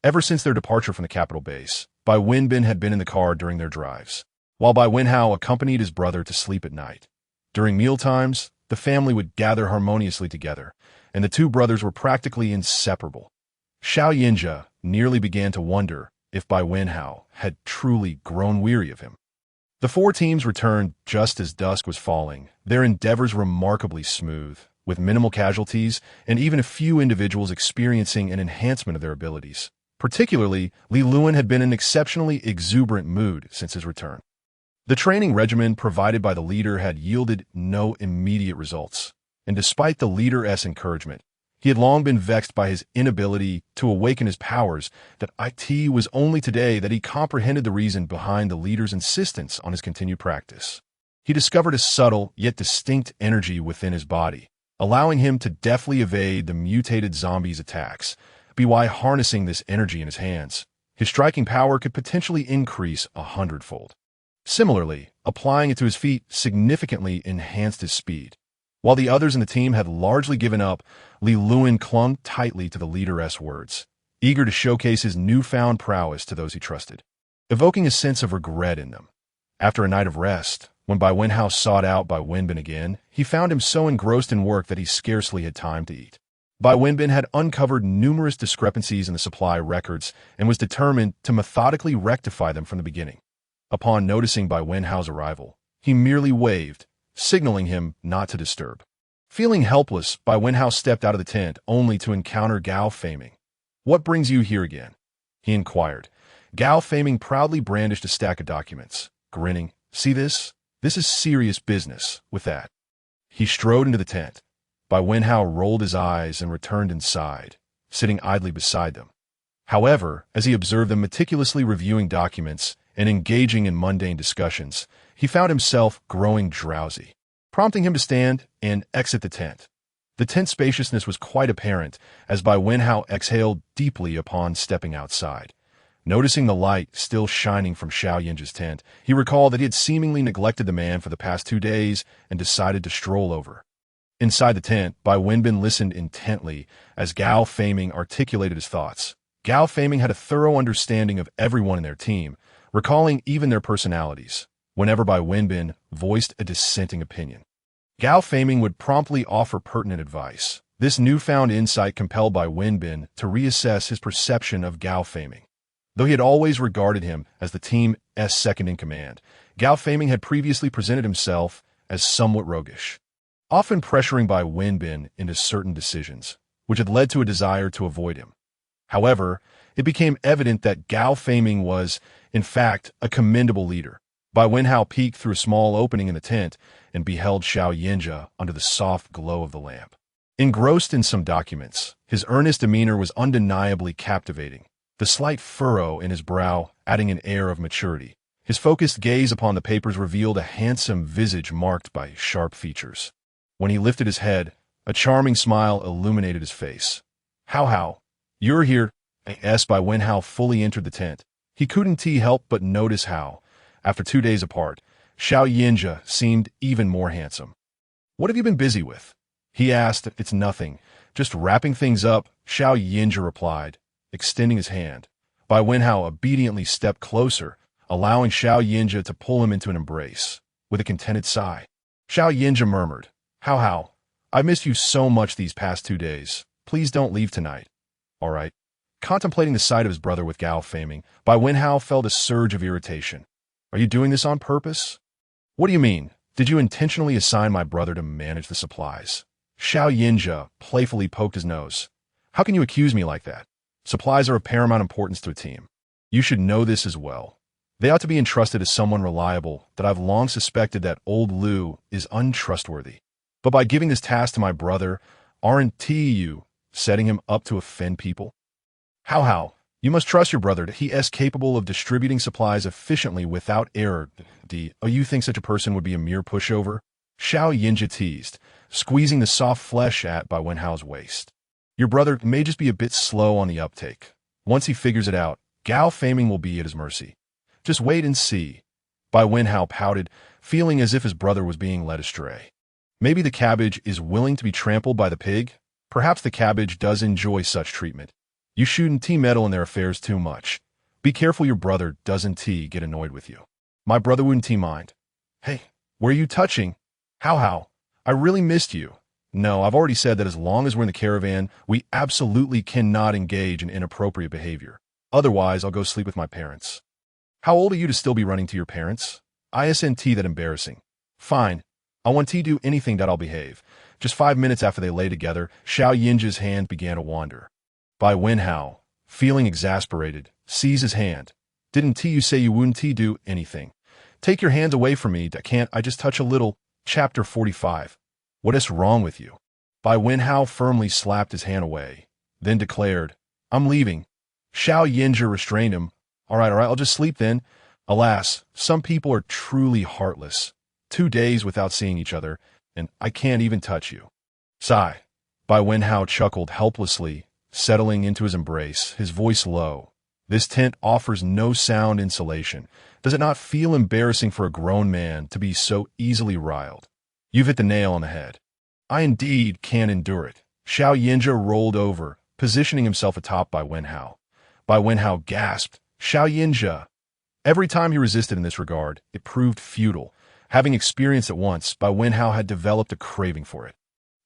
Ever since their departure from the capital base, Bai Wenbin had been in the car during their drives, while Bai Wenhao accompanied his brother to sleep at night. During mealtimes, the family would gather harmoniously together, and the 2 brothers were practically inseparable. Xiao Yinja nearly began to wonder if Bai Wenhao had truly grown weary of him. The 4 teams returned just as dusk was falling, their endeavors remarkably smooth, with minimal casualties and even a few individuals experiencing an enhancement of their abilities. Particularly, Li Luan had been in an exceptionally exuberant mood since his return. The training regimen provided by the leader had yielded no immediate results, and despite the leader's encouragement, he had long been vexed by his inability to awaken his powers. That it was only today that he comprehended the reason behind the leader's insistence on his continued practice. He discovered a subtle yet distinct energy within his body, allowing him to deftly evade the mutated zombie's attacks. By harnessing this energy in his hands, his striking power could potentially increase 100-fold. Similarly, applying it to his feet significantly enhanced his speed. While the others in the team had largely given up, Li Luan clung tightly to the leader's words, eager to showcase his newfound prowess to those he trusted, evoking a sense of regret in them. After a night of rest, when Bai Wenhao sought out Bai Wenbin again, he found him so engrossed in work that he scarcely had time to eat. Bai Wenbin had uncovered numerous discrepancies in the supply records and was determined to methodically rectify them from the beginning. Upon noticing Bai Wenhao's arrival, he merely waved, signaling him not to disturb. Feeling helpless, Bai Wenhao stepped out of the tent only to encounter Gao Feiming. "What brings you here again?" he inquired. Gao Feiming proudly brandished a stack of documents, grinning. "See this? This is serious business." With that, he strode into the tent. Bai Wenhao rolled his eyes and returned inside, sitting idly beside them. However, as he observed them meticulously reviewing documents and engaging in mundane discussions, he found himself growing drowsy, prompting him to stand and exit the tent. The tent's spaciousness was quite apparent as Bai Wenhao exhaled deeply upon stepping outside. Noticing the light still shining from Xiao Yinja's tent, he recalled that he had seemingly neglected the man for the past 2 days and decided to stroll over. Inside the tent, Bai Wenbin listened intently as Gao Feiming articulated his thoughts. Gao Feiming had a thorough understanding of everyone in their team, recalling even their personalities, whenever Bai Wenbin voiced a dissenting opinion. Gao Feiming would promptly offer pertinent advice. This newfound insight compelled Bai Wenbin to reassess his perception of Gao Feiming. Though he had always regarded him as the team's second-in-command, Gao Feiming had previously presented himself as somewhat roguish, often pressuring Bai Wenbin into certain decisions, which had led to a desire to avoid him. However, it became evident that Gao Feiming was, in fact, a commendable leader. Bai Wenhao peeked through a small opening in the tent and beheld Xiao Yinja under the soft glow of the lamp. Engrossed in some documents, his earnest demeanor was undeniably captivating, the slight furrow in his brow adding an air of maturity. His focused gaze upon the papers revealed a handsome visage marked by sharp features. When he lifted his head, a charming smile illuminated his face. "How, you're here?" Bai Wenhao fully entered the tent. He couldn't help but notice how, after 2 days apart, Xiao Yinja seemed even more handsome. "What have you been busy with?" he asked. "It's nothing, just wrapping things up," Xiao Yinja replied, extending his hand. Bai Wenhao obediently stepped closer, allowing Xiao Yinja to pull him into an embrace. With a contented sigh, Xiao Yinja murmured, How, I've missed you so much these past 2 days. Please don't leave tonight." "All right." Contemplating the sight of his brother with Gao faming, Bai Wenhao felt a surge of irritation. Are you doing this on purpose? What do you mean? Did you intentionally assign my brother to manage the supplies? Xiao Yinjia playfully poked his nose. How can you accuse me like that? Supplies are of paramount importance to a team. You should know this as well. They ought to be entrusted to someone reliable, that I've long suspected that old Liu is untrustworthy. But by giving this task to my brother, aren't you setting him up to offend people? How? You must trust your brother that he is capable of distributing supplies efficiently without error. You think such a person would be a mere pushover? Xiao Yinjia teased, squeezing the soft flesh at Bai Wenhao's waist. Your brother may just be a bit slow on the uptake. Once he figures it out, Gao faming will be at his mercy. Just wait and see. Bai Wenhao pouted, feeling as if his brother was being led astray. Maybe the cabbage is willing to be trampled by the pig? Perhaps the cabbage does enjoy such treatment. You shouldn't meddle in their affairs too much. Be careful your brother doesn't get annoyed with you. My brother wouldn't mind. Hey, where are you touching? How? I really missed you. No, I've already said that as long as we're in the caravan, we absolutely cannot engage in inappropriate behavior. Otherwise, I'll go sleep with my parents. How old are you to still be running to your parents? Isn't that embarrassing? Fine. I want to do anything that I'll behave. Just 5 minutes after they lay together, Xiao Yinjia's hand began to wander. Bai Wenhao, feeling exasperated, seized his hand. Didn't you say you wouldn't do anything? Take your hands away from me, can't I just touch a little? Chapter 45. What is wrong with you? Bai Wenhao firmly slapped his hand away, then declared, I'm leaving. Xiao Yinjia restrained him. All right, I'll just sleep then. Alas, some people are truly heartless. 2 days without seeing each other, and I can't even touch you. Sigh. Bai Wenhao chuckled helplessly, settling into his embrace, his voice low. This tent offers no sound insulation. Does it not feel embarrassing for a grown man to be so easily riled? You've hit the nail on the head. I indeed can't endure it. Xiao Yinjia rolled over, positioning himself atop Bai Wenhao. Bai Wenhao gasped, Xiao Yinjia. Every time he resisted in this regard, it proved futile. Having experienced it once, Bai Wenhao had developed a craving for it.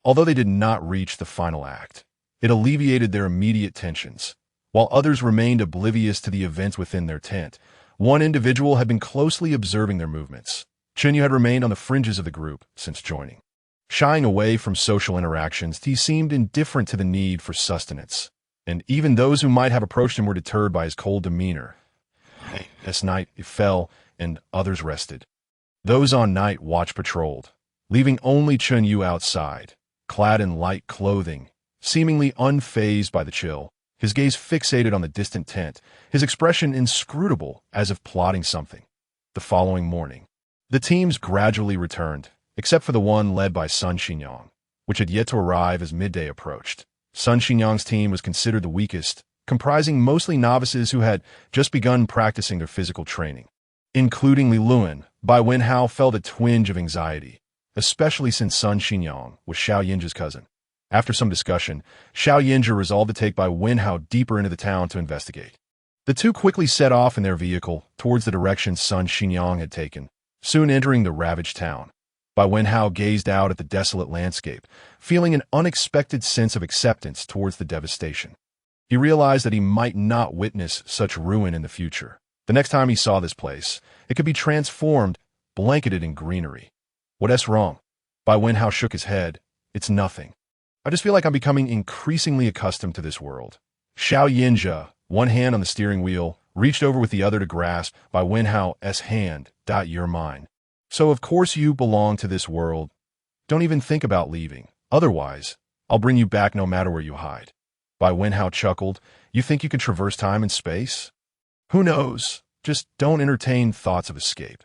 Although they did not reach the final act, it alleviated their immediate tensions. While others remained oblivious to the events within their tent, one individual had been closely observing their movements. Chunyu had remained on the fringes of the group since joining. Shying away from social interactions, he seemed indifferent to the need for sustenance, and even those who might have approached him were deterred by his cold demeanor. This night it fell, and others rested. Those on night watch patrolled, leaving only Chunyu outside, clad in light clothing, seemingly unfazed by the chill, his gaze fixated on the distant tent, his expression inscrutable as if plotting something. The following morning, the teams gradually returned, except for the one led by Sun Xinyang, which had yet to arrive as midday approached. Sun Xinyang's team was considered the weakest, comprising mostly novices who had just begun practicing their physical training. Including Li Luan, Bai Wenhao felt a twinge of anxiety, especially since Sun Xinyang was Xiao Yinjia's cousin. After some discussion, Xiao Yinjia resolved to take Bai Wenhao deeper into the town to investigate. The two quickly set off in their vehicle towards the direction Sun Xinyang had taken, soon entering the ravaged town. Bai Wenhao gazed out at the desolate landscape, feeling an unexpected sense of acceptance towards the devastation. He realized that he might not witness such ruin in the future. The next time he saw this place, it could be transformed, blanketed in greenery. What's wrong? Bai Wenhao shook his head. It's nothing. I just feel like I'm becoming increasingly accustomed to this world. Xiao Yinjia, one hand on the steering wheel, reached over with the other to grasp Bai Wenhao's hand. You're mine. So of course you belong to this world. Don't even think about leaving. Otherwise, I'll bring you back no matter where you hide. Bai Wenhao chuckled. You think you can traverse time and space? Who knows? Just don't entertain thoughts of escape.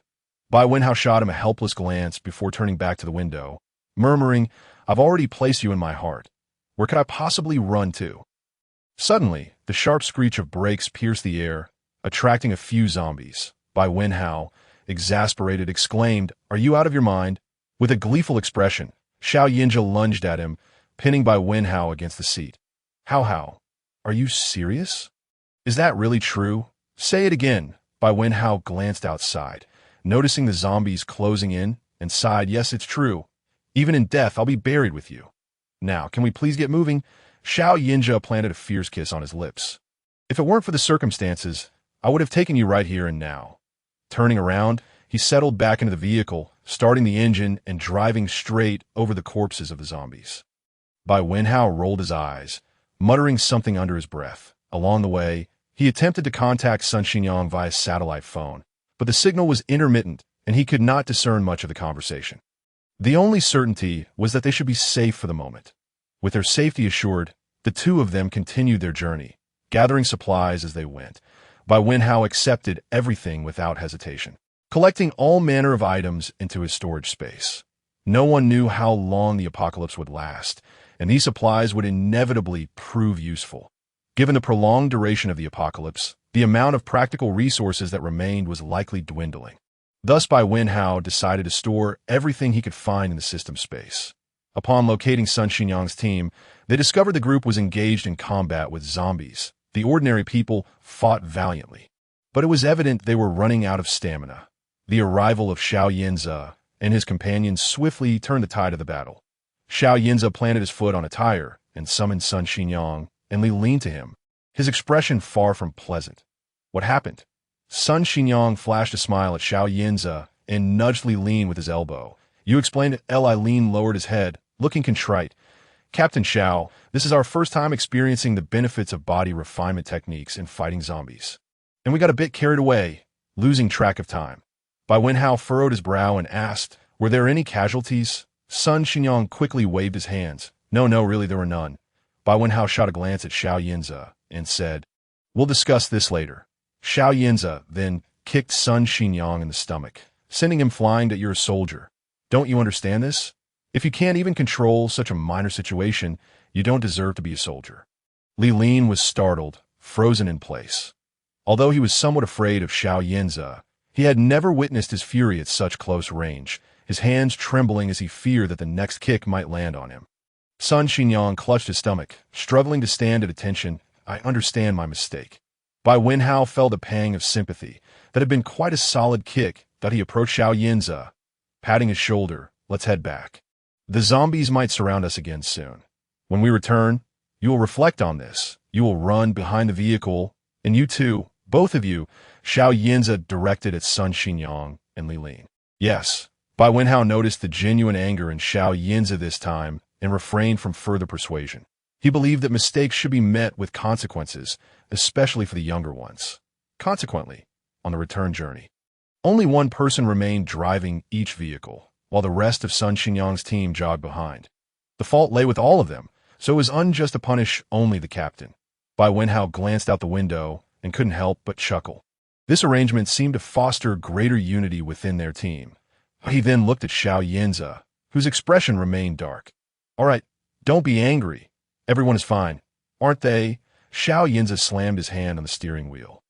Bai Wenhao shot him a helpless glance before turning back to the window, murmuring, I've already placed you in my heart. Where could I possibly run to? Suddenly, the sharp screech of brakes pierced the air, attracting a few zombies. Bai Wenhao, exasperated, exclaimed, Are you out of your mind? With a gleeful expression, Xiao Yinjia lunged at him, pinning Bai Wenhao against the seat. How? Are you serious? Is that really true? Say it again. Bai Wenhao glanced outside, noticing the zombies closing in, and sighed, Yes, it's true. Even in death, I'll be buried with you. Now, can we please get moving? Xiao Yinjia planted a fierce kiss on his lips. If it weren't for the circumstances, I would have taken you right here and now. Turning around, he settled back into the vehicle, starting the engine and driving straight over the corpses of the zombies. Bai Wenhao rolled his eyes, muttering something under his breath. Along the way, he attempted to contact Sun Xinyang via satellite phone, but the signal was intermittent and he could not discern much of the conversation. The only certainty was that they should be safe for the moment. With their safety assured, the two of them continued their journey, gathering supplies as they went. Bai Wenhao accepted everything without hesitation, collecting all manner of items into his storage space. No one knew how long the apocalypse would last, and these supplies would inevitably prove useful. Given the prolonged duration of the apocalypse, the amount of practical resources that remained was likely dwindling. Thus, Bai Wenhao decided to store everything he could find in the system space. Upon locating Sun Xinyang's team, they discovered the group was engaged in combat with zombies. The ordinary people fought valiantly, but it was evident they were running out of stamina. The arrival of Xiao Yinze and his companions swiftly turned the tide of the battle. Xiao Yinze planted his foot on a tire and summoned Sun Xinyang and Ling to him, his expression far from pleasant. What happened? Sun Xinyang flashed a smile at Xiao Yinze and nudged Ling with his elbow. You explained it. Ling lowered his head, looking contrite. Captain Xiao, this is our first time experiencing the benefits of body refinement techniques in fighting zombies. And we got a bit carried away, losing track of time. Bai Wenhao furrowed his brow and asked, were there any casualties? Sun Xinyang quickly waved his hands. No, really there were none. Bai Wenhao shot a glance at Xiao Yinze and said, we'll discuss this later. Xiao Yinze then kicked Sun Xinyang in the stomach, sending him flying that you're a soldier. Don't you understand this? If you can't even control such a minor situation, you don't deserve to be a soldier. Ling was startled, frozen in place. Although he was somewhat afraid of Xiao Yinze, he had never witnessed his fury at such close range, his hands trembling as he feared that the next kick might land on him. Sun Xinyang clutched his stomach, struggling to stand at attention. I understand my mistake. Bai Wenhao felt a pang of sympathy. That had been quite a solid kick that he approached Xiao Yinze, patting his shoulder. Let's head back. The zombies might surround us again soon. When we return, you will reflect on this. You will run behind the vehicle, and you too, both of you, Xiao Yinze directed at Sun Xinyang and Ling. Yes. Bai Wenhao noticed the genuine anger in Xiao Yinze this time and refrained from further persuasion. He believed that mistakes should be met with consequences, especially for the younger ones. Consequently, on the return journey, only one person remained driving each vehicle, while the rest of Sun Xinyang's team jogged behind. The fault lay with all of them, so it was unjust to punish only the captain. Bai Wenhao glanced out the window and couldn't help but chuckle. This arrangement seemed to foster greater unity within their team. He then looked at Xiao Yinze, whose expression remained dark. All right, don't be angry. Everyone is fine, aren't they? Xiao Yinze slammed his hand on the steering wheel,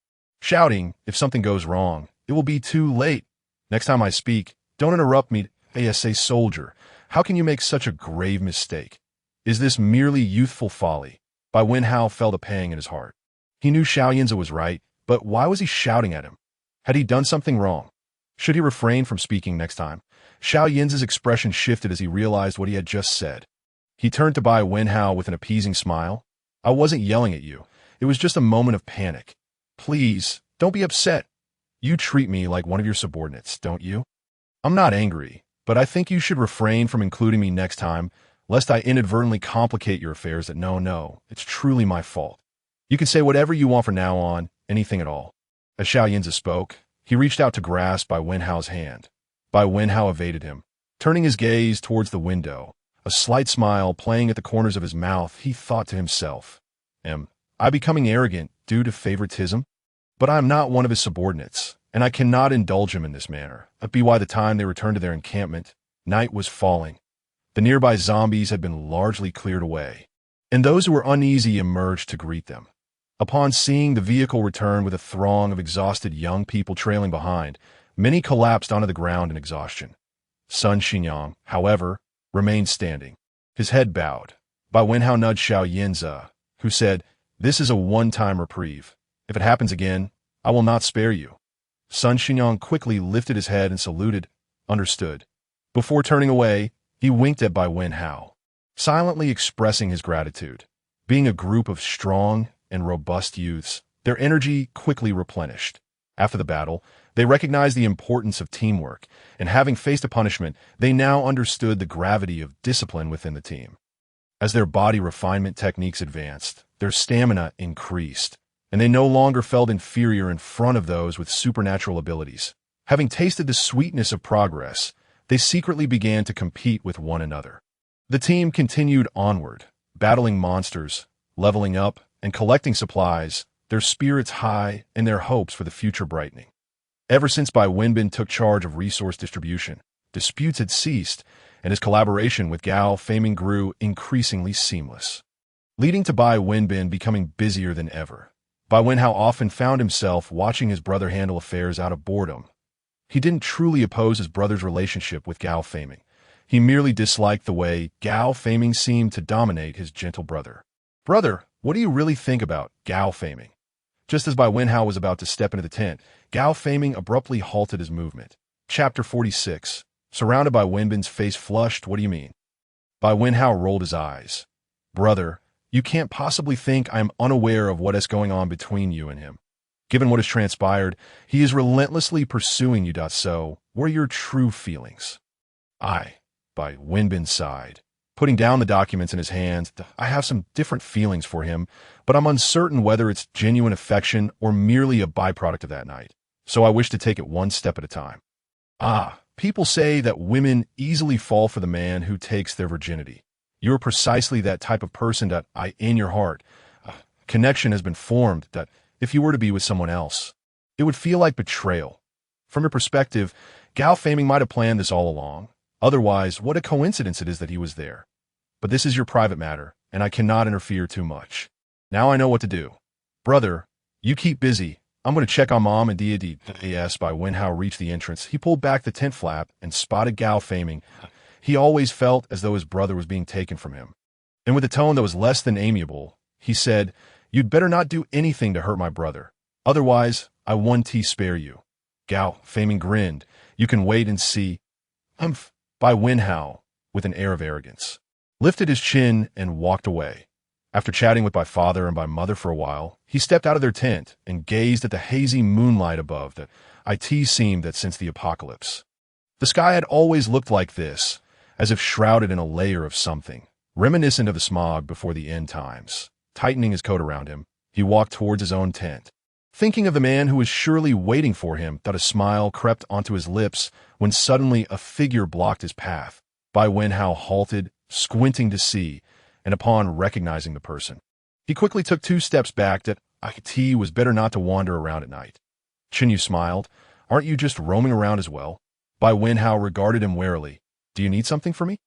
shouting, if something goes wrong, it will be too late. Next time I speak, don't interrupt me. ASA soldier, how can you make such a grave mistake? Is this merely youthful folly? Bai Wenhao felt a pang in his heart. He knew Xiao Yinze was right, but why was he shouting at him? Had he done something wrong? Should he refrain from speaking next time? Xiao Yinze's expression shifted as he realized what he had just said. He turned to Bai Wenhao with an appeasing smile. I wasn't yelling at you. It was just a moment of panic. Please, don't be upset. You treat me like one of your subordinates, don't you? I'm not angry, but I think you should refrain from including me next time, lest I inadvertently complicate your affairs. That no, it's truly my fault. You can say whatever you want from now on, anything at all. As Xiao Yinze spoke, he reached out to grasp Bai Wenhao's hand. Bai Wenhao evaded him, turning his gaze towards the window. A slight smile playing at the corners of his mouth, he thought to himself, am I becoming arrogant due to favoritism? But I am not one of his subordinates, and I cannot indulge him in this manner. By the time they returned to their encampment, night was falling. The nearby zombies had been largely cleared away, and those who were uneasy emerged to greet them. Upon seeing the vehicle return with a throng of exhausted young people trailing behind, many collapsed onto the ground in exhaustion. Sun Xinyang, however, remained standing, his head bowed. Bai Wenhao nudged Xiao Yinze, who said, this is a one-time reprieve. If it happens again, I will not spare you. Sun Xinyang quickly lifted his head and saluted. Understood. Before turning away, he winked at Bai Wenhao, silently expressing his gratitude. Being a group of strong and robust youths, their energy quickly replenished. After the battle, they recognized the importance of teamwork, and having faced a punishment, they now understood the gravity of discipline within the team. As their body refinement techniques advanced, their stamina increased, and they no longer felt inferior in front of those with supernatural abilities. Having tasted the sweetness of progress, they secretly began to compete with one another. The team continued onward, battling monsters, leveling up, and collecting supplies, their spirits high and their hopes for the future brightening. Ever since Bai Wenbin took charge of resource distribution, disputes had ceased, and his collaboration with Gao Feiming grew increasingly seamless, leading to Bai Wenbin becoming busier than ever. Bai Wenhao often found himself watching his brother handle affairs out of boredom. He didn't truly oppose his brother's relationship with Gao Feiming. He merely disliked the way Gao Feiming seemed to dominate his gentle brother. "Brother, what do you really think about Gao Feiming?" Just as Bai Wenhao was about to step into the tent, Gao Feiming abruptly halted his movement. Chapter 46. Surrounded by Wenbin's face flushed. "What do you mean?" Bai Wenhao rolled his eyes. "Brother, you can't possibly think I am unaware of what is going on between you and him. Given what has transpired, he is relentlessly pursuing you. So, what are your true feelings?" Bai Wenbin sighed. Putting down the documents in his hands, "I have some different feelings for him, but I'm uncertain whether it's genuine affection or merely a byproduct of that night. So I wish to take it one step at a time." People say that women easily fall for the man who takes their virginity. You're precisely that type of person that in your heart, a connection has been formed that if you were to be with someone else, it would feel like betrayal. From your perspective, Gao Feiming might have planned this all along. Otherwise, what a coincidence it is that he was there. But this is your private matter, and I cannot interfere too much. Now I know what to do. Brother, you keep busy. I'm going to check on Mom and Dia. As Bai Wenhao reached the entrance, he pulled back the tent flap and spotted Gao Feiming. He always felt as though his brother was being taken from him. And with a tone that was less than amiable, he said, "You'd better not do anything to hurt my brother. Otherwise, I won't spare you." Gao Feiming grinned. "You can wait and see." Bai Wenhao, with an air of arrogance, lifted his chin and walked away. After chatting with my father and my mother for a while, he stepped out of their tent and gazed at the hazy moonlight above that it seemed that since the apocalypse. The sky had always looked like this, as if shrouded in a layer of something, reminiscent of the smog before the end times. Tightening his coat around him, he walked towards his own tent. Thinking of the man who was surely waiting for him, that a smile crept onto his lips when suddenly a figure blocked his path. Bai Wenhao halted, squinting to see, and upon recognizing the person, he quickly took 2 steps back. That it was better not to wander around at night. Chinyu smiled. "Aren't you just roaming around as well?" Bai Wenhao regarded him warily. "Do you need something from me?"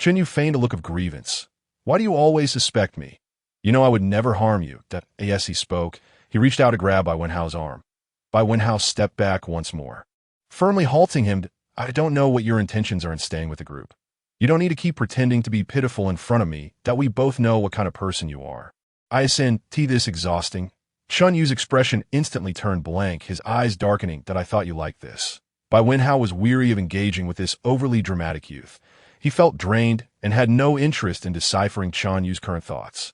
Chinyu feigned a look of grievance. "Why do you always suspect me? You know I would never harm you." As he spoke, he reached out to grab Bai Wenhao's arm. Bai Wenhao stepped back once more, firmly halting him. "I don't know what your intentions are in staying with the group. You don't need to keep pretending to be pitiful in front of me. That we both know what kind of person you are." "I send this exhausting." Chun Yu's expression instantly turned blank, his eyes darkening. "I thought you liked this." Bai Wenhao was weary of engaging with this overly dramatic youth. He felt drained and had no interest in deciphering Chun Yu's current thoughts.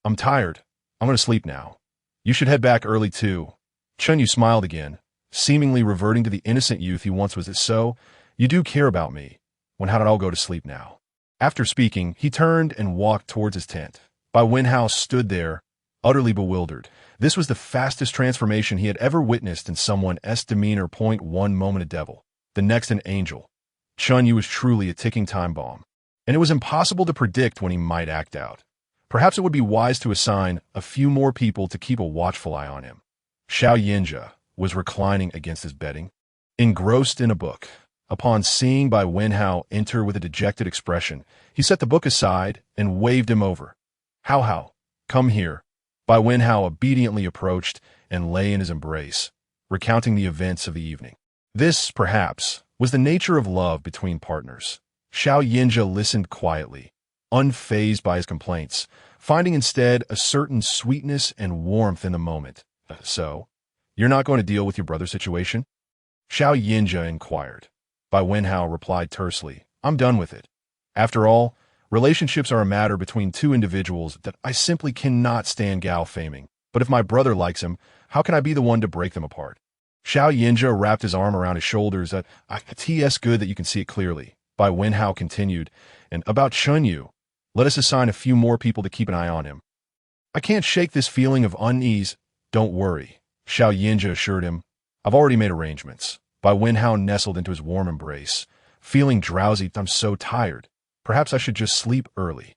"I'm tired. I'm going to sleep now. You should head back early too." Chun Yu smiled again, seemingly reverting to the innocent youth he once was. "So, you do care about me. How did I go to sleep now?" After speaking, he turned and walked towards his tent. Bai Wenhao stood there, utterly bewildered. This was the fastest transformation he had ever witnessed in someone's demeanor. One moment a devil, the next an angel. Chun Yu was truly a ticking time bomb, and it was impossible to predict when he might act out. Perhaps it would be wise to assign a few more people to keep a watchful eye on him. Xiao Yinjia was reclining against his bedding, engrossed in a book. Upon seeing Bai Wenhao enter with a dejected expression, he set the book aside and waved him over. "Hao, come here." Bai Wenhao obediently approached and lay in his embrace, recounting the events of the evening. This, perhaps, was the nature of love between partners. Xiao Yinjia listened quietly, unfazed by his complaints, finding instead a certain sweetness and warmth in the moment. "So, you're not going to deal with your brother's situation?" Xiao Yinjia inquired. Bai Wenhao replied tersely, "I'm done with it. After all, relationships are a matter between 2 individuals that I simply cannot stand Gao Feiming. But if my brother likes him, How can I be the one to break them apart? Xiao Yinja wrapped his arm around his shoulders. It's good that you can see it clearly. Bai Wenhao continued. And about Chunyu, let us assign a few more people to keep an eye on him. I can't shake this feeling of unease. Don't worry, Xiao Yinja assured him. I've already made arrangements. Bai Wenhao nestled into his warm embrace. Feeling drowsy, I'm so tired. Perhaps I should just sleep early.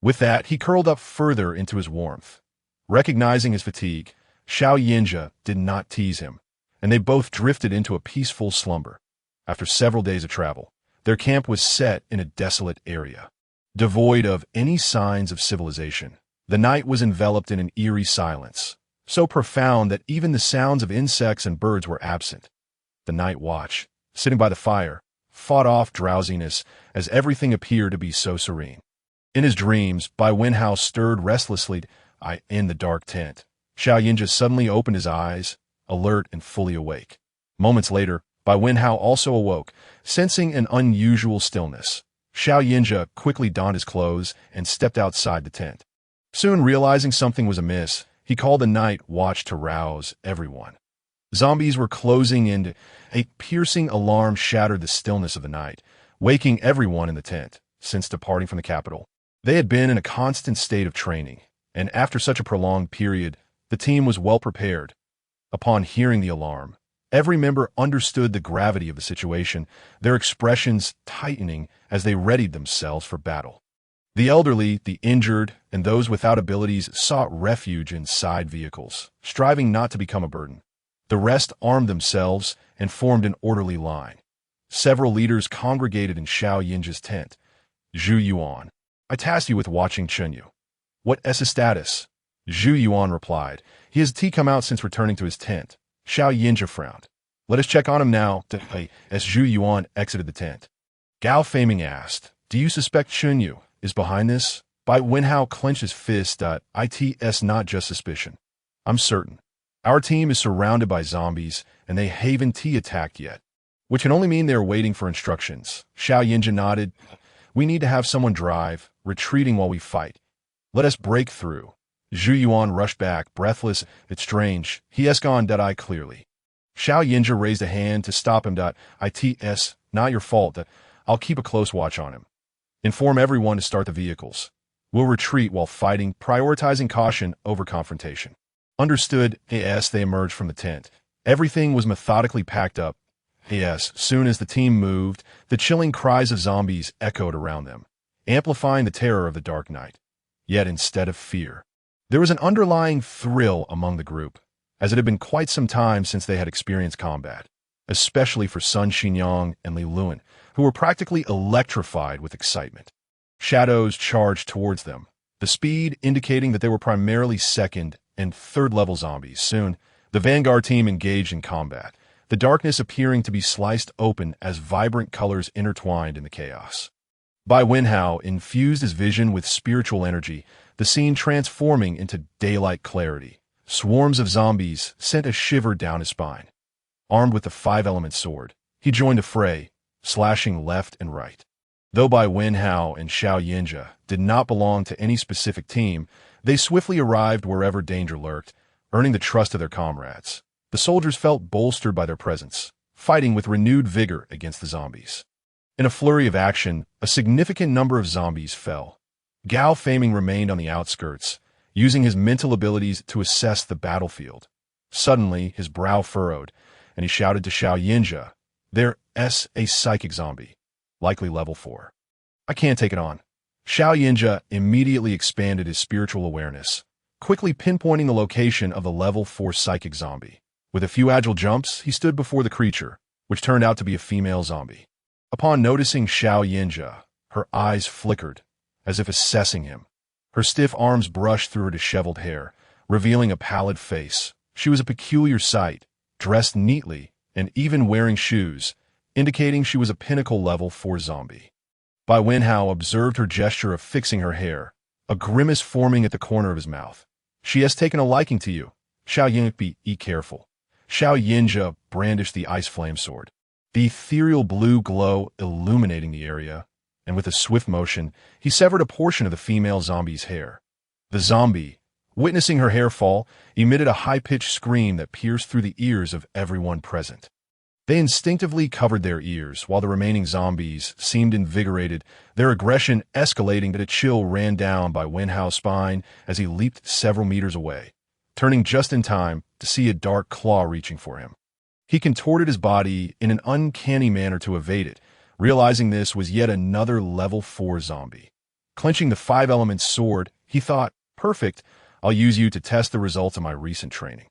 With that, he curled up further into his warmth. Recognizing his fatigue, Xiao Yinja did not tease him, and they both drifted into a peaceful slumber. After several days of travel, their camp was set in a desolate area. Devoid of any signs of civilization, the night was enveloped in an eerie silence, so profound that even the sounds of insects and birds were absent. The night watch, sitting by the fire, fought off drowsiness as everything appeared to be so serene. In his dreams, Bai Wenhao stirred restlessly in the dark tent. Xiao Yinja suddenly opened his eyes, alert and fully awake. Moments later, Bai Wenhao also awoke, sensing an unusual stillness. Xiao Yinja quickly donned his clothes and stepped outside the tent. Soon realizing something was amiss, he called the night watch to rouse everyone. Zombies were closing in. A piercing alarm shattered the stillness of the night, waking everyone in the tent. Since departing from the capital, they had been in a constant state of training, and after such a prolonged period, the team was well prepared. Upon hearing the alarm, every member understood the gravity of the situation, their expressions tightening as they readied themselves for battle. The elderly, the injured, and those without abilities sought refuge in side vehicles, striving not to become a burden. The rest armed themselves and formed an orderly line. Several leaders congregated in Xiao Yinja's tent. Zhu Yuan, I tasked you with watching Chunyu. What is his status? Zhu Yuan replied. He has come out since returning to his tent. Xiao Yinja frowned. Let us check on him now, as Zhu Yuan exited the tent. Gao Feiming asked, do you suspect Chunyu is behind this? Bai Wenhao clenched his fist. It's not just suspicion. I'm certain. Our team is surrounded by zombies, and they haven't attacked yet, which can only mean they are waiting for instructions. Xiao Yinja nodded. We need to have someone drive, retreating while we fight. Let us break through. Zhu Yuan rushed back, breathless. It's strange. He has gone dead-eye clearly. Xiao Yinja raised a hand to stop him. It's not your fault. I'll keep a close watch on him. Inform everyone to start the vehicles. We'll retreat while fighting, prioritizing caution over confrontation. Understood. As they emerged from the tent, everything was methodically packed up. Soon as the team moved, the chilling cries of zombies echoed around them, amplifying the terror of the dark night. Yet instead of fear, there was an underlying thrill among the group, as it had been quite some time since they had experienced combat, especially for Sun Xinyang and Li Luan, who were practically electrified with excitement. Shadows charged towards them, the speed indicating that they were primarily second and third-level zombies. Soon, the Vanguard team engaged in combat, the darkness appearing to be sliced open as vibrant colors intertwined in the chaos. Bai Wenhao infused his vision with spiritual energy, the scene transforming into daylight clarity. Swarms of zombies sent a shiver down his spine. Armed with the five-element sword, he joined the fray, slashing left and right. Though Bai Wenhao and Xiao Yinja did not belong to any specific team, they swiftly arrived wherever danger lurked, earning the trust of their comrades. The soldiers felt bolstered by their presence, fighting with renewed vigor against the zombies. In a flurry of action, a significant number of zombies fell. Gao Feiming remained on the outskirts, using his mental abilities to assess the battlefield. Suddenly, his brow furrowed, and he shouted to Xiao Yinja, "There's a psychic zombie, likely level 4. I can't take it on." Xiao Yinja immediately expanded his spiritual awareness, quickly pinpointing the location of the level 4 psychic zombie. With a few agile jumps, he stood before the creature, which turned out to be a female zombie. Upon noticing Xiao Yinja, her eyes flickered, as if assessing him. Her stiff arms brushed through her disheveled hair, revealing a pallid face. She was a peculiar sight, dressed neatly and even wearing shoes, indicating she was a pinnacle level 4 zombie. Bai Wenhao observed her gesture of fixing her hair, a grimace forming at the corner of his mouth. "She has taken a liking to you. Xiao Yinja, be careful." Xiao Yinja brandished the ice flame sword, the ethereal blue glow illuminating the area, and with a swift motion, he severed a portion of the female zombie's hair. The zombie, Witnessing her hair fall, emitted a high-pitched scream that pierced through the ears of everyone present. They instinctively covered their ears, while the remaining zombies seemed invigorated, their aggression escalating that a chill ran down Bai Wenhao's spine as he leaped several meters away, turning just in time to see a dark claw reaching for him. He contorted his body in an uncanny manner to evade it, realizing this was yet another level 4 zombie. Clenching the 5-element sword, he thought, "Perfect, I'll use you to test the results of my recent training."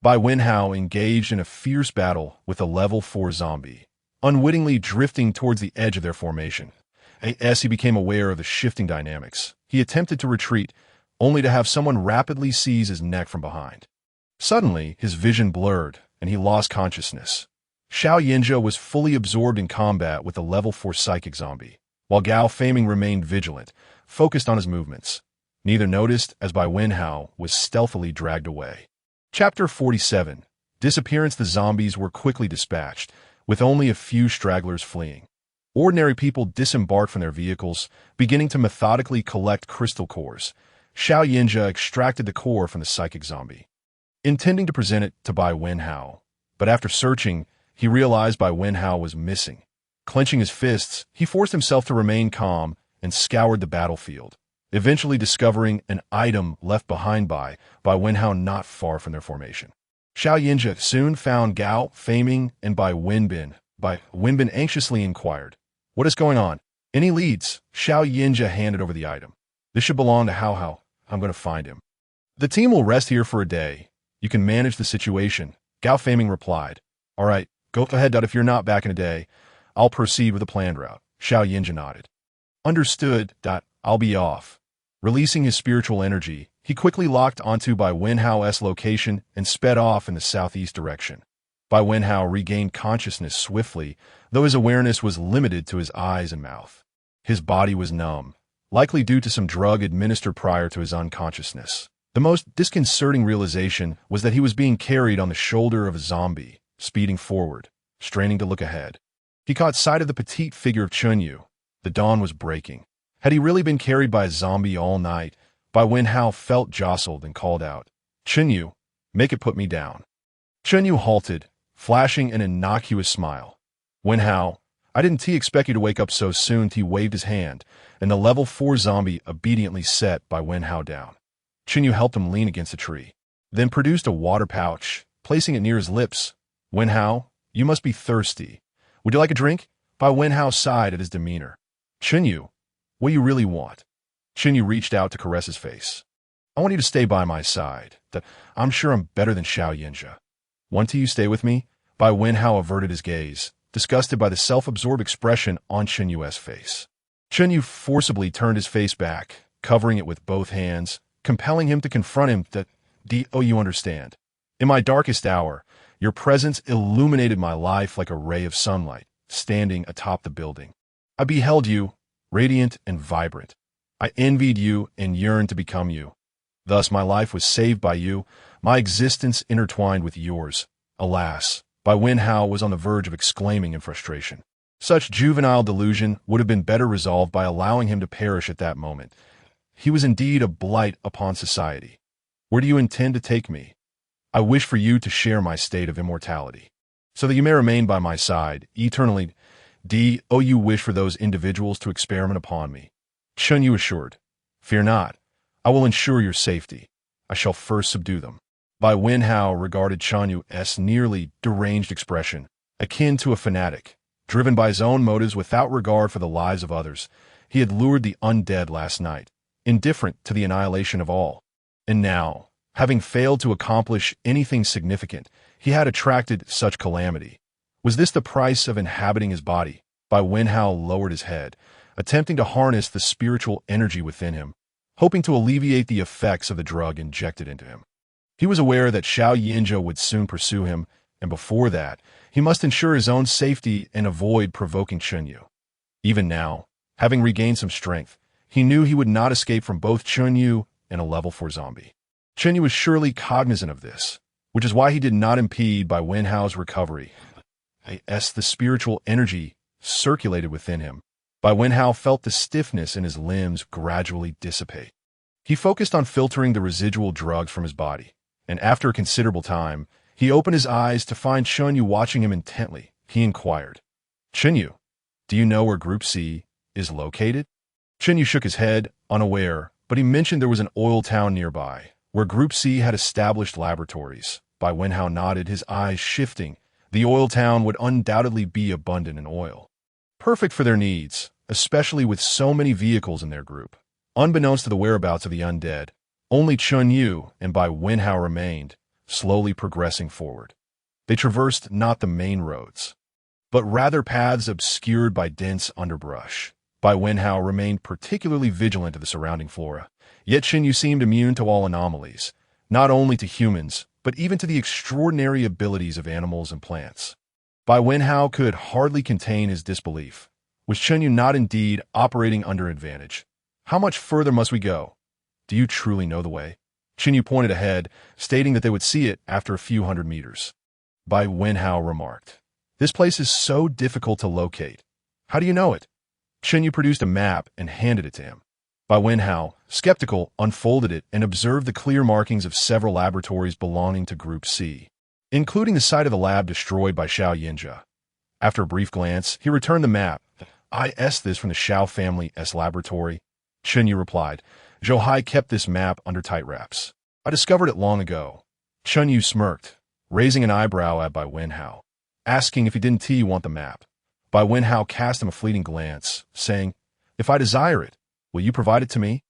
Bai Wenhao engaged in a fierce battle with a level 4 zombie, unwittingly drifting towards the edge of their formation. As he became aware of the shifting dynamics, he attempted to retreat, only to have someone rapidly seize his neck from behind. Suddenly, his vision blurred, and he lost consciousness. Xiao Yinja was fully absorbed in combat with the level 4 psychic zombie, while Gao Feiming remained vigilant, focused on his movements. Neither noticed as Bai Wenhao was stealthily dragged away. Chapter 47. Disappearance. The zombies were quickly dispatched, with only a few stragglers fleeing. Ordinary people disembarked from their vehicles, beginning to methodically collect crystal cores. Xiao Yinja extracted the core from the psychic zombie, intending to present it to Bai Wenhao, but after searching, he realized Bai Wenhao was missing. Clenching his fists, he forced himself to remain calm and scoured the battlefield, eventually discovering an item left behind by Wenhao not far from their formation. Xiao Yinja soon found Gao Feiming and Bai Wenbin. Bai Wenbin anxiously inquired, "What is going on? Any leads?" Xiao Yinja handed over the item. "This should belong to Hao Hao. I'm going to find him. The team will rest here for a day. You can manage the situation," Gao Feiming replied. "All right, go ahead. If you're not back in a day, I'll proceed with the planned route." Xiao Yinja nodded. "Understood. I'll be off." Releasing his spiritual energy, he quickly locked onto Bai Wenhao's location and sped off in the southeast direction. Bai Wenhao regained consciousness swiftly, though his awareness was limited to his eyes and mouth. His body was numb, likely due to some drug administered prior to his unconsciousness. The most disconcerting realization was that he was being carried on the shoulder of a zombie, speeding forward, straining to look ahead. He caught sight of the petite figure of Chunyu. The dawn was breaking. Had he really been carried by a zombie all night? Bai Wenhao felt jostled and called out, "Chunyu, make it put me down." Chunyu halted, flashing an innocuous smile. "Wenhao, I didn't expect you to wake up so soon." He waved his hand, and the level 4 zombie obediently set Bai Wenhao down. Chunyu helped him lean against a tree, then produced a water pouch, placing it near his lips. "Wenhao, you must be thirsty. Would you like a drink?" Bai Wenhao sighed at his demeanor. "Chunyu, what do you really want?" Chunyu reached out to caress his face. "I want you to stay by my side. I'm sure I'm better than Xiao Yinja." "Want you stay with me?" Bai Wenhao averted his gaze, disgusted by the self-absorbed expression on Chunyu's face. Chunyu forcibly turned his face back, covering it with both hands, compelling him to confront him. You understand. In my darkest hour, your presence illuminated my life like a ray of sunlight, standing atop the building. I beheld you, radiant and vibrant. I envied you and yearned to become you. Thus my life was saved by you, my existence intertwined with yours. Alas, Bai Wenhao was on the verge of exclaiming in frustration. Such juvenile delusion would have been better resolved by allowing him to perish at that moment. He was indeed a blight upon society. "Where do you intend to take me?" "I wish for you to share my state of immortality, so that you may remain by my side eternally. You wish for those individuals to experiment upon me?" Chunyu assured. "Fear not. I will ensure your safety. I shall first subdue them." Bai Wenhao regarded Chunyu's nearly deranged expression, akin to a fanatic, driven by his own motives without regard for the lives of others. He had lured the undead last night, indifferent to the annihilation of all. And now, having failed to accomplish anything significant, he had attracted such calamity. Was this the price of inhabiting his body? Bai Wenhao lowered his head, attempting to harness the spiritual energy within him, hoping to alleviate the effects of the drug injected into him. He was aware that Xiao Yinja would soon pursue him, and before that, he must ensure his own safety and avoid provoking Chunyu. Even now, having regained some strength, he knew he would not escape from both Chunyu and a level 4 zombie. Chunyu was surely cognizant of this, which is why he did not impede Bai Wenhao's recovery. As the spiritual energy circulated within him, Bai Wenhao felt the stiffness in his limbs gradually dissipate. He focused on filtering the residual drugs from his body, and after a considerable time, he opened his eyes to find Chunyu watching him intently. He inquired, "Chunyu, do you know where Group C is located?" Chunyu shook his head, unaware, but he mentioned there was an oil town nearby, where Group C had established laboratories. Bai Wenhao nodded, his eyes shifting. The oil town would undoubtedly be abundant in oil. Perfect for their needs, especially with so many vehicles in their group. Unbeknownst to the whereabouts of the undead, only Chunyu and Bai Wenhao remained, slowly progressing forward. They traversed not the main roads, but rather paths obscured by dense underbrush. Bai Wenhao remained particularly vigilant of the surrounding flora, yet Chunyu seemed immune to all anomalies, not only to humans, but even to the extraordinary abilities of animals and plants. Bai Wenhao could hardly contain his disbelief. Was Chunyu not indeed operating under advantage? How much further must we go? Do you truly know the way? Chunyu pointed ahead, stating that they would see it after a few hundred meters. Bai Wenhao remarked, "This place is so difficult to locate. How do you know it?" Chunyu produced a map and handed it to him. Bai Wenhao, skeptical, unfolded it and observed the clear markings of several laboratories belonging to Group C, including the site of the lab destroyed by Xiao Yinjia. After a brief glance, he returned the map. "I.S. this from the Xiao family's laboratory," Chunyu replied. "Zhou kept this map under tight wraps. I discovered it long ago." Chunyu smirked, raising an eyebrow at Bai Wenhao, asking if he didn't want the map. Bai Wenhao cast him a fleeting glance, saying, "If I desire it, will you provide it to me?"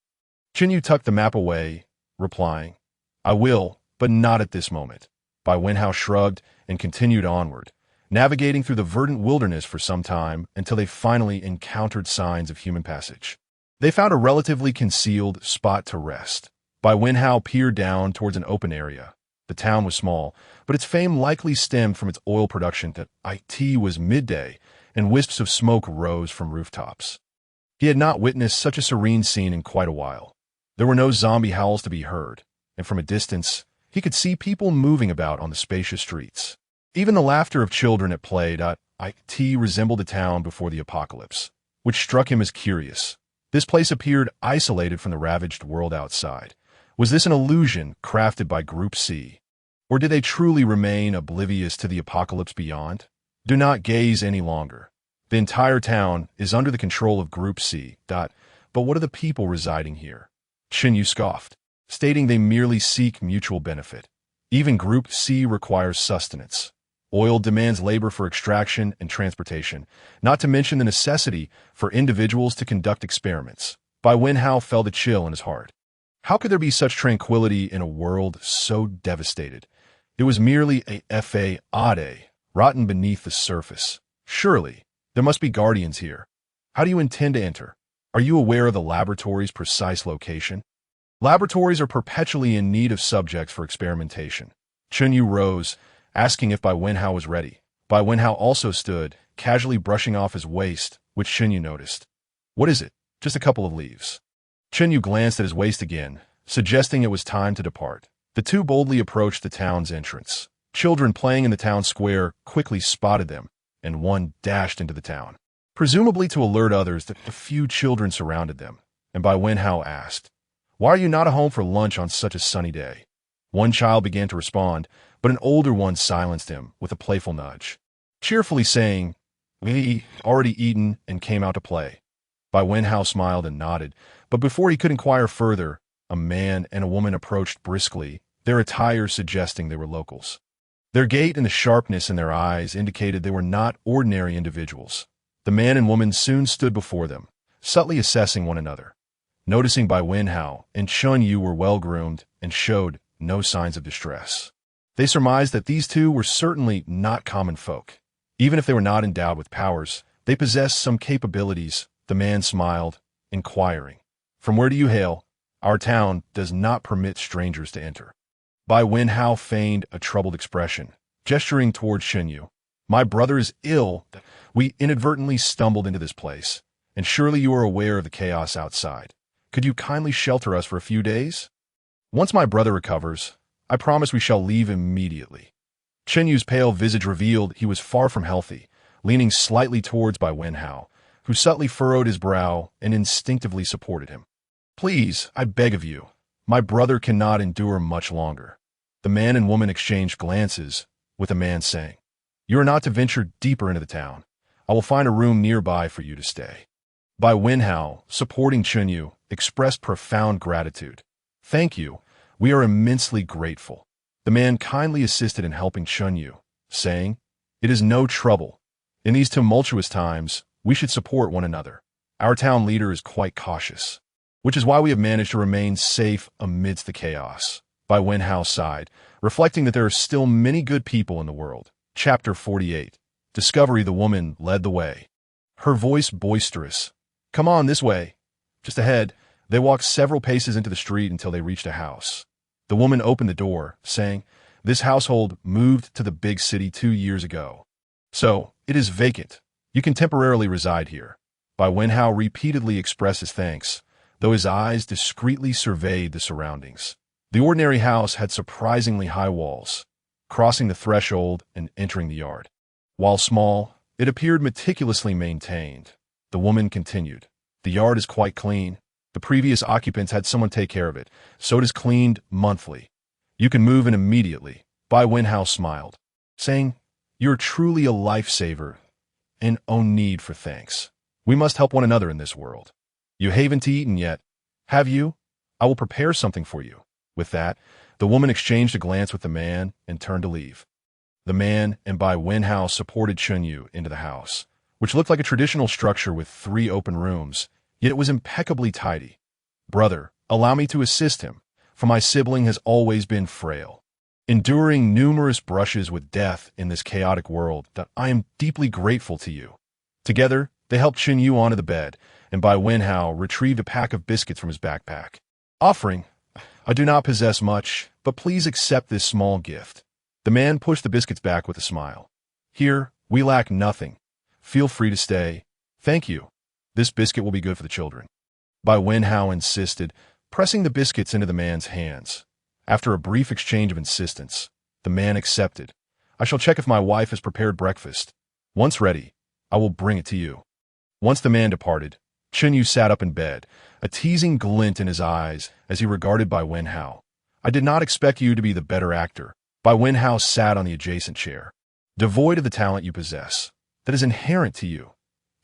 Chunyu tucked the map away, replying, "I will, but not at this moment." Bai Wenhao shrugged and continued onward, navigating through the verdant wilderness for some time until they finally encountered signs of human passage. They found a relatively concealed spot to rest. Bai Wenhao peered down towards an open area. The town was small, but its fame likely stemmed from its oil production. It was midday, and wisps of smoke rose from rooftops. He had not witnessed such a serene scene in quite a while. There were no zombie howls to be heard, and from a distance, he could see people moving about on the spacious streets. Even the laughter of children at play. It resembled a town before the apocalypse, which struck him as curious. This place appeared isolated from the ravaged world outside. Was this an illusion crafted by Group C? Or did they truly remain oblivious to the apocalypse beyond? Do not gaze any longer. The entire town is under the control of Group C. But what are the people residing here? Chunyu scoffed, stating they merely seek mutual benefit. Even Group C requires sustenance. Oil demands labor for extraction and transportation, not to mention the necessity for individuals to conduct experiments. Bai Wenhao felt a chill in his heart. How could there be such tranquility in a world so devastated? It was merely a fade, rotten beneath the surface. Surely, there must be guardians here. How do you intend to enter? Are you aware of the laboratory's precise location? Laboratories are perpetually in need of subjects for experimentation. Chunyu rose, asking if Bai Wenhao was ready. Bai Wenhao also stood, casually brushing off his waist, which Chunyu noticed. "What is it?" "Just a couple of leaves." Chunyu glanced at his waist again, suggesting it was time to depart. The two boldly approached the town's entrance. Children playing in the town square quickly spotted them, and one dashed into the town, presumably to alert others that a few children surrounded them. And Bai Wenhao asked, "Why are you not at home for lunch on such a sunny day?" One child began to respond, but an older one silenced him with a playful nudge, cheerfully saying, "We already eaten and came out to play." Bai Wenhao smiled and nodded, but before he could inquire further, a man and a woman approached briskly, their attire suggesting they were locals. Their gait and the sharpness in their eyes indicated they were not ordinary individuals. The man and woman soon stood before them, subtly assessing one another. Noticing Bai Wenhao and Chunyu were well-groomed and showed no signs of distress, they surmised that these two were certainly not common folk. Even if they were not endowed with powers, they possessed some capabilities. The man smiled, inquiring, "From where do you hail? Our town does not permit strangers to enter." Bai Wenhao feigned a troubled expression, gesturing toward Chunyu. "My brother is ill. We inadvertently stumbled into this place, and surely you are aware of the chaos outside. Could you kindly shelter us for a few days? Once my brother recovers, I promise we shall leave immediately." Chunyu's pale visage revealed he was far from healthy, leaning slightly towards Bai Wenhao, who subtly furrowed his brow and instinctively supported him. Please, I beg of you. My brother cannot endure much longer. The man and woman exchanged glances, with the man saying, You are not to venture deeper into the town. I will find a room nearby for you to stay. Bai Wenhao, supporting Chunyu, expressed profound gratitude. Thank you. We are immensely grateful. The man kindly assisted in helping Chunyu, saying, It is no trouble. In these tumultuous times, we should support one another. Our town leader is quite cautious, which is why we have managed to remain safe amidst the chaos. Bai Wenhao sighed, reflecting that there are still many good people in the world. Chapter 48. Discovery. The woman led the way, her voice boisterous. Come on, this way. Just ahead, they walked several paces into the street until they reached a house. The woman opened the door, saying, This household moved to the big city 2 years ago. So, it is vacant. You can temporarily reside here. Bai Wenhao repeatedly expressed his thanks, though his eyes discreetly surveyed the surroundings. The ordinary house had surprisingly high walls, crossing the threshold and entering the yard. While small, it appeared meticulously maintained. The woman continued, The yard is quite clean. The previous occupants had someone take care of it, so it is cleaned monthly. You can move in immediately. Bai Wenhao smiled, saying, You're truly a lifesaver, and no need for thanks. We must help one another in this world. You haven't eaten yet, have you? I will prepare something for you. With that, the woman exchanged a glance with the man and turned to leave. The man and Bai Wenhao supported Chunyu into the house, which looked like a traditional structure with 3 open rooms, yet it was impeccably tidy. Brother, allow me to assist him, for my sibling has always been frail, enduring numerous brushes with death in this chaotic world. That I am deeply grateful to you. Together, they helped Chunyu onto the bed, and Bai Wenhao retrieved a pack of biscuits from his backpack, offering, I do not possess much, but please accept this small gift. The man pushed the biscuits back with a smile. Here, we lack nothing. Feel free to stay. Thank you. This biscuit will be good for the children. Bai Wenhao insisted, pressing the biscuits into the man's hands. After a brief exchange of insistence, the man accepted. I shall check if my wife has prepared breakfast. Once ready, I will bring it to you. Once the man departed, Chunyu sat up in bed, a teasing glint in his eyes as he regarded Bai Wenhao. I did not expect you to be the better actor. Bai Wenhao sat on the adjacent chair. Devoid of the talent you possess, that is inherent to you.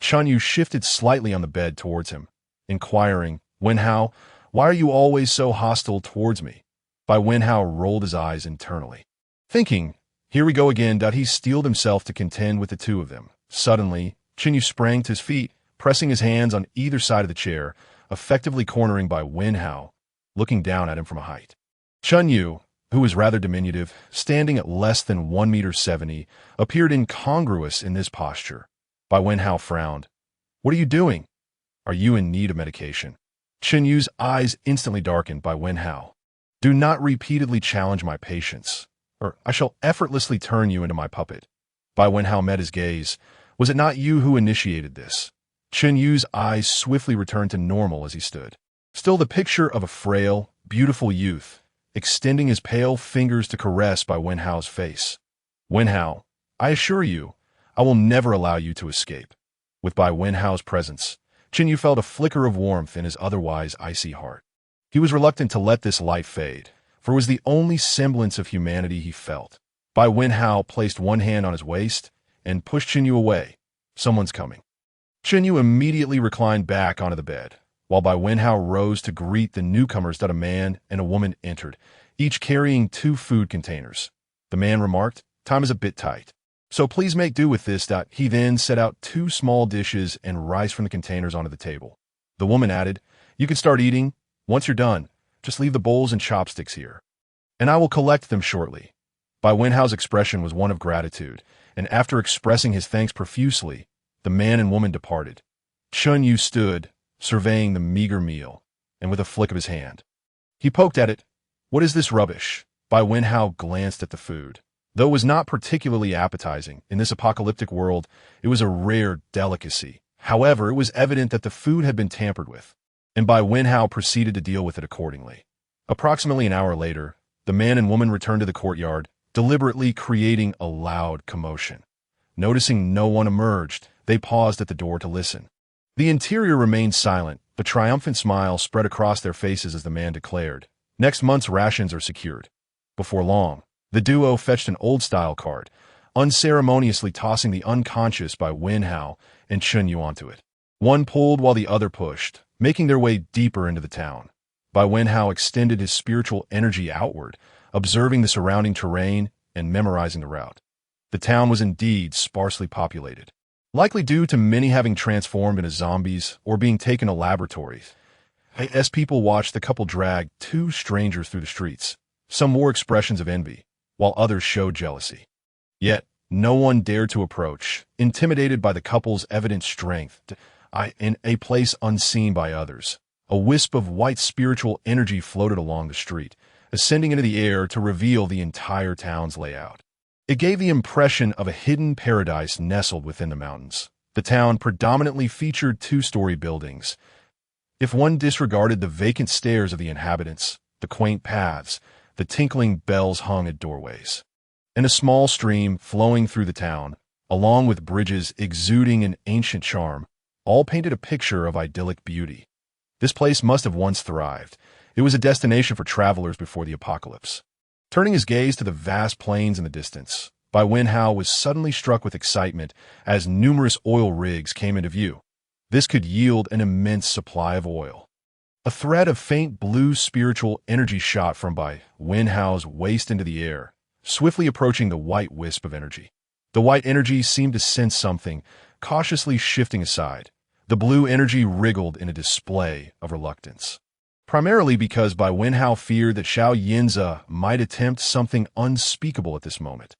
Chunyu shifted slightly on the bed towards him, inquiring, Wenhao, why are you always so hostile towards me? Bai Wenhao rolled his eyes internally, thinking, here we go again. He steeled himself to contend with the two of them. Suddenly, Chunyu sprang to his feet, pressing his hands on either side of the chair, effectively cornering Bai Wenhao, looking down at him from a height. Chunyu, who was rather diminutive, standing at less than 1.70 meters, appeared incongruous in this posture. Bai Wenhao frowned. What are you doing? Are you in need of medication? Chunyu's eyes instantly darkened. Bai Wenhao, do not repeatedly challenge my patience, or I shall effortlessly turn you into my puppet. Bai Wenhao met his gaze. Was it not you who initiated this? Chunyu's eyes swiftly returned to normal as he stood, still the picture of a frail, beautiful youth, extending his pale fingers to caress Bai Wenhao's face. Wenhao, I assure you, I will never allow you to escape. With Bai Wenhao's presence, Chunyu felt a flicker of warmth in his otherwise icy heart. He was reluctant to let this light fade, for it was the only semblance of humanity he felt. Bai Wenhao placed one hand on his waist and pushed Chunyu away. Someone's coming. Chunyu immediately reclined back onto the bed, while Bai Wenhao rose to greet the newcomers. That a man and a woman entered, each carrying 2 food containers. The man remarked, time is a bit tight, so please make do with this. He then set out 2 small dishes and rice from the containers onto the table. The woman added, you can start eating. Once you're done, just leave the bowls and chopsticks here, and I will collect them shortly. Bai Wenhao's expression was one of gratitude, and after expressing his thanks profusely, the man and woman departed. Chunyu stood, surveying the meager meal, and with a flick of his hand, he poked at it. What is this rubbish? Bai Wenhao glanced at the food. Though it was not particularly appetizing, in this apocalyptic world, it was a rare delicacy. However, it was evident that the food had been tampered with, and Bai Wenhao proceeded to deal with it accordingly. Approximately an hour later, the man and woman returned to the courtyard, deliberately creating a loud commotion. Noticing no one emerged, they paused at the door to listen. The interior remained silent, A triumphant smile spread across their faces as the man declared, "Next month's rations are secured." Before long, the duo fetched an old-style cart, unceremoniously tossing the unconscious Bai Wenhao and Chunyu onto it. One pulled while the other pushed, making their way deeper into the town. Bai Wenhao extended his spiritual energy outward, observing the surrounding terrain and memorizing the route. The town was indeed sparsely populated, likely due to many having transformed into zombies or being taken to laboratories. As people watched the couple drag two strangers through the streets, some wore expressions of envy, while others showed jealousy. Yet, no one dared to approach, intimidated by the couple's evident strength, in a place unseen by others. A wisp of white spiritual energy floated along the street, ascending into the air to reveal the entire town's layout. It gave the impression of a hidden paradise nestled within the mountains. The town predominantly featured two-story buildings. If one disregarded the vacant stares of the inhabitants, the quaint paths, the tinkling bells hung at doorways, and a small stream flowing through the town, along with bridges exuding an ancient charm, all painted a picture of idyllic beauty. This place must have once thrived. It was a destination for travelers before the apocalypse. Turning his gaze to the vast plains in the distance, Bai Wenhao was suddenly struck with excitement as numerous oil rigs came into view. This could yield an immense supply of oil. A thread of faint blue spiritual energy shot from Bai Wenhao's waist into the air, swiftly approaching the white wisp of energy. The white energy seemed to sense something, cautiously shifting aside. The blue energy wriggled in a display of reluctance, primarily because Bai Wenhao feared that Xiao Yinza might attempt something unspeakable at this moment.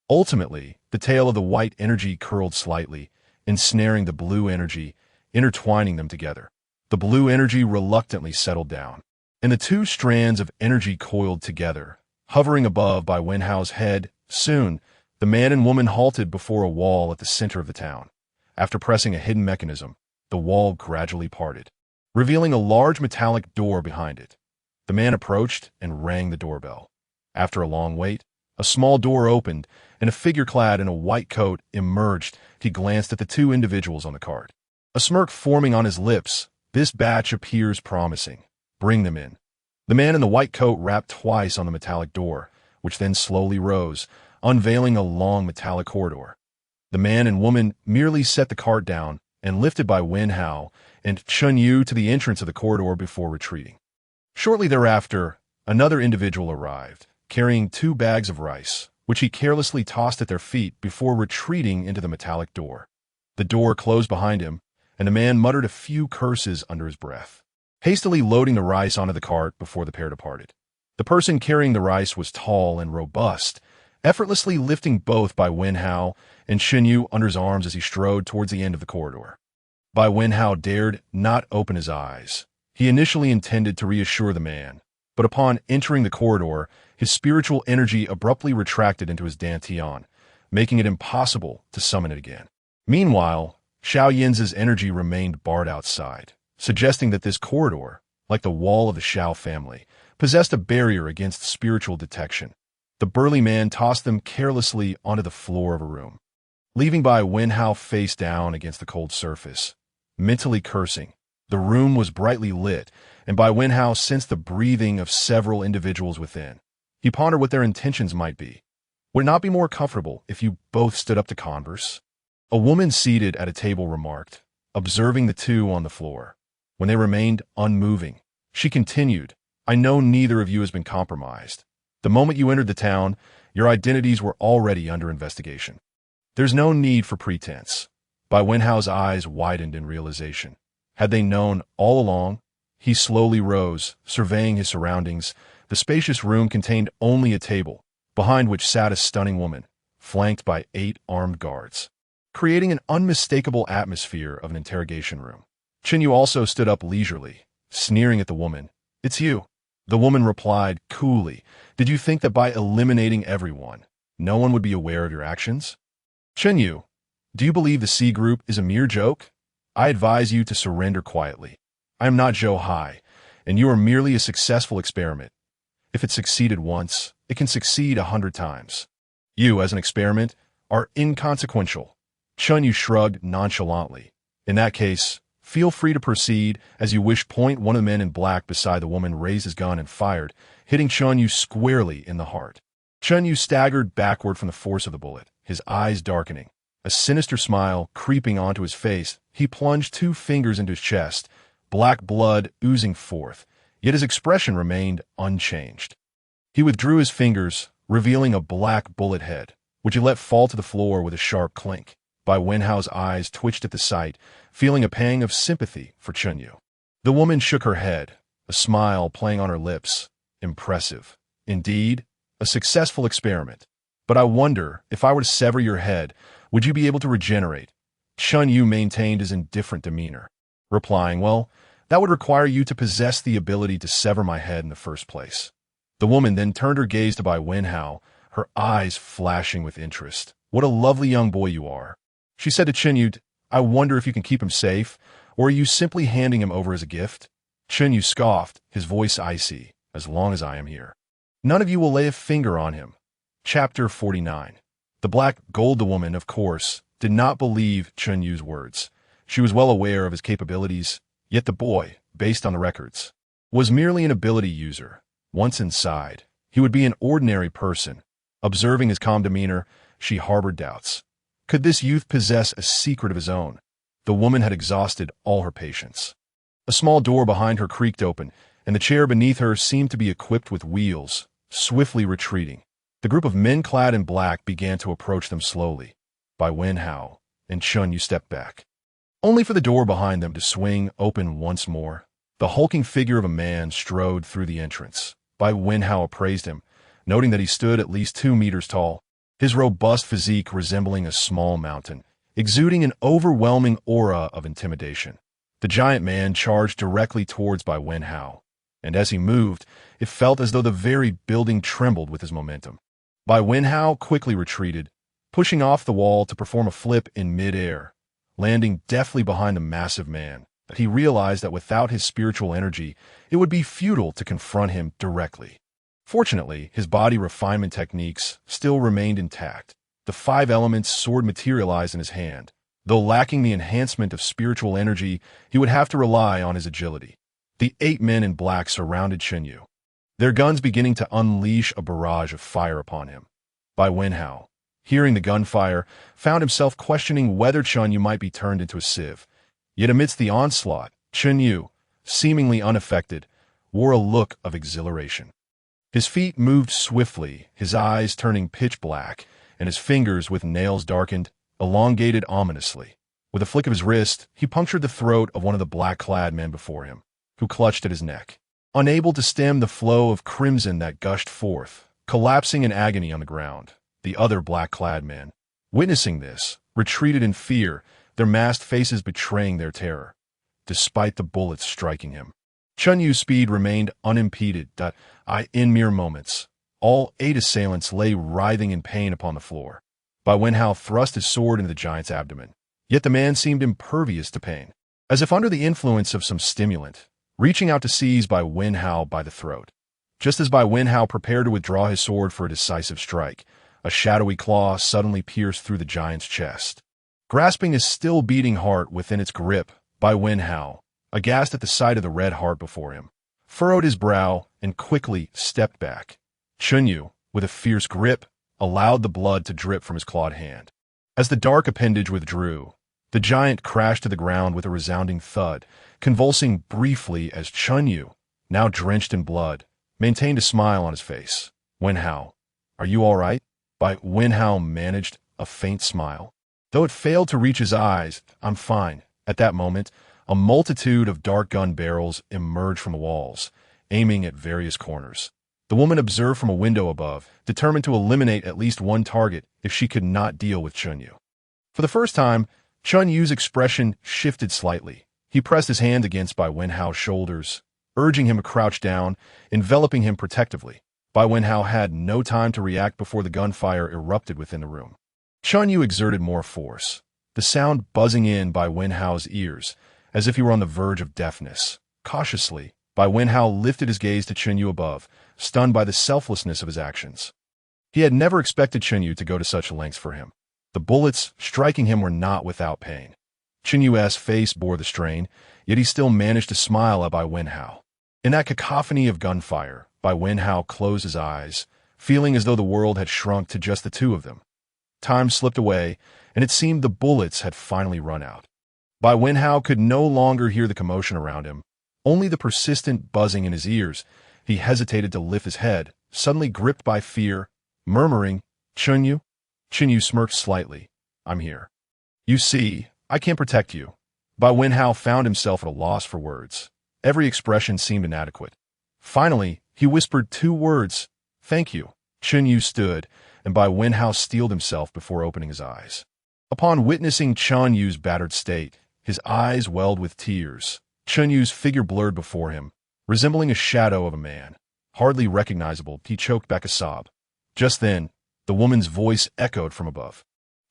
Ultimately, the tail of the white energy curled slightly, ensnaring the blue energy, intertwining them together. The blue energy reluctantly settled down, and the two strands of energy coiled together, hovering above Bai Wenhao's head. Soon, the man and woman halted before a wall at the center of the town. After pressing a hidden mechanism, the wall gradually parted, revealing a large metallic door behind it. The man approached and rang the doorbell. After a long wait, a small door opened, and a figure clad in a white coat emerged. He glanced at the two individuals on the cart, a smirk forming on his lips. "This batch appears promising. Bring them in." The man in the white coat rapped twice on the metallic door, which then slowly rose, unveiling a long metallic corridor. The man and woman merely set the cart down and lifted Bai Wenhao and Chunyu to the entrance of the corridor before retreating. Shortly thereafter, another individual arrived, carrying 2 bags of rice, which he carelessly tossed at their feet before retreating into the metallic door. The door closed behind him, and the man muttered a few curses under his breath, hastily loading the rice onto the cart before the pair departed. The person carrying the rice was tall and robust, effortlessly lifting both Bai Wenhao and Chunyu under his arms as he strode towards the end of the corridor. Bai Wenhao dared not open his eyes. He initially intended to reassure the man, but upon entering the corridor, his spiritual energy abruptly retracted into his dantian, making it impossible to summon it again. Meanwhile, Xiao Yinza's energy remained barred outside, suggesting that this corridor, like the wall of the Xiao family, possessed a barrier against spiritual detection. The burly man tossed them carelessly onto the floor of a room, leaving Bai Wenhao face down against the cold surface, mentally cursing. The room was brightly lit, and Bai Wenhao sensed the breathing of several individuals within. He pondered what their intentions might be. Would it not be more comfortable if you both stood up to converse? A woman seated at a table remarked, observing the two on the floor. When they remained unmoving, she continued, "I know neither of you has been compromised. The moment you entered the town, your identities were already under investigation. There's no need for pretense." Bai Wenhao's eyes widened in realization. Had they known all along? He slowly rose, surveying his surroundings. The spacious room contained only a table, behind which sat a stunning woman, flanked by 8 armed guards, creating an unmistakable atmosphere of an interrogation room. Chunyu also stood up leisurely, sneering at the woman. "It's you." The woman replied coolly, "Did you think that by eliminating everyone, no one would be aware of your actions? Chunyu, do you believe the C group is a mere joke? I advise you to surrender quietly. I am not Zhou Hai, and you are merely a successful experiment. If it succeeded once, it can succeed 100 times. You, as an experiment, are inconsequential." Chunyu shrugged nonchalantly. "In that case, Feel free to proceed as you wish. Point. One of the men in black beside the woman raised his gun and fired, hitting Chunyu squarely in the heart. Chunyu staggered backward from the force of the bullet, his eyes darkening. A sinister smile creeping onto his face, he plunged 2 fingers into his chest, black blood oozing forth, yet his expression remained unchanged. He withdrew his fingers, revealing a black bullet head, which he let fall to the floor with a sharp clink. Bai Wenhao's eyes twitched at the sight, feeling a pang of sympathy for Chunyu. The woman shook her head, a smile playing on her lips. Impressive. Indeed, a successful experiment. But I wonder, if I were to sever your head, would you be able to regenerate? Chunyu maintained his indifferent demeanor, replying, well, that would require you to possess the ability to sever my head in the first place. The woman then turned her gaze to Bai Wenhao, her eyes flashing with interest. What a lovely young boy you are. She said to Chunyu, I wonder if you can keep him safe, or are you simply handing him over as a gift? Chunyu scoffed, his voice icy, as long as I am here. None of you will lay a finger on him. Chapter 49. The black gold woman, of course, did not believe Chunyu's words. She was well aware of his capabilities, yet the boy, based on the records, was merely an ability user. Once inside, he would be an ordinary person. Observing his calm demeanor, she harbored doubts. Could this youth possess a secret of his own? The woman had exhausted all her patience. A small door behind her creaked open, and the chair beneath her seemed to be equipped with wheels, swiftly retreating. The group of men clad in black began to approach them slowly. Bai Wenhao and Chunyu stepped back, only for the door behind them to swing open once more. The hulking figure of a man strode through the entrance. Bai Wenhao appraised him, noting that he stood at least 2 meters tall, his robust physique resembling a small mountain, exuding an overwhelming aura of intimidation. The giant man charged directly towards Bai Wenhao, and as he moved, it felt as though the very building trembled with his momentum. Bai Wenhao quickly retreated, pushing off the wall to perform a flip in mid-air, landing deftly behind the massive man. But he realized that without his spiritual energy, it would be futile to confront him directly. Fortunately, his body refinement techniques still remained intact. The 5 elements sword materialized in his hand. Though lacking the enhancement of spiritual energy, he would have to rely on his agility. The 8 men in black surrounded Chunyu, their guns beginning to unleash a barrage of fire upon him. Bai Wenhao, hearing the gunfire, found himself questioning whether Chunyu might be turned into a sieve. Yet amidst the onslaught, Chunyu, seemingly unaffected, wore a look of exhilaration. His feet moved swiftly, his eyes turning pitch black, and his fingers with nails darkened, elongated ominously. With a flick of his wrist, he punctured the throat of one of the black-clad men before him, who clutched at his neck, unable to stem the flow of crimson that gushed forth, collapsing in agony on the ground. The other black-clad men, witnessing this, retreated in fear, their masked faces betraying their terror, despite the bullets striking him. Chunyu's speed remained unimpeded. In mere moments, all 8 assailants lay writhing in pain upon the floor. Bai Wenhao thrust his sword into the giant's abdomen, yet the man seemed impervious to pain, as if under the influence of some stimulant, reaching out to seize Bai Wenhao by the throat. Just as Bai Wenhao prepared to withdraw his sword for a decisive strike, a shadowy claw suddenly pierced through the giant's chest. Grasping his still-beating heart within its grip, Bai Wenhao, aghast at the sight of the red heart before him, furrowed his brow and quickly stepped back. Chunyu, with a fierce grip, allowed the blood to drip from his clawed hand. As the dark appendage withdrew, the giant crashed to the ground with a resounding thud, convulsing briefly as Chunyu, now drenched in blood, maintained a smile on his face. Wenhao, are you all right? Bai Wenhao managed a faint smile, though it failed to reach his eyes. I'm fine. At that moment, a multitude of dark gun barrels emerged from the walls, aiming at various corners. The woman observed from a window above, determined to eliminate at least one target if she could not deal with Chunyu. For the first time, Chunyu's expression shifted slightly. He pressed his hand against Bai Wenhao's shoulders, urging him to crouch down, enveloping him protectively. Bai Wenhao had no time to react before the gunfire erupted within the room. Chunyu exerted more force, the sound buzzing in Bai Wenhao's ears, as if he were on the verge of deafness. Cautiously, Bai Wenhao lifted his gaze to Chunyu above, stunned by the selflessness of his actions. He had never expected Chunyu to go to such lengths for him. The bullets striking him were not without pain. Chen Yu's face bore the strain, yet he still managed to smile at Bai Wenhao. In that cacophony of gunfire, Bai Wenhao closed his eyes, feeling as though the world had shrunk to just the two of them. Time slipped away, and it seemed the bullets had finally run out. Bai Wenhao could no longer hear the commotion around him, only the persistent buzzing in his ears. He hesitated to lift his head, suddenly gripped by fear, murmuring, "Chen Yu?" Chen Yu smirked slightly. "I'm here. You see, I can't protect you." Bai Wenhao found himself at a loss for words. Every expression seemed inadequate. Finally, he whispered two words, "Thank you." Chen Yu stood, and Bai Wenhao steeled himself before opening his eyes. Upon witnessing Chen Yu's battered state, his eyes welled with tears. Chen Yu's figure blurred before him, resembling a shadow of a man. Hardly recognizable, he choked back a sob. Just then, the woman's voice echoed from above,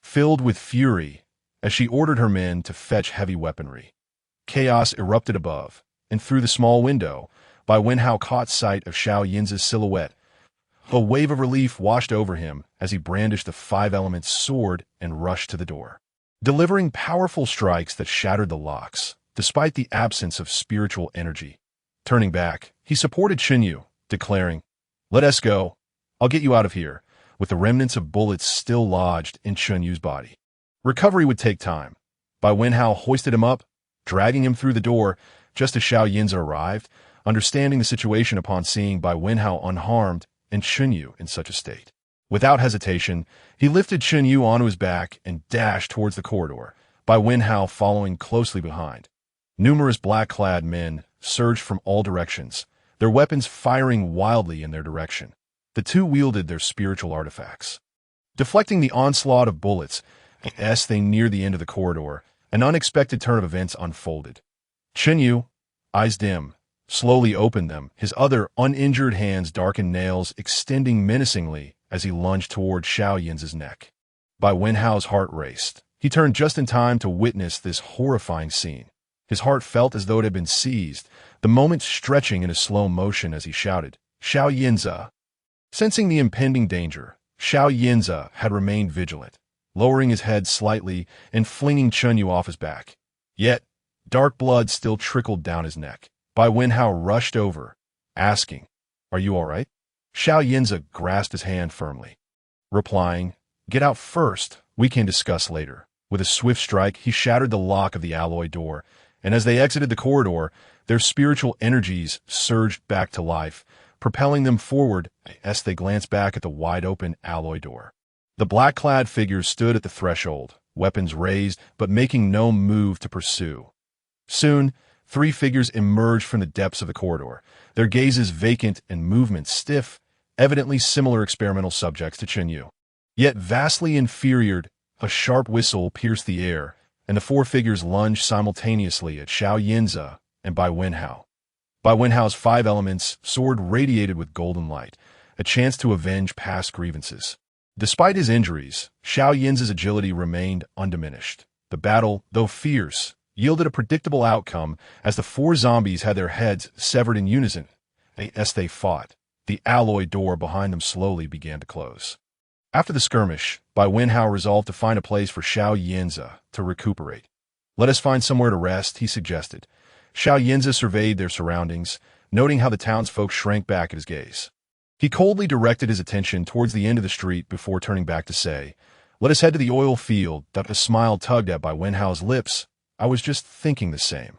filled with fury, as she ordered her men to fetch heavy weaponry. Chaos erupted above, and through the small window, Bai Wenhao caught sight of Xiao Yin's silhouette. A wave of relief washed over him as he brandished the five-element sword and rushed to the door, delivering powerful strikes that shattered the locks, despite the absence of spiritual energy. Turning back, he supported Chen Yu, declaring, "Let us go. I'll get you out of here," with the remnants of bullets still lodged in Chen Yu's body. Recovery would take time. Bai Wenhao hoisted him up, dragging him through the door just as Xiao Yinza arrived, understanding the situation upon seeing Bai Wenhao unharmed and Chen Yu in such a state. Without hesitation, he lifted Chen Yu onto his back and dashed towards the corridor, Bai Wenhao following closely behind. Numerous black-clad men surged from all directions, their weapons firing wildly in their direction. The two wielded their spiritual artifacts. Deflecting the onslaught of bullets, as they neared the end of the corridor, an unexpected turn of events unfolded. Chen Yu, eyes dim, slowly opened them, his other uninjured hand's darkened nails extending menacingly as he lunged toward Xiao Yin's neck. Bai Wenhao's heart raced. He turned just in time to witness this horrifying scene. His heart felt as though it had been seized, the moment stretching in a slow motion as he shouted, "Xiao Yinza!" Sensing the impending danger, Xiao Yinza had remained vigilant, lowering his head slightly and flinging Chen Yu off his back. Yet, dark blood still trickled down his neck. Bai Wenhao rushed over, asking, "Are you all right?" Xiao Yinza grasped his hand firmly, replying, "Get out first, we can discuss later." With a swift strike, he shattered the lock of the alloy door, and as they exited the corridor, their spiritual energies surged back to life, propelling them forward as they glanced back at the wide-open alloy door. The black-clad figures stood at the threshold, weapons raised, but making no move to pursue. Soon, three figures emerged from the depths of the corridor, their gazes vacant and movements stiff, evidently similar experimental subjects to Chen Yu. Yet vastly inferior, a sharp whistle pierced the air, and the four figures lunged simultaneously at Xiao Yinza and Bai Wenhao. Bai Wenhao's five elements sword radiated with golden light, a chance to avenge past grievances. Despite his injuries, Xiao Yin's agility remained undiminished. The battle, though fierce, yielded a predictable outcome as the four zombies had their heads severed in unison. As they fought, the alloy door behind them slowly began to close. After the skirmish, Bai Wenhao resolved to find a place for Xiao Yinza to recuperate. "Let us find somewhere to rest," he suggested. Xiao Yinza surveyed their surroundings, noting how the townsfolk shrank back at his gaze. He coldly directed his attention towards the end of the street before turning back to say, "Let us head to the oil field." That a smile tugged at Bai Wenhao's lips. "I was just thinking the same."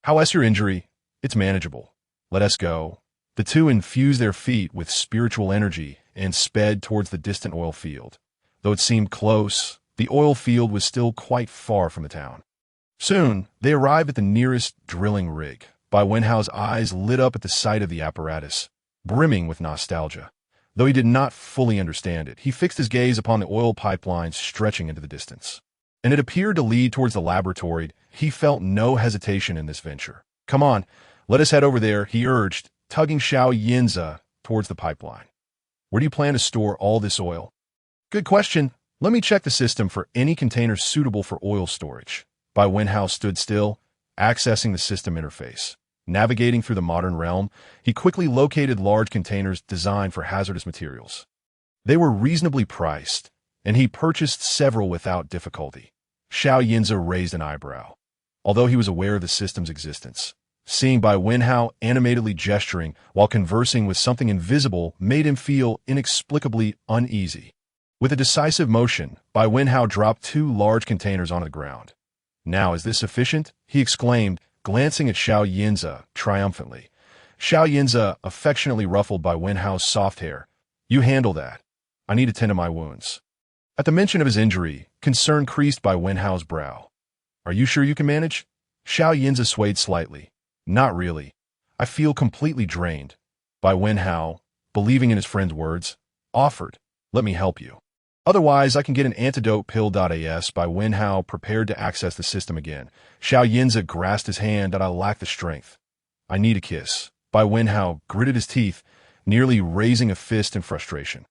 "How's your injury?" "It's manageable. Let us go." The two infused their feet with spiritual energy and sped towards the distant oil field. Though it seemed close, the oil field was still quite far from the town. Soon, they arrived at the nearest drilling rig. Bai Wenhao's eyes lit up at the sight of the apparatus, brimming with nostalgia. Though he did not fully understand it, he fixed his gaze upon the oil pipeline stretching into the distance. And it appeared to lead towards the laboratory. He felt no hesitation in this venture. "Come on, let us head over there," he urged, tugging Xiao Yinza towards the pipeline. "Where do you plan to store all this oil?" "Good question. Let me check the system for any container suitable for oil storage." Bai Wenhao stood still, accessing the system interface. Navigating through the modern realm, he quickly located large containers designed for hazardous materials. They were reasonably priced, and he purchased several without difficulty. Xiao Yinza raised an eyebrow. Although he was aware of the system's existence, seeing Bai Wenhao animatedly gesturing while conversing with something invisible made him feel inexplicably uneasy. With a decisive motion, Bai Wenhao dropped 2 large containers on the ground. "Now, is this sufficient?" he exclaimed, glancing at Xiao Yinza triumphantly. Xiao Yinza affectionately ruffled Bai Wenhao's soft hair. "You handle that. I need to tend to my wounds." At the mention of his injury, concern creased Bai Wenhao's brow. "Are you sure you can manage?" Xiao Yinza swayed slightly. "Not really. I feel completely drained." Bai Wenhao, believing in his friend's words, offered, "Let me help you. Otherwise, I can get an antidote pill.as." Bai Wenhao prepared to access the system again. Xiao Yinza grasped his hand that I lacked the strength. "I need a kiss." Bai Wenhao gritted his teeth, nearly raising a fist in frustration.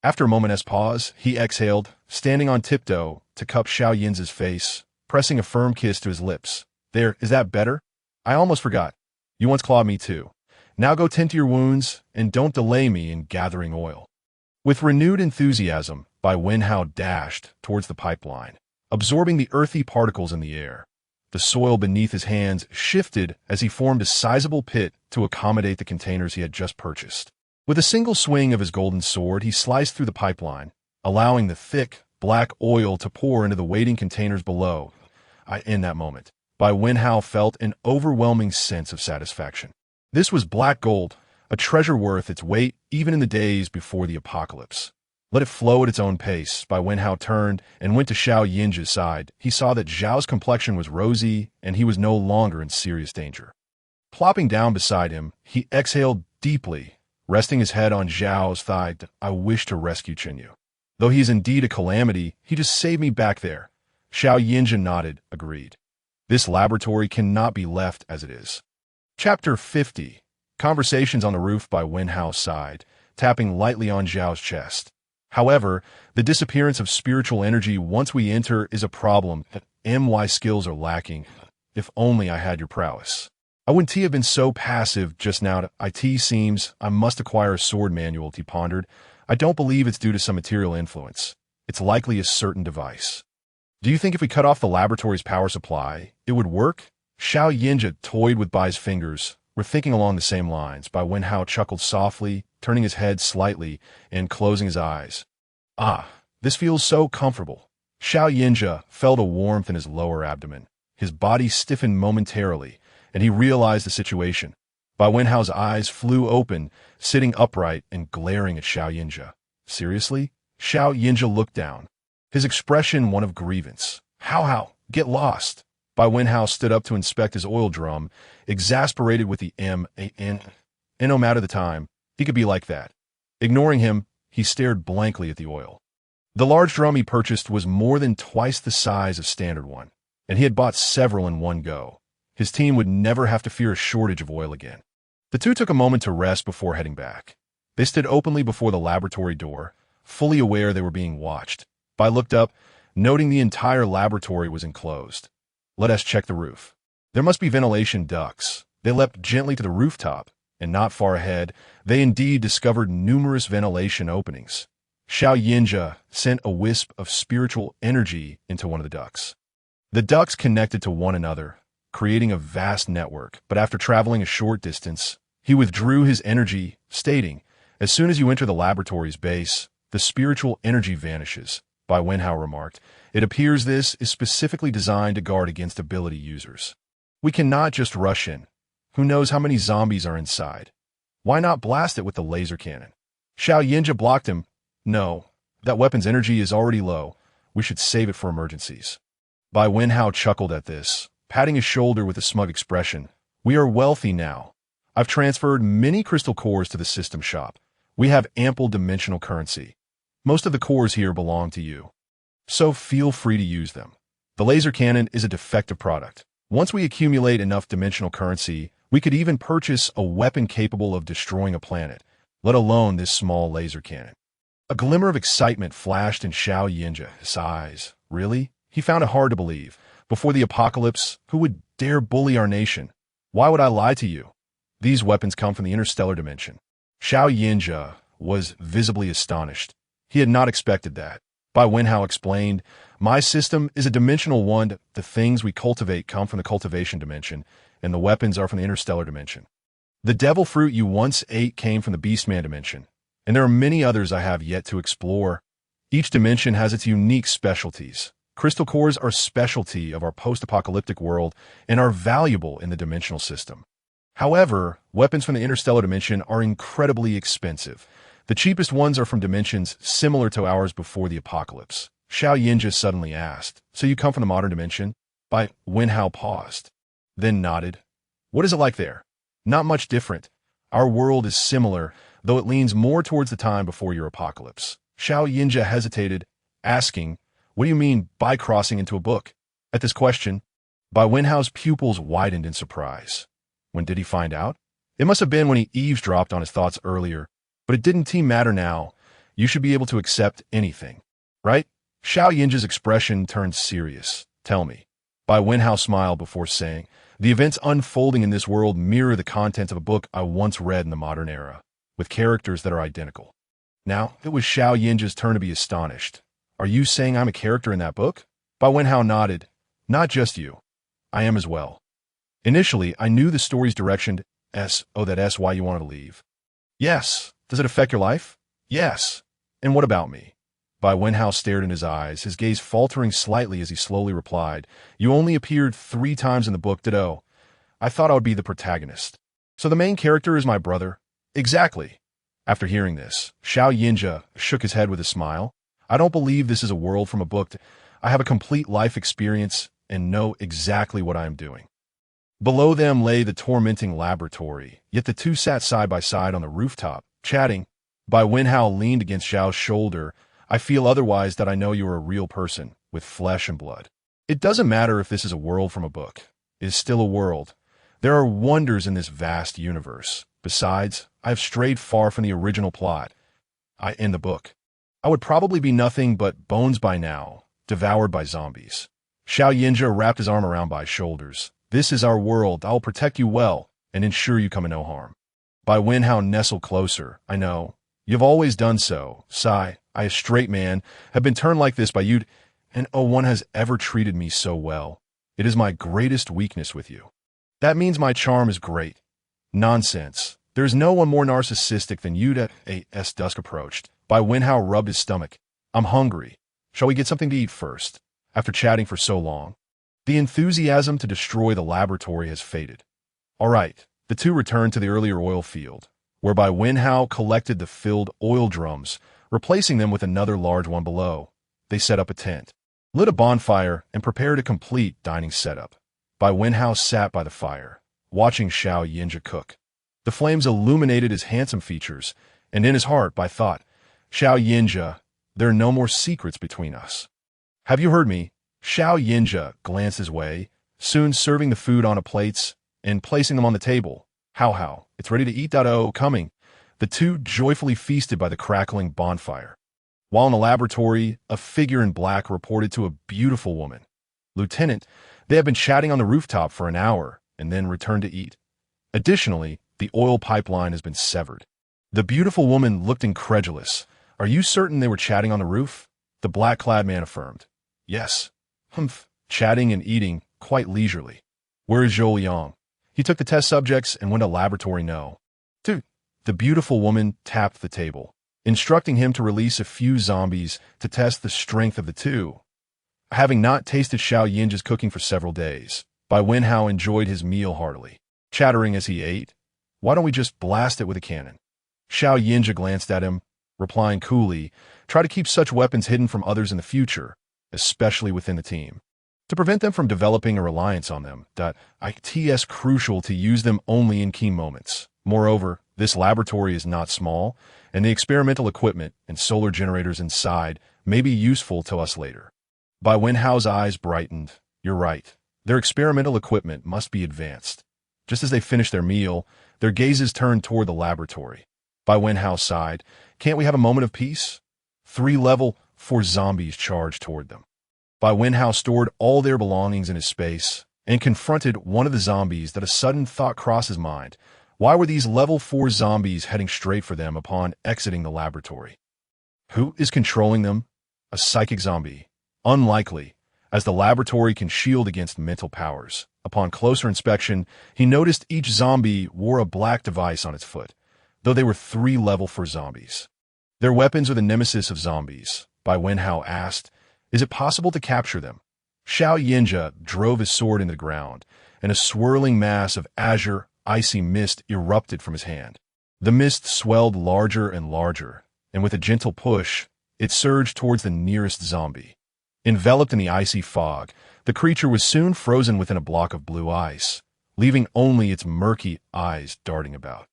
After a moment's pause, he exhaled, standing on tiptoe to cup Xiao Yinza's face, pressing a firm kiss to his lips. "There, is that better? I almost forgot. You once clawed me too. Now go tend to your wounds, and don't delay me in gathering oil." With renewed enthusiasm, Bai Wenhao dashed towards the pipeline, absorbing the earthy particles in the air. The soil beneath his hands shifted as he formed a sizable pit to accommodate the containers he had just purchased. With a single swing of his golden sword, he sliced through the pipeline, allowing the thick, black oil to pour into the waiting containers below. In that moment, Bai Wenhao felt an overwhelming sense of satisfaction. This was black gold, a treasure worth its weight even in the days before the apocalypse. Let it flow at its own pace. Bai Wenhao turned and went to Xiao Yinza's side. He saw that Zhao's complexion was rosy, and he was no longer in serious danger. Plopping down beside him, he exhaled deeply, resting his head on Zhao's thigh. "I wish to rescue Chenyu. Though he is indeed a calamity, he just saved me back there." Xiao Yinza nodded, agreed. "This laboratory cannot be left as it is." Chapter 50. Conversations on the roof. Bai Wenhao sighed, tapping lightly on Zhao's chest. "However, the disappearance of spiritual energy once we enter is a problem. My skills are lacking. If only I had your prowess. I wouldn't have been so passive just now. It seems I must acquire a sword manual," he pondered. "I don't believe it's due to some material influence. It's likely a certain device." "Do you think if we cut off the laboratory's power supply, it would work?" Xiao Yinza toyed with Bai's fingers. "We're thinking along the same lines." Bai Wenhao chuckled softly, turning his head slightly and closing his eyes. "Ah, this feels so comfortable." Xiao Yinza felt a warmth in his lower abdomen. His body stiffened momentarily, and he realized the situation. Bai Wenhao's eyes flew open, sitting upright and glaring at Xiao Yinza. "Seriously?" Xiao Yinza looked down, his expression one of grievance. How? Get lost." Bai Wenhao stood up to inspect his oil drum, exasperated with the and no matter the time, he could be like that. Ignoring him, he stared blankly at the oil. The large drum he purchased was more than twice the size of standard one, and he had bought several in one go. His team would never have to fear a shortage of oil again. The two took a moment to rest before heading back. They stood openly before the laboratory door, fully aware they were being watched. Bai looked up, noting the entire laboratory was enclosed. "Let us check the roof. There must be ventilation ducts." They leapt gently to the rooftop, and not far ahead, they indeed discovered numerous ventilation openings. Xiao Yinza sent a wisp of spiritual energy into one of the ducts. The ducts connected to one another, creating a vast network, but after traveling a short distance, he withdrew his energy, stating, "As soon as you enter the laboratory's base, the spiritual energy vanishes." Bai Wenhao remarked, "It appears this is specifically designed to guard against ability users. We cannot just rush in. Who knows how many zombies are inside? Why not blast it with the laser cannon?" Xiao Yinza blocked him. "No, that weapon's energy is already low. We should save it for emergencies." Bai Wenhao chuckled at this, patting his shoulder with a smug expression. "We are wealthy now. I've transferred many crystal cores to the system shop. We have ample dimensional currency. Most of the cores here belong to you, so feel free to use them. The laser cannon is a defective product. Once we accumulate enough dimensional currency, we could even purchase a weapon capable of destroying a planet, let alone this small laser cannon." A glimmer of excitement flashed in Xiao Yinza's eyes. "Really?" He found it hard to believe. "Before the apocalypse, who would dare bully our nation? Why would I lie to you? These weapons come from the interstellar dimension." Xiao Yinza was visibly astonished. He had not expected that. Bai Wenhao explained, My system is a dimensional one. The things we cultivate come from the cultivation dimension, and the weapons are from the interstellar dimension. The devil fruit you once ate came from the beastman dimension, and there are many others I have yet to explore. Each dimension has its unique specialties. Crystal cores are a specialty of our post-apocalyptic world and are valuable in the dimensional system. However, weapons from the interstellar dimension are incredibly expensive. The cheapest ones are from dimensions similar to ours before the apocalypse. Xiao Yinja suddenly asked, "So you come from the modern dimension?" Bai Wenhao paused, then nodded. "What is it like there?" "Not much different. Our world is similar, though it leans more towards the time before your apocalypse." Xiao Yinja hesitated, asking, "What do you mean by crossing into a book?" At this question, Bai Wenhao's pupils widened in surprise. When did he find out? It must have been when he eavesdropped on his thoughts earlier, but it didn't matter now. You should be able to accept anything, right? Xiao Yinja's expression turned serious. "Tell me." Bai Wenhao smiled before saying, "The events unfolding in this world mirror the content of a book I once read in the modern era, with characters that are identical." Now, it was Xiao Yinja's turn to be astonished. "Are you saying I'm a character in that book?" Bai Wenhao nodded. "Not just you. I am as well. Initially, I knew the story's direction. That's why you wanted to leave." "Yes. Does it affect your life?" "Yes. And what about me?" Bai Wenhao stared in his eyes, his gaze faltering slightly as he slowly replied, "You only appeared 3 times in the book, Ditto. I thought I would be the protagonist." "So the main character is my brother?" "Exactly." After hearing this, Xiao Yinja shook his head with a smile. "I don't believe this is a world from a book. I have a complete life experience and know exactly what I am doing." Below them lay the tormenting laboratory, yet the two sat side by side on the rooftop, chatting. Bai Wenhao leaned against Xiao's shoulder. "I feel otherwise that I know you are a real person, with flesh and blood. It doesn't matter if this is a world from a book. It is still a world. There are wonders in this vast universe. Besides, I have strayed far from the original plot. In the book, I would probably be nothing but bones by now, devoured by zombies." Xiao Yinja wrapped his arm around Bai's shoulders. "This is our world. I will protect you well and ensure you come to no harm." Bai Wenhao nestled closer. "I know. You've always done so. Sigh. I, a straight man, have been turned like this by you, and no one has ever treated me so well. It is my greatest weakness with you." "That means my charm is great." "Nonsense. There is no one more narcissistic than you." As dusk approached, Bai Wenhao rubbed his stomach. "I'm hungry. Shall we get something to eat first?" After chatting for so long, the enthusiasm to destroy the laboratory has faded. All right, the two returned to the earlier oil field, where Bai Wenhao collected the filled oil drums, replacing them with another large one below. They set up a tent, lit a bonfire, and prepared a complete dining setup. Bai Wenhao sat by the fire, watching Xiao Yinja cook. The flames illuminated his handsome features, and in his heart, Bai thought, "Xiao Yinja, there are no more secrets between us." "Have you heard me?" Xiao Yinja glanced his way, soon serving the food on plates and placing them on the table. How, it's ready to eat. Coming. The two joyfully feasted by the crackling bonfire. While in the laboratory, a figure in black reported to a beautiful woman. "Lieutenant, they have been chatting on the rooftop for an hour and then returned to eat. Additionally, the oil pipeline has been severed." The beautiful woman looked incredulous. "Are you certain they were chatting on the roof?" The black-clad man affirmed. "Yes." "Humph. Chatting and eating, quite leisurely." "Where is Zhou Yang?" "He took the test subjects and went to laboratory No. 2. The beautiful woman tapped the table, instructing him to release a few zombies to test the strength of the two. Having not tasted Xiao Yinja's cooking for several days, Bai Wenhao enjoyed his meal heartily, chattering as he ate. "Why don't we just blast it with a cannon?" Xiao Yinja glanced at him, replying coolly, "Try to keep such weapons hidden from others in the future, especially within the team, to prevent them from developing a reliance on them. It's crucial to use them only in key moments. Moreover, this laboratory is not small, and the experimental equipment and solar generators inside may be useful to us later." Bai Wenhao's eyes brightened. "You're right. Their experimental equipment must be advanced." Just as they finished their meal, their gazes turned toward the laboratory. Bai Wenhao sighed. "Can't we have a moment of peace?" 3 level 4 zombies charged toward them. Bai Wenhao stored all their belongings in his space and confronted one of the zombies that a sudden thought crossed his mind. Why were these level 4 zombies heading straight for them upon exiting the laboratory? Who is controlling them? A psychic zombie. Unlikely, as the laboratory can shield against mental powers. Upon closer inspection, he noticed each zombie wore a black device on its foot, though they were 3 level 4 zombies. Their weapons are the nemesis of zombies. Bai Wenhao asked, "Is it possible to capture them?" Xiao Yinja drove his sword into the ground, and a swirling mass of azure, icy mist erupted from his hand. The mist swelled larger and larger, and with a gentle push, it surged towards the nearest zombie. Enveloped in the icy fog, the creature was soon frozen within a block of blue ice, leaving only its murky eyes darting about.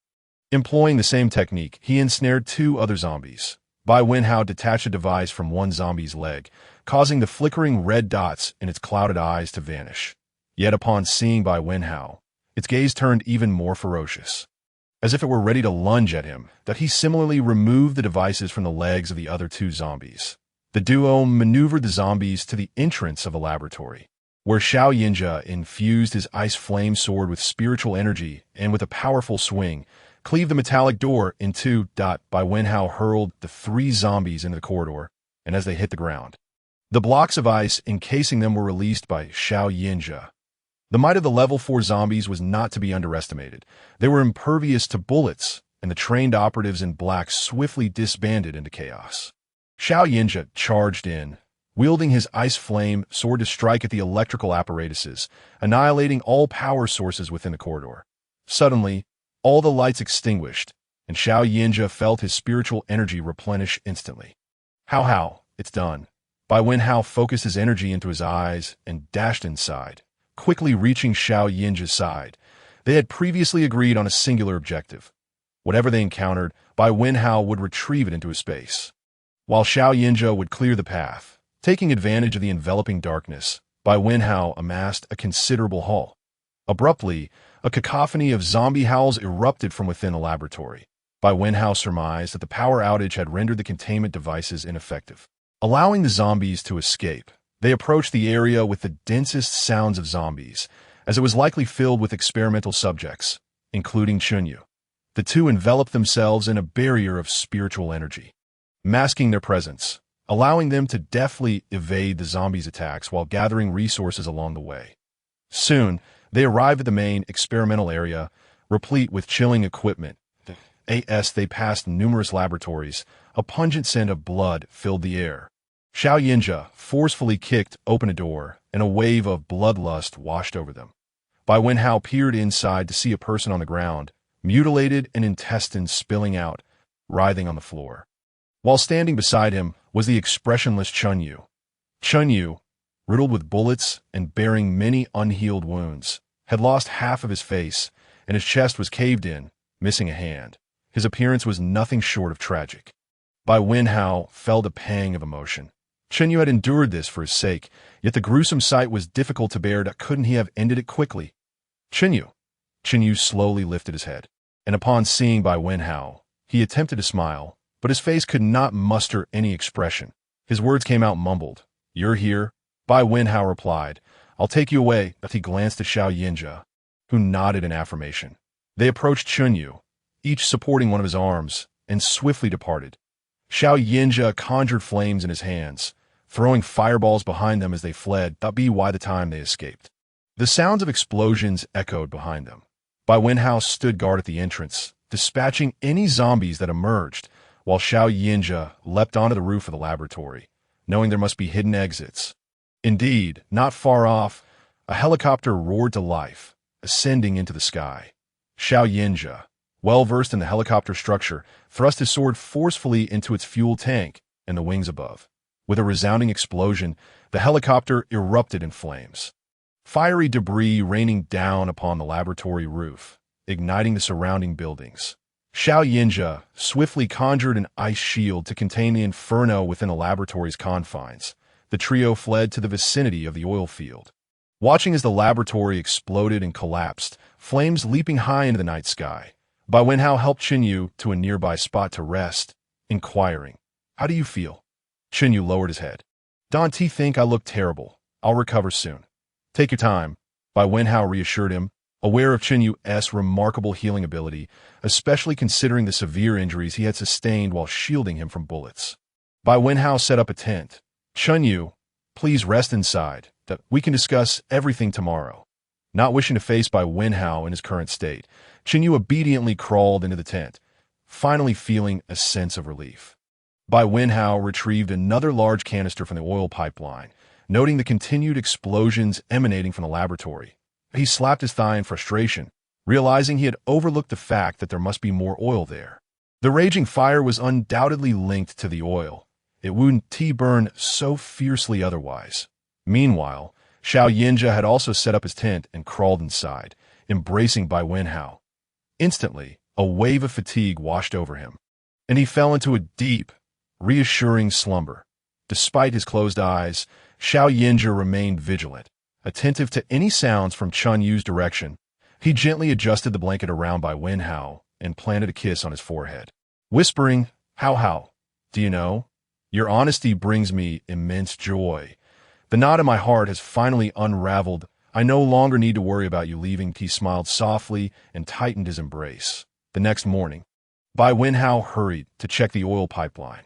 Employing the same technique, he ensnared 2 other zombies. Bai Wenhao detached a device from one zombie's leg, causing the flickering red dots in its clouded eyes to vanish. Yet upon seeing Bai Wenhao, its gaze turned even more ferocious. As if it were ready to lunge at him, that he similarly removed the devices from the legs of the other 2 zombies. The duo maneuvered the zombies to the entrance of the laboratory, where Xiao Yinja infused his ice flame sword with spiritual energy and with a powerful swing, cleaved the metallic door in two. Bai Wenhao hurled the 3 zombies into the corridor, and as they hit the ground, the blocks of ice encasing them were released by Xiao Yinja. The might of the level 4 zombies was not to be underestimated. They were impervious to bullets, and the trained operatives in black swiftly disbanded into chaos. Xiao Yinja charged in, wielding his ice flame sword to strike at the electrical apparatuses, annihilating all power sources within the corridor. Suddenly, all the lights extinguished, and Xiao Yinja felt his spiritual energy replenish instantly. How, it's done. Bai Wenhao focused his energy into his eyes and dashed inside, quickly reaching Xiao Yinja's side. They had previously agreed on a singular objective. Whatever they encountered, Bai Wenhao would retrieve it into his space, while Xiao Yinja would clear the path. Taking advantage of the enveloping darkness, Bai Wenhao amassed a considerable haul. Abruptly, a cacophony of zombie howls erupted from within the laboratory. Bai Wenhao surmised that the power outage had rendered the containment devices ineffective, allowing the zombies to escape. They approached the area with the densest sounds of zombies, as it was likely filled with experimental subjects, including Chunyu. The 2 enveloped themselves in a barrier of spiritual energy, masking their presence, allowing them to deftly evade the zombies' attacks while gathering resources along the way. Soon, they arrived at the main experimental area, replete with chilling equipment. As they passed numerous laboratories, a pungent scent of blood filled the air. Xiao Yinja forcefully kicked open a door, and a wave of bloodlust washed over them. Bai Wenhao peered inside to see a person on the ground, mutilated and intestines spilling out, writhing on the floor. While standing beside him was the expressionless Chunyu. Chunyu, riddled with bullets and bearing many unhealed wounds, had lost half of his face, and his chest was caved in, missing a hand. His appearance was nothing short of tragic. Bai Wenhao felt a pang of emotion. Chunyu had endured this for his sake, yet the gruesome sight was difficult to bear. Couldn't he have ended it quickly? Chunyu slowly lifted his head, and upon seeing Bai Wenhao, he attempted to smile, but his face could not muster any expression. His words came out mumbled. "You're here?" Bai Wenhao replied. "I'll take you away." But he glanced at Xiao Yinja, who nodded in affirmation. They approached Chunyu, each supporting one of his arms, and swiftly departed. Xiao Yinja conjured flames in his hands, throwing fireballs behind them as they fled. By the time they escaped, the sounds of explosions echoed behind them. Bai Wenhao stood guard at the entrance, dispatching any zombies that emerged, while Xiao Yinja leapt onto the roof of the laboratory, knowing there must be hidden exits. Indeed, not far off, a helicopter roared to life, ascending into the sky. Xiao Yinja, well-versed in the helicopter structure, thrust his sword forcefully into its fuel tank and the wings above. With a resounding explosion, the helicopter erupted in flames, fiery debris raining down upon the laboratory roof, igniting the surrounding buildings. Xiao Yinja swiftly conjured an ice shield to contain the inferno within the laboratory's confines. The trio fled to the vicinity of the oil field. Watching as the laboratory exploded and collapsed, flames leaping high into the night sky, Bai Wenhao helped Chunyu to a nearby spot to rest, inquiring, "How do you feel?" Chunyu lowered his head. "Don't think I look terrible. I'll recover soon." "Take your time," Bai Wenhao reassured him, aware of Chunyu's remarkable healing ability, especially considering the severe injuries he had sustained while shielding him from bullets. Bai Wenhao set up a tent. Chunyu, Please rest inside, that we can discuss everything tomorrow. Not wishing to face Bai Wenhao in his current state, Yu obediently crawled into the tent, finally feeling a sense of relief. Bai Wenhao retrieved another large canister from the oil pipeline, noting the continued explosions emanating from the laboratory. He slapped his thigh in frustration, realizing he had overlooked the fact that there must be more oil there. The raging fire was undoubtedly linked to the oil. It wouldn't burn so fiercely otherwise. Meanwhile, Xiao Yinja had also set up his tent and crawled inside, embracing Bai Wenhao. Instantly, a wave of fatigue washed over him, and he fell into a deep, reassuring slumber. Despite his closed eyes, Xiao Yinja remained vigilant, attentive to any sounds from Yu's direction. He gently adjusted the blanket around Bai Wenhao and planted a kiss on his forehead, whispering, How, do you know? Your honesty brings me immense joy. The knot in my heart has finally unraveled. I no longer need to worry about you leaving. He smiled softly and tightened his embrace. The next morning, Bai Wenhao hurried to check the oil pipeline.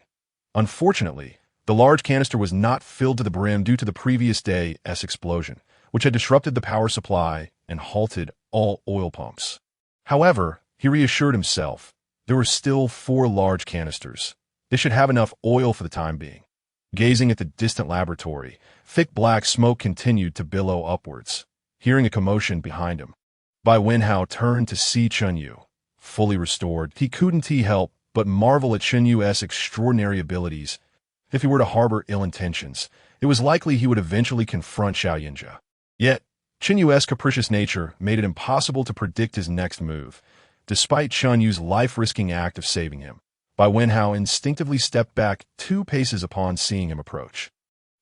Unfortunately, the large canister was not filled to the brim due to the previous day's explosion, which had disrupted the power supply and halted all oil pumps. However, he reassured himself, there were still 4 large canisters. They should have enough oil for the time being. Gazing at the distant laboratory, thick black smoke continued to billow upwards. Hearing a commotion behind him, Bai Wenhao turned to see Yu. Fully restored, he couldn't help but marvel at Yu's extraordinary abilities. If he were to harbor ill intentions, it was likely he would eventually confront Xiao Yinja. Yet, Yu's capricious nature made it impossible to predict his next move. Despite Yu's life-risking act of saving him, Bai Wenhao instinctively stepped back 2 paces upon seeing him approach.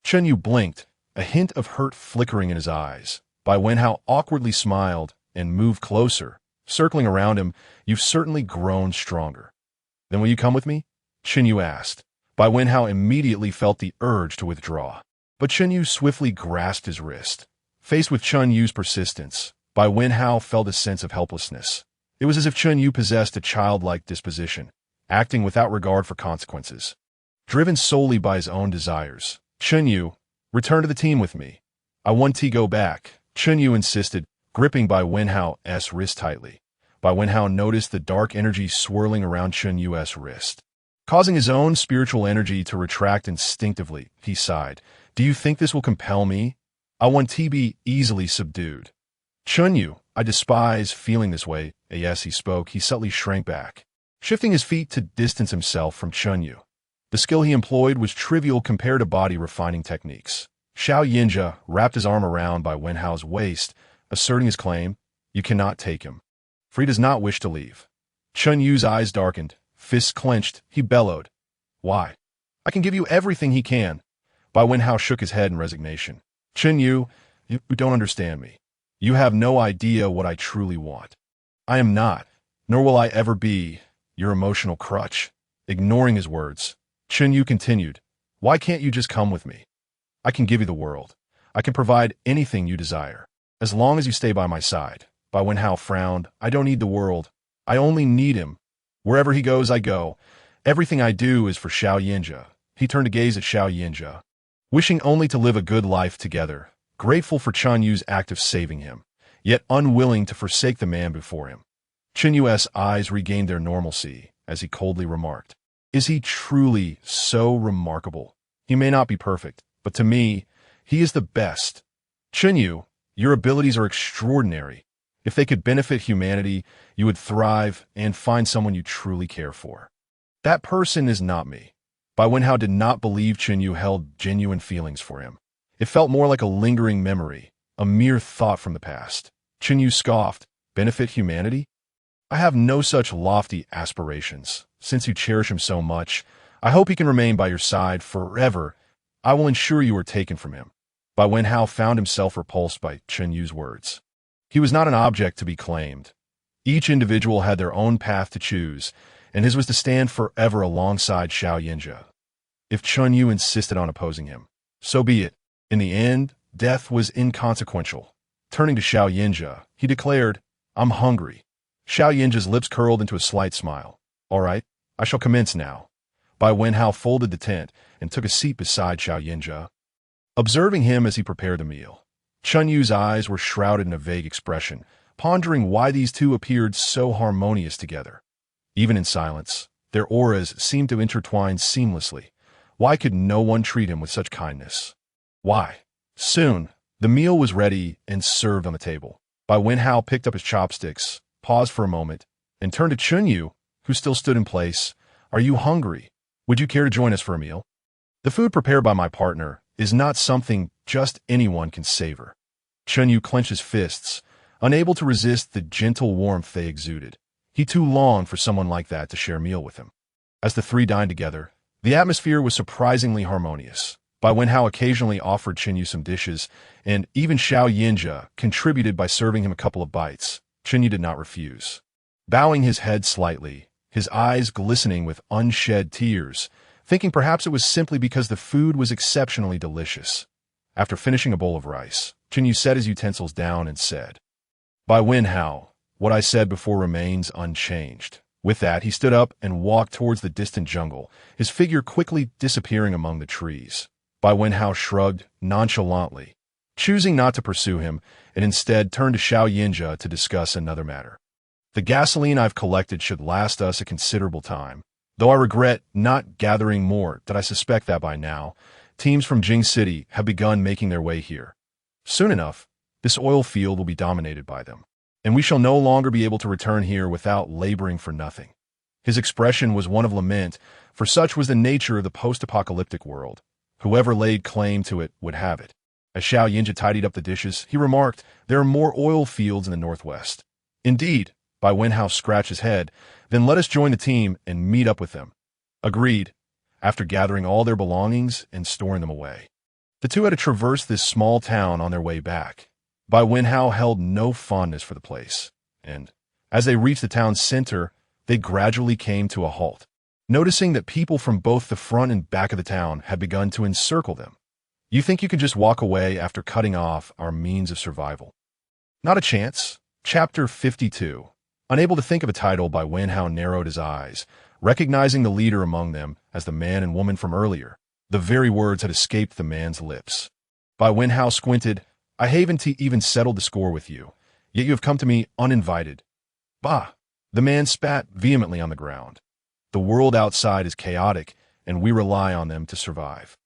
Yu blinked, a hint of hurt flickering in his eyes. Bai Wenhao awkwardly smiled and moved closer, circling around him. You've certainly grown stronger. Then will you come with me? Yu asked. Bai Wenhao immediately felt the urge to withdraw, but Yu swiftly grasped his wrist. Faced with Yu's persistence, Bai Wenhao felt a sense of helplessness. It was as if Yu possessed a childlike disposition, acting without regard for consequences. Driven solely by his own desires, Yu, return to the team with me. I want to go back, Yu insisted, gripping Bai Wenhao's wrist tightly. Bai Wenhao noticed the dark energy swirling around Yu's wrist, causing his own spiritual energy to retract instinctively. He sighed. Do you think this will compel me? I want to be easily subdued. Yu, I despise feeling this way. As he spoke, he subtly shrank back, shifting his feet to distance himself from Yu. The skill he employed was trivial compared to body refining techniques. Xiao Yinja wrapped his arm around Bai Wenhao's waist, asserting his claim, you cannot take him. For he does not wish to leave. Yu's eyes darkened, fists clenched, he bellowed. Why? I can give you everything he can. Bai Wenhao shook his head in resignation. You don't understand me. You have no idea what I truly want. I am not, nor will I ever be, your emotional crutch. Ignoring his words, Yu continued, why can't you just come with me? I can give you the world. I can provide anything you desire, as long as you stay by my side. Bai Wenhao frowned. I don't need the world. I only need him. Wherever he goes, I go. Everything I do is for Xiao Yinja. He turned to gaze at Xiao Yinja, wishing only to live a good life together, grateful for Yu's act of saving him, yet unwilling to forsake the man before him. Yu's eyes regained their normalcy as he coldly remarked, is he truly so remarkable? He may not be perfect, but to me, he is the best. Yu, your abilities are extraordinary. If they could benefit humanity, you would thrive and find someone you truly care for. That person is not me. Bai Wenhao did not believe Yu held genuine feelings for him. It felt more like a lingering memory, a mere thought from the past. Yu scoffed, benefit humanity? I have no such lofty aspirations. Since you cherish him so much, I hope he can remain by your side forever. I will ensure you are taken from him. Bai Wenhao found himself repulsed by Yu's words. He was not an object to be claimed. Each individual had their own path to choose, and his was to stand forever alongside Xiao Yinja. If Yu insisted on opposing him, so be it. In the end, death was inconsequential. Turning to Xiao Yinja, he declared, I'm hungry. Xiao Yinja's lips curled into a slight smile. All right, I shall commence now. Bai Wenhao folded the tent and took a seat beside Xiao Yinja. observing him as he prepared the meal. Chun Yu's eyes were shrouded in a vague expression, pondering why these two appeared so harmonious together. Even in silence, their auras seemed to intertwine seamlessly. Why could no one treat him with such kindness? Why? Soon, the meal was ready and served on the table. Bai Wenhao picked up his chopsticks, paused for a moment, and turned to Chun Yu, who still stood in place. "Are you hungry? Would you care to join us for a meal? The food prepared by my partner is not something just anyone can savor." Chun Yu clenched his fists, unable to resist the gentle warmth they exuded. He too longed for someone like that to share a meal with him. As the three dined together, the atmosphere was surprisingly harmonious. Bai Wenhao occasionally offered Chun Yu some dishes, and even Xiao Yinjia contributed by serving him a couple of bites. Chun Yu did not refuse. Bowing his head slightly, his eyes glistening with unshed tears, thinking perhaps it was simply because the food was exceptionally delicious. After finishing a bowl of rice, Chun Yu set his utensils down and said, "Bai Wenhao, what I said before remains unchanged." With that, he stood up and walked towards the distant jungle, his figure quickly disappearing among the trees. Bai Wenhao shrugged nonchalantly, choosing not to pursue him, and instead turned to Xiao Yinjia to discuss another matter. "The gasoline I've collected should last us a considerable time, though I regret not gathering more. That I suspect that by now, teams from Jing City have begun making their way here. Soon enough, this oil field will be dominated by them, and we shall no longer be able to return here without laboring for nothing." His expression was one of lament, for such was the nature of the post-apocalyptic world. Whoever laid claim to it would have it. As Xiao Yinjia tidied up the dishes, he remarked, "There are more oil fields in the northwest." "Indeed," Bai Wenhao scratched his head. "Then let us join the team and meet up with them." Agreed, after gathering all their belongings and storing them away. The two had to traverse this small town on their way back. Bai Wenhao held no fondness for the place, and, as they reached the town's center, they gradually came to a halt, noticing that people from both the front and back of the town had begun to encircle them. "You think you can just walk away after cutting off our means of survival?" "Not a chance." Chapter 52. Unable to think of a title, Bai Wenhao narrowed his eyes, recognizing the leader among them as the man and woman from earlier. The very words had escaped the man's lips. Bai Wenhao squinted. "I haven't even settled the score with you, yet you have come to me uninvited." "Bah!" The man spat vehemently on the ground. "The world outside is chaotic, and we rely on them to survive.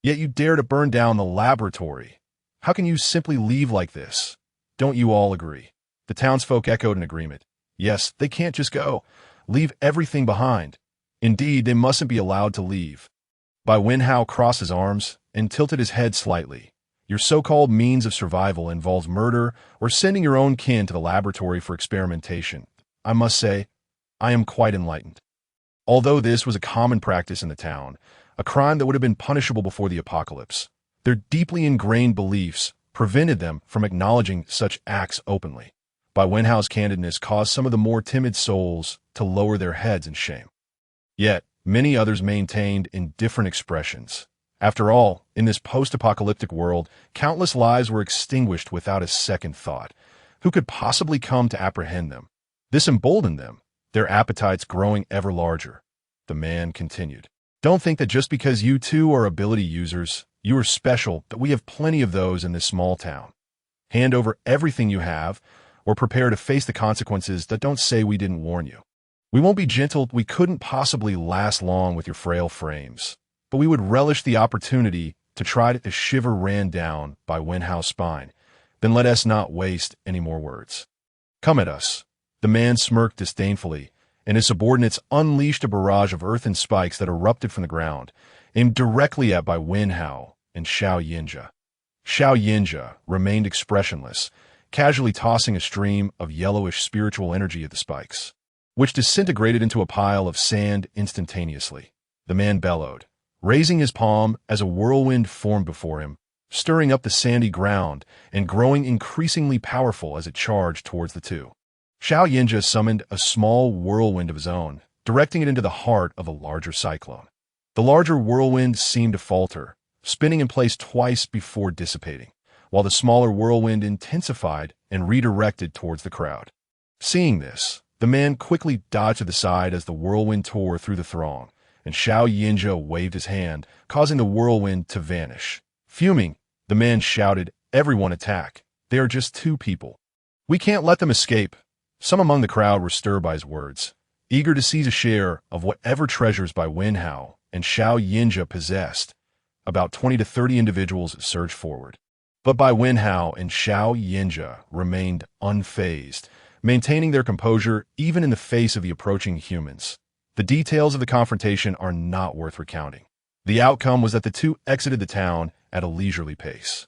Yet you dare to burn down the laboratory. How can you simply leave like this? Don't you all agree?" The townsfolk echoed in agreement. Yes, they can't just go. Leave everything behind. Indeed, they mustn't be allowed to leave. Bai Wenhao crossed his arms and tilted his head slightly. Your so-called means of survival involves murder or sending your own kin to the laboratory for experimentation. I must say, I am quite enlightened. Although this was a common practice in the town, a crime that would have been punishable before the apocalypse, their deeply ingrained beliefs prevented them from acknowledging such acts openly. Bai Wenhao's candidness caused some of the more timid souls to lower their heads in shame. Yet, many others maintained indifferent expressions. After all, in this post-apocalyptic world, countless lives were extinguished without a second thought. Who could possibly come to apprehend them? This emboldened them, their appetites growing ever larger. The man continued. Don't think that just because you two are ability users, you are special, that we have plenty of those in this small town. Hand over everything you have, or prepare to face the consequences that don't say we didn't warn you. We won't be gentle, we couldn't possibly last long with your frail frames, but we would relish the opportunity to try to shiver ran down Bai Wenhao's spine. Then let us not waste any more words. Come at us. The man smirked disdainfully, and his subordinates unleashed a barrage of earthen spikes that erupted from the ground, aimed directly at Bai Wenhao and Xiao Yinjia. Xiao Yinjia remained expressionless, casually tossing a stream of yellowish spiritual energy at the spikes, which disintegrated into a pile of sand instantaneously. The man bellowed, raising his palm as a whirlwind formed before him, stirring up the sandy ground and growing increasingly powerful as it charged towards the two. Xiao Yinjia summoned a small whirlwind of his own, directing it into the heart of a larger cyclone. The larger whirlwind seemed to falter, spinning in place twice before dissipating, while the smaller whirlwind intensified and redirected towards the crowd. Seeing this, the man quickly dodged to the side as the whirlwind tore through the throng, and Xiao Yinjia waved his hand, causing the whirlwind to vanish. Fuming, The man shouted, "Everyone attack! They are just two people. We can't let them escape." Some among the crowd were stirred by his words, eager to seize a share of whatever treasures Bai Wenhao and Xiao Yinja possessed. About 20 to 30 individuals surged forward. But Bai Wenhao and Xiao Yinja remained unfazed, maintaining their composure even in the face of the approaching humans. The details of the confrontation are not worth recounting. The outcome was that the two exited the town at a leisurely pace.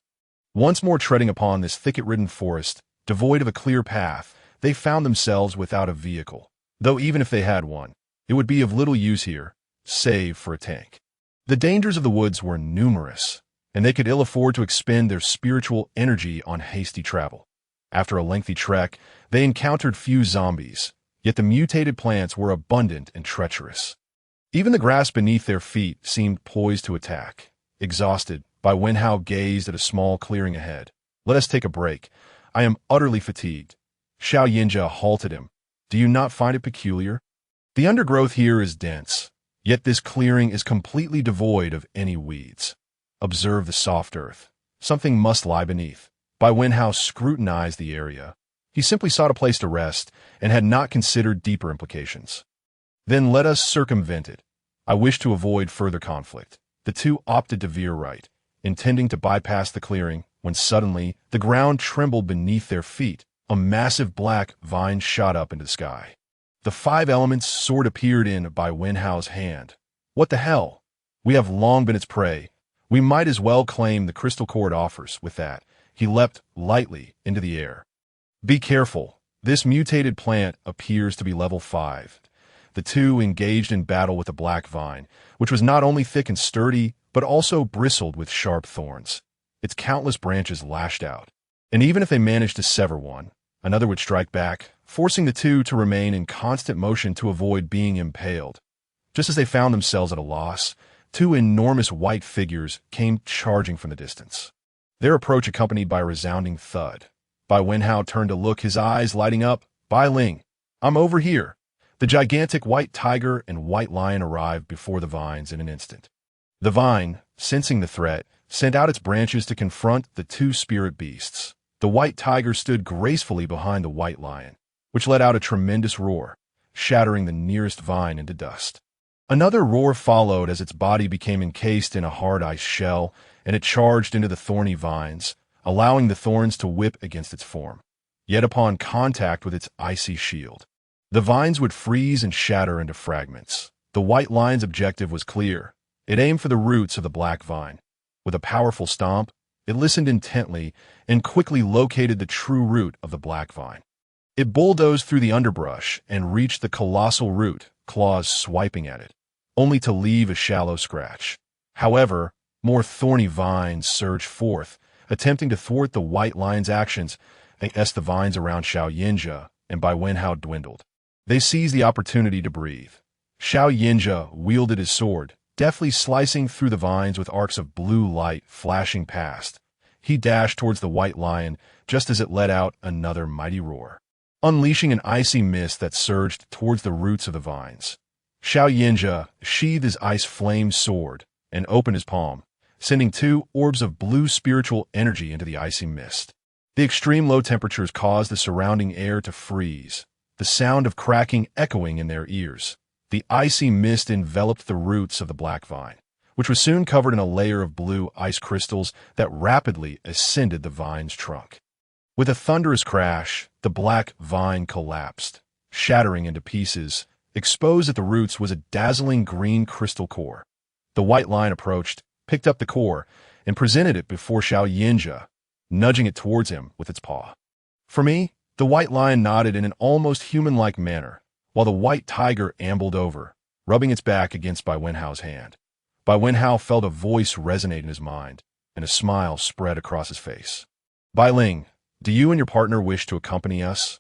Once more treading upon this thicket-ridden forest, devoid of a clear path, they found themselves without a vehicle, though even if they had one, it would be of little use here, save for a tank. The dangers of the woods were numerous, and they could ill afford to expend their spiritual energy on hasty travel. After a lengthy trek, they encountered few zombies, yet the mutated plants were abundant and treacherous. Even the grass beneath their feet seemed poised to attack. Exhausted, Bai Wenhao gazed at a small clearing ahead. "Let us take a break. I am utterly fatigued." Xiao Yinja halted him. "Do you not find it peculiar? The undergrowth here is dense, yet this clearing is completely devoid of any weeds. Observe the soft earth. Something must lie beneath." Bai Wenhao scrutinized the area. He simply sought a place to rest and had not considered deeper implications. "Then let us circumvent it. I wish to avoid further conflict." The two opted to veer right, intending to bypass the clearing, when suddenly the ground trembled beneath their feet. A massive black vine shot up into the sky. The five elements sword appeared in Bai Wenhao's hand. "What the hell? We have long been its prey. We might as well claim the crystal core it offers." With that, he leapt lightly into the air. "Be careful. This mutated plant appears to be level 5. The two engaged in battle with the black vine, which was not only thick and sturdy, but also bristled with sharp thorns. Its countless branches lashed out, and even if they managed to sever one, another would strike back, forcing the two to remain in constant motion to avoid being impaled. Just as they found themselves at a loss, two enormous white figures came charging from the distance. Their approach accompanied by a resounding thud. Bai Wenhao turned to look, his eyes lighting up. "Bai Ling, I'm over here." The gigantic white tiger and white lion arrived before the vines in an instant. The vine, sensing the threat, sent out its branches to confront the two spirit beasts. The white tiger stood gracefully behind the white lion, which let out a tremendous roar, shattering the nearest vine into dust. Another roar followed as its body became encased in a hard ice shell, and it charged into the thorny vines, allowing the thorns to whip against its form. Yet upon contact with its icy shield, the vines would freeze and shatter into fragments. The white lion's objective was clear. It aimed for the roots of the black vine. With a powerful stomp, it listened intently and quickly located the true root of the black vine. It bulldozed through the underbrush and reached the colossal root, claws swiping at it, only to leave a shallow scratch. However, more thorny vines surged forth, attempting to thwart the white lion's actions, as the vines around Xiao Yinja and Bai Wenhao dwindled. They seized the opportunity to breathe. Xiao Yinja wielded his sword, deftly slicing through the vines with arcs of blue light flashing past. He dashed towards the white lion just as it let out another mighty roar, unleashing an icy mist that surged towards the roots of the vines. Xiao Yinja sheathed his ice-flame sword and opened his palm, sending two orbs of blue spiritual energy into the icy mist. The extreme low temperatures caused the surrounding air to freeze, the sound of cracking echoing in their ears. The icy mist enveloped the roots of the black vine, which was soon covered in a layer of blue ice crystals that rapidly ascended the vine's trunk. With a thunderous crash, the black vine collapsed, shattering into pieces. Exposed at the roots was a dazzling green crystal core. The white lion approached, picked up the core, and presented it before Xiao Yinja, nudging it towards him with its paw. "For me?" The white lion nodded in an almost human-like manner, while the white tiger ambled over, rubbing its back against Bai Wenhao's hand. Bai Wenhao felt a voice resonate in his mind, and a smile spread across his face. "Bai Ling, do you and your partner wish to accompany us?"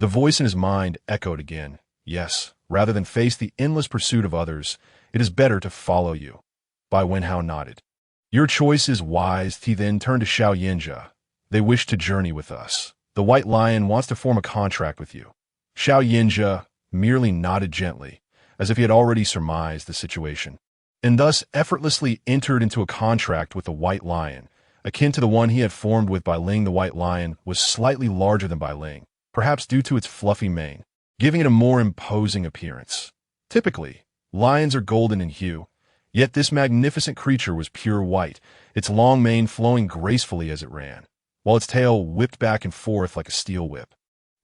The voice in his mind echoed again. "Yes, rather than face the endless pursuit of others, it is better to follow you." Bai Wenhao nodded. "Your choice is wise." He then turned to Xiao Yinja. "They wish to journey with us. The white lion wants to form a contract with you." Xiao Yinja merely nodded gently, as if he had already surmised the situation, and thus effortlessly entered into a contract with the white lion, akin to the one he had formed with Bai Ling. The white lion was slightly larger than Bai Ling, perhaps due to its fluffy mane, giving it a more imposing appearance. Typically, lions are golden in hue, yet this magnificent creature was pure white, its long mane flowing gracefully as it ran, while its tail whipped back and forth like a steel whip,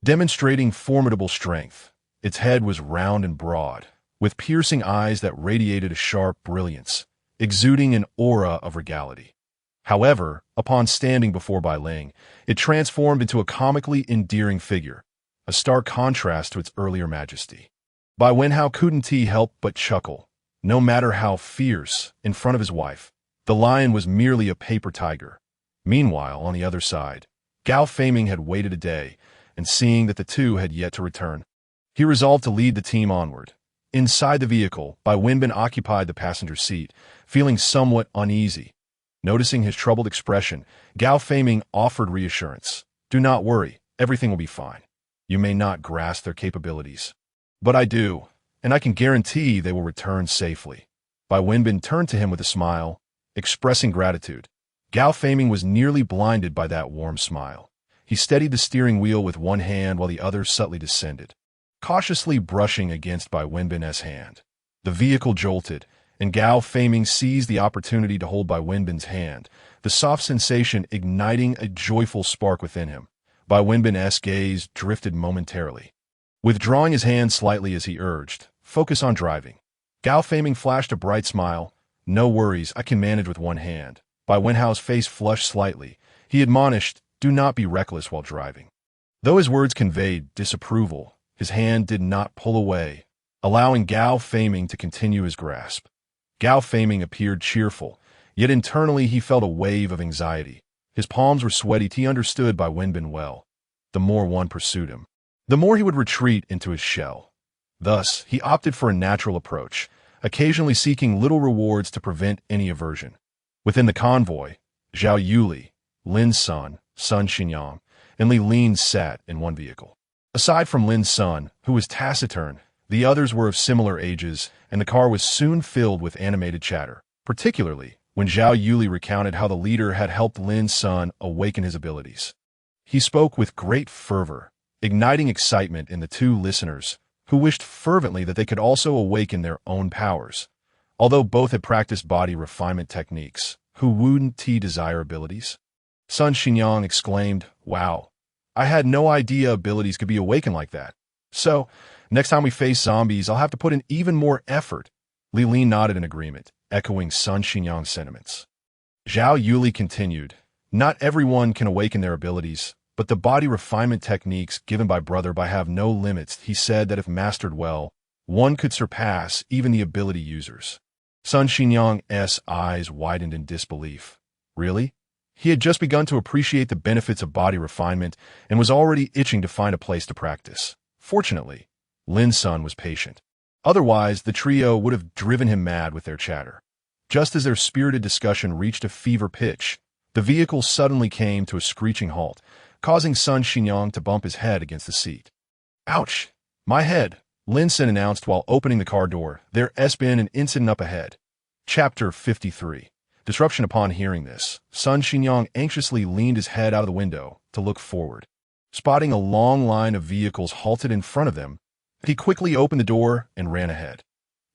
demonstrating formidable strength. Its head was round and broad, with piercing eyes that radiated a sharp brilliance, exuding an aura of regality. However, upon standing before Bai Ling, it transformed into a comically endearing figure, a stark contrast to its earlier majesty. Bai Wenhao couldn't help but chuckle. No matter how fierce, in front of his wife, the lion was merely a paper tiger. Meanwhile, on the other side, Gao Feiming had waited a day, and seeing that the two had yet to return, he resolved to lead the team onward. Inside the vehicle, Bai Wenbin occupied the passenger seat, feeling somewhat uneasy. Noticing his troubled expression, Gao Feiming offered reassurance. "Do not worry, everything will be fine. You may not grasp their capabilities, but I do, and I can guarantee they will return safely." Bai Wenbin turned to him with a smile, expressing gratitude. Gao Feiming was nearly blinded by that warm smile. He steadied the steering wheel with one hand while the other subtly descended, cautiously brushing against Bai Wenbin's hand. The vehicle jolted, and Gao Feiming seized the opportunity to hold Bai Wenbin's hand, the soft sensation igniting a joyful spark within him. Bai Wenbin's gaze drifted momentarily, withdrawing his hand slightly as he urged, "Focus on driving." Gao Feiming flashed a bright smile. "No worries, I can manage with one hand." Bai Wenhao's face flushed slightly. He admonished, "Do not be reckless while driving." Though his words conveyed disapproval, his hand did not pull away, allowing Gao Feiming to continue his grasp. Gao Feiming appeared cheerful, yet internally he felt a wave of anxiety. His palms were sweaty. He understood Bai Wenbin well. The more one pursued him, the more he would retreat into his shell. Thus, he opted for a natural approach, occasionally seeking little rewards to prevent any aversion. Within the convoy, Zhao Yuli, Lin's son, Sun Xinyang, and Li Lin sat in one vehicle. Aside from Lin's son, who was taciturn, the others were of similar ages, and the car was soon filled with animated chatter, particularly when Zhao Yuli recounted how the leader had helped Lin's son awaken his abilities. He spoke with great fervor, igniting excitement in the two listeners, who wished fervently that they could also awaken their own powers. Although both had practiced body refinement techniques, who wouldn't desire abilities? Sun Xinyang exclaimed, "Wow, I had no idea abilities could be awakened like that. So, next time we face zombies, I'll have to put in even more effort." Li Lin nodded in agreement, echoing Sun Xinyang's sentiments. Zhao Yuli continued, "Not everyone can awaken their abilities, but the body refinement techniques given by Brother Bai have no limits." He said that if mastered well, one could surpass even the ability users. Sun Xinyang's eyes widened in disbelief. Really? He had just begun to appreciate the benefits of body refinement and was already itching to find a place to practice. Fortunately, Lin's son was patient. Otherwise, the trio would have driven him mad with their chatter. Just as their spirited discussion reached a fever pitch, the vehicle suddenly came to a screeching halt, causing Sun Xinyang to bump his head against the seat. "Ouch! My head," Lin's son announced while opening the car door. "There's been an incident up ahead." Chapter 53. Disruption. Upon hearing this, Sun Xinyang anxiously leaned his head out of the window to look forward. Spotting a long line of vehicles halted in front of them, he quickly opened the door and ran ahead.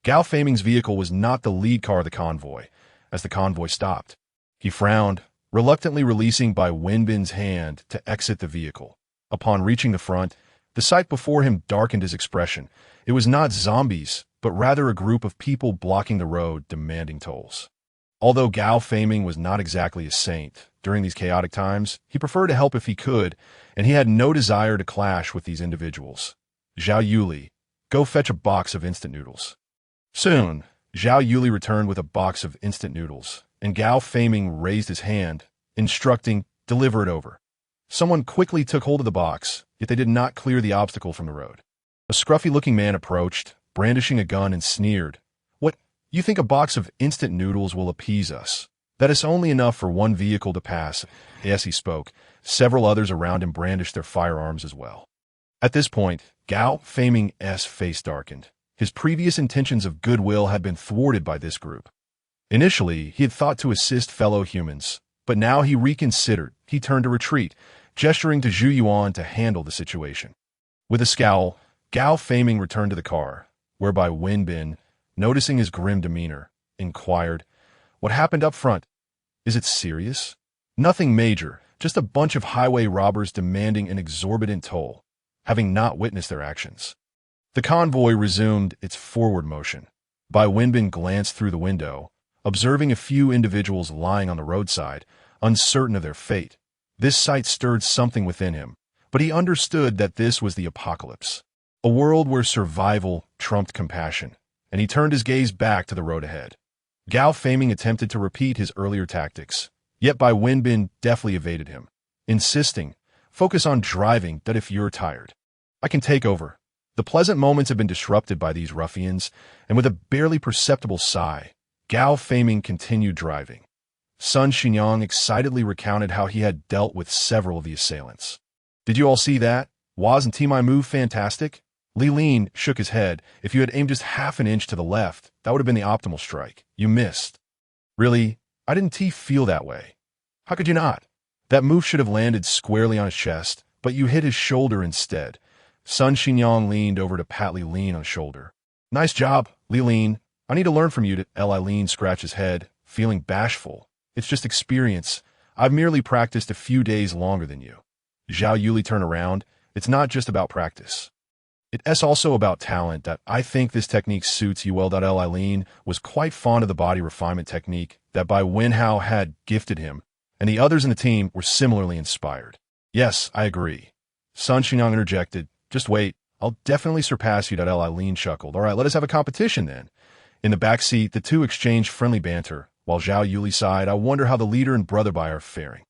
Gao Feiming's vehicle was not the lead car of the convoy. As the convoy stopped, he frowned, reluctantly releasing Bai Wenbin's hand to exit the vehicle. Upon reaching the front, the sight before him darkened his expression. It was not zombies, but rather a group of people blocking the road, demanding tolls. Although Gao Feiming was not exactly a saint, during these chaotic times, he preferred to help if he could, and he had no desire to clash with these individuals. "Zhao Yuli, go fetch a box of instant noodles." Soon, Zhao Yuli returned with a box of instant noodles, and Gao Feiming raised his hand, instructing, "Deliver it over." Someone quickly took hold of the box, yet they did not clear the obstacle from the road. A scruffy-looking man approached, brandishing a gun, and sneered, "What, you think a box of instant noodles will appease us? That is only enough for one vehicle to pass." As he spoke, several others around him brandished their firearms as well. At this point, Gao Feiming's face darkened. His previous intentions of goodwill had been thwarted by this group. Initially, he had thought to assist fellow humans, But now he reconsidered. He turned to retreat, gesturing to Zhu Yuan to handle the situation. With a scowl, Gao Feiming returned to the car, whereby Wenbin, noticing his grim demeanor, inquired, "What happened up front? Is it serious?" "Nothing major, just a bunch of highway robbers demanding an exorbitant toll, having not witnessed their actions." The convoy resumed its forward motion. Bai Wenbin glanced through the window, observing a few individuals lying on the roadside, uncertain of their fate. This sight stirred something within him, but he understood that this was the apocalypse, a world where survival trumped compassion, and he turned his gaze back to the road ahead. Gao Feiming attempted to repeat his earlier tactics, yet Bai Wenbin deftly evaded him, insisting, "Focus on driving, that if you're tired, I can take over." The pleasant moments have been disrupted by these ruffians, and with a barely perceptible sigh, Gao Feiming continued driving. Sun Xinyang excitedly recounted how he had dealt with several of the assailants. "Did you all see that? Waz and Timai moved fantastic." Ling shook his head. "If you had aimed just half an inch to the left, that would have been the optimal strike. You missed." "Really? I didn't feel that way." "How could you not? That move should have landed squarely on his chest, but you hit his shoulder instead." Sun Xinyang leaned over to pat Ling on the shoulder. "Nice job, Ling. I need to learn from you to..." Ling scratched his head, feeling bashful. "It's just experience. I've merely practiced a few days longer than you." Zhao Yuli turned around. "It's not just about practice. It's also about talent. That I think this technique suits you well." Ling was quite fond of the body refinement technique that Bai Wenhao had gifted him, and the others in the team were similarly inspired. "Yes, I agree." Sun Xinyang interjected, "Just wait. I'll definitely surpass you." Ling chuckled. "All right, let us have a competition then." In the back seat, the two exchanged friendly banter, while Zhao Yuli sighed, "I wonder how the leader and brother Bai are faring."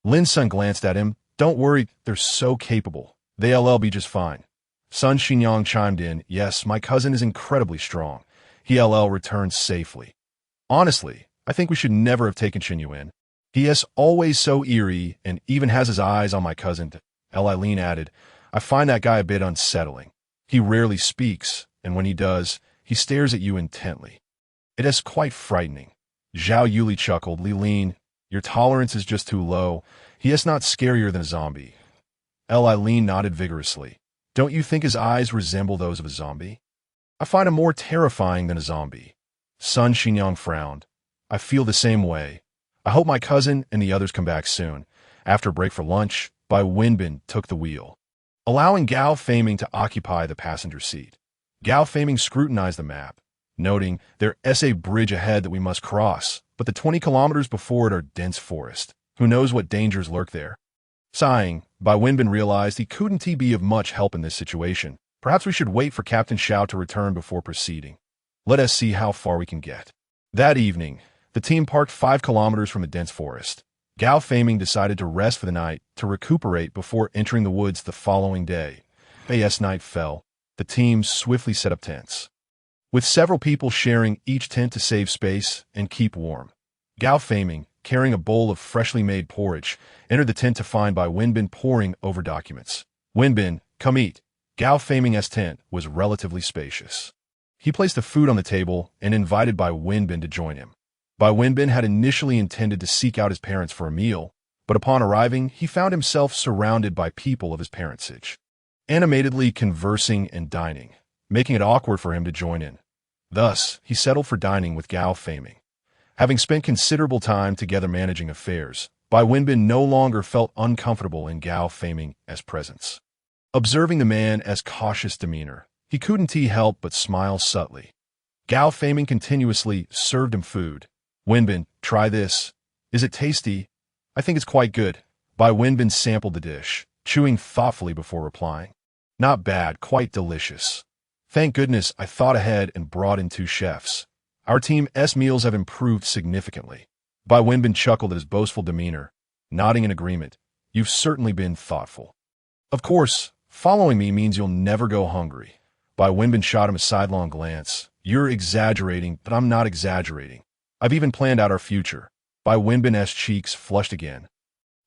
Lin Sun glanced at him. "Don't worry, they're so capable. They'll be just fine." Sun Xinyang chimed in, "Yes, my cousin is incredibly strong. He'll return safely. Honestly, I think we should never have taken Qin Yuan. He is always so eerie and even has his eyes on my cousin." Ling added, "I find that guy a bit unsettling. He rarely speaks, and when he does, he stares at you intently. It is quite frightening." Zhao Yuli chuckled. "Ling, your tolerance is just too low. He is not scarier than a zombie." Ling nodded vigorously. "Don't you think his eyes resemble those of a zombie?" "I find him more terrifying than a zombie." Sun Xinyang frowned. "I feel the same way. I hope my cousin and the others come back soon." After a break for lunch, Bai Wenbin took the wheel, allowing Gao Feiming to occupy the passenger seat. Gao Feiming scrutinized the map, noting there is a bridge ahead that we must cross, but the 20 kilometers before it are dense forest. Who knows what dangers lurk there? Sighing, Bai Wenbin realized he couldn't be of much help in this situation. Perhaps we should wait for Captain Xiao to return before proceeding. Let us see how far we can get. That evening, the team parked 5 kilometers from the dense forest. Gao Feiming decided to rest for the night to recuperate before entering the woods the following day. As night fell, the team swiftly set up tents, with several people sharing each tent to save space and keep warm. Gao Feiming, carrying a bowl of freshly made porridge, entered the tent to find Bai Wenbin poring over documents. "Wenbin, come eat." Gao Feiming's tent was relatively spacious. He placed the food on the table and invited Bai Wenbin to join him. Bai Wenbin had initially intended to seek out his parents for a meal, but upon arriving, he found himself surrounded by people of his parentage, animatedly conversing and dining, making it awkward for him to join in. Thus, he settled for dining with Gao Feiming. Having spent considerable time together managing affairs, Bai Wenbin no longer felt uncomfortable in Gao Feiming's presence. Observing the man's cautious demeanor, he couldn't help but smile subtly. Gao Feiming continuously served him food. "Wenbin, try this. Is it tasty?" "I think it's quite good." Bai Wenbin sampled the dish, chewing thoughtfully before replying. "Not bad, quite delicious. Thank goodness I thought ahead and brought in 2 chefs. Our team's meals have improved significantly." Bai Wenbin chuckled at his boastful demeanor, nodding in agreement. "You've certainly been thoughtful. Of course, following me means you'll never go hungry." Bai Wenbin shot him a sidelong glance. "You're exaggerating, but I'm not exaggerating. I've even planned out our future." Bai Wenbin's cheeks flushed again,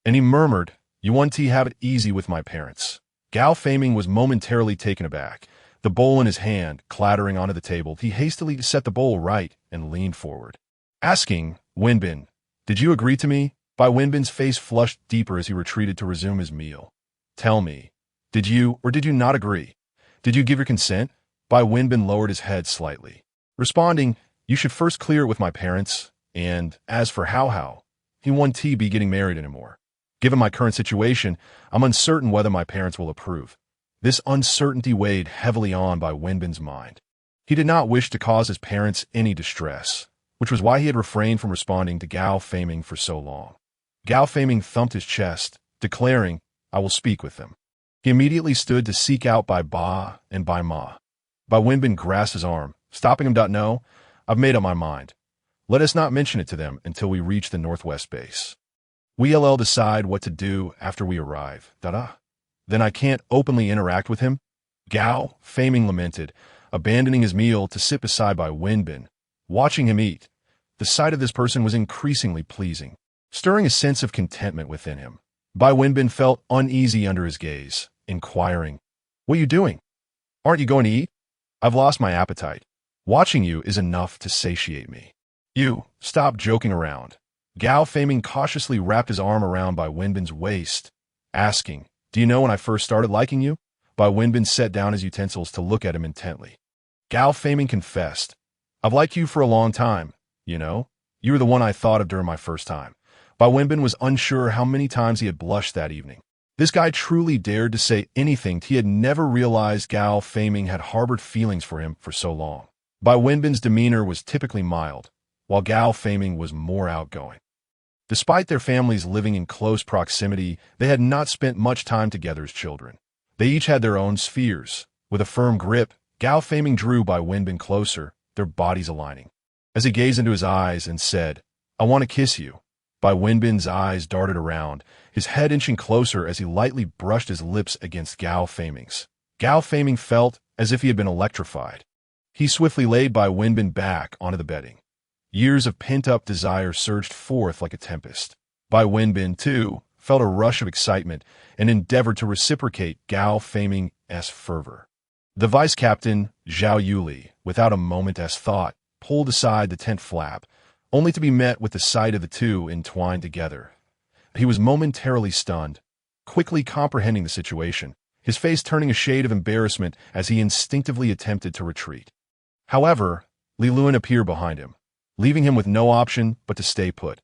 and he murmured, "You want to have it easy with my parents." Gao Feiming was momentarily taken aback. The bowl in his hand clattering onto the table, he hastily set the bowl right and leaned forward, asking, "Wenbin, did you agree to me?" Bai Wenbin's face flushed deeper as he retreated to resume his meal. Tell me, did you or did you not agree? Did you give your consent? Bai Wenbin lowered his head slightly, responding, you should first clear it with my parents, and as for Hao, he won't be getting married anymore. Given my current situation, I'm uncertain whether my parents will approve. This uncertainty weighed heavily on Bai Wenbin's mind. He did not wish to cause his parents any distress, which was why he had refrained from responding to Gao Feiming for so long. Gao Feiming thumped his chest, declaring, I will speak with them. He immediately stood to seek out Bai Ba and Bai Ma. Bai Wenbin grasped his arm, stopping him. No, I've made up my mind. Let us not mention it to them until we reach the northwest base. We'll decide what to do after we arrive. Then I can't openly interact with him? Gao Feiming lamented, abandoning his meal to sit beside Bai Wenbin. Watching him eat, the sight of this person was increasingly pleasing, stirring a sense of contentment within him. Bai Wenbin felt uneasy under his gaze, inquiring, what are you doing? Aren't you going to eat? I've lost my appetite. Watching you is enough to satiate me. You, stop joking around. Gao Feiming cautiously wrapped his arm around Bai Wenbin's waist, asking, do you know when I first started liking you? Bai Wenbin set down his utensils to look at him intently. Gao Feiming confessed, I've liked you for a long time, you know. You were the one I thought of during my first time. Bai Wenbin was unsure how many times he had blushed that evening. This guy truly dared to say anything. He had never realized Gao Feiming had harbored feelings for him for so long. Bai Wenbin's demeanor was typically mild, while Gao Feiming was more outgoing. Despite their families living in close proximity, they had not spent much time together as children. They each had their own spheres. With a firm grip, Gao Feiming drew Bai Wenbin closer, their bodies aligning. As he gazed into his eyes and said, I want to kiss you, Bai Wenbin's eyes darted around, his head inching closer as he lightly brushed his lips against Gao Feiming's. Gao Feiming felt as if he had been electrified. He swiftly laid Bai Wenbin back onto the bedding. Years of pent-up desire surged forth like a tempest. Bai Wenbin, too, felt a rush of excitement and endeavored to reciprocate Gao Feiming's fervor. The vice captain, Zhao Yuli, without a moment's thought, pulled aside the tent flap, only to be met with the sight of the two entwined together. He was momentarily stunned, quickly comprehending the situation, his face turning a shade of embarrassment as he instinctively attempted to retreat. However, Li Luan appeared behind him, leaving him with no option but to stay put.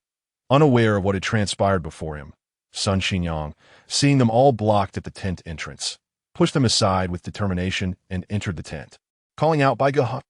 Unaware of what had transpired before him, Sun Xinyang, seeing them all blocked at the tent entrance, pushed them aside with determination and entered the tent, calling out by Gaha.